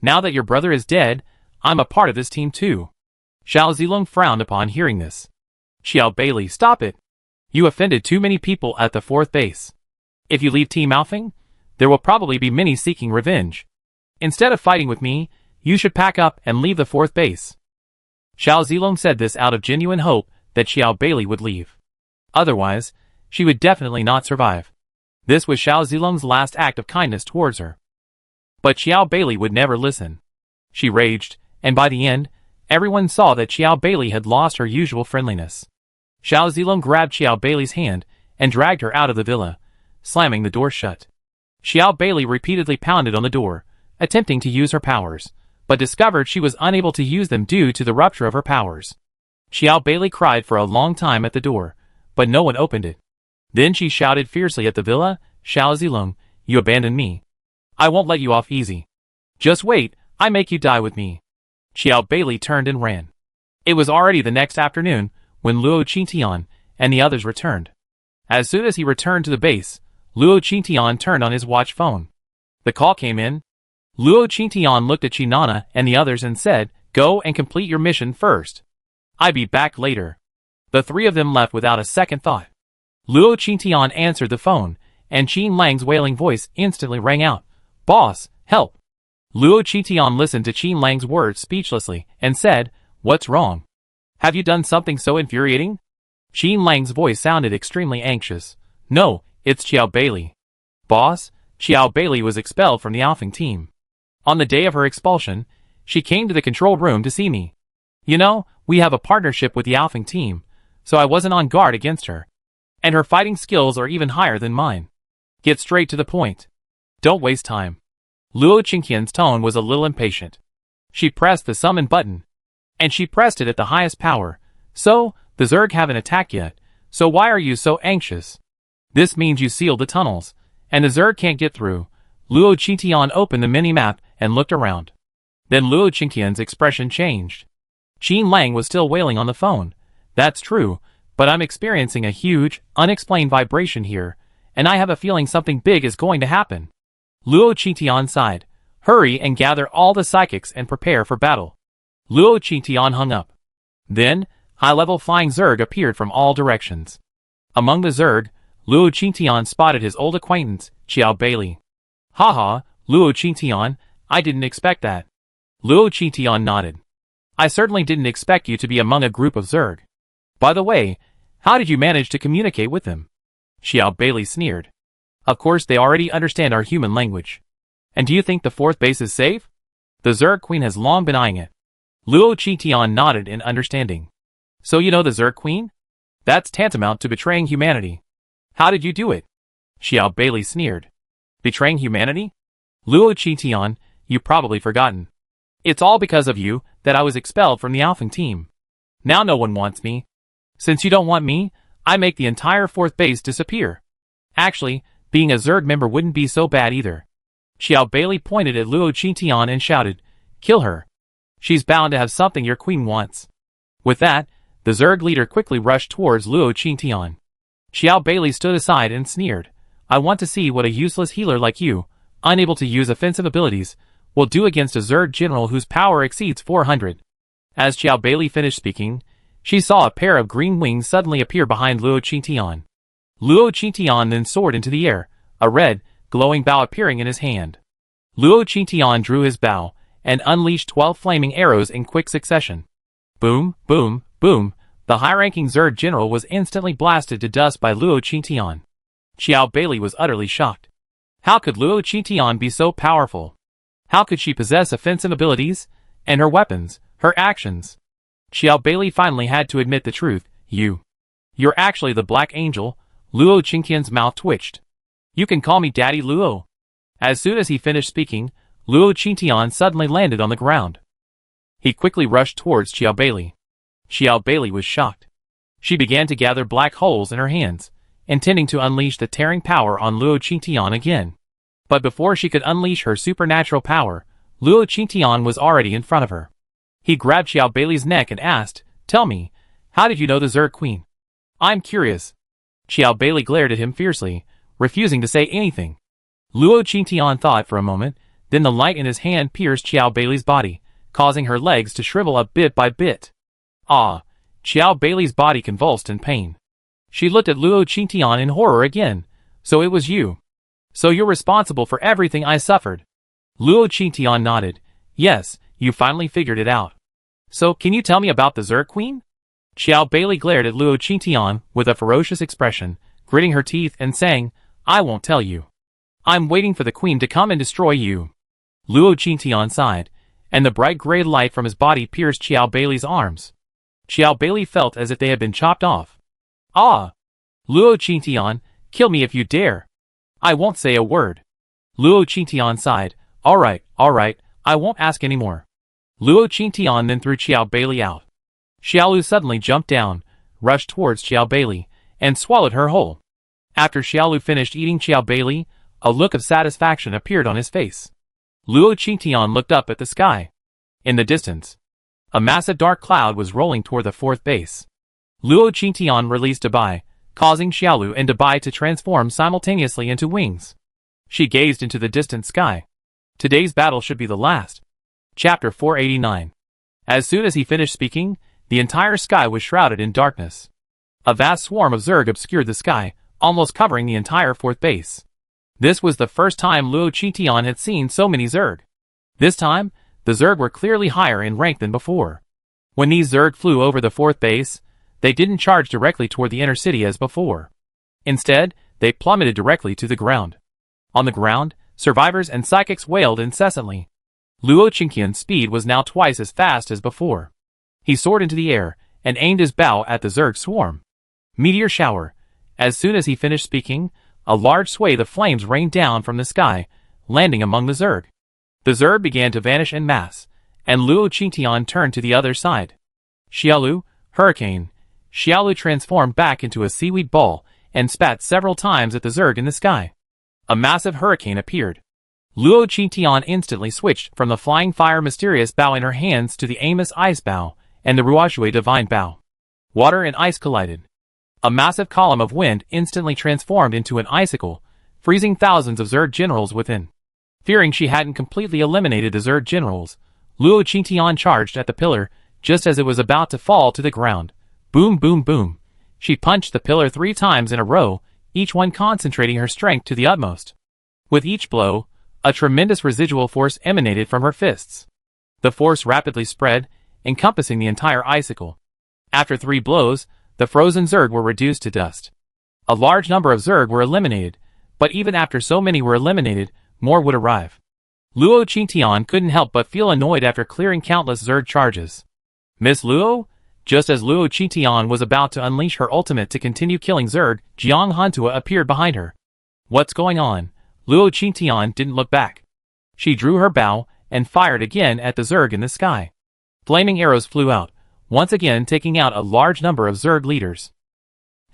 Now that your brother is dead, I'm a part of this team too. Xiao Zilong frowned upon hearing this. Xiao Beili, stop it. You offended too many people at the fourth base. If you leave Team Alfing, there will probably be many seeking revenge. Instead of fighting with me, you should pack up and leave the fourth base. Xiao Zilong said this out of genuine hope that Xiao Beili would leave. Otherwise, she would definitely not survive. This was Xiao Zilong's last act of kindness towards her. But Xiao Beili would never listen. She raged, and by the end, everyone saw that Xiao Beili had lost her usual friendliness. Xiao Zilong grabbed Xiao Beili's hand and dragged her out of the villa, slamming the door shut. Xiao Beili repeatedly pounded on the door, attempting to use her powers, but discovered she was unable to use them due to the rupture of her powers. Xiao Beili cried for a long time at the door, but no one opened it. Then she shouted fiercely at the villa, Xiao Zilong, you abandoned me. I won't let you off easy. Just wait, I make you die with me. Xiao Beili turned and ran. It was already the next afternoon when Luo Qingtian and the others returned. As soon as he returned to the base, Luo Qingtian turned on his watch phone. The call came in. Luo Qingtian looked at Qinana and the others and said, Go and complete your mission first. I'll be back later. The three of them left without a second thought. Luo Qingtian answered the phone, and Qin Lang's wailing voice instantly rang out. Boss, help! Luo Qingtian listened to Qin Lang's words speechlessly and said, What's wrong? Have you done something so infuriating? Qin Lang's voice sounded extremely anxious. No, it's Xiao Beili. Boss, Xiao Beili was expelled from the Alfing team. On the day of her expulsion, she came to the control room to see me. You know, we have a partnership with the Alfing team, so I wasn't on guard against her. And her fighting skills are even higher than mine. Get straight to the point. Don't waste time. Luo Qingtian's tone was a little impatient. She pressed the summon button. And she pressed it at the highest power. So, the Zerg haven't attacked yet, so why are you so anxious? This means you sealed the tunnels, and the Zerg can't get through. Luo Qingtian opened the mini-map and looked around. Then Luo Qingtian's expression changed. Qin Lang was still wailing on the phone. That's true, but I'm experiencing a huge, unexplained vibration here, and I have a feeling something big is going to happen. Luo Qingtian sighed. Hurry and gather all the psychics and prepare for battle. Luo Qingtian hung up. Then, high-level flying Zerg appeared from all directions. Among the Zerg, Luo Qingtian spotted his old acquaintance, Xiao Bailey. Haha, Luo Qingtian, I didn't expect that. Luo Qingtian nodded. I certainly didn't expect you to be among a group of Zerg. By the way, how did you manage to communicate with them? Xiao Bailey sneered. Of course they already understand our human language. And do you think the fourth base is safe? The Zerg Queen has long been eyeing it. Luo Qingtian nodded in understanding. So you know the Zerg Queen? That's tantamount to betraying humanity. How did you do it? Xiao Bailey sneered. Betraying humanity? Luo Qingtian, you've probably forgotten. It's all because of you that I was expelled from the Alphing team. Now no one wants me. Since you don't want me, I make the entire fourth base disappear. Actually, being a Zerg member wouldn't be so bad either. Xiao Bailey pointed at Luo Qingtian and shouted, Kill her. She's bound to have something your queen wants. With that, the Zerg leader quickly rushed towards Luo Qingtian. Xiao Bailey stood aside and sneered. I want to see what a useless healer like you, unable to use offensive abilities, will do against a Zerg general whose power exceeds 400. As Xiao Bailey finished speaking, she saw a pair of green wings suddenly appear behind Luo Qingtian. Luo Qingtian then soared into the air, a red, glowing bow appearing in his hand. Luo Qingtian drew his bow, and unleashed 12 flaming arrows in quick succession. Boom, boom, boom, the high-ranking Zerg general was instantly blasted to dust by Luo Qingtian. Xiao Bailey was utterly shocked. How could Luo Qingtian be so powerful? How could she possess offensive abilities, and her weapons, her actions? Xiao Bailey finally had to admit the truth. You're actually the Black Angel. Luo Qingtian's mouth twitched. You can call me Daddy Luo. As soon as he finished speaking, Luo Qingtian suddenly landed on the ground. He quickly rushed towards Xiao Bailey. Xiao Bailey was shocked. She began to gather black holes in her hands, intending to unleash the tearing power on Luo Qingtian again. But before she could unleash her supernatural power, Luo Qingtian was already in front of her. He grabbed Xiao Bailey's neck and asked, Tell me, how did you know the Zerg Queen? I'm curious. Xiao Bailey glared at him fiercely, refusing to say anything. Luo Qingtian thought for a moment, then the light in his hand pierced Xiao Bailey's body, causing her legs to shrivel up bit by bit. Ah! Xiao Bailey's body convulsed in pain. She looked at Luo Qingtian in horror again. So it was you. So you're responsible for everything I suffered. Luo Qingtian nodded. Yes, you finally figured it out. So can you tell me about the Zerg Queen? Xiao Bailey glared at Luo Qingtian with a ferocious expression, gritting her teeth and saying, I won't tell you. I'm waiting for the Queen to come and destroy you. Luo Qingtian sighed, and the bright gray light from his body pierced Xiao Bailey's arms. Xiao Bailey felt as if they had been chopped off. Ah! Luo Qingtian, kill me if you dare. I won't say a word. Luo Qingtian sighed. Alright, I won't ask any more. Luo Qingtian then threw Xiao Bailey out. Xiaolu suddenly jumped down, rushed towards Xiao Bailey, and swallowed her whole. After Xiaolu finished eating Xiao Bailey, a look of satisfaction appeared on his face. Luo Qingtian looked up at the sky. In the distance, a massive dark cloud was rolling toward the fourth base. Luo Qingtian released Dabai, causing Xiaolu and Dabai to transform simultaneously into wings. She gazed into the distant sky. Today's battle should be the last. Chapter 489. As soon as he finished speaking, the entire sky was shrouded in darkness. A vast swarm of Zerg obscured the sky, almost covering the entire fourth base. This was the first time Luo Qingtian had seen so many Zerg. This time, the Zerg were clearly higher in rank than before. When these Zerg flew over the fourth base, they didn't charge directly toward the inner city as before. Instead, they plummeted directly to the ground. On the ground, survivors and psychics wailed incessantly. Luo Qingtian's speed was now twice as fast as before. He soared into the air, and aimed his bow at the Zerg swarm. Meteor shower. As soon as he finished speaking, a large swathe of flames rained down from the sky, landing among the Zerg. The Zerg began to vanish en masse, and Luo Qingtian turned to the other side. Xiaolu, hurricane. Xiaolu transformed back into a seaweed ball, and spat several times at the Zerg in the sky. A massive hurricane appeared. Luo Qingtian instantly switched from the flying fire mysterious bow in her hands to the Amos ice bow, and the Ruoxue divine bow. Water and ice collided. A massive column of wind instantly transformed into an icicle, freezing thousands of Zerg generals within. Fearing she hadn't completely eliminated the Zerg generals, Luo Qingtian charged at the pillar, just as it was about to fall to the ground. Boom boom boom. She punched the pillar 3 times in a row, each one concentrating her strength to the utmost. With each blow, a tremendous residual force emanated from her fists. The force rapidly spread, encompassing the entire icicle. After 3 blows, the frozen Zerg were reduced to dust. A large number of Zerg were eliminated, but even after so many were eliminated, more would arrive. Luo Qingtian couldn't help but feel annoyed after clearing countless Zerg charges. Miss Luo? Just as Luo Qingtian was about to unleash her ultimate to continue killing Zerg, Jiang Hantua appeared behind her. What's going on? Luo Qingtian didn't look back. She drew her bow and fired again at the Zerg in the sky. Flaming arrows flew out, once again taking out a large number of Zerg leaders.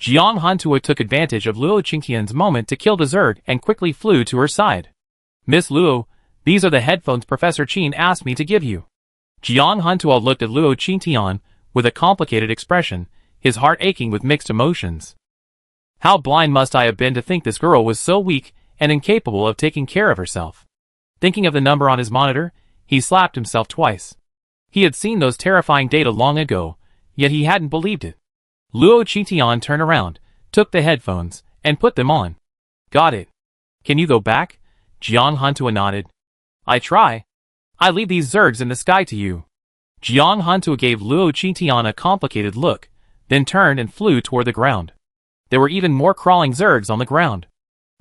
Jiang Hantua took advantage of Luo Qingtian's moment to kill the Zerg and quickly flew to her side. Miss Luo, these are the headphones Professor Qin asked me to give you. Jiang Hantua looked at Luo Qingtian with a complicated expression, his heart aching with mixed emotions. How blind must I have been to think this girl was so weak and incapable of taking care of herself. Thinking of the number on his monitor, he slapped himself twice. He had seen those terrifying data long ago, yet he hadn't believed it. Luo Qingtian turned around, took the headphones, and put them on. Got it. Can you go back? Jiang Hantua nodded. I try. I leave these Zergs in the sky to you. Jiang Hantua gave Luo Qingtian a complicated look, then turned and flew toward the ground. There were even more crawling Zergs on the ground.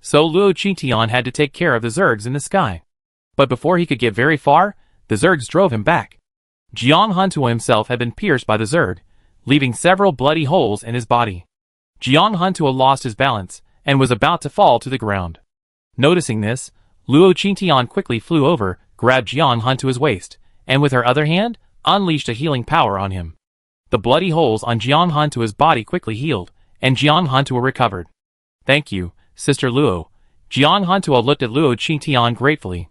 So Luo Qingtian had to take care of the Zergs in the sky. But before he could get very far, the Zergs drove him back. Jiang Hantua himself had been pierced by the Zerg, leaving several bloody holes in his body. Jiang Hantua lost his balance and was about to fall to the ground. Noticing this, Luo Qingtian quickly flew over, grabbed Jiang Hantua's waist, and with her other hand, unleashed a healing power on him. The bloody holes on Jiang Hantua's body quickly healed, and Jiang Hantua recovered. Thank you, Sister Luo. Jiang Hantua looked at Luo Qingtian gratefully.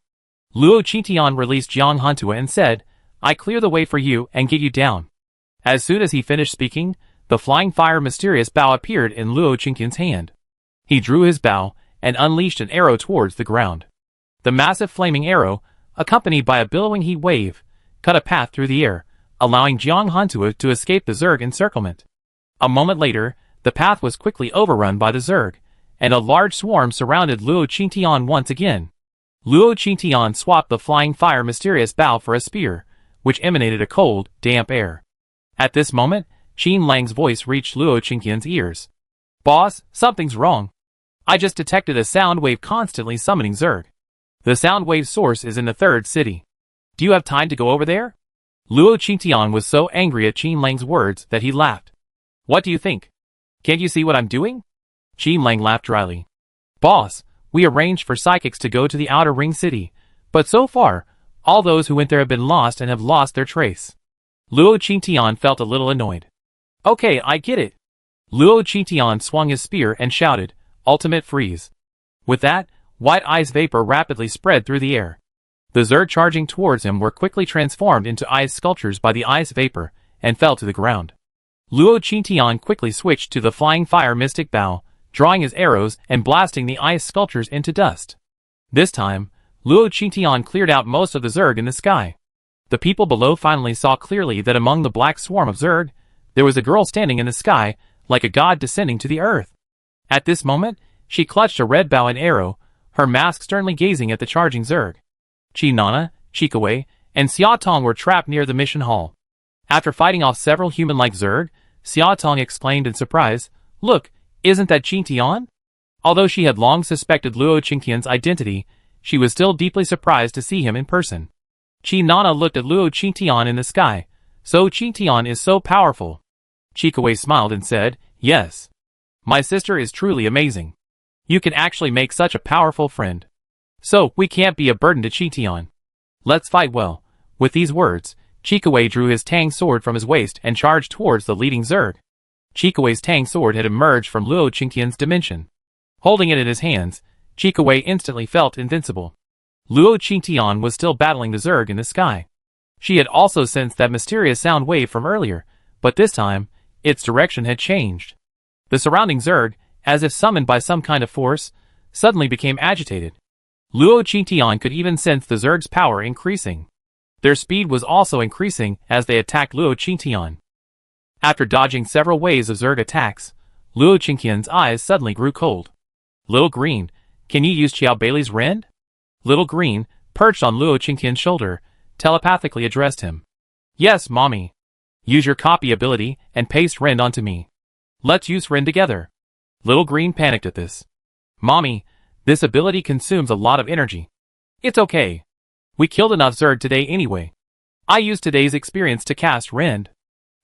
Luo Qingtian released Jiang Hantua and said, I clear the way for you and get you down. As soon as he finished speaking, the flying fire mysterious bow appeared in Luo Qingtian's hand. He drew his bow and unleashed an arrow towards the ground. The massive flaming arrow, accompanied by a billowing heat wave, cut a path through the air, allowing Jiang Hantua to escape the Zerg encirclement. A moment later, the path was quickly overrun by the Zerg, and a large swarm surrounded Luo Qingtian once again. Luo Qingtian swapped the flying fire mysterious bow for a spear, which emanated a cold, damp air. At this moment, Qin Lang's voice reached Luo Qingtian's ears. Boss, something's wrong. I just detected a sound wave constantly summoning Zerg. The sound wave source is in the 3rd city. Do you have time to go over there? Luo Qingtian was so angry at Qin Lang's words that he laughed. What do you think? Can't you see what I'm doing? Qin Lang laughed dryly. Boss, we arranged for psychics to go to the Outer Ring City, but so far, all those who went there have been lost and have lost their trace. Luo Qingtian felt a little annoyed. Okay, I get it. Luo Qingtian swung his spear and shouted, Ultimate freeze. With that, white ice vapor rapidly spread through the air. The Zerg charging towards him were quickly transformed into ice sculptures by the ice vapor and fell to the ground. Luo Qingtian quickly switched to the flying fire mystic bow, drawing his arrows and blasting the ice sculptures into dust. This time, Luo Qingtian cleared out most of the Zerg in the sky. The people below finally saw clearly that among the black swarm of Zerg, there was a girl standing in the sky, like a god descending to the earth. At this moment, she clutched a red bow and arrow, her mask sternly gazing at the charging Zerg. Qi Nana, Chikawei, and Xia Tong were trapped near the mission hall. After fighting off several human-like Zerg, Xia Tong exclaimed in surprise, Look, isn't that Qingtian? Although she had long suspected Luo Qingtian's identity, she was still deeply surprised to see him in person. Qi Nana looked at Luo Qingtian in the sky. So Qingtian is so powerful. Chikawei smiled and said, Yes. My sister is truly amazing. You can actually make such a powerful friend. So, we can't be a burden to Qingtian. Let's fight well. With these words, Chikawei drew his Tang sword from his waist and charged towards the leading Zerg. Chikawei's Tang sword had emerged from Luo Qingtian's dimension. Holding it in his hands, Chikawei instantly felt invincible. Luo Qingtian was still battling the Zerg in the sky. She had also sensed that mysterious sound wave from earlier, but this time, its direction had changed. The surrounding Zerg, as if summoned by some kind of force, suddenly became agitated. Luo Qingtian could even sense the Zerg's power increasing. Their speed was also increasing as they attacked Luo Qingtian. After dodging several waves of Zerg attacks, Luo Qingtian's eyes suddenly grew cold. Little Green, can you use Xiao Bailey's rend? Little Green, perched on Luo Qingtian's shoulder, telepathically addressed him. Yes, Mommy. Use your copy ability and paste rend onto me. Let's use rend together. Little Green panicked at this. Mommy, this ability consumes a lot of energy. It's okay. We killed enough Zerg today anyway. I used today's experience to cast rend.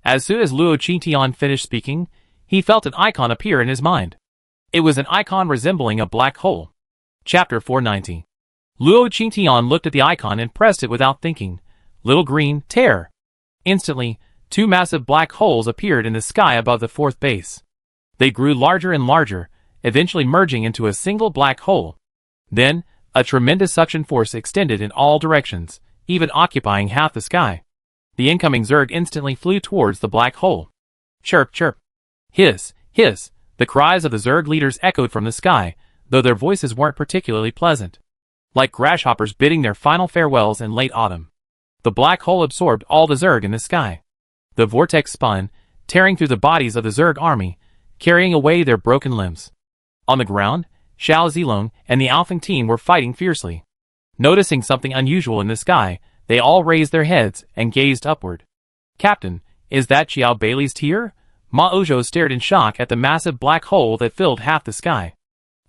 As soon as Luo Qingtian finished speaking, he felt an icon appear in his mind. It was an icon resembling a black hole. Chapter 490. Luo Qingtian looked at the icon and pressed it without thinking. Little Green, tear. Instantly, two massive black holes appeared in the sky above the fourth base. They grew larger and larger, eventually merging into a single black hole. Then, a tremendous suction force extended in all directions, even occupying half the sky. The incoming Zerg instantly flew towards the black hole. Chirp, chirp. Hiss, hiss. The cries of the Zerg leaders echoed from the sky, though their voices weren't particularly pleasant. Like grasshoppers bidding their final farewells in late autumn. The black hole absorbed all the Zerg in the sky. The vortex spun, tearing through the bodies of the Zerg army, carrying away their broken limbs. On the ground, Xiao Zilong and the Alfeng team were fighting fiercely. Noticing something unusual in the sky, they all raised their heads and gazed upward. Captain, is that Xiao Bailey's tear? Ma Ozhou stared in shock at the massive black hole that filled half the sky.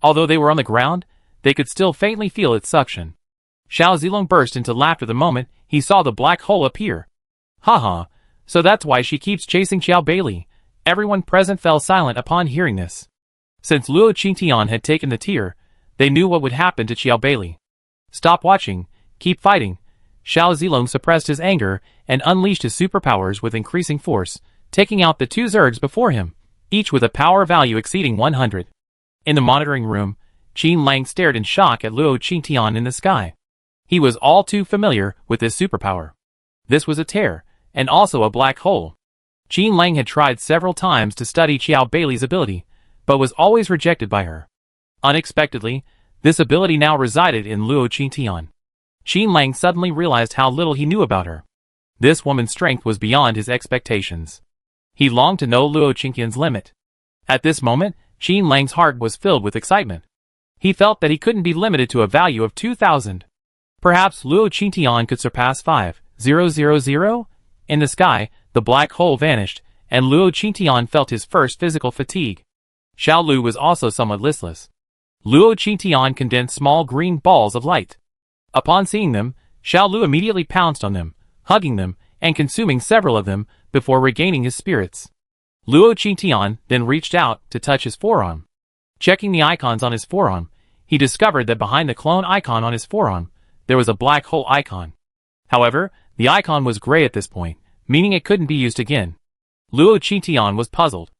Although they were on the ground, they could still faintly feel its suction. Xiao Zilong burst into laughter the moment he saw the black hole appear. Haha, so that's why she keeps chasing Xiao Bailey. Everyone present fell silent upon hearing this. Since Luo Qingtian had taken the tear, they knew what would happen to Xiao Bailey. Stop watching, keep fighting. Xiao Zilong suppressed his anger and unleashed his superpowers with increasing force, taking out the two Zergs before him, each with a power value exceeding 100. In the monitoring room, Qin Lang stared in shock at Luo Qingtian in the sky. He was all too familiar with his superpower. This was a tear, and also a black hole. Qin Lang had tried several times to study Xiao Bailey's ability, but was always rejected by her. Unexpectedly, this ability now resided in Luo Qingtian. Qin Lang suddenly realized how little he knew about her. This woman's strength was beyond his expectations. He longed to know Luo Qingtian's limit. At this moment, Qin Lang's heart was filled with excitement. He felt that he couldn't be limited to a value of 2,000. Perhaps Luo Qingtian could surpass 5,000? In the sky, the black hole vanished, and Luo Qingtian felt his first physical fatigue. Xiao Lu was also somewhat listless. Luo Qingtian condensed small green balls of light. Upon seeing them, Xiao Lu immediately pounced on them, hugging them, and consuming several of them, before regaining his spirits. Luo Qingtian then reached out to touch his forearm. Checking the icons on his forearm, he discovered that behind the clone icon on his forearm, there was a black hole icon. However, the icon was gray at this point, meaning it couldn't be used again. Luo Qingtian was puzzled.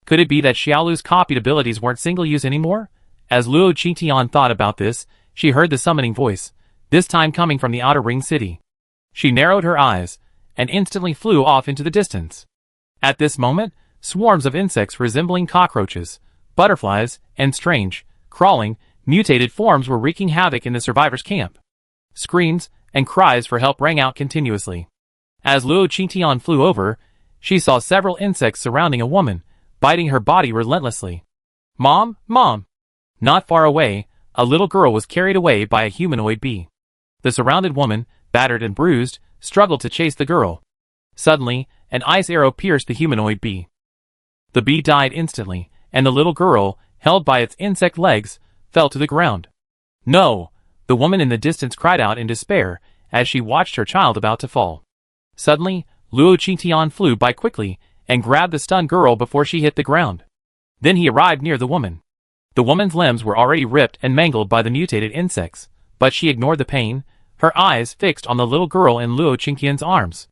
Could it be that Xiaolu's copied abilities weren't single-use anymore? As Luo Qingtian thought about this, she heard the summoning voice, this time coming from the outer ring city. She narrowed her eyes, and instantly flew off into the distance. At this moment, swarms of insects resembling cockroaches, butterflies, and strange, crawling, mutated forms were wreaking havoc in the survivors' camp. Screams and cries for help rang out continuously. As Luo Qingtian flew over, she saw several insects surrounding a woman, biting her body relentlessly. Mom, Mom! Not far away, a little girl was carried away by a humanoid bee. The surrounded woman, battered and bruised, struggled to chase the girl. Suddenly, an ice arrow pierced the humanoid bee. The bee died instantly, and the little girl, held by its insect legs, fell to the ground. No! The woman in the distance cried out in despair as she watched her child about to fall. Suddenly, Luo Qingtian flew by quickly and grabbed the stunned girl before she hit the ground. Then he arrived near the woman. The woman's limbs were already ripped and mangled by the mutated insects, but she ignored the pain, her eyes fixed on the little girl in Luo Qingtian's arms.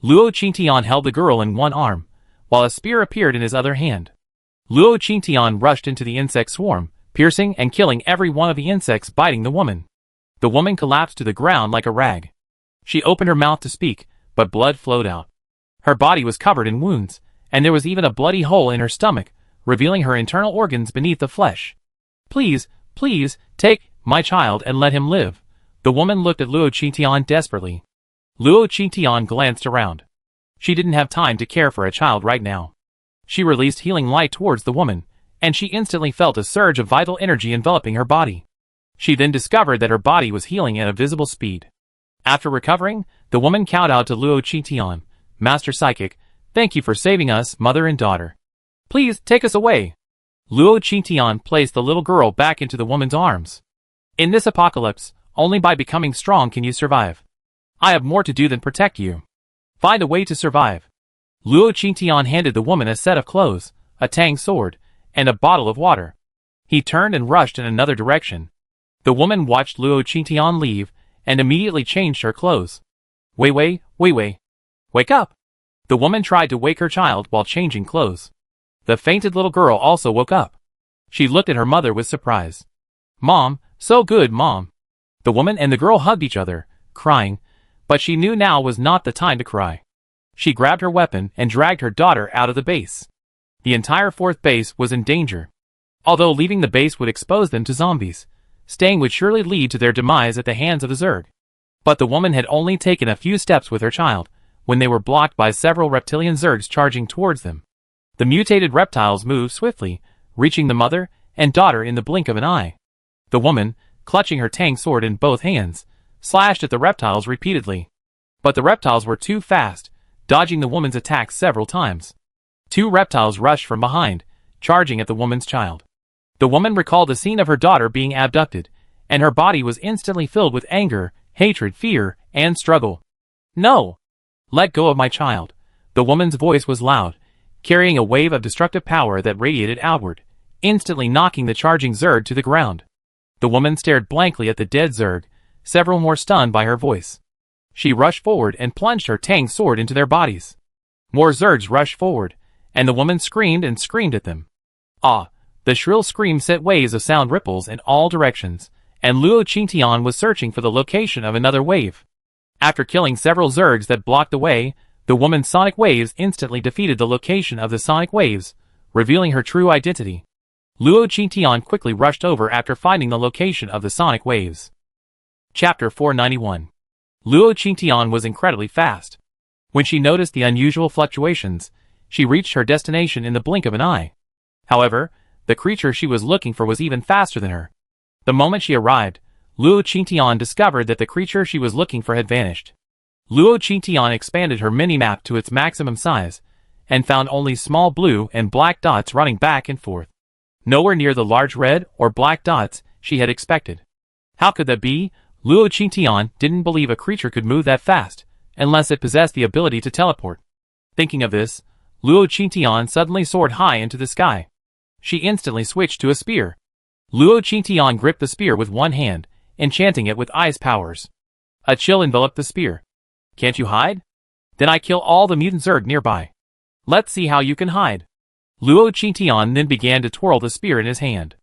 Luo Qingtian held the girl in one arm, while a spear appeared in his other hand. Luo Qingtian rushed into the insect swarm, piercing and killing every one of the insects biting the woman. The woman collapsed to the ground like a rag. She opened her mouth to speak, but blood flowed out. Her body was covered in wounds, and there was even a bloody hole in her stomach, revealing her internal organs beneath the flesh. Please, please, take my child and let him live. The woman looked at Luo Qingtian desperately. Luo Qingtian glanced around. She didn't have time to care for a child right now. She released healing light towards the woman, and she instantly felt a surge of vital energy enveloping her body. She then discovered that her body was healing at a visible speed. After recovering, the woman kowtowed to Luo Qitian, Master Psychic. Thank you for saving us, mother and daughter. Please, take us away. Luo Qitian placed the little girl back into the woman's arms. In this apocalypse, only by becoming strong can you survive. I have more to do than protect you. Find a way to survive. Luo Qitian handed the woman a set of clothes, a tang sword, and a bottle of water. He turned and rushed in another direction. The woman watched Luo Qitian leave, and immediately changed her clothes. Wei Wei, wake up! The woman tried to wake her child while changing clothes. The fainted little girl also woke up. She looked at her mother with surprise. Mom, so good, Mom. The woman and the girl hugged each other, crying, but she knew now was not the time to cry. She grabbed her weapon and dragged her daughter out of the base. The entire fourth base was in danger. Although leaving the base would expose them to zombies, staying would surely lead to their demise at the hands of the Zerg. But the woman had only taken a few steps with her child, when they were blocked by several reptilian Zergs charging towards them. The mutated reptiles moved swiftly, reaching the mother and daughter in the blink of an eye. The woman, clutching her tang sword in both hands, slashed at the reptiles repeatedly. But the reptiles were too fast, dodging the woman's attacks several times. Two reptiles rushed from behind, charging at the woman's child. The woman recalled the scene of her daughter being abducted, and her body was instantly filled with anger, hatred, fear, and struggle. No! Let go of my child. The woman's voice was loud, carrying a wave of destructive power that radiated outward, instantly knocking the charging Zerg to the ground. The woman stared blankly at the dead Zerg, several more stunned by her voice. She rushed forward and plunged her tang sword into their bodies. More Zergs rushed forward, and the woman screamed and screamed at them. Ah! The shrill scream sent waves of sound ripples in all directions, and Luo Qitian was searching for the location of another wave. After killing several Zergs that blocked the way, the woman's sonic waves instantly defeated the location of the sonic waves, revealing her true identity. Luo Qitian quickly rushed over after finding the location of the sonic waves. Chapter 491. Luo Qitian was incredibly fast. When she noticed the unusual fluctuations, she reached her destination in the blink of an eye. However, the creature she was looking for was even faster than her. The moment she arrived, Luo Qitian discovered that the creature she was looking for had vanished. Luo Qitian expanded her mini-map to its maximum size, and found only small blue and black dots running back and forth. Nowhere near the large red or black dots she had expected. How could that be? Luo Qitian didn't believe a creature could move that fast, unless it possessed the ability to teleport. Thinking of this, Luo Qitian suddenly soared high into the sky. She instantly switched to a spear. Luo Qitian gripped the spear with one hand, enchanting it with ice powers. A chill enveloped the spear. Can't you hide? Then I kill all the mutant Zerg nearby. Let's see how you can hide. Luo Qitian then began to twirl the spear in his hand.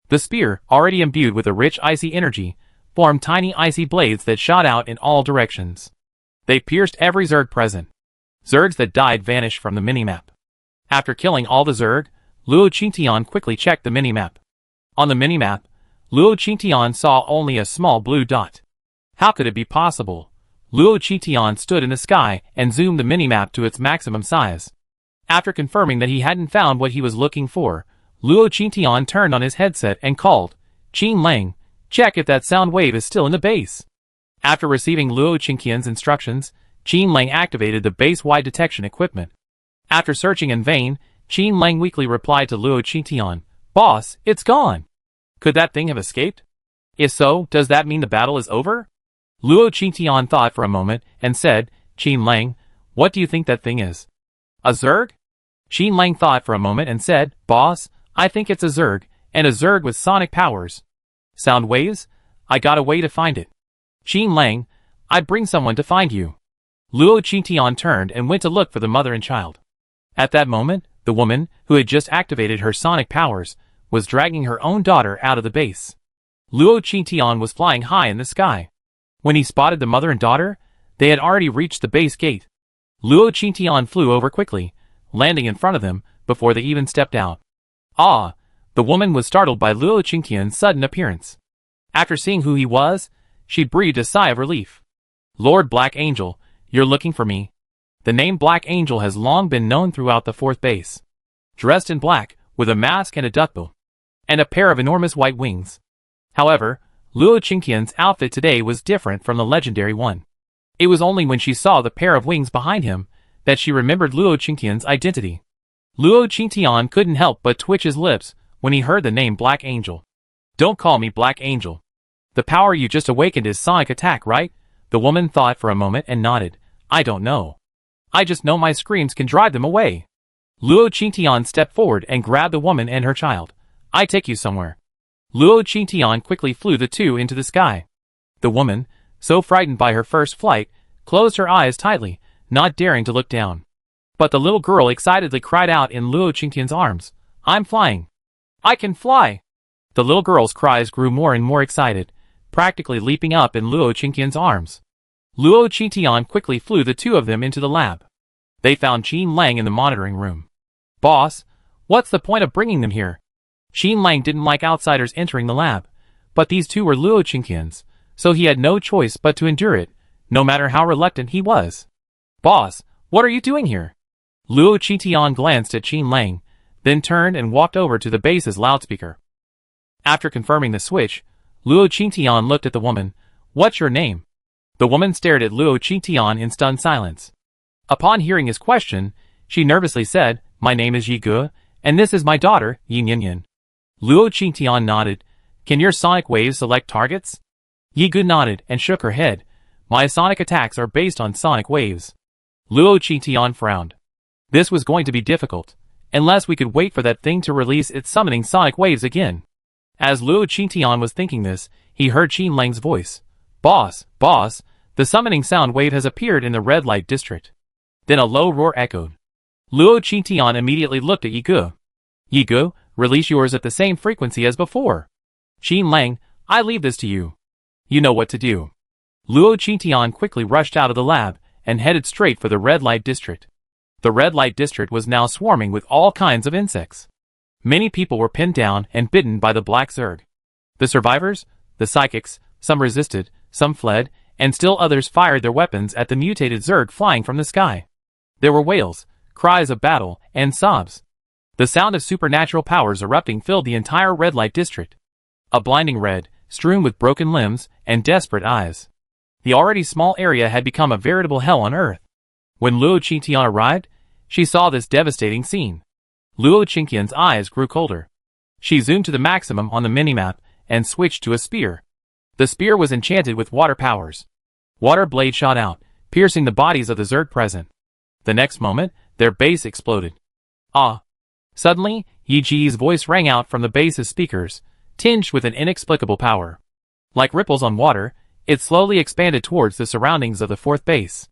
The spear, already imbued with a rich icy energy, formed tiny icy blades that shot out in all directions. They pierced every Zerg present. Zergs that died vanished from the minimap. After killing all the Zerg, Luo Qitian quickly checked the minimap. On the minimap, Luo Qitian saw only a small blue dot. How could it be possible? Luo Qitian stood in the sky and zoomed the minimap to its maximum size. After confirming that he hadn't found what he was looking for, Luo Qitian turned on his headset and called, Qin Lang, check if that sound wave is still in the base. After receiving Luo Qitian's instructions, Qin Lang activated the base-wide detection equipment. After searching in vain, Qin Lang weakly replied to Luo Qitian, Boss, it's gone. Could that thing have escaped? If so, does that mean the battle is over? Luo Qitian thought for a moment and said, Qin Lang, what do you think that thing is? A Zerg? Qin Lang thought for a moment and said, Boss, I think it's a Zerg, and a Zerg with sonic powers. Sound waves? I got a way to find it. Qin Lang, I'd bring someone to find you. Luo Qitian turned and went to look for the mother and child. At that moment, the woman, who had just activated her sonic powers, was dragging her own daughter out of the base. Luo Qitian was flying high in the sky. When he spotted the mother and daughter, they had already reached the base gate. Luo Qitian flew over quickly, landing in front of them before they even stepped out. Ah! The woman was startled by Luo Qitian's sudden appearance. After seeing who he was, she breathed a sigh of relief. Lord Black Angel, you're looking for me. The name Black Angel has long been known throughout the fourth base. Dressed in black, with a mask and a duckbill, and a pair of enormous white wings. Luo Qingtian's outfit today was different from the legendary one. It was only when she saw the pair of wings behind him that she remembered Luo Qingtian's identity. Luo Qingtian couldn't help but twitch his lips when he heard the name Black Angel. Don't call me Black Angel. The power you just awakened is sonic attack, right? The woman thought for a moment and nodded. I don't know. I just know my screams can drive them away. Luo Qingtian stepped forward and grabbed the woman and her child. I take you somewhere. Luo Qingtian quickly flew the two into the sky. The woman, so frightened by her first flight, closed her eyes tightly, not daring to look down. But the little girl excitedly cried out in Luo Qingtian's arms. I'm flying. I can fly. The little girl's cries grew more and more excited, practically leaping up in Luo Qingtian's arms. Luo Qingtian quickly flew the two of them into the lab. They found Qin Lang in the monitoring room. Boss, what's the point of bringing them here? Qin Lang didn't like outsiders entering the lab, but these two were Luo Qingtian's, so he had no choice but to endure it, no matter how reluctant he was. Boss, what are you doing here? Luo Qingtian glanced at Qin Lang, then turned and walked over to the base's loudspeaker. After confirming the switch, Luo Qingtian looked at the woman. What's your name? The woman stared at Luo Qingtian in stunned silence. Upon hearing his question, she nervously said, My name is Yi Ge, and this is my daughter, Yin Yin. Luo Qingtian nodded. Can your sonic waves select targets? Yi Ge nodded and shook her head. My sonic attacks are based on sonic waves. Luo Qingtian frowned. This was going to be difficult, unless we could wait for that thing to release its summoning sonic waves again. As Luo Qingtian was thinking this, he heard Qin Lang's voice. Boss, the summoning sound wave has appeared in the red light district. Then a low roar echoed. Luo Qingtian immediately looked at Yi Ge. Yi Ge, release yours at the same frequency as before. Qin Lang, I leave this to you. You know what to do. Luo Qingtian quickly rushed out of the lab and headed straight for the red light district. The red light district was now swarming with all kinds of insects. Many people were pinned down and bitten by the black Zerg. The survivors, the psychics, some resisted, some fled, and still others fired their weapons at the mutated Zerg flying from the sky. There were wails, cries of battle, and sobs. The sound of supernatural powers erupting filled the entire red light district. A blinding red, strewn with broken limbs and desperate eyes. The already small area had become a veritable hell on earth. When Luo Qingtian arrived, she saw this devastating scene. Luo Qingtian's eyes grew colder. She zoomed to the maximum on the minimap and switched to a spear. The spear was enchanted with water powers. Water blade shot out, piercing the bodies of the Zerg present. The next moment, their base exploded. Ah! Suddenly, Yi Ge's voice rang out from the base's speakers, tinged with an inexplicable power. Like ripples on water, it slowly expanded towards the surroundings of the fourth base.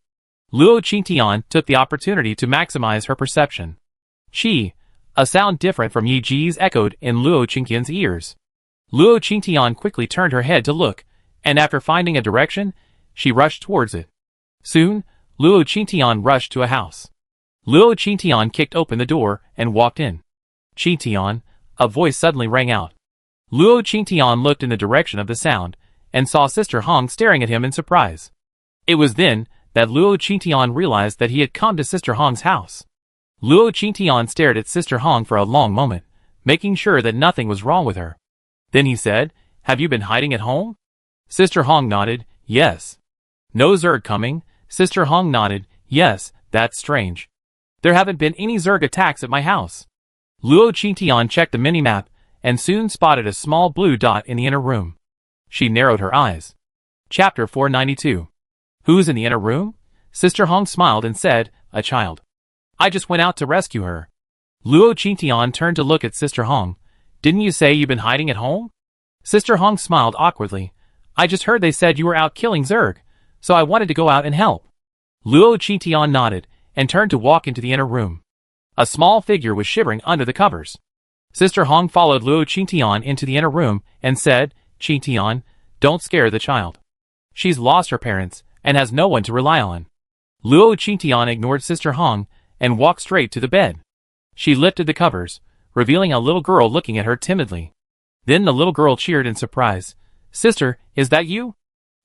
Luo Qingtian took the opportunity to maximize her perception. Qi, a sound different from Yi Ge's echoed in Luo Qingtian's ears. Luo Qingtian quickly turned her head to look, and after finding a direction, she rushed towards it. Soon, Luo Qingtian rushed to a house. Luo Qingtian kicked open the door and walked in. Qingtian, a voice suddenly rang out. Luo Qingtian looked in the direction of the sound, and saw Sister Hong staring at him in surprise. It was then that Luo Qingtian realized that he had come to Sister Hong's house. Luo Qingtian stared at Sister Hong for a long moment, making sure that nothing was wrong with her. Then he said, Have you been hiding at home? Sister Hong nodded, Yes. No Zerg coming? Sister Hong nodded, Yes, that's strange. There haven't been any Zerg attacks at my house. Luo Qingtian checked the minimap, and soon spotted a small blue dot in the inner room. She narrowed her eyes. Chapter 492. Who's in the inner room? Sister Hong smiled and said, A child. I just went out to rescue her. Luo Qingtian turned to look at Sister Hong. Didn't you say you've been hiding at home? Sister Hong smiled awkwardly. I just heard they said you were out killing Zerg, so I wanted to go out and help. Luo Qingtian nodded, and turned to walk into the inner room. A small figure was shivering under the covers. Sister Hong followed Luo Qingtian into the inner room, and said, Qingtian, don't scare the child. She's lost her parents, and has no one to rely on. Luo Qingtian ignored Sister Hong, and walked straight to the bed. She lifted the covers, revealing a little girl looking at her timidly. Then the little girl cheered in surprise. Sister, is that you?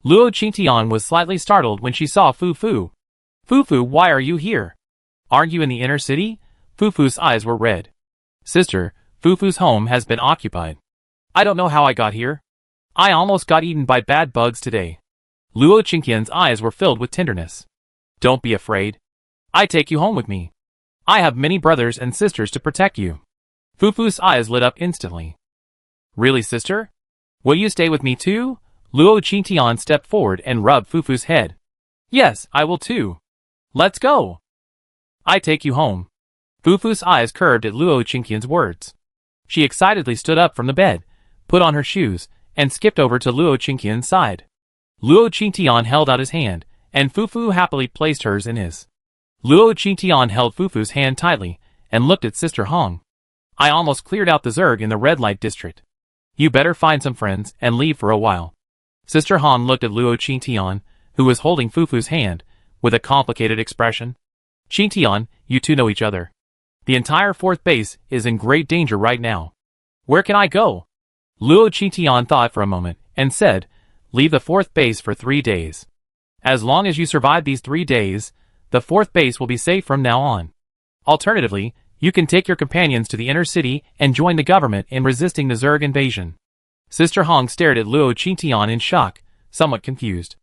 Luo Qingtian was slightly startled when she saw Fufu. Fufu, why are you here? Aren't you in the inner city? Fufu's eyes were red. Sister, Fufu's home has been occupied. I don't know how I got here. I almost got eaten by bad bugs today. Luo Qingqian's eyes were filled with tenderness. Don't be afraid. I take you home with me. I have many brothers and sisters to protect you. Fufu's eyes lit up instantly. Really, sister? Will you stay with me too? Luo Qingqian stepped forward and rubbed Fufu's head. Yes, I will too. Let's go. I take you home. Fufu's eyes curved at Luo Qingqian's words. She excitedly stood up from the bed, put on her shoes, and skipped over to Luo Qingqian's side. Luo Qingqian held out his hand, and Fufu happily placed hers in his. Luo Qingqian held Fufu's hand tightly, and looked at Sister Hong. I almost cleared out the Zerg in the red light district. You better find some friends and leave for a while. Sister Han looked at Luo Qingqian, who was holding Fufu's hand, with a complicated expression. Qingqian, you two know each other. The entire 4th base is in great danger right now. Where can I go? Luo Qingqian thought for a moment, and said, leave the 4th base for 3 days. As long as you survive these 3 days, the 4th base will be safe from now on. Alternatively, you can take your companions to the inner city and join the government in resisting the Zerg invasion. Sister Hong stared at Luo Qingqian in shock, somewhat confused.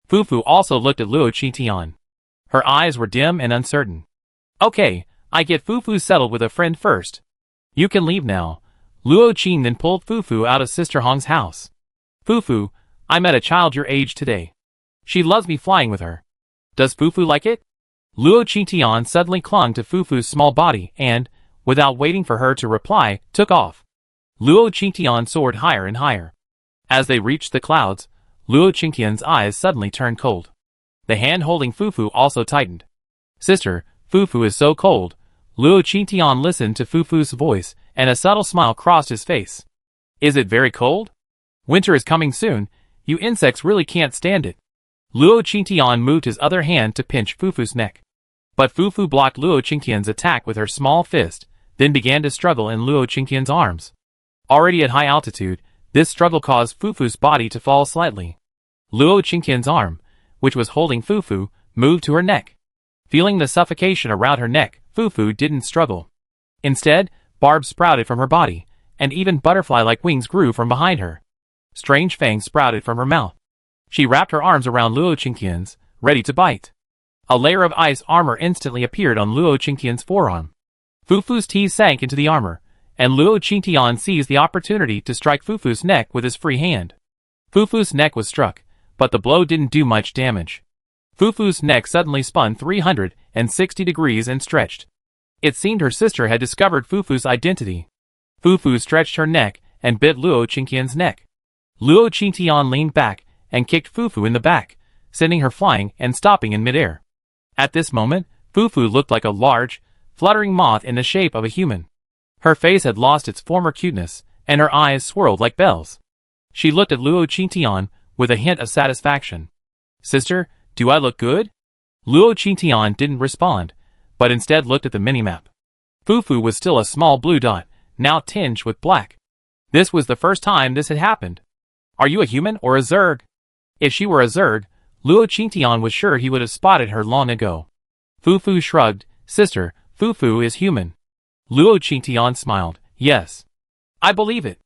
Fufu also looked at Luo Qingqian. Her eyes were dim and uncertain. Okay, I get Fufu settled with a friend first. You can leave now. Luo Qing then pulled Fufu out of Sister Hong's house. Fufu, I met a child your age today. She loves me flying with her. Does Fufu like it? Luo Qingqian suddenly clung to Fufu's small body and, without waiting for her to reply, took off. Luo Qingqian soared higher and higher. As they reached the clouds, Luo Qingqian's eyes suddenly turned cold. The hand holding Fufu also tightened. Sister, Fufu is so cold. Luo Qingqian listened to Fufu's voice, and a subtle smile crossed his face. Is it very cold? Winter is coming soon. You insects really can't stand it. Luo Qingqian moved his other hand to pinch Fufu's neck. But Fufu blocked Luo Qingqian's attack with her small fist, then began to struggle in Luo Qingqian's arms. Already at high altitude, this struggle caused Fufu's body to fall slightly. Luo Qingqian's arm, which was holding Fufu, moved to her neck. Feeling the suffocation around her neck, Fufu didn't struggle. Instead, barbs sprouted from her body, and even butterfly-like wings grew from behind her. Strange fangs sprouted from her mouth. She wrapped her arms around Luo Qingqian's, ready to bite. A layer of ice armor instantly appeared on Luo Qingqian's forearm. Fufu's teeth sank into the armor, and Luo Qingqian seized the opportunity to strike Fufu's neck with his free hand. Fufu's neck was struck, but the blow didn't do much damage. Fufu's neck suddenly spun 360 degrees and stretched. It seemed her sister had discovered Fufu's identity. Fufu stretched her neck and bit Luo Qingqian's neck. Luo Qingqian leaned back and kicked Fufu in the back, sending her flying and stopping in midair. At this moment, Fufu looked like a large, fluttering moth in the shape of a human. Her face had lost its former cuteness, and her eyes swirled like bells. She looked at Luo Qingqian with a hint of satisfaction. Sister, do I look good? Luo Qingqian didn't respond, but instead looked at the minimap. Fufu was still a small blue dot, now tinged with black. This was the first time this had happened. Are you a human or a Zerg? If she were a Zerg, Luo Qingqian was sure he would have spotted her long ago. Fufu shrugged. Sister, Fufu is human. Luo Qingqian smiled. Yes. I believe it.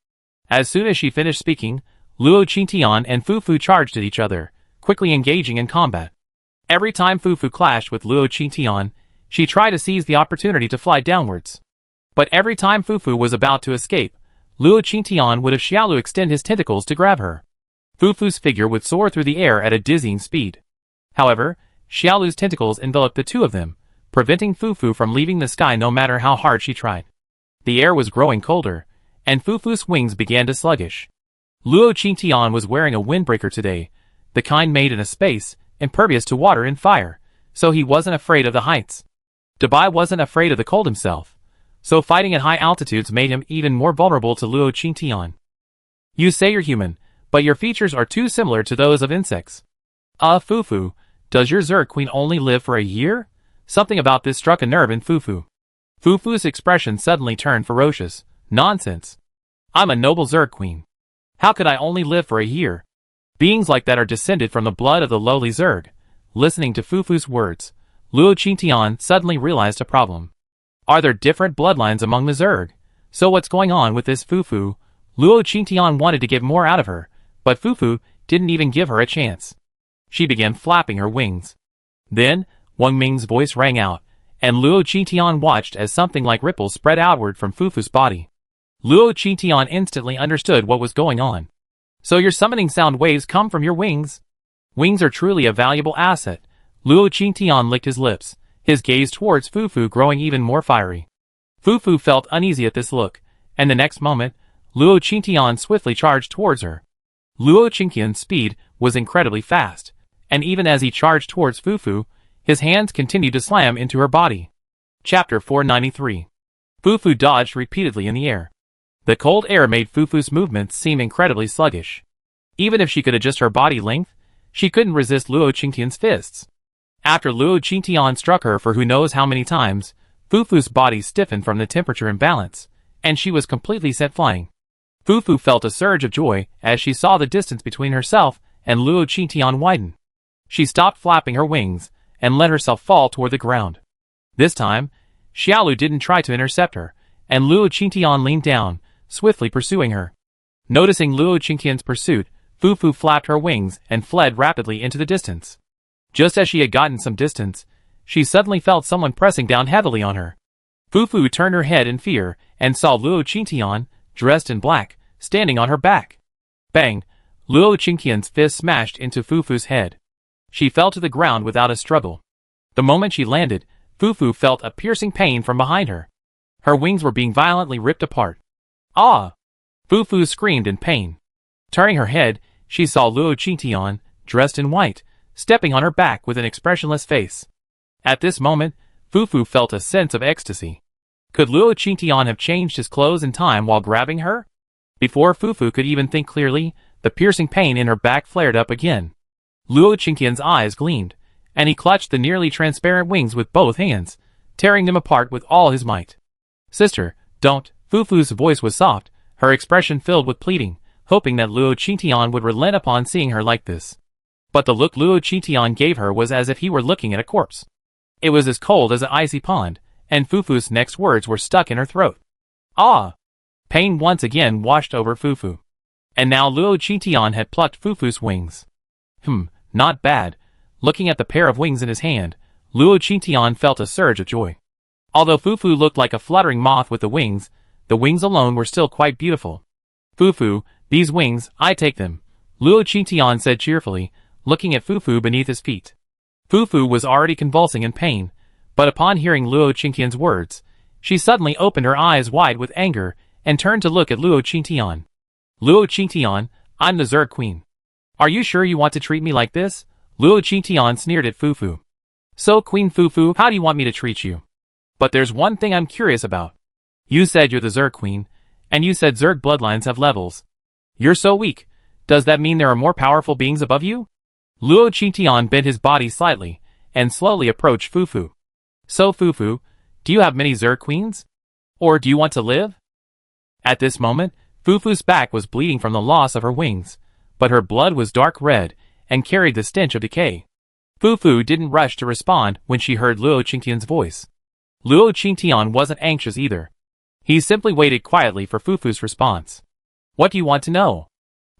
As soon as she finished speaking, Luo Qingqian and Fufu charged at each other, quickly engaging in combat. Every time Fufu clashed with Luo Qingqian, she tried to seize the opportunity to fly downwards. But every time Fufu was about to escape, Luo Qingqian would have Xiaolu extend his tentacles to grab her. Fufu's figure would soar through the air at a dizzying speed. However, Xiaolu's tentacles enveloped the two of them, preventing Fufu from leaving the sky no matter how hard she tried. The air was growing colder, and Fufu's wings began to sluggish. Luo Qingqian was wearing a windbreaker today, the kind made in a space, impervious to water and fire, so he wasn't afraid of the heights. Dabai wasn't afraid of the cold himself, so fighting at high altitudes made him even more vulnerable to Luo Qingqian. You say you're human, but your features are too similar to those of insects. Fufu, does your Zerg queen only live for a year? Something about this struck a nerve in Fufu. Fufu's expression suddenly turned ferocious. Nonsense. I'm a noble Zerg queen. How could I only live for a year? Beings like that are descended from the blood of the lowly Zerg. Listening to Fufu's words, Luo Qingqian suddenly realized a problem. Are there different bloodlines among the Zerg? So what's going on with this Fufu? Luo Qingtian wanted to get more out of her, but Fufu didn't even give her a chance. She began flapping her wings. Then, Wang Ming's voice rang out, and Luo Qingtian watched as something like ripples spread outward from Fufu's body. Luo Qingtian instantly understood what was going on. So your summoning sound waves come from your wings? Wings are truly a valuable asset. Luo Qingtian licked his lips, his gaze towards Fufu growing even more fiery. Fufu felt uneasy at this look, and the next moment, Luo Qingtian swiftly charged towards her. Luo Qingtian's speed was incredibly fast, and even as he charged towards Fufu, his hands continued to slam into her body. Chapter 493. Fufu dodged repeatedly in the air. The cold air made Fufu's movements seem incredibly sluggish. Even if she could adjust her body length, she couldn't resist Luo Qingtian's fists. After Luo Qingtian struck her for who knows how many times, Fufu's body stiffened from the temperature imbalance, and she was completely sent flying. Fufu felt a surge of joy as she saw the distance between herself and Luo Qingtian widen. She stopped flapping her wings and let herself fall toward the ground. This time, Xiaolu didn't try to intercept her, and Luo Qingtian leaned down, swiftly pursuing her. Noticing Luo Qingtian's pursuit, Fufu flapped her wings and fled rapidly into the distance. Just as she had gotten some distance, she suddenly felt someone pressing down heavily on her. Fufu turned her head in fear and saw Luo Qingtian, dressed in black, standing on her back. Bang! Luo Qingtian's fist smashed into Fufu's head. She fell to the ground without a struggle. The moment she landed, Fufu felt a piercing pain from behind her. Her wings were being violently ripped apart. Ah! Fufu screamed in pain. Turning her head, she saw Luo Qingtian, dressed in white, stepping on her back with an expressionless face. At this moment, Fufu felt a sense of ecstasy. Could Luo Qingtian have changed his clothes in time while grabbing her? Before Fufu could even think clearly, the piercing pain in her back flared up again. Luo Qingtian's eyes gleamed, and he clutched the nearly transparent wings with both hands, tearing them apart with all his might. Sister, don't. Fufu's voice was soft, her expression filled with pleading, hoping that Luo Qingtian would relent upon seeing her like this. But the look Luo Qingtian gave her was as if he were looking at a corpse. It was as cold as an icy pond, and Fufu's next words were stuck in her throat. Ah! Pain once again washed over Fufu. And now Luo Qingtian had plucked Fufu's wings. Not bad. Looking at the pair of wings in his hand, Luo Qingtian felt a surge of joy. Although Fufu looked like a fluttering moth with the wings alone were still quite beautiful. Fufu, these wings, I take them, Luo Qingtian said cheerfully, looking at Fufu beneath his feet. Fufu was already convulsing in pain, but upon hearing Luo Qingtian's words, she suddenly opened her eyes wide with anger and turned to look at Luo Qingtian. Luo Qingtian, I'm the Zerg Queen. Are you sure you want to treat me like this? Luo Qingtian sneered at Fufu. So Queen Fufu, how do you want me to treat you? But there's one thing I'm curious about. You said you're the Zerg Queen, and you said Zerg bloodlines have levels. You're so weak. Does that mean there are more powerful beings above you? Luo Qingtian bent his body slightly, and slowly approached Fufu. So Fufu, do you have many Zerg Queens? Or do you want to live? At this moment, Fufu's back was bleeding from the loss of her wings, but her blood was dark red, and carried the stench of decay. Fufu didn't rush to respond when she heard Luo Qingtian's voice. Luo Qingtian wasn't anxious either. He simply waited quietly for Fufu's response. What do you want to know?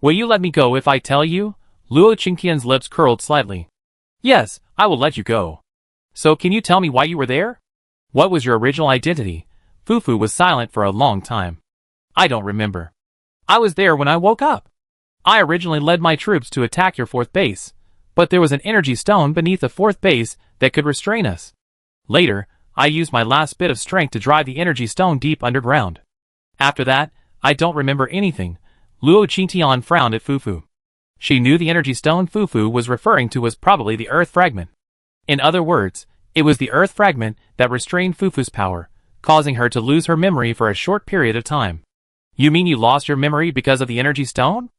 Will you let me go if I tell you? Luo Qingtian's lips curled slightly. Yes, I will let you go. So can you tell me why you were there? What was your original identity? Fufu was silent for a long time. I don't remember. I was there when I woke up. I originally led my troops to attack your fourth base, but there was an energy stone beneath the fourth base that could restrain us. Later, I used my last bit of strength to drive the energy stone deep underground. After that, I don't remember anything. Luo Qingtian frowned at Fufu. She knew the energy stone Fufu was referring to was probably the earth fragment. In other words, it was the earth fragment that restrained Fufu's power, causing her to lose her memory for a short period of time. You mean you lost your memory because of the energy stone?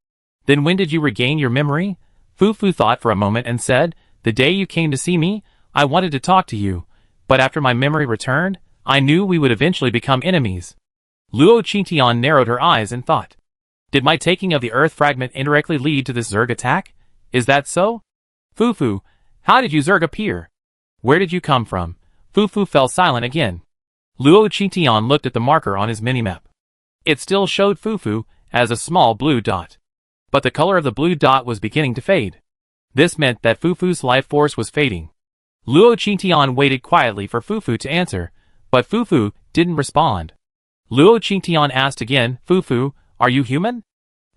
Then when did you regain your memory? Fufu thought for a moment and said, the day you came to see me, I wanted to talk to you, but after my memory returned, I knew we would eventually become enemies. Luo Qingtian narrowed her eyes in thought. Did my taking of the earth fragment indirectly lead to this Zerg attack? Is that so? Fufu, how did you Zerg appear? Where did you come from? Fufu fell silent again. Luo Qingtian looked at the marker on his minimap. It still showed Fufu as a small blue dot. But the color of the blue dot was beginning to fade. This meant that Fufu's life force was fading. Luo Qingtian waited quietly for Fufu to answer, but Fufu didn't respond. Luo Qingtian asked again, "Fufu, are you human?"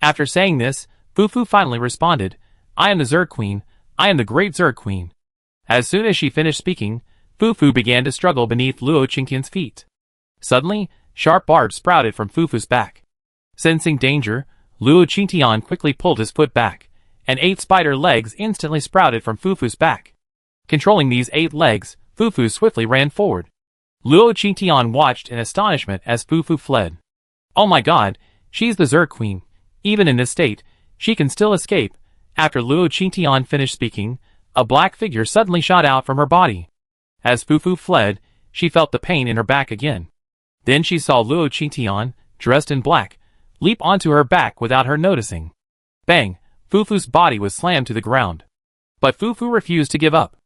After saying this, Fufu finally responded, "I am the Zerg Queen. I am the Great Zerg Queen." As soon as she finished speaking, Fufu began to struggle beneath Luo Qingtian's feet. Suddenly, sharp barbs sprouted from Fufu's back. Sensing danger, Luo Qingtian quickly pulled his foot back, and 8 spider legs instantly sprouted from Fufu's back. Controlling these 8 legs, Fufu swiftly ran forward. Luo Qingtian watched in astonishment as Fufu fled. "Oh my god, she's the Zerg Queen. Even in this state, she can still escape." After Luo Qingtian finished speaking, a black figure suddenly shot out from her body. As Fufu fled, she felt the pain in her back again. Then she saw Luo Qingtian, dressed in black, leap onto her back without her noticing. Bang! Fufu's body was slammed to the ground. But Fufu refused to give up.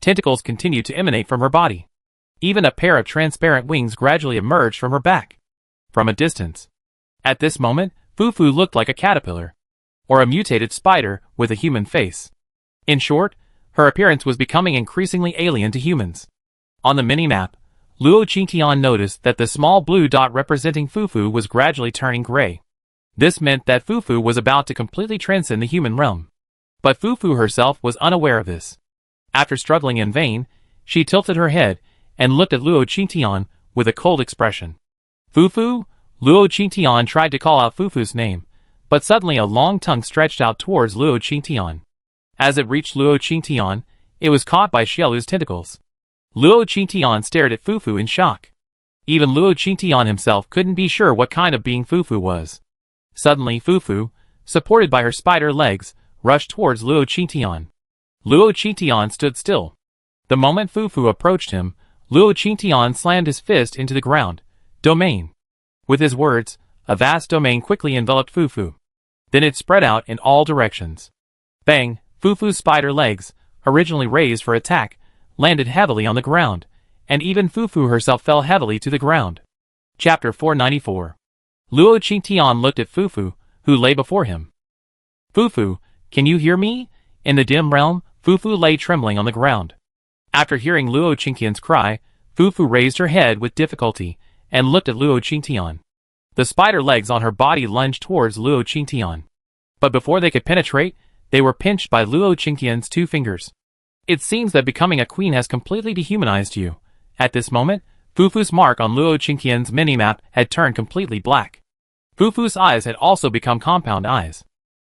Tentacles continued to emanate from her body. Even a pair of transparent wings gradually emerged from her back. From a distance. At this moment, Fufu looked like a caterpillar. Or a mutated spider with a human face. In short, her appearance was becoming increasingly alien to humans. On the minimap, Luo Qingtian noticed that the small blue dot representing Fufu was gradually turning gray. This meant that Fufu was about to completely transcend the human realm. But Fufu herself was unaware of this. After struggling in vain, she tilted her head and looked at Luo Qingtian with a cold expression. "Fufu?" Luo Qingtian tried to call out Fufu's name, but suddenly a long tongue stretched out towards Luo Qingtian. As it reached Luo Qingtian, it was caught by Xielu's tentacles. Luo Qingtian stared at Fufu in shock. Even Luo Qingtian himself couldn't be sure what kind of being Fufu was. Suddenly Fufu, supported by her spider legs, rushed towards Luo Qingtian. Luo Qingtian stood still. The moment Fufu approached him, Luo Qingtian slammed his fist into the ground. "Domain." With his words, a vast domain quickly enveloped Fufu. Then it spread out in all directions. Bang! Fufu's spider legs, originally raised for attack, landed heavily on the ground, and even Fufu herself fell heavily to the ground. Chapter 494. Luo Qingtian looked at Fufu, who lay before him. "Fufu, can you hear me?" In the dim realm, Fufu lay trembling on the ground. After hearing Luo Qingtian's cry, Fufu raised her head with difficulty and looked at Luo Qingtian. The spider legs on her body lunged towards Luo Qingtian. But before they could penetrate, they were pinched by Luo Qingtian's 2 fingers. "It seems that becoming a queen has completely dehumanized you." At this moment, Fufu's mark on Luo Qingtian's minimap had turned completely black. Fufu's eyes had also become compound eyes.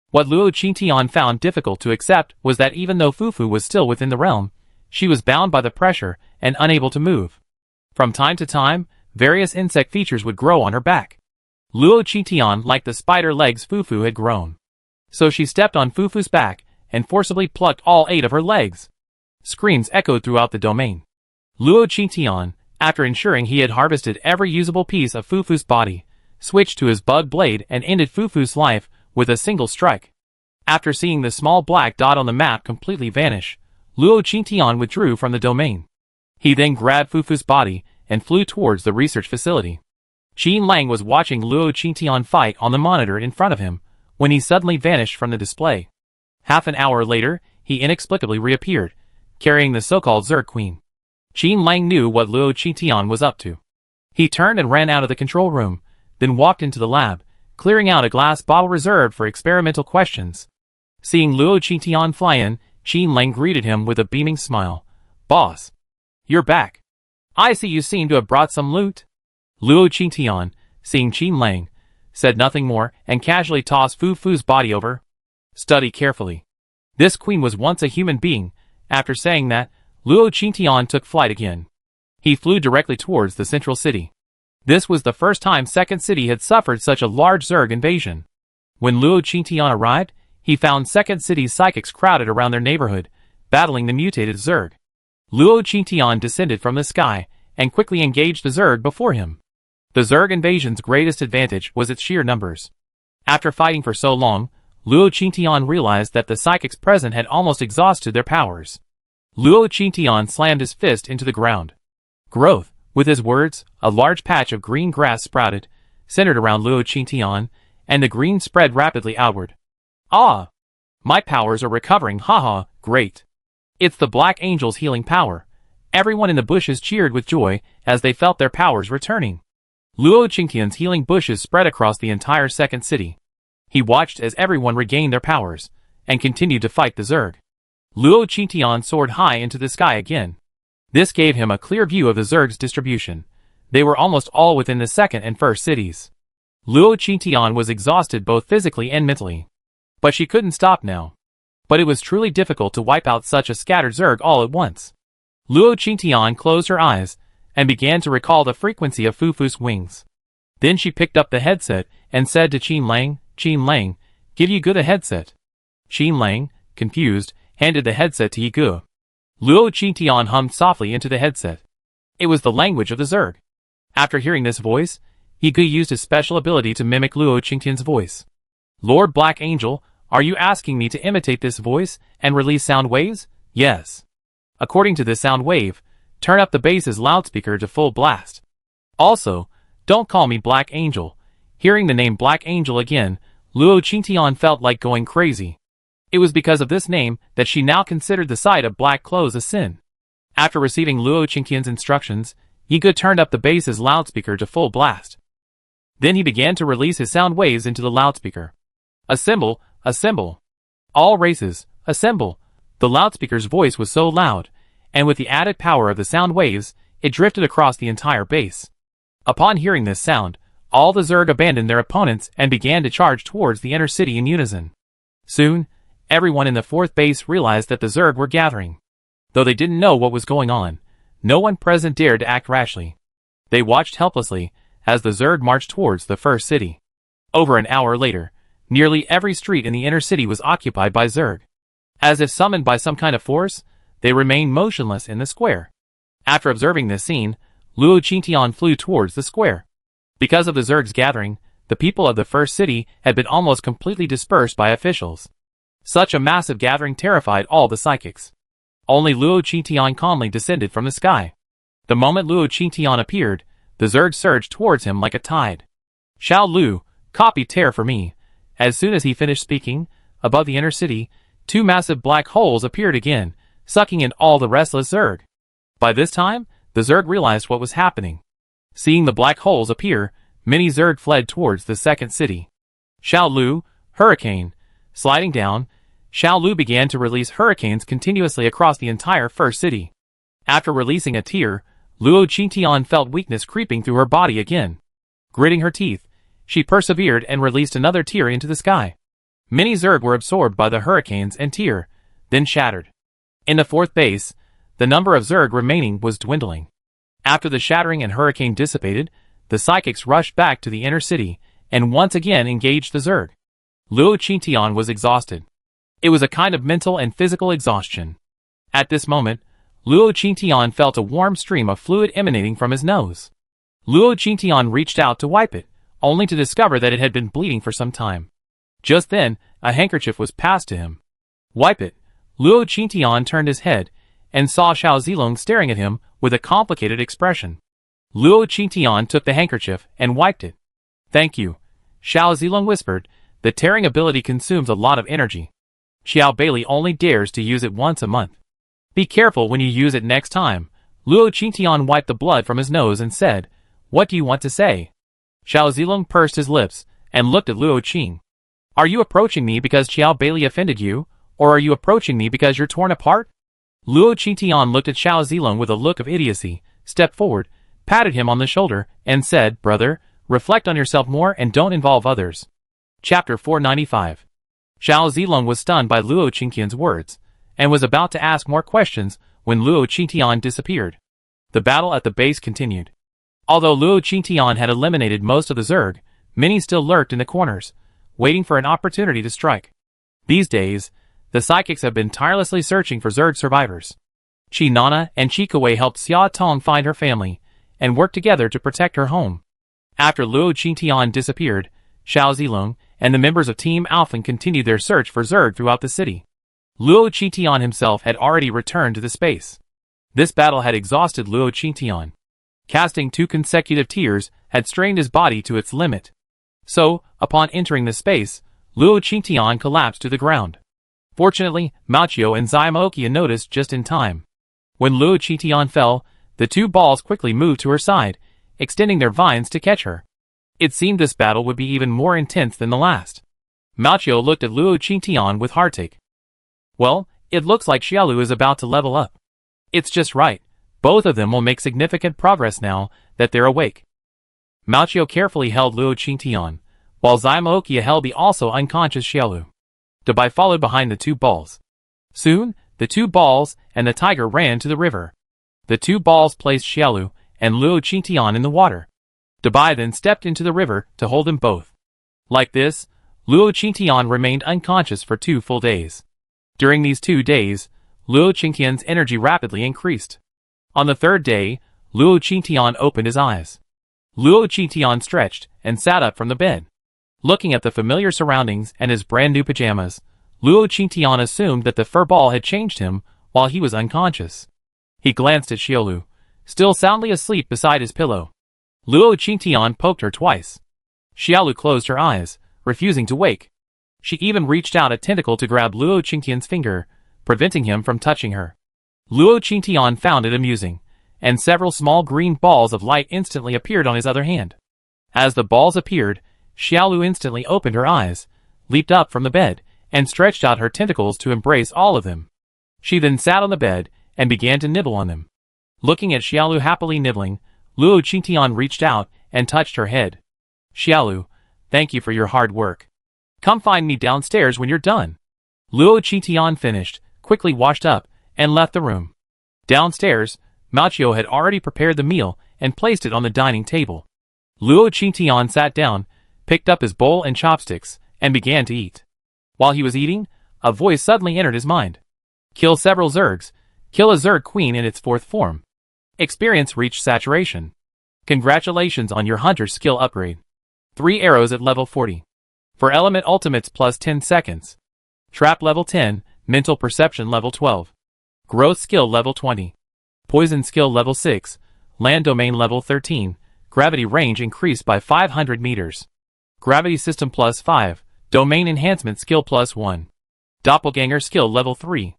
What Luo Qingtian found difficult to accept was that even though Fufu was still within the realm, she was bound by the pressure and unable to move. From time to time, various insect features would grow on her back. Luo Qingtian liked the spider legs Fufu had grown. So she stepped on Fufu's back and forcibly plucked all 8 of her legs. Screams echoed throughout the domain. Luo Qingtian, after ensuring he had harvested every usable piece of Fufu's body, switched to his bug blade and ended Fufu's life with a single strike. After seeing the small black dot on the map completely vanish, Luo Qingtian withdrew from the domain. He then grabbed Fufu's body and flew towards the research facility. Qin Lang was watching Luo Qingtian fight on the monitor in front of him, when he suddenly vanished from the display. Half an hour later, he inexplicably reappeared, carrying the so-called Zerg Queen. Qin Lang knew what Luo Qingtian was up to. He turned and ran out of the control room, then walked into the lab, clearing out a glass bottle reserved for experimental questions. Seeing Luo Qingtian fly in, Qin Lang greeted him with a beaming smile. "Boss, you're back. I see you seem to have brought some loot." Luo Qingtian, seeing Qin Lang, said nothing more and casually tossed Fufu's body over. "Study carefully. This queen was once a human being." After saying that, Luo Qingtian took flight again. He flew directly towards the central city. This was the first time Second City had suffered such a large Zerg invasion. When Luo Qingtian arrived, he found Second City's psychics crowded around their neighborhood, battling the mutated Zerg. Luo Qingtian descended from the sky and quickly engaged the Zerg before him. The Zerg invasion's greatest advantage was its sheer numbers. After fighting for so long, Luo Qingtian realized that the psychics present had almost exhausted their powers. Luo Qingtian slammed his fist into the ground. "Growth." With his words, a large patch of green grass sprouted, centered around Luo Qingtian, and the green spread rapidly outward. Ah! My powers are recovering, haha, great. It's the Black Angel's healing power. Everyone in the bushes cheered with joy as they felt their powers returning. Luo Qingtian's healing bushes spread across the entire second city. He watched as everyone regained their powers, and continued to fight the Zerg. Luo Qingtian soared high into the sky again. This gave him a clear view of the Zerg's distribution. They were almost all within the second and first cities. Luo Qingtian was exhausted both physically and mentally. But she couldn't stop now. But it was truly difficult to wipe out such a scattered Zerg all at once. Luo Qingtian closed her eyes, and began to recall the frequency of Fufu's wings. Then she picked up the headset, and said to Qin Lang, give Yigu the headset. Qin Lang, confused, handed the headset to Yigu. Luo Qingtian hummed softly into the headset. It was the language of the Zerg. After hearing this voice, Yigu used his special ability to mimic Luo Qingtian's voice. Lord Black Angel, are you asking me to imitate this voice and release sound waves? Yes. According to this sound wave, turn up the bass's loudspeaker to full blast. Also, don't call me Black Angel. Hearing the name Black Angel again, Luo Qingtian felt like going crazy. It was because of this name that she now considered the sight of black clothes a sin. After receiving Luo Qingtian's instructions, Yigu turned up the bass's loudspeaker to full blast. Then he began to release his sound waves into the loudspeaker. Assemble, assemble. All races, assemble. The loudspeaker's voice was so loud, and with the added power of the sound waves, it drifted across the entire base. Upon hearing this sound, all the Zerg abandoned their opponents and began to charge towards the inner city in unison. Soon, everyone in the fourth base realized that the Zerg were gathering. Though they didn't know what was going on, no one present dared to act rashly. They watched helplessly as the Zerg marched towards the first city. Over an hour later, nearly every street in the inner city was occupied by Zerg. As if summoned by some kind of force, they remained motionless in the square. After observing this scene, Luo Qingtian flew towards the square. Because of the Zerg's gathering, the people of the first city had been almost completely dispersed by officials. Such a massive gathering terrified all the psychics. Only Luo Qingtian calmly descended from the sky. The moment Luo Qingtian appeared, the Zerg surged towards him like a tide. Xiao Lu, copy tear for me. As soon as he finished speaking, above the inner city, two massive black holes appeared again, sucking in all the restless Zerg. By this time, the Zerg realized what was happening. Seeing the black holes appear, many Zerg fled towards the second city. Xiao Lu, hurricane. Sliding down, Xiao Lu began to release hurricanes continuously across the entire first city. After releasing a tear, Luo Qingtian felt weakness creeping through her body again. Gritting her teeth, she persevered and released another tear into the sky. Many Zerg were absorbed by the hurricanes and tear, then shattered. In the fourth base, the number of Zerg remaining was dwindling. After the shattering and hurricane dissipated, the psychics rushed back to the inner city, and once again engaged the Zerg. Luo Qingtian was exhausted. It was a kind of mental and physical exhaustion. At this moment, Luo Qingtian felt a warm stream of fluid emanating from his nose. Luo Qingtian reached out to wipe it, only to discover that it had been bleeding for some time. Just then, a handkerchief was passed to him. Wipe it. Luo Qingtian turned his head, and saw Xiao Zilong staring at him with a complicated expression. Luo Qingtian took the handkerchief and wiped it. Thank you. Xiao Zilong whispered, the tearing ability consumes a lot of energy. Xiao Bailey only dares to use it once a month. Be careful when you use it next time. Luo Qingtian wiped the blood from his nose and said, what do you want to say? Xiao Zilong pursed his lips and looked at Luo Qing. Are you approaching me because Xiao Bailey offended you, or are you approaching me because you're torn apart? Luo Qingtian looked at Xiao Zilong with a look of idiocy, stepped forward, patted him on the shoulder, and said, brother, reflect on yourself more and don't involve others. Chapter 495. Xiao Zilong was stunned by Luo Qingtian's words, and was about to ask more questions when Luo Qingtian disappeared. The battle at the base continued. Although Luo Qingtian had eliminated most of the Zerg, many still lurked in the corners, waiting for an opportunity to strike. These days, the psychics have been tirelessly searching for Zerg survivors. Chi Nana and Chi Kuei helped Xia Tong find her family, and worked together to protect her home. After Luo Qingtian disappeared, Xiao Zilong and the members of Team Alphen continued their search for Zerg throughout the city. Luo Qingtian himself had already returned to the space. This battle had exhausted Luo Qingtian. Casting 2 consecutive tears had strained his body to its limit. So, upon entering the space, Luo Qingtian collapsed to the ground. Fortunately, Machio and Zymokia noticed just in time. When Luo Qingtian fell, the 2 balls quickly moved to her side, extending their vines to catch her. It seemed this battle would be even more intense than the last. Machio looked at Luo Qingtian with heartache. Well, it looks like Xiaolu is about to level up. It's just right. Both of them will make significant progress now that they're awake. Machio carefully held Luo Qingtian, while Zymokia held the also unconscious Xiaolu. Dabai followed behind the 2 balls. Soon, the 2 balls and the tiger ran to the river. The 2 balls placed Xiaolu and Luo Qingtian in the water. Dabai then stepped into the river to hold them both. Like this, Luo Qingtian remained unconscious for 2 full days. During these 2 days, Luo Qingtian's energy rapidly increased. On the 3rd day, Luo Qingtian opened his eyes. Luo Qingtian stretched and sat up from the bed. Looking at the familiar surroundings and his brand new pajamas, Luo Qingtian assumed that the fur ball had changed him while he was unconscious. He glanced at Xiaolu, still soundly asleep beside his pillow. Luo Qingtian poked her twice. Xiaolu closed her eyes, refusing to wake. She even reached out a tentacle to grab Luo Qingtian's finger, preventing him from touching her. Luo Qingtian found it amusing, and several small green balls of light instantly appeared on his other hand. As the balls appeared, Xiaolu instantly opened her eyes, leaped up from the bed, and stretched out her tentacles to embrace all of them. She then sat on the bed and began to nibble on them. Looking at Xiaolu happily nibbling, Luo Qingtian reached out and touched her head. Xiaolu, thank you for your hard work. Come find me downstairs when you're done. Luo Qingtian finished, quickly washed up, and left the room. Downstairs, Machio had already prepared the meal and placed it on the dining table. Luo Qingtian sat down, picked up his bowl and chopsticks, and began to eat. While he was eating, a voice suddenly entered his mind. Kill several Zergs. Kill a Zerg queen in its 4th form. Experience reached saturation. Congratulations on your hunter skill upgrade. 3 arrows at level 40. For element ultimates plus 10 seconds. Trap level 10, mental perception level 12. Growth skill level 20. Poison skill level 6, land domain level 13, gravity range increased by 500 meters. Gravity system plus 5, domain enhancement skill plus 1. Doppelganger skill level 3.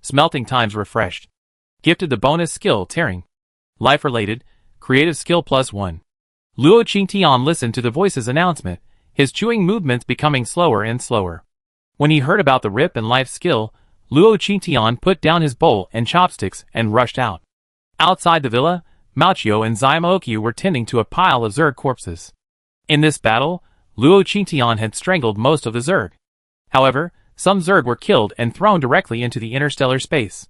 Smelting times refreshed. Gifted the bonus skill tearing. Life related, creative skill plus 1. Luo Qingtian listened to the voice's announcement, his chewing movements becoming slower and slower. When he heard about the rip and life skill, Luo Qingtian put down his bowl and chopsticks and rushed out. Outside the villa, Machio and Zymokia were tending to a pile of Zerg corpses. In this battle, Luo Qingtian had strangled most of the Zerg. However, some Zerg were killed and thrown directly into the interstellar space.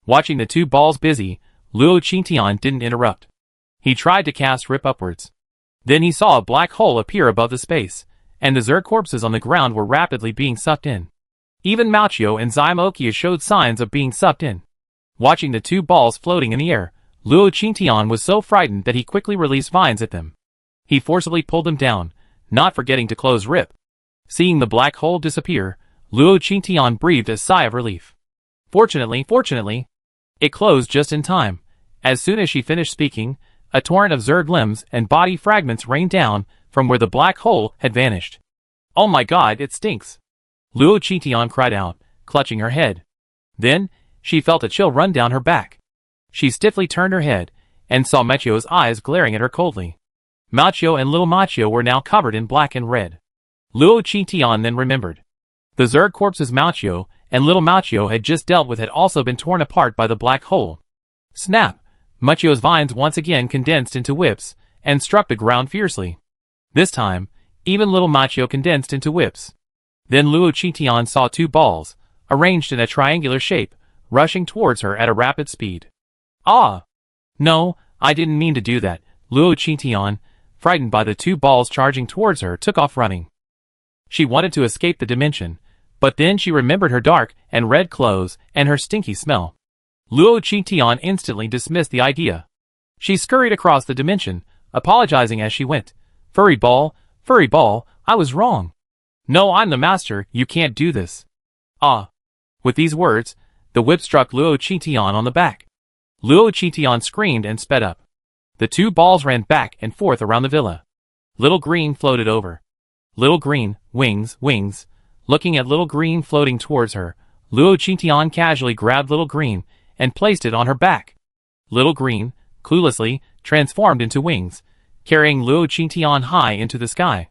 Watching the 2 balls busy, Luo Qingtian didn't interrupt. He tried to cast Rip upwards. Then he saw a black hole appear above the space, and the Zerg corpses on the ground were rapidly being sucked in. Even Machio and Zymokia showed signs of being sucked in. Watching the 2 balls floating in the air, Luo Qingtian was so frightened that he quickly released vines at them. He forcibly pulled them down, not forgetting to close Rip. Seeing the black hole disappear, Luo Qingtian breathed a sigh of relief. Fortunately, it closed just in time. As soon as she finished speaking, a torrent of Zerg limbs and body fragments rained down from where the black hole had vanished. Oh my god, it stinks! Luo Qingtian cried out, clutching her head. Then, she felt a chill run down her back. She stiffly turned her head, and saw Machio's eyes glaring at her coldly. Machio and Little Machio were now covered in black and red. Luo Qingtian then remembered. The Zerg corpses Machio and Little Machio had just dealt with had also been torn apart by the black hole. Snap! Machio's vines once again condensed into whips, and struck the ground fiercely. This time, even Little Machio condensed into whips. Then Luo Qingtian saw 2 balls, arranged in a triangular shape, rushing towards her at a rapid speed. Ah! No, I didn't mean to do that. Luo Qingtian, frightened by the 2 balls charging towards her, took off running. She wanted to escape the dimension, but then she remembered her dark and red clothes and her stinky smell. Luo Qingtian instantly dismissed the idea. She scurried across the dimension, apologizing as she went. Furry ball, I was wrong. No, I'm the master, you can't do this. Ah! With these words, the whip struck Luo Qingtian on the back. Luo Qingtian screamed and sped up. The two balls ran back and forth around the villa. Little Green floated over. Little Green, wings, wings. Looking at Little Green floating towards her, Luo Qingtian casually grabbed Little Green and placed it on her back. Little Green, cluelessly, transformed into wings, carrying Luo Qingtian high into the sky.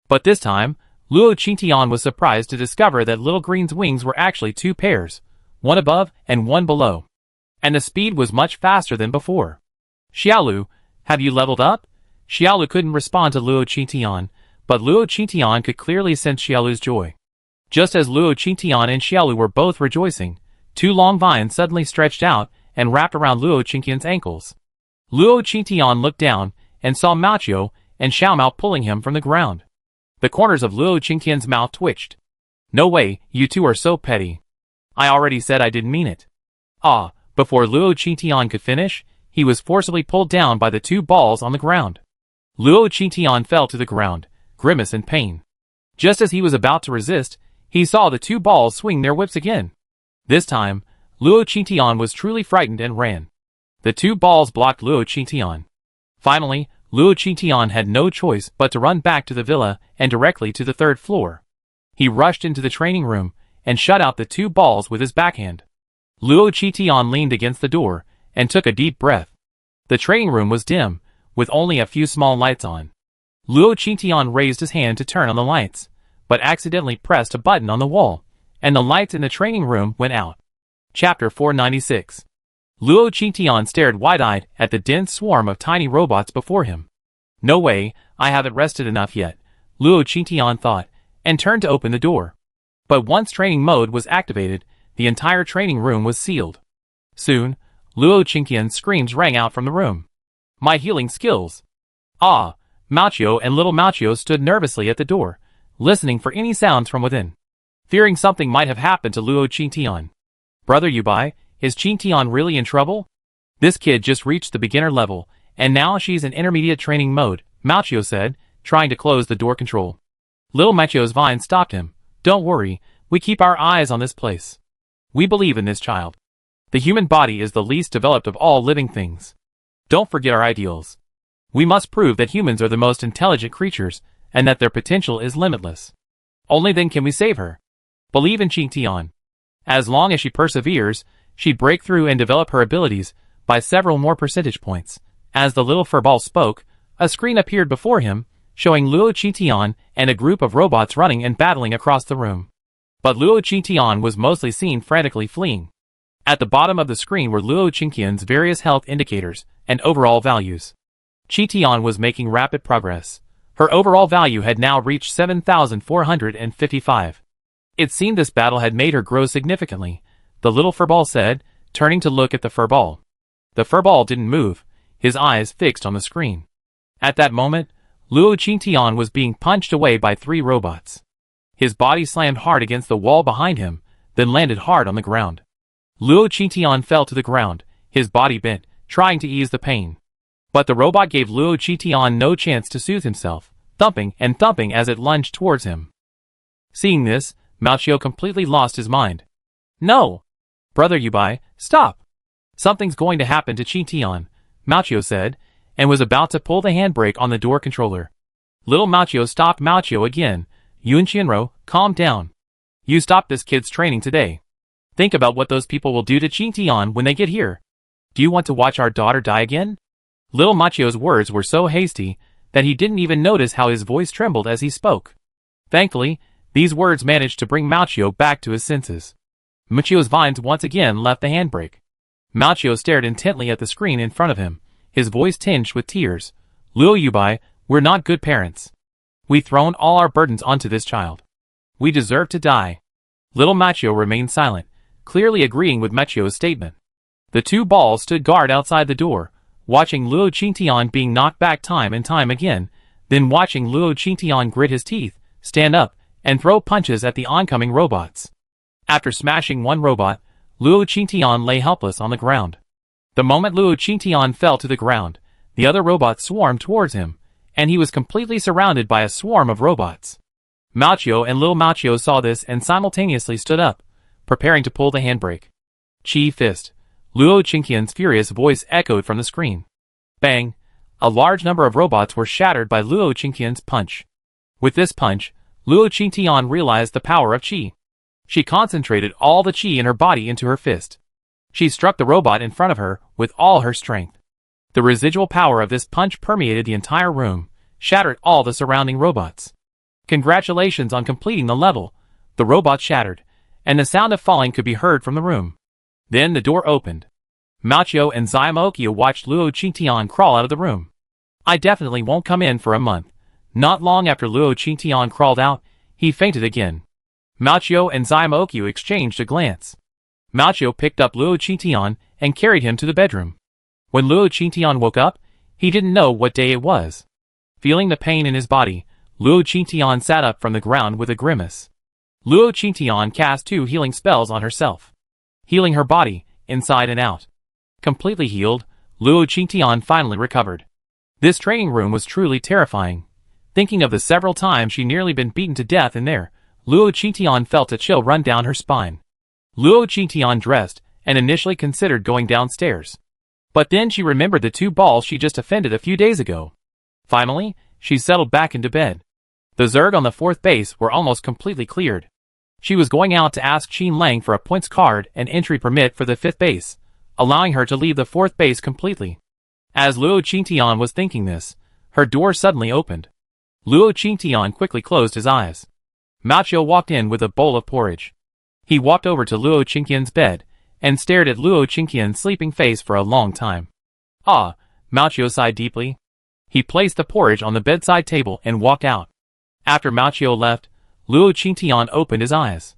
But this time, Luo Qingtian was surprised to discover that Little Green's wings were actually two pairs, one above and one below. And the speed was much faster than before. Xiaolu, have you leveled up? Xiaolu couldn't respond to Luo Qingtian, but Luo Qingtian could clearly sense Xiaolu's joy. Just as Luo Qingtian and Xiaolu were both rejoicing, two long vines suddenly stretched out and wrapped around Luo Qingtian's ankles. Luo Qingtian looked down and saw Mao and Xiaomao pulling him from the ground. The corners of Luo Qingtian's mouth twitched. No way, you two are so petty. I already said I didn't mean it. Ah, before Luo Qingtian could finish, he was forcibly pulled down by the two balls on the ground. Luo Qingtian fell to the ground, grimace in pain. Just as he was about to resist, he saw the two balls swing their whips again. This time, Luo Qingtian was truly frightened and ran. The two balls blocked Luo Qingtian. Finally, Luo Qingtian had no choice but to run back to the villa and directly to the third floor. He rushed into the training room and shut out the two balls with his backhand. Luo Qingtian leaned against the door and took a deep breath. The training room was dim, with only a few small lights on. Luo Qingtian raised his hand to turn on the lights, but accidentally pressed a button on the wall, and the lights in the training room went out. Chapter 496. Luo Qingtian stared wide-eyed at the dense swarm of tiny robots before him. No way, I haven't rested enough yet, Luo Qingtian thought, and turned to open the door. But once training mode was activated, the entire training room was sealed. Soon, Luo Qingtian's screams rang out from the room. My healing skills! Ah! Mao and little Mao stood nervously at the door, listening for any sounds from within, fearing something might have happened to Luo Qingtian. Brother Yubai, is Qingtian really in trouble? This kid just reached the beginner level, and now she's in intermediate training mode, Mao said, trying to close the door control. Little Mao's vine stopped him. Don't worry, we keep our eyes on this place. We believe in this child. The human body is the least developed of all living things. Don't forget our ideals. We must prove that humans are the most intelligent creatures, and that their potential is limitless. Only then can we save her. Believe in Qingtian. As long as she perseveres, she'd break through and develop her abilities by several more percentage points. As the little furball spoke, a screen appeared before him, showing Luo Qingtian and a group of robots running and battling across the room. But Luo Qingtian was mostly seen frantically fleeing. At the bottom of the screen were Luo Qingtian's various health indicators and overall values. Qingtian was making rapid progress. Her overall value had now reached 7,455. It seemed this battle had made her grow significantly, the little furball said, turning to look at the furball. The furball didn't move, his eyes fixed on the screen. At that moment, Luo Qingtian was being punched away by 3 robots. His body slammed hard against the wall behind him, then landed hard on the ground. Luo Qingtian fell to the ground, his body bent, trying to ease the pain. But the robot gave Luo Qingtian no chance to soothe himself, thumping and thumping as it lunged towards him. Seeing this, Mao completely lost his mind. No! Brother Yubai, stop! Something's going to happen to Qingtian, Mao said, and was about to pull the handbrake on the door controller. Little Mao stopped Mao again. Yun Qianro, calm down. You stopped this kid's training today. Think about what those people will do to Qingtian when they get here. Do you want to watch our daughter die again? Little Macho's words were so hasty that he didn't even notice how his voice trembled as he spoke. Thankfully, these words managed to bring Mao back to his senses. Macho's vines once again left the handbrake. Mao stared intently at the screen in front of him, his voice tinged with tears. Luo Yubai, we're not good parents. We've thrown all our burdens onto this child. We deserve to die. Little Mao remained silent, clearly agreeing with Macho's statement. The 2 balls stood guard outside the door, watching Luo Qingtian being knocked back time and time again, then watching Luo Qingtian grit his teeth, stand up, and throw punches at the oncoming robots. After smashing one robot, Luo Qingtian lay helpless on the ground. The moment Luo Qingtian fell to the ground, the other robots swarmed towards him, and he was completely surrounded by a swarm of robots. Mao and little Mao saw this and simultaneously stood up, preparing to pull the handbrake. Chi fist. Luo Qingtian's furious voice echoed from the screen. Bang! A large number of robots were shattered by Luo Qingqian's punch. With this punch, Luo Qingqian realized the power of qi. She concentrated all the qi in her body into her fist. She struck the robot in front of her with all her strength. The residual power of this punch permeated the entire room, shattered all the surrounding robots. Congratulations on completing the level. The robot shattered, and the sound of falling could be heard from the room. Then the door opened. Machio and Zymaokyo watched Luo Qingqian crawl out of the room. I definitely won't come in for a month. Not long after Luo Qingqian crawled out, he fainted again. Machio and Zymaokyo exchanged a glance. Machio picked up Luo Qingqian and carried him to the bedroom. When Luo Qingqian woke up, he didn't know what day it was. Feeling the pain in his body, Luo Qingqian sat up from the ground with a grimace. Luo Qingqian cast 2 healing spells on herself, healing her body, inside and out. Completely healed, Luo Qingqian finally recovered. This training room was truly terrifying. Thinking of the several times she nearly been beaten to death in there, Luo Qingqian felt a chill run down her spine. Luo Qingqian dressed and initially considered going downstairs. But then she remembered the 2 balls she just offended a few days ago. Finally, she settled back into bed. The Zerg on the 4th base were almost completely cleared. She was going out to ask Qin Lang for a points card and entry permit for the 5th base, allowing her to leave the 4th base completely. As Luo Qingqian was thinking this, her door suddenly opened. Luo Qingqian quickly closed his eyes. Machio walked in with a bowl of porridge. He walked over to Luo Qingqian's bed and stared at Luo Qingqian's sleeping face for a long time. Ah, Machio sighed deeply. He placed the porridge on the bedside table and walked out. After Machio left, Luo Qingqian opened his eyes.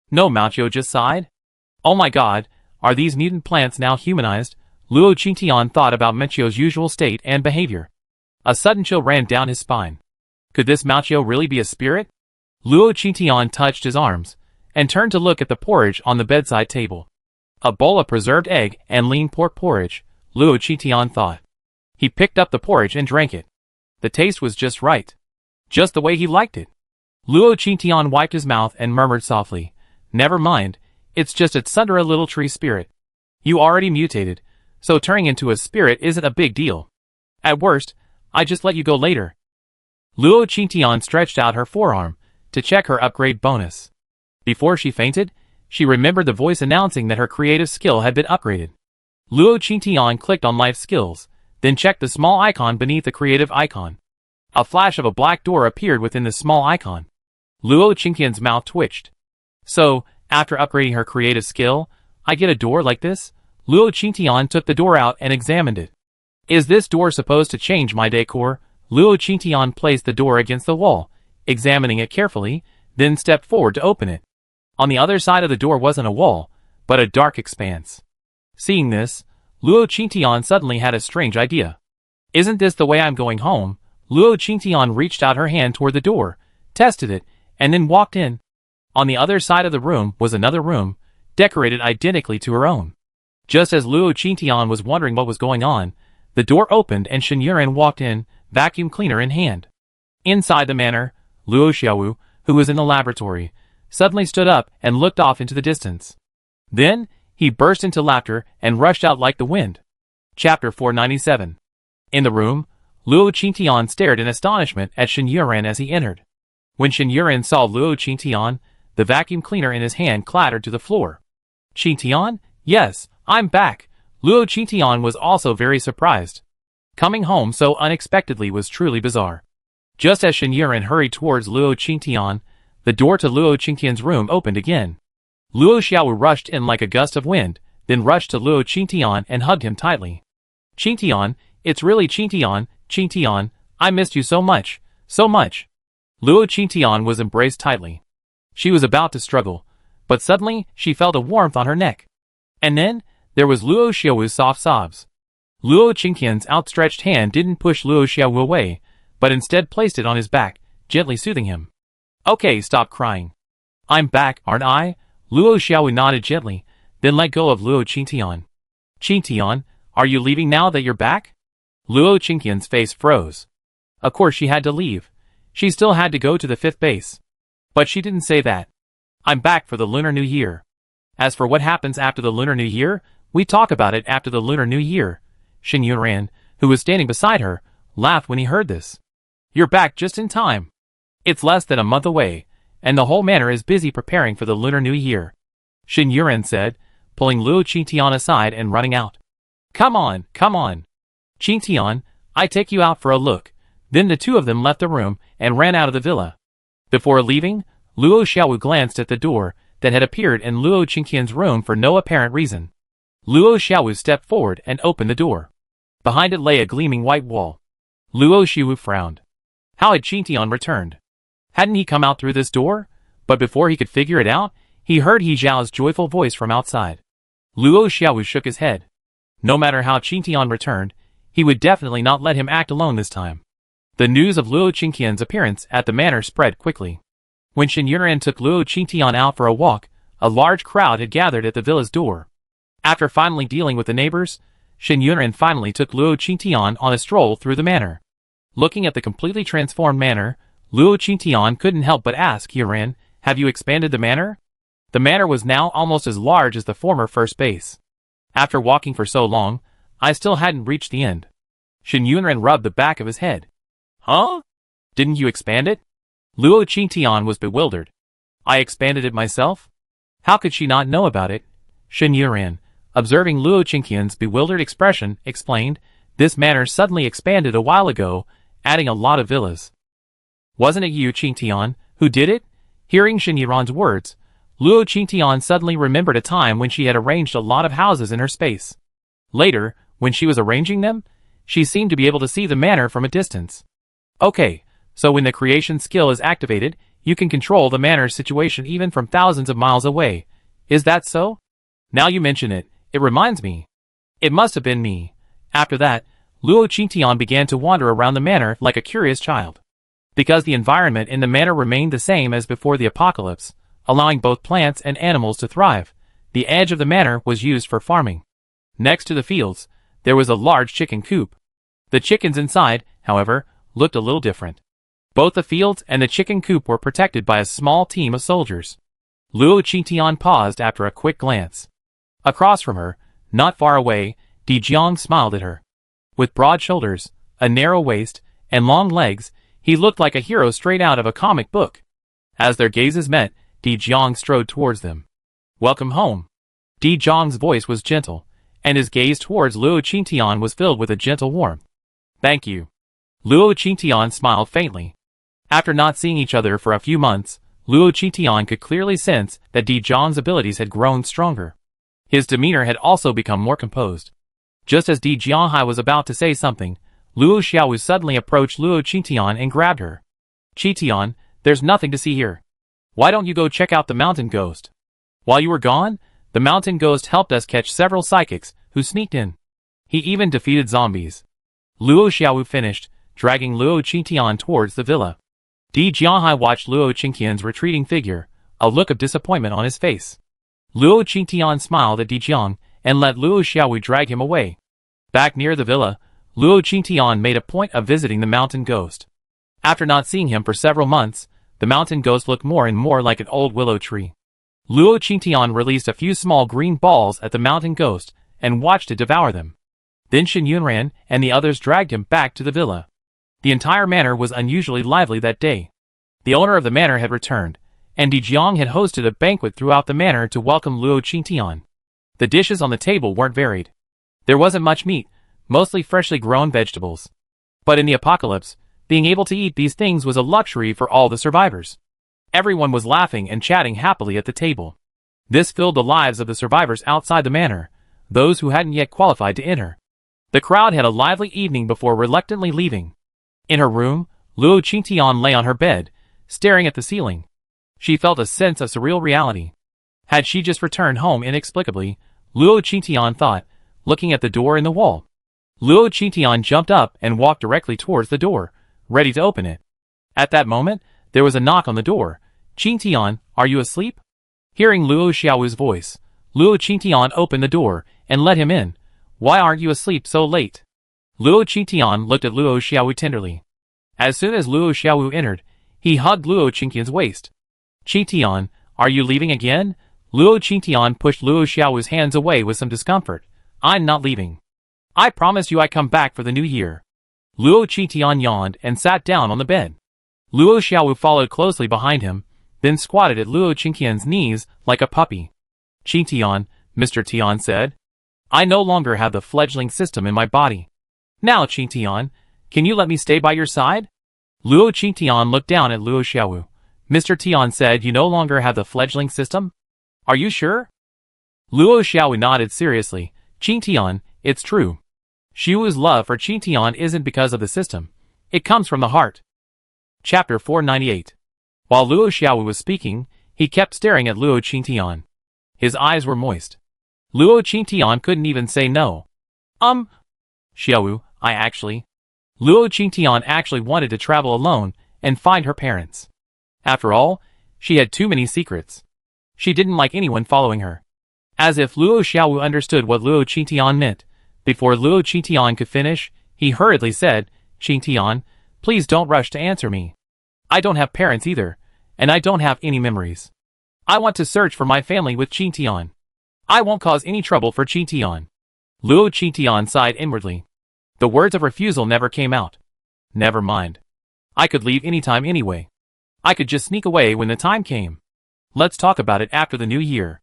No, Machio just sighed. Oh my god, are these mutant plants now humanized? Luo Qingqian thought about Machio's usual state and behavior. A sudden chill ran down his spine. Could this Machio really be a spirit? Luo Qingqian touched his arms and turned to look at the porridge on the bedside table. A bowl of preserved egg and lean pork porridge, Luo Qingqian thought. He picked up the porridge and drank it. The taste was just right. Just the way he liked it. Luo Qingqian wiped his mouth and murmured softly, "Never mind, it's just a Tsundere little tree spirit. You already mutated, so turning into a spirit isn't a big deal. At worst, I just let you go later." Luo Qingqian stretched out her forearm to check her upgrade bonus. Before she fainted, she remembered the voice announcing that her creative skill had been upgraded. Luo Qingqian clicked on life skills, then checked the small icon beneath the creative icon. A flash of a black door appeared within the small icon. Luo Qingqian's mouth twitched. So, after upgrading her creative skill, I get a door like this? Luo Qingqian took the door out and examined it. Is this door supposed to change my decor? Luo Qingqian placed the door against the wall, examining it carefully, then stepped forward to open it. On the other side of the door wasn't a wall, but a dark expanse. Seeing this, Luo Qingqian suddenly had a strange idea. Isn't this the way I'm going home? Luo Qingqian reached out her hand toward the door, tested it, and then walked in. On the other side of the room was another room, decorated identically to her own. Just as Luo Qingqian was wondering what was going on, the door opened and Shen Yuran walked in, vacuum cleaner in hand. Inside the manor, Luo Xiaowu, who was in the laboratory, suddenly stood up and looked off into the distance. Then, he burst into laughter and rushed out like the wind. Chapter 497. In the room, Luo Qingqian stared in astonishment at Shen Yuran as he entered. When Shen Yuran saw Luo Qingqian, the vacuum cleaner in his hand clattered to the floor. Qingqian? Yes, I'm back. Luo Qingqian was also very surprised. Coming home so unexpectedly was truly bizarre. Just as Shen Yuran hurried towards Luo Qingqian, the door to Luo Qingqian's room opened again. Luo Xiaowu rushed in like a gust of wind, then rushed to Luo Qingqian and hugged him tightly. Qingqian, it's really Qingqian, Qingqian, I missed you so much, so much. Luo Qingqian was embraced tightly. She was about to struggle, but suddenly she felt a warmth on her neck. And then, there was Luo Xiaowu's soft sobs. Luo Qingqian's outstretched hand didn't push Luo Xiaowu away, but instead placed it on his back, gently soothing him. Okay, stop crying. I'm back, aren't I? Luo Xiaowu nodded gently, then let go of Luo Qingqian. Qingqian, are you leaving now that you're back? Luo Qingqian's face froze. Of course she had to leave. She still had to go to the 5th base. But she didn't say that. I'm back for the Lunar New Year. As for what happens after the Lunar New Year, we talk about it after the Lunar New Year. Shen Yuran, who was standing beside her, laughed when he heard this. You're back just in time. It's less than a month away, and the whole manor is busy preparing for the Lunar New Year, Shen Yuren said, pulling Luo Qingtian aside and running out. Come on, come on. Qingtian, I take you out for a look. Then the two of them left the room and ran out of the villa. Before leaving, Luo Xiaowu glanced at the door that had appeared in Luo Qingtian's room for no apparent reason. Luo Xiaowu stepped forward and opened the door. Behind it lay a gleaming white wall. Luo Xiaowu frowned. How had Qingtian returned? Hadn't he come out through this door? But before he could figure it out, he heard He Zhao's joyful voice from outside. Luo Xiaowu shook his head. No matter how Qingtian returned, he would definitely not let him act alone this time. The news of Luo Qingtian's appearance at the manor spread quickly. When Shen Yuren took Luo Qingtian out for a walk, a large crowd had gathered at the villa's door. After finally dealing with the neighbors, Shen Yuren finally took Luo Qingtian on a stroll through the manor. Looking at the completely transformed manor, Luo Qingtian couldn't help but ask Yuren, have you expanded the manor? The manor was now almost as large as the former first base. After walking for so long, I still hadn't reached the end. Shen Yuren rubbed the back of his head. Huh? Didn't you expand it? Luo Qingtian was bewildered. I expanded it myself? How could she not know about it? Shen Yuren, observing Luo Qingtian's bewildered expression, explained, this manor suddenly expanded a while ago, adding a lot of villas. Wasn't it you, Qingtian, who did it? Hearing Shen Yuren's words, Luo Qingtian suddenly remembered a time when she had arranged a lot of houses in her space. Later, when she was arranging them, she seemed to be able to see the manor from a distance. Okay, so when the creation skill is activated, you can control the manor's situation even from thousands of miles away. Is that so? Now you mention it, it reminds me. It must have been me. After that, Luo Qingtian began to wander around the manor like a curious child. Because the environment in the manor remained the same as before the apocalypse, allowing both plants and animals to thrive, the edge of the manor was used for farming. Next to the fields, there was a large chicken coop. The chickens inside, however, looked a little different. Both the fields and the chicken coop were protected by a small team of soldiers. Luo Qingtian paused after a quick glance. Across from her, not far away, Di Jiang smiled at her. With broad shoulders, a narrow waist, and long legs, he looked like a hero straight out of a comic book. As their gazes met, Di Jiang strode towards them. Welcome home. Di Jiang's voice was gentle, and his gaze towards Luo Qingtian was filled with a gentle warmth. Thank you. Luo Qingtian smiled faintly. After not seeing each other for a few months, Luo Qingtian could clearly sense that Di Jiang's abilities had grown stronger. His demeanor had also become more composed. Just as Di Jianghai was about to say something, Luo Xiaowu suddenly approached Luo Qingtian and grabbed her. Qingtian, there's nothing to see here. Why don't you go check out the mountain ghost? While you were gone, the mountain ghost helped us catch several psychics who sneaked in. He even defeated zombies. Luo Xiaowu finished, dragging Luo Qingtian towards the villa. Di Jianghai watched Luo Qingtian's retreating figure, a look of disappointment on his face. Luo Qingtian smiled at Di Jiang and let Luo Xiaowu drag him away. Back near the villa, Luo Qingtian made a point of visiting the mountain ghost. After not seeing him for several months, the mountain ghost looked more and more like an old willow tree. Luo Qingtian released a few small green balls at the mountain ghost and watched it devour them. Then Shen Yuren and the others dragged him back to the villa. The entire manor was unusually lively that day. The owner of the manor had returned, and Di Jiang had hosted a banquet throughout the manor to welcome Luo Qingtian. The dishes on the table weren't varied. There wasn't much meat, mostly freshly grown vegetables. But in the apocalypse, being able to eat these things was a luxury for all the survivors. Everyone was laughing and chatting happily at the table. This filled the lives of the survivors outside the manor, those who hadn't yet qualified to enter. The crowd had a lively evening before reluctantly leaving. In her room, Luo Qingtian lay on her bed, staring at the ceiling. She felt a sense of surreal reality. Had she just returned home inexplicably, Luo Qingtian thought, looking at the door in the wall. Luo Qingtian jumped up and walked directly towards the door, ready to open it. At that moment, there was a knock on the door. Qingtian, are you asleep? Hearing Luo Xiaowu's voice, Luo Qingtian opened the door and let him in. Why aren't you asleep so late? Luo Qingtian looked at Luo Xiaowu tenderly. As soon as Luo Xiaowu entered, he hugged Luo Qingtian's waist. Qingtian, are you leaving again? Luo Qingtian pushed Luo Xiaowu's hands away with some discomfort. I'm not leaving. I promise you I come back for the new year. Luo Qitian yawned and sat down on the bed. Luo Xiaowu followed closely behind him, then squatted at Luo Qingqian's knees like a puppy. Qitian, Mr. Tian said. I no longer have the fledgling system in my body. Now, Qitian, can you let me stay by your side? Luo Qitian looked down at Luo Xiaowu. Mr. Tian said you no longer have the fledgling system? Are you sure? Luo Xiaowu nodded seriously. Qitian, it's true. Xiaowu's love for Qitian isn't because of the system. It comes from the heart. Chapter 498. While Luo Xiaowu was speaking, he kept staring at Luo Qitian. His eyes were moist. Luo Qitian couldn't even say no. Xiaowu, Luo Qitian actually wanted to travel alone and find her parents. After all, she had too many secrets. She didn't like anyone following her. As if Luo Xiaowu understood what Luo Qitian meant, before Luo Qitian could finish, he hurriedly said, Qitian, please don't rush to answer me. I don't have parents either, and I don't have any memories. I want to search for my family with Qitian. I won't cause any trouble for Qitian. Luo Qitian sighed inwardly. The words of refusal never came out. Never mind. I could leave anytime anyway. I could just sneak away when the time came. Let's talk about it after the new year.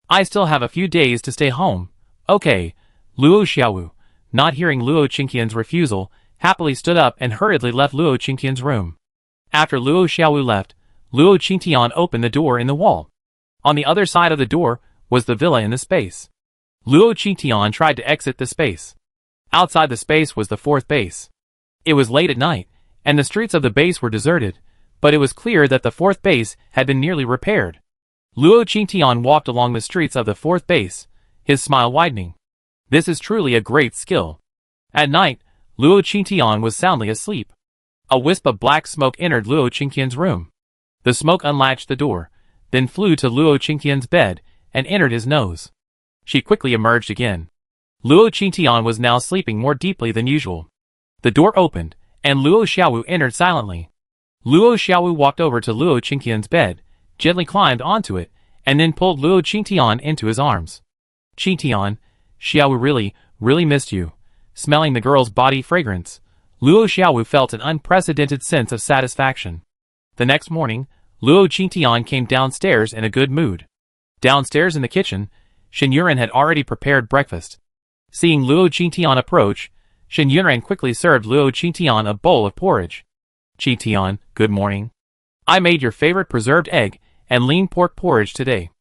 I still have a few days to stay home. Okay. Luo Xiaowu, not hearing Luo Qingqian's refusal, happily stood up and hurriedly left Luo Qingqian's room. After Luo Xiaowu left, Luo Qingqian opened the door in the wall. On the other side of the door was the villa in the space. Luo Qingqian tried to exit the space. Outside the space was the fourth base. It was late at night, and the streets of the base were deserted, but it was clear that the fourth base had been nearly repaired. Luo Qingqian walked along the streets of the fourth base, his smile widening. This is truly a great skill. At night, Luo Qingqian was soundly asleep. A wisp of black smoke entered Luo Qingqian's room. The smoke unlatched the door, then flew to Luo Qingqian's bed and entered his nose. She quickly emerged again. Luo Qingqian was now sleeping more deeply than usual. The door opened, and Luo Xiaowu entered silently. Luo Xiaowu walked over to Luo Qingqian's bed, gently climbed onto it, and then pulled Luo Qingqian into his arms. Qingqian, Xiaowu really missed you. Smelling the girl's body fragrance, Luo Xiaowu felt an unprecedented sense of satisfaction. The next morning, Luo Qingqian came downstairs in a good mood. Downstairs in the kitchen, Shen Yuren had already prepared breakfast. Seeing Luo Qingqian approach, Shen Yuren quickly served Luo Qingqian a bowl of porridge. Qingqian, good morning. I made your favorite preserved egg and lean pork porridge today.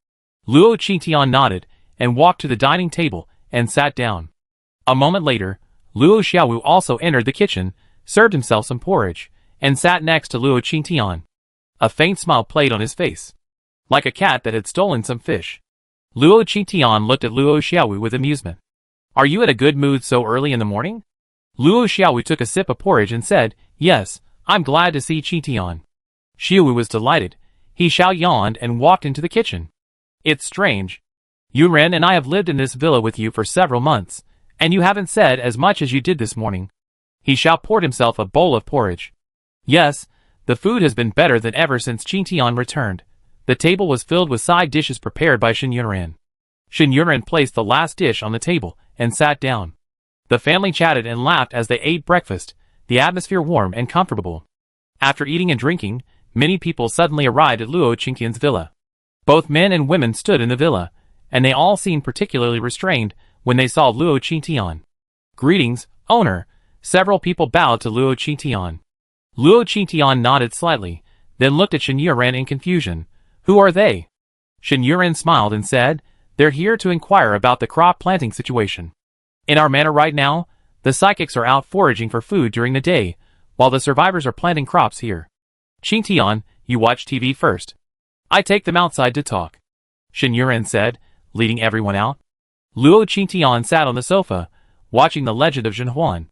Luo Qingqian nodded and walked to the dining table and sat down. A moment later, Luo Xiaowu also entered the kitchen, served himself some porridge, and sat next to Luo Qingqian. A faint smile played on his face, like a cat that had stolen some fish. Luo Qingqian looked at Luo Xiaowu with amusement. Are you in a good mood so early in the morning? Luo Xiaowu took a sip of porridge and said, Yes, I'm glad to see Qingqian. Xiaowu was delighted. He yawned and walked into the kitchen. It's strange. Yuren and I have lived in this villa with you for several months, and you haven't said as much as you did this morning. He poured himself a bowl of porridge. Yes, the food has been better than ever since Qingqian returned. The table was filled with side dishes prepared by Shen Yuren. Shen Yuren placed the last dish on the table and sat down. The family chatted and laughed as they ate breakfast, the atmosphere warm and comfortable. After eating and drinking, many people suddenly arrived at Luo Qingqian's villa. Both men and women stood in the villa, and they all seemed particularly restrained when they saw Luo Qingqian. Greetings, owner. Several people bowed to Luo Qingqian. Luo Qingqian nodded slightly, then looked at Shen Yuren in confusion. Who are they? Shen Yuren smiled and said, They're here to inquire about the crop planting situation. In our manor right now, the psychics are out foraging for food during the day, while the survivors are planting crops here. Qingqian, you watch TV first. I take them outside to talk. Shen Yuren said, leading everyone out. Luo Qingqian sat on the sofa, watching the legend of Zhenhuan.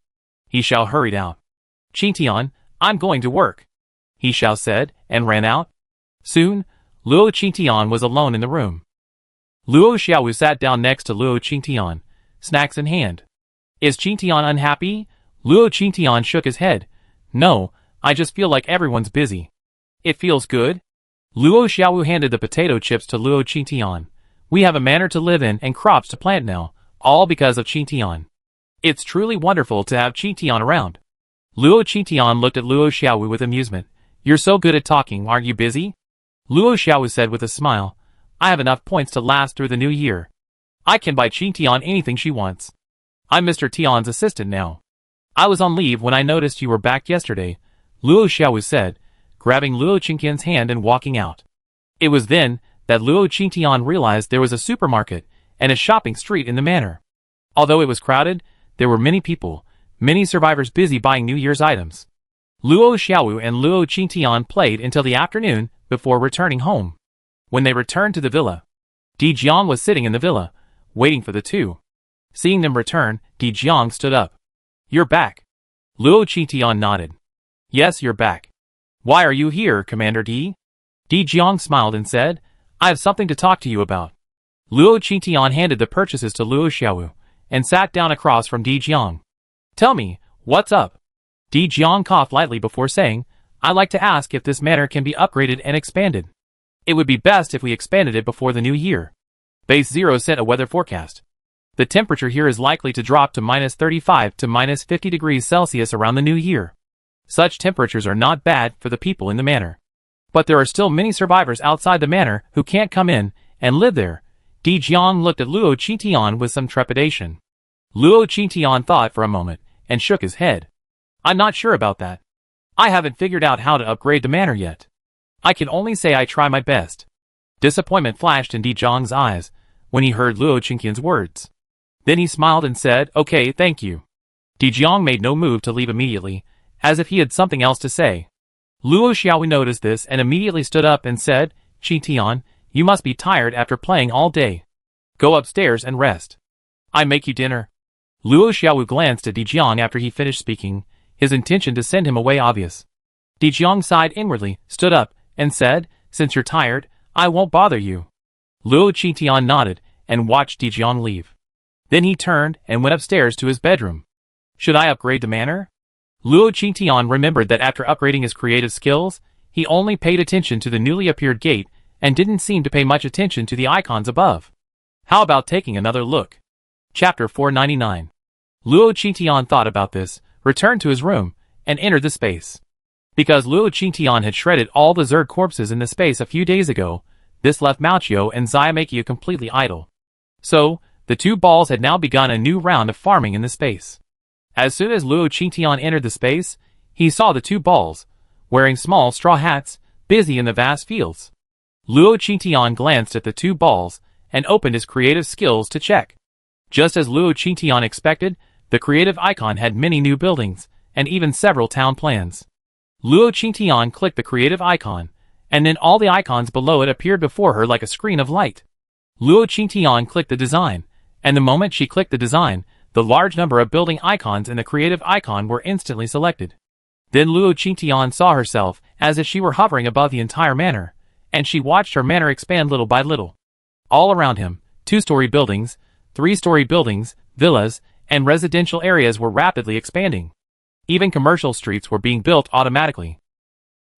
He hurried out. Qingqian, I'm going to work. He said, and ran out. Soon, Luo Qingqian was alone in the room. Luo Xiaowu sat down next to Luo Qingqian, snacks in hand. Is Qingqian unhappy? Luo Qingqian shook his head. No, I just feel like everyone's busy. It feels good. Luo Xiaowu handed the potato chips to Luo Qingqian. We have a manor to live in and crops to plant now, all because of Qingqian. It's truly wonderful to have Qingqian around. Luo Qitian looked at Luo Xiaowu with amusement. You're so good at talking, aren't you busy? Luo Xiaowu said with a smile. I have enough points to last through the new year. I can buy Qitian anything she wants. I'm Mr. Tian's assistant now. I was on leave when I noticed you were back yesterday, Luo Xiaowu said, grabbing Luo Qingqian's hand and walking out. It was then that Luo Qingqian realized there was a supermarket and a shopping street in the manor. Although it was crowded, there were many people, many survivors busy buying New Year's items. Luo Xiaowu and Luo Qingqian played until the afternoon before returning home. When they returned to the villa, Di Jiang was sitting in the villa, waiting for the two. Seeing them return, Di Jiang stood up. You're back. Luo Qingqian nodded. Yes, you're back. Why are you here, Commander Di? Di Jiang smiled and said, I have something to talk to you about. Luo Qingqian handed the purchases to Luo Xiaowu and sat down across from Di Jiang. Tell me, what's up? Di Jiang coughed lightly before saying, I'd like to ask if this manor can be upgraded and expanded. It would be best if we expanded it before the new year. Base Zero sent a weather forecast. The temperature here is likely to drop to -35 to -50 degrees Celsius around the new year. Such temperatures are not bad for the people in the manor. But there are still many survivors outside the manor who can't come in and live there. Di Jiang looked at Luo Qingqian with some trepidation. Luo Qingqian thought for a moment and shook his head. I'm not sure about that. I haven't figured out how to upgrade the manor yet. I can only say I try my best. Disappointment flashed in Di Jiang's eyes when he heard Luo Qingqian's words. Then he smiled and said, Okay, thank you. Di Jiang made no move to leave immediately, as if he had something else to say. Luo Xiaowu noticed this and immediately stood up and said, Qitian, you must be tired after playing all day. Go upstairs and rest. I make you dinner. Luo Xiaowu glanced at Di Jiang after he finished speaking, his intention to send him away obvious. Di Jiang sighed inwardly, stood up, and said, Since you're tired, I won't bother you. Luo Qitian nodded and watched Di Jiang leave. Then he turned and went upstairs to his bedroom. Should I upgrade the manor? Luo Qingqian remembered that after upgrading his creative skills, he only paid attention to the newly appeared gate and didn't seem to pay much attention to the icons above. How about taking another look? Chapter 499. Luo Qingqian thought about this, returned to his room, and entered the space. Because Luo Qingqian had shredded all the Zerg corpses in the space a few days ago, this left Mauchio and Xiaomekia completely idle. So, the two balls had now begun a new round of farming in the space. As soon as Luo Qingqian entered the space, he saw the two balls, wearing small straw hats, busy in the vast fields. Luo Qingqian glanced at the two balls and opened his creative skills to check. Just as Luo Qingqian expected, the creative icon had many new buildings, and even several town plans. Luo Qingqian clicked the creative icon, and then all the icons below it appeared before her like a screen of light. Luo Qingqian clicked the design, and the moment she clicked the design, the large number of building icons in the creative icon were instantly selected. Then Luo Qingqian saw herself as if she were hovering above the entire manor, and she watched her manor expand little by little. All around him, 2-story buildings, 3-story buildings, villas, and residential areas were rapidly expanding. Even commercial streets were being built automatically.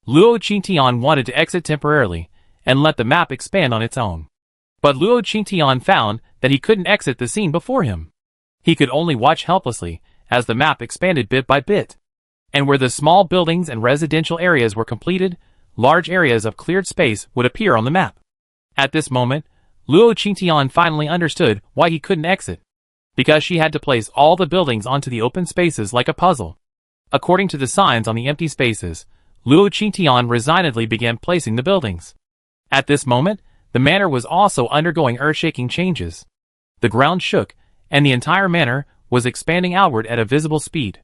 Luo Qingqian wanted to exit temporarily and let the map expand on its own. But Luo Qingqian found that he couldn't exit the scene before him. He could only watch helplessly as the map expanded bit by bit. And where the small buildings and residential areas were completed, large areas of cleared space would appear on the map. At this moment, Luo Qingqian finally understood why he couldn't exit. Because she had to place all the buildings onto the open spaces like a puzzle. According to the signs on the empty spaces, Luo Qingqian resignedly began placing the buildings. At this moment, the manor was also undergoing earth-shaking changes. The ground shook, and the entire manor was expanding outward at a visible speed.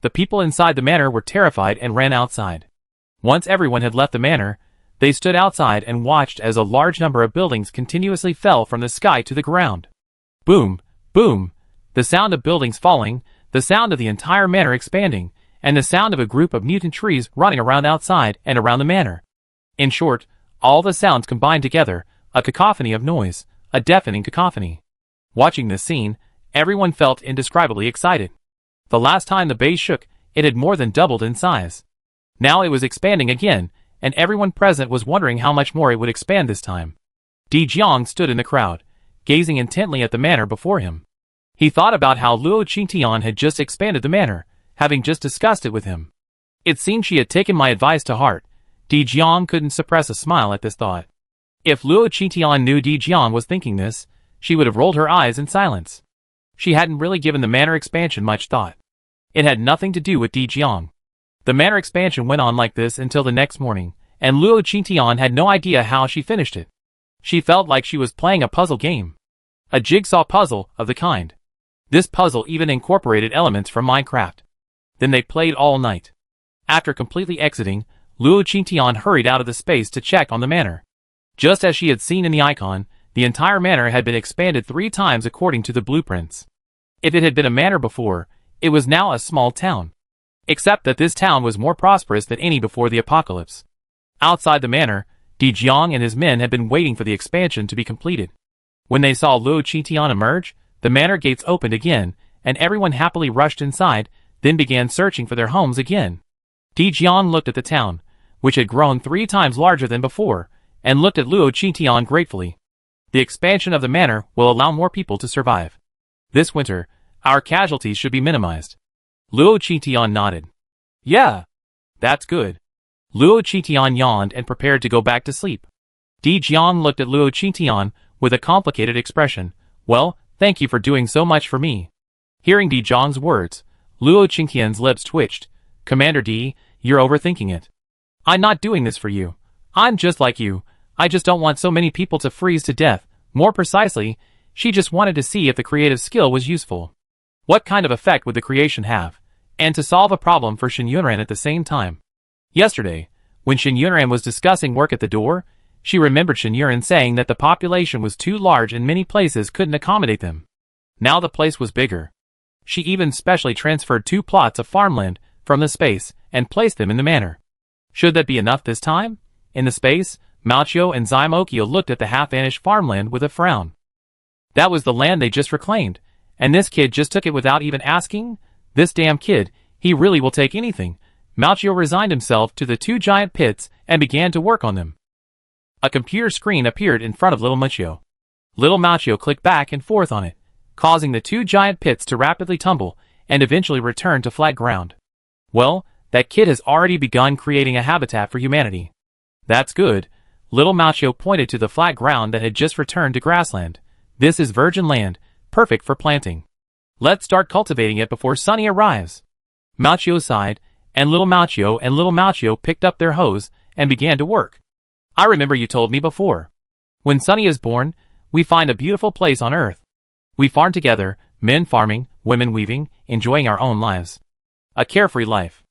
The people inside the manor were terrified and ran outside. Once everyone had left the manor, they stood outside and watched as a large number of buildings continuously fell from the sky to the ground. Boom, boom, the sound of buildings falling, the sound of the entire manor expanding, and the sound of a group of mutant trees running around outside and around the manor. In short, all the sounds combined together, a cacophony of noise, a deafening cacophony. Watching this scene, everyone felt indescribably excited. The last time the base shook, it had more than doubled in size. Now it was expanding again, and everyone present was wondering how much more it would expand this time. Di Jiang stood in the crowd, gazing intently at the manor before him. He thought about how Luo Qingqian had just expanded the manor, having just discussed it with him. It seemed she had taken my advice to heart. Di Jiang couldn't suppress a smile at this thought. If Luo Qitian knew Di Jiang was thinking this, she would have rolled her eyes in silence. She hadn't really given the manor expansion much thought. It had nothing to do with Di Jiang. The manor expansion went on like this until the next morning, and Luo Qitian had no idea how she finished it. She felt like she was playing a puzzle game. A jigsaw puzzle of the kind. This puzzle even incorporated elements from Minecraft. Then they played all night. After completely exiting, Luo Qitian hurried out of the space to check on the manor. Just as she had seen in the icon, the entire manor had been expanded 3 times according to the blueprints. If it had been a manor before, it was now a small town. Except that this town was more prosperous than any before the apocalypse. Outside the manor, Di Jiang and his men had been waiting for the expansion to be completed. When they saw Luo Qitian emerge, the manor gates opened again, and everyone happily rushed inside, then began searching for their homes again. Di Jiang looked at the town, which had grown 3 times larger than before, and looked at Luo Qitian gratefully. The expansion of the manor will allow more people to survive. This winter, our casualties should be minimized. Luo Qitian nodded. Yeah. That's good. Luo Qitian yawned and prepared to go back to sleep. Di Jiang looked at Luo Qitian with a complicated expression. Well, thank you for doing so much for me. Hearing Di Jiang's words, Luo Qitian's lips twitched. Commander Di, you're overthinking it. I'm not doing this for you. I'm just like you. I just don't want so many people to freeze to death. More precisely, she just wanted to see if the creative skill was useful. What kind of effect would the creation have? And to solve a problem for Shen Yunran at the same time. Yesterday, when Shen Yunran was discussing work at the door, she remembered Shen Yunran saying that the population was too large and many places couldn't accommodate them. Now the place was bigger. She even specially transferred 2 plots of farmland from the space and placed them in the manor. Should that be enough this time? In the space, Mauchio and Zaimokyo looked at the half-vanished farmland with a frown. That was the land they just reclaimed, and this kid just took it without even asking? This damn kid, he really will take anything. Mauchio resigned himself to the 2 giant pits and began to work on them. A computer screen appeared in front of little Mauchio. Little Mauchio clicked back and forth on it, causing the 2 giant pits to rapidly tumble and eventually return to flat ground. Well, that kid has already begun creating a habitat for humanity. That's good. Little Mauchio pointed to the flat ground that had just returned to grassland. This is virgin land, perfect for planting. Let's start cultivating it before Sunny arrives. Mauchio sighed, and Little Mauchio picked up their hoes and began to work. I remember you told me before. When Sunny is born, we find a beautiful place on earth. We farm together, men farming, women weaving, enjoying our own lives. A carefree life.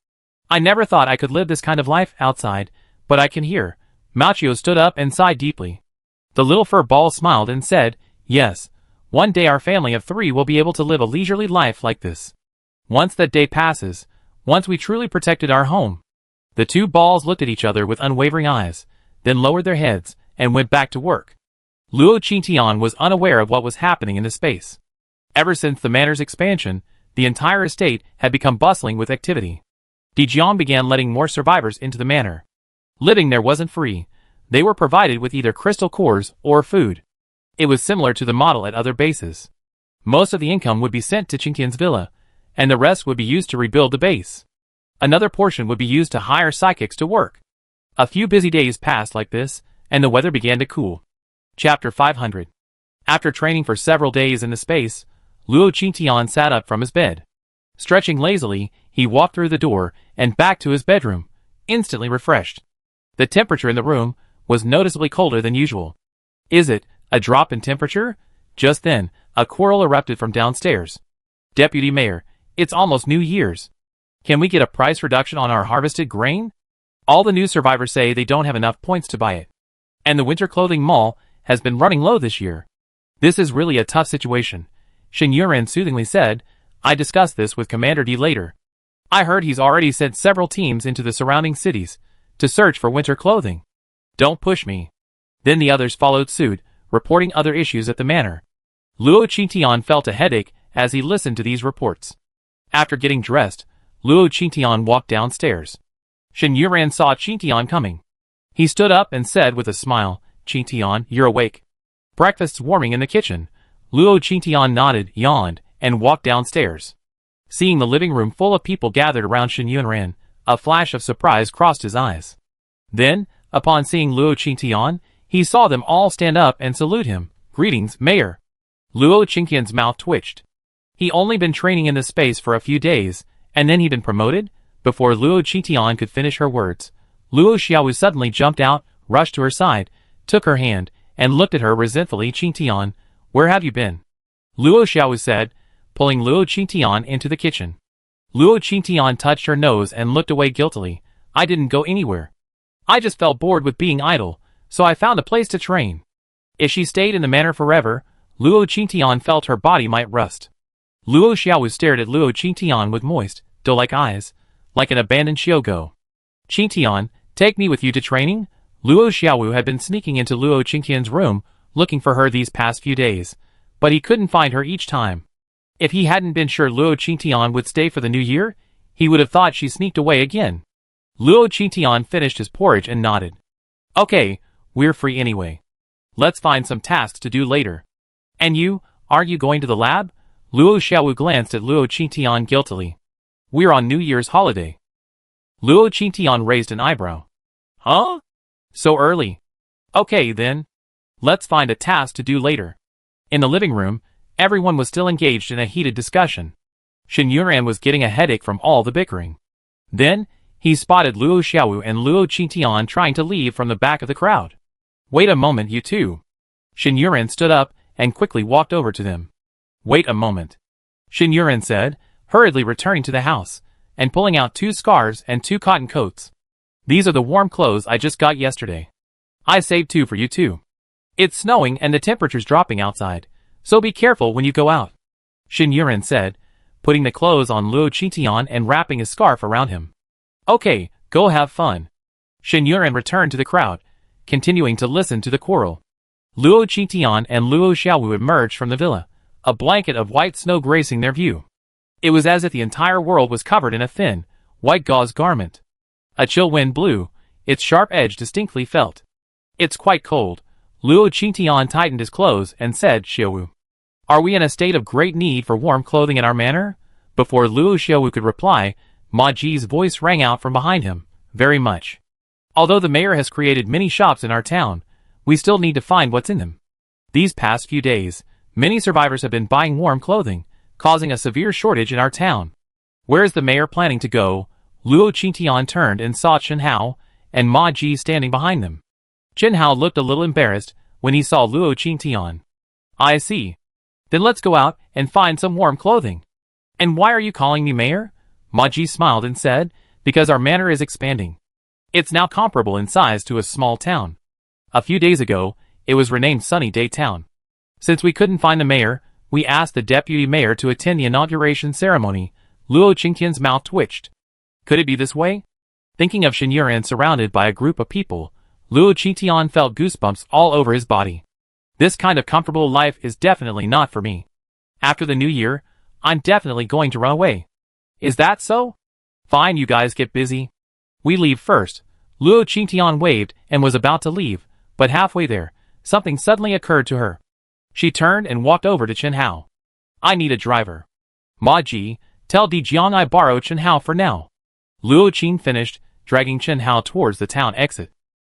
I never thought I could live this kind of life outside, but I can hear. Mauchio stood up and sighed deeply. The little fur ball smiled and said, yes, one day our family of 3 will be able to live a leisurely life like this. Once that day passes, once we truly protected our home. The 2 balls looked at each other with unwavering eyes, then lowered their heads and went back to work. Luo Qitian was unaware of what was happening in the space. Ever since the manor's expansion, the entire estate had become bustling with activity. Di Jiang began letting more survivors into the manor. Living there wasn't free. They were provided with either crystal cores or food. It was similar to the model at other bases. Most of the income would be sent to Qingtian's villa, and the rest would be used to rebuild the base. Another portion would be used to hire psychics to work. A few busy days passed like this, and the weather began to cool. Chapter 500. After training for several days in the space, Luo Qitian sat up from his bed. Stretching lazily, he walked through the door and back to his bedroom, instantly refreshed. The temperature in the room was noticeably colder than usual. Is it a drop in temperature? Just then, a quarrel erupted from downstairs. Deputy Mayor, it's almost New Year's. Can we get a price reduction on our harvested grain? All the new survivors say they don't have enough points to buy it. And the winter clothing mall has been running low this year. This is really a tough situation. Shen Yunran soothingly said, I discussed this with Commander Di later. I heard he's already sent several teams into the surrounding cities to search for winter clothing. Don't push me. Then the others followed suit, reporting other issues at the manor. Luo Qitian felt a headache as he listened to these reports. After getting dressed, Luo Qitian walked downstairs. Shen Yunran saw Qitian coming. He stood up and said with a smile, Qitian, you're awake. Breakfast's warming in the kitchen. Luo Qitian nodded, yawned, and walked downstairs. Seeing the living room full of people gathered around Shen Yunran, a flash of surprise crossed his eyes. Then, upon seeing Luo Qingtian, he saw them all stand up and salute him. "Greetings, Mayor." Luo Qingtian's mouth twitched. He only been training in this space for a few days, and then he'd been promoted? Before Luo Qingtian could finish her words, Luo Xiaowu suddenly jumped out, rushed to her side, took her hand, and looked at her resentfully. "Qingtian, where have you been?" Luo Xiaowu said, pulling Luo Qingtian into the kitchen. Luo Qingtian touched her nose and looked away guiltily. "I didn't go anywhere. I just felt bored with being idle, so I found a place to train." If she stayed in the manor forever, Luo Qingtian felt her body might rust. Luo Xiaowu stared at Luo Qingtian with moist, doe-like eyes, like an abandoned Xiaogo. "Qingtian, take me with you to training?" Luo Xiaowu had been sneaking into Luo Qingtian's room, looking for her these past few days, but he couldn't find her each time. If he hadn't been sure Luo Qingtian would stay for the new year, he would have thought she sneaked away again. Luo Qingtian finished his porridge and nodded. "Okay, we're free anyway. Let's find some tasks to do later." "And you, aren't you going to the lab?" Luo Xiaowu glanced at Luo Qingtian guiltily. "We're on New Year's holiday." Luo Qingtian raised an eyebrow. "Huh? So early? Okay then. Let's find a task to do later." In the living room, everyone was still engaged in a heated discussion. Shen Yunran was getting a headache from all the bickering. Then, he spotted Luo Xiaowu and Luo Qingtian trying to leave from the back of the crowd. "Wait a moment, you two." Shen Yunran stood up and quickly walked over to them. "Wait a moment," Shen Yunran said, hurriedly returning to the house, and pulling out 2 scarves and 2 cotton coats. "These are the warm clothes I just got yesterday. I saved 2 for you too. It's snowing and the temperature's dropping outside, so be careful when you go out," Shen Yunran said, putting the clothes on Luo Qingtian and wrapping his scarf around him. "Okay, go have fun." Shen Yunran returned to the crowd, continuing to listen to the quarrel. Luo Qingtian and Luo Xiaowu emerged from the villa, a blanket of white snow gracing their view. It was as if the entire world was covered in a thin, white gauze garment. A chill wind blew, its sharp edge distinctly felt. "It's quite cold." Luo Qingtian tightened his clothes and said, "Xiaowu, are we in a state of great need for warm clothing in our manor?" Before Luo Xiaowu could reply, Ma Ji's voice rang out from behind him. "Very much. Although the mayor has created many shops in our town, we still need to find what's in them. These past few days, many survivors have been buying warm clothing, causing a severe shortage in our town. Where is the mayor planning to go?" Luo Qingtian turned and saw Chen Hao and Ma Ji standing behind them. Chen Hao looked a little embarrassed when he saw Luo Qingtian. "I see. Then let's go out and find some warm clothing." "And why are you calling me mayor?" Ma Ji smiled and said, "Because our manor is expanding. It's now comparable in size to a small town. A few days ago, it was renamed Sunny Day Town. Since we couldn't find the mayor, we asked the deputy mayor to attend the inauguration ceremony." Luo Qingtian's mouth twitched. Could it be this way? Thinking of Shen Yunran surrounded by a group of people, Luo Qingtian felt goosebumps all over his body. This kind of comfortable life is definitely not for me. After the new year, I'm definitely going to run away. Is that so? Fine, you guys get busy. We leave first. Luo Qingtian waved and was about to leave, but halfway there, something suddenly occurred to her. She turned and walked over to Chen Hao. "I need a driver. Ma Ji, tell Di Jiang I borrow Chen Hao for now." Luo Qing finished, dragging Chen Hao towards the town exit.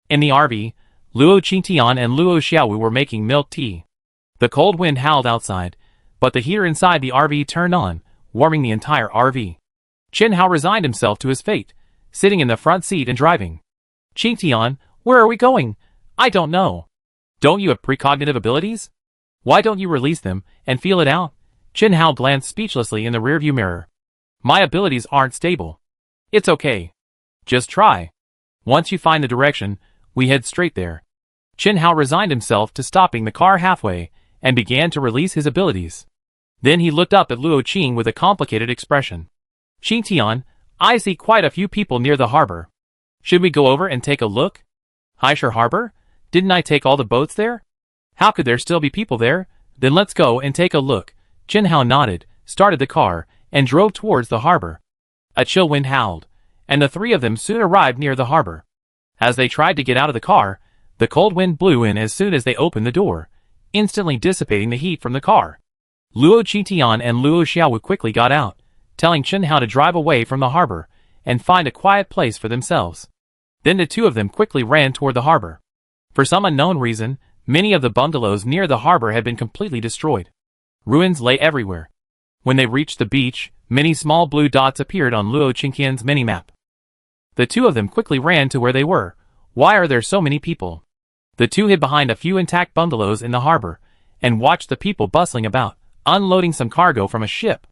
In the RV, Luo Qingtian and Luo Xiaowu were making milk tea. The cold wind howled outside, but the heater inside the RV turned on, warming the entire RV. Chen Hao resigned himself to his fate, sitting in the front seat and driving. "Qingtian, where are we going?" "I don't know." "Don't you have precognitive abilities? Why don't you release them and feel it out?" Chen Hao glanced speechlessly in the rearview mirror. "My abilities aren't stable." "It's okay. Just try. Once you find the direction, we head straight there." Chen Hao resigned himself to stopping the car halfway and began to release his abilities. Then he looked up at Luo Qing with a complicated expression. "Qingtian, I see quite a few people near the harbor. Should we go over and take a look?" "Haishar Harbor? Didn't I take all the boats there? How could there still be people there? Then let's go and take a look." Chen Hao nodded, started the car, and drove towards the harbor. A chill wind howled, and the 3 of them soon arrived near the harbor. As they tried to get out of the car, the cold wind blew in as soon as they opened the door, instantly dissipating the heat from the car. Luo Qingtian and Luo Xiaowu quickly got out, telling Chen how to drive away from the harbor and find a quiet place for themselves. Then the two of them quickly ran toward the harbor. For some unknown reason, many of the bungalows near the harbor had been completely destroyed. Ruins lay everywhere. When they reached the beach, many small blue dots appeared on Luo Qingqian's minimap. The two of them quickly ran to where they were. Why are there so many people? The two hid behind a few intact bungalows in the harbor and watched the people bustling about, unloading some cargo from a ship.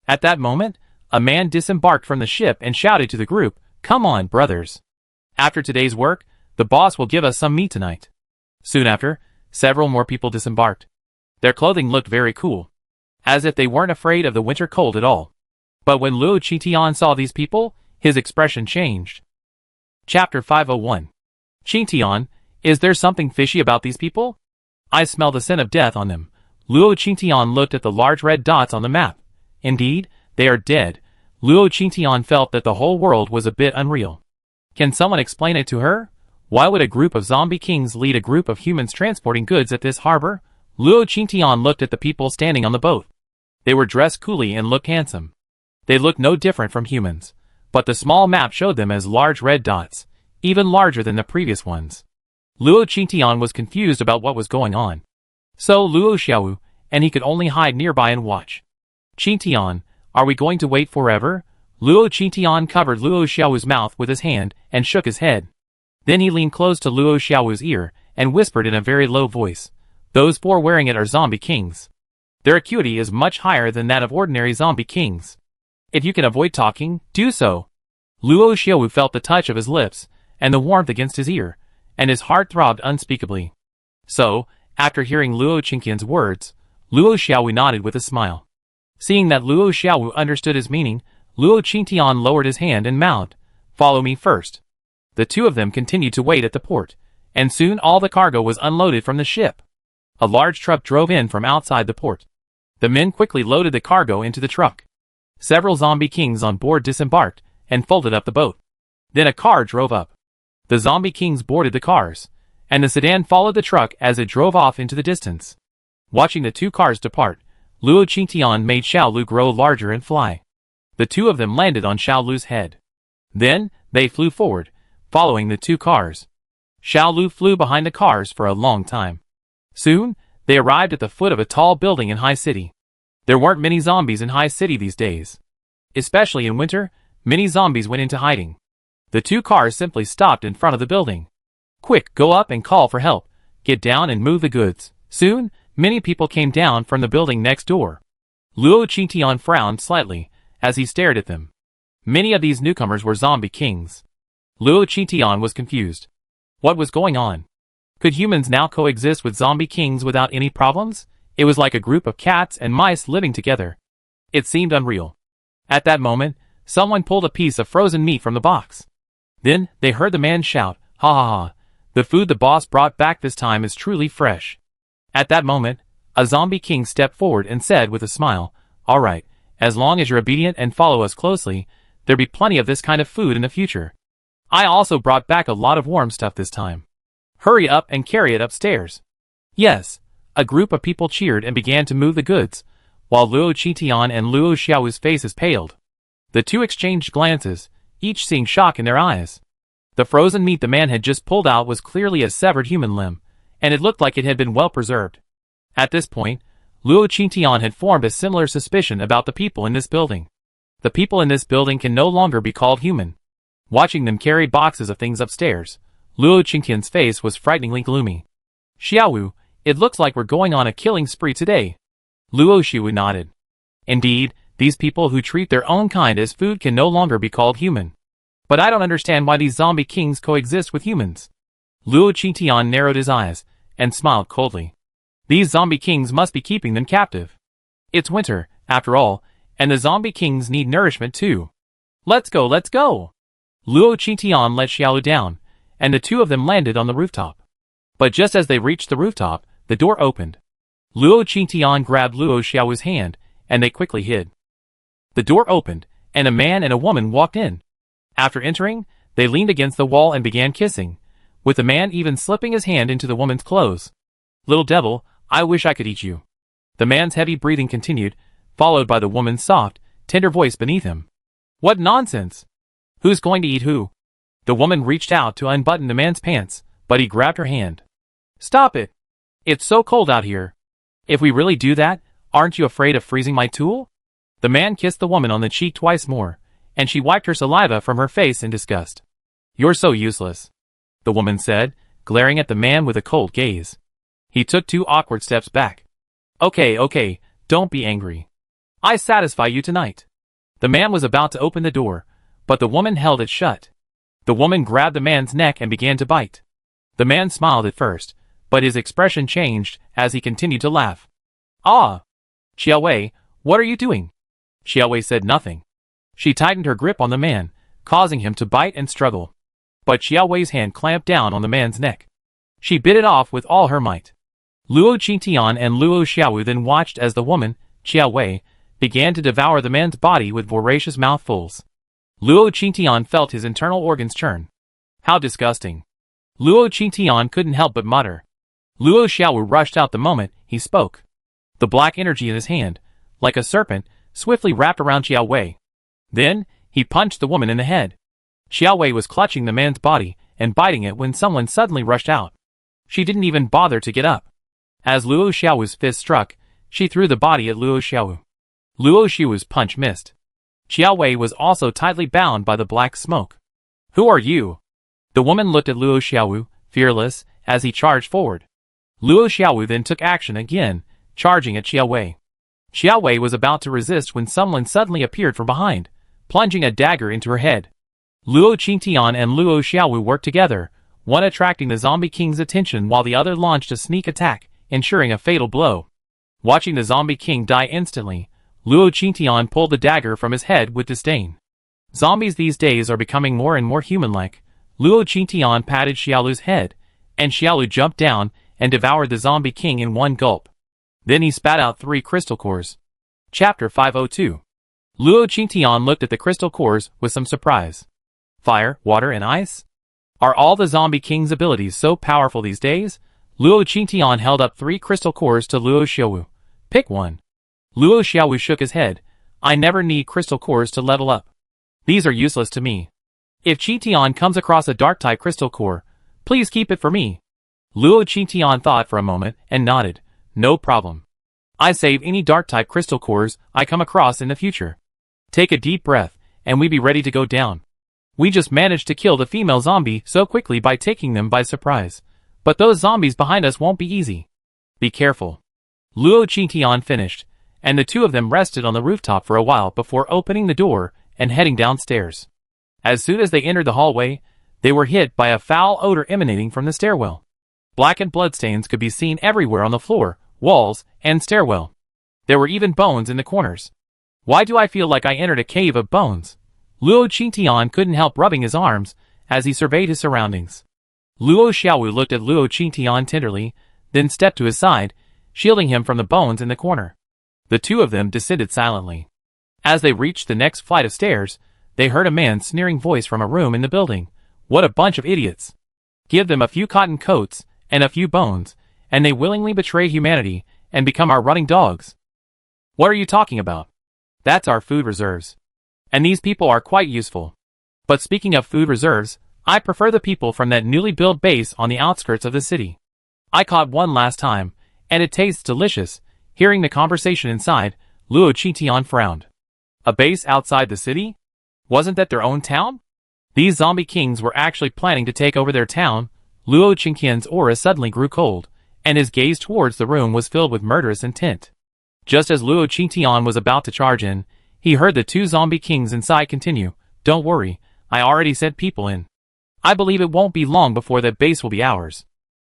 At that moment, a man disembarked from the ship and shouted to the group, "Come on, brothers. After today's work, the boss will give us some meat tonight." Soon after, several more people disembarked. Their clothing looked very cool, as if they weren't afraid of the winter cold at all. But when Luo Qingqian saw these people, his expression changed. Chapter 501. Qingqian, is there something fishy about these people? I smell the scent of death on them. Luo Qingqian looked at the large red dots on the map. Indeed, they are dead. Luo Qingqian felt that the whole world was a bit unreal. Can someone explain it to her? Why would a group of zombie kings lead a group of humans transporting goods at this harbor? Luo Qingqian looked at the people standing on the boat. They were dressed coolly and looked handsome. They looked no different from humans, but the small map showed them as large red dots, even larger than the previous ones. Luo Qingqian was confused about what was going on. So Luo Xiaowu, and he could only hide nearby and watch. Qingqian, are we going to wait forever? Luo Qingqian covered Luo Xiaowu's mouth with his hand and shook his head. Then he leaned close to Luo Xiaowu's ear and whispered in a very low voice, "Those four wearing it are zombie kings. Their acuity is much higher than that of ordinary zombie kings. If you can avoid talking, do so." Luo Xiaowu felt the touch of his lips and the warmth against his ear, and his heart throbbed unspeakably. So, after hearing Luo Qingqian's words, Luo Xiaowu nodded with a smile. Seeing that Luo Xiaowu understood his meaning, Luo Qingqian lowered his hand and mouthed, "Follow me first." The two of them continued to wait at the port, and soon all the cargo was unloaded from the ship. A large truck drove in from outside the port. The men quickly loaded the cargo into the truck. Several zombie kings on board disembarked and folded up the boat. Then a car drove up. The zombie kings boarded the cars, and the sedan followed the truck as it drove off into the distance. Watching the two cars depart, Luo Qingqian made Xiaolu grow larger and fly. The two of them landed on Xiaolu's head. Then, they flew forward, following the two cars. Xiaolu flew behind the cars for a long time. Soon, they arrived at the foot of a tall building in High City. There weren't many zombies in High City these days. Especially in winter, many zombies went into hiding. The two cars simply stopped in front of the building. "Quick, go up and call for help. Get down and move the goods." Soon, many people came down from the building next door. Luo Qingqian frowned slightly as he stared at them. Many of these newcomers were zombie kings. Luo Qingqian was confused. What was going on? Could humans now coexist with zombie kings without any problems? It was like a group of cats and mice living together. It seemed unreal. At that moment, someone pulled a piece of frozen meat from the box. Then, they heard the man shout, "Ha ha ha, the food the boss brought back this time is truly fresh." At that moment, a zombie king stepped forward and said with a smile, "All right, as long as you're obedient and follow us closely, there'll be plenty of this kind of food in the future. I also brought back a lot of warm stuff this time. Hurry up and carry it upstairs." Yes, a group of people cheered and began to move the goods, while Luo Qingqian and Luo Xiaowu's faces paled. The two exchanged glances, each seeing shock in their eyes. The frozen meat the man had just pulled out was clearly a severed human limb, and it looked like it had been well preserved. At this point, Luo Qingqian had formed a similar suspicion about the people in this building. The people in this building can no longer be called human. Watching them carry boxes of things upstairs, Luo Qingqian's face was frighteningly gloomy. "Xiaowu, it looks like we're going on a killing spree today." Luo Xiaowu nodded. Indeed, these people who treat their own kind as food can no longer be called human. But I don't understand why these zombie kings coexist with humans. Luo Qingqian narrowed his eyes and smiled coldly. These zombie kings must be keeping them captive. It's winter, after all, and the zombie kings need nourishment too. Let's go, let's go! Luo Qingqian let Xiaolu down, and the two of them landed on the rooftop. But just as they reached the rooftop, the door opened. Luo Qingqian grabbed Luo Xiaowu's hand, and they quickly hid. The door opened, and a man and a woman walked in. After entering, they leaned against the wall and began kissing, with the man even slipping his hand into the woman's clothes. "Little devil, I wish I could eat you." The man's heavy breathing continued, followed by the woman's soft, tender voice beneath him. What nonsense! Who's going to eat who? The woman reached out to unbutton the man's pants, but he grabbed her hand. Stop it! It's so cold out here. If we really do that, aren't you afraid of freezing my tool? The man kissed the woman on the cheek twice more, and she wiped her saliva from her face in disgust. You're so useless, the woman said, glaring at the man with a cold gaze. He took 2 awkward steps back. Okay, don't be angry. I satisfy you tonight. The man was about to open the door, but the woman held it shut. The woman grabbed the man's neck and began to bite. The man smiled at first, but his expression changed as he continued to laugh. Ah! Xiaowei, what are you doing? Xiaowei said nothing. She tightened her grip on the man, causing him to bite and struggle. But Xiaowei's hand clamped down on the man's neck. She bit it off with all her might. Luo Qingtian and Luo Xiaowu then watched as the woman, Xiaowei, began to devour the man's body with voracious mouthfuls. Luo Qingtian felt his internal organs churn. How disgusting. Luo Qingtian couldn't help but mutter. Luo Xiaowu rushed out the moment he spoke. The black energy in his hand, like a serpent, swiftly wrapped around Xiaowei. Then, he punched the woman in the head. Xiaowei was clutching the man's body and biting it when someone suddenly rushed out. She didn't even bother to get up. As Luo Xiaowu's fist struck, she threw the body at Luo Xiaowu. Luo Xiaowu's punch missed. Xiaowei was also tightly bound by the black smoke. Who are you? The woman looked at Luo Xiaowu, fearless, as he charged forward. Luo Xiaowu then took action again, charging at Xiaowei. Xiaowei was about to resist when someone suddenly appeared from behind, plunging a dagger into her head. Luo Qingtian and Luo Xiaowu worked together, one attracting the Zombie King's attention while the other launched a sneak attack, ensuring a fatal blow. Watching the Zombie King die instantly, Luo Qingtian pulled the dagger from his head with disdain. Zombies these days are becoming more and more human-like. Luo Qingtian patted Xiaolu's head, and Xiaolu jumped down and devoured the Zombie King in one gulp. Then he spat out 3 crystal cores. Chapter 502. Luo Qingtian looked at the crystal cores with some surprise. Fire, water, and ice? Are all the Zombie King's abilities so powerful these days? Luo Qingtian held up 3 crystal cores to Luo Xiaowu. Pick one. Luo Xiaowu shook his head. I never need crystal cores to level up. These are useless to me. If Qingtian comes across a dark-type crystal core, please keep it for me. Luo Qingtian thought for a moment and nodded. No problem. I save any dark-type crystal cores I come across in the future. Take a deep breath, and we be ready to go down. We just managed to kill the female zombie so quickly by taking them by surprise. But those zombies behind us won't be easy. Be careful. Luo Qingtian finished, and the 2 of them rested on the rooftop for a while before opening the door and heading downstairs. As soon as they entered the hallway, they were hit by a foul odor emanating from the stairwell. Blackened bloodstains could be seen everywhere on the floor, walls, and stairwell. There were even bones in the corners. Why do I feel like I entered a cave of bones? Luo Qingtian couldn't help rubbing his arms as he surveyed his surroundings. Luo Xiaowu looked at Luo Qingtian tenderly, then stepped to his side, shielding him from the bones in the corner. The 2 of them descended silently. As they reached the next flight of stairs, they heard a man's sneering voice from a room in the building. What a bunch of idiots. Give them a few cotton coats and a few bones, and they willingly betray humanity and become our running dogs. What are you talking about? That's our food reserves. And these people are quite useful. But speaking of food reserves, I prefer the people from that newly built base on the outskirts of the city. I caught one last time, and it tastes delicious. Hearing the conversation inside, Luo Qingtian frowned. A base outside the city? Wasn't that their own town? These zombie kings were actually planning to take over their town. Luo Qingtian's aura suddenly grew cold, and his gaze towards the room was filled with murderous intent. Just as Luo Qingtian was about to charge in, he heard the 2 zombie kings inside continue. Don't worry, I already sent people in. I believe it won't be long before that base will be ours.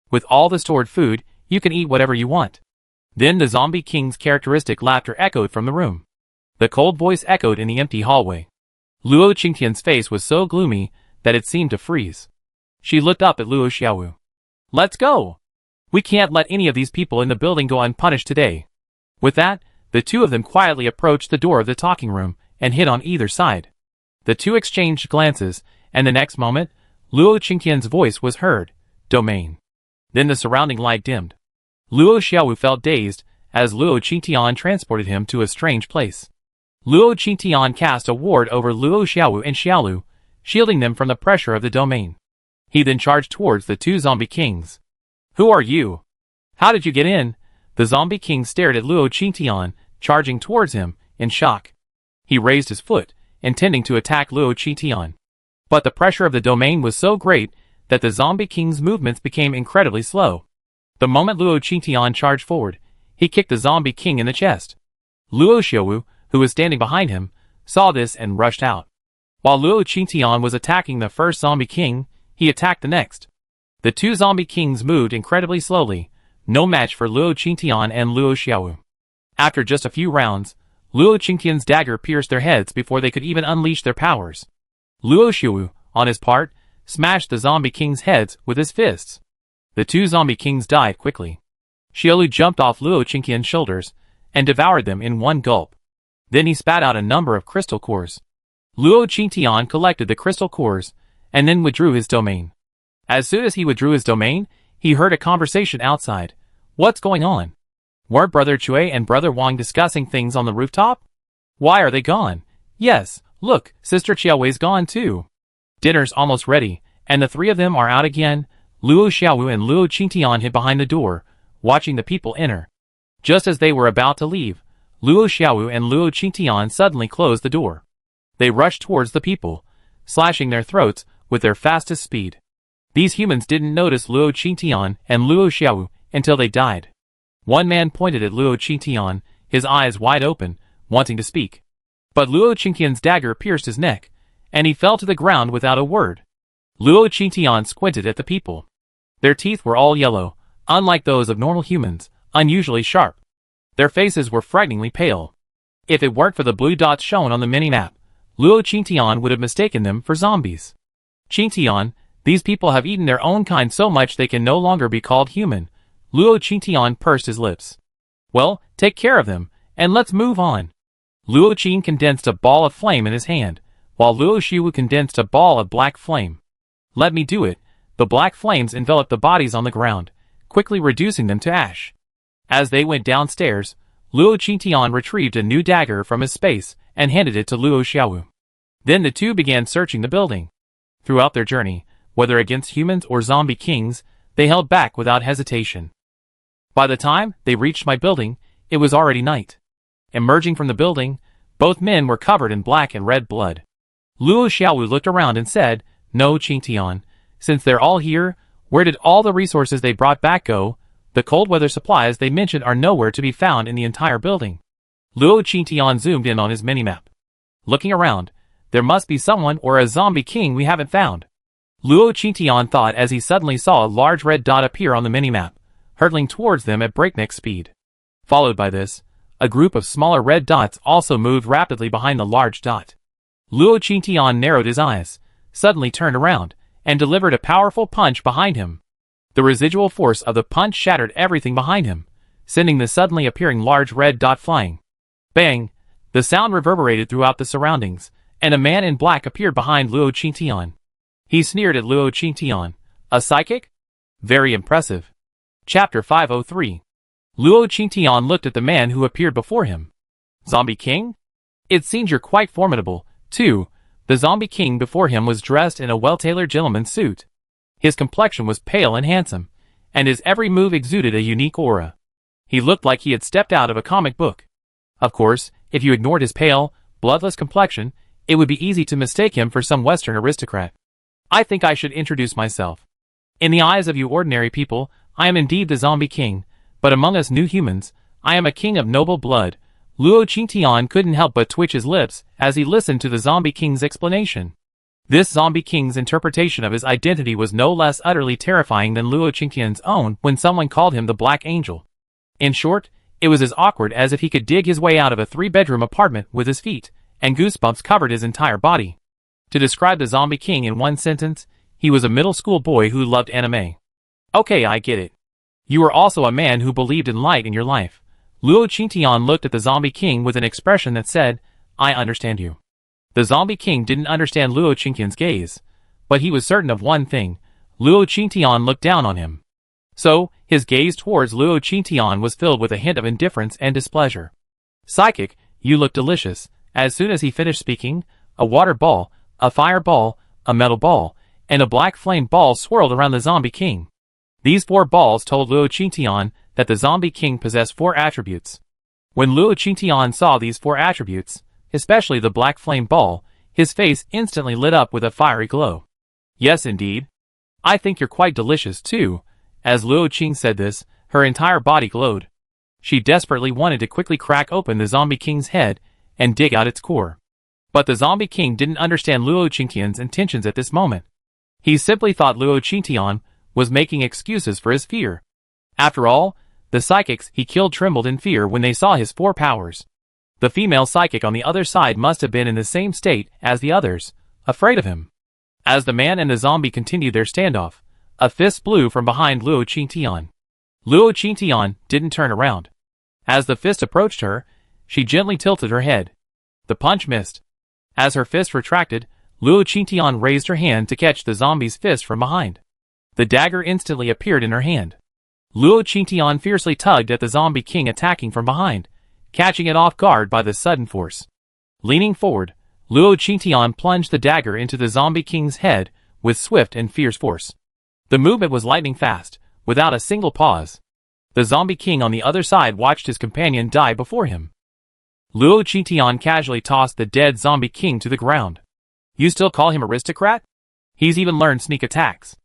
With all the stored food, you can eat whatever you want. Then the zombie king's characteristic laughter echoed from the room. The cold voice echoed in the empty hallway. Luo Qingtian's face was so gloomy that it seemed to freeze. She looked up at Luo Xiaowu. Let's go! We can't let any of these people in the building go unpunished today. With that, the 2 of them quietly approached the door of the talking room and hid on either side. The 2 exchanged glances, and the next moment, Luo Qingtian's voice was heard. Domain. Then the surrounding light dimmed. Luo Xiaowu felt dazed as Luo Qingtian transported him to a strange place. Luo Qingtian cast a ward over Luo Xiaowu and Xiaolu, shielding them from the pressure of the domain. He then charged towards the two zombie kings. Who are you? How did you get in? The zombie king stared at Luo Qingtian, charging towards him, in shock. He raised his foot, intending to attack Luo Qingtian. But the pressure of the domain was so great that the zombie king's movements became incredibly slow. The moment Luo Qingtian charged forward, he kicked the zombie king in the chest. Luo Xiaowu, who was standing behind him, saw this and rushed out. While Luo Qingtian was attacking the first zombie king, he attacked the next. The two zombie kings moved incredibly slowly, no match for Luo Qingtian and Luo Xiaowu. After just a few rounds, Luo Qingtian's dagger pierced their heads before they could even unleash their powers. Luo Xiaowu, on his part, smashed the zombie kings' heads with his fists. The two zombie kings died quickly. Xiaolu jumped off Luo Qingtian's shoulders and devoured them in one gulp. Then he spat out a number of crystal cores. Luo Qingtian collected the crystal cores and then withdrew his domain. As soon as he withdrew his domain, he heard a conversation outside. What's going on? Weren't Brother Chui and Brother Wang discussing things on the rooftop? Why are they gone? Yes, look, Sister Qiaowei's gone too. Dinner's almost ready, and the three of them are out again. Luo Xiaowu and Luo Qingtian hid behind the door, watching the people enter. Just as they were about to leave, Luo Xiaowu and Luo Qingtian suddenly closed the door. They rushed towards the people, slashing their throats with their fastest speed. These humans didn't notice Luo Qingtian and Luo Xiaowu until they died. One man pointed at Luo Qingtian, his eyes wide open, wanting to speak. But Luo Qingtian's dagger pierced his neck, and he fell to the ground without a word. Luo Qingtian squinted at the people. Their teeth were all yellow, unlike those of normal humans, unusually sharp. Their faces were frighteningly pale. If it weren't for the blue dots shown on the mini-map, Luo Qingtian would have mistaken them for zombies. Qingtian, these people have eaten their own kind so much they can no longer be called human. Luo Qingtian pursed his lips. Well, take care of them, and let's move on. Luo Qing condensed a ball of flame in his hand, while Luo Xiaowu condensed a ball of black flame. Let me do it. The black flames enveloped the bodies on the ground, quickly reducing them to ash. As they went downstairs, Luo Qingtian retrieved a new dagger from his space and handed it to Luo Xiaowu. Then the two began searching the building. Throughout their journey, whether against humans or zombie kings, they held back without hesitation. By the time they reached my building, it was already night. Emerging from the building, both men were covered in black and red blood. Luo Xiaowu looked around and said, No, Qingtian, since they're all here, where did all the resources they brought back go? The cold weather supplies they mentioned are nowhere to be found in the entire building. Luo Qingtian zoomed in on his minimap. Looking around, there must be someone or a zombie king we haven't found. Luo Qingtian thought as he suddenly saw a large red dot appear on the minimap, hurtling towards them at breakneck speed. Followed by this, a group of smaller red dots also moved rapidly behind the large dot. Luo Qingtian narrowed his eyes, suddenly turned around, and delivered a powerful punch behind him. The residual force of the punch shattered everything behind him, sending the suddenly appearing large red dot flying. Bang! The sound reverberated throughout the surroundings, and a man in black appeared behind Luo Qingtian. He sneered at Luo Qingtian. A psychic? Very impressive. Chapter 503. Luo Qingtian looked at the man who appeared before him. Zombie King? It seems you're quite formidable, too. The zombie king before him was dressed in a well-tailored gentleman's suit. His complexion was pale and handsome, and his every move exuded a unique aura. He looked like he had stepped out of a comic book. Of course, if you ignored his pale, bloodless complexion, it would be easy to mistake him for some Western aristocrat. I think I should introduce myself. In the eyes of you ordinary people, I am indeed the zombie king, but among us new humans, I am a king of noble blood. Luo Qingtian couldn't help but twitch his lips as he listened to the zombie king's explanation. This zombie king's interpretation of his identity was no less utterly terrifying than Luo Qingtian's own when someone called him the Black Angel. In short, it was as awkward as if he could dig his way out of a 3-bedroom apartment with his feet, and goosebumps covered his entire body. To describe the zombie king in one sentence, he was a middle school boy who loved anime. Okay, I get it. You were also a man who believed in light in your life. Luo Qingtian looked at the zombie king with an expression that said, I understand you. The zombie king didn't understand Luo Qingtian's gaze, but he was certain of one thing. Luo Qingtian looked down on him. So, his gaze towards Luo Qingtian was filled with a hint of indifference and displeasure. Psychic, you look delicious, As soon as he finished speaking, a water ball, a fire ball, a metal ball, and a black flame ball swirled around the Zombie King. These 4 balls told Luo Qingtian that the Zombie King possessed 4 attributes. When Luo Qingtian saw these 4 attributes, especially the black flame ball, his face instantly lit up with a fiery glow. Yes, indeed. I think you're quite delicious too. As Luo Qing said this, her entire body glowed. She desperately wanted to quickly crack open the Zombie King's head and dig out its core. But the Zombie King didn't understand Luo Qingtian's intentions at this moment. He simply thought Luo Qingtian was making excuses for his fear. After all, the psychics he killed trembled in fear when they saw his 4 powers. The female psychic on the other side must have been in the same state as the others, afraid of him. As the man and the zombie continued their standoff, a fist blew from behind Luo Qingtian. Luo Qingtian didn't turn around. As the fist approached her, she gently tilted her head. The punch missed. As her fist retracted, Luo Qingtian raised her hand to catch the zombie's fist from behind. The dagger instantly appeared in her hand. Luo Qingtian fiercely tugged at the Zombie King attacking from behind, catching it off guard by the sudden force. Leaning forward, Luo Qingtian plunged the dagger into the Zombie King's head with swift and fierce force. The movement was lightning fast, without a single pause. The Zombie King on the other side watched his companion die before him. Luo Qingtian casually tossed the dead Zombie King to the ground. You still call him aristocrat? He's even learned sneak attacks.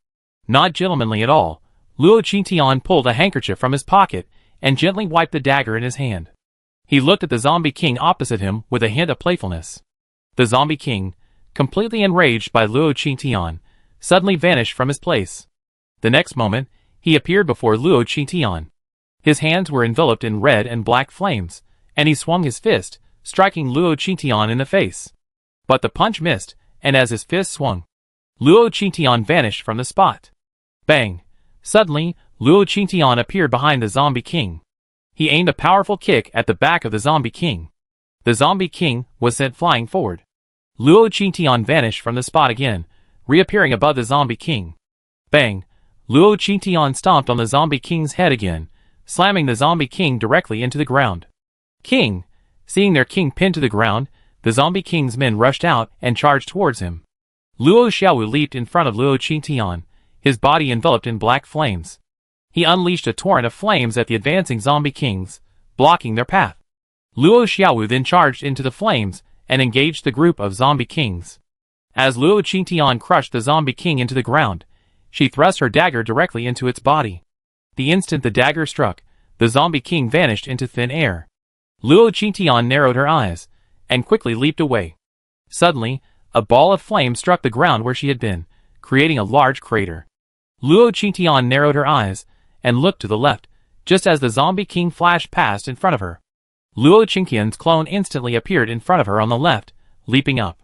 Not gentlemanly at all, Luo Qingtian pulled a handkerchief from his pocket and gently wiped the dagger in his hand. He looked at the Zombie King opposite him with a hint of playfulness. The Zombie King, completely enraged by Luo Qingtian, suddenly vanished from his place. The next moment, he appeared before Luo Qingtian. His hands were enveloped in red and black flames, and he swung his fist, striking Luo Qingtian in the face. But the punch missed, and as his fist swung, Luo Qingtian vanished from the spot. Bang! Suddenly, Luo Qingtian appeared behind the Zombie King. He aimed a powerful kick at the back of the Zombie King. The Zombie King was sent flying forward. Luo Qingtian vanished from the spot again, reappearing above the Zombie King. Bang! Luo Qingtian stomped on the Zombie King's head again, slamming the Zombie King directly into the ground. King! Seeing their king pinned to the ground, the Zombie King's men rushed out and charged towards him. Luo Xiaowu leaped in front of Luo Qingtian, his body enveloped in black flames. He unleashed a torrent of flames at the advancing Zombie Kings, blocking their path. Luo Xiaowu then charged into the flames and engaged the group of Zombie Kings. As Luo Qingtian crushed the Zombie King into the ground, she thrust her dagger directly into its body. The instant the dagger struck, the Zombie King vanished into thin air. Luo Qingtian narrowed her eyes and quickly leaped away. Suddenly, a ball of flame struck the ground where she had been, creating a large crater. Luo Qingtian narrowed her eyes and looked to the left, just as the Zombie King flashed past in front of her. Luo Qingtian's clone instantly appeared in front of her on the left, leaping up.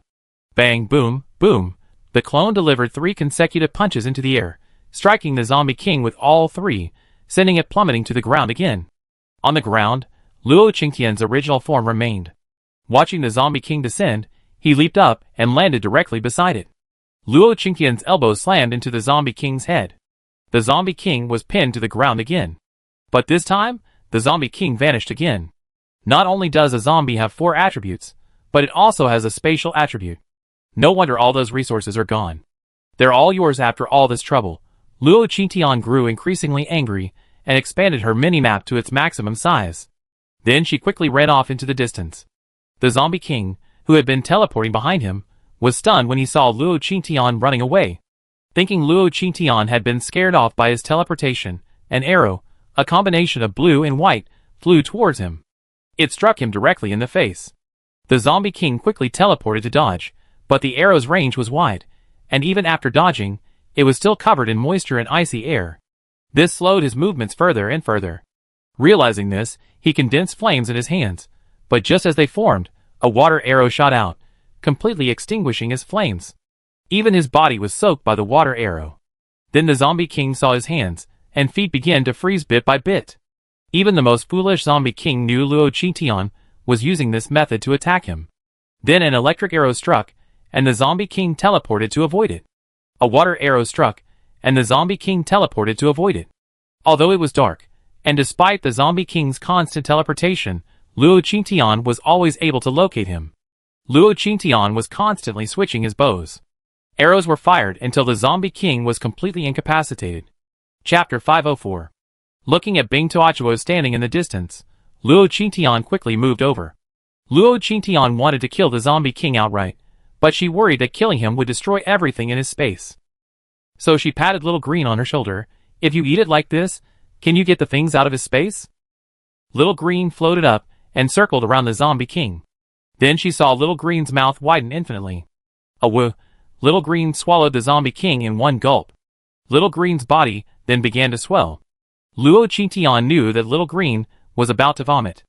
Bang, boom, boom. The clone delivered 3 consecutive punches into the air, striking the Zombie King with all 3, sending it plummeting to the ground again. On the ground, Luo Qingtian's original form remained. Watching the Zombie King descend, he leaped up and landed directly beside it. Luo Qingtian's elbow slammed into the Zombie King's head. The Zombie King was pinned to the ground again. But this time, the Zombie King vanished again. Not only does a zombie have 4 attributes, but it also has a spatial attribute. No wonder all those resources are gone. They're all yours after all this trouble. Luo Qingtian grew increasingly angry and expanded her mini-map to its maximum size. Then she quickly ran off into the distance. The Zombie King, who had been teleporting behind him, was stunned when he saw Luo Qingtian running away. Thinking Luo Qingtian had been scared off by his teleportation, an arrow, a combination of blue and white, flew towards him. It struck him directly in the face. The Zombie King quickly teleported to dodge, but the arrow's range was wide, and even after dodging, it was still covered in moisture and icy air. This slowed his movements further and further. Realizing this, he condensed flames in his hands, but just as they formed, a water arrow shot out, completely extinguishing his flames. Even his body was soaked by the water arrow. Then the Zombie King saw his hands and feet begin to freeze bit by bit. Even the most foolish Zombie King knew Luo Qingtian was using this method to attack him. Then an electric arrow struck, and the Zombie King teleported to avoid it. A water arrow struck, and the Zombie King teleported to avoid it. Although it was dark, and despite the Zombie King's constant teleportation, Luo Qingtian was always able to locate him. Luo Qingtian was constantly switching his bows. Arrows were fired until the zombie king was completely incapacitated. Chapter 504. Looking at Bing Tuochuo standing in the distance, Luo Qingtian quickly moved over. Luo Qingtian wanted to kill the zombie king outright, but she worried that killing him would destroy everything in his space. So she patted Little Green on her shoulder. If you eat it like this, can you get the things out of his space? Little Green floated up and circled around the zombie king. Then she saw Little Green's mouth widen infinitely. Little Green swallowed the zombie king in one gulp. Little Green's body then began to swell. Luo Qingtian knew that Little Green was about to vomit.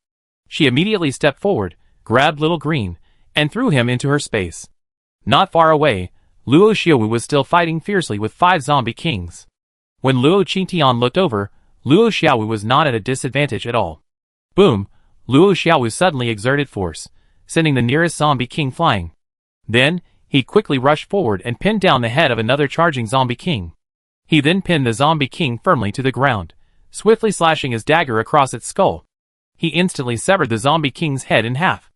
She immediately stepped forward, grabbed Little Green, and threw him into her space. Not far away, Luo Xiaowu was still fighting fiercely with 5 zombie kings. When Luo Qingtian looked over, Luo Xiaowu was not at a disadvantage at all. Boom! Luo Xiaowu suddenly exerted force, sending the nearest zombie king flying. Then, he quickly rushed forward and pinned down the head of another charging zombie king. He then pinned the zombie king firmly to the ground, swiftly slashing his dagger across its skull. He instantly severed the zombie king's head in half.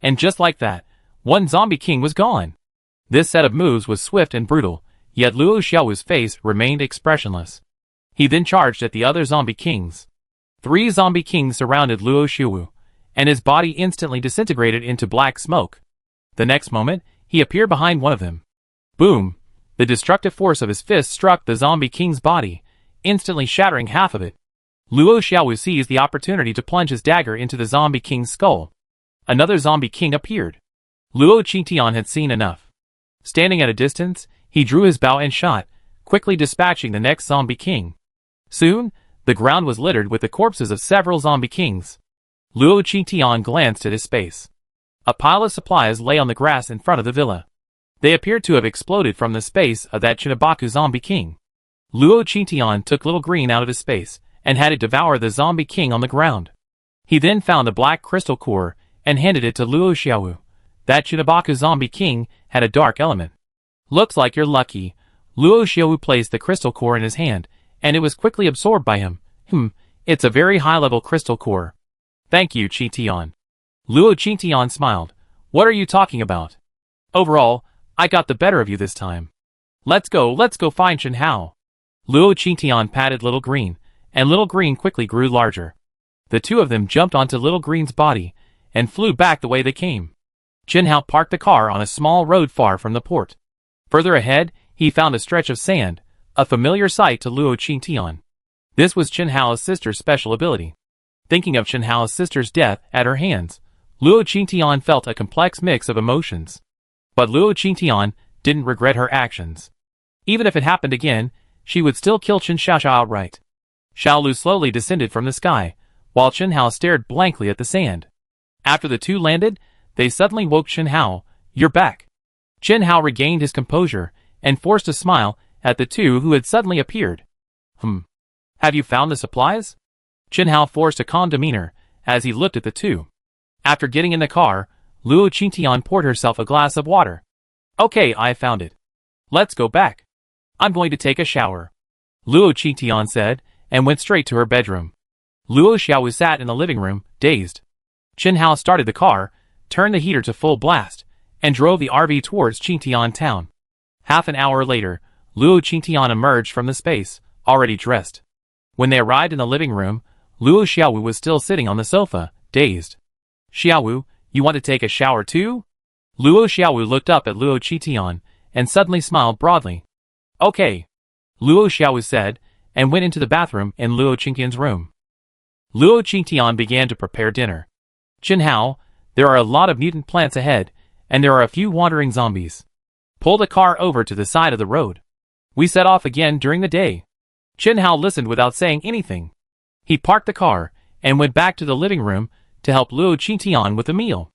And just like that, one zombie king was gone. This set of moves was swift and brutal, yet Luo Xiaowu's face remained expressionless. He then charged at the other zombie kings. 3 zombie kings surrounded Luo Xiaowu, and his body instantly disintegrated into black smoke. The next moment, he appeared behind one of them. Boom! The destructive force of his fist struck the zombie king's body, instantly shattering half of it. Luo Xiaowu seized the opportunity to plunge his dagger into the zombie king's skull. Another zombie king appeared. Luo Qingtian had seen enough. Standing at a distance, he drew his bow and shot, quickly dispatching the next zombie king. Soon, the ground was littered with the corpses of several zombie kings. Luo Qingtian glanced at his space. A pile of supplies lay on the grass in front of the villa. They appeared to have exploded from the space of that Chinabaku zombie king. Luo Qingtian took Little Green out of his space, and had it devour the zombie king on the ground. He then found a black crystal core, and handed it to Luo Xiaowu. That Chinabaku zombie king had a dark element. Looks like you're lucky. Luo Xiaowu placed the crystal core in his hand, and it was quickly absorbed by him. It's a very high-level crystal core. Thank you, Qingtian. Luo Qingtian smiled. What are you talking about? Overall, I got the better of you this time. Let's go find Chen Hao. Luo Qingtian patted Little Green, and Little Green quickly grew larger. The two of them jumped onto Little Green's body, and flew back the way they came. Chen Hao parked the car on a small road far from the port. Further ahead, he found a stretch of sand, a familiar sight to Luo Qingtian. This was Chen Hao's sister's special ability. Thinking of Chen Hao's sister's death at her hands, Luo Qingtian felt a complex mix of emotions. But Luo Qingtian didn't regret her actions. Even if it happened again, she would still kill Chen Xiaoxiao outright. Xiaolu slowly descended from the sky, while Chen Hao stared blankly at the sand. After the two landed, they suddenly woke Chen Hao. You're back. Chen Hao regained his composure, and forced a smile at the two who had suddenly appeared. Have you found the supplies? Chen Hao forced a calm demeanor, as he looked at the two. After getting in the car, Luo Qingtian poured herself a glass of water. Okay, I found it. Let's go back. I'm going to take a shower. Luo Qingtian said, and went straight to her bedroom. Luo Xiaowu sat in the living room, dazed. Chen Hao started the car, turned the heater to full blast, and drove the RV towards Qingtian town. Half an hour later, Luo Qingtian emerged from the space, already dressed. When they arrived in the living room, Luo Xiaowu was still sitting on the sofa, dazed. Xiaowu, you want to take a shower too? Luo Xiaowu looked up at Luo Qingtian, and suddenly smiled broadly. Okay. Luo Xiaowu said, and went into the bathroom in Luo Qingtian's room. Luo Qingtian began to prepare dinner. Chen Hao, there are a lot of mutant plants ahead, and there are a few wandering zombies. Pull the car over to the side of the road. We set off again during the day. Chen Hao listened without saying anything. He parked the car, and went back to the living room to help Luo Qingtian with the meal.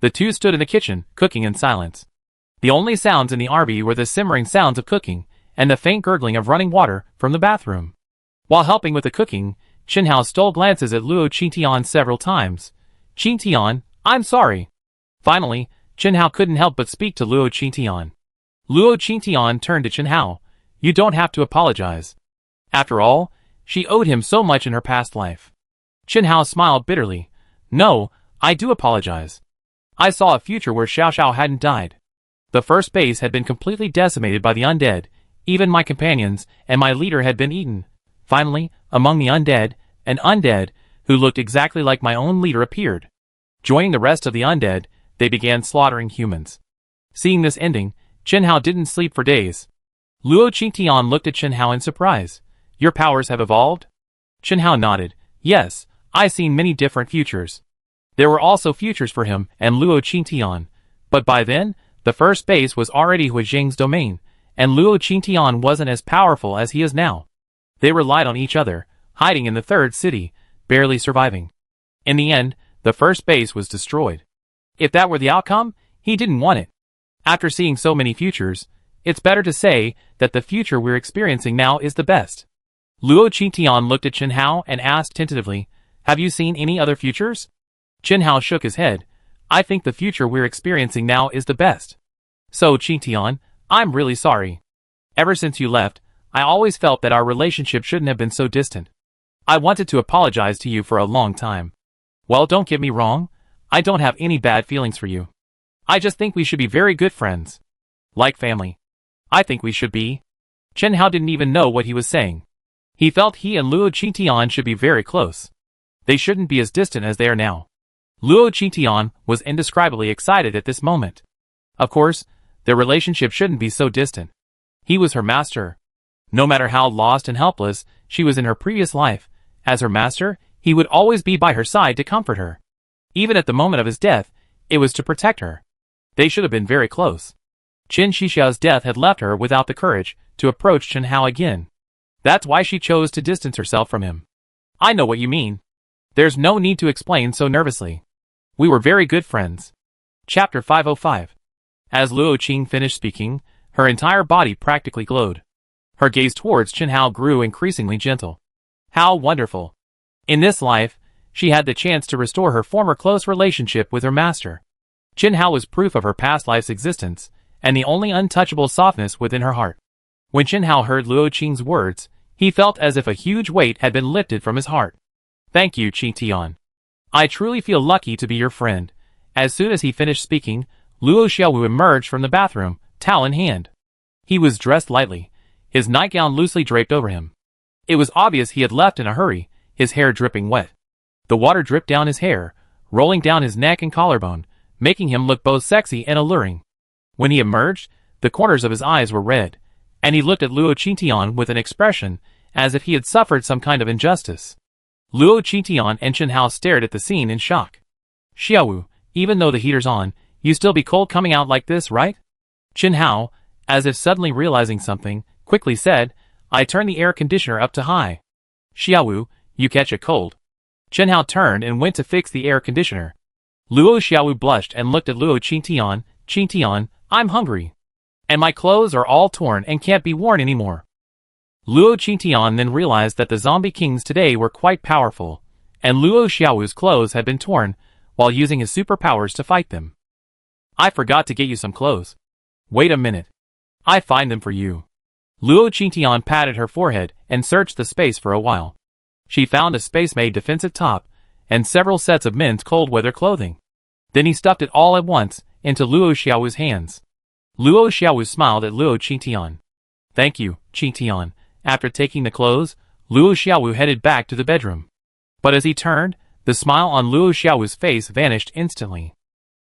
The two stood in the kitchen, cooking in silence. The only sounds in the RV were the simmering sounds of cooking, and the faint gurgling of running water from the bathroom. While helping with the cooking, Chen Hao stole glances at Luo Qingtian several times. Qingtian, I'm sorry. Finally, Chen Hao couldn't help but speak to Luo Qingtian. Luo Qingtian turned to Chen Hao. You don't have to apologize. After all, she owed him so much in her past life. Chen Hao smiled bitterly. No, I do apologize. I saw a future where Xiao Xiao hadn't died. The first base had been completely decimated by the undead, even my companions and my leader had been eaten. Finally, among the undead, an undead, who looked exactly like my own leader appeared. Joining the rest of the undead, they began slaughtering humans. Seeing this ending, Chen Hao didn't sleep for days. Luo Qingtian looked at Chen Hao in surprise. Your powers have evolved? Chen Hao nodded. Yes, I've seen many different futures. There were also futures for him and Luo Qingtian, but by then, the first base was already Hui Jing's domain, and Luo Qingtian wasn't as powerful as he is now. They relied on each other, hiding in the third city, barely surviving. In the end, the first base was destroyed. If that were the outcome, he didn't want it. After seeing so many futures, it's better to say that the future we're experiencing now is the best. Luo Qingtian looked at Chen Hao and asked tentatively, have you seen any other futures? Chen Hao shook his head. I think the future we're experiencing now is the best. So Qingtian, I'm really sorry. Ever since you left, I always felt that our relationship shouldn't have been so distant. I wanted to apologize to you for a long time. Well, don't get me wrong, I don't have any bad feelings for you. I just think we should be very good friends. Like family. I think we should be. Chen Hao didn't even know what he was saying. He felt he and Luo Qingtian should be very close. They shouldn't be as distant as they are now. Luo Qingtian was indescribably excited at this moment. Of course, their relationship shouldn't be so distant. He was her master. No matter how lost and helpless she was in her previous life, as her master, he would always be by her side to comfort her. Even at the moment of his death, it was to protect her. They should have been very close. Qin Shixiao's death had left her without the courage to approach Chen Hao again. That's why she chose to distance herself from him. I know what you mean. There's no need to explain so nervously. We were very good friends. Chapter 505. As Luo Qing finished speaking, her entire body practically glowed. Her gaze towards Chen Hao grew increasingly gentle. How wonderful. In this life, she had the chance to restore her former close relationship with her master. Chen Hao was proof of her past life's existence, and the only untouchable softness within her heart. When Chen Hao heard Luo Qing's words, he felt as if a huge weight had been lifted from his heart. Thank you, Qingtian. I truly feel lucky to be your friend. As soon as he finished speaking, Luo Xiaowu emerged from the bathroom, towel in hand. He was dressed lightly, his nightgown loosely draped over him. It was obvious he had left in a hurry, his hair dripping wet. The water dripped down his hair, rolling down his neck and collarbone, making him look both sexy and alluring. When he emerged, the corners of his eyes were red, and he looked at Luo Qingtian with an expression as if he had suffered some kind of injustice. Luo Qingtian and Chen Hao stared at the scene in shock. Xiaowu, even though the heater's on, you still be cold coming out like this, right? Chen Hao, as if suddenly realizing something, quickly said, I turned the air conditioner up to high. Xiaowu, you catch a cold. Chen Hao turned and went to fix the air conditioner. Luo Xiaowu blushed and looked at Luo Qingtian. Qingtian, I'm hungry. And my clothes are all torn and can't be worn anymore. Luo Qingtian then realized that the zombie kings today were quite powerful, and Luo Xiaowu's clothes had been torn while using his superpowers to fight them. I forgot to get you some clothes. Wait a minute. I find them for you. Luo Qingtian patted her forehead and searched the space for a while. She found a space-made defensive top and several sets of men's cold-weather clothing. Then he stuffed it all at once into Luo Xiaowu's hands. Luo Xiaowu smiled at Luo Qingtian. Thank you, Qingtian. After taking the clothes, Luo Xiaowu headed back to the bedroom. But as he turned, the smile on Luo Xiaowu's face vanished instantly.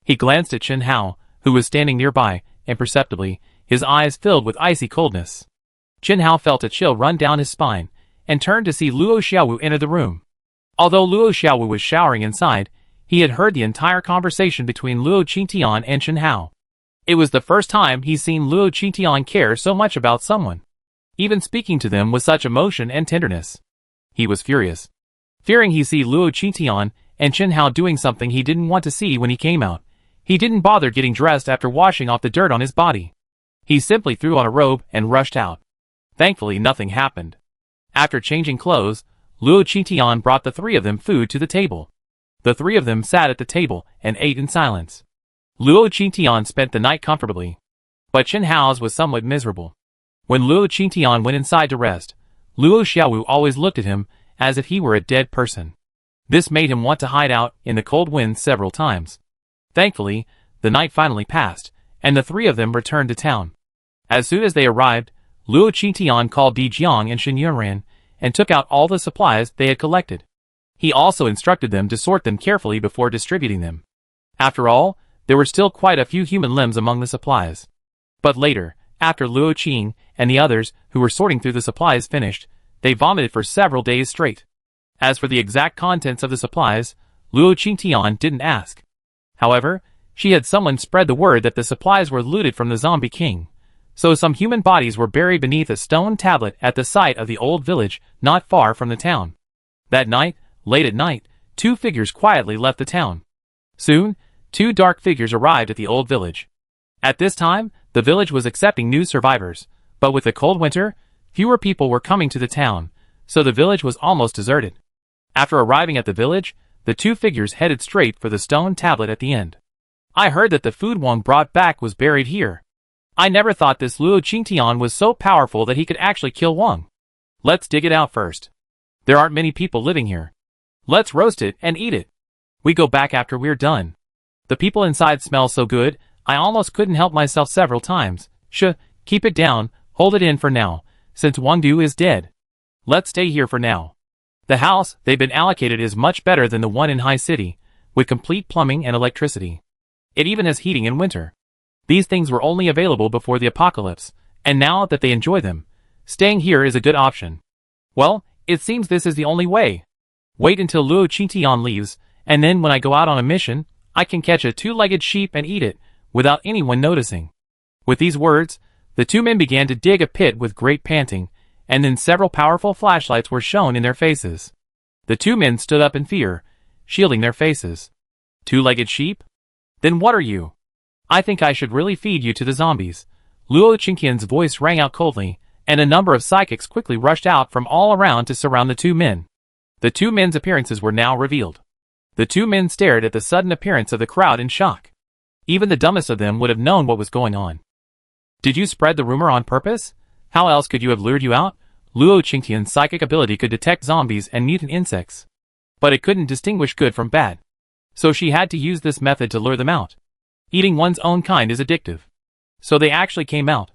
He glanced at Chen Hao, who was standing nearby, and perceptibly, his eyes filled with icy coldness. Chen Hao felt a chill run down his spine, and turned to see Luo Xiaowu enter the room. Although Luo Xiaowu was showering inside, he had heard the entire conversation between Luo Qingtian and Chen Hao. It was the first time he'd seen Luo Qingtian care so much about someone, even speaking to them with such emotion and tenderness. He was furious. Fearing he'd see Luo Qingtian and Chen Hao doing something he didn't want to see when he came out, he didn't bother getting dressed after washing off the dirt on his body. He simply threw on a robe and rushed out. Thankfully, nothing happened. After changing clothes, Luo Qingtian brought the three of them food to the table. The three of them sat at the table and ate in silence. Luo Qingtian spent the night comfortably, but Chen Hao's was somewhat miserable. When Luo Qingtian went inside to rest, Luo Xiaowu always looked at him as if he were a dead person. This made him want to hide out in the cold wind several times. Thankfully, the night finally passed, and the three of them returned to town. As soon as they arrived, Luo Qingtian called Di Jiang and Shen Yunran, and took out all the supplies they had collected. He also instructed them to sort them carefully before distributing them. After all, there were still quite a few human limbs among the supplies. But later, after Luo Qing and the others who were sorting through the supplies finished, they vomited for several days straight. As for the exact contents of the supplies, Luo Qingtian didn't ask. However, she had someone spread the word that the supplies were looted from the zombie king. So some human bodies were buried beneath a stone tablet at the site of the old village not far from the town. That night, late at night, two figures quietly left the town. Soon, two dark figures arrived at the old village. At this time, the village was accepting new survivors, but with the cold winter, fewer people were coming to the town, so the village was almost deserted. After arriving at the village, the two figures headed straight for the stone tablet at the end. I heard that the food Wang brought back was buried here. I never thought this Luo Qingtian was so powerful that he could actually kill Wang. Let's dig it out first. There aren't many people living here. Let's roast it and eat it. We go back after we're done. The people inside smell so good, I almost couldn't help myself several times. Keep it down, hold it in for now, since Wang Du is dead. Let's stay here for now. The house they've been allocated is much better than the one in High City, with complete plumbing and electricity. It even has heating in winter. These things were only available before the apocalypse, and now that they enjoy them, staying here is a good option. Well, it seems this is the only way. Wait until Luo Qingtian leaves, and then when I go out on a mission, I can catch a two-legged sheep and eat it, without anyone noticing. With these words, the two men began to dig a pit with great panting, and then several powerful flashlights were shown in their faces. The two men stood up in fear, shielding their faces. Two-legged sheep? Then what are you? I think I should really feed you to the zombies. Luo Qingtian's voice rang out coldly, and a number of psychics quickly rushed out from all around to surround the two men. The two men's appearances were now revealed. The two men stared at the sudden appearance of the crowd in shock. Even the dumbest of them would have known what was going on. Did you spread the rumor on purpose? How else could you have lured you out? Luo Qingtian's psychic ability could detect zombies and mutant insects. But it couldn't distinguish good from bad. So she had to use this method to lure them out. Eating one's own kind is addictive. So they actually came out.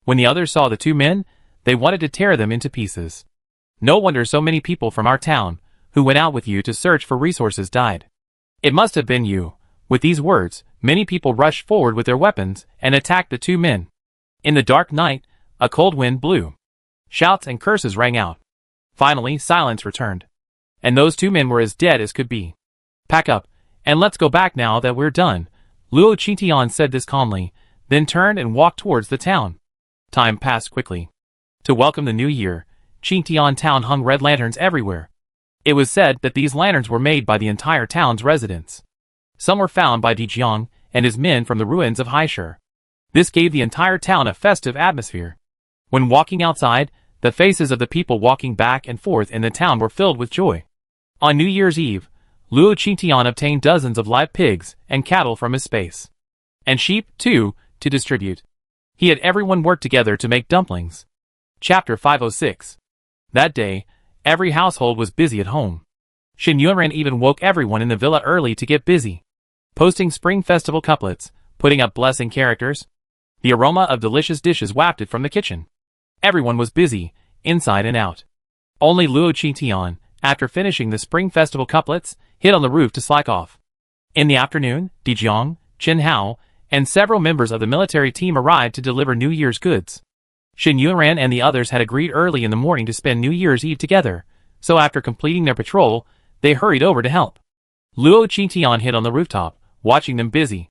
When the others saw the two men, they wanted to tear them into pieces. No wonder so many people from our town, who went out with you to search for resources, died. It must have been you. With these words, many people rushed forward with their weapons and attacked the two men. In the dark night, a cold wind blew. Shouts and curses rang out. Finally, silence returned. And those two men were as dead as could be. Pack up, and let's go back now that we're done. Luo Qingtian said this calmly, then turned and walked towards the town. Time passed quickly. To welcome the new year, Qingtian town hung red lanterns everywhere. It was said that these lanterns were made by the entire town's residents. Some were found by Di Jiang and his men from the ruins of Haishur. This gave the entire town a festive atmosphere. When walking outside, the faces of the people walking back and forth in the town were filled with joy. On New Year's Eve, Luo Qingtian obtained dozens of live pigs and cattle from his space. And sheep, too, to distribute. He had everyone work together to make dumplings. Chapter 506. That day, every household was busy at home. Shen Yunran even woke everyone in the villa early to get busy. Posting Spring Festival couplets, putting up blessing characters. The aroma of delicious dishes wafted from the kitchen. Everyone was busy, inside and out. Only Luo Qingtian, after finishing the Spring Festival couplets, hid on the roof to slack off. In the afternoon, Di Jiang, Chen Hao, and several members of the military team arrived to deliver New Year's goods. Shen Yunran and the others had agreed early in the morning to spend New Year's Eve together, so after completing their patrol, they hurried over to help. Luo Qingtian hid on the rooftop, watching them busy.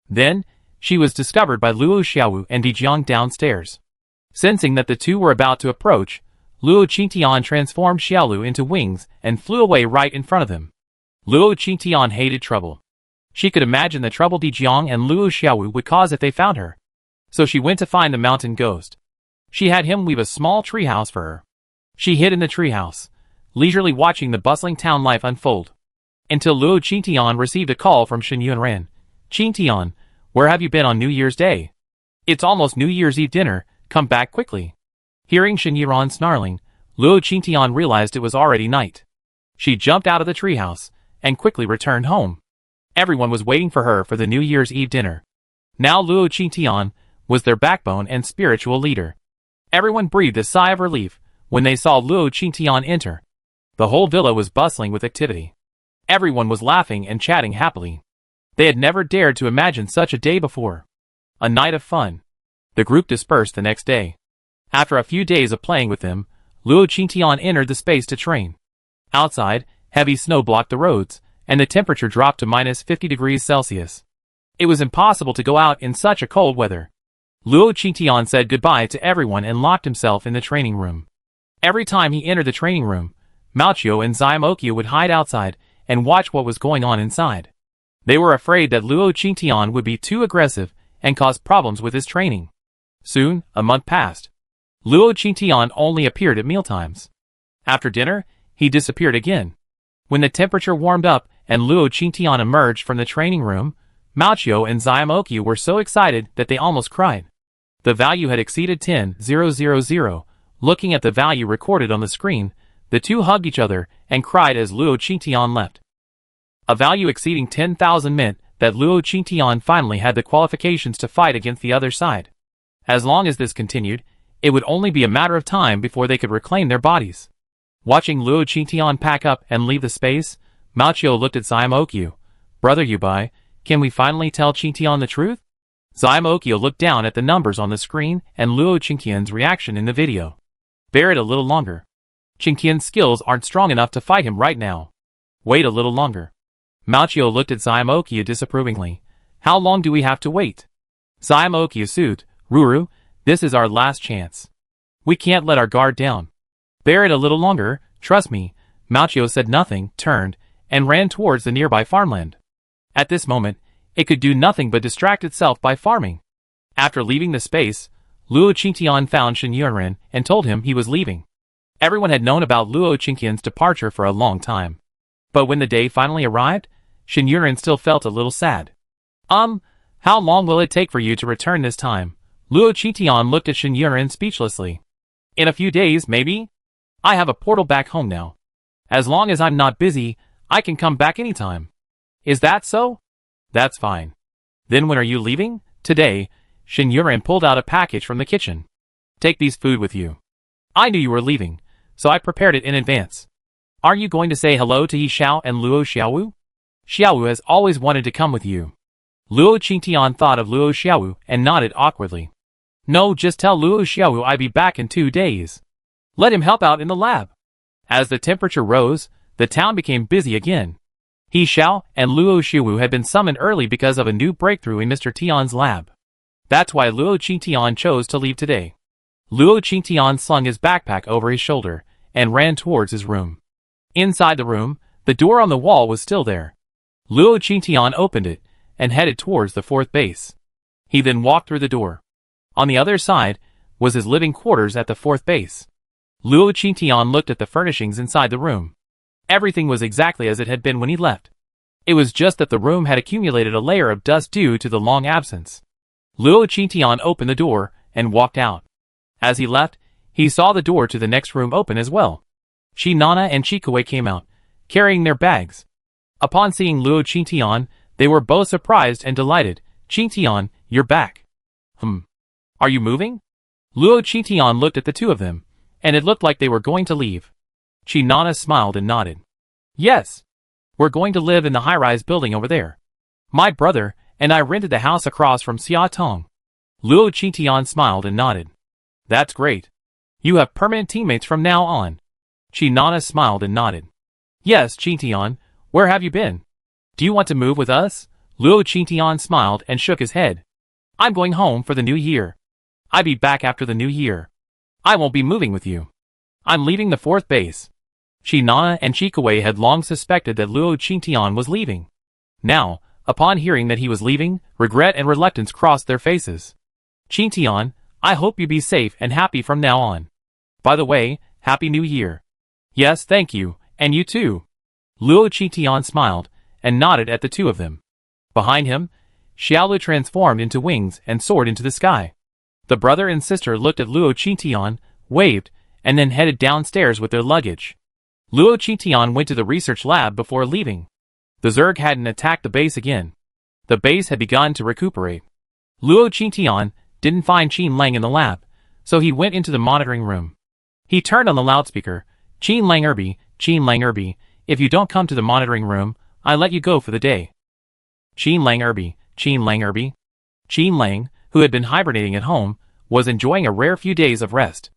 Then, she was discovered by Luo Xiaowu and Di Jiang downstairs. Sensing that the two were about to approach, Luo Qingtian transformed Xiaolu into wings and flew away right in front of them. Luo Qingtian hated trouble. She could imagine the trouble Di Jiang and Luo Xiaowu would cause if they found her. So she went to find the mountain ghost. She had him weave a small treehouse for her. She hid in the treehouse, leisurely watching the bustling town life unfold. Until Luo Qingtian received a call from Shen Yunran. Qingtian, where have you been on New Year's Day? It's almost New Year's Eve dinner, come back quickly. Hearing Shen Yunran snarling, Luo Qingtian realized it was already night. She jumped out of the treehouse, and quickly returned home. Everyone was waiting for her for the New Year's Eve dinner. Now Luo Qingtian was their backbone and spiritual leader. Everyone breathed a sigh of relief when they saw Luo Qingtian enter. The whole villa was bustling with activity. Everyone was laughing and chatting happily. They had never dared to imagine such a day before. A night of fun. The group dispersed the next day. After a few days of playing with them, Luo Qingtian entered the space to train. Outside, heavy snow blocked the roads, and the temperature dropped to minus 50 degrees Celsius. It was impossible to go out in such a cold weather. Luo Qingtian said goodbye to everyone and locked himself in the training room. Every time he entered the training room, Mutation and Zymokia would hide outside and watch what was going on inside. They were afraid that Luo Qingtian would be too aggressive and cause problems with his training. Soon, a month passed. Luo Qingtian only appeared at mealtimes. After dinner, he disappeared again. When the temperature warmed up and Luo Qingtian emerged from the training room, Mutation and Zymokia were so excited that they almost cried. The value had exceeded 10,000. Looking at the value recorded on the screen, the two hugged each other and cried as Luo Qingtian left. A value exceeding 10,000 meant that Luo Qingtian finally had the qualifications to fight against the other side. As long as this continued, it would only be a matter of time before they could reclaim their bodies. Watching Luo Qingtian pack up and leave the space, Mutation looked at Zymokia. Brother Yubai, can we finally tell Qingtian the truth? Zymokia looked down at the numbers on the screen and Luo Qingtian's reaction in the video. Bear it a little longer. Qingtian's skills aren't strong enough to fight him right now. Wait a little longer. Mutation looked at Zymokia disapprovingly. How long do we have to wait? Zymokia soothed. Ruru, this is our last chance. We can't let our guard down. Bear it a little longer, trust me. Mutation said nothing, turned, and ran towards the nearby farmland. At this moment, it could do nothing but distract itself by farming. After leaving the space, Luo Qingtian found Shen Yuanren and told him he was leaving. Everyone had known about Luo Qingtian's departure for a long time. But when the day finally arrived, Shen Yuanren still felt a little sad. How long will it take for you to return this time? Luo Qingtian looked at Shen Yuanren speechlessly. In a few days, maybe? I have a portal back home now. As long as I'm not busy, I can come back anytime. Is that so? That's fine. Then when are you leaving? Today. Shen Yuanren pulled out a package from the kitchen. Take these food with you. I knew you were leaving, so I prepared it in advance. Are you going to say hello to Yi Xiao and Luo Xiaowu? Xiaowu has always wanted to come with you. Luo Qingtian thought of Luo Xiaowu and nodded awkwardly. No, just tell Luo Xiaowu I'll be back in 2 days. Let him help out in the lab. As the temperature rose, the town became busy again. Yi Xiao and Luo Xiaowu had been summoned early because of a new breakthrough in Mr. Tian's lab. That's why Luo Qingtian chose to leave today. Luo Qingtian slung his backpack over his shoulder and ran towards his room. Inside the room, the door on the wall was still there. Luo Qingtian opened it and headed towards the 4th base. He then walked through the door. On the other side was his living quarters at the 4th base. Luo Qingtian looked at the furnishings inside the room. Everything was exactly as it had been when he left. It was just that the room had accumulated a layer of dust due to the long absence. Luo Qingtian opened the door and walked out. As he left, he saw the door to the next room open as well. Nana and Chikawei came out, carrying their bags. Upon seeing Luo Qingtian, they were both surprised and delighted. Qingtian, you're back. Are you moving? Luo Qingtian looked at the two of them, and it looked like they were going to leave. Nana smiled and nodded. Yes. We're going to live in the high-rise building over there. My brother and I rented the house across from Xia Tong. Luo Qingtian smiled and nodded. That's great. You have permanent teammates from now on. Nana smiled and nodded. Yes, Qingtian, where have you been? Do you want to move with us? Luo Qingtian smiled and shook his head. I'm going home for the new year. I'll be back after the new year. I won't be moving with you. I'm leaving the 4th base. Nana and Chikawei had long suspected that Luo Qingtian was leaving. Now, upon hearing that he was leaving, regret and reluctance crossed their faces. Qingtian, I hope you be safe and happy from now on. By the way, Happy New Year. Yes, thank you, and you too. Luo Qingtian smiled and nodded at the two of them. Behind him, Xiaolu transformed into wings and soared into the sky. The brother and sister looked at Luo Qingtian, waved, and then headed downstairs with their luggage. Luo Qingtian went to the research lab before leaving. The Zerg hadn't attacked the base again. The base had begun to recuperate. Luo Qingtian didn't find Qin Lang in the lab, so he went into the monitoring room. He turned on the loudspeaker. Qin Lang Erbi, if you don't come to the monitoring room, I let you go for the day. Qin Lang Erbi. Qin Lang, who had been hibernating at home, was enjoying a rare few days of rest.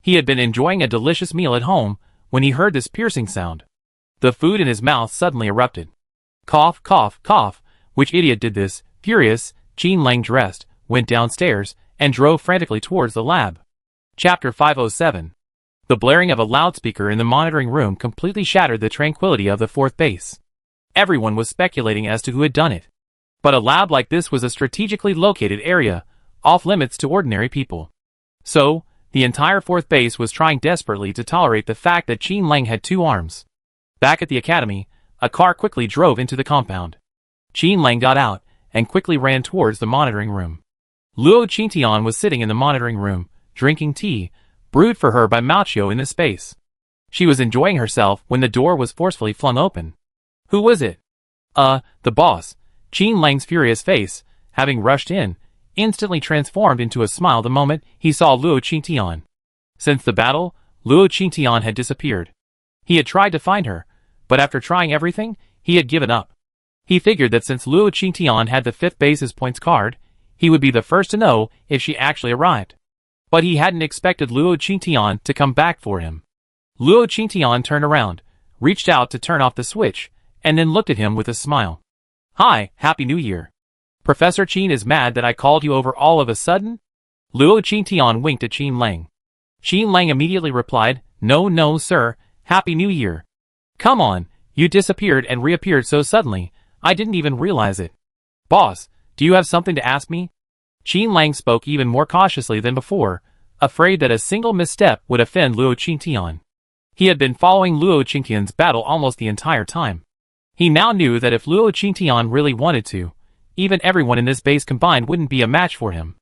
He had been enjoying a delicious meal at home when he heard this piercing sound. The food in his mouth suddenly erupted. Cough, cough, cough. Which idiot did this? Furious, Qin Lang dressed, went downstairs, and drove frantically towards the lab. Chapter 507. The blaring of a loudspeaker in the monitoring room completely shattered the tranquility of the fourth base. Everyone was speculating as to who had done it. But a lab like this was a strategically located area, off limits to ordinary people. So, the entire fourth base was trying desperately to tolerate the fact that Qin Lang had 2 arms. Back at the academy, a car quickly drove into the compound. Qin Lang got out, and quickly ran towards the monitoring room. Luo Qingtian was sitting in the monitoring room, drinking tea, brewed for her by Mao in this space. She was enjoying herself when the door was forcefully flung open. Who was it? The boss. Qin Lang's furious face, having rushed in, instantly transformed into a smile the moment he saw Luo Qingtian. Since the battle, Luo Qingtian had disappeared. He had tried to find her, but after trying everything, he had given up. He figured that since Luo Qingtian had the 5th base's points card, he would be the first to know if she actually arrived. But he hadn't expected Luo Qingtian to come back for him. Luo Qingtian turned around, reached out to turn off the switch, and then looked at him with a smile. Hi, Happy New Year. Professor Qin is mad that I called you over all of a sudden? Luo Qingtian winked at Qin Lang. Qin Lang immediately replied, No, sir, Happy New Year. Come on, you disappeared and reappeared so suddenly, I didn't even realize it. Boss, do you have something to ask me? Qin Lang spoke even more cautiously than before, afraid that a single misstep would offend Luo Qingtian. He had been following Luo Qingtian's battle almost the entire time. He now knew that if Luo Qingtian really wanted to, even everyone in this base combined wouldn't be a match for him.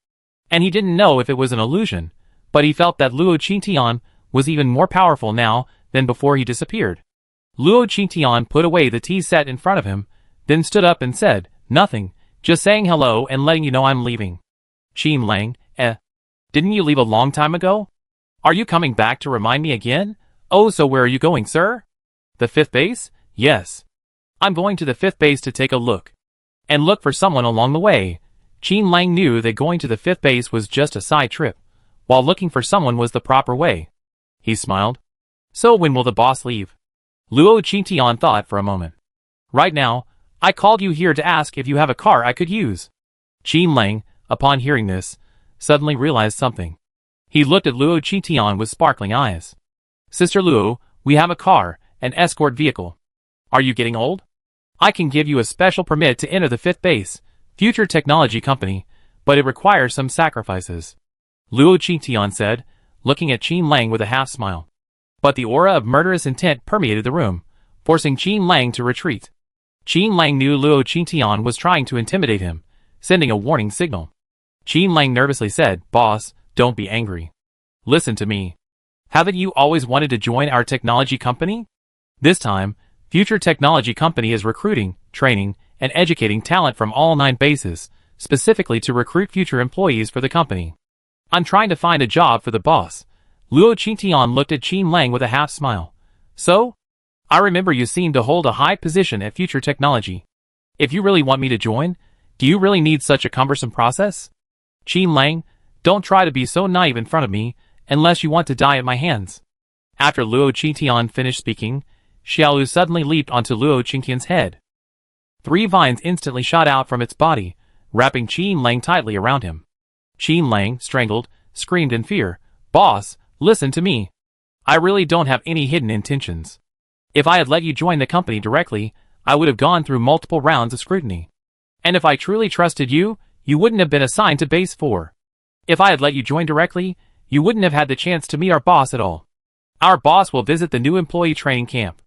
And he didn't know if it was an illusion, but he felt that Luo Qingtian was even more powerful now than before he disappeared. Luo Qingtian put away the tea set in front of him, then stood up and said, Nothing, just saying hello and letting you know I'm leaving. Qin Lang, didn't you leave a long time ago? Are you coming back to remind me again? Oh, so where are you going, sir? The 5th base? Yes. I'm going to the 5th base to take a look. And look for someone along the way. Qin Lang knew that going to the 5th base was just a side trip, while looking for someone was the proper way. He smiled. So when will the boss leave? Luo Qingtian thought for a moment. Right now, I called you here to ask if you have a car I could use. Qin Lang, upon hearing this, suddenly realized something. He looked at Luo Qingtian with sparkling eyes. Sister Luo, we have a car, an escort vehicle. Are you getting old? I can give you a special permit to enter the 5th base, Future Technology Company, but it requires some sacrifices. Luo Qingtian said, looking at Qin Lang with a half-smile. But the aura of murderous intent permeated the room, forcing Qin Lang to retreat. Qin Lang knew Luo Qingtian was trying to intimidate him, sending a warning signal. Qin Lang nervously said, Boss, don't be angry. Listen to me. Haven't you always wanted to join our technology company? This time, Future Technology Company is recruiting, training, and educating talent from all 9 bases, specifically to recruit future employees for the company. I'm trying to find a job for the boss. Luo Qingtian looked at Qin Lang with a half-smile. So? I remember you seem to hold a high position at Future Technology. If you really want me to join, do you really need such a cumbersome process? Qin Lang, don't try to be so naive in front of me, unless you want to die at my hands. After Luo Qingtian finished speaking, Xiaolu suddenly leaped onto Luo Qingtian's head. 3 vines instantly shot out from its body, wrapping Qin Lang tightly around him. Qin Lang, strangled, screamed in fear, Boss, listen to me. I really don't have any hidden intentions. If I had let you join the company directly, I would have gone through multiple rounds of scrutiny. And if I truly trusted you, you wouldn't have been assigned to Base 4. If I had let you join directly, you wouldn't have had the chance to meet our boss at all. Our boss will visit the new employee training camp.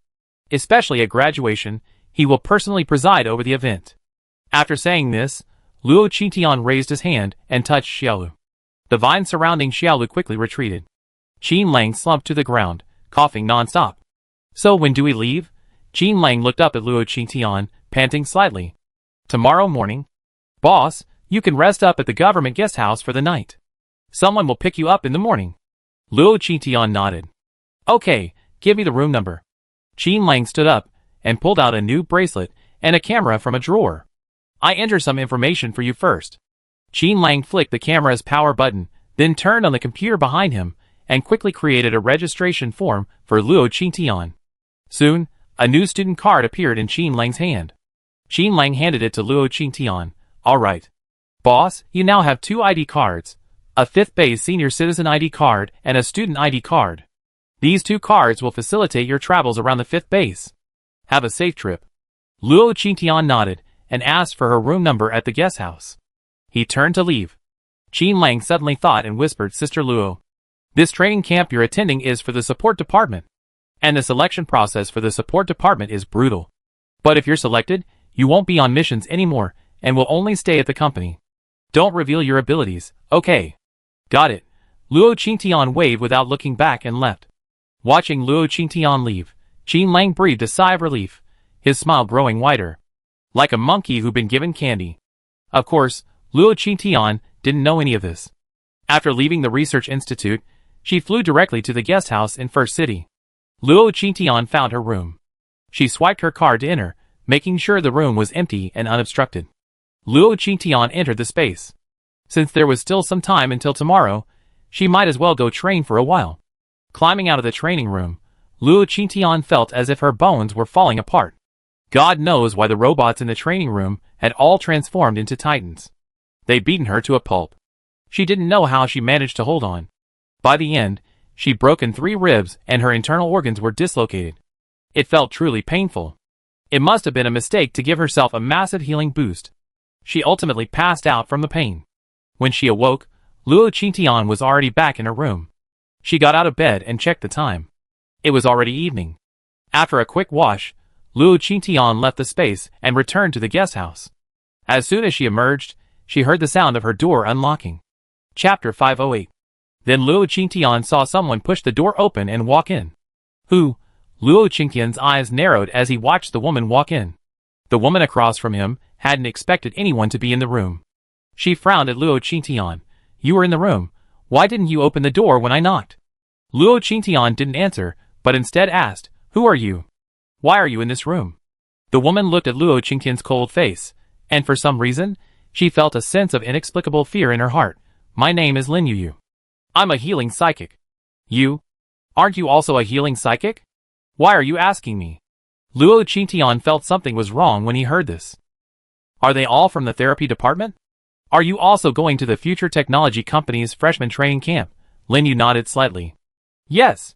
Especially at graduation, he will personally preside over the event. After saying this, Luo Qingtian raised his hand and touched Xiaolu. The vines surrounding Xiaolu quickly retreated. Qin Lang slumped to the ground, coughing non-stop. So when do we leave? Qin Lang looked up at Luo Qingtian, panting slightly. Tomorrow morning? Boss, you can rest up at the government guest house for the night. Someone will pick you up in the morning. Luo Qingtian nodded. Okay, give me the room number. Qin Lang stood up and pulled out a new bracelet and a camera from a drawer. I enter some information for you first. Qin Lang flicked the camera's power button, then turned on the computer behind him and quickly created a registration form for Luo Qingtian. Soon, a new student card appeared in Qin Lang's hand. Qin Lang handed it to Luo Qingtian. All right. Boss, you now have 2 ID cards, a 5th base senior citizen ID card and a student ID card. These 2 cards will facilitate your travels around the 5th base. Have a safe trip. Luo Qingtian nodded and asked for her room number at the guest house. He turned to leave. Qin Lang suddenly thought and whispered, Sister Luo, this training camp you're attending is for the support department, and the selection process for the support department is brutal. But if you're selected, you won't be on missions anymore and will only stay at the company. Don't reveal your abilities, okay? Got it. Luo Qingtian waved without looking back and left. Watching Luo Qingtian leave, Qin Lang breathed a sigh of relief, his smile growing wider. Like a monkey who'd been given candy. Of course, Luo Qingtian didn't know any of this. After leaving the research institute, she flew directly to the guest house in First City. Luo Qingtian found her room. She swiped her card to enter, making sure the room was empty and unobstructed. Luo Qingtian entered the space. Since there was still some time until tomorrow, she might as well go train for a while. Climbing out of the training room, Luo Qingtian felt as if her bones were falling apart. God knows why the robots in the training room had all transformed into titans. They'd beaten her to a pulp. She didn't know how she managed to hold on. By the end, she'd broken 3 ribs and her internal organs were dislocated. It felt truly painful. It must have been a mistake to give herself a massive healing boost. She ultimately passed out from the pain. When she awoke, Luo Qingtian was already back in her room. She got out of bed and checked the time. It was already evening. After a quick wash, Luo Qingtian left the space and returned to the guest house. As soon as she emerged, she heard the sound of her door unlocking. Chapter 508. Then Luo Qingtian saw someone push the door open and walk in. Who? Luo Qingtian's eyes narrowed as he watched the woman walk in. The woman across from him hadn't expected anyone to be in the room. She frowned at Luo Qingtian. You were in the room. Why didn't you open the door when I knocked? Luo Qingtian didn't answer, but instead asked, Who are you? Why are you in this room? The woman looked at Luo Qingtian's cold face, and for some reason, she felt a sense of inexplicable fear in her heart. My name is Lin Yuyu. I'm a healing psychic. You? Aren't you also a healing psychic? Why are you asking me? Luo Qingtian felt something was wrong when he heard this. Are they all from the therapy department? Are you also going to the Future Technology Company's freshman training camp? Lin Yu nodded slightly. Yes.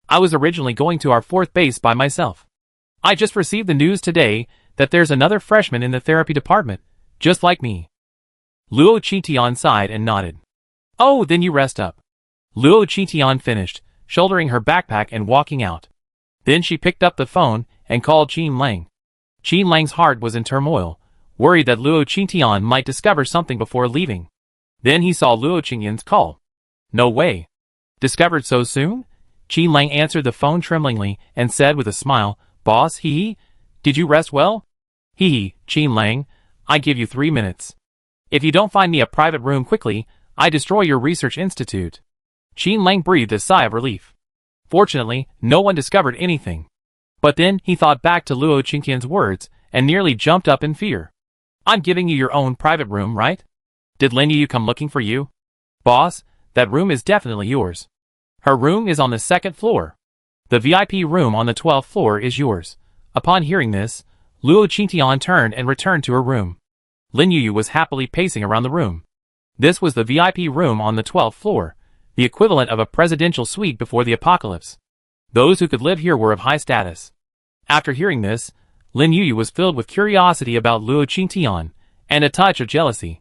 I was originally going to our 4th base by myself. I just received the news today that there's another freshman in the therapy department, just like me. Luo Qingtian sighed and nodded. Oh, then you rest up. Luo Qingtian finished, shouldering her backpack and walking out. Then she picked up the phone and called Qin Lang. Qin Lang's heart was in turmoil, worried that Luo Qingtian might discover something before leaving. Then he saw Luo Qingtian's call. No way. Discovered so soon? Qin Lang answered the phone tremblingly and said with a smile, Boss, hee. Did you rest well? Hee, Qin Lang. I give you 3 minutes. If you don't find me a private room quickly, I destroy your research institute. Qin Lang breathed a sigh of relief. Fortunately, no one discovered anything. But then he thought back to Luo Qingtian's words and nearly jumped up in fear. I'm giving you your own private room, right? Did Lin Yu come looking for you? Boss, that room is definitely yours. Her room is on the 2nd floor. The VIP room on the 12th floor is yours. Upon hearing this, Luo Qingtian turned and returned to her room. Lin Yu was happily pacing around the room. This was the VIP room on the 12th floor, the equivalent of a presidential suite before the apocalypse. Those who could live here were of high status. After hearing this, Lin Yu was filled with curiosity about Luo Qingtian, and a touch of jealousy.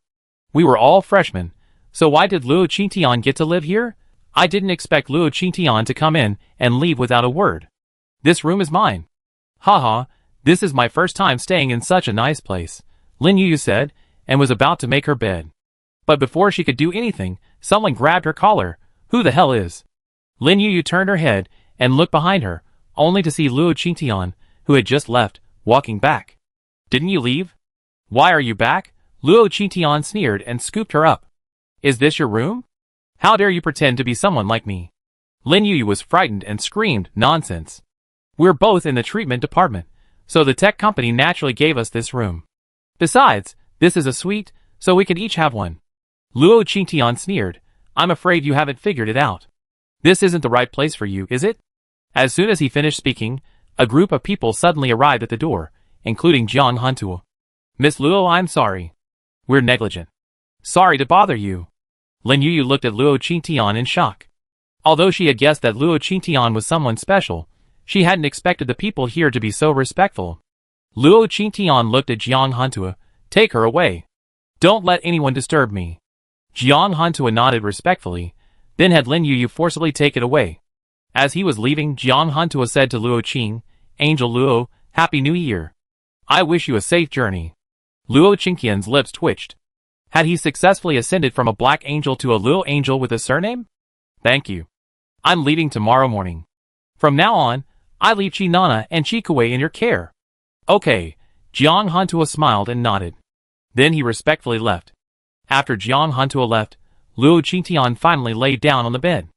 We were all freshmen, so why did Luo Qingtian get to live here? I didn't expect Luo Qingtian to come in and leave without a word. This room is mine. Haha, this is my first time staying in such a nice place, Lin Yu said, and was about to make her bed. But before she could do anything, someone grabbed her collar. Who the hell is? Lin Yu turned her head and looked behind her, only to see Luo Qingtian, who had just left, walking back. Didn't you leave? Why are you back? Luo Qingtian sneered and scooped her up. Is this your room? How dare you pretend to be someone like me? Lin Yuyu was frightened and screamed, nonsense. We're both in the treatment department, so the tech company naturally gave us this room. Besides, this is a suite, so we can each have one. Luo Qingtian sneered. I'm afraid you haven't figured it out. This isn't the right place for you, is it? As soon as he finished speaking, a group of people suddenly arrived at the door, including Jiang Hantuo. Miss Luo, I'm sorry. We're negligent. Sorry to bother you. Lin Yuyu looked at Luo Qingtian in shock. Although she had guessed that Luo Qingtian was someone special, she hadn't expected the people here to be so respectful. Luo Qingtian looked at Jiang Hantuo. Take her away. Don't let anyone disturb me. Jiang Hantuo nodded respectfully, then had Lin Yuyu forcibly take it away. As he was leaving, Jiang Hantuo said to Luo Qing, Angel Luo, Happy New Year. I wish you a safe journey. Luo Qingtian's lips twitched. Had he successfully ascended from a black angel to a Luo angel with a surname? Thank you. I'm leaving tomorrow morning. From now on, I leave Qinana and Qikuei in your care. Okay, Jiang Hantuo smiled and nodded. Then he respectfully left. After Jiang Hantuo left, Luo Qingtian finally lay down on the bed.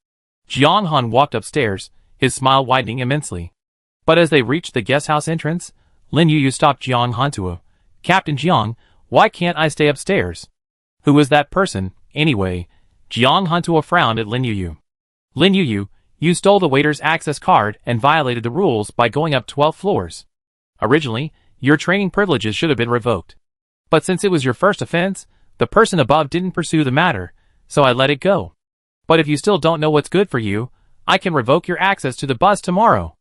Jiang Han walked upstairs, his smile widening immensely. But as they reached the guesthouse entrance, Lin Yuyu stopped Jiang Hantuo. Captain Jiang, why can't I stay upstairs? Who was that person, anyway? Jiang Hantuo frowned at Lin Yuyu. Lin Yuyu, you stole the waiter's access card and violated the rules by going up 12 floors. Originally, your training privileges should have been revoked. But since it was your first offense, the person above didn't pursue the matter, so I let it go. But if you still don't know what's good for you, I can revoke your access to the bus tomorrow.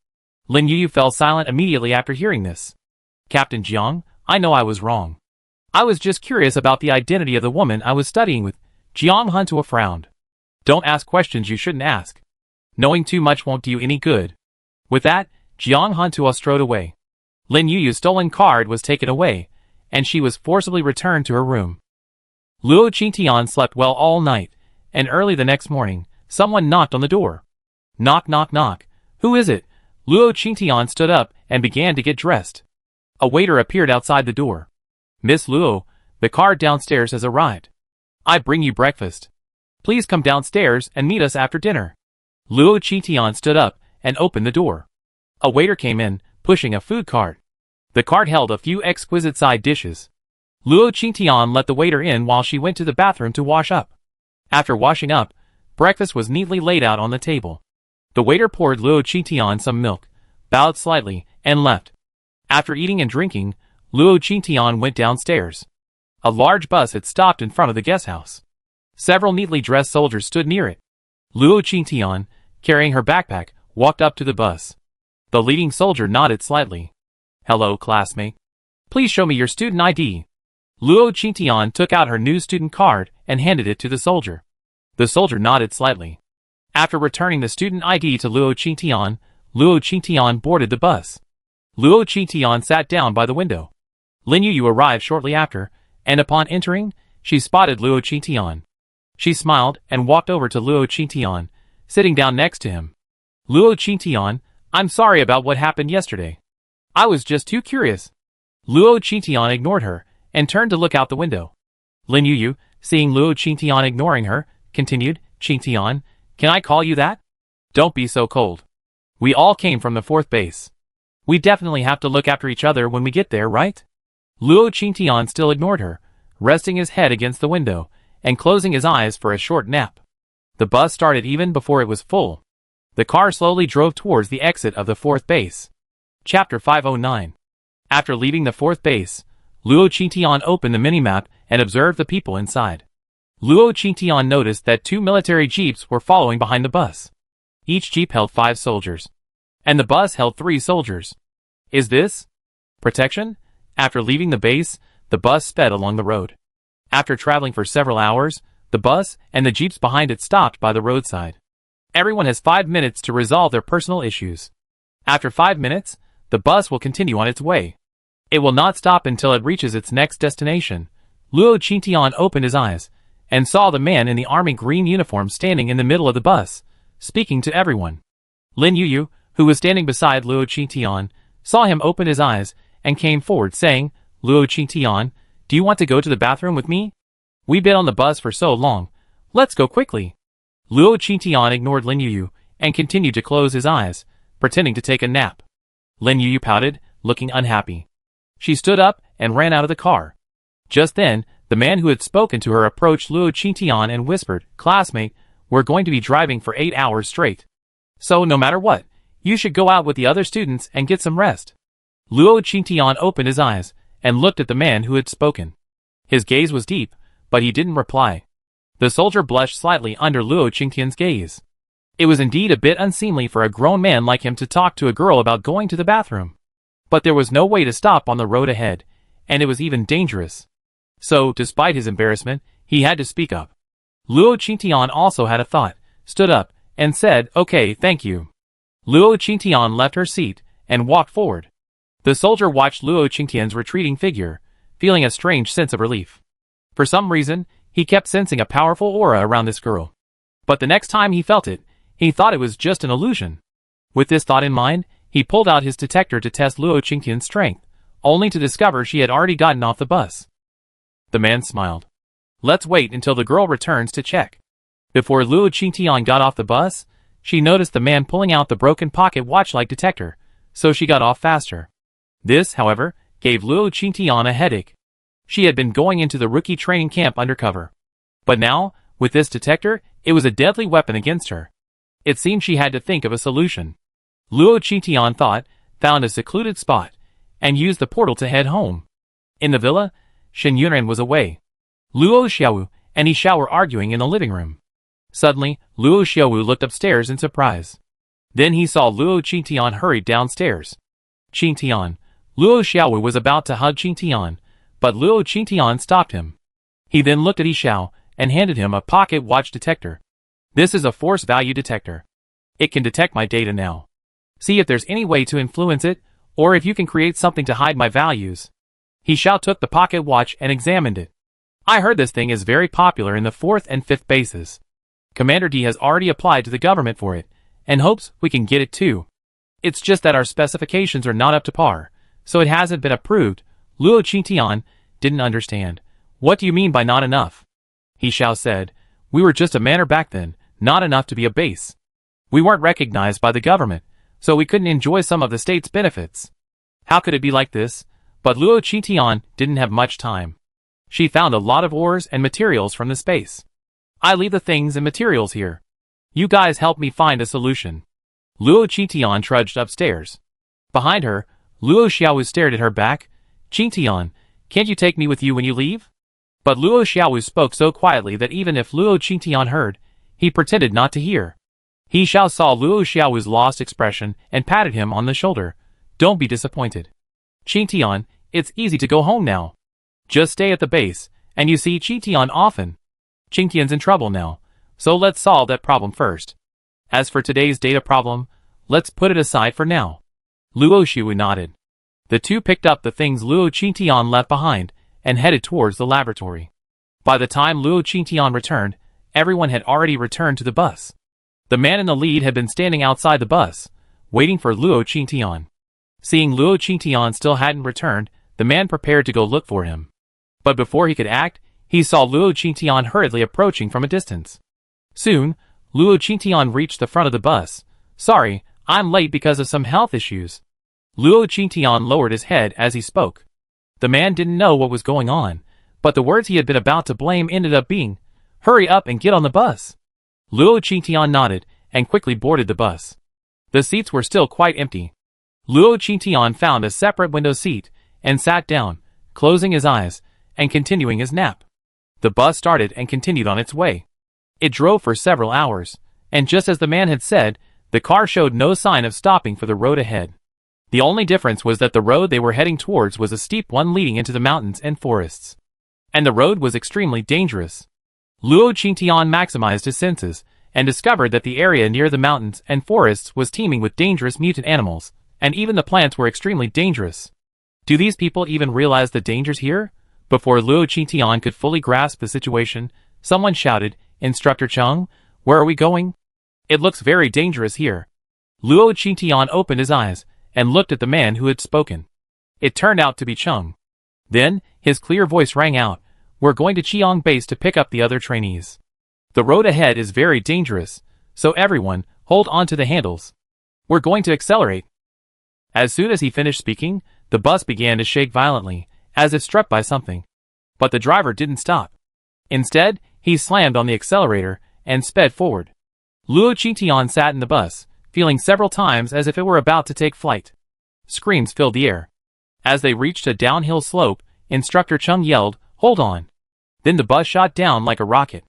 Lin Yuyu fell silent immediately after hearing this. Captain Jiang, I know I was wrong. I was just curious about the identity of the woman I was studying with. Jiang Hantuo frowned. Don't ask questions you shouldn't ask. Knowing too much won't do you any good. With that, Jiang Hantuo strode away. Lin Yuyu's stolen card was taken away, and she was forcibly returned to her room. Luo Qingtian slept well all night, and early the next morning, someone knocked on the door. Knock, knock, knock. Who is it? Luo Qingtian stood up and began to get dressed. A waiter appeared outside the door. Miss Luo, the card downstairs has arrived. I bring you breakfast. Please come downstairs and meet us after dinner. Luo Qingtian stood up and opened the door. A waiter came in, pushing a food cart. The cart held a few exquisite side dishes. Luo Qingtian let the waiter in while she went to the bathroom to wash up. After washing up, breakfast was neatly laid out on the table. The waiter poured Luo Qingtian some milk, bowed slightly, and left. After eating and drinking, Luo Qingtian went downstairs. A large bus had stopped in front of the guesthouse. Several neatly dressed soldiers stood near it. Luo Qingtian, carrying her backpack, walked up to the bus. The leading soldier nodded slightly. Hello, classmate. Please show me your student ID. Luo Qingtian took out her new student card and handed it to the soldier. The soldier nodded slightly. After returning the student ID to Luo Qingtian boarded the bus. Luo Qingtian sat down by the window. Lin Yuyu arrived shortly after, and upon entering, she spotted Luo Qingtian. She smiled and walked over to Luo Qingtian, sitting down next to him. Luo Qingtian, I'm sorry about what happened yesterday. I was just too curious. Luo Qingtian ignored her, and turned to look out the window. Lin Yuyu, seeing Luo Qingtian ignoring her, continued, Qingtian, can I call you that? Don't be so cold. We all came from the 4th base. We definitely have to look after each other when we get there, right? Luo Qingtian still ignored her, resting his head against the window, and closing his eyes for a short nap. The bus started even before it was full. The car slowly drove towards the exit of the 4th base. Chapter 509. After leaving the 4th base, Luo Qingtian opened the minimap and observed the people inside. Luo Qingtian noticed that 2 military jeeps were following behind the bus. Each jeep held 5 soldiers. And the bus held 3 soldiers. Is this protection? After leaving the base, the bus sped along the road. After traveling for several hours, the bus and the jeeps behind it stopped by the roadside. Everyone has 5 minutes to resolve their personal issues. After 5 minutes, the bus will continue on its way. It will not stop until it reaches its next destination. Luo Qingtian opened his eyes, and saw the man in the army green uniform standing in the middle of the bus, speaking to everyone. Lin Yuyu, who was standing beside Luo Qingtian, saw him open his eyes, and came forward saying, Luo Qingtian, do you want to go to the bathroom with me? We've been on the bus for so long. Let's go quickly. Luo Qingtian ignored Lin Yuyu and continued to close his eyes, pretending to take a nap. Lin Yuyu pouted, looking unhappy. She stood up and ran out of the car. Just then, the man who had spoken to her approached Luo Qingtian and whispered, "Classmate, we're going to be driving for 8 hours straight. So no matter what, you should go out with the other students and get some rest." Luo Qingtian opened his eyes and looked at the man who had spoken. His gaze was deep, but he didn't reply. The soldier blushed slightly under Luo Qingtian's gaze. It was indeed a bit unseemly for a grown man like him to talk to a girl about going to the bathroom. But there was no way to stop on the road ahead, and it was even dangerous. So, despite his embarrassment, he had to speak up. Luo Qingtian also had a thought, stood up, and said, "Okay, thank you." Luo Qingtian left her seat and walked forward. The soldier watched Luo Qingtian's retreating figure, feeling a strange sense of relief. For some reason, he kept sensing a powerful aura around this girl. But the next time he felt it, he thought it was just an illusion. With this thought in mind, he pulled out his detector to test Luo Qingtian's strength, only to discover she had already gotten off the bus. The man smiled. "Let's wait until the girl returns to check." Before Luo Qingtian got off the bus, she noticed the man pulling out the broken pocket watch-like detector, so she got off faster. This, however, gave Luo Qingtian a headache. She had been going into the rookie training camp undercover. But now, with this detector, it was a deadly weapon against her. It seemed she had to think of a solution. Luo Qingtian thought, found a secluded spot, and used the portal to head home. In the villa, Shen Yunren was away. Luo Xiaowu and Yi Xiao were arguing in the living room. Suddenly, Luo Xiaowu looked upstairs in surprise. Then he saw Luo Qingtian hurried downstairs. "Qingtian." Luo Xiaowu was about to hug Qingtian, but Luo Qingtian stopped him. He then looked at Yi Xiao and handed him a pocket watch detector. "This is a force value detector. It can detect my data now. See if there's any way to influence it, or if you can create something to hide my values." Yi Xiao took the pocket watch and examined it. "I heard this thing is very popular in the 4th and 5th bases. Commander D has already applied to the government for it, and hopes we can get it too. It's just that our specifications are not up to par, so it hasn't been approved." Luo Qingtian didn't understand. "What do you mean by not enough?" Yi Xiao said, "We were just a manor back then, not enough to be a base. We weren't recognized by the government, so we couldn't enjoy some of the state's benefits. How could it be like this?" But Luo Qingtian didn't have much time. She found a lot of ores and materials from the space. "I leave the things and materials here. You guys help me find a solution." Luo Qingtian trudged upstairs. Behind her, Luo Xiaowu stared at her back. "Qingtian, can't you take me with you when you leave?" But Luo Xiaowu spoke so quietly that even if Luo Qingtian heard, he pretended not to hear. Yi Xiao saw Luo Xiaowu's lost expression and patted him on the shoulder. "Don't be disappointed. Qingtian, it's easy to go home now. Just stay at the base, and you see Qingtian often. Qingtian's in trouble now, so let's solve that problem first. As for today's data problem, let's put it aside for now." Luo Xiaowu nodded. The two picked up the things Luo Qingtian left behind and headed towards the laboratory. By the time Luo Qingtian returned, everyone had already returned to the bus. The man in the lead had been standing outside the bus, waiting for Luo Qingtian. Seeing Luo Qingtian still hadn't returned, the man prepared to go look for him. But before he could act, he saw Luo Qingtian hurriedly approaching from a distance. Soon, Luo Qingtian reached the front of the bus. "Sorry, I'm late because of some health issues." Luo Qingtian lowered his head as he spoke. The man didn't know what was going on, but the words he had been about to blame ended up being, "Hurry up and get on the bus." Luo Qingtian nodded and quickly boarded the bus. The seats were still quite empty. Luo Qingtian found a separate window seat and sat down, closing his eyes and continuing his nap. The bus started and continued on its way. It drove for several hours, and just as the man had said, the car showed no sign of stopping for the road ahead. The only difference was that the road they were heading towards was a steep one leading into the mountains and forests. And the road was extremely dangerous. Luo Qingtian maximized his senses and discovered that the area near the mountains and forests was teeming with dangerous mutant animals, and even the plants were extremely dangerous. Do these people even realize the dangers here? Before Luo Qingtian could fully grasp the situation, someone shouted, "Instructor Chung, where are we going? It looks very dangerous here." Luo Qingtian opened his eyes and looked at the man who had spoken. It turned out to be Chung. Then, his clear voice rang out, "We're going to Chiang Base to pick up the other trainees. The road ahead is very dangerous, so everyone, hold on to the handles. We're going to accelerate." As soon as he finished speaking, the bus began to shake violently, as if struck by something. But the driver didn't stop. Instead, he slammed on the accelerator and sped forward. Luo Qingtian sat in the bus, feeling several times as if it were about to take flight. Screams filled the air. As they reached a downhill slope, Instructor Chung yelled, "Hold on!" Then the bus shot down like a rocket.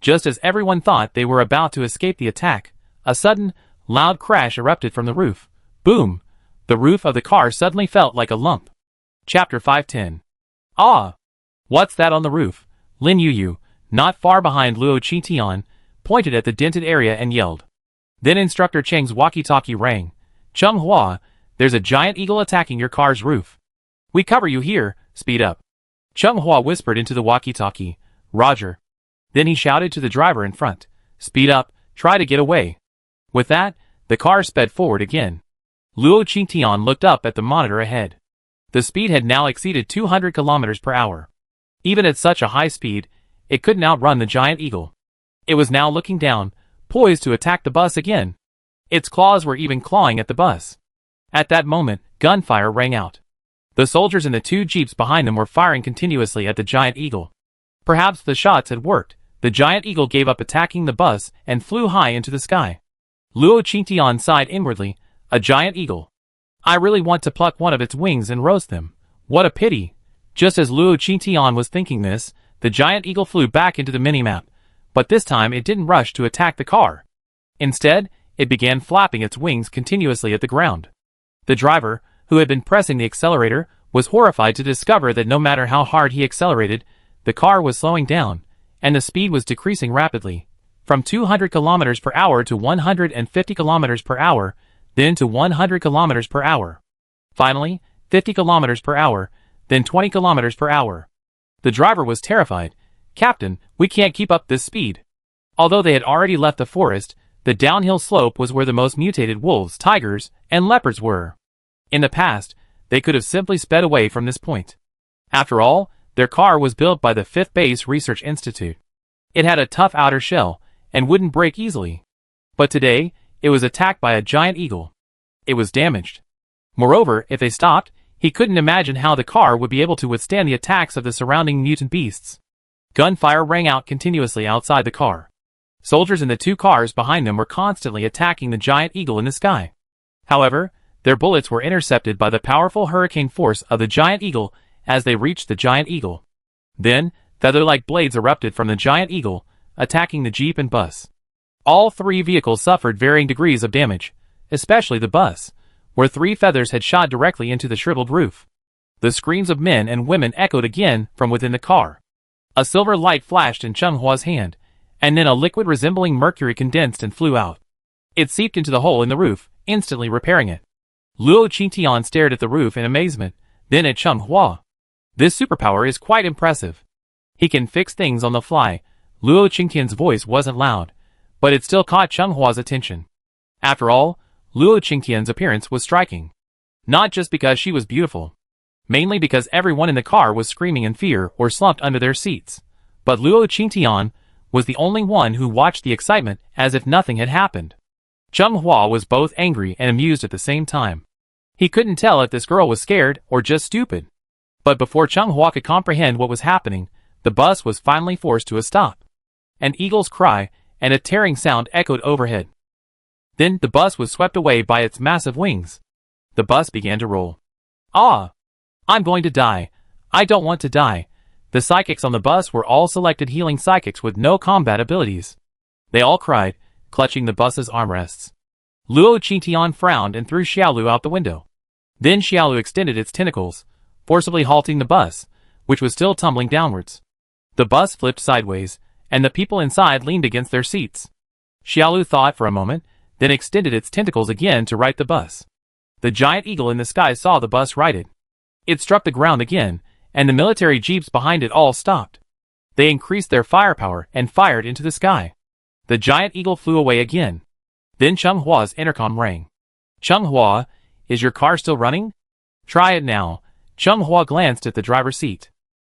Just as everyone thought they were about to escape the attack, a sudden, loud crash erupted from the roof. Boom! The roof of the car suddenly felt like a lump. Chapter 510. Ah! What's that on the roof? Lin Yuyu, not far behind Luo Qingtian, pointed at the dented area and yelled. Then Instructor Cheng's walkie-talkie rang. "Chung Hua, there's a giant eagle attacking your car's roof. We cover you here, speed up." Chung Hua whispered into the walkie-talkie, "Roger." Then he shouted to the driver in front, "Speed up, try to get away." With that, the car sped forward again. Luo Qingtian looked up at the monitor ahead. The speed had now exceeded 200 kilometers per hour. Even at such a high speed, it couldn't outrun the giant eagle. It was now looking down, poised to attack the bus again. Its claws were even clawing at the bus. At that moment, gunfire rang out. The soldiers in the two jeeps behind them were firing continuously at the giant eagle. Perhaps the shots had worked. The giant eagle gave up attacking the bus and flew high into the sky. Luo Qingtian sighed inwardly, "A giant eagle. I really want to pluck one of its wings and roast them. What a pity." Just as Luo Qingtian was thinking this, the giant eagle flew back into the minimap, but this time it didn't rush to attack the car. Instead, it began flapping its wings continuously at the ground. The driver, who had been pressing the accelerator, was horrified to discover that no matter how hard he accelerated, the car was slowing down, and the speed was decreasing rapidly, from 200 kilometers per hour to 150 kilometers per hour, then to 100 kilometers per hour. Finally, 50 kilometers per hour, then 20 kilometers per hour. The driver was terrified. "Captain, we can't keep up this speed." Although they had already left the forest, the downhill slope was where the most mutated wolves, tigers, and leopards were. In the past, they could have simply sped away from this point. After all, their car was built by the 5th Base Research Institute. It had a tough outer shell, and wouldn't break easily. But today, it was attacked by a giant eagle. It was damaged. Moreover, if they stopped, he couldn't imagine how the car would be able to withstand the attacks of the surrounding mutant beasts. Gunfire rang out continuously outside the car. Soldiers in the two cars behind them were constantly attacking the giant eagle in the sky. However, their bullets were intercepted by the powerful hurricane force of the giant eagle as they reached the giant eagle. Then, feather-like blades erupted from the giant eagle, attacking the jeep and bus. All three vehicles suffered varying degrees of damage, especially the bus, where 3 feathers had shot directly into the shriveled roof. The screams of men and women echoed again from within the car. A silver light flashed in Chung Hua's hand, and then a liquid resembling mercury condensed and flew out. It seeped into the hole in the roof, instantly repairing it. Luo Qingtian stared at the roof in amazement, then at Chung Hua. This superpower is quite impressive. He can fix things on the fly. Luo Qingtian's voice wasn't loud, but it still caught Chung Hua's attention. After all, Luo Qingtian's appearance was striking. Not just because she was beautiful. Mainly because everyone in the car was screaming in fear or slumped under their seats. But Luo Qingtian was the only one who watched the excitement as if nothing had happened. Chung Hua was both angry and amused at the same time. He couldn't tell if this girl was scared or just stupid. But before Chung Hua could comprehend what was happening, the bus was finally forced to a stop. An eagle's cry and a tearing sound echoed overhead. Then the bus was swept away by its massive wings. The bus began to roll. "Ah! I'm going to die. I don't want to die." The psychics on the bus were all selected healing psychics with no combat abilities. They all cried, clutching the bus's armrests. Luo Qingtian frowned and threw Xiaolu out the window. Then Xiaolu extended its tentacles, forcibly halting the bus, which was still tumbling downwards. The bus flipped sideways, and the people inside leaned against their seats. Xiaolu thought for a moment, then extended its tentacles again to right the bus. The giant eagle in the sky saw the bus righted. It struck the ground again, and the military jeeps behind it all stopped. They increased their firepower and fired into the sky. The giant eagle flew away again. Then Chung Hua's intercom rang. "Chung Hua, is your car still running? Try it now. Chung Hua glanced at the driver's seat.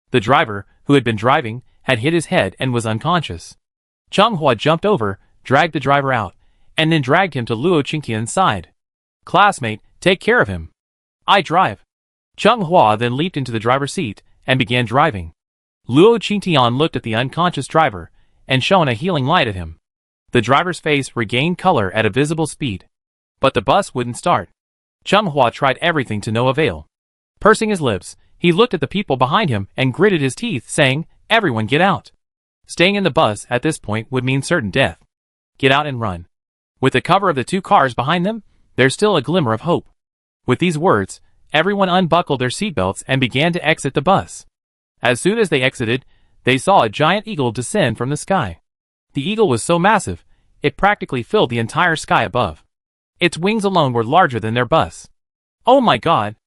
The driver, who had been driving, had hit his head and was unconscious. Chung Hua jumped over, dragged the driver out, and then dragged him to Luo Qingtian's side. "Classmate, take care of him. I drive." Chung Hua then leaped into the driver's seat and began driving. Luo Qingtian looked at the unconscious driver and shone a healing light at him. The driver's face regained color at a visible speed. But the bus wouldn't start. Chung Hua tried everything to no avail. Pursing his lips, he looked at the people behind him and gritted his teeth, saying, "Everyone get out." Staying in the bus at this point would mean certain death. Get out and run. With the cover of the two cars behind them, there's still a glimmer of hope. With these words, everyone unbuckled their seatbelts and began to exit the bus. As soon as they exited, they saw a giant eagle descend from the sky. The eagle was so massive, it practically filled the entire sky above. Its wings alone were larger than their bus. "Oh my God!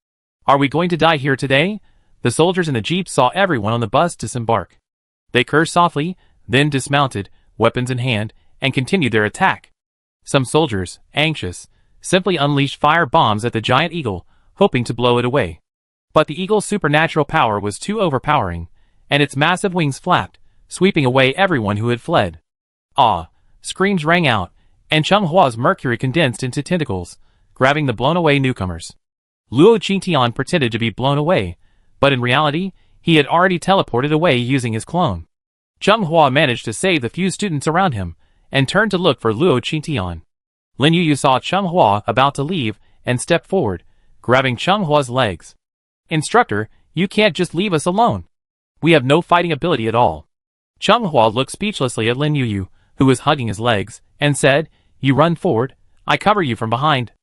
Are we going to die here today?" The soldiers in the jeep saw everyone on the bus disembark. They cursed softly, then dismounted, weapons in hand, and continued their attack. Some soldiers, anxious, simply unleashed fire bombs at the giant eagle, hoping to blow it away. But the eagle's supernatural power was too overpowering, and its massive wings flapped, sweeping away everyone who had fled. "Ah!" Screams rang out, and Chung Hua's mercury condensed into tentacles, grabbing the blown-away newcomers. Luo Qingtian pretended to be blown away, but in reality, he had already teleported away using his clone. Chung Hua managed to save the few students around him, and turned to look for Luo Qingtian. Lin Yuyu saw Chung Hua about to leave, and stepped forward, grabbing Chung Hua's legs. "Instructor, you can't just leave us alone. We have no fighting ability at all." Chung Hua looked speechlessly at Lin Yuyu, who was hugging his legs, and said, "You run forward, I cover you from behind.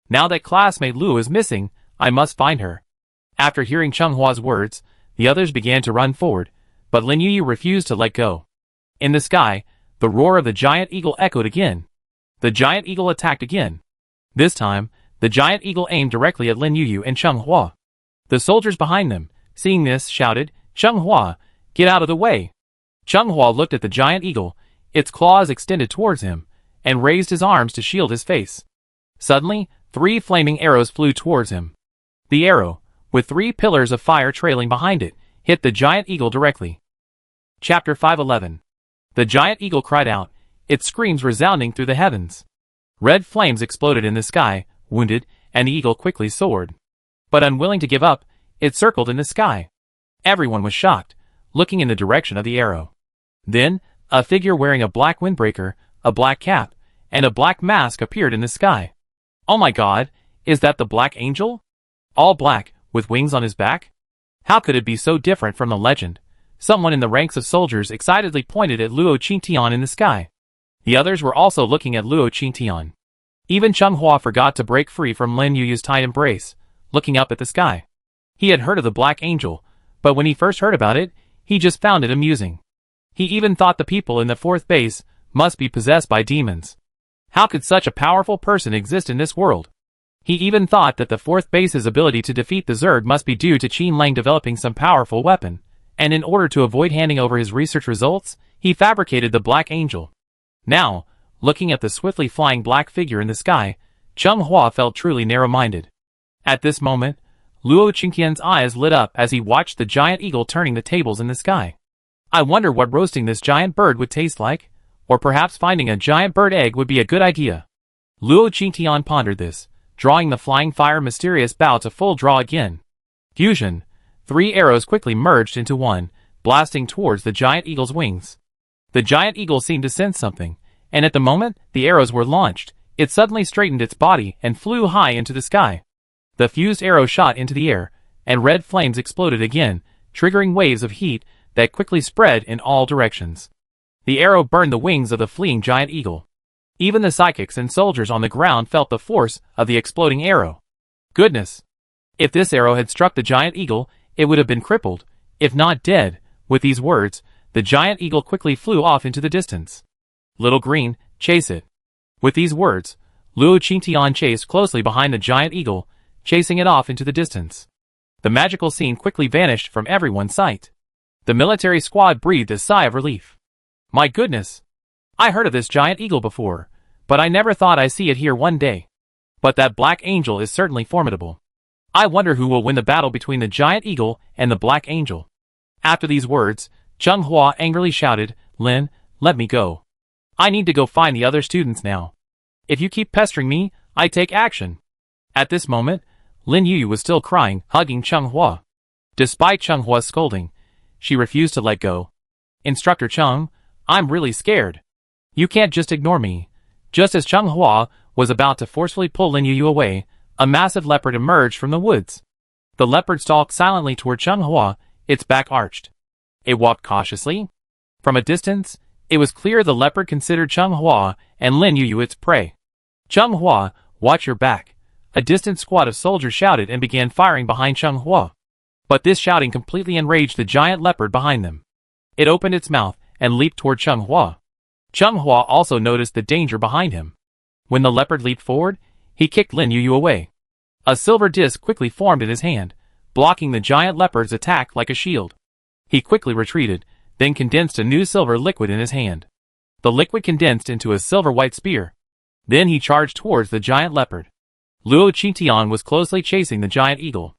Now that classmate Lu is missing, I must find her." After hearing Chung Hua's words, the others began to run forward, but Lin Yuyu refused to let go. In the sky, the roar of the giant eagle echoed again. The giant eagle attacked again. This time, the giant eagle aimed directly at Lin Yuyu and Chung Hua. The soldiers behind them, seeing this, shouted, "Chung Hua, get out of the way." Chung Hua looked at the giant eagle, its claws extended towards him, and raised his arms to shield his face. Suddenly, 3 flaming arrows flew towards him. The arrow, with 3 pillars of fire trailing behind it, hit the giant eagle directly. Chapter 511. The giant eagle cried out, its screams resounding through the heavens. Red flames exploded in the sky, wounded, and the eagle quickly soared. But unwilling to give up, it circled in the sky. Everyone was shocked, looking in the direction of the arrow. Then, a figure wearing a black windbreaker, a black cap, and a black mask appeared in the sky. "Oh my God, is that the Black Angel? All black, with wings on his back? How could it be so different from the legend?" Someone in the ranks of soldiers excitedly pointed at Luo Qingtian in the sky. The others were also looking at Luo Qingtian. Even Chung Hua forgot to break free from Lin Yuyu's tight embrace, looking up at the sky. He had heard of the Black Angel, but when he first heard about it, he just found it amusing. He even thought the people in the 4th base must be possessed by demons. How could such a powerful person exist in this world? He even thought that the 4th base's ability to defeat the Zerg must be due to Qin Lang developing some powerful weapon, and in order to avoid handing over his research results, he fabricated the Black Angel. Now, looking at the swiftly flying black figure in the sky, Chung Hua felt truly narrow-minded. At this moment, Luo Qingtian's eyes lit up as he watched the giant eagle turning the tables in the sky. I wonder what roasting this giant bird would taste like, or perhaps finding a giant bird egg would be a good idea. Luo Qingtian pondered this, drawing the flying fire mysterious bow to full draw again. Fusion. 3 arrows quickly merged into one, blasting towards the giant eagle's wings. The giant eagle seemed to sense something, and at the moment the arrows were launched, it suddenly straightened its body and flew high into the sky. The fused arrow shot into the air, and red flames exploded again, triggering waves of heat that quickly spread in all directions. The arrow burned the wings of the fleeing giant eagle. Even the psychics and soldiers on the ground felt the force of the exploding arrow. Goodness! If this arrow had struck the giant eagle, it would have been crippled, if not dead. With these words, the giant eagle quickly flew off into the distance. Little Green, chase it. With these words, Luo Qingtian chased closely behind the giant eagle, chasing it off into the distance. The magical scene quickly vanished from everyone's sight. The military squad breathed a sigh of relief. My goodness! I heard of this giant eagle before, but I never thought I'd see it here one day. But that Black Angel is certainly formidable. I wonder who will win the battle between the giant eagle and the black angel. After these words, Chung Hua angrily shouted, Lin, let me go. I need to go find the other students now. If you keep pestering me, I take action. At this moment, Lin Yuyu was still crying, hugging Chung Hua. Despite Chung Hua's scolding, she refused to let go. Instructor Chung, I'm really scared. You can't just ignore me. Just as Chung Hua was about to forcefully pull Lin Yuyu away, a massive leopard emerged from the woods. The leopard stalked silently toward Chung Hua, its back arched. It walked cautiously. From a distance, it was clear the leopard considered Chung Hua and Lin Yuyu its prey. Chung Hua, watch your back. A distant squad of soldiers shouted and began firing behind Chung Hua. But this shouting completely enraged the giant leopard behind them. It opened its mouth and leaped toward Chung Hua. Chung Hua also noticed the danger behind him. When the leopard leaped forward, he kicked Lin Yuyu away. A silver disc quickly formed in his hand, blocking the giant leopard's attack like a shield. He quickly retreated, then condensed a new silver liquid in his hand. The liquid condensed into a silver-white spear. Then he charged towards the giant leopard. Luo Qingtian was closely chasing the giant eagle.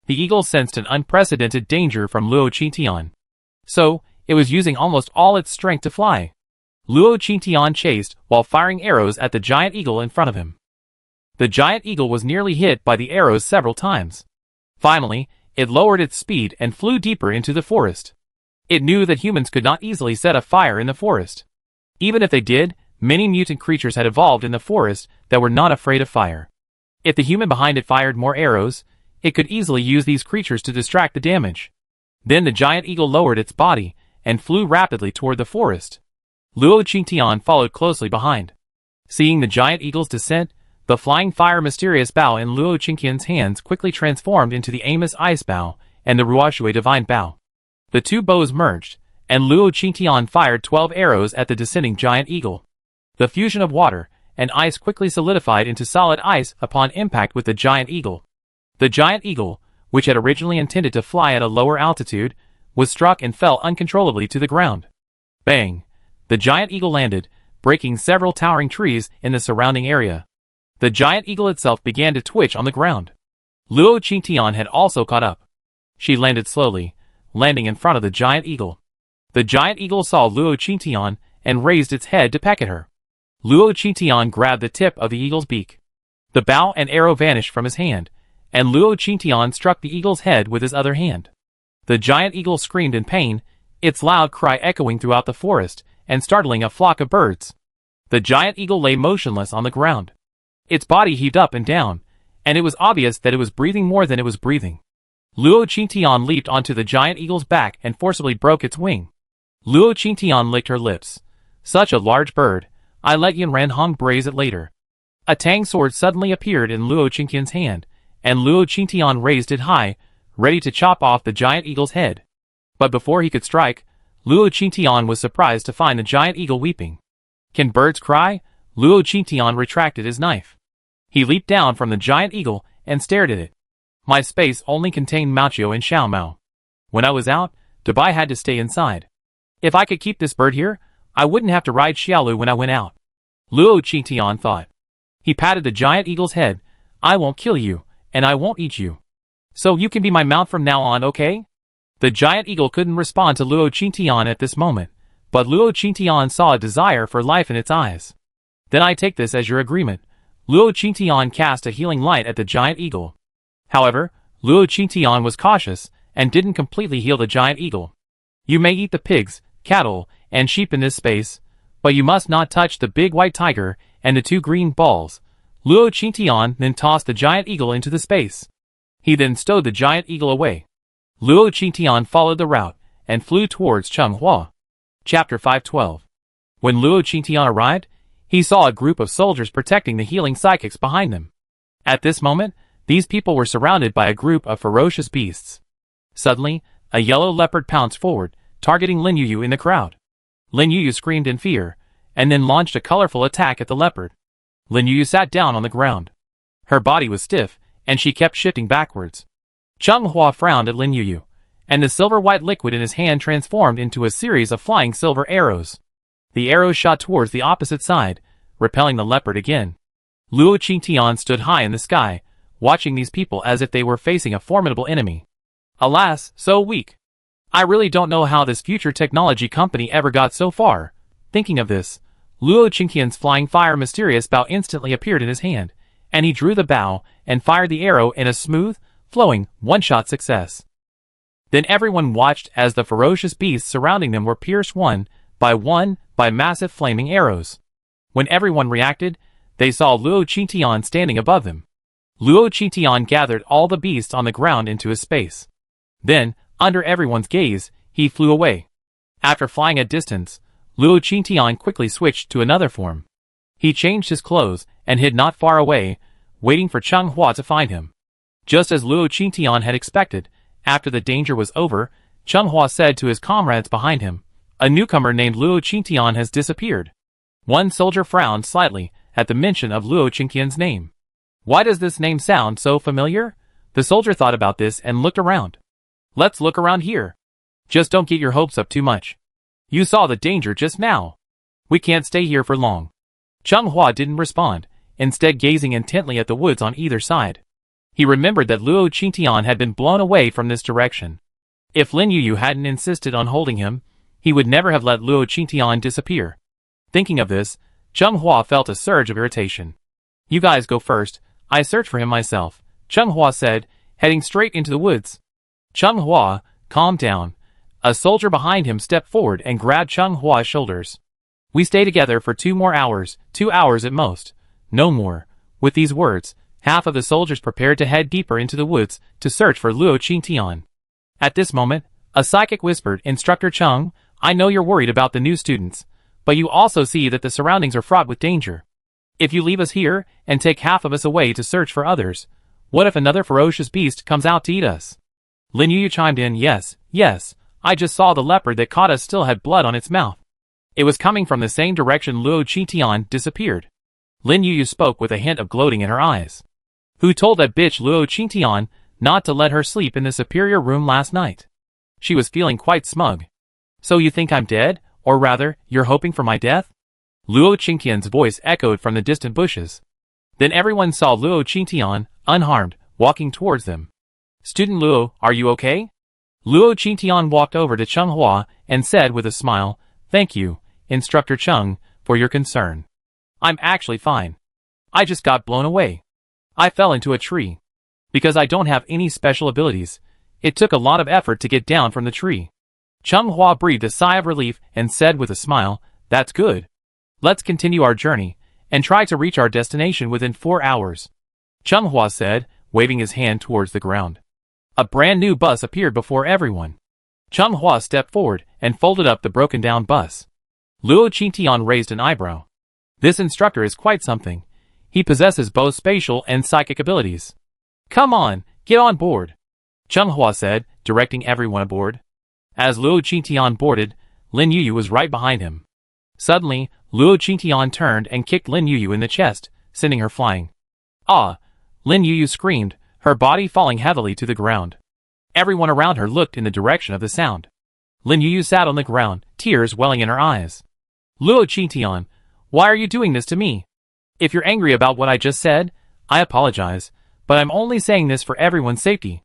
The eagle sensed an unprecedented danger from Luo Qingtian. So, it was using almost all its strength to fly. Luo Qingtian chased while firing arrows at the giant eagle in front of him. The giant eagle was nearly hit by the arrows several times. Finally, it lowered its speed and flew deeper into the forest. It knew that humans could not easily set a fire in the forest. Even if they did, many mutant creatures had evolved in the forest that were not afraid of fire. If the human behind it fired more arrows, it could easily use these creatures to distract the damage. Then the giant eagle lowered its body and flew rapidly toward the forest. Luo Qingtian followed closely behind. Seeing the giant eagle's descent, the flying fire mysterious bow in Luo Qingtian's hands quickly transformed into the Amos Ice Bow and the Ruoshui Divine Bow. The two bows merged, and Luo Qingtian fired 12 arrows at the descending giant eagle. The fusion of water and ice quickly solidified into solid ice upon impact with the giant eagle. The giant eagle, which had originally intended to fly at a lower altitude, was struck and fell uncontrollably to the ground. Bang! The giant eagle landed, breaking several towering trees in the surrounding area. The giant eagle itself began to twitch on the ground. Luo Qingtian had also caught up. She landed slowly, landing in front of the giant eagle. The giant eagle saw Luo Qingtian and raised its head to peck at her. Luo Qingtian grabbed the tip of the eagle's beak. The bow and arrow vanished from his hand, and Luo Qingtian struck the eagle's head with his other hand. The giant eagle screamed in pain, its loud cry echoing throughout the forest and startling a flock of birds. The giant eagle lay motionless on the ground. Its body heaved up and down, and it was obvious that it was breathing more than it was breathing. Luo Qingtian leaped onto the giant eagle's back and forcibly broke its wing. Luo Qingtian licked her lips. Such a large bird. I let Yan Ranhong braise it later. A tang sword suddenly appeared in Luo Qingtian's hand, and Luo Qingtian raised it high, ready to chop off the giant eagle's head. But before he could strike, Luo Qingtian was surprised to find the giant eagle weeping. Can birds cry? Luo Qingtian retracted his knife. He leaped down from the giant eagle and stared at it. My space only contained Maoqiu and Xiaomao. When I was out, Dubai had to stay inside. If I could keep this bird here, I wouldn't have to ride Xiaolu when I went out. Luo Qingtian thought. He patted the giant eagle's head. I won't kill you, and I won't eat you. So you can be my mount from now on, okay? The giant eagle couldn't respond to Luo Qingtian at this moment, but Luo Qingtian saw a desire for life in its eyes. Then I take this as your agreement. Luo Qingtian cast a healing light at the giant eagle. However, Luo Qingtian was cautious and didn't completely heal the giant eagle. You may eat the pigs, cattle, and sheep in this space, but you must not touch the big white tiger and the two green balls. Luo Qingtian then tossed the giant eagle into the space. He then stowed the giant eagle away. Luo Qingtian followed the route and flew towards Chung Hua. Chapter 512. When Luo Qingtian arrived, he saw a group of soldiers protecting the healing psychics behind them. At this moment, these people were surrounded by a group of ferocious beasts. Suddenly, a yellow leopard pounced forward, targeting Lin Yuyu in the crowd. Lin Yuyu screamed in fear, and then launched a colorful attack at the leopard. Lin Yuyu sat down on the ground. Her body was stiff, and she kept shifting backwards. Chung Hua frowned at Lin Yuyu, and the silver-white liquid in his hand transformed into a series of flying silver arrows. The arrows shot towards the opposite side, repelling the leopard again. Luo Qingtian stood high in the sky, watching these people as if they were facing a formidable enemy. Alas, so weak. I really don't know how this future technology company ever got so far. Thinking of this, Luo Qingqian's flying fire mysterious bow instantly appeared in his hand, and he drew the bow and fired the arrow in a smooth, flowing, one-shot success. Then everyone watched as the ferocious beasts surrounding them were pierced one by massive flaming arrows. When everyone reacted, they saw Luo Qingqian standing above them. Luo Qingqian gathered all the beasts on the ground into his space. Then, under everyone's gaze, he flew away. After flying a distance, Luo Qingqian quickly switched to another form. He changed his clothes and hid not far away, waiting for Cheng Hua to find him. Just as Luo Qingqian had expected, after the danger was over, Cheng Hua said to his comrades behind him, "A newcomer named Luo Qingqian has disappeared." One soldier frowned slightly at the mention of Luo Qingqian's name. Why does this name sound so familiar? The soldier thought about this and looked around. Let's look around here. Just don't get your hopes up too much. You saw the danger just now. We can't stay here for long. Cheng Hua didn't respond, instead gazing intently at the woods on either side. He remembered that Luo Qingqian had been blown away from this direction. If Lin Yuyu hadn't insisted on holding him, he would never have let Luo Qingqian disappear. Thinking of this, Cheng Hua felt a surge of irritation. You guys go first, I search for him myself, Cheng Hua said, heading straight into the woods. Cheng Hua, calm down. A soldier behind him stepped forward and grabbed Cheng Hua's shoulders. We stay together for 2 more hours, 2 hours at most. No more. With these words, half of the soldiers prepared to head deeper into the woods to search for Luo Qingqian. At this moment, a psychic whispered, Instructor Cheng, I know you're worried about the new students, but you also see that the surroundings are fraught with danger. If you leave us here and take half of us away to search for others, what if another ferocious beast comes out to eat us? Lin Yuyu chimed in, yes, I just saw the leopard that caught us still had blood on its mouth. It was coming from the same direction Luo Qingqian disappeared. Lin Yuyu spoke with a hint of gloating in her eyes. Who told that bitch Luo Qingqian not to let her sleep in the superior room last night? She was feeling quite smug. So you think I'm dead? Or rather, you're hoping for my death? Luo Qingqian's voice echoed from the distant bushes. Then everyone saw Luo Qingqian, unharmed, walking towards them. Student Luo, are you okay? Luo Qingqian walked over to Cheng Hua and said with a smile, Thank you, Instructor Cheng, for your concern. I'm actually fine. I just got blown away. I fell into a tree. Because I don't have any special abilities, it took a lot of effort to get down from the tree. Cheng Hua breathed a sigh of relief and said with a smile, That's good. Let's continue our journey and try to reach our destination within 4 hours. Cheng Hua said, waving his hand towards the ground. A brand new bus appeared before everyone. Cheng Hua stepped forward and folded up the broken down bus. Luo Qingqian raised an eyebrow. This instructor is quite something. He possesses both spatial and psychic abilities. Come on, get on board, Cheng Hua said, directing everyone aboard. As Luo Qingqian boarded, Lin Yuyu was right behind him. Suddenly, Luo Qingqian turned and kicked Lin Yuyu in the chest, sending her flying. Ah! Lin Yuyu screamed, her body falling heavily to the ground. Everyone around her looked in the direction of the sound. Lin Yuyu sat on the ground, tears welling in her eyes. Luo Qingqian, why are you doing this to me? If you're angry about what I just said, I apologize, but I'm only saying this for everyone's safety.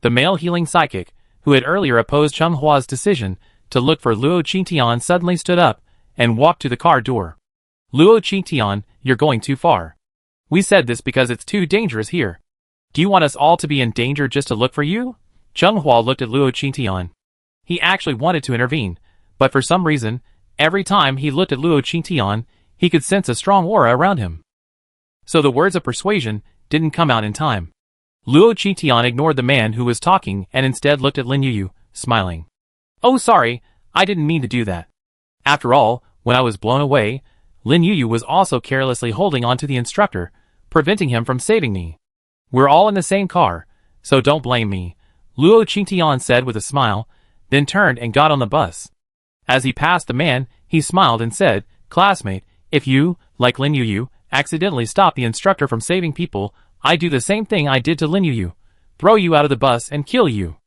The male healing psychic, who had earlier opposed Cheng Hua's decision to look for Luo Qingqian, suddenly stood up and walked to the car door. Luo Qingqian, you're going too far. We said this because it's too dangerous here. Do you want us all to be in danger just to look for you? Cheng Hua looked at Luo Qingqian. He actually wanted to intervene, but for some reason, every time he looked at Luo Qingqian, he could sense a strong aura around him. So the words of persuasion didn't come out in time. Luo Qingqian ignored the man who was talking and instead looked at Lin Yuyu, smiling. Oh sorry, I didn't mean to do that. After all, when I was blown away, Lin Yuyu was also carelessly holding onto the instructor, preventing him from saving me. We're all in the same car, so don't blame me, Luo Qingqian said with a smile, then turned and got on the bus. As he passed the man, he smiled and said, Classmate, if you, like Lin Yuyu, accidentally stop the instructor from saving people, I do the same thing I did to Lin Yuyu. Throw you out of the bus and kill you.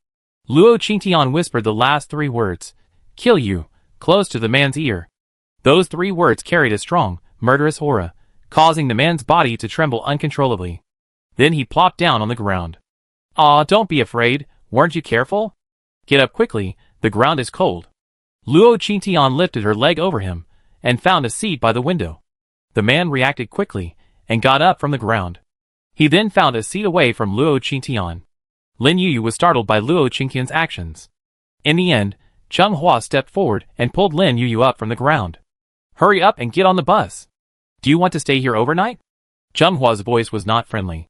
Luo Qingqian whispered the last 3 words, kill you, close to the man's ear. Those 3 words carried a strong, murderous aura, causing the man's body to tremble uncontrollably. Then he plopped down on the ground. "Aw, don't be afraid, weren't you careful? Get up quickly, the ground is cold." Luo Qingtian lifted her leg over him, and found a seat by the window. The man reacted quickly, and got up from the ground. He then found a seat away from Luo Qingtian. Lin Yuyu was startled by Luo Qingtian's actions. In the end, Cheng Hua stepped forward and pulled Lin Yuyu up from the ground. "Hurry up and get on the bus. Do you want to stay here overnight?" Cheng Hua's voice was not friendly.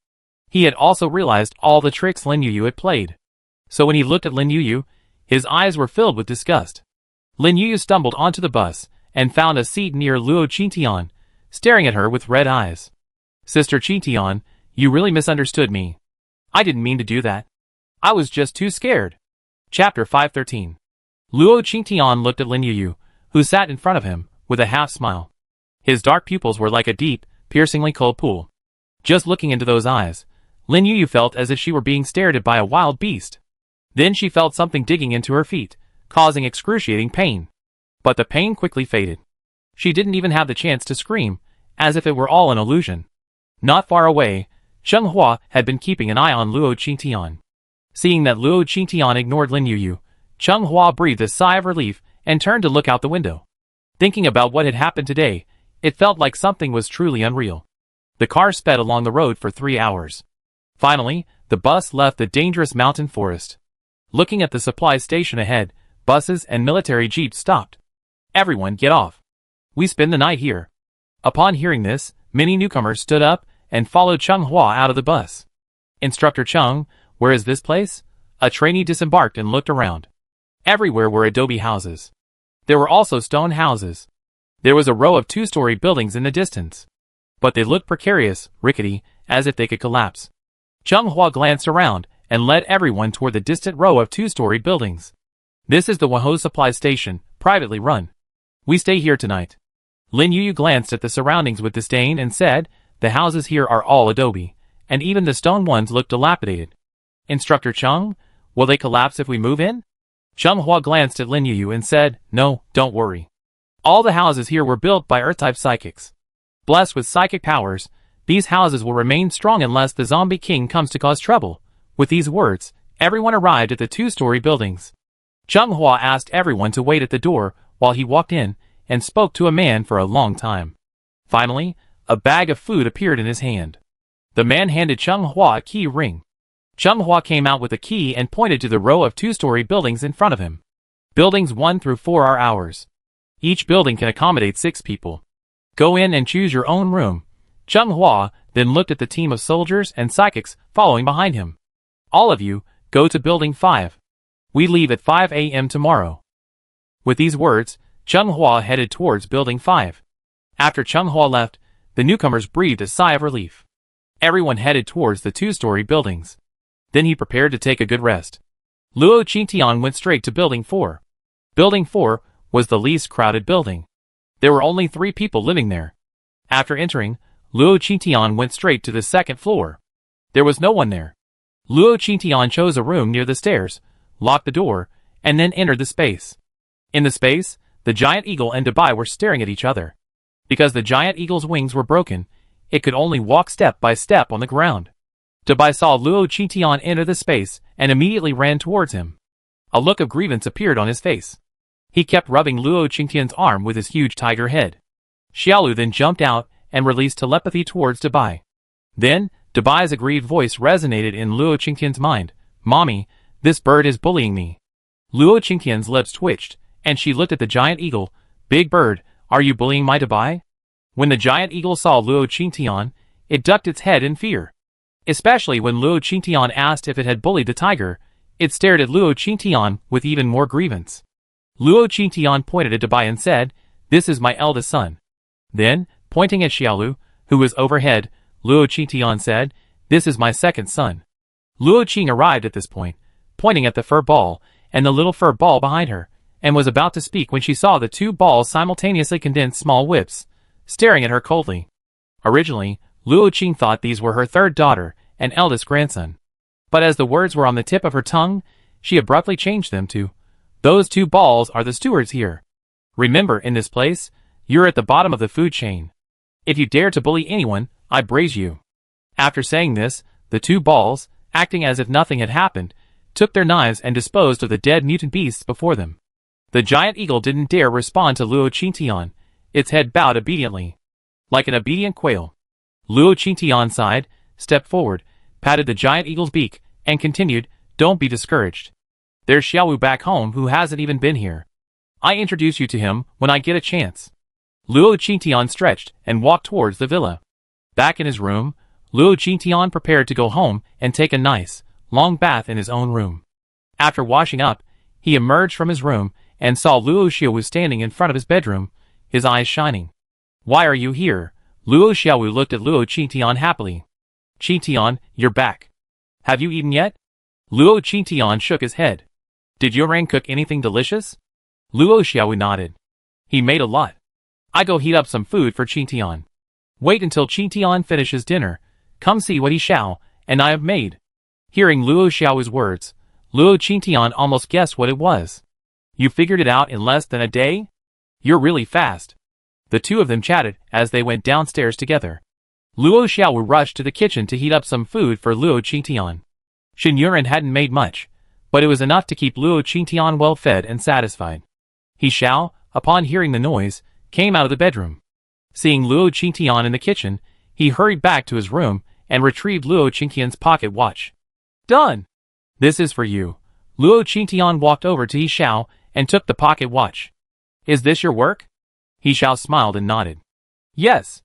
He had also realized all the tricks Lin Yuyu had played. So when he looked at Lin Yuyu, his eyes were filled with disgust. Lin Yuyu stumbled onto the bus and found a seat near Luo Qingtian, staring at her with red eyes. "Sister Qingtian, you really misunderstood me. I didn't mean to do that. I was just too scared." Chapter 513. Luo Qingtian looked at Lin Yuyu, who sat in front of him, with a half smile. His dark pupils were like a deep, piercingly cold pool. Just looking into those eyes, Lin Yuyu felt as if she were being stared at by a wild beast. Then she felt something digging into her feet, causing excruciating pain. But the pain quickly faded. She didn't even have the chance to scream, as if it were all an illusion. Not far away, Cheng Hua had been keeping an eye on Luo Qingtian. Seeing that Luo Qingtian ignored Lin Yuyu, Cheng Hua breathed a sigh of relief and turned to look out the window. Thinking about what had happened today, it felt like something was truly unreal. The car sped along the road for 3 hours. Finally, the bus left the dangerous mountain forest. Looking at the supply station ahead, buses and military jeeps stopped. "Everyone get off. We spend the night here." Upon hearing this, many newcomers stood up and followed Cheng Hua out of the bus. "Instructor Cheng, where is this place?" A trainee disembarked and looked around. Everywhere were adobe houses. There were also stone houses. There was a row of 2-story buildings in the distance. But they looked precarious, rickety, as if they could collapse. Cheng Hua glanced around and led everyone toward the distant row of 2-story buildings. "This is the Wahou supply station, privately run. We stay here tonight." Lin Yuyu glanced at the surroundings with disdain and said, "The houses here are all adobe, and even the stone ones look dilapidated. Instructor Cheng, will they collapse if we move in?" Cheng Hua glanced at Lin Yuyu and said, "No, don't worry. All the houses here were built by Earth-type psychics. Blessed with psychic powers, these houses will remain strong unless the zombie king comes to cause trouble." With these words, everyone arrived at the 2-story buildings. Cheng Hua asked everyone to wait at the door while he walked in and spoke to a man for a long time. Finally, a bag of food appeared in his hand. The man handed Cheng Hua a key ring. Cheng Hua came out with a key and pointed to the row of 2-story buildings in front of him. Buildings 1 through 4 are ours. Each building can accommodate 6 people. Go in and choose your own room. Cheng Hua then looked at the team of soldiers and psychics following behind him. "All of you, go to Building 5. We leave at 5 a.m. tomorrow." With these words, Cheng Hua headed towards Building 5. After Cheng Hua left, the newcomers breathed a sigh of relief. Everyone headed towards the 2-story buildings. Then he prepared to take a good rest. Luo Qingtian went straight to Building 4. Building 4 was the least crowded building. There were only 3 people living there. After entering, Luo Qingtian went straight to the 2nd floor. There was no one there. Luo Qingtian chose a room near the stairs, locked the door, and then entered the space. In the space, the giant eagle and Dubai were staring at each other. Because the giant eagle's wings were broken, it could only walk step by step on the ground. Dubai saw Luo Qingtian enter the space and immediately ran towards him. A look of grievance appeared on his face. He kept rubbing Luo Qingtian's arm with his huge tiger head. Xiaolu then jumped out and released telepathy towards Dubai. Then, Dubai's aggrieved voice resonated in Luo Qingtian's mind. "Mommy, this bird is bullying me." Luo Qingtian's lips twitched, and she looked at the giant eagle. "Big bird, are you bullying my Dubai?" When the giant eagle saw Luo Qingtian, it ducked its head in fear. Especially when Luo Qingtian asked if it had bullied the tiger, it stared at Luo Qingtian with even more grievance. Luo Qingtian pointed at Dubai and said, "This is my eldest son." Then, pointing at Xiaolu, who was overhead, Luo Qingtian said, "This is my second son." Luo Qing arrived at this point, pointing at the fur ball and the little fur ball behind her, and was about to speak when she saw the 2 balls simultaneously condense small whips, staring at her coldly. Originally, Luo Qing thought these were her 3rd daughter and eldest grandson. But as the words were on the tip of her tongue, she abruptly changed them to, "Those 2 balls are the stewards here. Remember, in this place, you're at the bottom of the food chain. If you dare to bully anyone, I braze you." After saying this, The two balls, acting as if nothing had happened, took their knives and disposed of the dead mutant beasts before them. The giant eagle didn't dare respond to Luo Qingtian, its head bowed obediently. Like an obedient quail. Luo Qingtian sighed, stepped forward, patted the giant eagle's beak, and continued, "Don't be discouraged. There's Xiaowu back home who hasn't even been here. I introduce you to him when I get a chance." Luo Qingtian stretched and walked towards the villa. Back in his room, Luo Qingtian prepared to go home and take a nice, long bath in his own room. After washing up, he emerged from his room and saw Luo Xiaowu standing in front of his bedroom, his eyes shining. "Why are you here?" Luo Xiaowu looked at Luo Qingtian happily. "Qingtian, you're back. Have you eaten yet?" Luo Qingtian shook his head. "Did Yurang cook anything delicious?" Luo Xiaowu nodded. "He made a lot. I go heat up some food for Qingtian. Wait until Qingtian finishes dinner. Come see what he shall, and I have made." Hearing Luo Xiaowu's words, Luo Qingtian almost guessed what it was. "You figured it out in less than a day? You're really fast." The two of them chatted as they went downstairs together. Luo Xiaowu rushed to the kitchen to heat up some food for Luo Qingtian. Shen Yuran hadn't made much, but it was enough to keep Luo Qingtian well fed and satisfied. He Xiao, upon hearing the noise, came out of the bedroom. Seeing Luo Qingtian in the kitchen, he hurried back to his room and retrieved Luo Qingtian's pocket watch. "Done! This is for you." Luo Qingtian walked over to He Xiao and took the pocket watch. "Is this your work?" He Xiao smiled and nodded. "Yes.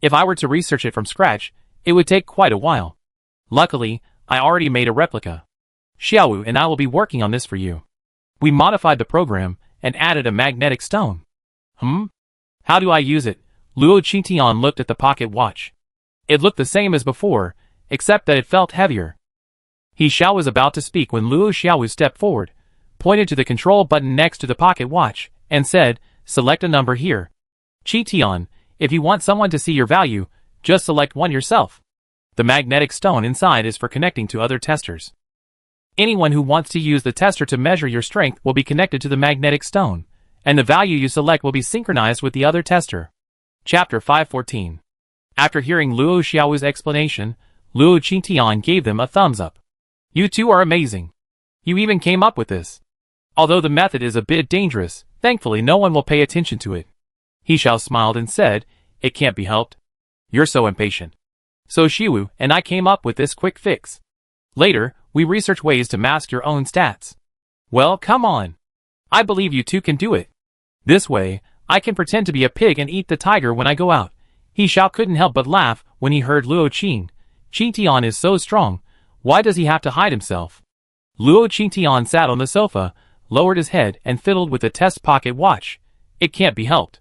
If I were to research it from scratch, it would take quite a while. Luckily, I already made a replica. Xiaowu and I will be working on this for you." We modified the program and added a magnetic stone. How do I use it? Luo Qingtian looked at the pocket watch. It looked the same as before, except that it felt heavier. He Xiao was about to speak when Luo Xiaowu stepped forward, pointed to the control button next to the pocket watch, and said, "Select a number here. Qingtian, if you want someone to see your value, just select one yourself. The magnetic stone inside is for connecting to other testers. Anyone who wants to use the tester to measure your strength will be connected to the magnetic stone, and the value you select will be synchronized with the other tester." Chapter 514. After hearing Luo Xiaowu's explanation, Luo Qingtian gave them a thumbs up. "You two are amazing. You even came up with this. Although the method is a bit dangerous, thankfully no one will pay attention to it." He Xiao smiled and said, "It can't be helped. You're so impatient. So Xiwu and I came up with this quick fix. Later, we research ways to mask your own stats. Well, come on. I believe you two can do it. This way, I can pretend to be a pig and eat the tiger when I go out." He Xiao couldn't help but laugh when he heard Luo Qingtian is so strong, why does he have to hide himself? Luo Qingtian sat on the sofa, lowered his head and fiddled with the test pocket watch. "It can't be helped.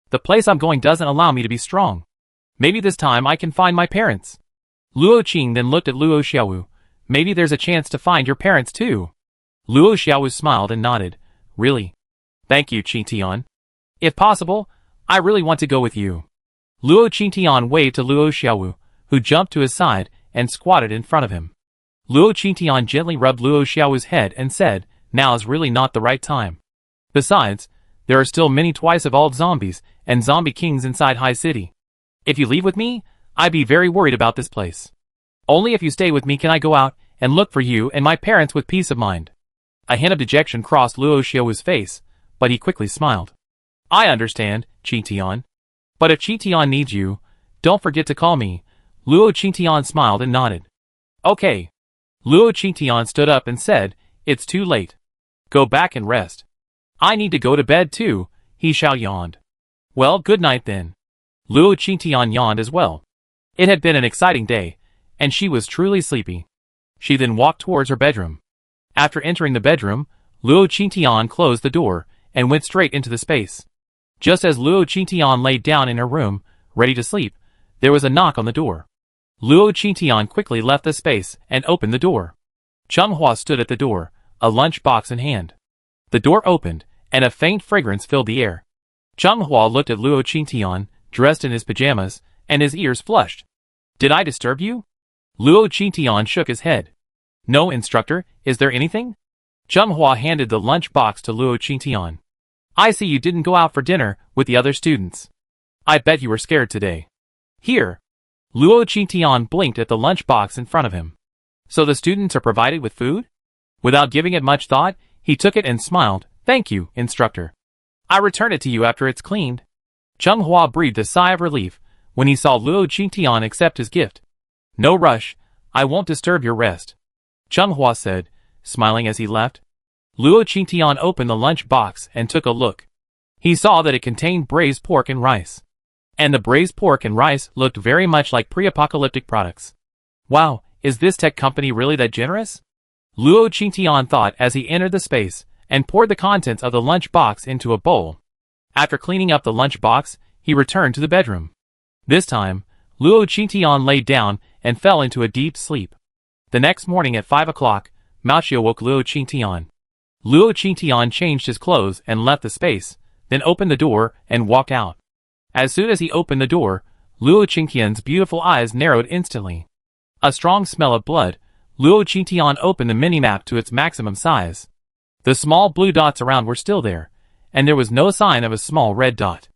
The place I'm going doesn't allow me to be strong. Maybe this time I can find my parents." Luo Qing then looked at Luo Xiaowu. "Maybe there's a chance to find your parents too." Luo Xiaowu smiled and nodded. "Really? Thank you, Qingtian. If possible, I really want to go with you." Luo Qingtian waved to Luo Xiaowu, who jumped to his side and squatted in front of him. Luo Qingtian gently rubbed Luo Xiaowu's head and said, "Now is really not the right time. Besides, there are still many twice-evolved zombies and zombie kings inside High City. If you leave with me, I'd be very worried about this place. Only if you stay with me can I go out and look for you and my parents with peace of mind." A hint of dejection crossed Luo Xiaowu's face, but he quickly smiled. "I understand, Qingtian. But if Qingtian needs you, don't forget to call me." Luo Qingtian smiled and nodded. "Okay." Luo Qingtian stood up and said, "It's too late. Go back and rest." "I need to go to bed too," He Xiao yawned. "Well, good night then." Luo Qingtian yawned as well. It had been an exciting day, and she was truly sleepy. She then walked towards her bedroom. After entering the bedroom, Luo Qingtian closed the door and went straight into the space. Just as Luo Qingtian laid down in her room, ready to sleep, there was a knock on the door. Luo Qingtian quickly left the space and opened the door. Changhua stood at the door, a lunch box in hand. The door opened, and a faint fragrance filled the air. Changhua looked at Luo Qingtian, dressed in his pajamas, and his ears flushed. "Did I disturb you?" Luo Qingtian shook his head. "No, instructor, is there anything?" Changhua handed the lunch box to Luo Qingtian. "I see you didn't go out for dinner with the other students. I bet you were scared today. Here. Luo Qingtian blinked at the lunchbox in front of him. So the students are provided with food? Without giving it much thought, he took it and smiled. Thank you, instructor. I return it to you after it's cleaned. Chung Hua breathed a sigh of relief when he saw Luo Qingtian accept his gift. No rush, I won't disturb your rest, Chung Hua said, smiling as he left. Luo Qingtian opened the lunch box and took a look. He saw that it contained braised pork and rice. And the braised pork and rice looked very much like pre-apocalyptic products. Wow, is this tech company really that generous? Luo Qingtian thought as he entered the space and poured the contents of the lunch box into a bowl. After cleaning up the lunch box, he returned to the bedroom. This time, Luo Qingtian lay down and fell into a deep sleep. The next morning at 5 o'clock, Mao Xiao woke Luo Qingtian. Luo Qingtian changed his clothes and left the space, then opened the door and walked out. As soon as he opened the door, Luo Qingtian's beautiful eyes narrowed instantly. A strong smell of blood. Luo Qingtian opened the minimap to its maximum size. The small blue dots around were still there, and there was no sign of a small red dot.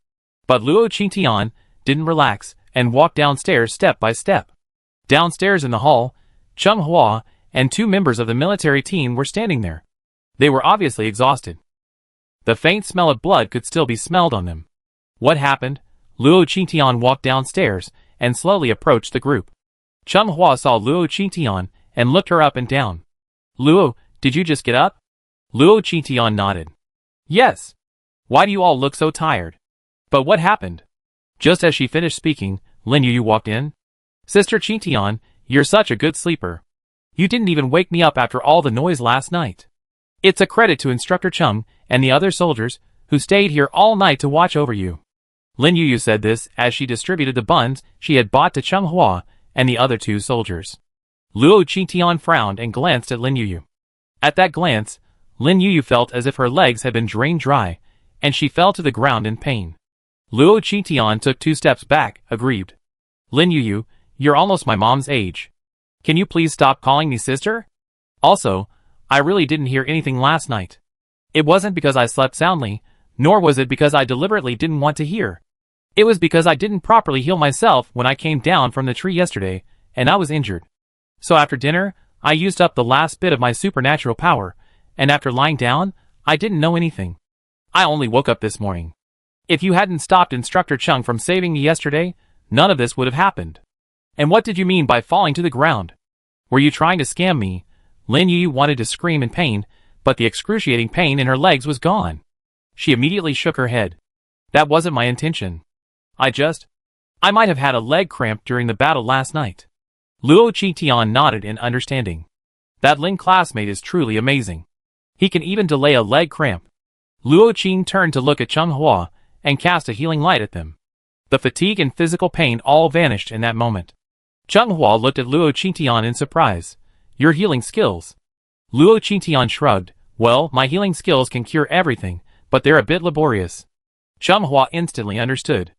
But Luo Qingtian didn't relax and walked downstairs step by step. Downstairs in the hall, Chung Hua and 2 members of the military team were standing there. They were obviously exhausted. The faint smell of blood could still be smelled on them. What happened? Luo Qingtian walked downstairs and slowly approached the group. Chung Hua saw Luo Qingtian and looked her up and down. Luo, did you just get up? Luo Qingtian nodded. Yes. Why do you all look so tired? But what happened? Just as she finished speaking, Lin Yu walked in. Sister Qingtian, you're such a good sleeper. You didn't even wake me up after all the noise last night. It's a credit to Instructor Chung and the other soldiers who stayed here all night to watch over you. Lin Yu said this as she distributed the buns she had bought to Chung Hua and the other 2 soldiers. Luo Qingtian frowned and glanced at Lin Yu. At that glance, Lin Yu felt as if her legs had been drained dry, and she fell to the ground in pain. Luo Qingtian took 2 steps back, aggrieved. Lin Yu, you're almost my mom's age. Can you please stop calling me sister? Also, I really didn't hear anything last night. It wasn't because I slept soundly, nor was it because I deliberately didn't want to hear. It was because I didn't properly heal myself when I came down from the tree yesterday, and I was injured. So after dinner, I used up the last bit of my supernatural power, and after lying down, I didn't know anything. I only woke up this morning. If you hadn't stopped Instructor Chung from saving me yesterday, none of this would have happened. And what did you mean by falling to the ground? Were you trying to scam me? Lin Yu wanted to scream in pain, but the excruciating pain in her legs was gone. She immediately shook her head. That wasn't my intention. I might have had a leg cramp during the battle last night. Luo Qingtian nodded in understanding. That Lin classmate is truly amazing. He can even delay a leg cramp. Luo Qing turned to look at Chung Hua and cast a healing light at them. The fatigue and physical pain all vanished in that moment. Chung Hua looked at Luo Qingtian in surprise. Your healing skills. Luo Qingtian shrugged. Well, my healing skills can cure everything, but they're a bit laborious. Chung Hua instantly understood.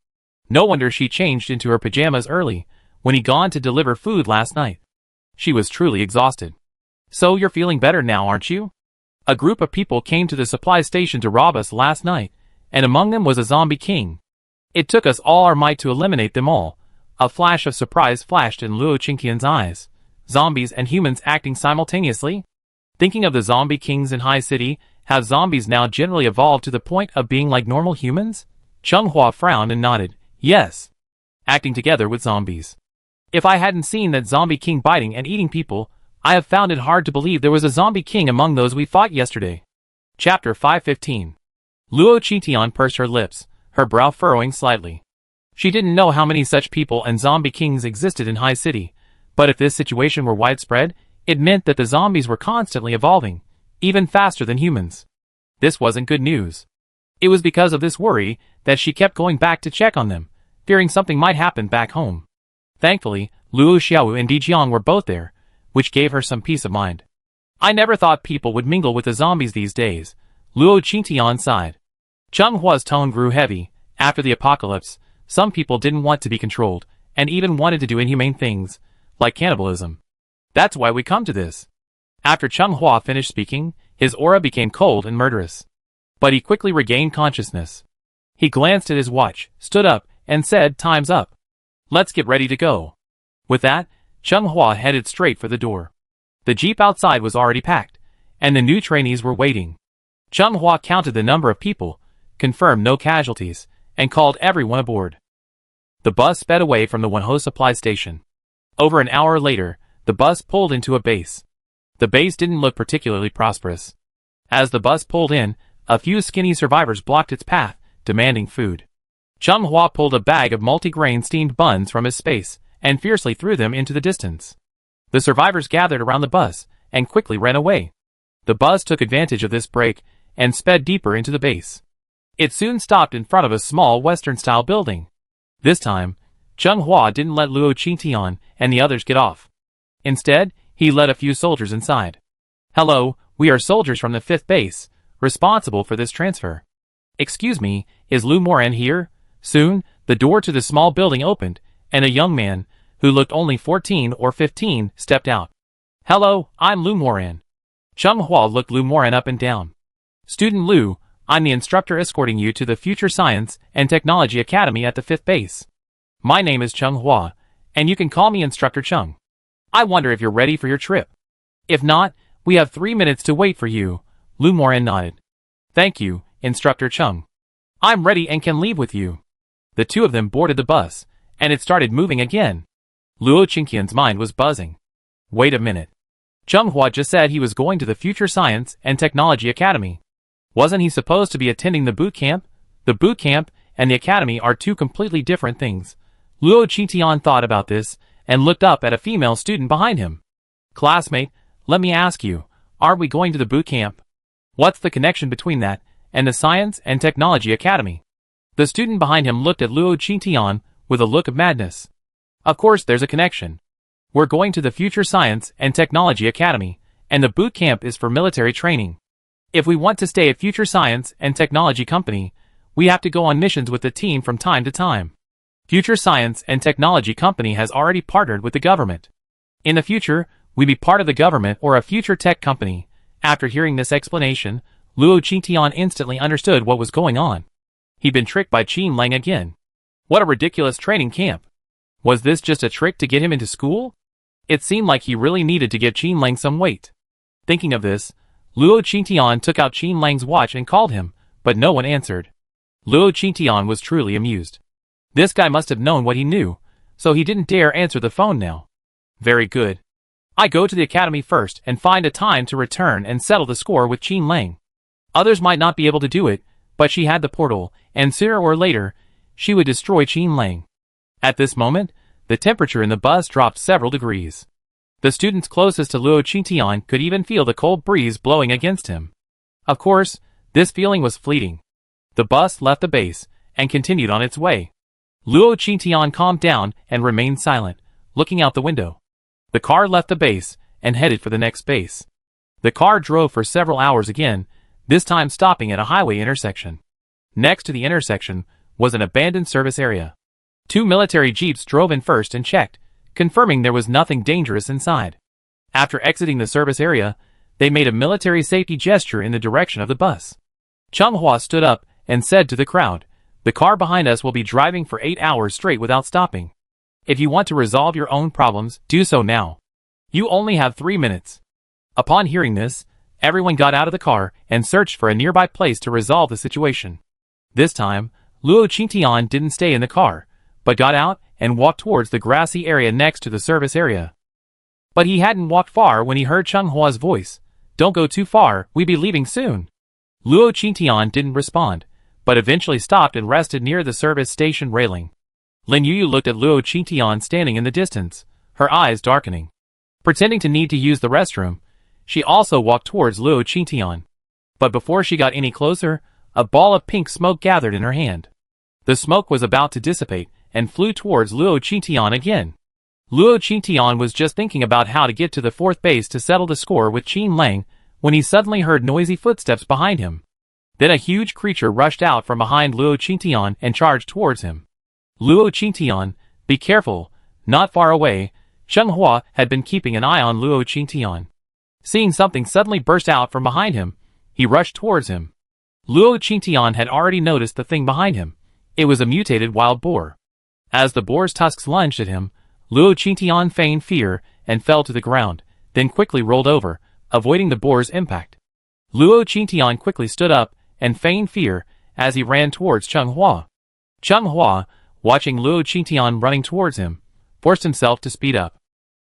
No wonder she changed into her pajamas early, when he'd gone to deliver food last night. She was truly exhausted. So you're feeling better now, aren't you? A group of people came to the supply station to rob us last night, and among them was a zombie king. It took us all our might to eliminate them all. A flash of surprise flashed in Luo Qingtian's eyes. Zombies and humans acting simultaneously? Thinking of the zombie kings in High City, have zombies now generally evolved to the point of being like normal humans? Chung Hua frowned and nodded. Yes. Acting together with zombies. If I hadn't seen that zombie king biting and eating people, I have found it hard to believe there was a zombie king among those we fought yesterday. Chapter 515. Luo Qingtian pursed her lips, her brow furrowing slightly. She didn't know how many such people and zombie kings existed in High City, but if this situation were widespread, it meant that the zombies were constantly evolving, even faster than humans. This wasn't good news. It was because of this worry that she kept going back to check on them, fearing something might happen back home. Thankfully, Luo Xiao and Di Jiang were both there, which gave her some peace of mind. I never thought people would mingle with the zombies these days, Luo Qingtian sighed. Chung Hua's tone grew heavy. After the apocalypse, some people didn't want to be controlled, and even wanted to do inhumane things, like cannibalism. That's why we come to this. After Chung Hua finished speaking, his aura became cold and murderous. But he quickly regained consciousness. He glanced at his watch, stood up, and said, "Time's up. Let's get ready to go." With that, Chung Hua headed straight for the door. The jeep outside was already packed, and the new trainees were waiting. Chung Hua counted the number of people, confirmed no casualties, and called everyone aboard. The bus sped away from the Wonho supply station. Over an hour later, the bus pulled into a base. The base didn't look particularly prosperous. As the bus pulled in, a few skinny survivors blocked its path, demanding food. Chung Hua pulled a bag of multi-grain steamed buns from his space and fiercely threw them into the distance. The survivors gathered around the bus and quickly ran away. The bus took advantage of this break and sped deeper into the base. It soon stopped in front of a small Western-style building. This time, Chung Hua didn't let Luo Qingtian and the others get off. Instead, he led a few soldiers inside. "Hello, we are soldiers from the 5th base, responsible for this transfer. Excuse me, is Lu Moran here?" Soon, the door to the small building opened, and a young man, who looked only 14 or 15, stepped out. "Hello, I'm Lu Moran." Chung Hua looked Lu Moran up and down. "Student Lu, I'm the instructor escorting you to the Future Science and Technology Academy at the 5th base. My name is Chung Hua, and you can call me Instructor Chung. I wonder if you're ready for your trip. If not, we have 3 minutes to wait for you." Lu Moran nodded. "Thank you, Instructor Chung. I'm ready and can leave with you." The two of them boarded the bus, and it started moving again. Luo Qingqian's mind was buzzing. Wait a minute. Chung Hua just said he was going to the Future Science and Technology Academy. Wasn't he supposed to be attending the boot camp? The boot camp and the academy are two completely different things. Luo Qingtian thought about this and looked up at a female student behind him. "Classmate, let me ask you, are we going to the boot camp? What's the connection between that and the Science and Technology Academy?" The student behind him looked at Luo Qingtian with a look of madness. "Of course there's a connection. We're going to the Future Science and Technology Academy, and the boot camp is for military training. If we want to stay at Future Science and Technology Company, we have to go on missions with the team from time to time. Future Science and Technology Company has already partnered with the government. In the future, we be part of the government or a future tech company." After hearing this explanation, Luo Qingtian instantly understood what was going on. He'd been tricked by Qin Lang again. What a ridiculous training camp. Was this just a trick to get him into school? It seemed like he really needed to get Qin Lang some weight. Thinking of this, Luo Qingtian took out Qin Lang's watch and called him, but no one answered. Luo Qingtian was truly amused. This guy must have known what he knew, so he didn't dare answer the phone now. Very good. I go to the academy first and find a time to return and settle the score with Qin Lang. Others might not be able to do it, but she had the portal, and sooner or later, she would destroy Qin Lang. At this moment, the temperature in the bus dropped several degrees. The students closest to Luo Qingtian could even feel the cold breeze blowing against him. Of course, this feeling was fleeting. The bus left the base and continued on its way. Luo Qingtian calmed down and remained silent, looking out the window. The car left the base and headed for the next base. The car drove for several hours again, this time stopping at a highway intersection. Next to the intersection was an abandoned service area. 2 military jeeps drove in first and checked, confirming there was nothing dangerous inside. After exiting the service area, they made a military safety gesture in the direction of the bus. Chung Hua stood up and said to the crowd, "The car behind us will be driving for 8 hours straight without stopping. If you want to resolve your own problems, do so now. You only have 3 minutes." Upon hearing this, everyone got out of the car and searched for a nearby place to resolve the situation. This time, Luo Qingtian didn't stay in the car, but got out and walked towards the grassy area next to the service area. But he hadn't walked far when he heard Chung Hua's voice. "Don't go too far, we be leaving soon." Luo Qingtian didn't respond, but eventually stopped and rested near the service station railing. Lin Yuyu looked at Luo Qingtian standing in the distance, her eyes darkening. Pretending to need to use the restroom, she also walked towards Luo Qingtian. But before she got any closer, a ball of pink smoke gathered in her hand. The smoke was about to dissipate and flew towards Luo Qingtian again. Luo Qingtian was just thinking about how to get to the 4th base to settle the score with Qin Lang when he suddenly heard noisy footsteps behind him. Then a huge creature rushed out from behind Luo Qingtian and charged towards him. "Luo Qingtian, be careful." Not far away, Chung Hua had been keeping an eye on Luo Qingtian. Seeing something suddenly burst out from behind him, he rushed towards him. Luo Qingtian had already noticed the thing behind him. It was a mutated wild boar. As the boar's tusks lunged at him, Luo Qingtian feigned fear and fell to the ground, then quickly rolled over, avoiding the boar's impact. Luo Qingtian quickly stood up and feigned fear as he ran towards Cheng Hua. Cheng Hua, watching Luo Qingtian running towards him, forced himself to speed up.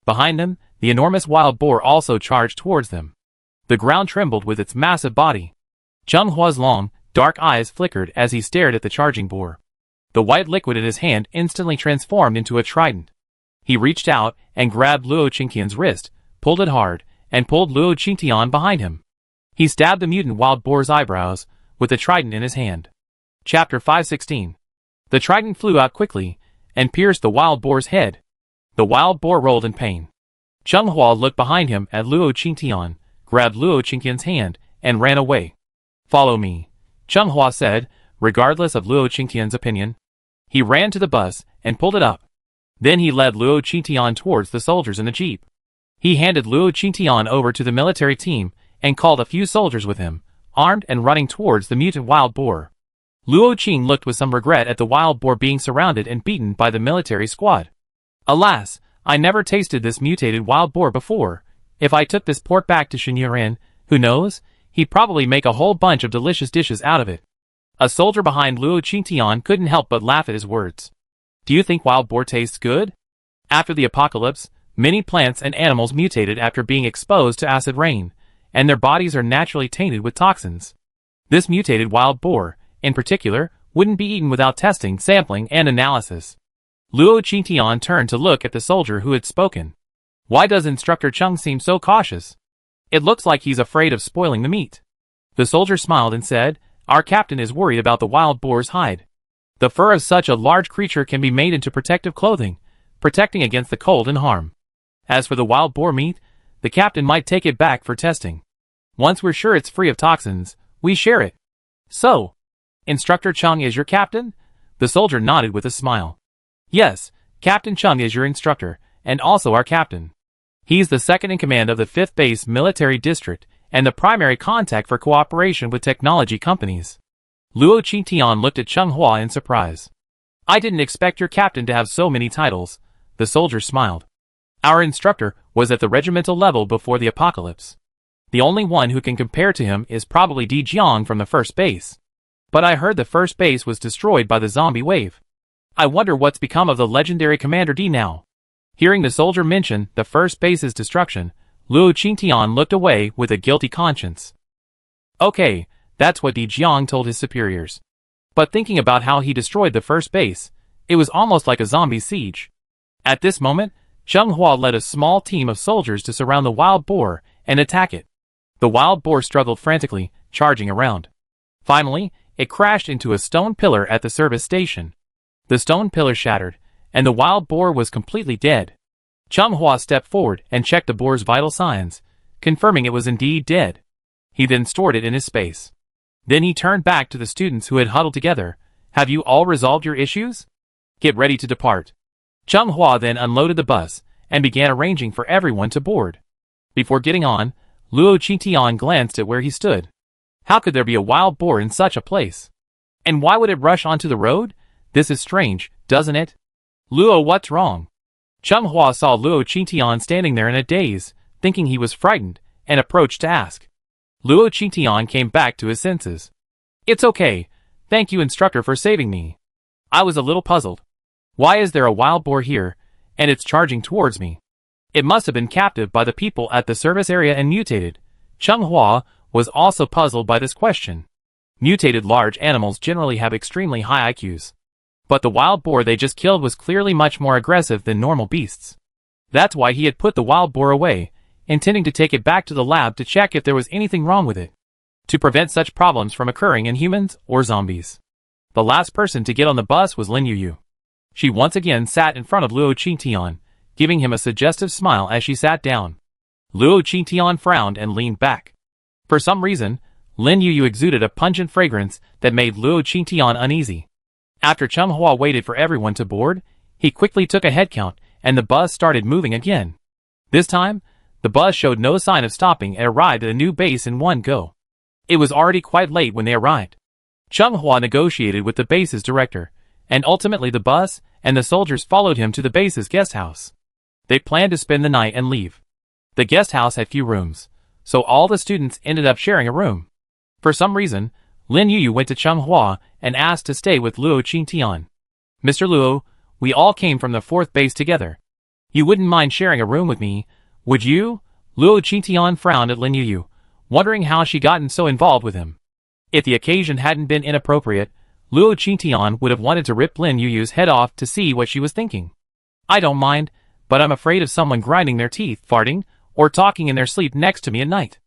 Behind them, the enormous wild boar also charged towards them. The ground trembled with its massive body. Cheng Hua's long, dark eyes flickered as he stared at the charging boar. The white liquid in his hand instantly transformed into a trident. He reached out and grabbed Luo Qingtian's wrist, pulled it hard, and pulled Luo Qingtian behind him. He stabbed the mutant wild boar's eyebrows with the trident in his hand. Chapter 516. The trident flew out quickly and pierced the wild boar's head. The wild boar rolled in pain. Cheng Hua looked behind him at Luo Qingtian, grabbed Luo Qingtian's hand, and ran away. "Follow me," Cheng Hua said, regardless of Luo Qingtian's opinion. He ran to the bus and pulled it up. Then he led Luo Qingtian towards the soldiers in the jeep. He handed Luo Qingtian over to the military team and called a few soldiers with him, armed and running towards the mutant wild boar. Luo Qing looked with some regret at the wild boar being surrounded and beaten by the military squad. "Alas, I never tasted this mutated wild boar before. If I took this pork back to Shen, who knows, he'd probably make a whole bunch of delicious dishes out of it." A soldier behind Luo Qingtian couldn't help but laugh at his words. "Do you think wild boar tastes good?" After the apocalypse, many plants and animals mutated after being exposed to acid rain, and their bodies are naturally tainted with toxins. This mutated wild boar, in particular, wouldn't be eaten without testing, sampling, and analysis. Luo Qingtian turned to look at the soldier who had spoken. "Why does Instructor Cheng seem so cautious? It looks like he's afraid of spoiling the meat." The soldier smiled and said, "Our captain is worried about the wild boar's hide. The fur of such a large creature can be made into protective clothing, protecting against the cold and harm. As for the wild boar meat, the captain might take it back for testing. Once we're sure it's free of toxins, we share it." "So, Instructor Cheng is your captain?" The soldier nodded with a smile. "Yes, Captain Cheng is your instructor, and also our captain. He's the second in command of the 5th Base Military District, and the primary contact for cooperation with technology companies." Luo Qingtian looked at Cheng Hua in surprise. "I didn't expect your captain to have so many titles," the soldier smiled. "Our instructor was at the regimental level before the apocalypse. The only one who can compare to him is probably Di Jiang from the 1st Base. But I heard the 1st Base was destroyed by the zombie wave. I wonder what's become of the legendary Commander D now." Hearing the soldier mention the 1st Base's destruction, Luo Qingtian looked away with a guilty conscience. Okay, that's what Di Jiang told his superiors. But thinking about how he destroyed the 1st Base, it was almost like a zombie siege. At this moment, Cheng Hua led a small team of soldiers to surround the wild boar and attack it. The wild boar struggled frantically, charging around. Finally, it crashed into a stone pillar at the service station. The stone pillar shattered, and the wild boar was completely dead. Cheng Hua stepped forward and checked the boar's vital signs, confirming it was indeed dead. He then stored it in his space. Then he turned back to the students who had huddled together. "Have you all resolved your issues? Get ready to depart." Cheng Hua then unloaded the bus and began arranging for everyone to board. Before getting on, Luo Qingtian glanced at where he stood. How could there be a wild boar in such a place? And why would it rush onto the road? This is strange, doesn't it? "Luo, what's wrong?" Cheng Hua saw Luo Qingtian standing there in a daze, thinking he was frightened, and approached to ask. Luo Qingtian came back to his senses. "It's okay. Thank you, instructor, for saving me. I was a little puzzled. Why is there a wild boar here, and it's charging towards me? It must have been captive by the people at the service area and mutated." Cheng Hua was also puzzled by this question. Mutated large animals generally have extremely high IQs. But the wild boar they just killed was clearly much more aggressive than normal beasts. That's why he had put the wild boar away, intending to take it back to the lab to check if there was anything wrong with it, to prevent such problems from occurring in humans or zombies. The last person to get on the bus was Lin Yuyu. She once again sat in front of Luo Qingtian, giving him a suggestive smile as she sat down. Luo Qingtian frowned and leaned back. For some reason, Lin Yuyu exuded a pungent fragrance that made Luo Qingtian uneasy. After Cheng Hua waited for everyone to board, he quickly took a head count, and the bus started moving again. This time, the bus showed no sign of stopping and arrived at a new base in one go. It was already quite late when they arrived. Cheng Hua negotiated with the base's director, and ultimately the bus and the soldiers followed him to the base's guest house. They planned to spend the night and leave. The guest house had few rooms, so all the students ended up sharing a room. For some reason, Lin Yuyu went to Changhua and asked to stay with Luo Qingtian. Mr. Luo, we all came from the 4th base together. You wouldn't mind sharing a room with me, would you? Luo Qingtian frowned at Lin Yuyu, wondering how she gotten so involved with him. If the occasion hadn't been inappropriate, Luo Qingtian would have wanted to rip Lin Yuyu's head off to see what she was thinking. I don't mind, but I'm afraid of someone grinding their teeth, farting, or talking in their sleep next to me at night.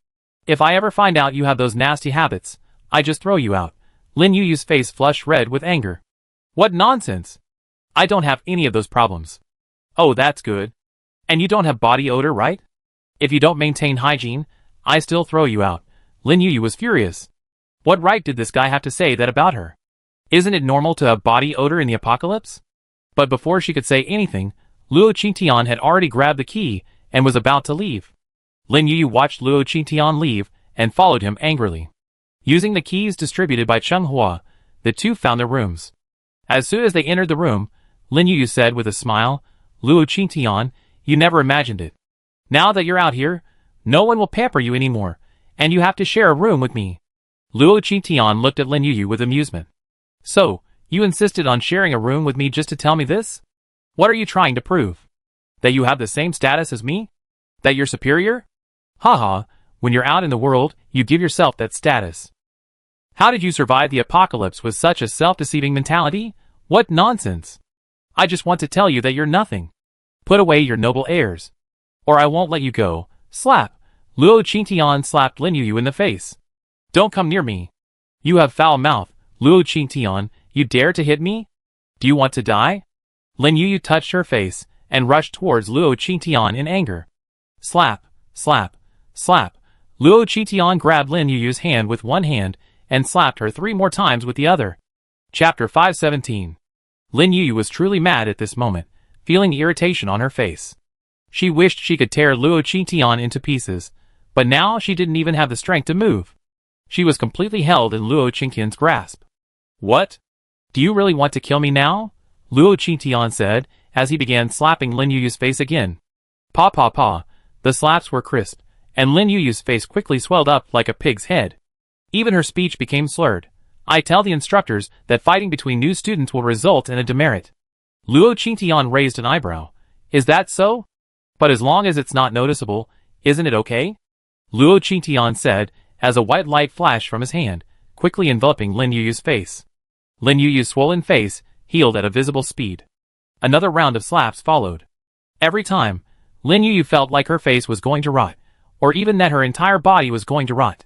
If I ever find out you have those nasty habits, I just throw you out. Lin Yuyu's face flushed red with anger. What nonsense! I don't have any of those problems. Oh, that's good. And you don't have body odor, right? If you don't maintain hygiene, I still throw you out. Lin Yuyu was furious. What right did this guy have to say that about her? Isn't it normal to have body odor in the apocalypse? But before she could say anything, Luo Qingtian had already grabbed the key and was about to leave. Lin Yuyu watched Luo Qingtian leave and followed him angrily. Using the keys distributed by Changhua, the two found their rooms. As soon as they entered the room, Lin Yuyu said with a smile, Luo Qingtian, you never imagined it. Now that you're out here, no one will pamper you anymore, and you have to share a room with me. Luo Qingtian looked at Lin Yuyu with amusement. So, you insisted on sharing a room with me just to tell me this? What are you trying to prove? That you have the same status as me? That you're superior? Haha, when you're out in the world, you give yourself that status. How did you survive the apocalypse with such a self-deceiving mentality? What nonsense! I just want to tell you that you're nothing. Put away your noble airs, or I won't let you go. Slap! Luo Qingtian slapped Lin Yuyu in the face. Don't come near me. You have foul mouth, Luo Qingtian, you dare to hit me? Do you want to die? Lin Yuyu touched her face and rushed towards Luo Qingtian in anger. Slap, slap, slap. Luo Qingtian grabbed Lin Yuyu's hand with one hand and slapped her 3 more times with the other. Chapter 517. Lin Yuyu was truly mad at this moment, feeling the irritation on her face. She wished she could tear Luo Qingtian into pieces, but now she didn't even have the strength to move. She was completely held in Luo Qingtian's grasp. What? Do you really want to kill me now? Luo Qingtian said, as he began slapping Lin Yuyu's face again. Pa pa pa. The slaps were crisp, and Lin Yuyu's face quickly swelled up like a pig's head. Even her speech became slurred. I tell the instructors that fighting between new students will result in a demerit. Luo Qingtian raised an eyebrow. Is that so? But as long as it's not noticeable, isn't it okay? Luo Qingtian said, as a white light flashed from his hand, quickly enveloping Lin Yuyu's face. Lin Yuyu's swollen face healed at a visible speed. Another round of slaps followed. Every time, Lin Yuyu felt like her face was going to rot, or even that her entire body was going to rot.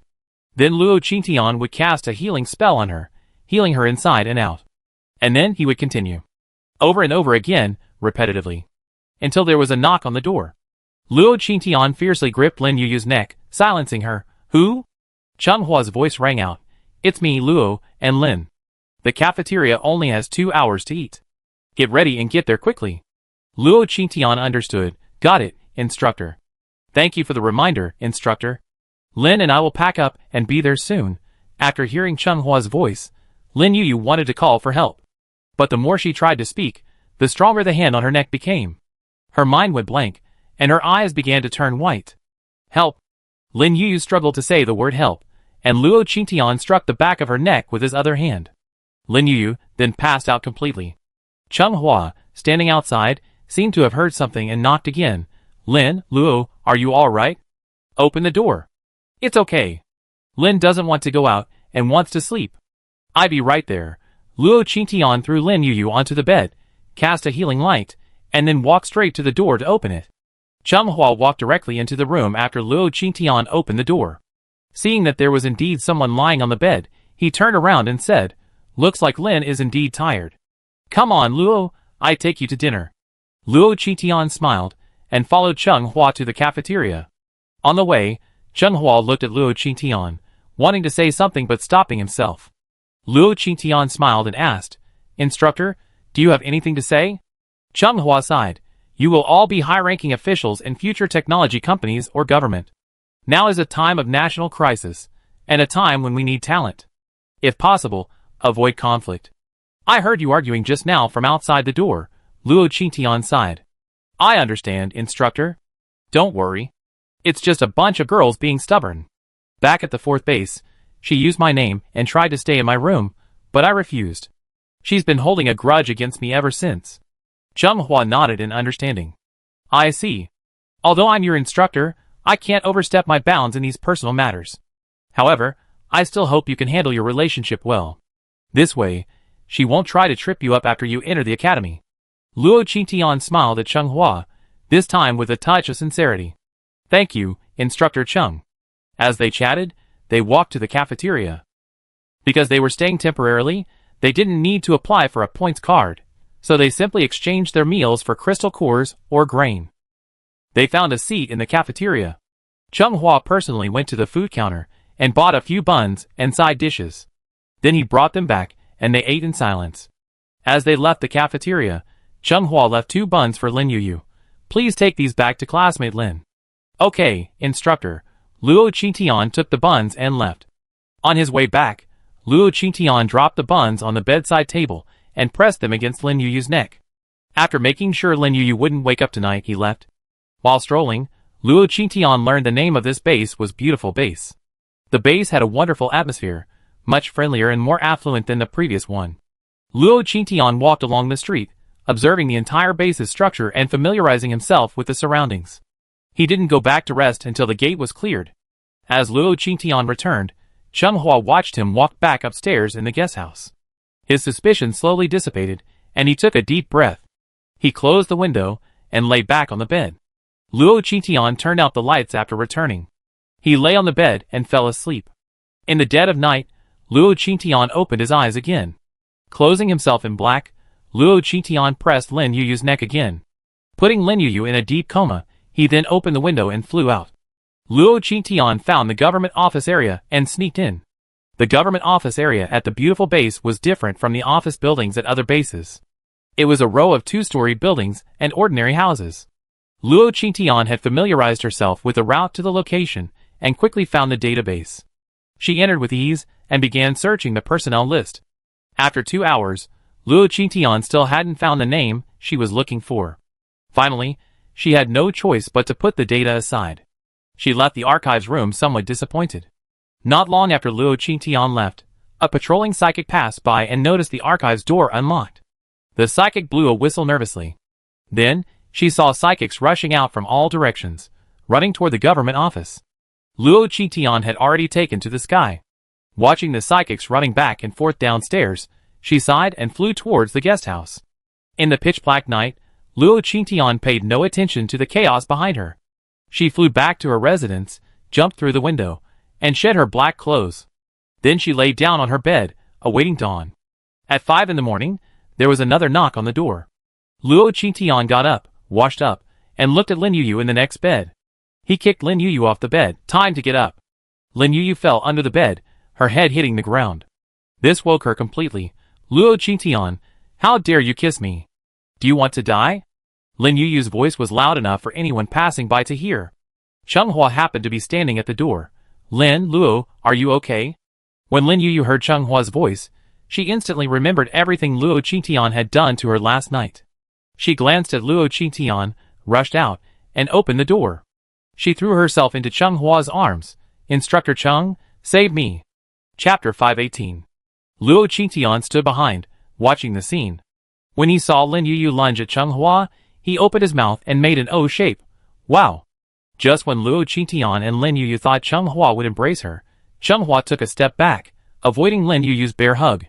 Then Luo Qingtian would cast a healing spell on her, healing her inside and out. And then he would continue. Over and over again, repetitively. Until there was a knock on the door. Luo Qingtian fiercely gripped Lin Yuyu's neck, silencing her. Who? Chenghua's voice rang out. It's me, Luo, and Lin. The cafeteria only has 2 hours to eat. Get ready and get there quickly. Luo Qingtian understood. Got it, instructor. Thank you for the reminder, instructor. Lin and I will pack up and be there soon. After hearing Chenghua's voice, Lin Yuyu wanted to call for help. But the more she tried to speak, the stronger the hand on her neck became. Her mind went blank, and her eyes began to turn white. Help! Lin Yuyu struggled to say the word help, and Luo Qingtian struck the back of her neck with his other hand. Lin Yuyu then passed out completely. Changhua, standing outside, seemed to have heard something and knocked again. Lin, Luo, are you all right? Open the door. It's okay. Lin doesn't want to go out and wants to sleep. I'll be right there. Luo Qingtian threw Lin Yuyu onto the bed, cast a healing light, and then walked straight to the door to open it. Changhua walked directly into the room after Luo Qingtian opened the door. Seeing that there was indeed someone lying on the bed, he turned around and said, Looks like Lin is indeed tired. Come on, Luo, I take you to dinner. Luo Qingtian smiled, and followed Changhua to the cafeteria. On the way, Changhua looked at Luo Qingtian, wanting to say something but stopping himself. Luo Qingtian smiled and asked, Instructor, do you have anything to say? Changhua sighed. You will all be high-ranking officials in future technology companies or government. Now is a time of national crisis, and a time when we need talent. If possible, avoid conflict. I heard you arguing just now from outside the door, Luo Qingtian sighed. I understand, instructor. Don't worry. It's just a bunch of girls being stubborn. Back at the fourth base, she used my name and tried to stay in my room, but I refused. She's been holding a grudge against me ever since. Changhua nodded in understanding. I see. Although I'm your instructor, I can't overstep my bounds in these personal matters. However, I still hope you can handle your relationship well. This way, she won't try to trip you up after you enter the academy. Luo Qingtian smiled at Changhua, this time with a touch of sincerity. Thank you, Instructor Cheng. As they chatted, they walked to the cafeteria. Because they were staying temporarily, they didn't need to apply for a points card, so they simply exchanged their meals for crystal cores or grain. They found a seat in the cafeteria. Changhua personally went to the food counter and bought a few buns and side dishes. Then he brought them back, and they ate in silence. As they left the cafeteria, Changhua left 2 buns for Lin Yuyu. Please take these back to classmate Lin. Okay, instructor. Luo Qingtian took the buns and left. On his way back, Luo Qingtian dropped the buns on the bedside table and pressed them against Lin Yuyu's neck. After making sure Lin Yuyu wouldn't wake up tonight, he left. While strolling, Luo Qingtian learned the name of this base was Beautiful Base. The base had a wonderful atmosphere, much friendlier and more affluent than the previous one. Luo Qingtian walked along the street, observing the entire base's structure and familiarizing himself with the surroundings. He didn't go back to rest until the gate was cleared. As Luo Qingtian returned, Changhua watched him walk back upstairs in the guest house. His suspicion slowly dissipated, and he took a deep breath. He closed the window and lay back on the bed. Luo Qingtian turned out the lights after returning. He lay on the bed and fell asleep. In the dead of night, Luo Qingtian opened his eyes again. Closing himself in black, Luo Qingtian pressed Lin Yuyu's neck again. Putting Lin Yuyu in a deep coma, he then opened the window and flew out. Luo Qingtian found the government office area and sneaked in. The government office area at the beautiful base was different from the office buildings at other bases. It was a row of 2-story buildings and ordinary houses. Luo Qingtian had familiarized herself with the route to the location and quickly found the database. She entered with ease and began searching the personnel list. After 2 hours, Luo Qingtian still hadn't found the name she was looking for. Finally, she had no choice but to put the data aside. She left the archives room somewhat disappointed. Not long after Luo Qingtian left, a patrolling psychic passed by and noticed the archives door unlocked. The psychic blew a whistle nervously. Then, she saw psychics rushing out from all directions, running toward the government office. Luo Qingtian had already taken to the sky. Watching the psychics running back and forth downstairs, she sighed and flew towards the guest house. In the pitch-black night, Luo Qingtian paid no attention to the chaos behind her. She flew back to her residence, jumped through the window, and shed her black clothes. Then she lay down on her bed, awaiting dawn. At 5 in the morning, there was another knock on the door. Luo Qingtian got up, washed up, and looked at Lin Yuyu in the next bed. He kicked Lin Yuyu off the bed. Time to get up. Lin Yuyu fell under the bed, her head hitting the ground. This woke her completely. Luo Qingtian, how dare you kiss me? Do you want to die? Lin Yuyu's voice was loud enough for anyone passing by to hear. Changhua happened to be standing at the door. Lin, Luo, are you okay? When Lin Yuyu heard Chenghua's voice, she instantly remembered everything Luo Qingtian had done to her last night. She glanced at Luo Qingtian, rushed out, and opened the door. She threw herself into Chenghua's arms. Instructor Cheng, save me. Chapter 518. Luo Qingtian stood behind, watching the scene. When he saw Lin Yuyu lunge at Changhua, he opened his mouth and made an O shape. Wow! Just when Luo Qingtian and Lin Yuyu thought Changhua would embrace her, Changhua took a step back, avoiding Lin Yuyu's bear hug.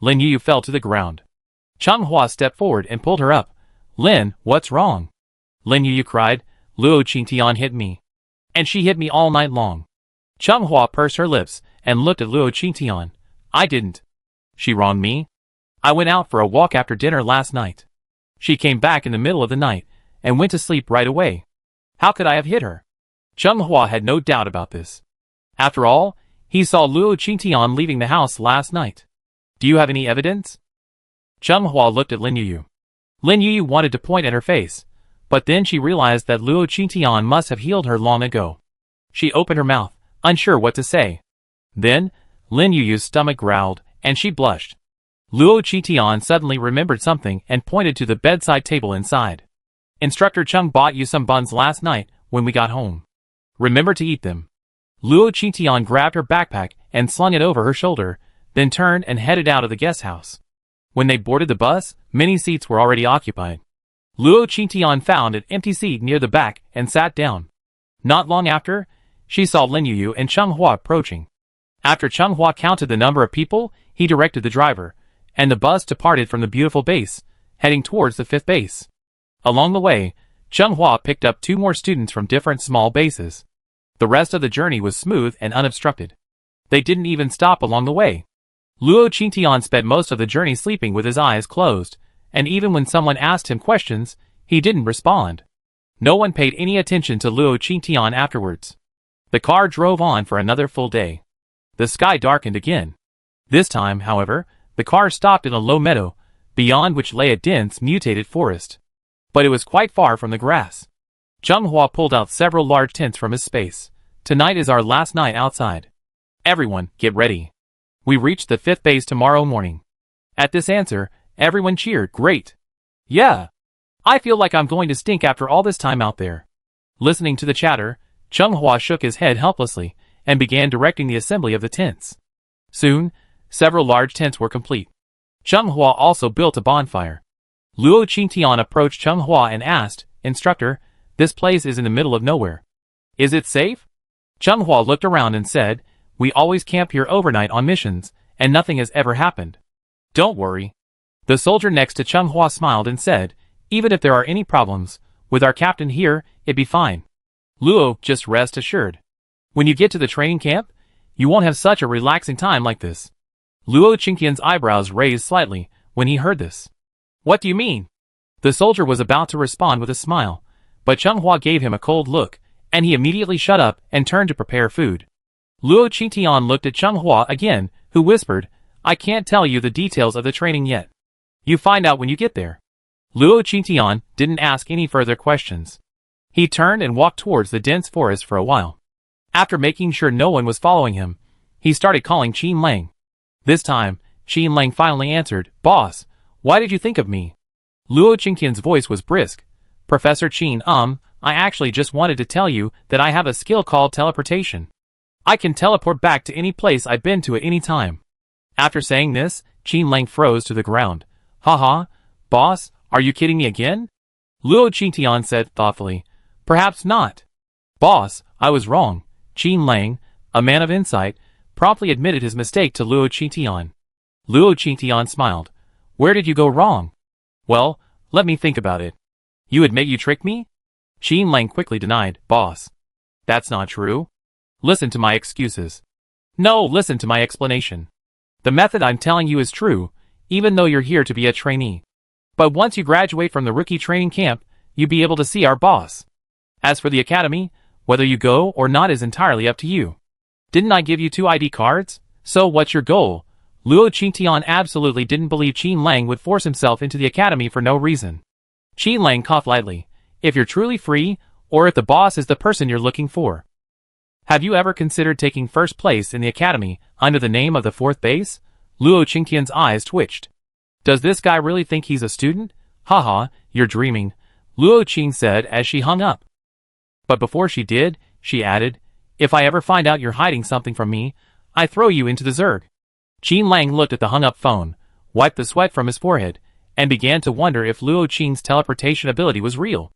Lin Yuyu fell to the ground. Changhua stepped forward and pulled her up. Lin, what's wrong? Lin Yuyu cried. Luo Qingtian hit me. And she hit me all night long. Changhua pursed her lips and looked at Luo Qingtian. I didn't. She wronged me? I went out for a walk after dinner last night. She came back in the middle of the night and went to sleep right away. How could I have hit her? Changhua had no doubt about this. After all, he saw Luo Qingtian leaving the house last night. Do you have any evidence? Changhua looked at Lin Yuyu. Lin Yuyu wanted to point at her face, but then she realized that Luo Qingtian must have healed her long ago. She opened her mouth, unsure what to say. Then, Lin Yuyu's stomach growled, and she blushed. Luo Qingtian suddenly remembered something and pointed to the bedside table inside. Instructor Chung bought you some buns last night when we got home. Remember to eat them. Luo Qingtian grabbed her backpack and slung it over her shoulder, then turned and headed out of the guest house. When they boarded the bus, many seats were already occupied. Luo Qingtian found an empty seat near the back and sat down. Not long after, she saw Lin Yuyu and Chung Hua approaching. After Chung Hua counted the number of people, he directed the driver, and the bus departed from the beautiful base, heading towards the 5th base. Along the way, Chung Hua picked up 2 more students from different small bases. The rest of the journey was smooth and unobstructed. They didn't even stop along the way. Luo Qingtian spent most of the journey sleeping with his eyes closed, and even when someone asked him questions, he didn't respond. No one paid any attention to Luo Qingtian afterwards. The car drove on for another full day. The sky darkened again. This time, however, the car stopped in a low meadow, beyond which lay a dense, mutated forest. But it was quite far from the grass. Chung Hua pulled out several large tents from his space. Tonight is our last night outside. Everyone, get ready. We reach the 5th base tomorrow morning. At this answer, everyone cheered, great. Yeah. I feel like I'm going to stink after all this time out there. Listening to the chatter, Chung Hua shook his head helplessly and began directing the assembly of the tents. Soon, several large tents were complete. Chung Hua also built a bonfire. Luo Qingtian approached Chung Hua and asked, Instructor, this place is in the middle of nowhere. Is it safe? Chung Hua looked around and said, we always camp here overnight on missions, and nothing has ever happened. Don't worry. The soldier next to Chung Hua smiled and said, even if there are any problems, with our captain here, it'd be fine. Luo, just rest assured. When you get to the training camp, you won't have such a relaxing time like this. Luo Qingtian's eyebrows raised slightly when he heard this. What do you mean? The soldier was about to respond with a smile, but Chung Hua gave him a cold look, and he immediately shut up and turned to prepare food. Luo Qingtian looked at Chung Hua again, who whispered, I can't tell you the details of the training yet. You find out when you get there. Luo Qingtian didn't ask any further questions. He turned and walked towards the dense forest for a while. After making sure no one was following him, he started calling Qin Lang. This time, Qin Lang finally answered, Boss, why did you think of me? Luo Qingtian's voice was brisk. Professor Qin, I actually just wanted to tell you that I have a skill called teleportation. I can teleport back to any place I've been to at any time. After saying this, Qin Lang froze to the ground. Haha, boss, are you kidding me again? Luo Qingtian said thoughtfully, perhaps not. Boss, I was wrong. Qin Lang, a man of insight, promptly admitted his mistake to Luo Qingtian. Luo Qingtian smiled. Where did you go wrong? Well, let me think about it. You admit you tricked me? Qin Lang quickly denied, boss. That's not true. Listen to my excuses. No, listen to my explanation. The method I'm telling you is true, even though you're here to be a trainee. But once you graduate from the rookie training camp, you'll be able to see our boss. As for the academy, whether you go or not is entirely up to you. Didn't I give you 2 ID cards? So what's your goal? Luo Qingtian absolutely didn't believe Qin Lang would force himself into the academy for no reason. Qin Lang coughed lightly. If you're truly free, or if the boss is the person you're looking for. Have you ever considered taking first place in the academy under the name of the 4th base? Luo Qingtian's eyes twitched. Does this guy really think he's a student? Haha, you're dreaming, Luo Qing said as she hung up. But before she did, she added, if I ever find out you're hiding something from me, I throw you into the Zerg. Qin Lang looked at the hung-up phone, wiped the sweat from his forehead, and began to wonder if Luo Qing's teleportation ability was real.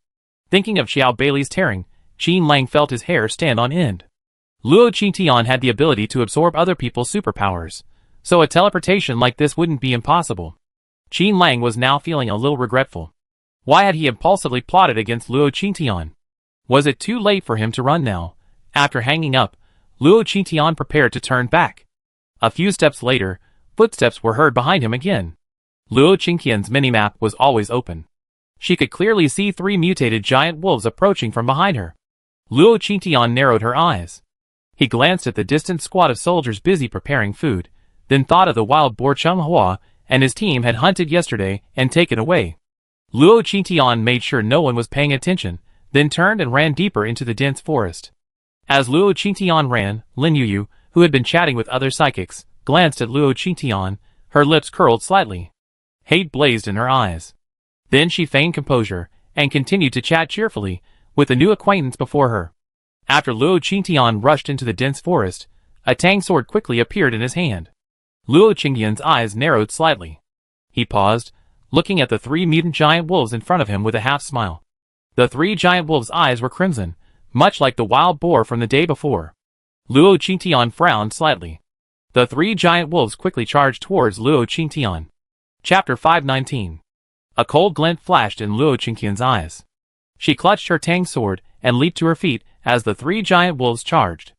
Thinking of Xiao Bailey's tearing, Qin Lang felt his hair stand on end. Luo Qingtian had the ability to absorb other people's superpowers, so a teleportation like this wouldn't be impossible. Qin Lang was now feeling a little regretful. Why had he impulsively plotted against Luo Qingtian? Was it too late for him to run now? After hanging up, Luo Qingtian prepared to turn back. A few steps later, footsteps were heard behind him again. Luo Qingtian's minimap was always open. She could clearly see 3 mutated giant wolves approaching from behind her. Luo Qingtian narrowed her eyes. He glanced at the distant squad of soldiers busy preparing food, then thought of the wild boar Chung Hua and his team had hunted yesterday and taken away. Luo Qingtian made sure no one was paying attention, then turned and ran deeper into the dense forest. As Luo Qingtian ran, Lin Yuyu, who had been chatting with other psychics, glanced at Luo Qingtian, her lips curled slightly. Hate blazed in her eyes. Then she feigned composure and continued to chat cheerfully with a new acquaintance before her. After Luo Qingtian rushed into the dense forest, a tang sword quickly appeared in his hand. Luo Qingtian's eyes narrowed slightly. He paused, looking at the 3 mutant giant wolves in front of him with a half-smile. The 3 giant wolves' eyes were crimson, much like the wild boar from the day before. Luo Qingtian frowned slightly. The 3 giant wolves quickly charged towards Luo Qingtian. Chapter 519. A cold glint flashed in Luo Qingtian's eyes. She clutched her tang sword and leaped to her feet as the 3 giant wolves charged.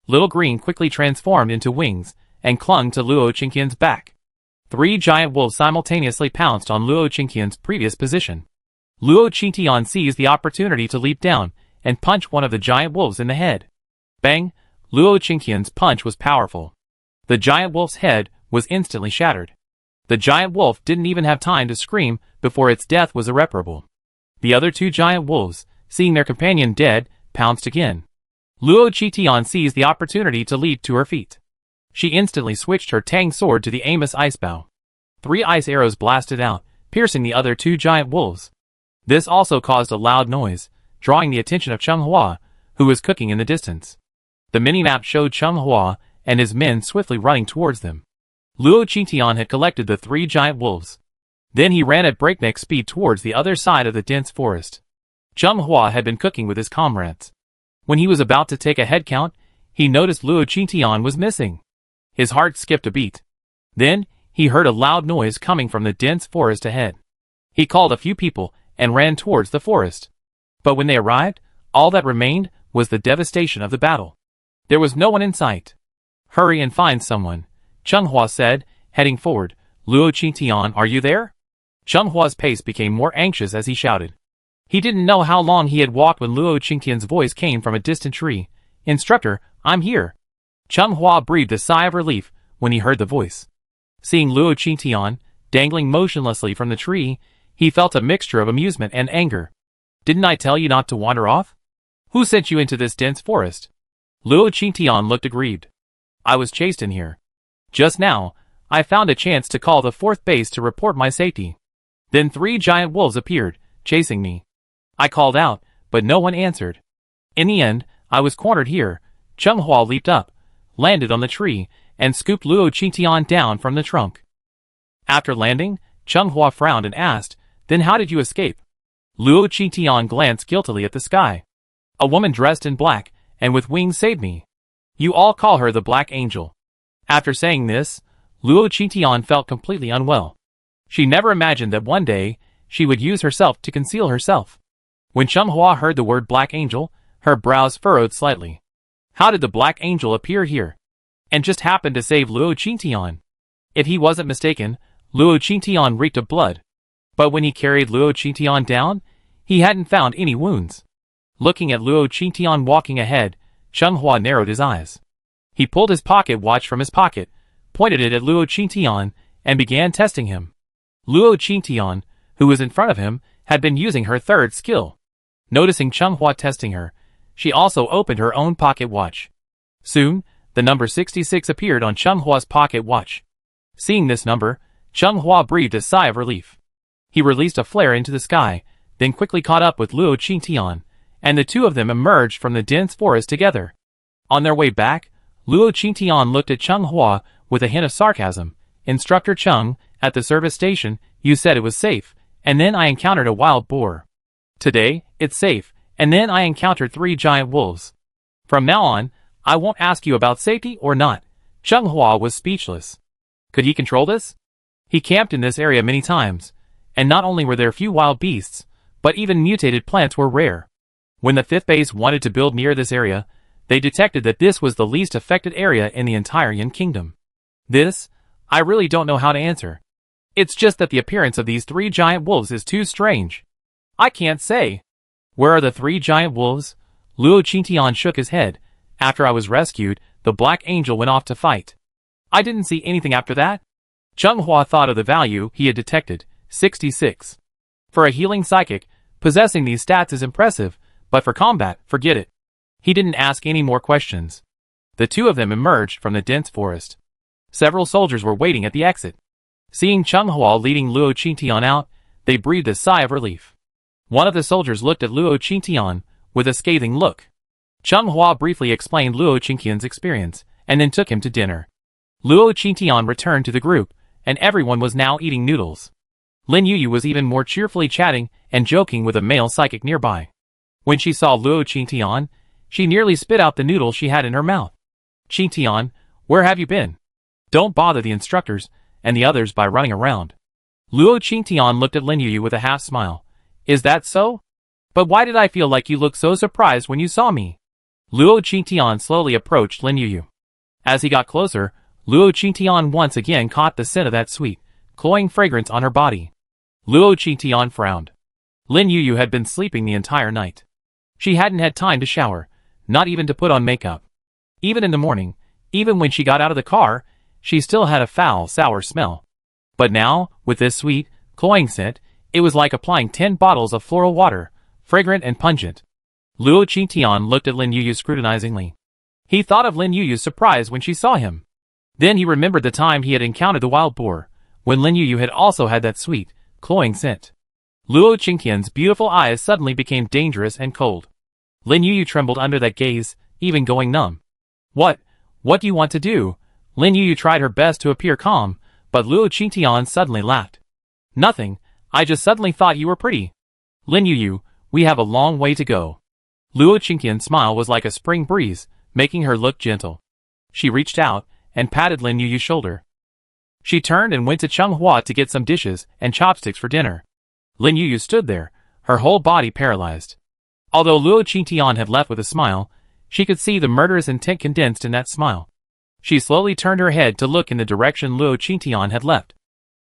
Little Green quickly transformed into wings and clung to Luo Qingtian's back. 3 giant wolves simultaneously pounced on Luo Qingtian's previous position. Luo Qingtian seized the opportunity to leap down and punch one of the giant wolves in the head. Bang! Luo Qingtian's punch was powerful. The giant wolf's head was instantly shattered. The giant wolf didn't even have time to scream before its death was irreparable. The other 2 giant wolves, seeing their companion dead, pounced again. Luo Qingtian seized the opportunity to leap to her feet. She instantly switched her tang sword to the Amos ice bow. 3 ice arrows blasted out, piercing the other 2 giant wolves. This also caused a loud noise, drawing the attention of Changhua, who was cooking in the distance. The minimap showed Changhua and his men swiftly running towards them. Luo Qingtian had collected the 3 giant wolves. Then he ran at breakneck speed towards the other side of the dense forest. Changhua had been cooking with his comrades. When he was about to take a head count, he noticed Luo Qingtian was missing. His heart skipped a beat. Then, he heard a loud noise coming from the dense forest ahead. He called a few people and ran towards the forest. But when they arrived, all that remained was the devastation of the battle. There was no one in sight. "Hurry and find someone," Changhua said, heading forward. "Luo Qingtian, are you there?" Chenghua's pace became more anxious as he shouted. He didn't know how long he had walked when Luo Qingtian's voice came from a distant tree. "Instructor, I'm here." Changhua breathed a sigh of relief when he heard the voice. Seeing Luo Qingtian dangling motionlessly from the tree, he felt a mixture of amusement and anger. "Didn't I tell you not to wander off? Who sent you into this dense forest?" Luo Qingtian looked aggrieved. "I was chased in here. Just now, I found a chance to call the 4th base to report my safety. Then 3 giant wolves appeared, chasing me. I called out, but no one answered. In the end, I was cornered here." Changhua leaped up, landed on the tree, and scooped Luo Qingtian down from the trunk. After landing, Changhua frowned and asked, "Then how did you escape?" Luo Qingtian glanced guiltily at the sky. "A woman dressed in black and with wings saved me. You all call her the Black Angel." After saying this, Luo Qingtian felt completely unwell. She never imagined that one day, she would use herself to conceal herself. When Changhua heard the word Black Angel, her brows furrowed slightly. How did the Black Angel appear here? And just happen to save Luo Qingtian? If he wasn't mistaken, Luo Qingtian reeked of blood. But when he carried Luo Qingtian down, he hadn't found any wounds. Looking at Luo Qingtian walking ahead, Changhua narrowed his eyes. He pulled his pocket watch from his pocket, pointed it at Luo Qingtian, and began testing him. Luo Qingtian, who was in front of him, had been using her 3rd skill. Noticing Changhua testing her, she also opened her own pocket watch. Soon, the number 66 appeared on Chenghua's pocket watch. Seeing this number, Changhua breathed a sigh of relief. He released a flare into the sky, then quickly caught up with Luo Qingtian, and the 2 of them emerged from the dense forest together. On their way back, Luo Qingtian looked at Changhua with a hint of sarcasm. "Instructor Cheng, at the service station, you said it was safe, and then I encountered a wild boar. Today, it's safe, and then I encountered 3 giant wolves. From now on, I won't ask you about safety or not." Changhua was speechless. Could he control this? He camped in this area many times, and not only were there few wild beasts, but even mutated plants were rare. When the 5th base wanted to build near this area, they detected that this was the least affected area in the entire Yin Kingdom. This, I really don't know how to answer. It's just that the appearance of these 3 giant wolves is too strange. I can't say. Where are the 3 giant wolves? Luo Qingtian shook his head. After I was rescued, the Black Angel went off to fight. I didn't see anything after that. Changhua thought of the value he had detected, 66. For a healing psychic, possessing these stats is impressive, but for combat, forget it. He didn't ask any more questions. The 2 of them emerged from the dense forest. Several soldiers were waiting at the exit. Seeing Changhua leading Luo Qingtian out, they breathed a sigh of relief. One of the soldiers looked at Luo Qingtian with a scathing look. Cheng Hua briefly explained Luo Qingtian's experience, and then took him to dinner. Luo Qingtian returned to the group, and everyone was now eating noodles. Lin Yuyu was even more cheerfully chatting and joking with a male psychic nearby. When she saw Luo Qingtian, she nearly spit out the noodle she had in her mouth. "Qingtian, where have you been? Don't bother the instructors and the others by running around." Luo Qingtian looked at Lin Yuyu with a half smile. "Is that so? But why did I feel like you looked so surprised when you saw me?" Luo Qingtian slowly approached Lin Yuyu. As he got closer, Luo Qingtian once again caught the scent of that sweet, cloying fragrance on her body. Luo Qingtian frowned. Lin Yuyu had been sleeping the entire night. She hadn't had time to shower, not even to put on makeup. Even in the morning, even when she got out of the car, she still had a foul, sour smell. But now, with this sweet, cloying scent, it was like applying 10 bottles of floral water, fragrant and pungent. Luo Qingtian looked at Lin Yuyu scrutinizingly. He thought of Lin Yuyu's surprise when she saw him. Then he remembered the time he had encountered the wild boar, when Lin Yuyu had also had that sweet, cloying scent. Luo Qingtian's beautiful eyes suddenly became dangerous and cold. Lin Yuyu trembled under that gaze, even going numb. What do you want to do?" Lin Yuyu tried her best to appear calm, but Luo Qingtian suddenly laughed. "Nothing, I just suddenly thought you were pretty. Lin Yuyu, we have a long way to go." Luo Qingtian's smile was like a spring breeze, making her look gentle. She reached out and patted Lin Yuyu's shoulder. She turned and went to Cheng Hua to get some dishes and chopsticks for dinner. Lin Yuyu stood there, her whole body paralyzed. Although Luo Qingtian had left with a smile, she could see the murderous intent condensed in that smile. She slowly turned her head to look in the direction Luo Qingtian had left.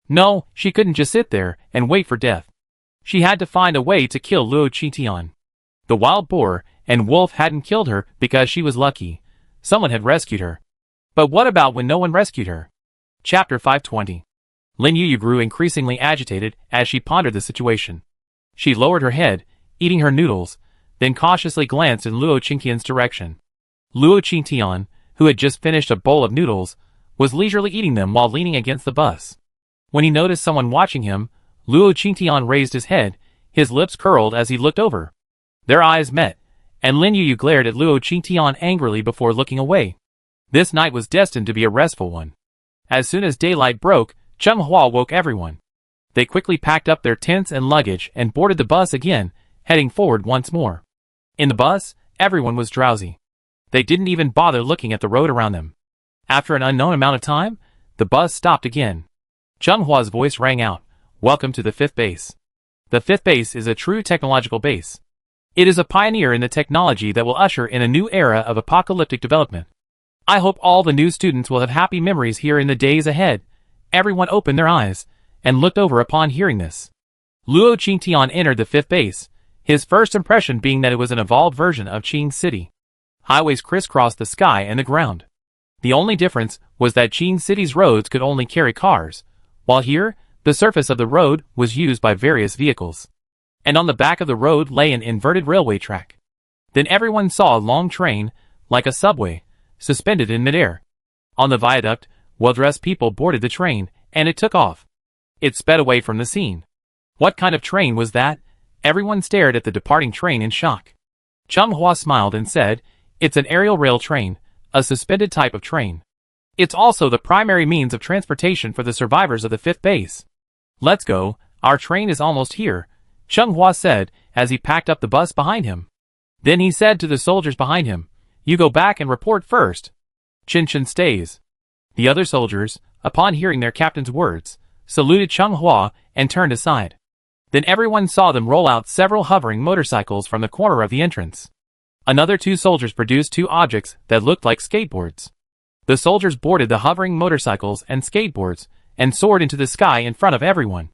No, she couldn't just sit there and wait for death. She had to find a way to kill Luo Qingtian. The wild boar and wolf hadn't killed her because she was lucky. Someone had rescued her. But what about when no one rescued her? Chapter 520. Lin Yuyu grew increasingly agitated as she pondered the situation. She lowered her head, eating her noodles, then cautiously glanced in Luo Qingtian's direction. Luo Qingtian, who had just finished a bowl of noodles, was leisurely eating them while leaning against the bus. When he noticed someone watching him, Luo Qingtian raised his head, his lips curled as he looked over. Their eyes met, and Lin Yuyu glared at Luo Qingtian angrily before looking away. This night was destined to be a restful one. As soon as daylight broke, Cheng Hua woke everyone. They quickly packed up their tents and luggage and boarded the bus again, heading forward once more. In the bus, everyone was drowsy. They didn't even bother looking at the road around them. After an unknown amount of time, the bus stopped again. Cheng Hua's voice rang out, "Welcome to the 5th base." The 5th base is a true technological base. It is a pioneer in the technology that will usher in a new era of apocalyptic development. I hope all the new students will have happy memories here in the days ahead. Everyone opened their eyes and looked over upon hearing this. Luo Qingtian entered the 5th base, his first impression being that it was an evolved version of Qing City. Highways crisscrossed the sky and the ground. The only difference was that Qing City's roads could only carry cars, while here, the surface of the road was used by various vehicles. And on the back of the road lay an inverted railway track. Then everyone saw a long train, like a subway, suspended in midair. On the viaduct, well-dressed people boarded the train, and it took off. It sped away from the scene. What kind of train was that? Everyone stared at the departing train in shock. Cheng Hua smiled and said, "It's an aerial rail train, a suspended type of train. It's also the primary means of transportation for the survivors of the 5th base." "Let's go, our train is almost here," Cheng Hua said as he packed up the bus behind him. Then he said to the soldiers behind him, "You go back and report first. Chen stays." The other soldiers, upon hearing their captain's words, saluted Cheng Hua and turned aside. Then everyone saw them roll out several hovering motorcycles from the corner of the entrance. Another 2 soldiers produced 2 objects that looked like skateboards. The soldiers boarded the hovering motorcycles and skateboards and soared into the sky in front of everyone.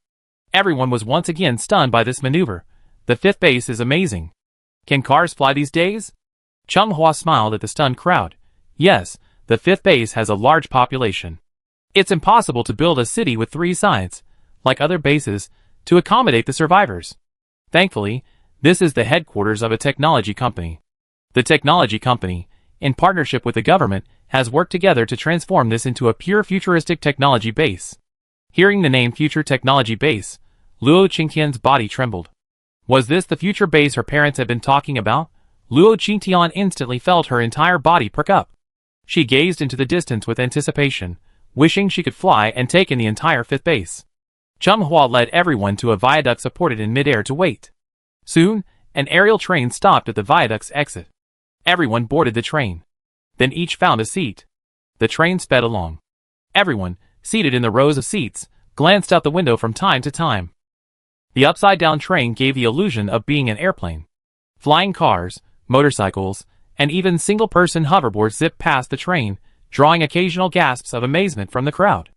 Everyone was once again stunned by this maneuver. The 5th base is amazing. Can cars fly these days? Cheng Hua smiled at the stunned crowd. Yes, the 5th base has a large population. It's impossible to build a city with 3 sides, like other bases, to accommodate the survivors. Thankfully, this is the headquarters of a technology company. The technology company, in partnership with the government, has worked together to transform this into a pure futuristic technology base. Hearing the name Future Technology Base, Luo Qingtian's body trembled. Was this the future base her parents had been talking about? Luo Qingtian instantly felt her entire body perk up. She gazed into the distance with anticipation, wishing she could fly and take in the entire fifth base. Chum Hua led everyone to a viaduct supported in midair to wait. Soon, an aerial train stopped at the viaduct's exit. Everyone boarded the train. Then each found a seat. The train sped along. Everyone, seated in the rows of seats, glanced out the window from time to time. The upside-down train gave the illusion of being an airplane. Flying cars, motorcycles, and even single-person hoverboards zipped past the train, drawing occasional gasps of amazement from the crowd.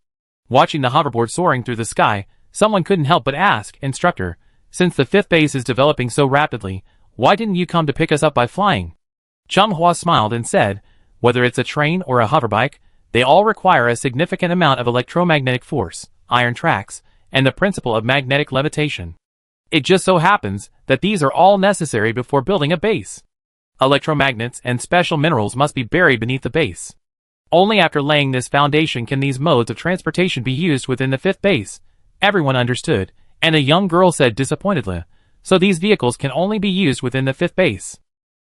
Watching the hoverboard soaring through the sky, someone couldn't help but ask, "Instructor, since the fifth base is developing so rapidly, why didn't you come to pick us up by flying?" Chum Hua smiled and said, "Whether it's a train or a hoverbike, they all require a significant amount of electromagnetic force, iron tracks, and the principle of magnetic levitation. It just so happens that these are all necessary before building a base. Electromagnets and special minerals must be buried beneath the base. Only after laying this foundation can these modes of transportation be used within the fifth base." Everyone understood, and a young girl said disappointedly, "So these vehicles can only be used within the fifth base.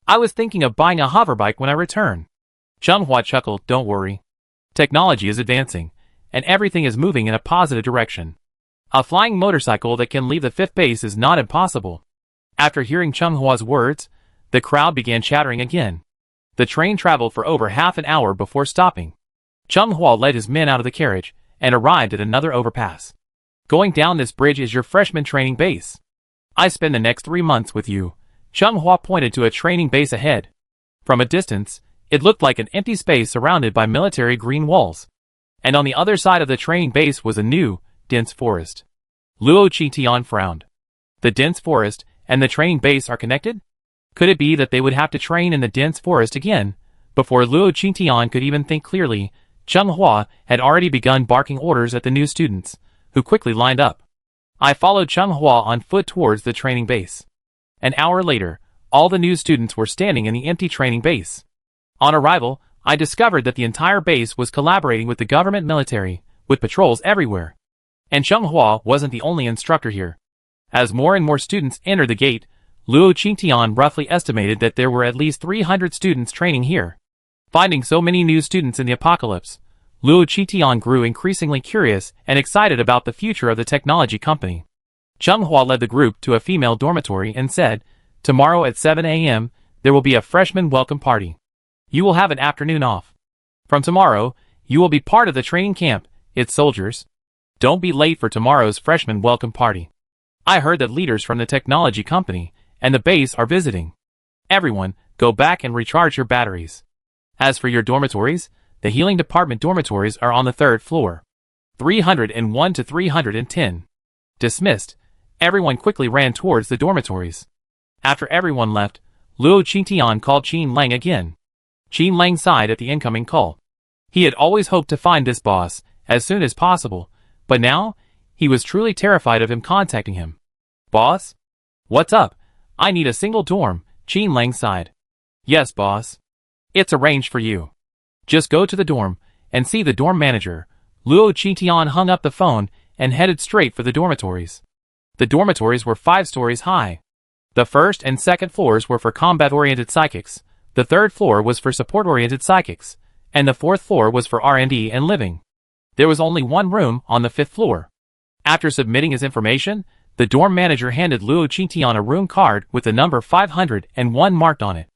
I was thinking of buying a hoverbike when I return." Chum Hua chuckled, "Don't worry. Technology is advancing, and everything is moving in a positive direction. A flying motorcycle that can leave the fifth base is not impossible." After hearing Chum Hua's words, the crowd began chattering again. The train traveled for over half an hour before stopping. Chum Hua led his men out of the carriage and arrived at another overpass. "Going down this bridge is your freshman training base. I spend the next 3 months with you." Chum Hua pointed to a training base ahead. From a distance, it looked like an empty space surrounded by military green walls. And on the other side of the training base was a new, dense forest. Luo Qingtian frowned. The dense forest and the training base are connected? Could it be that they would have to train in the dense forest again? Before Luo Qingtian could even think clearly, Chum Hua had already begun barking orders at the new students, who quickly lined up. I followed Chum Hua on foot towards the training base. An hour later, all the new students were standing in the empty training base. On arrival, I discovered that the entire base was collaborating with the government military, with patrols everywhere. And Chum Hua wasn't the only instructor here. As more and more students entered the gate, Luo Qingtian roughly estimated that there were at least 300 students training here. Finding so many new students in the apocalypse, Luo Qingtian grew increasingly curious and excited about the future of the technology company. Chum Hua led the group to a female dormitory and said, "Tomorrow at 7 a.m., there will be a freshman welcome party. You will have an afternoon off. From tomorrow, you will be part of the training camp, its soldiers. Don't be late for tomorrow's freshman welcome party. I heard that leaders from the technology company and the base are visiting. Everyone, go back and recharge your batteries. As for your dormitories, the healing department dormitories are on the 3rd floor. 301 to 310. Dismissed. Everyone quickly ran towards the dormitories. After everyone left, Luo Qingtian called Qin Lang again. Qin Lang sighed at the incoming call. He had always hoped to find this boss as soon as possible, but now, he was truly terrified of him contacting him. "Boss? What's up? I need a single dorm," Qin Lang sighed. "Yes, boss. It's arranged for you. Just go to the dorm and see the dorm manager." Luo Qingtian hung up the phone and headed straight for the dormitories. The dormitories were 5 stories high. The 1st and 2nd floors were for combat-oriented psychics, the 3rd floor was for support-oriented psychics, and the 4th floor was for R&D and living. There was only one room on the 5th floor. After submitting his information, the dorm manager handed Luo Qingtian a room card with the number 501 marked on it.